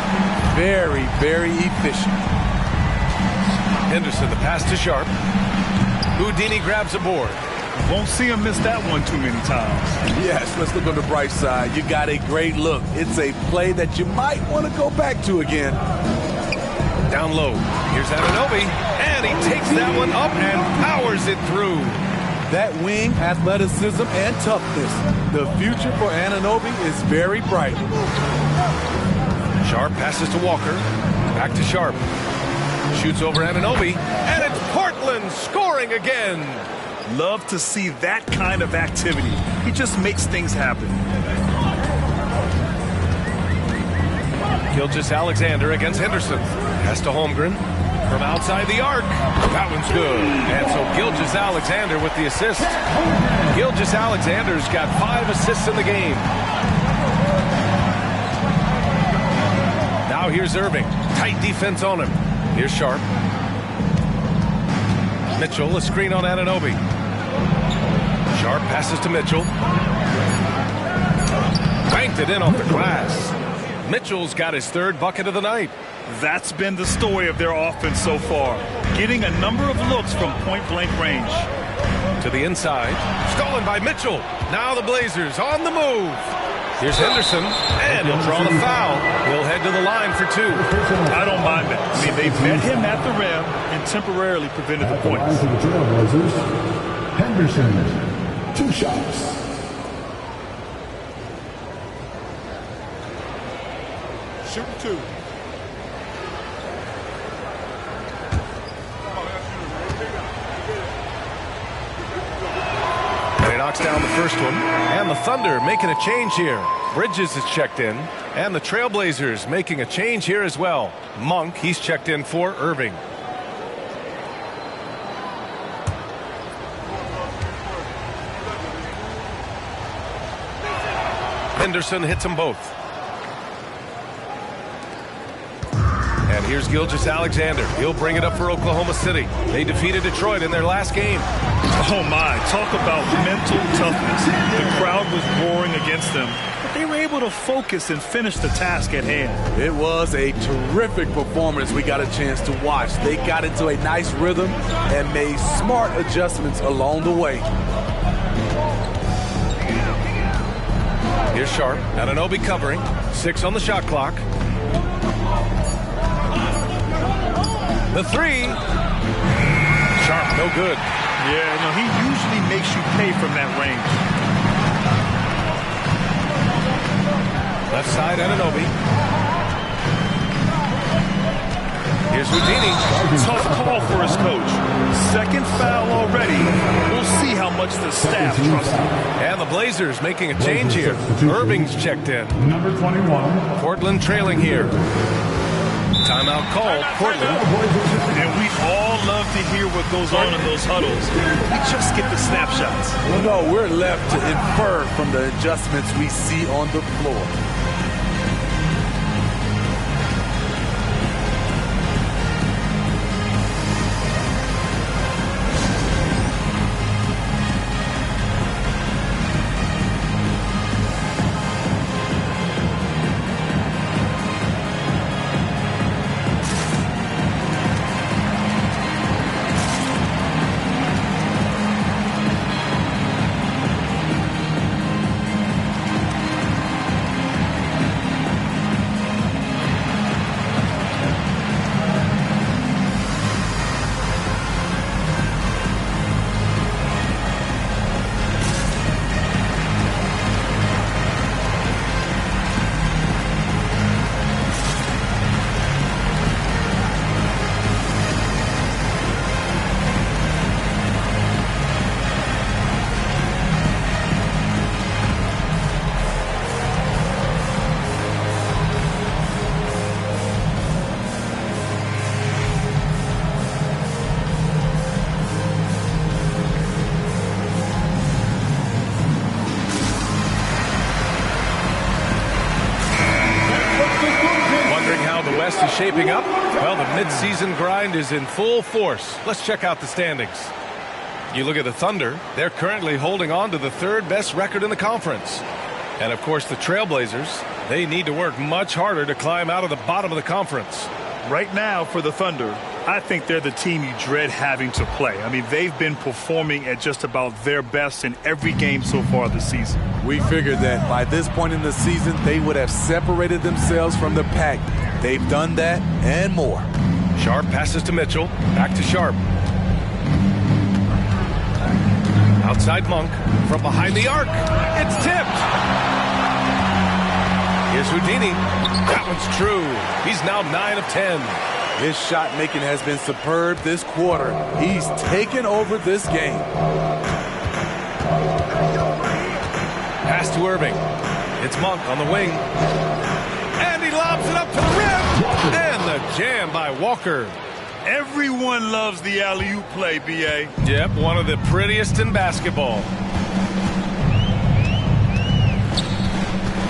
Very, very efficient. Henderson, the pass to Sharp. Houdini grabs a board. Won't see him miss that one too many times. Yes, let's look on the bright side. You got a great look. It's a play that you might want to go back to again. Down low. Here's Anunoby. And he takes that one up and powers it through. That wing athleticism and toughness. The future for Anunoby is very bright. Sharp passes to Walker. Back to Sharp. Shoots over Anunoby. And it's Portland scoring again. Love to see that kind of activity. He just makes things happen. Gilgeous-Alexander against Henderson. Pass to Holmgren. From outside the arc. That one's good. And so Gilgeous-Alexander with the assist. Gilgeous-Alexander's got 5 assists in the game. Now here's Irving. Tight defense on him. Here's Sharp. Mitchell, a screen on Anunoby. Sharp passes to Mitchell. Banked it in off the glass. Mitchell's got his 3rd bucket of the night. That's been the story of their offense so far. Getting a number of looks from point-blank range. To the inside. Stolen by Mitchell. Now the Blazers on the move. Here's Henderson. And he'll draw the foul. He'll head to the line for 2. I don't mind that. I mean, they met him at the rim and temporarily prevented the points. Henderson, 2 shots. Shooting 2. And he knocks down the first one. And the Thunder making a change here. Bridges is checked in. And the Trailblazers making a change here as well. Monk, he's checked in for Irving. Henderson hits them both. And here's Gilgeous-Alexander. He'll bring it up for Oklahoma City. They defeated Detroit in their last game. Oh, my. Talk about mental toughness. The crowd was roaring against them, but they were able to focus and finish the task at hand. It was a terrific performance we got a chance to watch. They got into a nice rhythm and made smart adjustments along the way. Here's Sharp. Anunoby covering. 6 on the shot clock. The 3. Sharp, no good. Yeah, no, he usually makes you pay from that range. Left side, Anunoby. Here's Houdini. Tough call for his coach. Second foul already. We'll see how much the staff trusts him. And the Blazers making a change here. Irving's checked in. Number 21. Portland trailing here. Timeout called, Portland. And we all love to hear what goes on in those huddles. We just get the snapshots. No, we're left to infer from the adjustments we see on the floor. Is shaping up? Well, the midseason grind is in full force. Let's check out the standings. You look at the Thunder, they're currently holding on to the third best record in the conference. And of course the Trailblazers, they need to work much harder to climb out of the bottom of the conference. Right now for the Thunder, I think they're the team you dread having to play. I mean, they've been performing at just about their best in every game so far this season. We figured that by this point in the season, they would have separated themselves from the pack. They've done that and more. Sharp passes to Mitchell. Back to Sharp. Outside Monk. From behind the arc. It's tipped. Here's Houdini. That one's true. He's now 9 of 10. His shot making has been superb this quarter. He's taken over this game. Pass to Irving. It's Monk on the wing. And he lobs it up to the rim. And the jam by Walker. Everyone loves the alley-oop play, B.A. Yep, one of the prettiest in basketball.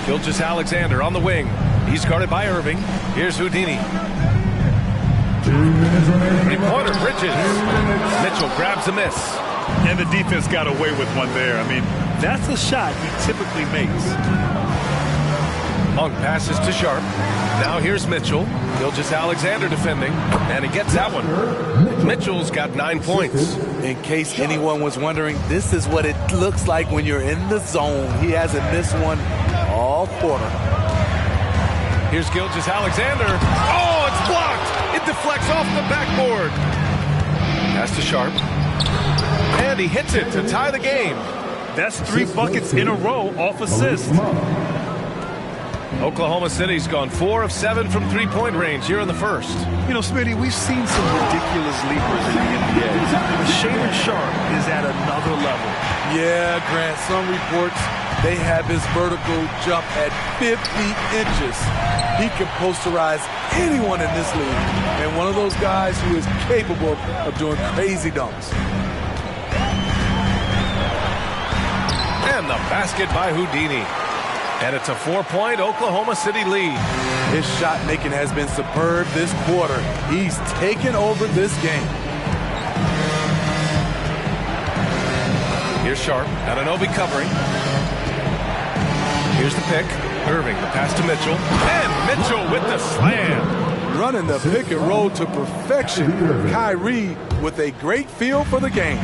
Gilgeous-Alexander on the wing. He's guarded by Irving. Here's Houdini. 3-pointer, Bridges. Mitchell grabs a miss. And the defense got away with one there. I mean, that's a shot he typically makes. Monk passes to Sharp. Now here's Mitchell. Gilgeous-Alexander defending. And he gets that one. Mitchell's got 9 points. In case anyone was wondering, this is what it looks like when you're in the zone. He hasn't missed one all quarter. Here's Gilgeous-Alexander. Oh, it's blocked. It deflects off the backboard. Pass to Sharp. And he hits it to tie the game. That's 3 buckets in a row off assist. Oklahoma City's gone 4 of 7 from three-point range here in the first. You know, Smitty, we've seen some ridiculous leapers in the NBA. But Shaedon Sharpe is at another level. Yeah, Grant, some reports they have his vertical jump at 50 inches. He can posterize anyone in this league. And one of those guys who is capable of doing crazy dunks. And the basket by Houdini. And it's a 4-point Oklahoma City lead. His shot making has been superb this quarter. He's taken over this game. Here's Sharpe. Anunoby covering. Here's the pick. Irving, the pass to Mitchell. And Mitchell with the slam. Running the pick and roll to perfection. Kyrie with a great feel for the game.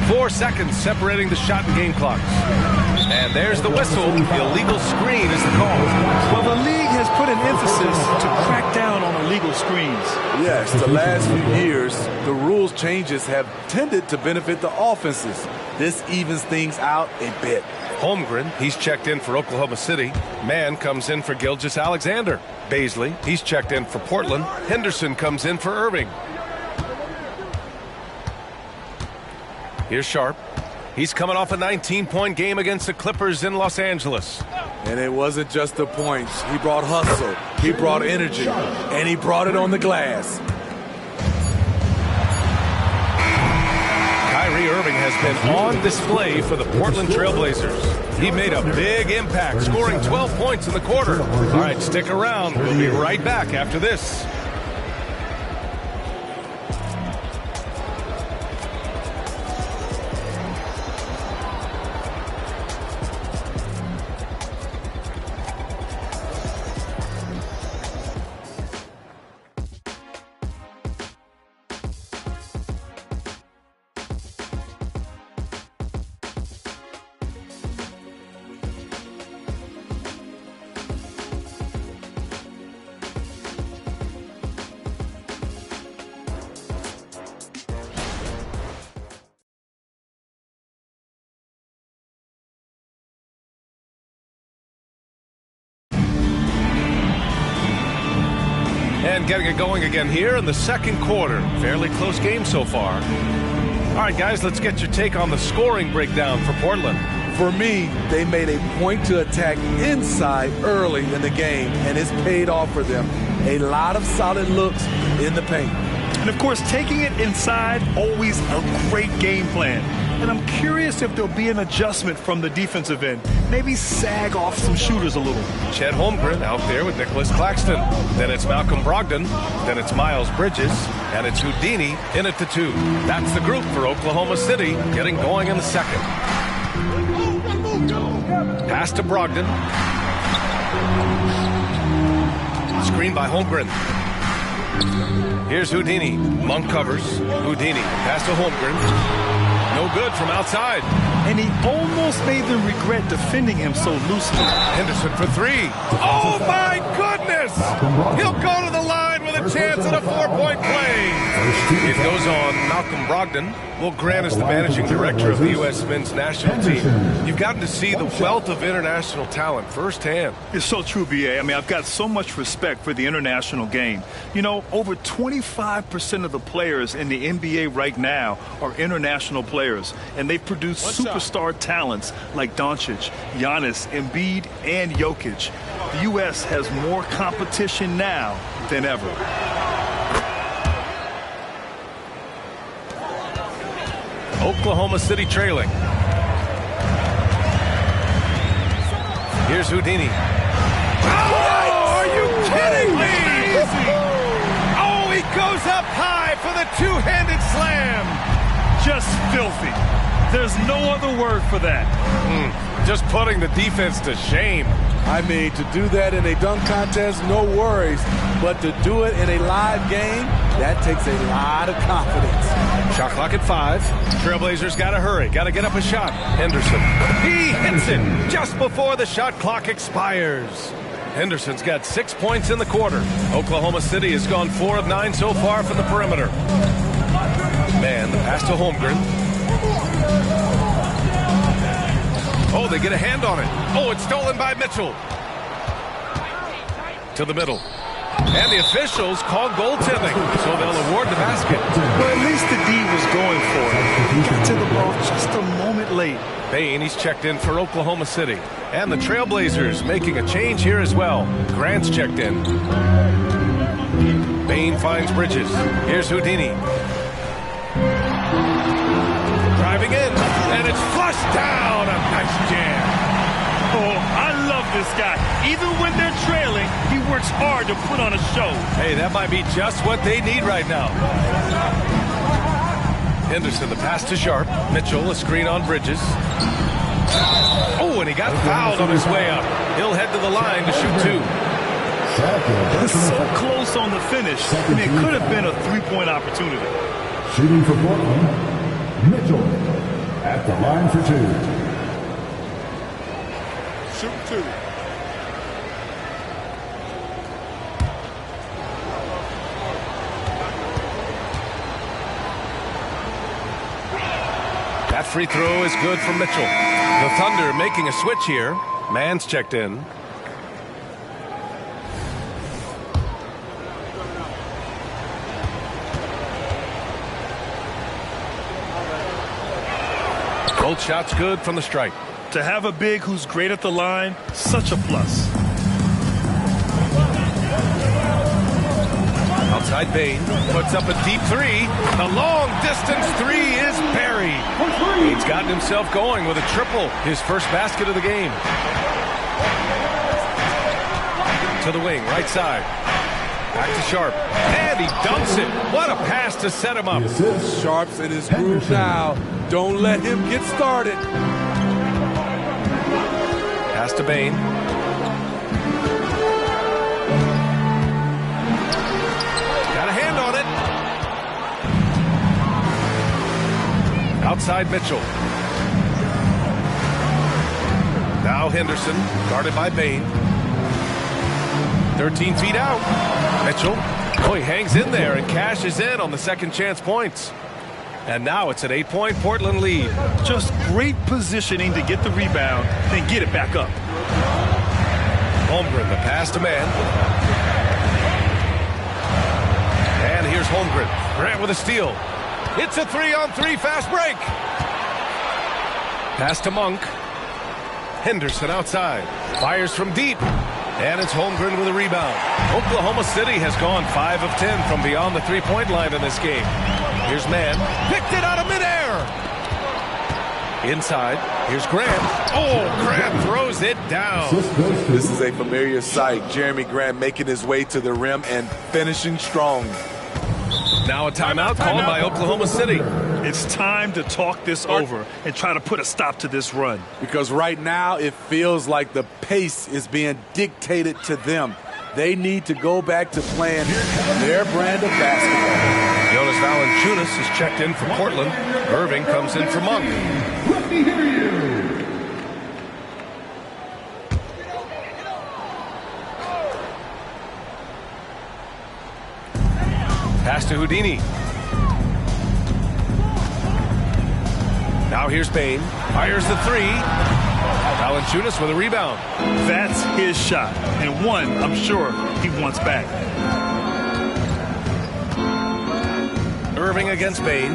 4 seconds separating the shot and game clocks. And there's the whistle. Illegal screen is the call. Well, the league has put an emphasis to crack down on illegal screens. Yes, the last few years, the rules changes have tended to benefit the offenses. This evens things out a bit. Holmgren, he's checked in for Oklahoma City. Mann comes in for Gilgeous-Alexander. Baisley, he's checked in for Portland. Henderson comes in for Irving. Here's Sharpe. He's coming off a 19-point game against the Clippers in Los Angeles. And it wasn't just the points. He brought hustle, he brought energy, and he brought it on the glass. Kyrie Irving has been on display for the Portland Trailblazers. He made a big impact, scoring 12 points in the quarter. All right, stick around. We'll be right back after this. And getting it going again here in the second quarter. Fairly close game so far. All right, guys, let's get your take on the scoring breakdown for Portland. For me, they made a point to attack inside early in the game, and it's paid off for them. A lot of solid looks in the paint. And, of course, taking it inside, always a great game plan. And I'm curious if there'll be an adjustment from the defensive end. Maybe sag off some shooters a little. Chet Holmgren out there with Nicholas Claxton. Then it's Malcolm Brogdon. Then it's Miles Bridges. And it's Houdini in at the 2. That's the group for Oklahoma City getting going in the second. Pass to Brogdon. Screen by Holmgren. Here's Houdini. Monk covers. Houdini. Pass to Holmgren. No good from outside. And he almost made them regret defending him so loosely. Henderson for 3. Oh, my goodness! He'll go to the line with a chance at a 4-point play. It goes on Malcolm Brogdon. Well, Grant is the managing director of the U.S. men's national team. You've gotten to see the wealth of international talent firsthand. It's so true, B.A. I mean, I've got so much respect for the international game. You know, over 25% of the players in the NBA right now are international players, and they produce superstar talents like Doncic, Giannis, Embiid, and Jokic. The U.S. has more competition now than ever. Oklahoma City trailing. Here's Houdini. Oh, are you kidding me? Oh, he goes up high for the two-handed slam. Just filthy. There's no other word for that. Just putting the defense to shame. I mean, to do that in a dunk contest, no worries. But to do it in a live game, that takes a lot of confidence. Shot clock at 5. Trailblazers got to hurry. Got to get up a shot. Henderson. He hits it just before the shot clock expires. Henderson's got 6 points in the quarter. Oklahoma City has gone 4 of 9 so far from the perimeter. Man, the pass to Holmgren. Oh, they get a hand on it. Oh, it's stolen by Mitchell. To the middle. And the officials call goaltending, so they'll award the basket. Well, at least the D was going for it. He got to the ball just a moment late. Bain, he's checked in for Oklahoma City. And the Trailblazers making a change here as well. Grant's checked in. Bain finds Bridges. Here's Houdini. Driving in, and it's flushed down. A nice jam. Oh, I love this guy. Even when they're trailing, he works hard to put on a show. Hey, that might be just what they need right now. Henderson, the pass to Sharp. Mitchell, a screen on Bridges. Oh, and he got fouled on his way up. He'll head to the line to shoot two. It's so close on the finish, and it could have been a three-point opportunity. Shooting for Portland, Mitchell at the line for two. Shoot two. That free throw is good for Mitchell. The Thunder making a switch here. Mann's checked in. Both shots good from the stripe. To have a big who's great at the line, such a plus. Outside Bain puts up a deep three. The long distance three is buried. He's gotten himself going with a triple, his first basket of the game. To the wing, right side. Back to Sharp. And he dunks it. What a pass to set him up. Sharp's in his groove now. Don't let him get started. Pass to Bain. Got a hand on it. Outside Mitchell. Now Henderson, guarded by Bain. 13 feet out. Mitchell. Oh, he hangs in there and cashes in on the second chance points. And now it's an 8-point Portland lead. Just great positioning to get the rebound, then get it back up. Holmgren, the pass to Mann. And here's Holmgren. Grant with a steal. It's a 3-on-3 fast break. Pass to Monk. Henderson outside. Fires from deep. And it's Holmgren with a rebound. Oklahoma City has gone 5 of 10 from beyond the three-point line in this game. Here's Mann. Picked it out of midair. Inside. Here's Grant. Oh, Grant throws it down. This is a familiar sight. Jeremy Grant making his way to the rim and finishing strong. Now a timeout called by Oklahoma City. It's time to talk this over and try to put a stop to this run. Because right now it feels like the pace is being dictated to them. They need to go back to playing their brand of basketball. Jonas Valanciunas is checked in for Portland. Irving comes in for Monk. Let me hear you. Pass to Houdini. Now here's Bain. Fires the three. Valanciunas with a rebound. That's his shot, and one I'm sure he wants back. Irving against Bain.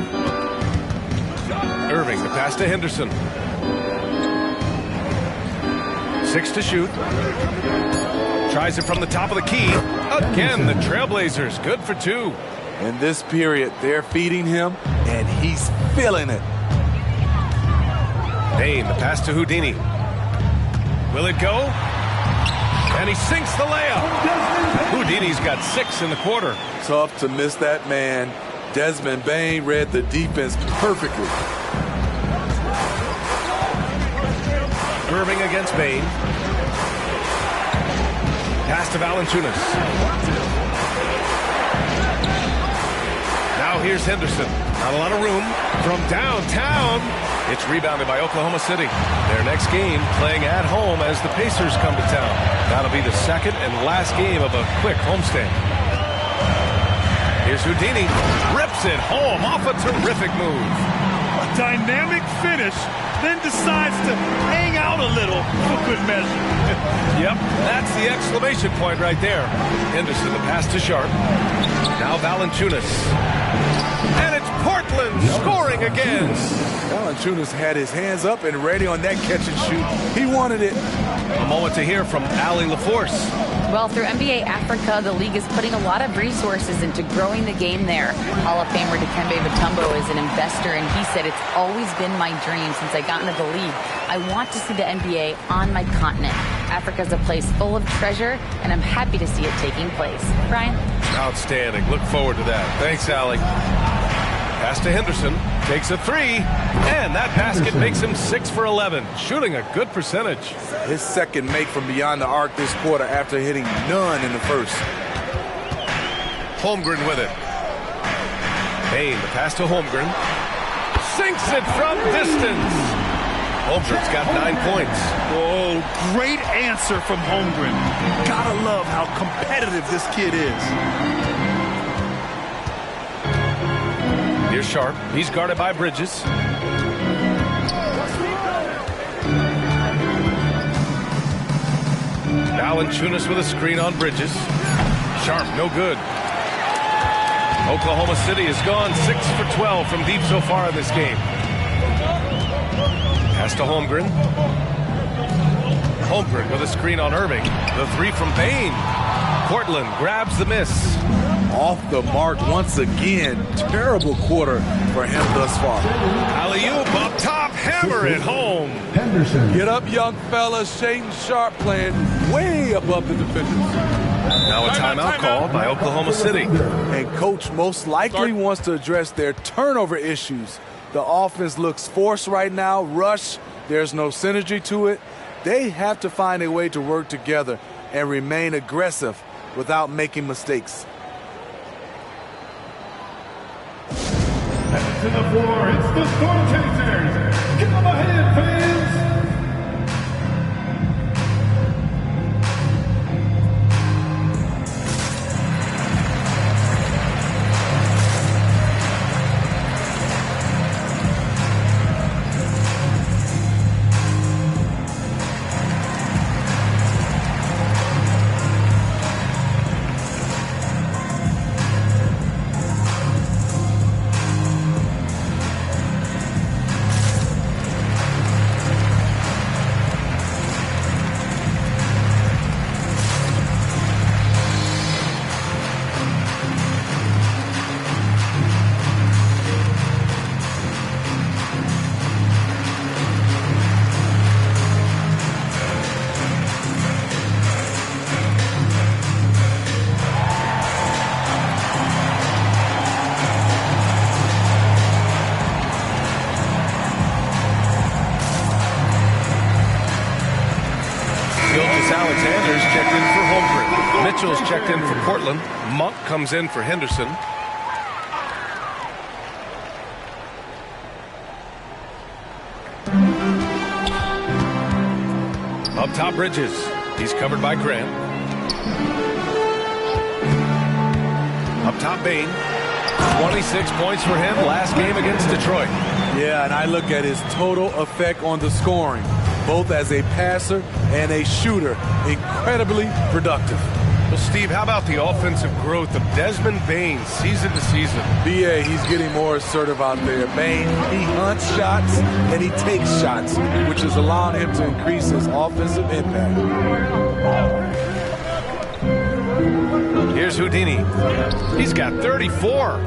Irving, the pass to Henderson. 6 to shoot. Tries it from the top of the key. Again, the Trailblazers, good for 2. In this period, they're feeding him, and he's feeling it. Bain, the pass to Houdini. Will it go? And he sinks the layup. Houdini's got 6 in the quarter. Tough to miss that man. Desmond Bain read the defense perfectly. Irving against Bain. Pass to Valanciunas. Now here's Henderson. Not a lot of room. From downtown, it's rebounded by Oklahoma City. Their next game playing at home as the Pacers come to town. That'll be the second and last game of a quick homestand. Here's Houdini. Rips it home off a terrific move. A dynamic finish then decides to hang out a little for good measure. Yep, that's the exclamation point right there. Henderson, the pass to Sharp. Now Valanciunas. And it's Portland scoring again. Valanciunas had his hands up and ready on that catch and shoot. He wanted it. A moment to hear from Allie LaForce. Well, through NBA Africa, the league is putting a lot of resources into growing the game there. Hall of Famer Dikembe Mutombo is an investor, and he said, it's always been my dream since I got into the league. I want to see the NBA on my continent. Africa's a place full of treasure, and I'm happy to see it taking place. Brian? Outstanding. Look forward to that. Thanks, Allie. Pass to Henderson. Takes a three. And that basket makes him 6 for 11. Shooting a good percentage. His second make from beyond the arc this quarter after hitting none in the first. Holmgren with it. Bain, the pass to Holmgren. Sinks it from distance. Holmgren's got 9 points. Oh, great answer from Holmgren. Gotta love how competitive this kid is. Here's Sharp. He's guarded by Bridges. Valanciunas with a screen on Bridges. Sharp, no good. Oklahoma City has gone 6 for 12 from deep so far in this game. Pass to Holmgren. Holmgren with a screen on Irving. The three from Bain. Portland grabs the miss. Off the mark once again. Terrible quarter for him thus far. Alley-oop up top. Hammer it home. Henderson. Get up, young fella. Shaden Sharp playing way above the defenders. Now a timeout called by Oklahoma City. And coach most likely wants to address their turnover issues. The offense looks forced right now. Rush. There's no synergy to it. They have to find a way to work together and remain aggressive without making mistakes. To the floor, it's the Storm Chasers. Give them a hand, fans. Alexander's checked in for Holmgren. Mitchell's checked in for Portland. Monk comes in for Henderson. Up top, Bridges. He's covered by Grant. Up top, Bain. 26 points for him last game against Detroit. Yeah, and I look at his total effect on the scoring, both as a passer and a shooter. Incredibly productive. Well, Steve, how about the offensive growth of Desmond Bain season to season? BA, he's getting more assertive out there. Bain, he hunts shots and he takes shots, which is allowing him to increase his offensive impact. Here's Houdini. He's got 34.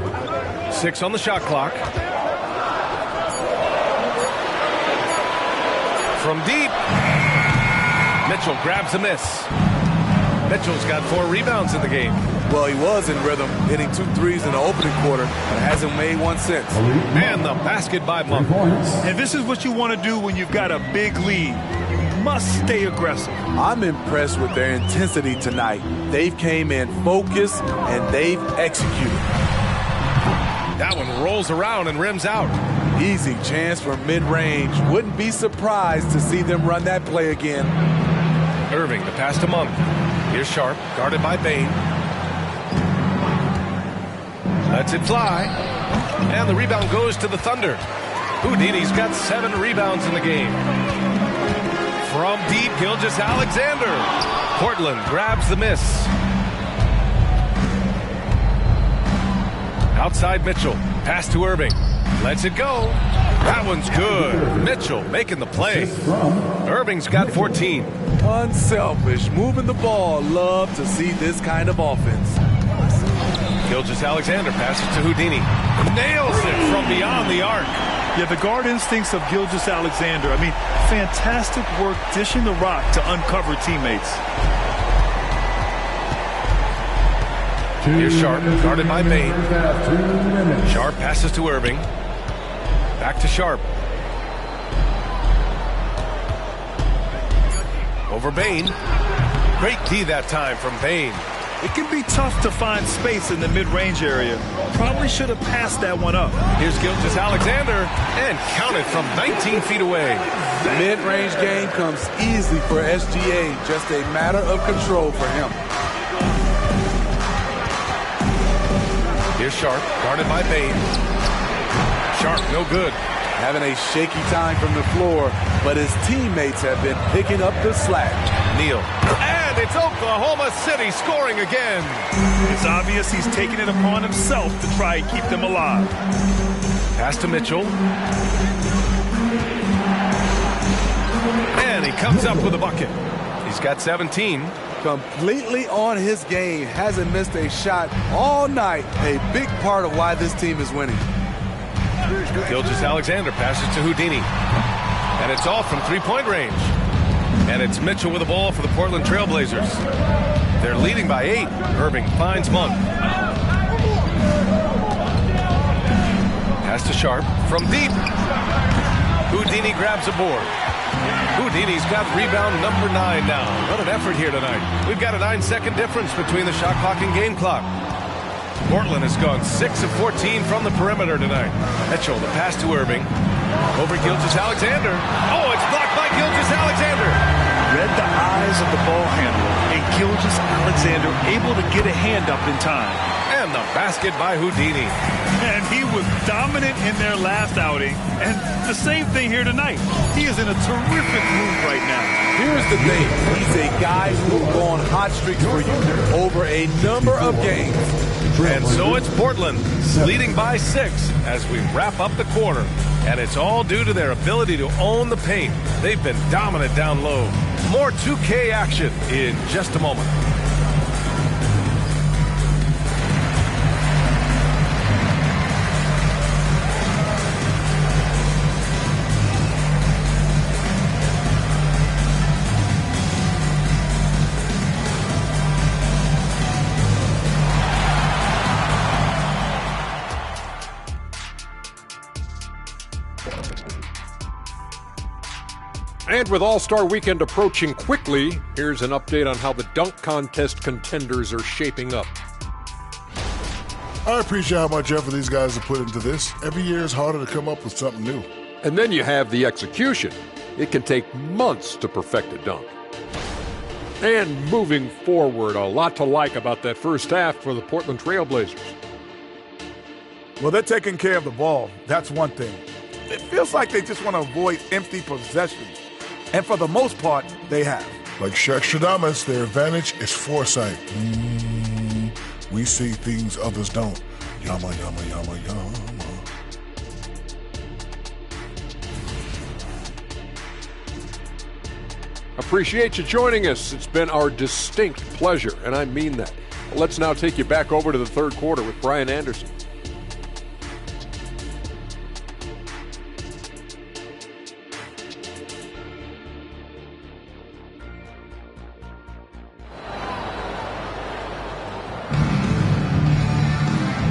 6 on the shot clock. From deep. Mitchell grabs a miss. Mitchell's got 4 rebounds in the game. Well, he was in rhythm, hitting 2 threes in the opening quarter, but hasn't made one since. And the basket by Monk. And this is what you want to do when you've got a big lead. You must stay aggressive. I'm impressed with their intensity tonight. They've came in focused and they've executed. That one rolls around and rims out. Easy chance for mid-range. Wouldn't be surprised to see them run that play again. Irving, the pass to Monk. Here's Sharp, guarded by Bain. Lets it fly. And the rebound goes to the Thunder. Houdini's got 7 rebounds in the game. From deep, Gilgeous-Alexander. Portland grabs the miss. Outside Mitchell. Pass to Irving. Lets it go. That one's good. Mitchell making the play. Irving's got 14. Unselfish, moving the ball. Love to see this kind of offense. Gilgeous-Alexander passes to Houdini. Nails it from beyond the arc. Yeah, the guard instincts of Gilgeous-Alexander. I mean, fantastic work dishing the rock to uncover teammates. Here's Sharp, guarded by Bain. Sharp passes to Irving. Back to Sharp. Over Bain. Great D that time from Bain. It can be tough to find space in the mid-range area. Probably should have passed that one up. Here's Gilgeous-Alexander and counted from 19 feet away. The mid-range game comes easily for SGA. Just a matter of control for him. Here's Sharp, guarded by Bain. Sharp, no good. Having a shaky time from the floor, but his teammates have been picking up the slack. Neal. And it's Oklahoma City scoring again. It's obvious he's taking it upon himself to try and keep them alive. Pass to Mitchell. And he comes up with a bucket. He's got 17. Completely on his game. Hasn't missed a shot all night. A big part of why this team is winning. Gilgeous-Alexander passes to Houdini. And it's off from three-point range. And it's Mitchell with the ball for the Portland Trailblazers. They're leading by 8. Irving finds Monk. Pass to Sharp from deep. Houdini grabs a board. Houdini's got rebound number 9 now. What an effort here tonight. We've got a 9-second difference between the shot clock and game clock. Portland has gone 6 of 14 from the perimeter tonight. Mitchell, the pass to Irving. Over Gilgeous-Alexander. Oh, it's blocked by Gilgeous-Alexander. Read the eyes of the ball handler, and Gilgeous-Alexander able to get a hand up in time. And the basket by Houdini. And he was dominant in their last outing. And the same thing here tonight. He is in a terrific mood right now. Here's the thing. He's a guy who will go on hot streaks for you over a number of games. And so it's Portland leading by 6 as we wrap up the quarter. And it's all due to their ability to own the paint. They've been dominant down low. More 2K action in just a moment. And with All-Star Weekend approaching quickly, here's an update on how the dunk contest contenders are shaping up. I appreciate how much effort these guys have put into this. Every year is harder to come up with something new. And then you have the execution. It can take months to perfect a dunk. And moving forward, a lot to like about that first half for the Portland Trailblazers. Well, they're taking care of the ball. That's one thing. It feels like they just want to avoid empty possessions. And for the most part, they have. Like Shaqstradamus, their advantage is foresight. We see things others don't. Yama, yama, yama, yama. Appreciate you joining us. It's been our distinct pleasure, and I mean that. Let's now take you back over to the third quarter with Brian Anderson.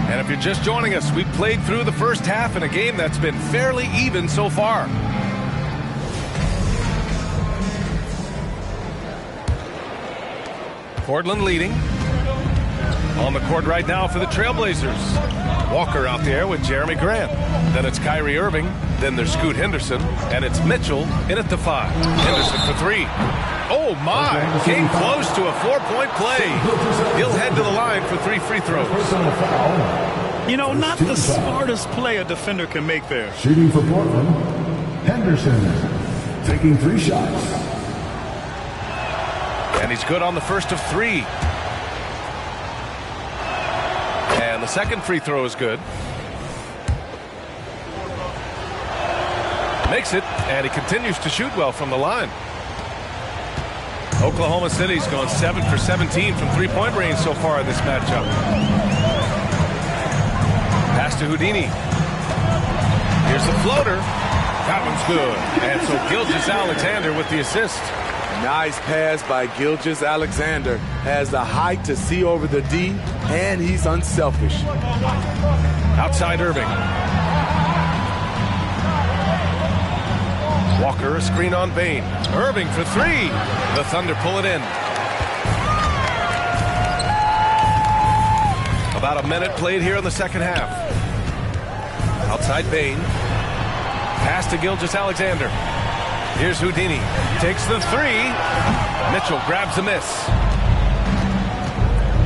And if you're just joining us, we've played through the first half in a game that's been fairly even so far. Portland leading. On the court right now for the Trailblazers. Walker out there with Jeremy Grant. Then it's Kyrie Irving. Then there's Scoot Henderson. And it's Mitchell in at the 5. Henderson for 3. Oh, my. Came close to a 4-point play. He'll head to the line for for 3 free throws. You know, not the smartest play a defender can make there. Shooting for Portland, Henderson, taking 3 shots. And he's good on the first of 3. And the second free throw is good. Makes it, and he continues to shoot well from the line. Oklahoma City's gone 7 for 17 from 3-point range so far in this matchup. Pass to Houdini. Here's the floater. That one's good. And so Gilgeous-Alexander with the assist. Nice pass by Gilgeous-Alexander. Has the height to see over the D, and he's unselfish. Outside Irving. Walker, a screen on Bain. Irving for 3. The Thunder pull it in. About a minute played here in the second half. Outside Bain. Pass to Gilgeous-Alexander. Here's Houdini. Takes the 3. Mitchell grabs a miss.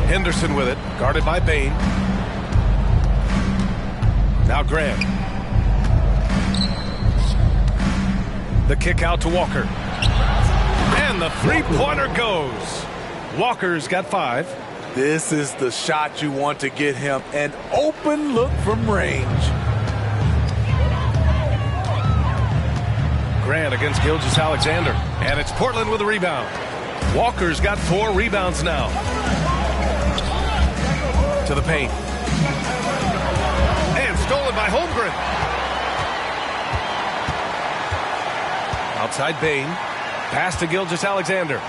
Henderson with it. Guarded by Bain. Now Graham. The kick out to Walker. And the 3-pointer goes. Walker's got 5. This is the shot you want to get him. An open look from range. Grant against Gilgeous-Alexander. And it's Portland with a rebound. Walker's got 4 rebounds now. To the paint. And stolen by Holmgren. Outside Bain. Pass to Gilgeous-Alexander.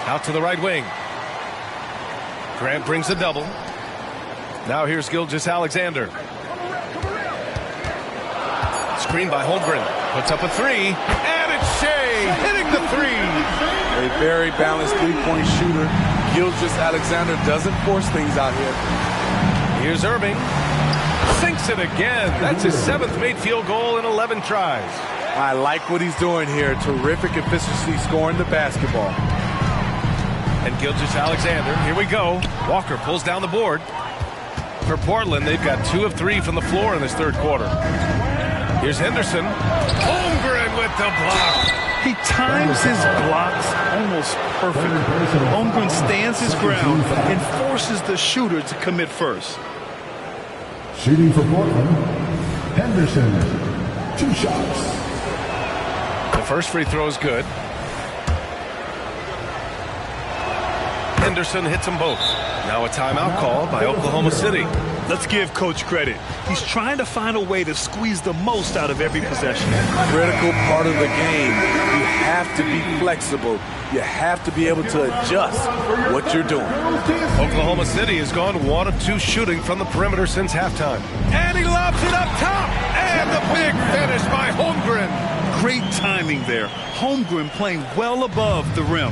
Out to the right wing. Grant brings a double. Now here's Gilgeous-Alexander. Screen by Holmgren. Puts up a 3. And it's Shea hitting the 3. A very balanced 3-point shooter. Gilgeous-Alexander doesn't force things out here. Here's Irving. Sinks it again. That's his 7th made field goal in 11 tries. I like what he's doing here. Terrific efficiency scoring the basketball. And Gilgeous-Alexander, here we go. Walker pulls down the board. For Portland, they've got 2 of 3 from the floor in this third quarter. Here's Henderson. Holmgren with the block. He times his blocks almost perfect. Holmgren stands his ground and forces the shooter to commit first. Shooting for Portland, Henderson, 2 shots. The first free throw is good. Henderson hits them both. Now a timeout call by Oklahoma City. Let's give Coach credit. He's trying to find a way to squeeze the most out of every possession. Critical part of the game. You have to be flexible. You have to be able to adjust what you're doing. Oklahoma City has gone 1 of 2 shooting from the perimeter since halftime. And he lobs it up top. And the big finish by Holmgren. Great timing there. Holmgren playing well above the rim.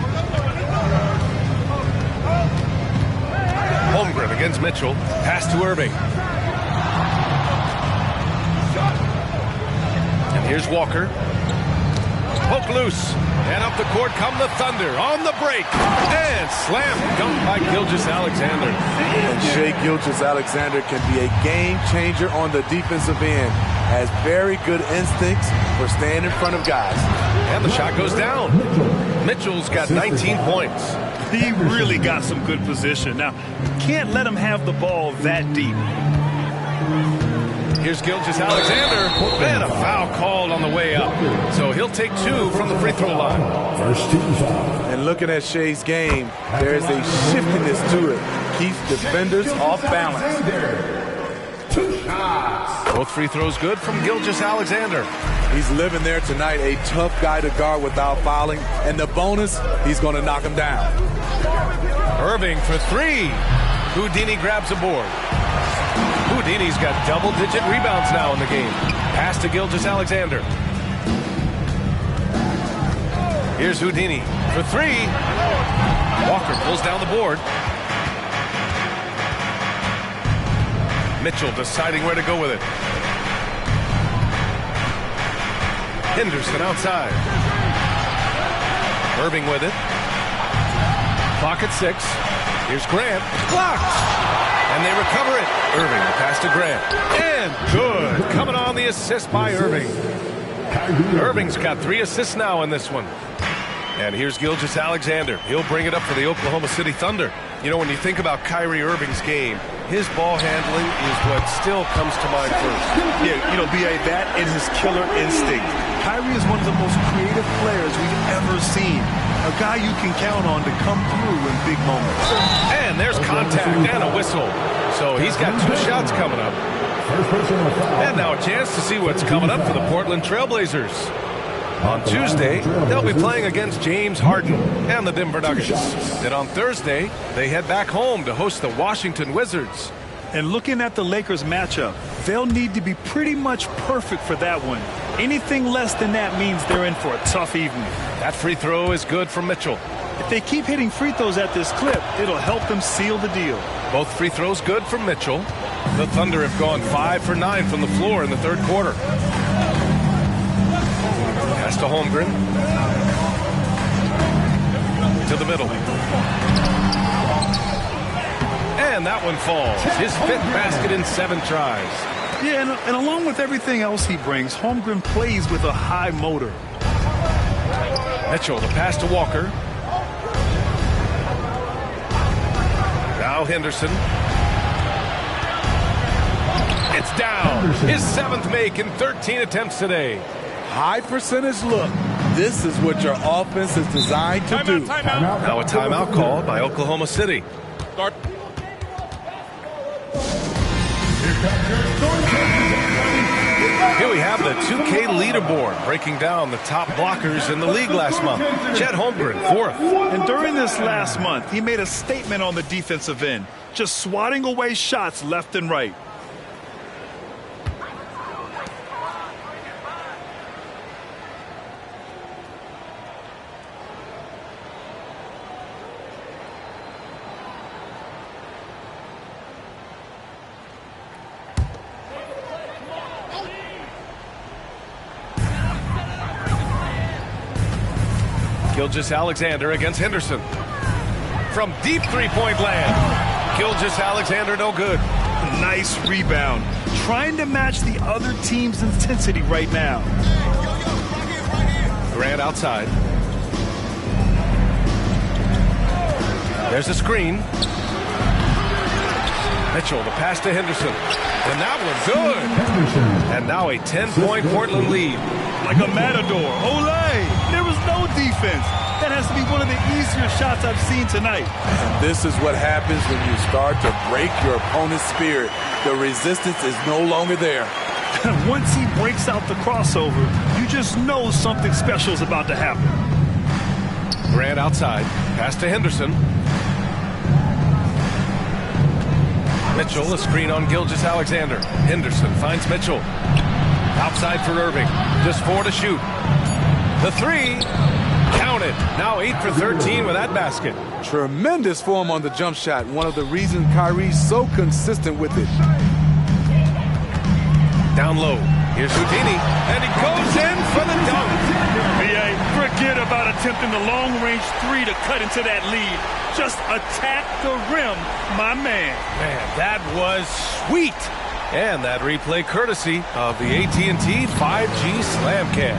Holmgren against Mitchell. Pass to Irving. And here's Walker. Poke loose. And up the court come the Thunder on the break. And slam dunk by Gilgeous-Alexander. And Shea Gilgeous-Alexander can be a game changer on the defensive end. Has very good instincts for staying in front of guys. And the shot goes down. Mitchell's got 19 points. He really got some good position. Now, can't let him have the ball that deep. Here's Gilgeous-Alexander. And a foul called on the way up. So he'll take 2 from the free throw line. First team foul. And looking at Shea's game, there's a shiftiness to it. Keeps defenders off balance. 2 shots. Both free throws good from Gilgeous-Alexander. He's living there tonight, a tough guy to guard without fouling. And the bonus, he's going to knock him down. Irving for 3. Houdini grabs a board. Houdini's got double-digit rebounds now in the game. Pass to Gilgeous-Alexander. Here's Houdini for 3. Walker pulls down the board. Mitchell deciding where to go with it. Henderson outside. Irving with it. Clock at 6. Here's Grant. Blocked. And they recover it. Irving, the pass to Grant. And good. Coming on the assist by Irving. Irving's got 3 assists now in this one. And here's Gilgeous-Alexander. He'll bring it up for the Oklahoma City Thunder. You know, when you think about Kyrie Irving's game, his ball handling is what still comes to mind first. Yeah, you know, B.A., that and his killer instinct. Kyrie is one of the most creative players we've ever seen. A guy you can count on to come through in big moments. And there's contact and a whistle. So he's got 2 shots coming up. And now a chance to see what's coming up for the Portland Trailblazers. On Tuesday, they'll be playing against James Harden and the Denver Nuggets. Then on Thursday, they head back home to host the Washington Wizards. And looking at the Lakers matchup, they'll need to be pretty much perfect for that one. Anything less than that means they're in for a tough evening. That free throw is good from Mitchell. If they keep hitting free throws at this clip, it'll help them seal the deal. Both free throws good from Mitchell. The Thunder have gone 5 for 9 from the floor in the third quarter. Pass to Holmgren. To the middle. And that one falls. His 5th basket in 7 tries. Yeah, and along with everything else he brings, Holmgren plays with a high motor. Mitchell, the pass to Walker. Now Henderson. It's down. His 7th make in 13 attempts today. High percentage look. This is what your offense is designed to do. Now a timeout called by Oklahoma City. Start. Here we have the 2K leaderboard breaking down the top blockers in the league last month. Chet Holmgren, 4th. And during this last month, he made a statement on the defensive end, just swatting away shots left and right. Gilgeous-Alexander against Henderson. From deep three-point land. Gilgeous-Alexander no good. Nice rebound. Trying to match the other team's intensity right now. Grant outside. There's a screen. Mitchell, the pass to Henderson. And that one's good. And now a 10-point Portland lead. Like a matador. Olay! There was no defense. That has to be one of the easier shots I've seen tonight. And this is what happens when you start to break your opponent's spirit. The resistance is no longer there. Once he breaks out the crossover, you just know something special is about to happen. Grant outside. Pass to Henderson. Mitchell, a screen on Gilgeous-Alexander. Henderson finds Mitchell. Outside for Irving. Just 4 to shoot. The 3. Counted. Now 8 for 13 with that basket. Tremendous form on the jump shot. One of the reasons Kyrie's so consistent with it. Down low. Here's Houdini. And he goes in for the dunk. B.A., forget about attempting the long-range 3 to cut into that lead. Just attack the rim, my man. Man, that was sweet. And that replay courtesy of the AT&T 5G Slam Cam.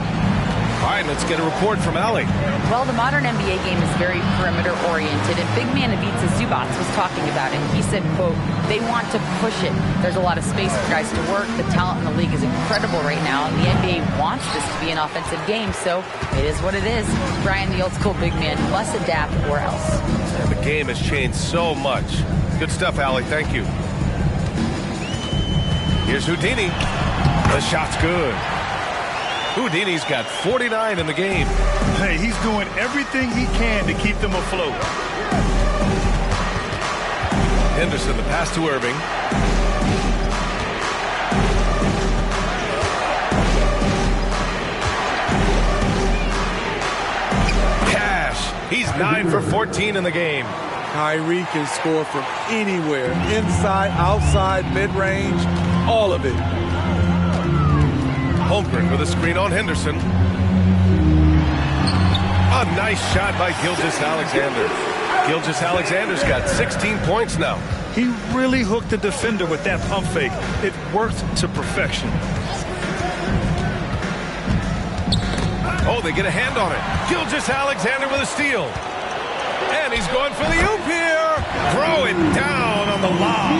All right, let's get a report from Allie. Well, the modern NBA game is very perimeter-oriented, and big man Ivica Zubac was talking about it. He said, quote, they want to push it. There's a lot of space for guys to work. The talent in the league is incredible right now, and the NBA wants this to be an offensive game, so it is what it is. Brian, the old-school big man, must adapt or else. And the game has changed so much. Good stuff, Allie. Thank you. Here's Houdini. The shot's good. Houdini's got 49 in the game. Hey, he's doing everything he can to keep them afloat. Henderson, the pass to Irving. Cash. He's 9 for 14 in the game. Kyrie can score from anywhere. Inside, outside, mid-range, all of it. Holmgren with a screen on Henderson. A nice shot by Gilgeous-Alexander. Gilgeous-Alexander's got 16 points now. He really hooked the defender with that pump fake. It worked to perfection. Oh, they get a hand on it. Gilgeous-Alexander with a steal. And he's going for the oop here. Throw it down on the lob.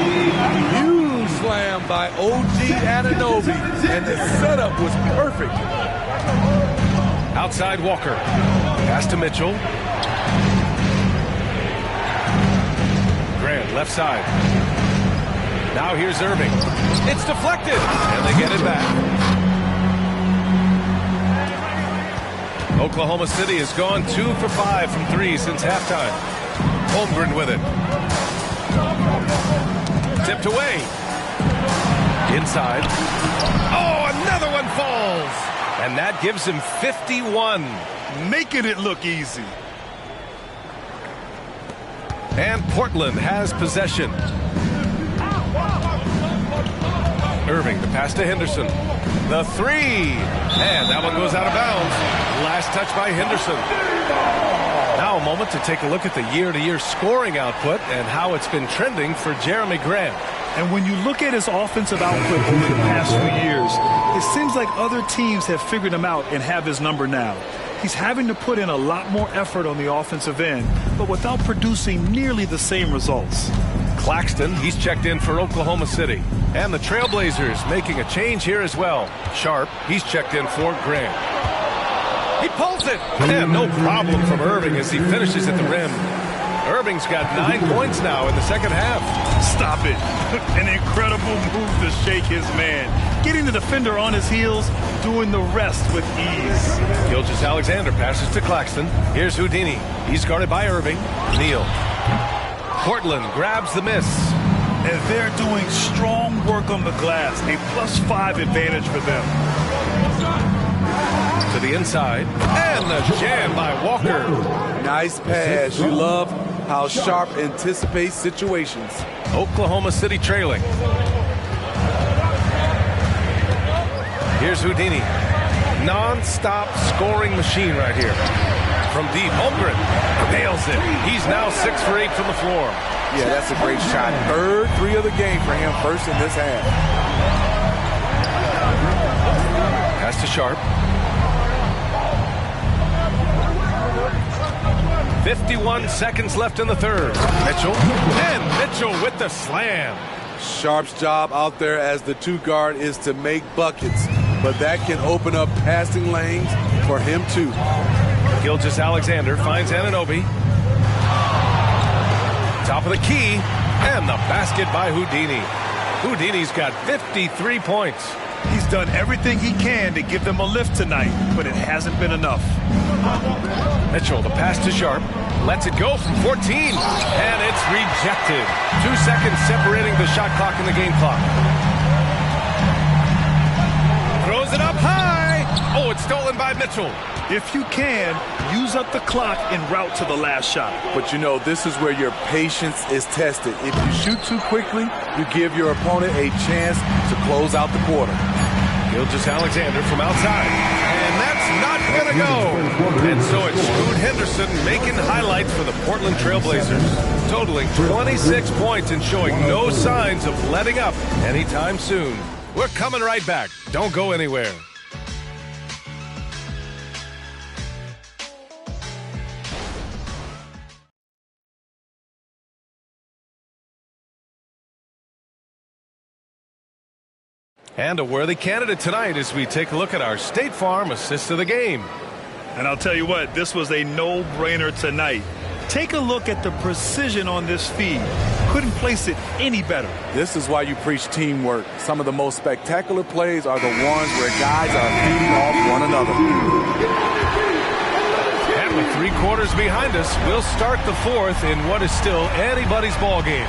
Huge slam by OG Anunoby, and the setup was perfect. Outside Walker. Pass to Mitchell. Grant, left side. Now here's Irving. It's deflected, and they get it back. Oklahoma City has gone 2 for 5 from 3 since halftime. Holmgren with it. Tipped away. Inside. Oh, another one falls. And that gives him 51. Making it look easy. And Portland has possession. Irving, the pass to Henderson. The three. And that one goes out of bounds. Last touch by Henderson. Now a moment to take a look at the year-to-year scoring output and how it's been trending for Jeremy Grant. And when you look at his offensive output over the past few years, it seems like other teams have figured him out and have his number now. He's having to put in a lot more effort on the offensive end, but without producing nearly the same results. Claxton, he's checked in for Oklahoma City. And the Trailblazers making a change here as well. Sharp, he's checked in for Grant. He pulls it. And no problem from Irving as he finishes at the rim. Irving's got 9 points now in the second half. Stop it. An incredible move to shake his man. Getting the defender on his heels, doing the rest with ease. Gilgeous-Alexander passes to Claxton. Here's Houdini. He's guarded by Irving. Neal. Portland grabs the miss. And they're doing strong work on the glass. A +5 advantage for them. To the inside. And the jam by Walker. Nice pass. You love how Sharp anticipates situations. Oklahoma City trailing. Here's Houdini. Non-stop scoring machine right here. From deep, Holmgren nails it. He's now 6 for 8 from the floor. Yeah, that's a great shot. Third three of the game for him, first in this half. Pass to Sharp. 51 seconds left in the third. Mitchell. And Mitchell with the slam. Sharp's job out there as the 2 guard is to make buckets, but that can open up passing lanes for him too. Gilgeous-Alexander finds Anunoby. Top of the key, and the basket by Houdini. Houdini's got 53 points. He's done everything he can to give them a lift tonight, but it hasn't been enough. Mitchell, the pass to Sharp. Lets it go from 14, and it's rejected. 2 seconds separating the shot clock and the game clock. Throws it up high. Oh, it's stolen by Mitchell. If you can, use up the clock en route to the last shot. But you know, this is where your patience is tested. If you shoot too quickly, you give your opponent a chance to close out the quarter. Gilgeous-Alexander from outside. And that's not going to go. And so it's Scoot Henderson making highlights for the Portland Trailblazers, totaling 26 points and showing no signs of letting up anytime soon. We're coming right back. Don't go anywhere. And a worthy candidate tonight as we take a look at our State Farm assist of the game. And I'll tell you what, this was a no-brainer tonight. Take a look at the precision on this feed. Couldn't place it any better. This is why you preach teamwork. Some of the most spectacular plays are the ones where guys are feeding off one another. And with 3 quarters behind us, we'll start the fourth in what is still anybody's ball game.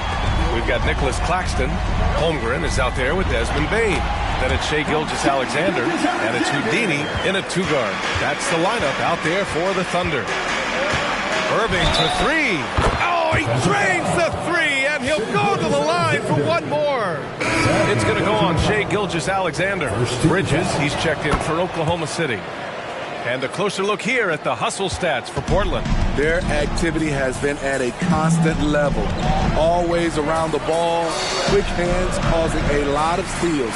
We've got Nicholas Claxton. Holmgren is out there with Desmond Bane. Then it's Shai Gilgeous-Alexander, and it's Houdini in a 2-guard. That's the lineup out there for the Thunder. Irving for 3. Oh, he drains the 3, and he'll go to the line for one more. It's going to go on Shai Gilgeous-Alexander. Bridges, he's checked in for Oklahoma City. And a closer look here at the hustle stats for Portland. Their activity has been at a constant level. Always around the ball, quick hands causing a lot of steals.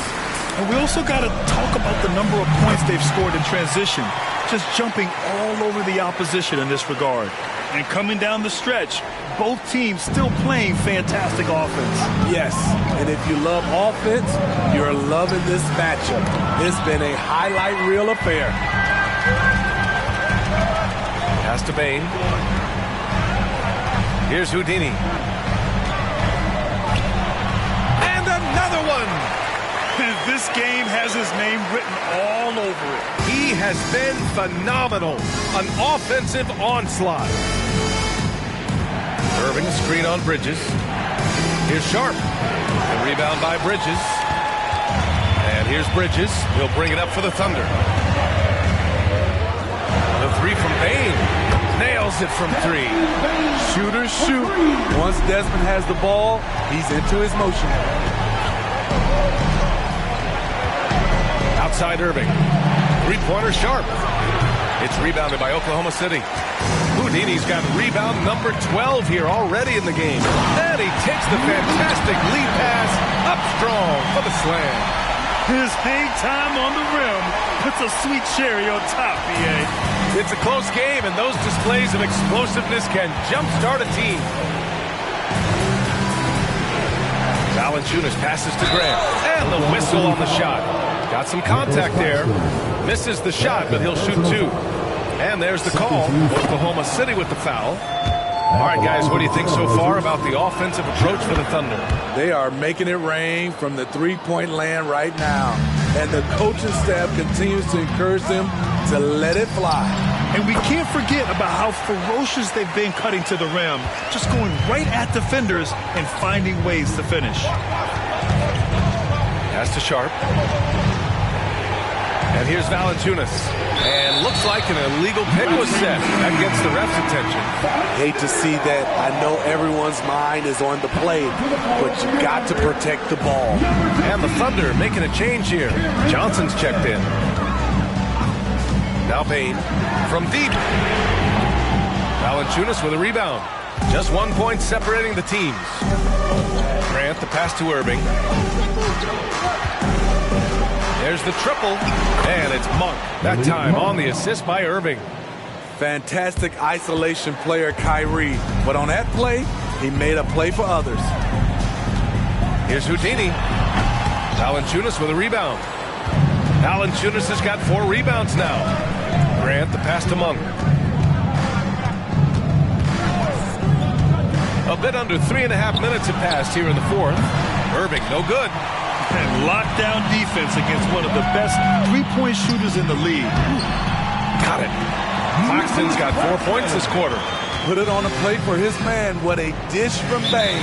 And we also got to talk about the number of points they've scored in transition, just jumping all over the opposition in this regard. And coming down the stretch, both teams still playing fantastic offense. Yes, and if you love offense, you're loving this matchup. It's been a highlight reel affair. Pass to Bain. Here's Houdini. And another one! This game has his name written all over it. He has been phenomenal. An offensive onslaught. Irving, screen on Bridges. Here's Sharp. The rebound by Bridges. And here's Bridges. He'll bring it up for the Thunder. The three from Bain. Nails it from three. Shooters shoot. Once Desmond has the ball, he's into his motion. Outside Irving. Three-pointer Sharp. It's rebounded by Oklahoma City. Houdini's got rebound number 12 here already in the game. And he takes the fantastic lead pass up strong for the slam. His hang time on the rim puts a sweet cherry on top, BA. It's a close game, and those displays of explosiveness can jumpstart a team. Valanciunas passes to Grant. And the whistle on the shot. Got some contact there. Misses the shot, but he'll shoot two. And there's the call. Oklahoma City with the foul. All right, guys, what do you think so far about the offensive approach for the Thunder? They are making it rain from the three-point land right now. And the coaching staff continues to encourage them to let it fly. And we can't forget about how ferocious they've been cutting to the rim, just going right at defenders and finding ways to finish. Pass to Sharp. And here's Valanciunas. And looks like an illegal pick was set. That gets the ref's attention. Hate to see that. I know everyone's mind is on the play, but you got to protect the ball. And the Thunder making a change here. Johnson's checked in. Now Bain from deep. Valanciunas with a rebound. Just 1 point separating the teams. Grant, the pass to Irving. There's the triple, and it's Monk. That time on the assist by Irving. Fantastic isolation player, Kyrie. But on that play, he made a play for others. Here's Houdini. Valanciunas with a rebound. Valanciunas has got 4 rebounds now. Grant, the pass to Monk. A bit under 3.5 minutes have passed here in the fourth. Irving, no good. And lockdown defense against one of the best three-point shooters in the league. Got it. Claxton's got 4 points this quarter. Put it on a plate for his man. What a dish from Bain.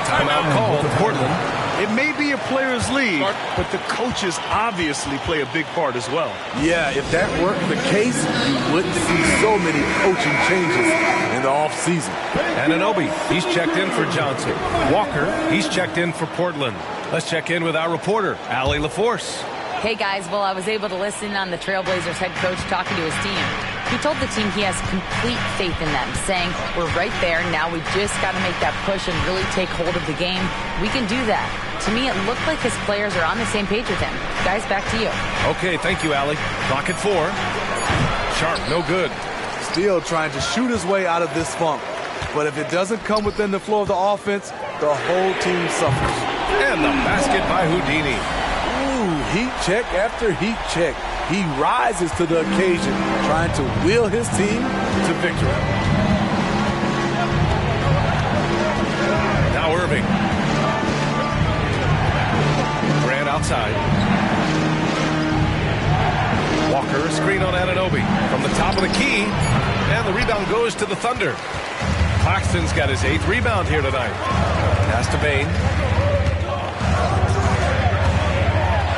Timeout call to Portland. It may be a player's league, but the coaches obviously play a big part as well. Yeah, if that weren't the case, you wouldn't see so many coaching changes in the offseason. Anunoby, he's checked in for Johnson. Walker, he's checked in for Portland. Let's check in with our reporter, Allie LaForce. Hey guys, well, I was able to listen on the Trailblazers head coach talking to his team. He told the team he has complete faith in them, saying, we're right there, now we just got to make that push and really take hold of the game. We can do that. To me, it looked like his players are on the same page with him. Guys, back to you. Okay, thank you, Allie. Clock at 4. Sharp, no good. Still trying to shoot his way out of this funk. But if it doesn't come within the flow of the offense, the whole team suffers. And the basket by Houdini. Ooh, heat check after heat check. He rises to the occasion, trying to wheel his team to victory. Now Irving. Grant outside. Walker, a screen on Anunoby. From the top of the key. And the rebound goes to the Thunder. Claxton's got his 8th rebound here tonight. Pass to Bain.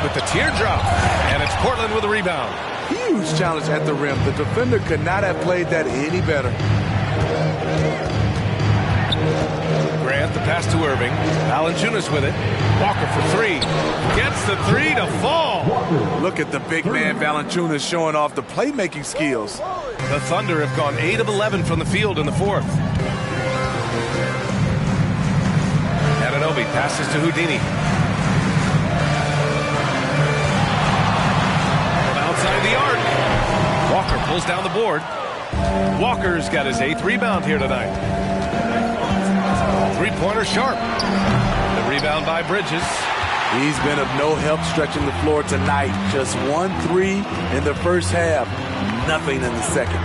With the teardrop. And it's Portland with a rebound. Huge challenge at the rim. The defender could not have played that any better. Grant, the pass to Irving. Valanciunas with it. Walker for 3. Gets the 3 to fall. Look at the big man Valanciunas showing off the playmaking skills. The Thunder have gone 8 of 11 from the field in the fourth. Anunoby passes to Houdini. From outside the arc, Walker pulls down the board. Walker's got his 8th rebound here tonight. Three-pointer sharp. The rebound by Bridges. He's been of no help stretching the floor tonight. Just 1 3 in the first half. Nothing in the second.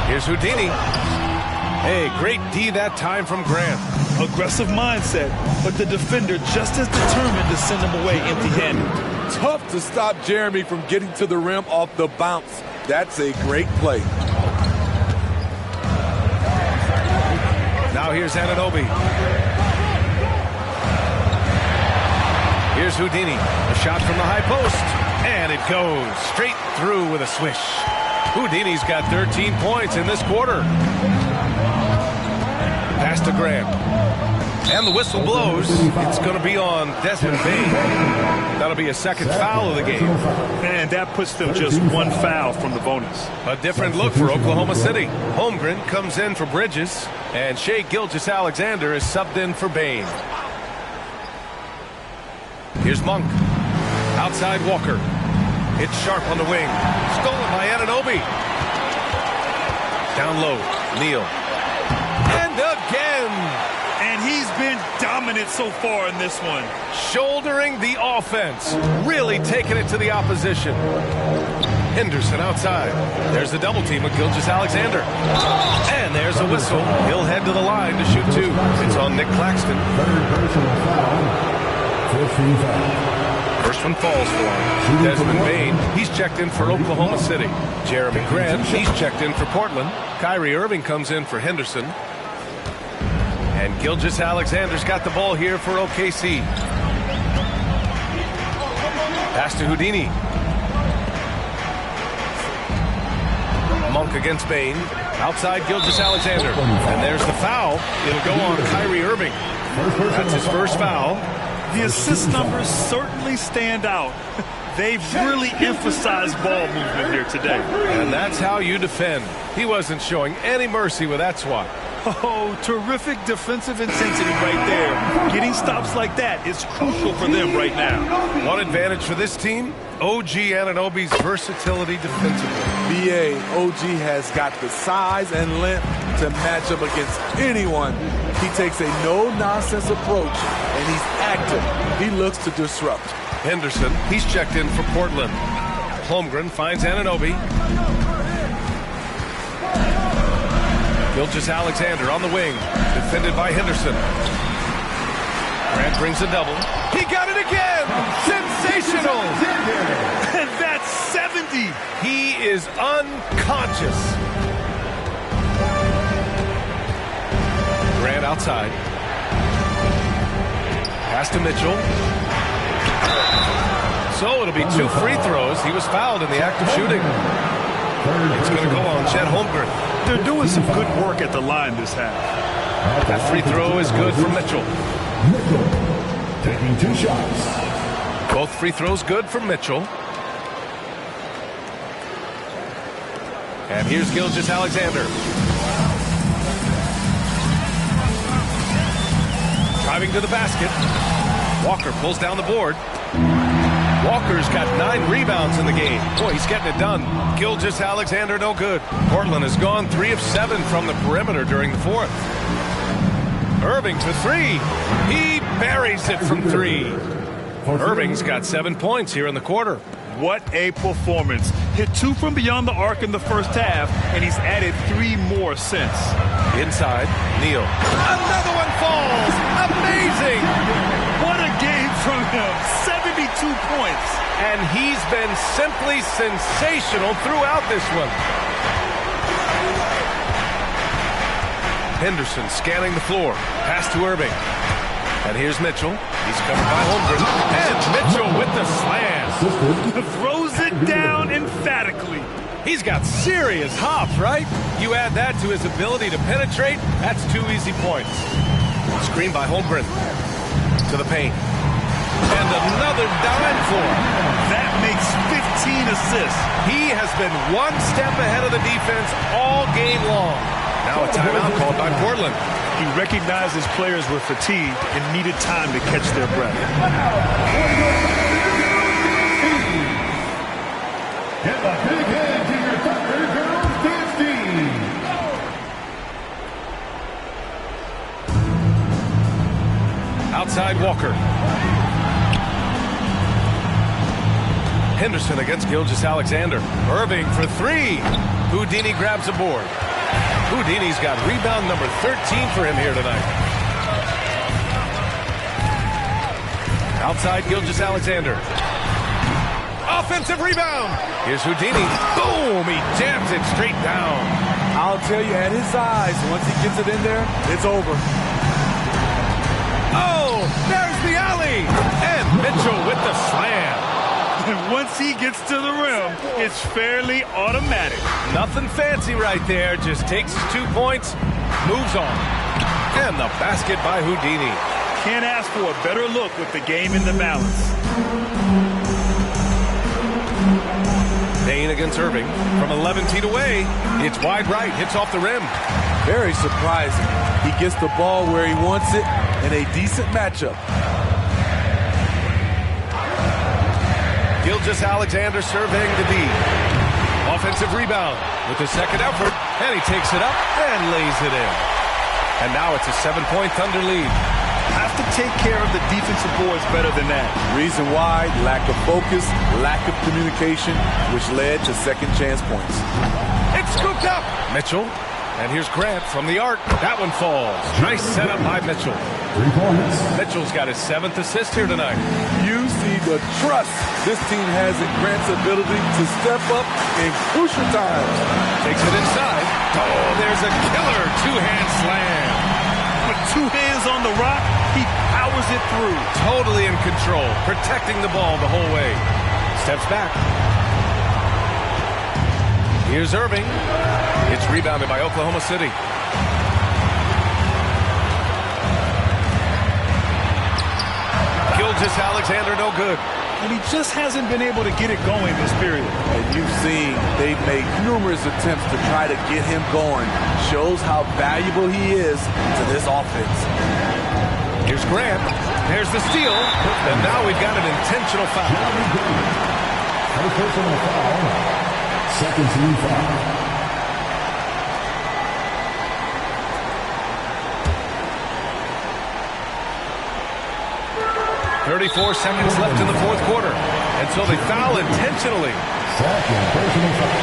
Here's Houdini. Hey, great D that time from Grant. Aggressive mindset, but the defender just as determined to send him away empty-handed. Tough to stop Jeremy from getting to the rim off the bounce. That's a great play. Now here's Anunoby. Here's Houdini. A shot from the high post. And it goes straight through with a swish. Houdini's got 13 points in this quarter. Pass to Grant. And the whistle blows. It's going to be on Desmond Bain. That'll be a second foul of the game. And that puts them just 1 foul from the bonus. A different look for Oklahoma City. Holmgren comes in for Bridges. And Shai Gilgeous-Alexander is subbed in for Bain. Here's Monk. Outside Walker. It's sharp on the wing. Stolen by Anunoby. Down low. Neal. And again. And he's been dominant so far in this one. Shouldering the offense. Really taking it to the opposition. Henderson outside. There's the double team with Gilgeous-Alexander. And there's a whistle. He'll head to the line to shoot 2. It's on Nick Claxton. First one falls for him. Desmond Bain, he's checked in for Oklahoma City. Jeremy Grant, he's checked in for Portland. Kyrie Irving comes in for Henderson. And Gilgeous-Alexander's got the ball here for OKC. Pass to Houdini. Monk against Bain. Outside Gilgeous-Alexander. And there's the foul. It'll go on Kyrie Irving. That's his first foul. The assist numbers certainly stand out. They've really emphasized ball movement here today. And that's how you defend. He wasn't showing any mercy with that swat. Oh, terrific defensive intensity right there. Getting stops like that is crucial for them right now. One advantage for this team, OG Anunoby's versatility defensively. BA, OG has got the size and length to match up against anyone. He takes a no-nonsense approach, and he's active. He looks to disrupt. Henderson, he's checked in for Portland. Holmgren finds Anunoby. Gilgeous-Alexander on the wing, defended by Henderson. Grant brings a double. He got it again! Sensational! And that's 70! He is unconscious. Grant outside. Pass to Mitchell. So it'll be 2 free throws. He was fouled in the act of shooting. It's going to go on Chet Holmgren. They're doing some good work at the line this half. That free throw is good for Mitchell. Mitchell taking 2 shots. Both free throws good for Mitchell. And here's Gilgeous-Alexander. Driving to the basket. Walker pulls down the board. Walker's got 9 rebounds in the game. Boy, he's getting it done. Gilgeous-Alexander, no good. Portland has gone 3 of 7 from the perimeter during the fourth. Irving for 3. He buries it from 3. Irving's got 7 points here in the quarter. What a performance. Hit 2 from beyond the arc in the first half, and he's added 3 more since. Inside, Neal. Another one falls. Amazing. What a game from him. 72 points. And he's been simply sensational throughout this one. Henderson scanning the floor. Pass to Irving. And here's Mitchell. He's covered by Holmgren. And Mitchell with the slam. Throws it down emphatically. He's got serious hop, right? You add that to his ability to penetrate, that's 2 easy points. Screen by Holmgren. To the paint. And another dime for him. That makes 15 assists. He has been one step ahead of the defense all game long. Now a timeout called by Portland. He recognized his players were fatigued and needed time to catch their breath. Get the big hand to your Thunder Girls dance team. Outside Walker. Henderson against Gilgeous-Alexander. Irving for three. Houdini grabs a board. Houdini's got rebound number 13 for him here tonight. Outside Gilgeous-Alexander. Offensive rebound. Here's Houdini. Boom! He jams it straight down. I'll tell you, at his eyes, once he gets it in there, it's over. Oh, there's the alley. And Mitchell with the slam. And once he gets to the rim, it's fairly automatic. Nothing fancy right there. Just takes his 2 points, moves on. And the basket by Houdini. Can't ask for a better look with the game in the balance. Payne against Irving from 11 feet away. It's wide right, hits off the rim. Very surprising. He gets the ball where he wants it in a decent matchup. Gilgeous-Alexander surveying the D. Offensive rebound with the second effort. And he takes it up and lays it in. And now it's a 7-point Thunder lead. Have to take care of the defensive boards better than that. Reason why, lack of focus, lack of communication, which led to second chance points. It's scooped up. Mitchell. And here's Grant from the arc. That one falls. Nice setup by Mitchell. 3 points. Mitchell's got his 7th assist here tonight. You see the trust this team has in Grant's ability to step up in crucial times. Takes it inside. Oh, there's a killer two-hand slam. With 2 hands on the rock, he powers it through. Totally in control, protecting the ball the whole way. Steps back. Here's Irving. It's rebounded by Oklahoma City. Gilgeous-Alexander no good. And he just hasn't been able to get it going this period. And you've seen they've made numerous attempts to try to get him going. Shows how valuable he is to this offense. Here's Grant. There's the steal. And now we've got an intentional foul. Personal foul. Second team foul. 34 seconds left in the fourth quarter. And so they foul intentionally. Second personal foul.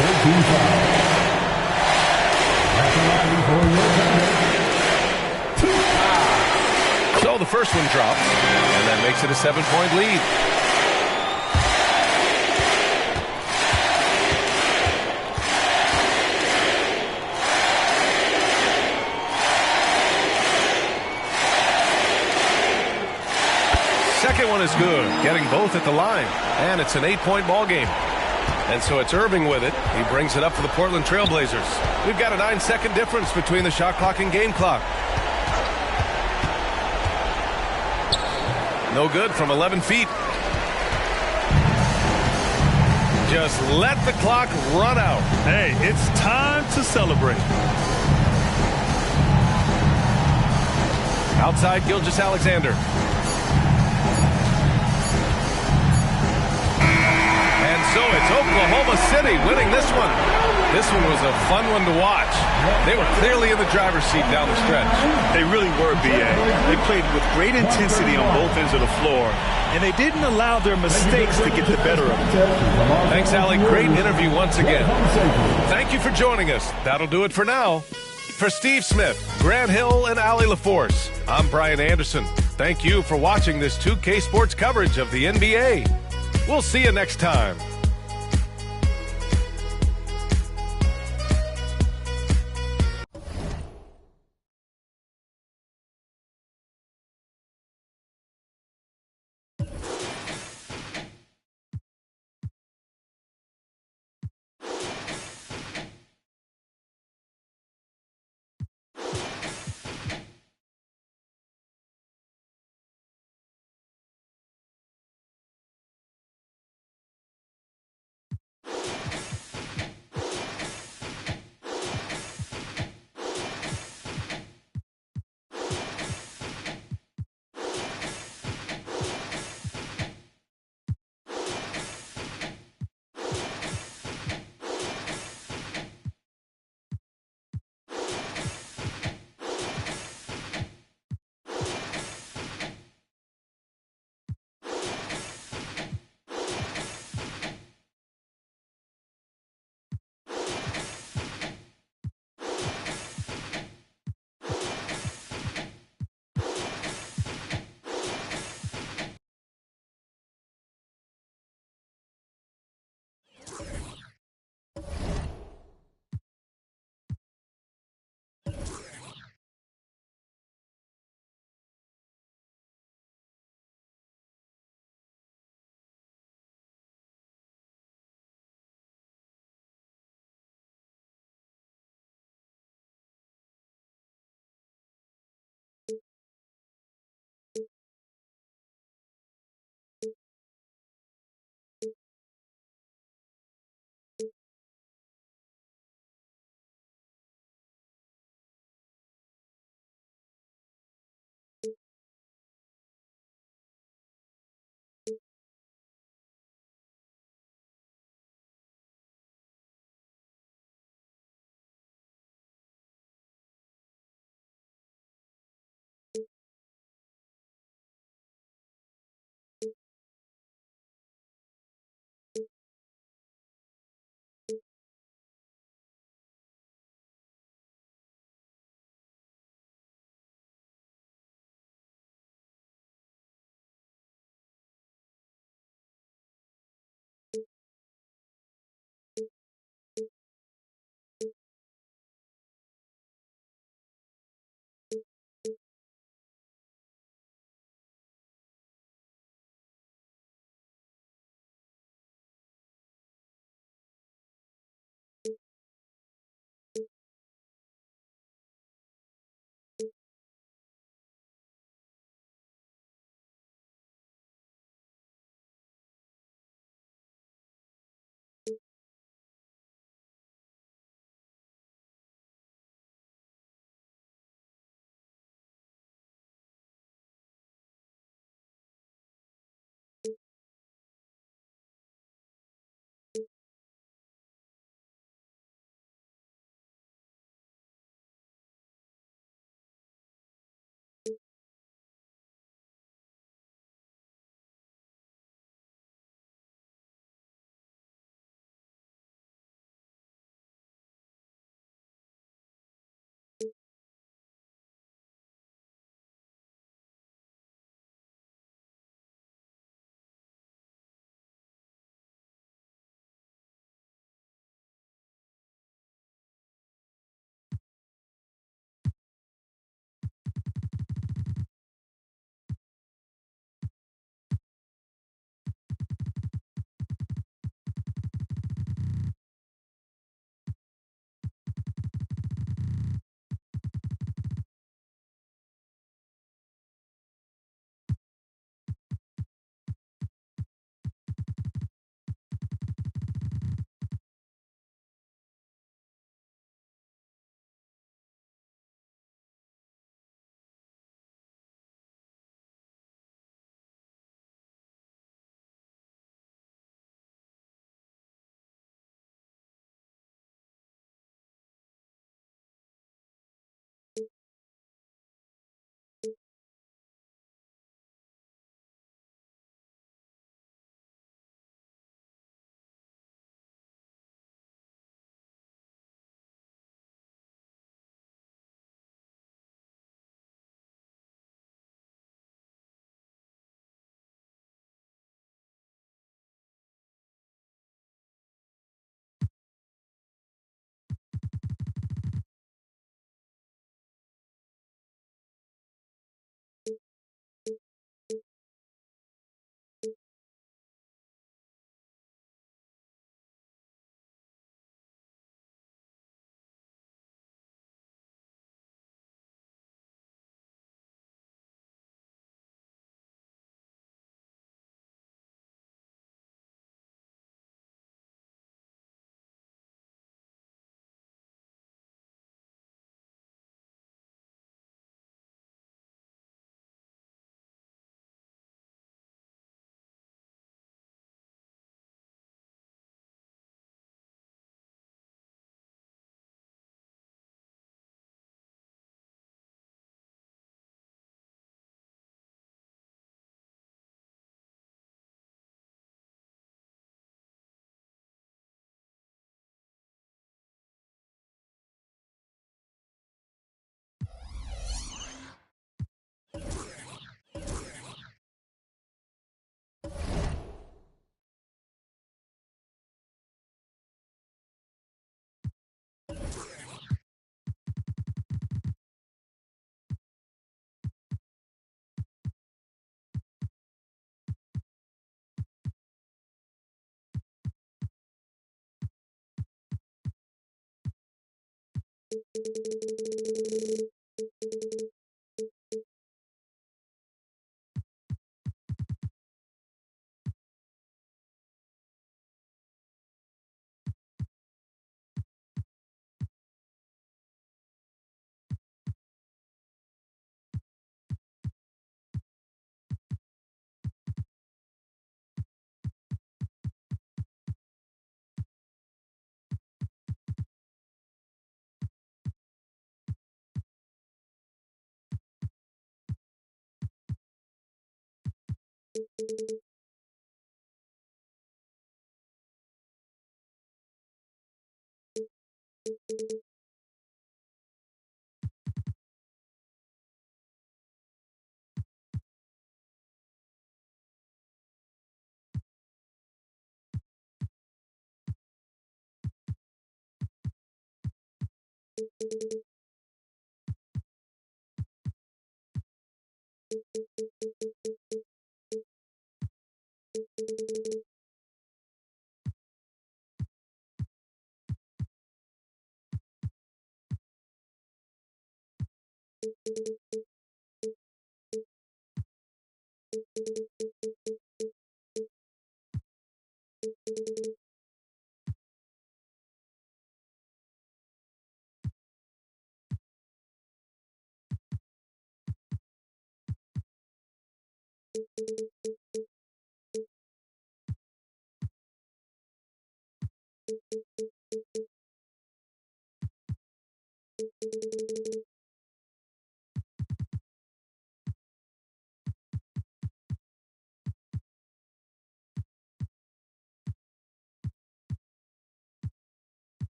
13 foul. At the line for your Thunder. So the first one drops, and that makes it a 7-point lead. Second one is good, getting both at the line. And it's an 8-point ball game. And so it's Irving with it. He brings it up for the Portland Trailblazers. We've got a 9-second difference between the shot clock and game clock. No good from 11 feet. Just let the clock run out. Hey, it's time to celebrate. Outside Gilgeous-Alexander. And so it's Oklahoma City winning this one. This one was a fun one to watch. They were clearly in the driver's seat down the stretch. They really were, B.A. They played with great intensity on both ends of the floor, and they didn't allow their mistakes to get the better of them. Thanks, Allie. Great interview once again. Thank you for joining us. That'll do it for now. For Steve Smith, Grant Hill, and Allie LaForce, I'm Brian Anderson. Thank you for watching this 2K Sports coverage of the NBA. We'll see you next time.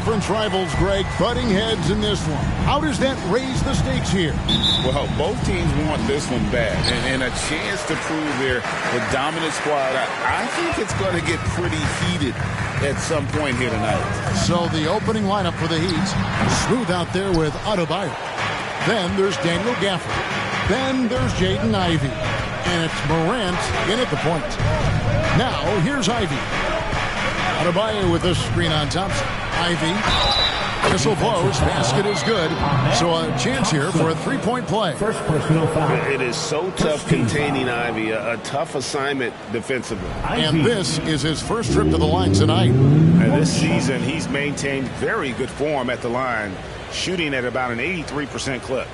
Conference rivals, Greg, butting heads in this one. How does that raise the stakes here? Well, both teams want this one bad, and a chance to prove they're the dominant squad. I think it's going to get pretty heated at some point here tonight. So the opening lineup for the Heat, smooth out there with Adebayo. Then there's Daniel Gafford. Then there's Jaden Ivey. And it's Morant in at the point. Now, here's Ivey. Adebayo with a screen on Thompson. Ivey. Whistle blows. Basket is good. So a chance here for a three-point play. First personal foul. It is so tough containing Ivey. A tough assignment defensively. And this is his first trip to the line tonight. And this season, he's maintained very good form at the line, shooting at about an 83% clip.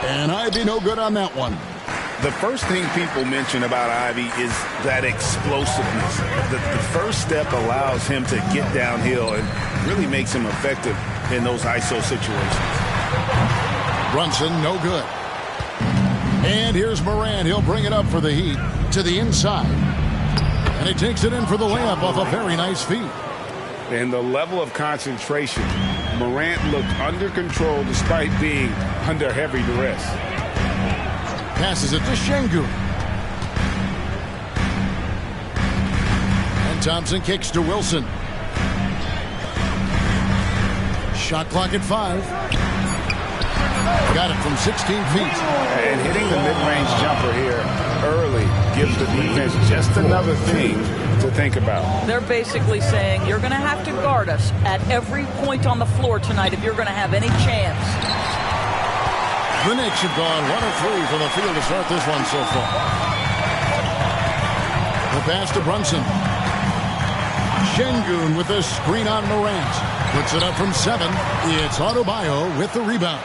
And Ivey no good on that one. The first thing people mention about Ivey is that explosiveness. The first step allows him to get downhill and really makes him effective in those ISO situations. Brunson, no good. And here's Morant. He'll bring it up for the Heat to the inside. And he takes it in for the layup off a very nice feed. And the level of concentration, Morant looked under control despite being under heavy duress. Passes it to Şengün. And Thompson kicks to Wilson. Shot clock at 5. Got it from 16 feet. And hitting the mid-range jumper here early gives the defense just another thing to think about. They're basically saying you're going to have to guard us at every point on the floor tonight if you're going to have any chance. The Knicks have gone 1 of 3 from the field to start this one so far. The pass to Brunson. Şengün with a screen on Morant. Puts it up from 7. It's Adebayo with the rebound.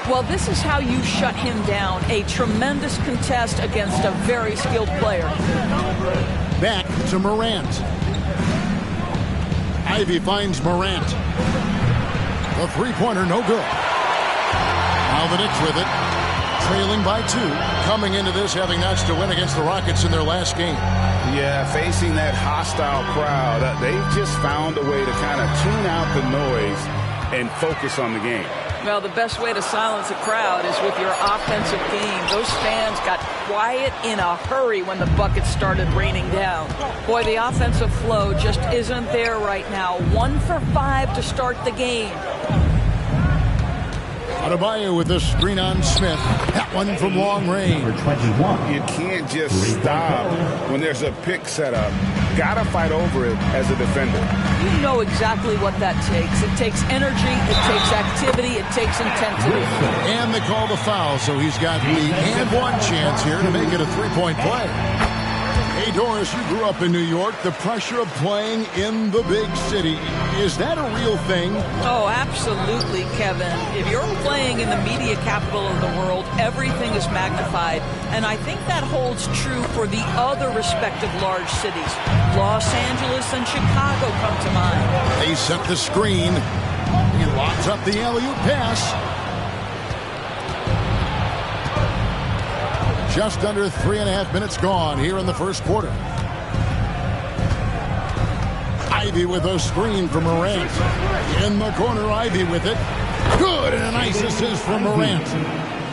Well, this is how you shut him down. A tremendous contest against a very skilled player. Back to Morant. Ivey finds Morant. The three-pointer, no good. Now the Knicks with it. Trailing by 2. Coming into this having notched to win against the Rockets in their last game. Yeah, facing that hostile crowd, they've just found a way to kind of tune out the noise and focus on the game. Well, the best way to silence a crowd is with your offensive game. Those fans got quiet in a hurry when the buckets started raining down. Boy, the offensive flow just isn't there right now. 1 for 5 to start the game. Adebayo with a screen on Smith. That one from long range. You can't just stop when there's a pick set up. Gotta fight over it as a defender. You know exactly what that takes. It takes energy, it takes activity, it takes intensity. And they call the foul, so he's got the and one chance here to make it a three-point play. Hey, Doris, you grew up in New York. The pressure of playing in the big city, is that a real thing? Oh, absolutely, Kevin. If you're playing in the media capital of the world, everything is magnified. And I think that holds true for the other respective large cities. Los Angeles and Chicago come to mind. They set the screen. He locks up the alley-oop pass. Just under 3.5 minutes gone here in the first quarter. Ivey with a screen from Morant. In the corner, Ivey with it. Good, and a nice assist from Morant.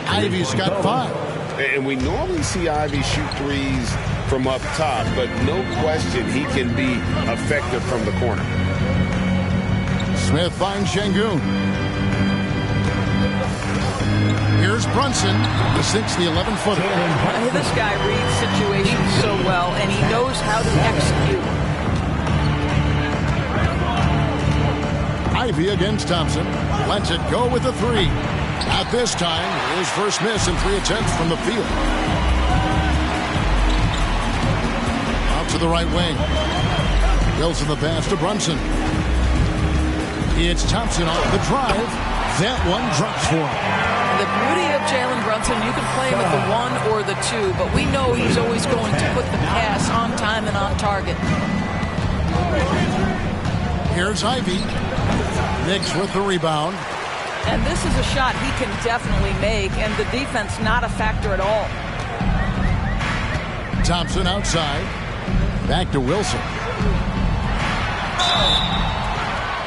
Ivey's got 5. And we normally see Ivey shoot threes from up top, but no question he can be effective from the corner. Smith finds Şengün. Here's Brunson, who sinks the 11-footer. This guy reads situations so well, and he knows how to execute. Ivey against Thompson. Lets it go with the 3. At this time, his first miss in 3 attempts from the field. Out to the right wing. Wilson the pass to Brunson. It's Thompson off the drive. That one drops for him. The beauty of Jalen Brunson, you can play him at the 1 or the 2, but we know he's always going to put the pass on time and on target. Here's Ivy. Nix with the rebound. And this is a shot he can definitely make, and the defense not a factor at all. Thompson outside. Back to Wilson.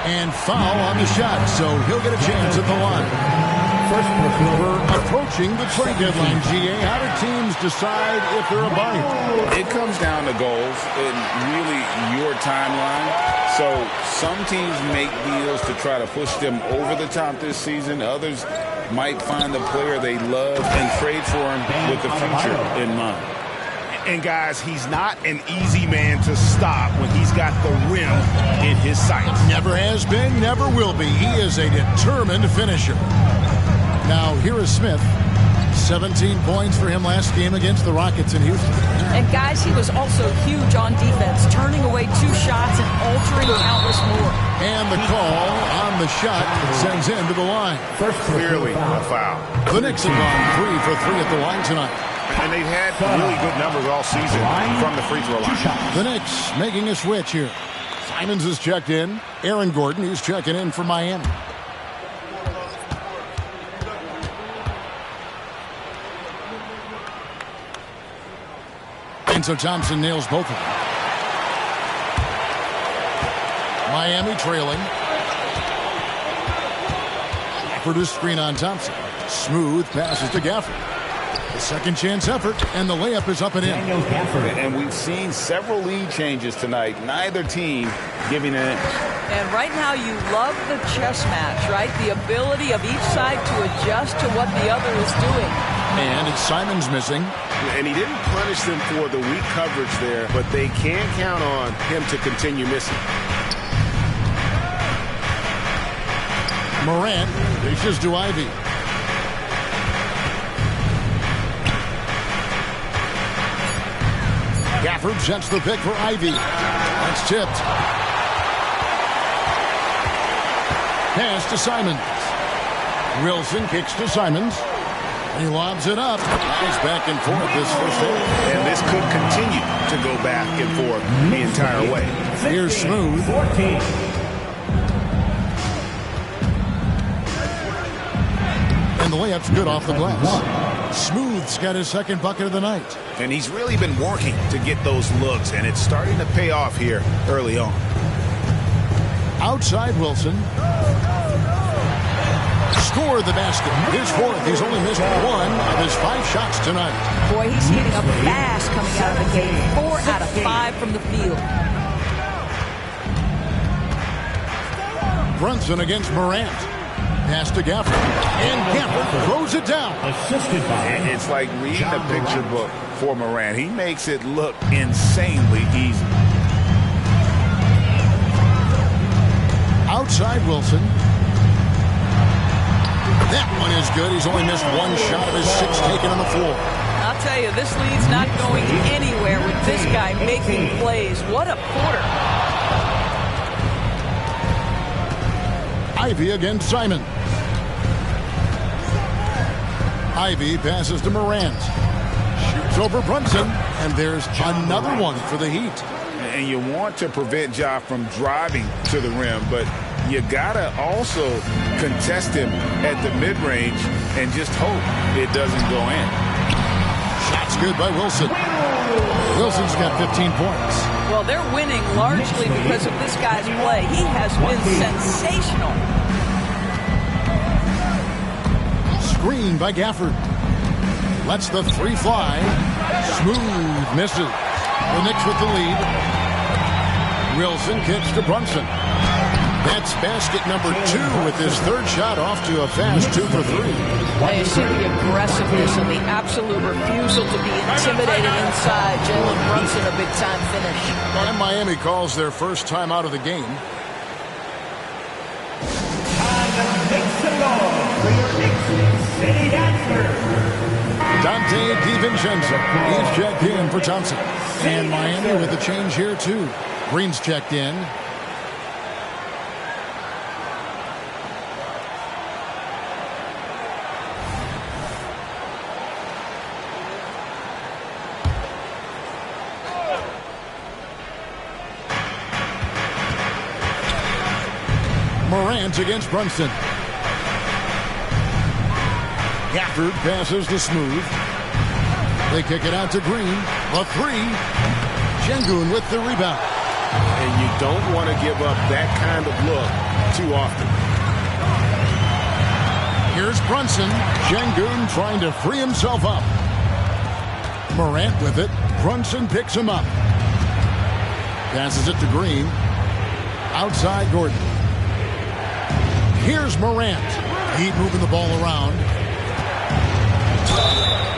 And foul on the shot, so he'll get a chance at the line. We're approaching the trade deadline, GA. How do teams decide if they're a buy? It comes down to goals and really your timeline. So some teams make deals to try to push them over the top this season. Others might find the player they love and trade for him with the future in mind. And guys, he's not an easy man to stop when he's got the rim in his sights. Never has been, never will be. He is a determined finisher. Now, here is Smith. 17 points for him last game against the Rockets in Houston. And, guys, he was also huge on defense, turning away 2 shots and altering countless more. And the call on the shot sends him to the line. Clearly a foul. The Knicks have gone 3 for 3 at the line tonight. And they've had really good numbers all season from the free throw line. The Knicks making a switch here. Simons is checked in. Aaron Gordon, he's checking in for Miami. And so Thompson nails both of them. Miami trailing. Gafford is screen on Thompson. Smooth passes to Gafford. The second chance effort, and the layup is up and in. And we've seen several lead changes tonight. Neither team giving an inch. And right now you love the chess match, right? The ability of each side to adjust to what the other is doing. And it's Simons missing. And he didn't punish them for the weak coverage there, but they can count on him to continue missing. Morant reaches to Ivy. Gafford sets the pick for Ivy. That's tipped. Pass to Simons. Wilson kicks to Simons. He lobs it up. He's back and forth this first half. And this could continue to go back and forth the entire way. Here's Smooth. And the layup's good off the glass. Smooth's got his second bucket of the night. And he's really been working to get those looks, and it's starting to pay off here early on. Outside Wilson. Scored the basket. His fourth. He's only missed 1 of his 5 shots tonight. Boy, he's hitting up fast coming out of the game. 4 out of 5 from the field. Brunson against Morant. Pass to Gafford. And Gafford throws it down. It's like reading a picture book for Morant. He makes it look insanely easy. Outside Wilson. That one is good. He's only missed 1 shot of his 6 taken on the floor. I'll tell you, this lead's not going anywhere with this guy making plays. What a quarter. Ivy against Simon. Ivy passes to Morant. Shoots over Brunson. And there's another one for the Heat. And you want to prevent Ja from driving to the rim, but you gotta also contest him at the mid-range and just hope it doesn't go in. Shot's good by Wilson. Wilson's got 15 points. Well, they're winning largely because of this guy's play. He has been sensational. Screen by Gafford. Lets the 3 fly. Smooth misses. The Knicks with the lead. Wilson kicks to Brunson. That's basket number 2 with his 3rd shot off to a fast 2 for 3. You see the aggressiveness and the absolute refusal to be intimidated inside. Jalen Brunson, a big-time finish. And Miami calls their first time out of the game. Dante DiVincenzo. He's checked in for Thompson. And Miami with a change here, too. Green's checked in. Morant against Brunson. Gafford passes to Smooth. They kick it out to Green. The three. Şengün with the rebound. And you don't want to give up that kind of look too often. Here's Brunson. Şengün trying to free himself up. Morant with it. Brunson picks him up. Passes it to Green. Outside Gordon. Here's Morant. Heat moving the ball around.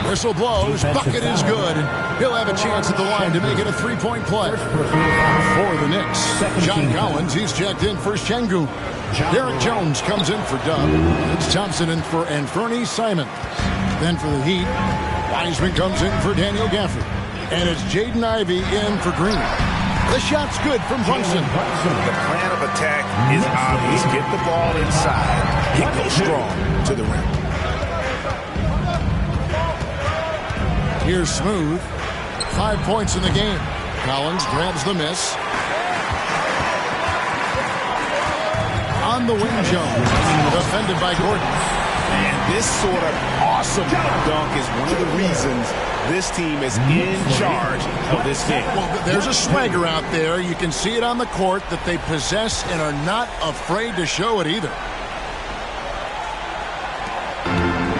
Whistle blows. Bucket is good. He'll have a chance at the line to make it a three-point play. For the Knicks, John Collins, he's checked in for Şengün. Derek Jones comes in for Dub. It's Thompson in for Anthony Simons. Then for the Heat, Wiseman comes in for Daniel Gafford. And it's Jaden Ivey in for Green. The shot's good from Brunson. The plan of attack is obvious. Get the ball inside and go strong to the rim. Here's Smooth. 5 points in the game. Collins grabs the miss. On the wing, Jones. Defended by Gordon. And this sort of awesome dunk is one of the reasons this team is in charge of this game. Well, there's a swagger out there. You can see it on the court that they possess and are not afraid to show it either.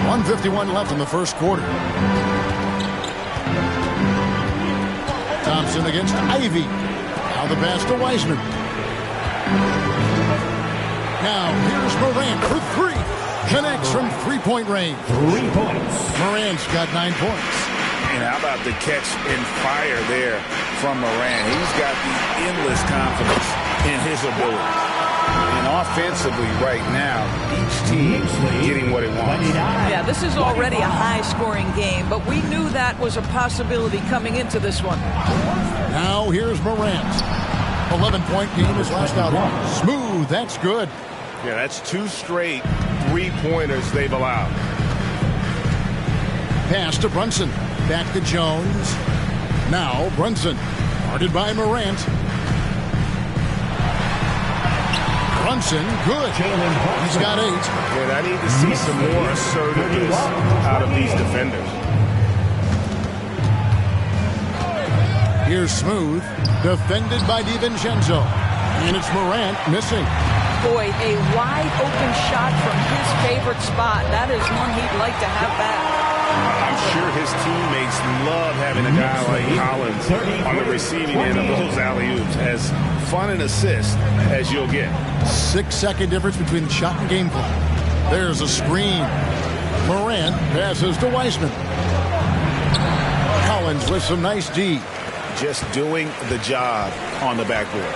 1:51 left in the first quarter. Thompson against Ivey. Now the pass to Wiseman. Now here's Morant for three. Connects from three-point range. 3 points. Morant's got 9 points. And how about the catch and fire there from Morant? He's got the endless confidence in his ability. And offensively right now, each team getting what it wants. Yeah, this is already a high-scoring game, but we knew that was a possibility coming into this one. Now here's Morant. 11-point game is last out. Smooth, that's good. Yeah, that's 2 straight three-pointers they've allowed. Pass to Brunson. Back to Jones. Now Brunson. Guarded by Morant. Brunson, good. He's got 8. And I need to see some more assertiveness out of these defenders. Here's Smooth. Defended by DiVincenzo. And it's Morant missing. Boy, a wide-open shot from his favorite spot. That is one he'd like to have back. I'm sure his teammates love having a guy like Collins on the receiving end of those alley-oops. As fun an assist as you'll get. 6-second difference between shot and gameplay. There's a screen. Morant passes to Wiseman. Collins with some nice D. Just doing the job on the backboard.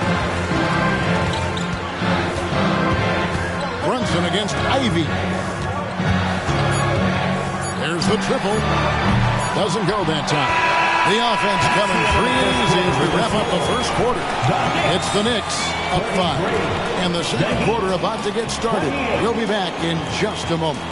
Brunson against Ivey. There's the triple. Doesn't go that time. The offense coming free and easy as we wrap up the first quarter. It's the Knicks up 5. And the second quarter about to get started. We'll be back in just a moment.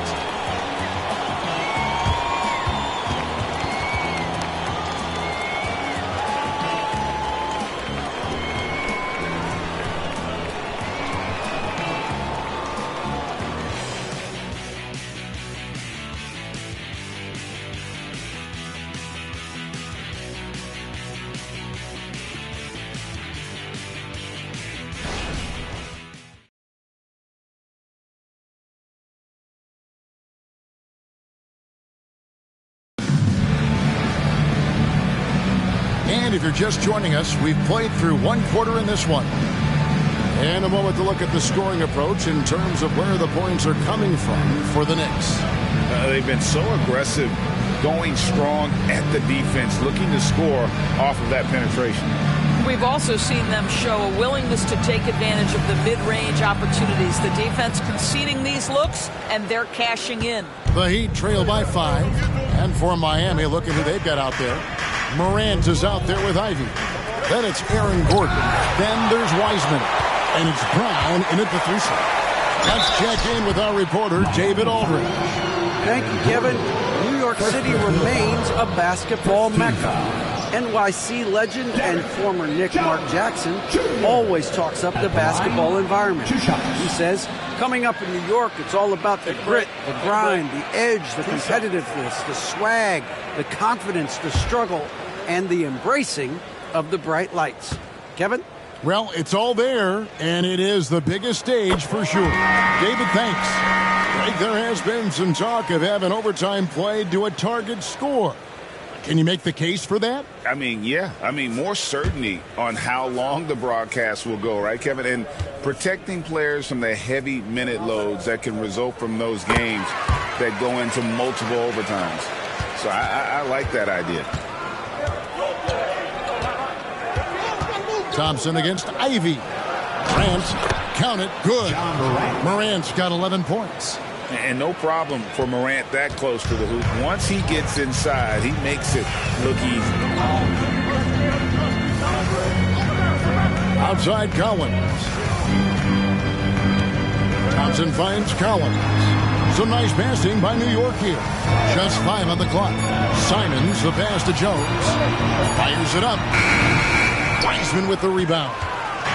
And if you're just joining us, we've played through 1 quarter in this one. And a moment to look at the scoring approach in terms of where the points are coming from for the Knicks. They've been so aggressive, going strong at the defense, looking to score off of that penetration. We've also seen them show a willingness to take advantage of the mid-range opportunities. The defense conceding these looks, and they're cashing in. The Heat trail by 5. And for Miami, look at who they've got out there. Morant is out there with Ivey. Then it's Aaron Gordon. Then there's Wiseman. And it's Brown in at the 3-slot. Let's check in with our reporter, David Aldridge. Thank you, Kevin. New York City remains a basketball mecca. NYC legend and former Nick Mark Jackson always talks up the basketball environment. He says, coming up in New York, it's all about the grit, the grind, the edge, the competitiveness, the swag, the confidence, the struggle, and the embracing of the bright lights. Kevin? Well, it's all there, and it is the biggest stage for sure. David, thanks. Right, there has been some talk of having overtime played to a target score. Can you make the case for that? I mean, yeah. I mean, more certainty on how long the broadcast will go, right, Kevin? And protecting players from the heavy minute loads that can result from those games that go into multiple overtimes. So I like that idea. Thompson against Ivy. Morant, count it, good. Morant's got 11 points. And no problem for Morant that close to the hoop. Once he gets inside, he makes it look easy. Outside Collins. Thompson finds Collins. Some nice passing by New York here. Just 5 on the clock. Simons the pass to Jones. Fires it up. Wiseman with the rebound.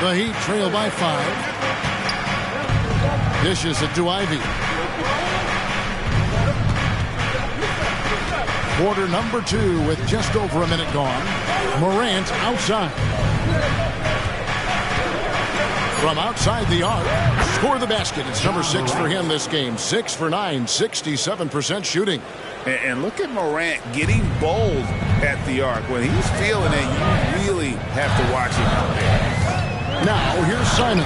The Heat trail by 5. Dishes it to Ivy. Quarter number 2 with just over a minute gone. Morant outside. From outside the arc, score the basket. It's number 6 for him this game. 6 for 9, 67% shooting. And look at Morant getting bold at the arc. When he's feeling it, you really have to watch him out there. Now, here's Simon.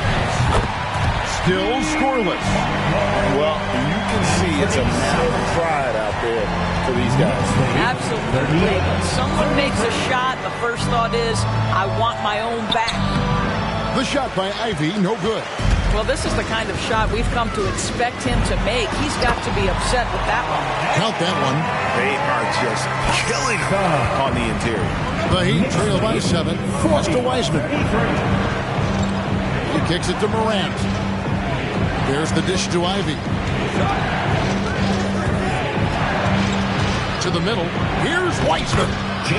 Still scoreless. Well, you can see it's a matter of pride out there for these guys. Absolutely. When someone makes a shot, the first thought is, I want my own back. The shot by Ivy, no good. Well, this is the kind of shot we've come to expect him to make. He's got to be upset with that one. Count that one. They are just killing him on the interior. The Heat trail by 7. Pass to Wiseman. He kicks it to Morant. There's the dish to Ivy. To the middle. Here's Wiseman.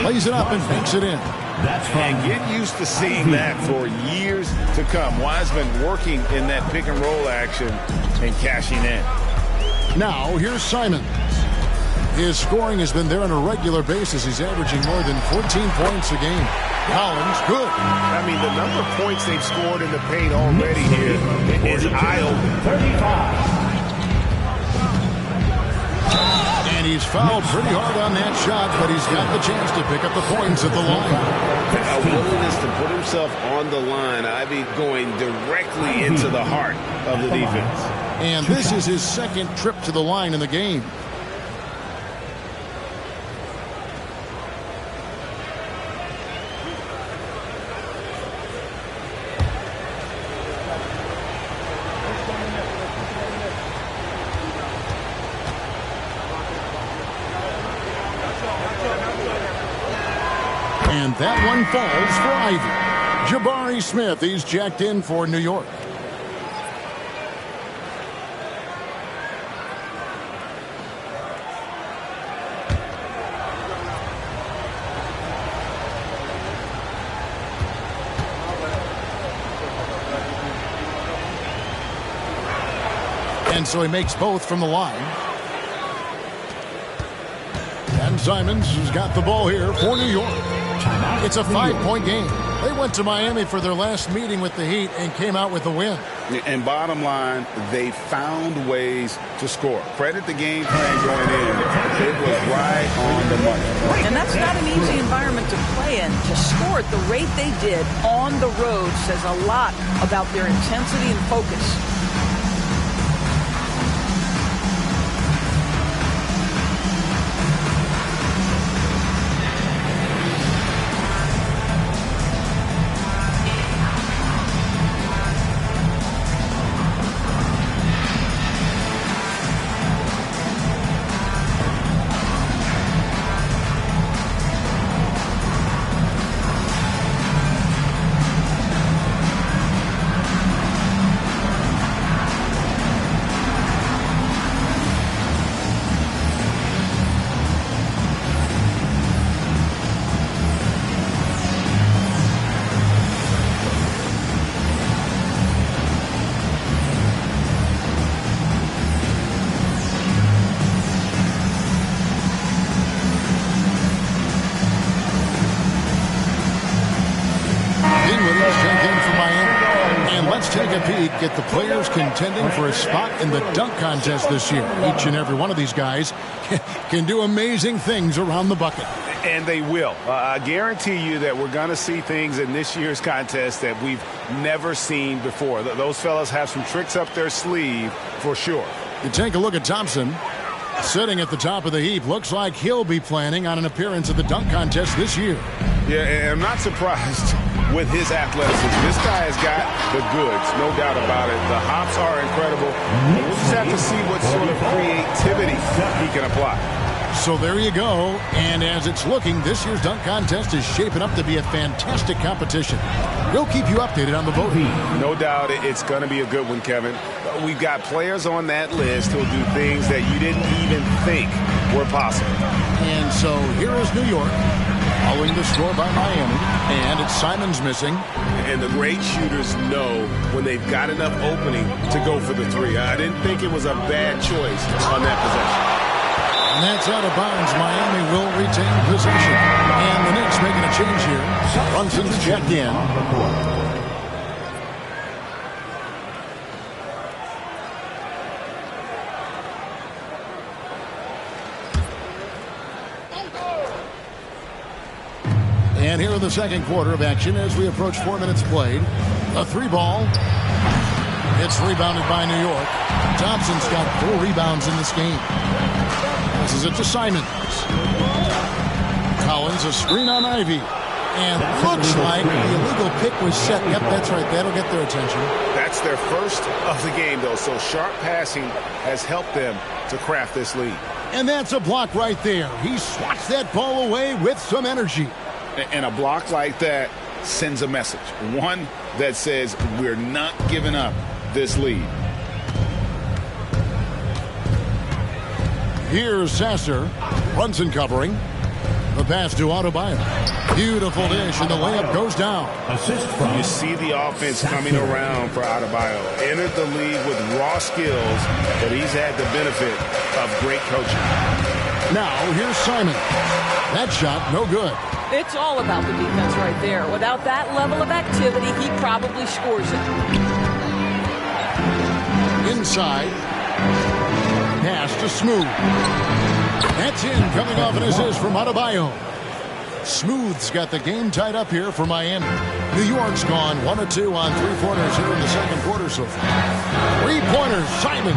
Lays it up and banks it in. And get used to seeing that for years to come. Wiseman working in that pick and roll action and cashing in. Now, here's Simons. His scoring has been there on a regular basis. He's averaging more than 14 points a game. Collins, good. I mean, the number of points they've scored in the paint already here is eye-opening. 35. And he's fouled pretty hard on that shot, but he's got the chance to pick up the points at the line. A willingness to put himself on the line. Ivy going directly into the heart of the defense. And this is his second trip to the line in the game. And that one falls for Ivy. Jabari Smith, he's jacked in for New York. And so he makes both from the line. And Simons has got the ball here for New York. It's a 5-point game. They went to Miami for their last meeting with the Heat and came out with a win. And bottom line, they found ways to score. Credit the game plan going in. It was right on the money. And that's not an easy environment to play in. To score at the rate they did on the road says a lot about their intensity and focus. Dinwiddie check in for Miami. And let's take a peek at the players contending for a spot in the dunk contest this year. Each and every one of these guys can do amazing things around the bucket. And they will. I guarantee you that we're going to see things in this year's contest that we've never seen before. Those fellas have some tricks up their sleeve for sure. You take a look at Thompson. Sitting at the top of the heap. Looks like he'll be planning on an appearance at the dunk contest this year. Yeah, and I'm not surprised with his athleticism. This guy has got the goods, no doubt about it. The hops are incredible. We'll just have to see what sort of creativity he can apply. So there you go. And as it's looking, this year's dunk contest is shaping up to be a fantastic competition. We'll keep you updated on the voting. No doubt it's going to be a good one, Kevin. We've got players on that list who'll do things that you didn't even think were possible. And so here is New York, following the score by Miami, and it's Simon's missing. And the great shooters know when they've got enough opening to go for the three. I didn't think it was a bad choice on that possession. And that's out of bounds. Miami will retain possession. And the Knicks making a change here. Brunson's checked in. And here in the second quarter of action as we approach 4 minutes played. A three ball. It's rebounded by New York. Thompson's got 4 rebounds in this game. This is it to Simons. Collins, a screen on Ivy. And looks like the illegal pick was set. Yep, that's right. That'll get their attention. That's their first of the game, though. So sharp passing has helped them to craft this lead. And that's a block right there. He swats that ball away with some energy. And a block like that sends a message. One that says we're not giving up this lead. Here's Sasser. Brunson covering. The pass to Adebayo. Beautiful dish, and the layup goes down. You see the offense coming around for Adebayo. Entered the league with raw skills, but he's had the benefit of great coaching. Now, here's Simon. That shot, no good. It's all about the defense right there. Without that level of activity, he probably scores it. Inside. Pass to Smooth. That's in, coming off an assist from Adebayo. Smooth's got the game tied up here for Miami. New York's gone 1 of 2 on 3-pointers here in the second quarter so far. 3-pointers, Simon.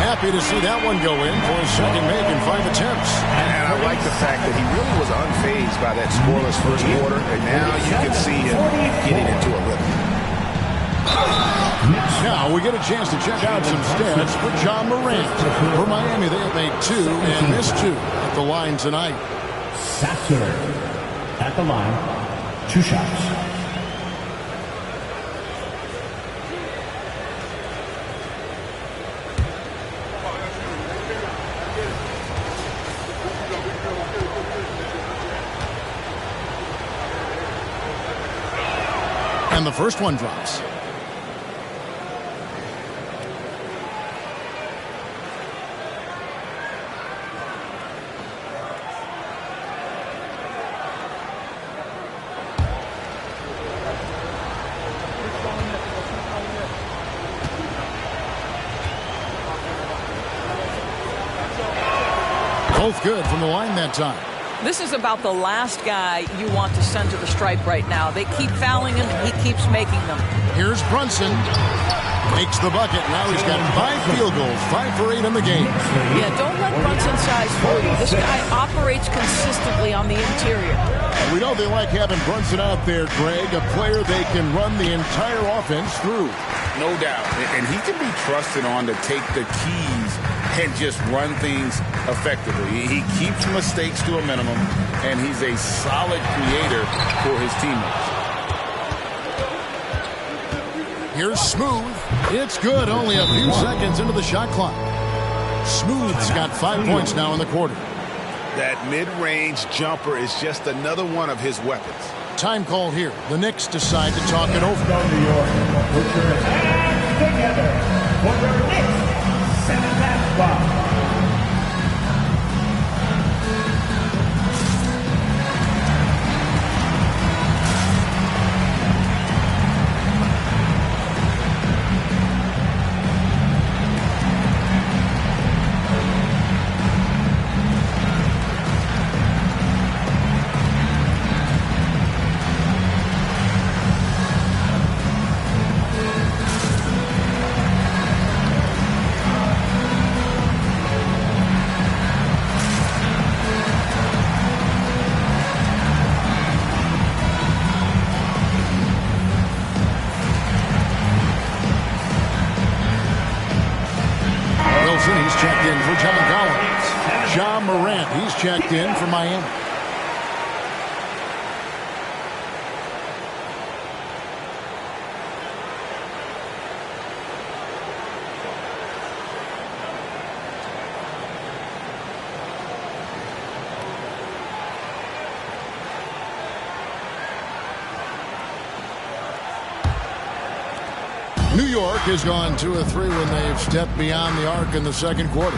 Happy to see that one go in for his second make in 5 attempts. And I like the fact that he really was unfazed by that scoreless first quarter, and now you can see him getting into a rhythm. Now we get a chance to check out some stats for John Morant. For Miami, they have made 2 and missed 2 at the line tonight. Sasser at the line, 2 shots. And the first one drops. Both good from the line that time. This is about the last guy you want to send to the stripe right now. They keep fouling him. He keeps making them. Here's Brunson. Makes the bucket. Now he's got 5 field goals, 5 for 8 in the game. Yeah, don't let Brunson's size fool you. This guy operates consistently on the interior. We know they like having Brunson out there, Greg, a player they can run the entire offense through. No doubt. And he can be trusted on to take the keys and just run things effectively. He keeps mistakes to a minimum, and he's a solid creator for his teammates. Here's Smooth. It's good. Only a few seconds into the shot clock. Smooth's got 5 points now in the quarter. That mid-range jumper is just another one of his weapons. Time call here. The Knicks decide to talk it over. New York, put your hands together for your Knicks center basketball. in for John Collins. John Morant, he's checked in for Miami. New York has gone 2 of 3 when they've stepped beyond the arc in the second quarter.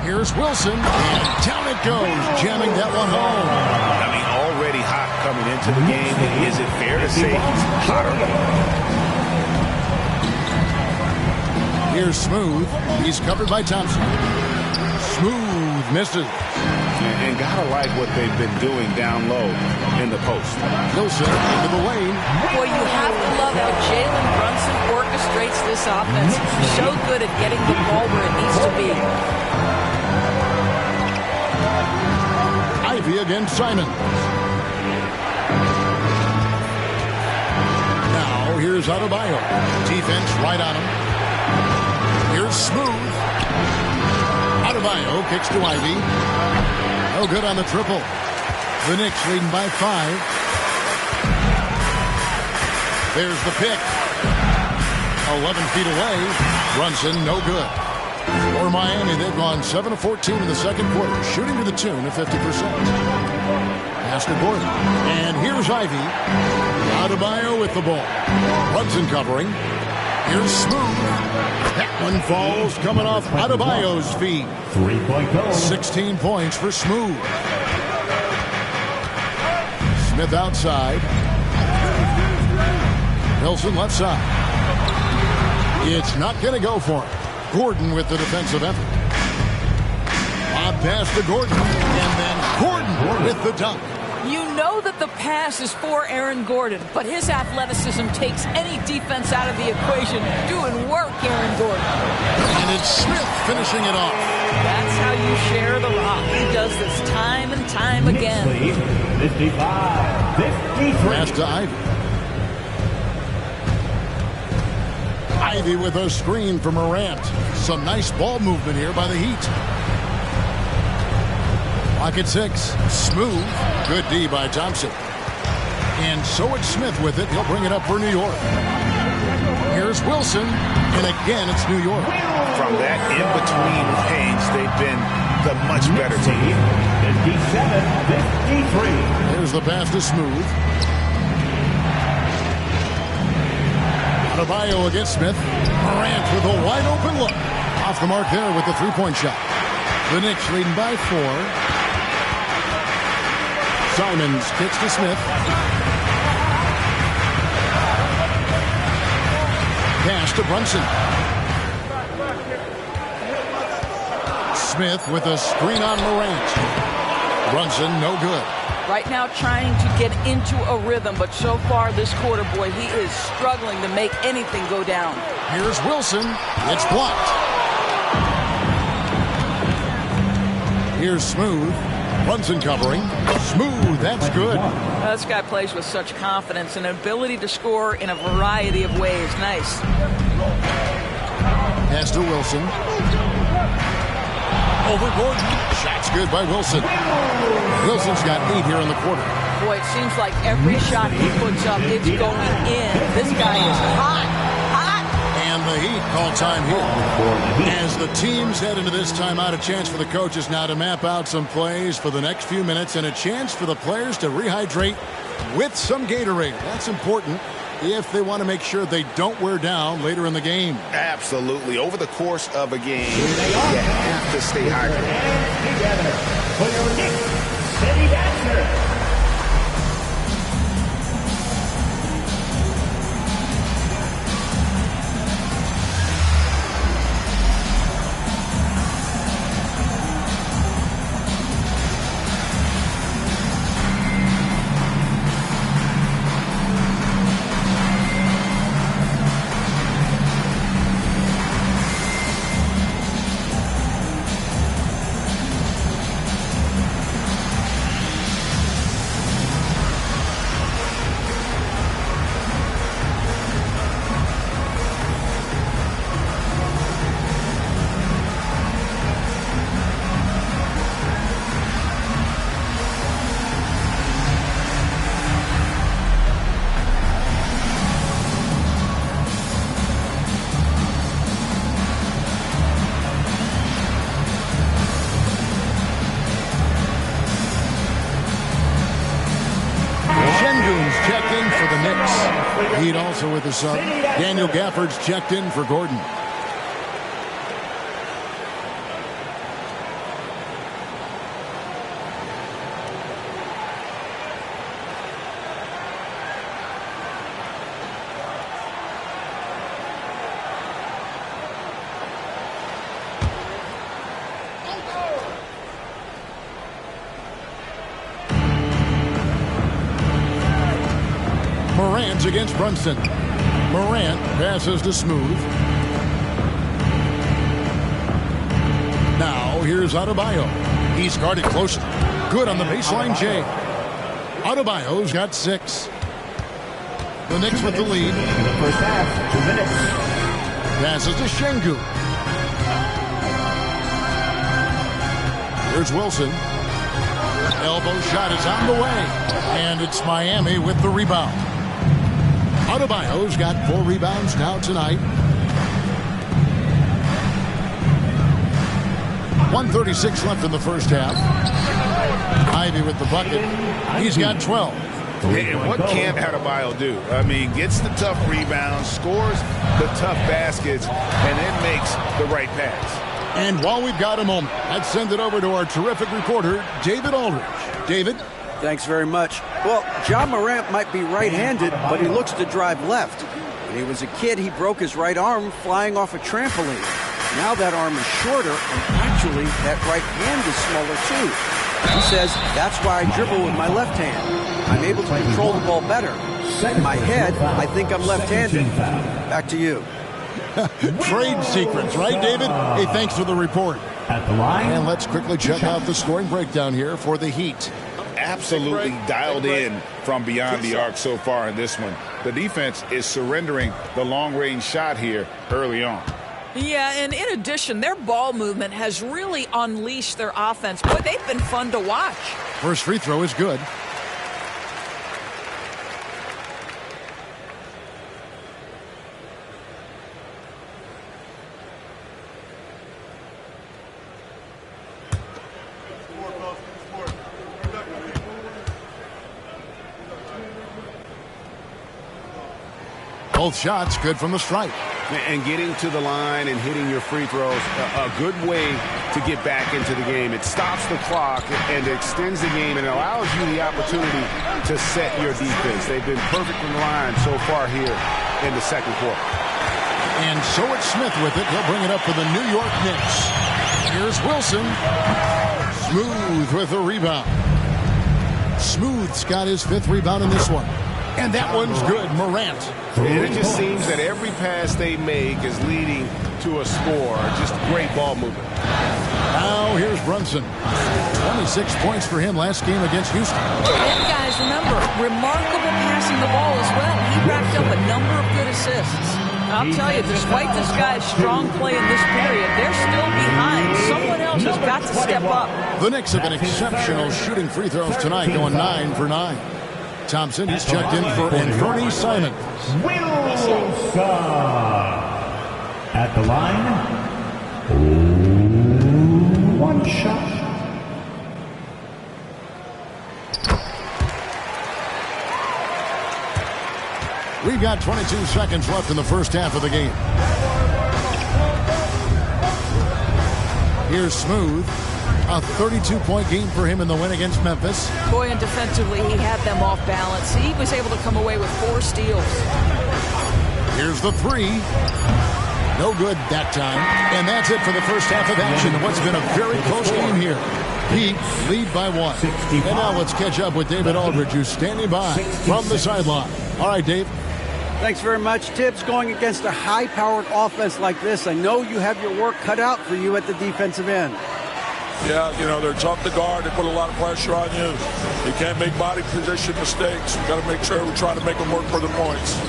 Here's Wilson, and down it goes, jamming that one home. I mean, already hot coming into the game. Is it fair to say he's hotter? Here's Smooth. He's covered by Thompson. Smooth misses. And gotta like what they've been doing down low in the post. Wilson into the lane. Boy, you have to love how Jalen Brunson orchestrates this offense. He's so good at getting the ball where it needs to be. Ivy against Simon. Now here's Adebayo. Defense right on him. Here's Smooth. Adebayo kicks to Ivy. No good on the triple. The Knicks leading by 5. There's the pick. 11 feet away. Brunson, no good. For Miami, they've gone 7 of 14 in the second quarter, shooting to the tune of 50%. Pass to Gordon. And here's Ivy. Adebayo with the ball. Brunson covering. Here's Smooth. That one falls coming off Adebayo's feet. 3-point goal. 16 points for Smooth. Smith outside. Wilson left side. It's not going to go for him. Gordon with the defensive effort. Lob pass to Gordon. And then Gordon with the dunk. You know that the pass is for Aaron Gordon, but his athleticism takes any defense out of the equation. Doing work, Aaron Gordon. And it's Smith finishing it off. That's how you share the rock. He does this time and time again. 55-53. Pass to Ivy. Ivy with a screen for Morant. Some nice ball movement here by the Heat. Clock at 6. Smooth. Good D by Thompson. And so it's Smith with it. He'll bring it up for New York. Here's Wilson. And again, it's New York. From that in-between range, they've been the much better team. 57-53. Here's the pass to Smooth. Adebayo against Smith. Morant with a wide open look. Off the mark there with the three-point shot. The Knicks leading by 4. Simons kicks to Smith. Pass to Brunson. Smith with a screen on Morant. Brunson, no good. Right now trying to get into a rhythm, but so far this quarter, boy, he is struggling to make anything go down. Here's Wilson. It's blocked. Here's Smooth. Brunson covering. Smooth, that's good. This guy plays with such confidence and ability to score in a variety of ways. Nice. Pass to Wilson. Over Gordon. Shot's good by Wilson. Wilson's got 8 here in the quarter. Boy, it seems like every shot he puts up, it's going in. This guy is hot. And the Heat call time here. As the teams head into this timeout, a chance for the coaches now to map out some plays for the next few minutes and a chance for the players to rehydrate with some Gatorade. That's important if they want to make sure they don't wear down later in the game. Absolutely. Over the course of a game, you have to stay hydrated. Together for your Knicks City Dancer. Heat also with the sub. Daniel Gafford's checked in for Gordon. Morant's against Brunson. Morant passes to Smooth. Now here's Adebayo. He's guarded closely. Good on the baseline, Jay. Adebayo's got 6. The Knicks with the lead. First half, 2 minutes. Passes to Şengün. Here's Wilson. Elbow shot is on the way. And it's Miami with the rebound. Adebayo's got 4 rebounds now tonight. 1:36 left in the first half. Ivy with the bucket. He's got 12. And what can't Adebayo do? I mean, gets the tough rebounds, scores the tough baskets, and then makes the right pass. And while we've got a moment, let's send it over to our terrific reporter, David Aldridge. David? Thanks very much. Well, Ja Morant might be right-handed, but he looks to drive left. When he was a kid, he broke his right arm flying off a trampoline. Now that arm is shorter, and actually, that right hand is smaller too. He says, that's why I dribble with my left hand. I'm able to control the ball better. In my head, I think I'm left-handed. Back to you. Trade secrets, right, David? Hey, thanks for the report. At the line. And let's quickly check out the scoring breakdown here for the Heat. Absolutely dialed in from beyond the arc so far in this one. The defense is surrendering the long-range shot here early on. Yeah, and in addition, their ball movement has really unleashed their offense. Boy, they've been fun to watch. First free throw is good. Both shots good from the stripe. And getting to the line and hitting your free throws, a good way to get back into the game. It stops the clock and extends the game and allows you the opportunity to set your defense. They've been perfect from the line so far here in the second quarter. And so it's Smith with it. He'll bring it up for the New York Knicks. Here's Wilson. Smooth with a rebound. Smooth's got his 5th rebound in this one. And that one's good. Morant. And it just seems that every pass they make is leading to a score. Just great ball movement. Now here's Brunson. 26 points for him last game against Houston. And guys, remember, remarkable passing the ball as well. He racked up a number of good assists. I'll tell you, despite this guy's strong play in this period, they're still behind. Someone else has got to step up. The Knicks have been exceptional shooting free throws tonight, going 9 for 9. Thompson, he's checked in for Anthony Simon. Wilson at the line. 1 shot. We've got 22 seconds left in the first half of the game. Here's Smooth. A 32-point game for him in the win against Memphis. Boy, and defensively, he had them off balance. He was able to come away with 4 steals. Here's the 3. No good that time. And that's it for the first half of action. What's been a very close game here. Heat lead by 1. And now let's catch up with David Aldridge, who's standing by from the sideline. All right, Dave. Thanks very much, Tibbs. Going against a high-powered offense like this, I know you have your work cut out for you at the defensive end. Yeah, you know, they're tough to guard. They put a lot of pressure on you. You can't make body position mistakes. We've got to make sure we try to make them work for the points.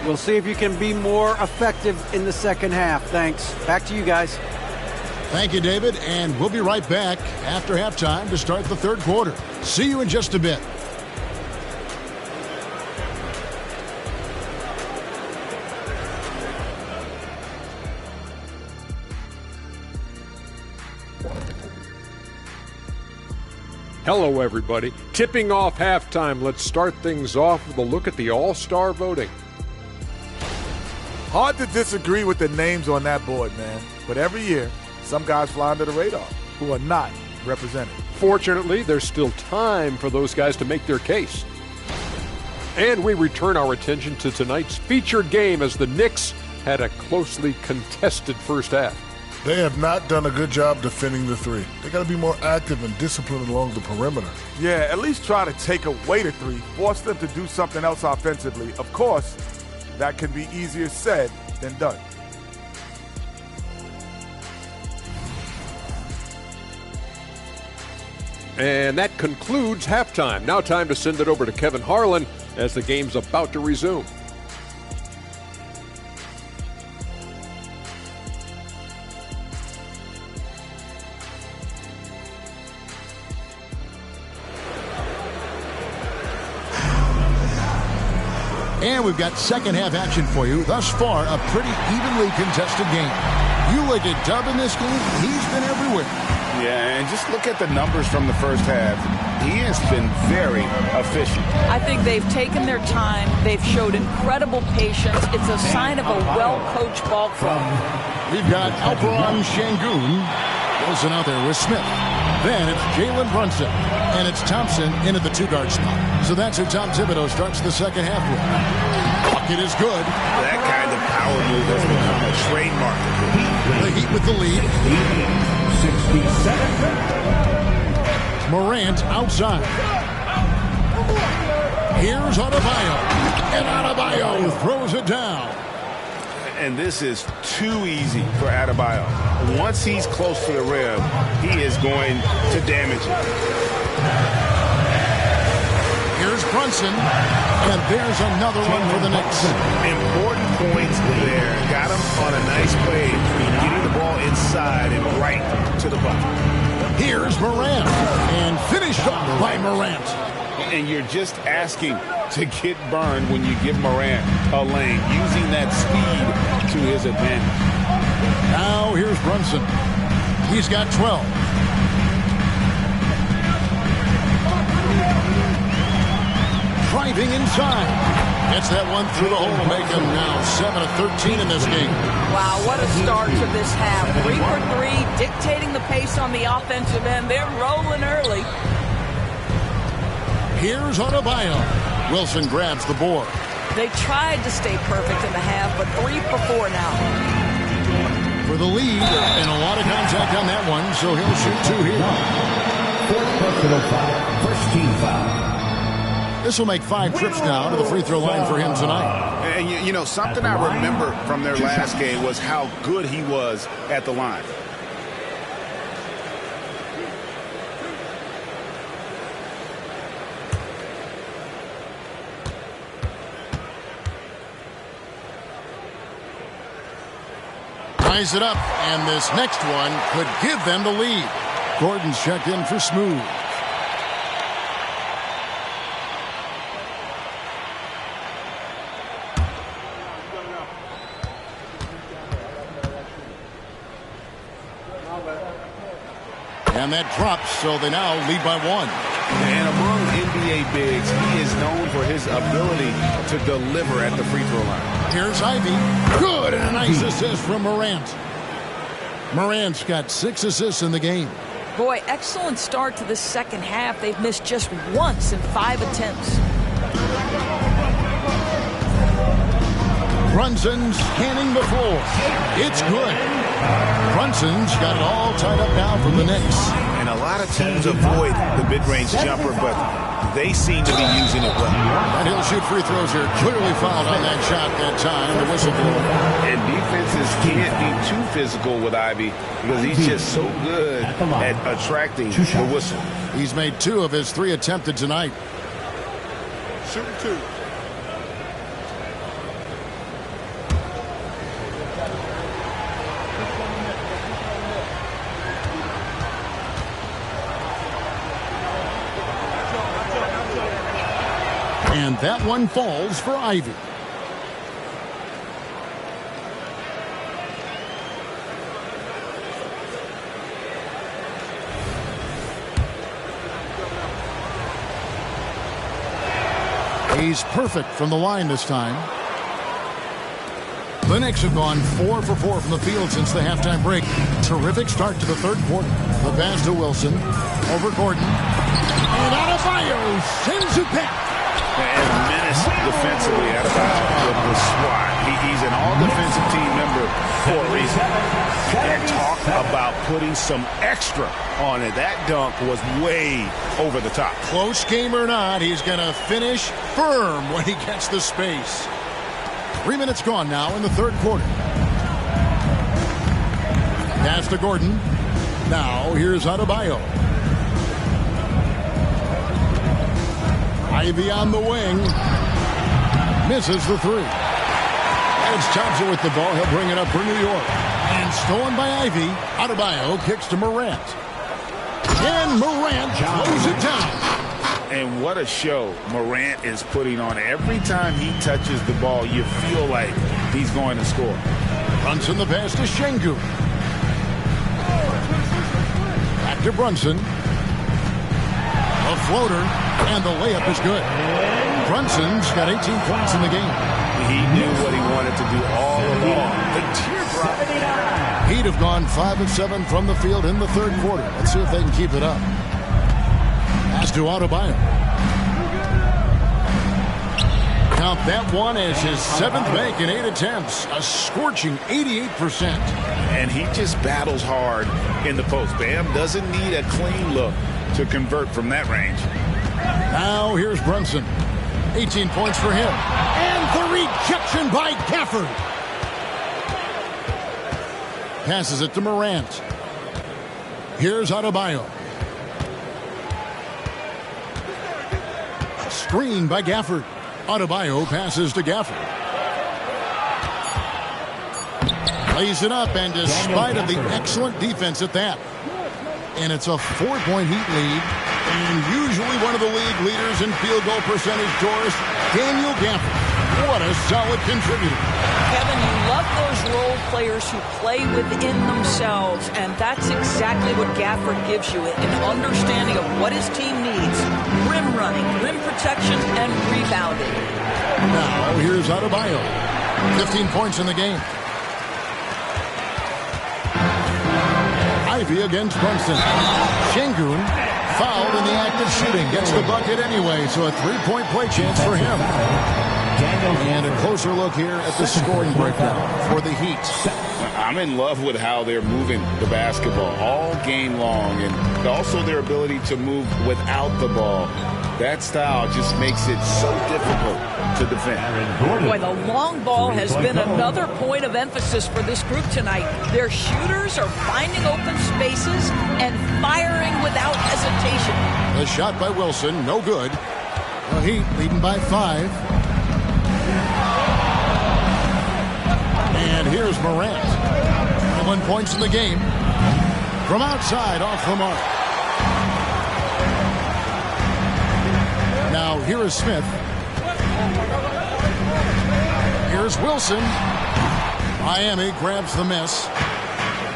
We'll see if you can be more effective in the second half. Thanks. Back to you guys. Thank you, David. And we'll be right back after halftime to start the third quarter. See you in just a bit. Hello, everybody. Tipping off halftime. Let's start things off with a look at the All-Star voting. Hard to disagree with the names on that board, man. But every year, some guys fly under the radar who are not represented. Fortunately, there's still time for those guys to make their case. And we return our attention to tonight's featured game as the Knicks had a closely contested first half. They have not done a good job defending the three. They got to be more active and disciplined along the perimeter. Yeah, at least try to take away the three, force them to do something else offensively. Of course, that can be easier said than done. And that concludes halftime. Now time to send it over to Kevin Harlan as the game's about to resume. And we've got second half action for you. Thus far, a pretty evenly contested game. You look at Dub in this game, he's been everywhere. Yeah, and just look at the numbers from the first half. He has been very efficient. I think they've taken their time. They've showed incredible patience. It's a sign of a well-coached ball club. We've got Alperon Şengün. Wilson out there with Smith. Then it's Jalen Brunson. And it's Thompson in at the two-guard spot. So that's who Tom Thibodeau starts the second half with. Bucket is good. That kind of power move has become a trademark. The Heat with the lead. 67. Morant outside. Here's Adebayo. And Adebayo throws it down. And this is too easy for Adebayo. Once he's close to the rim, he is going to damage it. Here's Brunson. And there's another one for the Knicks. Important points there. Got him on a nice play, getting the ball inside and right to the bucket. Here's Morant. And finished off by Morant. And you're just asking to get burned when you give Morant a lane, using that speed to his advantage. Now here's Brunson. He's got 12. Driving inside. Gets that one through the hole, make him now 7 of 13 in this game. Wow, what a start to this half. 3 for 3, dictating the pace on the offensive end. They're rolling early. Here's Adebayo. Wilson grabs the board. They tried to stay perfect in the half, but 3 for 4 now. For the lead, and a lot of contact on that one, so he'll shoot 2 here. Fourth personal foul, first team foul. This will make 5 trips now to the free throw line for him tonight. And you know, something I remember from their last game was how good he was at the line. Ties it up, and this next one could give them the lead. Gordon's checked in for Smooth. And that drops, so they now lead by 1. And among NBA bigs, he is known for his ability to deliver at the free throw line. Here's Ivy. Good, and a nice assist from Morant. Morant's got 6 assists in the game. Boy, excellent start to the second half. They've missed just once in 5 attempts. Brunson's scanning the floor. It's good. Brunson's got it all tied up now for the Knicks. And a lot of teams avoid the mid-range jumper, but they seem to be using it well. And he'll shoot free throws here. Clearly fouled on that shot that time. The whistle blew. And defenses can't be too physical with Ivy because he's just so good at attracting the whistle. He's made 2 of his 3 attempted tonight. Shooting 2. And that one falls for Ivy. He's perfect from the line this time. The Knicks have gone 4 for 4 from the field since the halftime break. Terrific start to the third quarter. The pass to Wilson. Over Gordon. And Adebayo sends it back. And menace defensively Adebayo with the swat. He's an all-defensive team member for a reason. And talk about putting some extra on it. That dunk was way over the top. Close game or not, he's going to finish firm when he gets the space. 3 minutes gone now in the third quarter. Pass to Gordon. Now here's Adebayo. Ivy on the wing. Misses the three. Edge Thompson with the ball. He'll bring it up for New York. And stolen by Ivy. Adebayo kicks to Morant. And Morant throws it down. And what a show Morant is putting on. Every time he touches the ball, you feel like he's going to score. Brunson the pass to Şengün. Back to Brunson. A floater, and the layup is good. Brunson's got 18 points in the game. He knew what he wanted to do all along. The teardrop. Heat have gone 5 of 7 from the field in the third quarter. Let's see if they can keep it up. Pass to Adebayo. Count that one as his 7th make in 8 attempts. A scorching 88%. And he just battles hard in the post. Bam doesn't need a clean look to convert from that range. Now here's Brunson. 18 points for him. And the rejection by Gafford. Passes it to Morant. Here's Adebayo. Screen by Gafford. Adebayo passes to Gafford. Lays it up, and despite of the excellent defense at that. And it's a 4-point Heat lead. And usually one of the league leaders in field goal percentage, Doris, Daniel Gafford. What a solid contributor. Kevin, you love those role players who play within themselves, and that's exactly what Gafford gives you, an understanding of what his team needs. Rim running, rim protection, and rebounding. Now here's Adebayo. 15 points in the game. Ivy against Brunson. Şengün fouled in the act of shooting. Gets the bucket anyway, so a 3-point play chance for him. And a closer look here at the scoring breakdown for the Heat. I'm in love with how they're moving the basketball all game long, and also their ability to move without the ball. That style just makes it so difficult to defend. Boy, the long ball has been another point of emphasis for this group tonight. Their shooters are finding open spaces and firing without hesitation. The shot by Wilson, no good. The Heat leading by 5. And here's Morant. 21 points in the game. From outside, off the mark. Now here is Smith. Here's Wilson. Miami grabs the miss.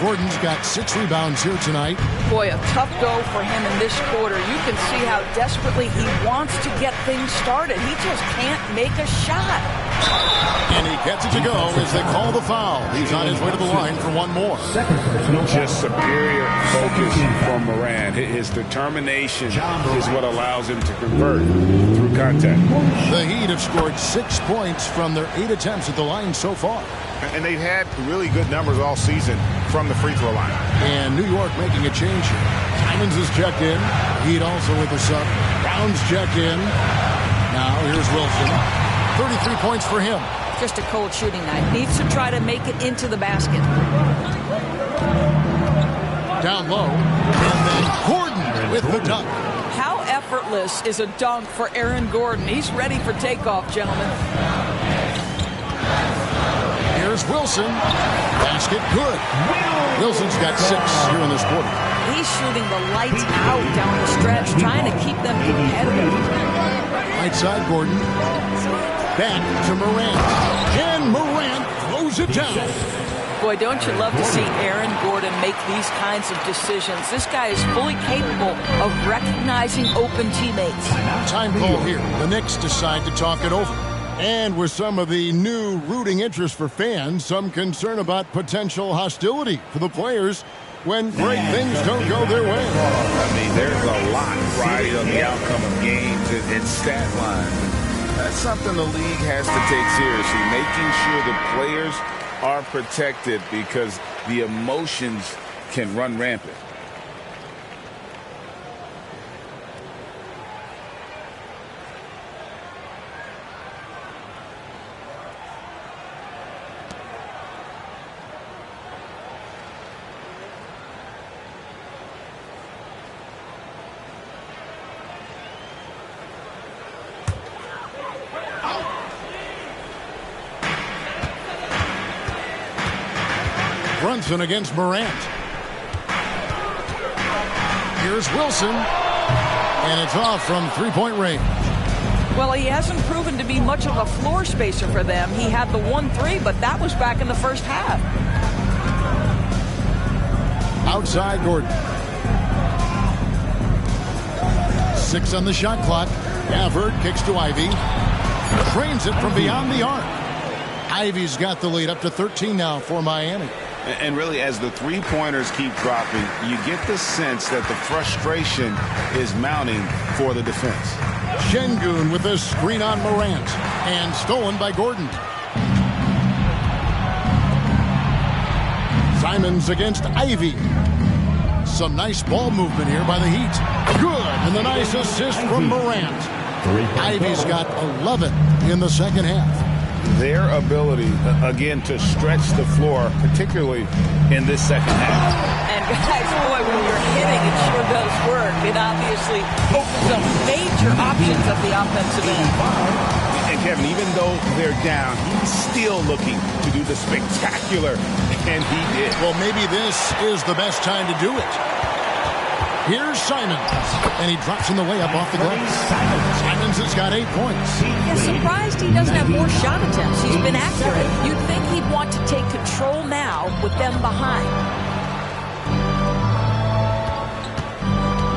Gordon's got 6 rebounds here tonight. Boy, a tough go for him in this quarter. You can see how desperately he wants to get things started. He just can't make a shot. And he gets it to go as they call the foul. He's on his way to the line for one more. Just superior focus from Morant. His determination is what allows him to convert through contact. The Heat have scored 6 points from their 8 attempts at the line so far. And they've had really good numbers all season from the free throw line. And New York making a change here. Simons is checked in. Heat also with the sub. Brown's checked in. Now here's Wilson. 33 points for him. Just a cold shooting night. Needs to try to make it into the basket. Down low. And then Gordon with the dunk. How effortless is a dunk for Aaron Gordon? He's ready for takeoff, gentlemen. Here's Wilson. Basket good. Wilson's got 6 here in this quarter. He's shooting the lights out down the stretch, trying to keep them competitive. Right side, Gordon. Back to Morant. And Morant throws it down. Boy, don't you love to see Aaron Gordon make these kinds of decisions. This guy is fully capable of recognizing open teammates. Time call here. The Knicks decide to talk it over. And with some of the new rooting interest for fans, some concern about potential hostility for the players when great things don't go their way. I mean, there's a lot riding on the outcome of games and stat lines. That's something the league has to take seriously, making sure the players are protected because the emotions can run rampant. Brunson against Morant. Here's Wilson. And it's off from three-point range. Well, he hasn't proven to be much of a floor spacer for them. He had the 1-3, but that was back in the first half. Outside Gordon. 6 on the shot clock. Gafford kicks to Ivy. Trains it from beyond the arc. Ivy's got the lead up to 13 now for Miami. And really, as the three-pointers keep dropping, you get the sense that the frustration is mounting for the defense. Şengün with a screen on Morant. And stolen by Gordon. Simons against Ivy. Some nice ball movement here by the Heat. Good. And the nice assist from Morant. Ivy's got 11 in the second half. Their ability, again, to stretch the floor, particularly in this second half. And guys, boy, when you're hitting, it sure does work. It obviously opens up major options at the offensive end. And Kevin, even though they're down, he's still looking to do the spectacular, and he did. Well, maybe this is the best time to do it. Here's Simons, and he drops in the layup off the glass. Simons has got 8 points. Yeah, surprised he doesn't have more shot attempts. He's been accurate. You'd think he'd want to take control now with them behind.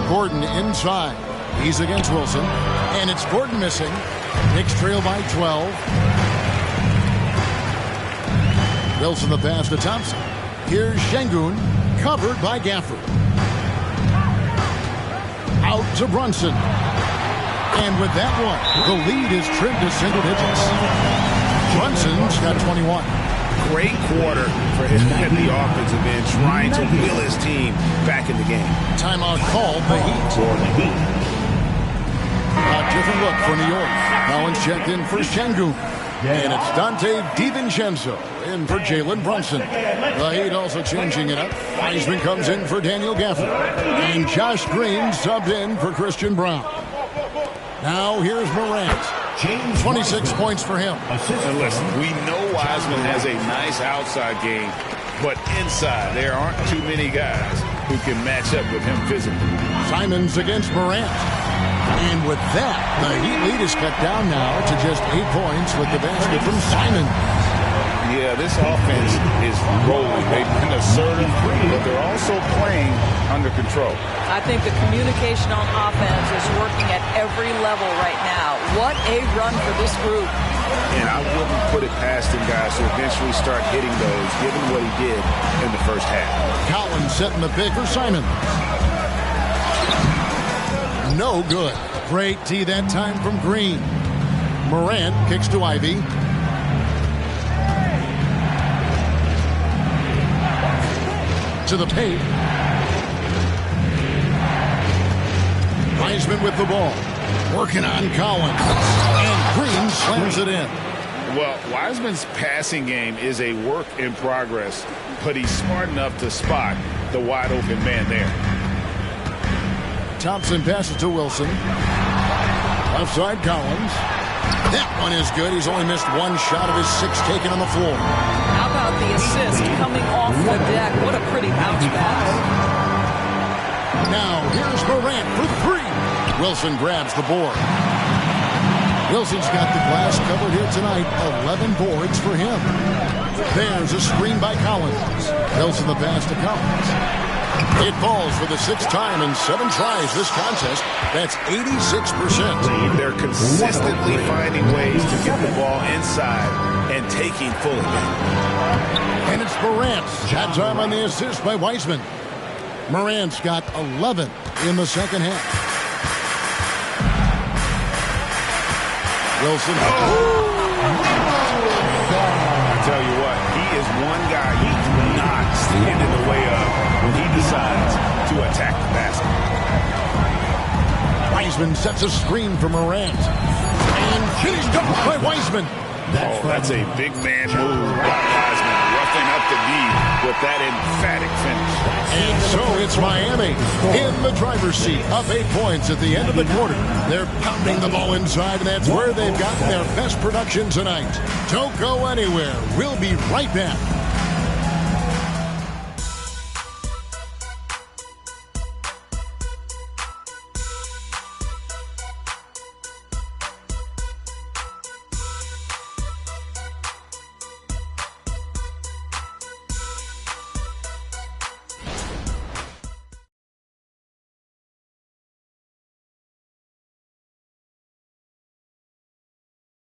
Gordon inside. He's against Wilson, and it's Gordon missing. Knicks trail by 12. Wilson the pass to Thompson. Here's Şengün, covered by Gafford. Out to Brunson. And with that one, the lead is trimmed to single digits. Brunson's got 21. Great quarter for him at the offensive end, trying to will his team back in the game. Timeout called the Heat. A different look for New York. Collins checked in for Şengün. And it's Dante DiVincenzo in for Jalen Brunson. The Heat also changing it up. Wiseman comes in for Daniel Gafford. And Josh Green subbed in for Christian Brown. Now here's Morant. 26 points for him. And listen, we know Wiseman has a nice outside game, but inside there aren't too many guys who can match up with him physically. Simons against Morant. And with that, the Heat lead is cut down now to just 8 points with the basket from Simons. Yeah, this offense is rolling. They've been assertive, but they're also playing under control. I think the communication on offense is working at every level right now. What a run for this group. And I wouldn't put it past him, guys, to eventually start hitting those, given what he did in the first half. Collins setting the pick for Simons. No good. Great D that time from Green. Morant kicks to Ivy. To the paint. Wiseman with the ball. Working on Collins. And Green slams it in. Well, Wiseman's passing game is a work in progress, but he's smart enough to spot the wide open man there. Thompson passes to Wilson. Left side Collins. That one is good. He's only missed one shot of his 6 taken on the floor. How about the assist coming off the deck? What a pretty bounce back. Now here's Morant for 3. Wilson grabs the board. Wilson's got the glass covered here tonight. 11 boards for him. There's a screen by Collins. Wilson the pass to Collins. It falls for the 6th time in 7 tries this contest. That's 86%. They're consistently finding ways to get the ball inside and taking full advantage. And it's Morant. That time on the assist by Wiseman. Morant's got 11 in the second half. Wilson. I tell you what, he is one guy you do not stand in the way of when he decides to attack the basket. Wiseman sets a screen for Morant. And finished up by Wiseman. That's a big man move by Wiseman, roughing up the D with that emphatic finish. And so it's Miami in the driver's seat, up 8 points at the end of the quarter. They're pounding the ball inside, and that's where they've gotten their best production tonight. Don't go anywhere. We'll be right back.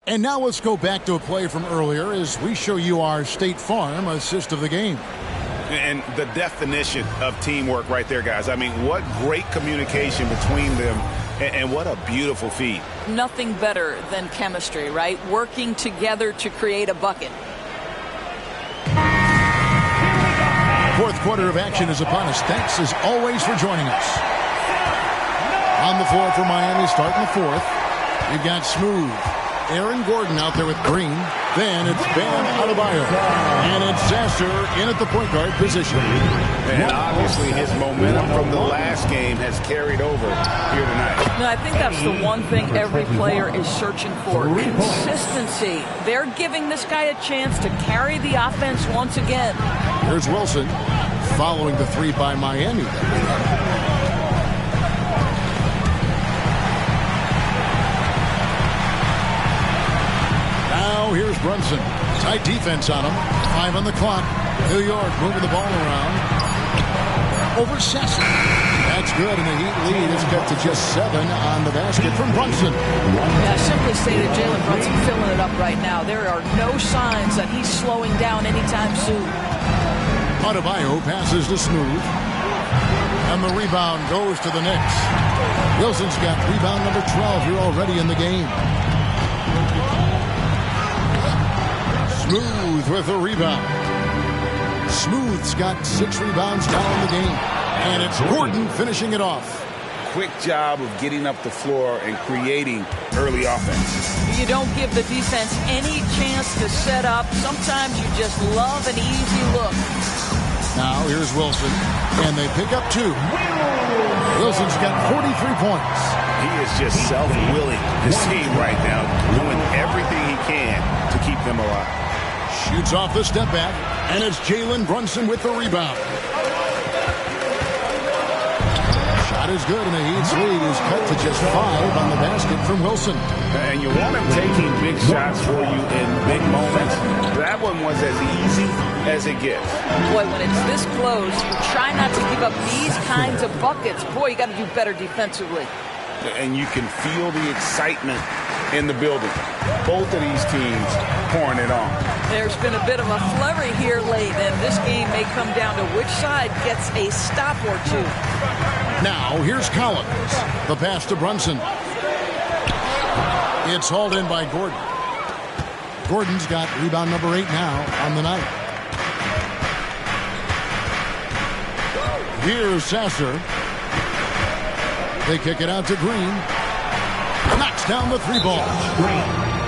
And now let's go back to a play from earlier as we show you our State Farm assist of the game. And the definition of teamwork right there, guys. I mean, what great communication between them, and what a beautiful feed. Nothing better than chemistry, right? Working together to create a bucket. Fourth quarter of action is upon us. Thanks as always for joining us. On the floor for Miami starting the fourth. You've got Smooth. Aaron Gordon out there with Green. Then it's Bam Adebayo. And it's Sasser in at the point guard position. And obviously his momentum from the last game has carried over here tonight. No, I think that's the one thing every player is searching for. Consistency. They're giving this guy a chance to carry the offense once again. Here's Wilson following the three by Miami. Here's Brunson. Tight defense on him. 5 on the clock. New York moving the ball around. Over Sasser. That's good, and the Heat lead is cut to just 7 on the basket from Brunson. Yeah, simply stated, Jalen Brunson filling it up right now. There are no signs that he's slowing down anytime soon. Adebayo passes to Smooth. And the rebound goes to the Knicks. Wilson's got rebound number 12 here already in the game. Smooth with a rebound. Smooth's got 6 rebounds now in the game. And it's Gordon finishing it off. Quick job of getting up the floor and creating early offense. You don't give the defense any chance to set up. Sometimes you just love an easy look. Now here's Wilson. And they pick up 2. Wilson's got 43 points. He is just self-willing this team right now, doing everything he can to keep them alive. Shoots off the step back, and it's Jalen Brunson with the rebound. Shot is good, and the Heat's lead is cut to just 5 on the basket from Wilson. And you want him taking big shots for you in big moments. That one was as easy as it gets. Boy, when it's this close, you try not to give up these kinds of buckets. Boy, you got to do better defensively. And you can feel the excitement in the building. Both of these teams pouring it on. There's been a bit of a flurry here late, and this game may come down to which side gets a stop or 2. Now, here's Collins. The pass to Brunson. It's hauled in by Gordon. Gordon's got rebound number 8 now on the night. Here's Sasser. They kick it out to Green. Knocks down the 3 ball.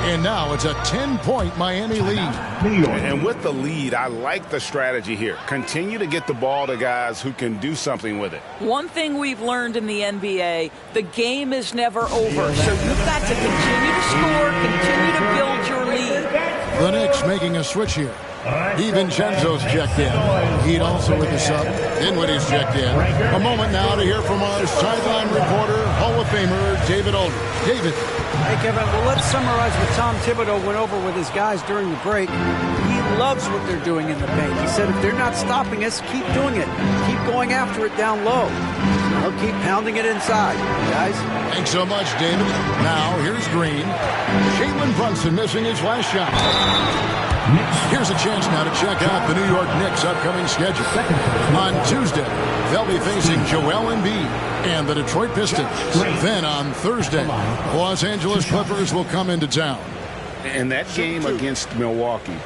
And now it's a 10-point Miami lead. And with the lead, I like the strategy here. Continue to get the ball to guys who can do something with it. One thing we've learned in the NBA, the game is never over. So you've got to continue to score, continue to build your lead. The Knicks making a switch here. DiVincenzo's checked in. Heat also with the sub. Dinwiddie's checked in. A moment now to hear from our sideline reporter, Hall of Famer David Aldridge. David. Hey, Kevin, well, let's summarize what Tom Thibodeau went over with his guys during the break. He loves what they're doing in the paint. He said, if they're not stopping us, keep doing it. Keep going after it down low. They'll keep pounding it inside, guys. Thanks so much, David. Now, here's Green. Jalen Brunson missing his last shot. Here's a chance now to check out the New York Knicks' upcoming schedule. On Tuesday, they'll be facing Joel Embiid and the Detroit Pistons. Then on Thursday, the Los Angeles Clippers will come into town. And that game against Milwaukee,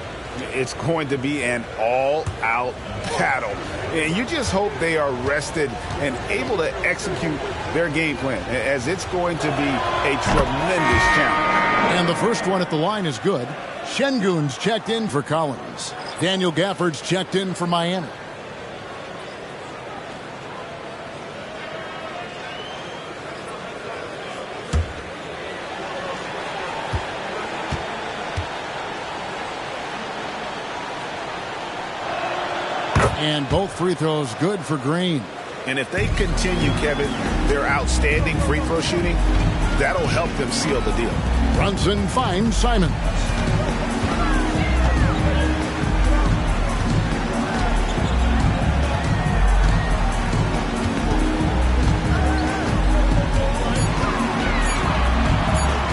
it's going to be an all-out battle. And you just hope they are rested and able to execute their game plan, as it's going to be a tremendous challenge. And the first one at the line is good. Şengün's checked in for Collins. Daniel Gafford's checked in for Miami. And both free throws good for Green. And if they continue, Kevin, their outstanding free throw shooting, that'll help them seal the deal. Brunson finds Simons.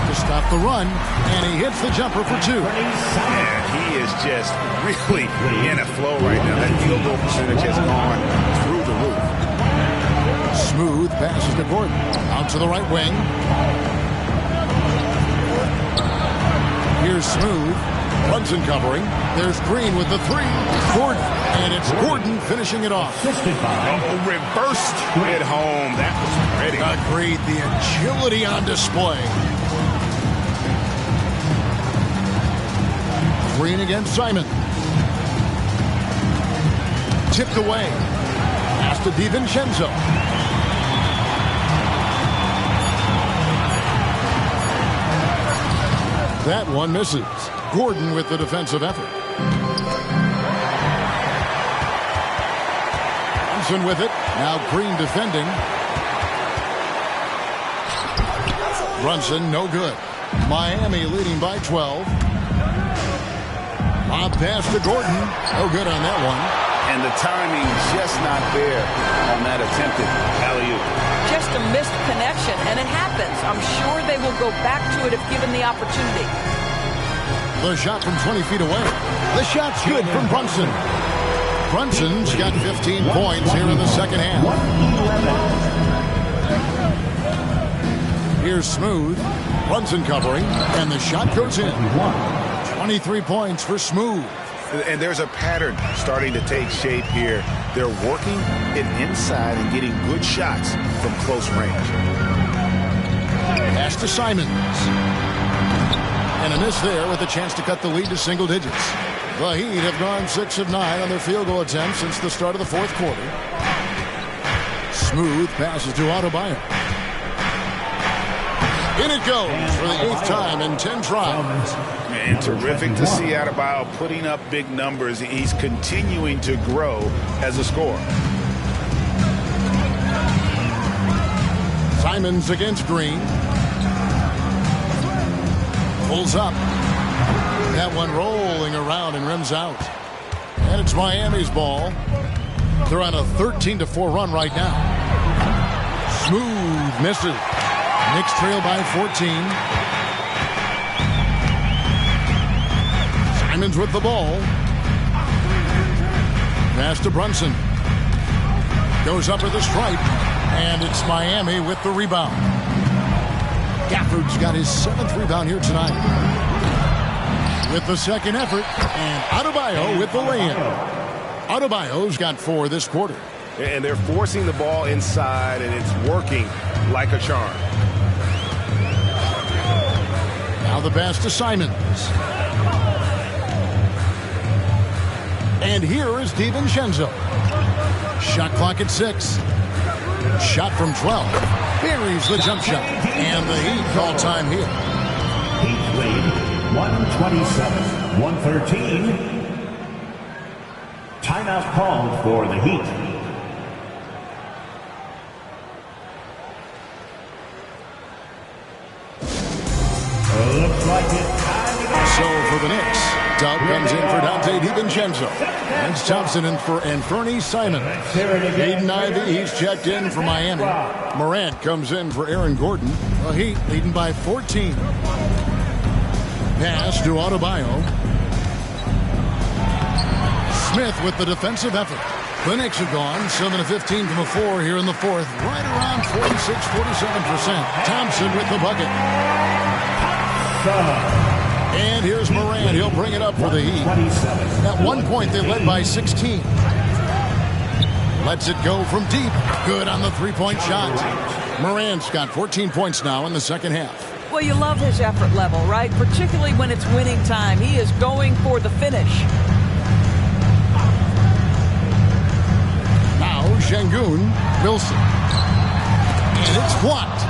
To stop the run, and he hits the jumper for two. And he is just really in a flow right now. That field goal percentage has gone through the roof. Smooth passes to Gordon. Out to the right wing. Here's Smooth. Brunson covering. There's Green with the three. Gordon. And it's Gordon finishing it off. Reversed at home. That was pretty. Agreed. The agility on display. Green against Simon. Tipped away. Pass to DiVincenzo. That one misses. Gordon with the defensive effort. Brunson with it. Now Green defending. Brunson no good. Miami leading by 12. Lob pass to Gordon. No good on that one. And the timing just not there on that attempted alley-oop. Just a missed connection, and it happens. I'm sure they will go back to it if given the opportunity. The shot from 20 feet away. The shot's good from Brunson. Brunson's got 15 points here in the second half. Here's Smooth. Brunson covering, and the shot goes in. 23 points for Smooth. And there's a pattern starting to take shape here. They're working it inside and getting good shots from close range. Pass to Simons. And a miss there with a chance to cut the lead to single digits. The Heat have gone 6 of 9 on their field goal attempts since the start of the fourth quarter. Smooth passes to Adebayo. In it goes for the 8th time in 10 tries. And terrific to see Adebayo putting up big numbers. He's continuing to grow as a scorer. Simons against Green. Pulls up. That one rolling around and rims out. And it's Miami's ball. They're on a 13-4 run right now. Smooth misses. Knicks trail by 14. Simons with the ball. Pass to Brunson. Goes up with the stripe. And it's Miami with the rebound. Gafford's got his 7th rebound here tonight. With the second effort. And Adebayo with the lay-in. Adebayo's got 4 this quarter. And they're forcing the ball inside, and it's working like a charm. Now the pass to Simons. And here is DiVincenzo. Shot clock at 6. Shot from 12. Buries the jump shot. And the Heat call time here. Heat lead 127-113. Timeout called for the Heat. for the Knicks. Dub comes in for Dante DiVincenzo. Lance Thompson in for Anthony Simons. Aiden Ivey, he's checked in for Miami. Morant comes in for Aaron Gordon. The Heat leading by 14. Pass to Adebayo. Smith with the defensive effort. The Knicks have gone 7-15 from the floor here in the fourth. Right around 46-47%. Thompson with the bucket. And here's Morant. He'll bring it up for the Heat. At one point, they led by 16. Lets it go from deep. Good on the three-point shot. Morant's got 14 points now in the second half. Well, you love his effort level, right? Particularly when it's winning time. He is going for the finish. Now, Şengün, Wilson. And it's blocked.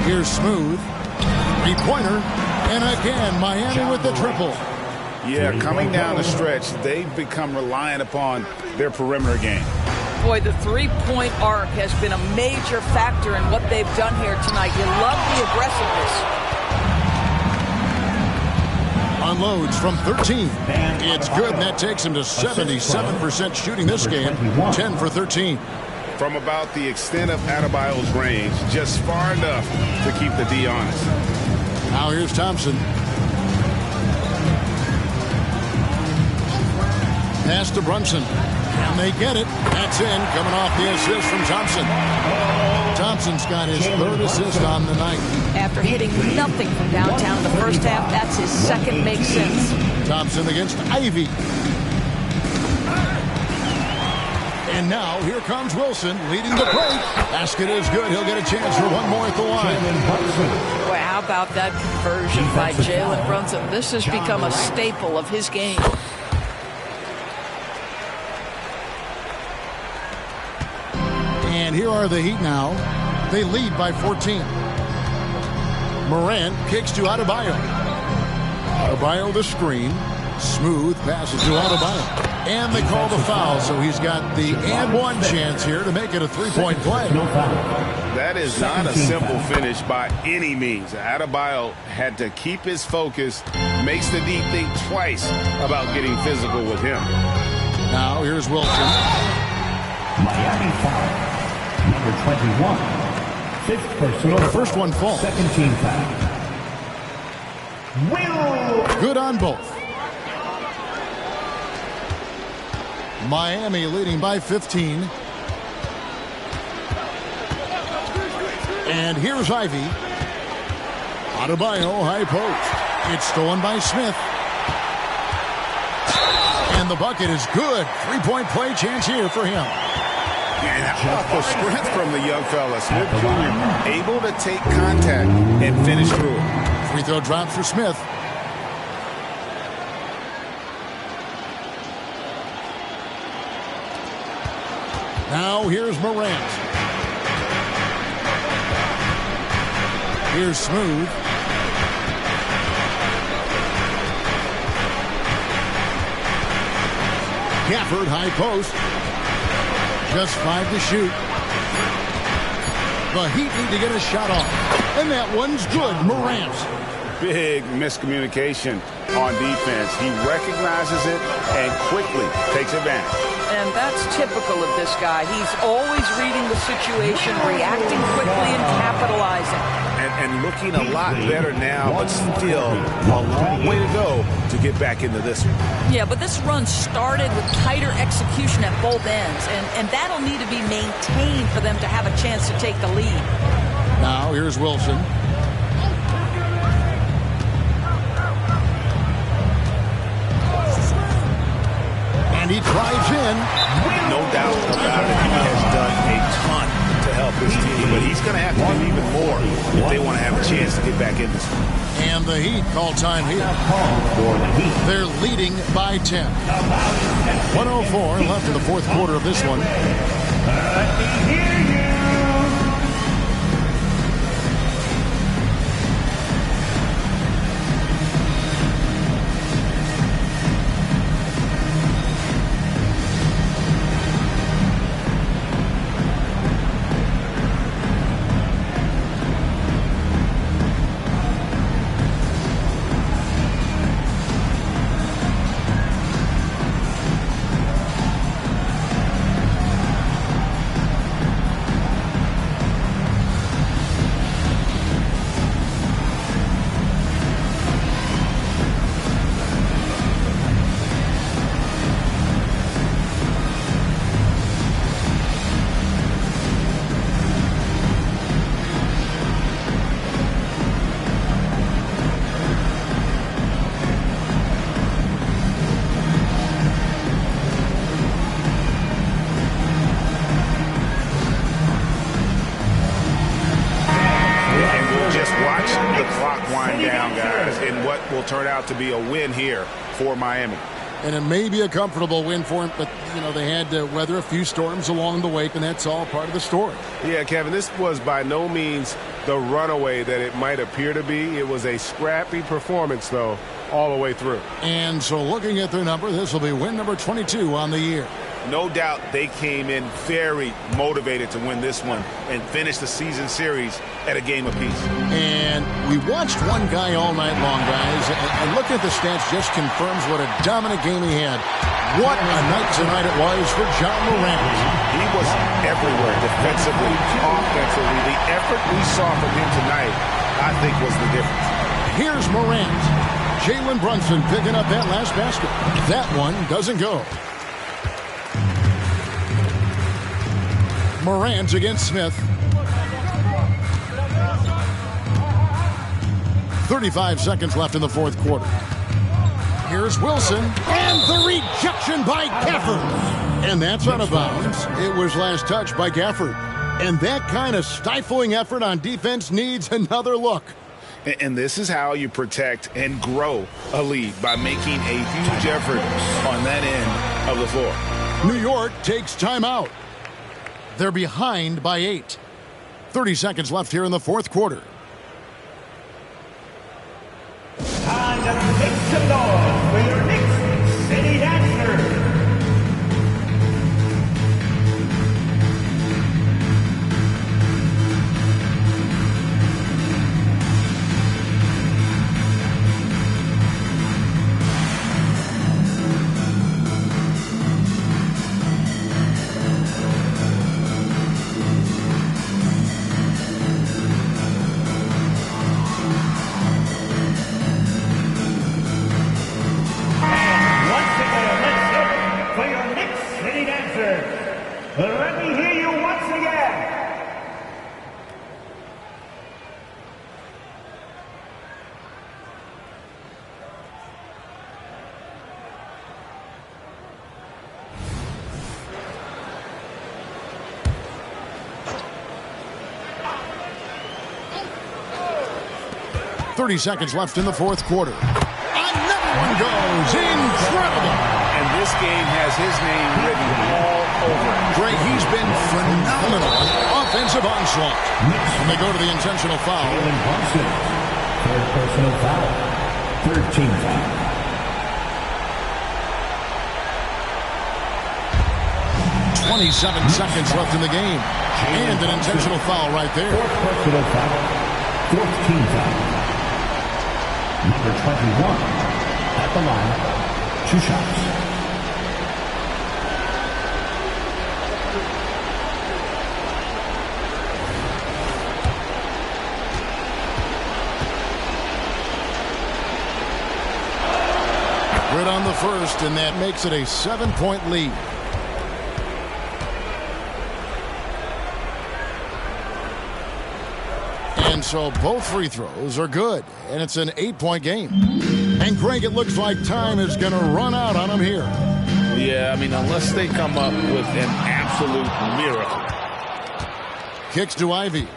Here's Smooth. Three-pointer. And again, Miami with the triple. Yeah, coming down the stretch, they've become reliant upon their perimeter game. Boy, the three-point arc has been a major factor in what they've done here tonight. You love the aggressiveness. Unloads from 13. It's good, and that takes him to 77% shooting this game. 10 for 13. From about the extent of Adebayo's range, just far enough to keep the D honest. Now here's Thompson. Pass to Brunson. And they get it. That's in. Coming off the assist from Thompson. Thompson's got his third assist on the night. After hitting nothing from downtown in the first half, that's his second make since. Thompson against Ivy. And now here comes Wilson leading the break. Basket is good. He'll get a chance for one more at the line. Boy, how about that conversion by Jalen Brunson? This has become a staple of his game. And here are the Heat now. They lead by 14. Morant kicks to Adebayo. Adebayo the screen. Smooth passes to Adebayo. And they call the foul, so he's got the and one chance here to make it a three-point play. That is not a simple finish by any means. Adebayo had to keep his focus, makes the D think twice about getting physical with him. Now here's Wilson. Miami foul. Number 21. Fifth personal. The first one falls. Second team foul. Good on both. Miami leading by 15. And here's Ivy. Adebayo, high post. It's stolen by Smith. And the bucket is good. Three-point play chance here for him. And how about the strength from the young fella? Smith Jr. able to take contact and finish through it. Free throw drops for Smith. Now here's Morant. Here's Smooth. Gafford, high post. Just 5 to shoot. The Heat need to get a shot off. And that one's good. Morant. Big miscommunication on defense. He recognizes it and quickly takes advantage. And that's typical of this guy. He's always reading the situation, reacting quickly, and capitalizing. And looking a lot better now, but still a long way to go to get back into this one. Yeah, but this run started with tighter execution at both ends, and that'll need to be maintained for them to have a chance to take the lead. Now here's Wilson. And he drives in. No doubt about it. He has done a ton to help his team, but he's going to have to do even more if they want to have a chance to get back in this one. And the Heat call time here. They're leading by 10. 104 left in the fourth quarter of this one. down, guys, in what will turn out to be a win here for Miami. And it may be a comfortable win for him, but, they had to weather a few storms along the way, and that's all part of the story. Yeah, Kevin, this was by no means the runaway that it might appear to be. It was a scrappy performance, though, all the way through. And so looking at their number, this will be win number 22 on the year. No doubt they came in very motivated to win this one and finish the season series at a game apiece. And we watched one guy all night long, guys, and looking at the stats just confirms what a dominant game he had. What a night tonight it was for John Morant. He was everywhere, defensively, offensively. The effort we saw from him tonight, I think, was the difference. Here's Morant. Jalen Brunson picking up that last basket. That one doesn't go. Morant against Smith. 35 seconds left in the fourth quarter. Here's Wilson, and the rejection by Gafford. And that's out of bounds. It was last touched by Gafford. And that kind of stifling effort on defense needs another look. And this is how you protect and grow a lead, by making a huge effort on that end of the floor. New York takes timeout. They're behind by 8. 30 seconds left here in the fourth quarter. Time to make some noise for your Knicks City Dancers. Let me hear you once again. .30 seconds left in the fourth quarter. Another one goes. Incredible. And this game has his name written all over it. Greg, he's been phenomenal. Offensive onslaught. And they go to the intentional foul. Third personal foul. Third team foul. .27 seconds left in the game. And an intentional foul right there. Fourth personal foul. Fourth team foul. Number 21 at the line. 2 shots. Right on the first, and that makes it a 7-point lead. And so both free throws are good, and it's an 8-point game. And Greg, it looks like time is going to run out on them here. Yeah, I mean, unless they come up with an absolute miracle. Kicks to Ivy.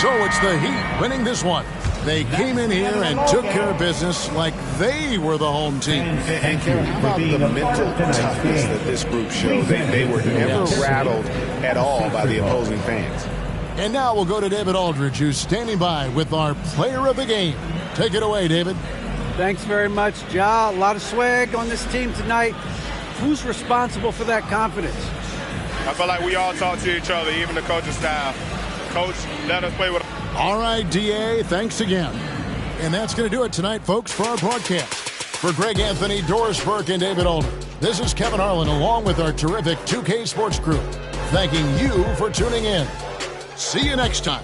So it's the Heat winning this one. They came in here and took care of business like they were the home team. And how about the mental toughness that this group showed? They were never rattled at all by the opposing fans. And now we'll go to David Aldridge, who's standing by with our player of the game. Take it away, David. Thanks very much, Ja. A lot of swag on this team tonight. Who's responsible for that confidence? I feel like we all talk to each other, even the coaching staff. Coach, let us play with. All right, DA, thanks again. And that's going to do it tonight, folks, for our broadcast. For Greg Anthony, Doris Burke, and David Aldridge, this is Kevin Harlan along with our terrific 2K Sports crew, thanking you for tuning in. See you next time.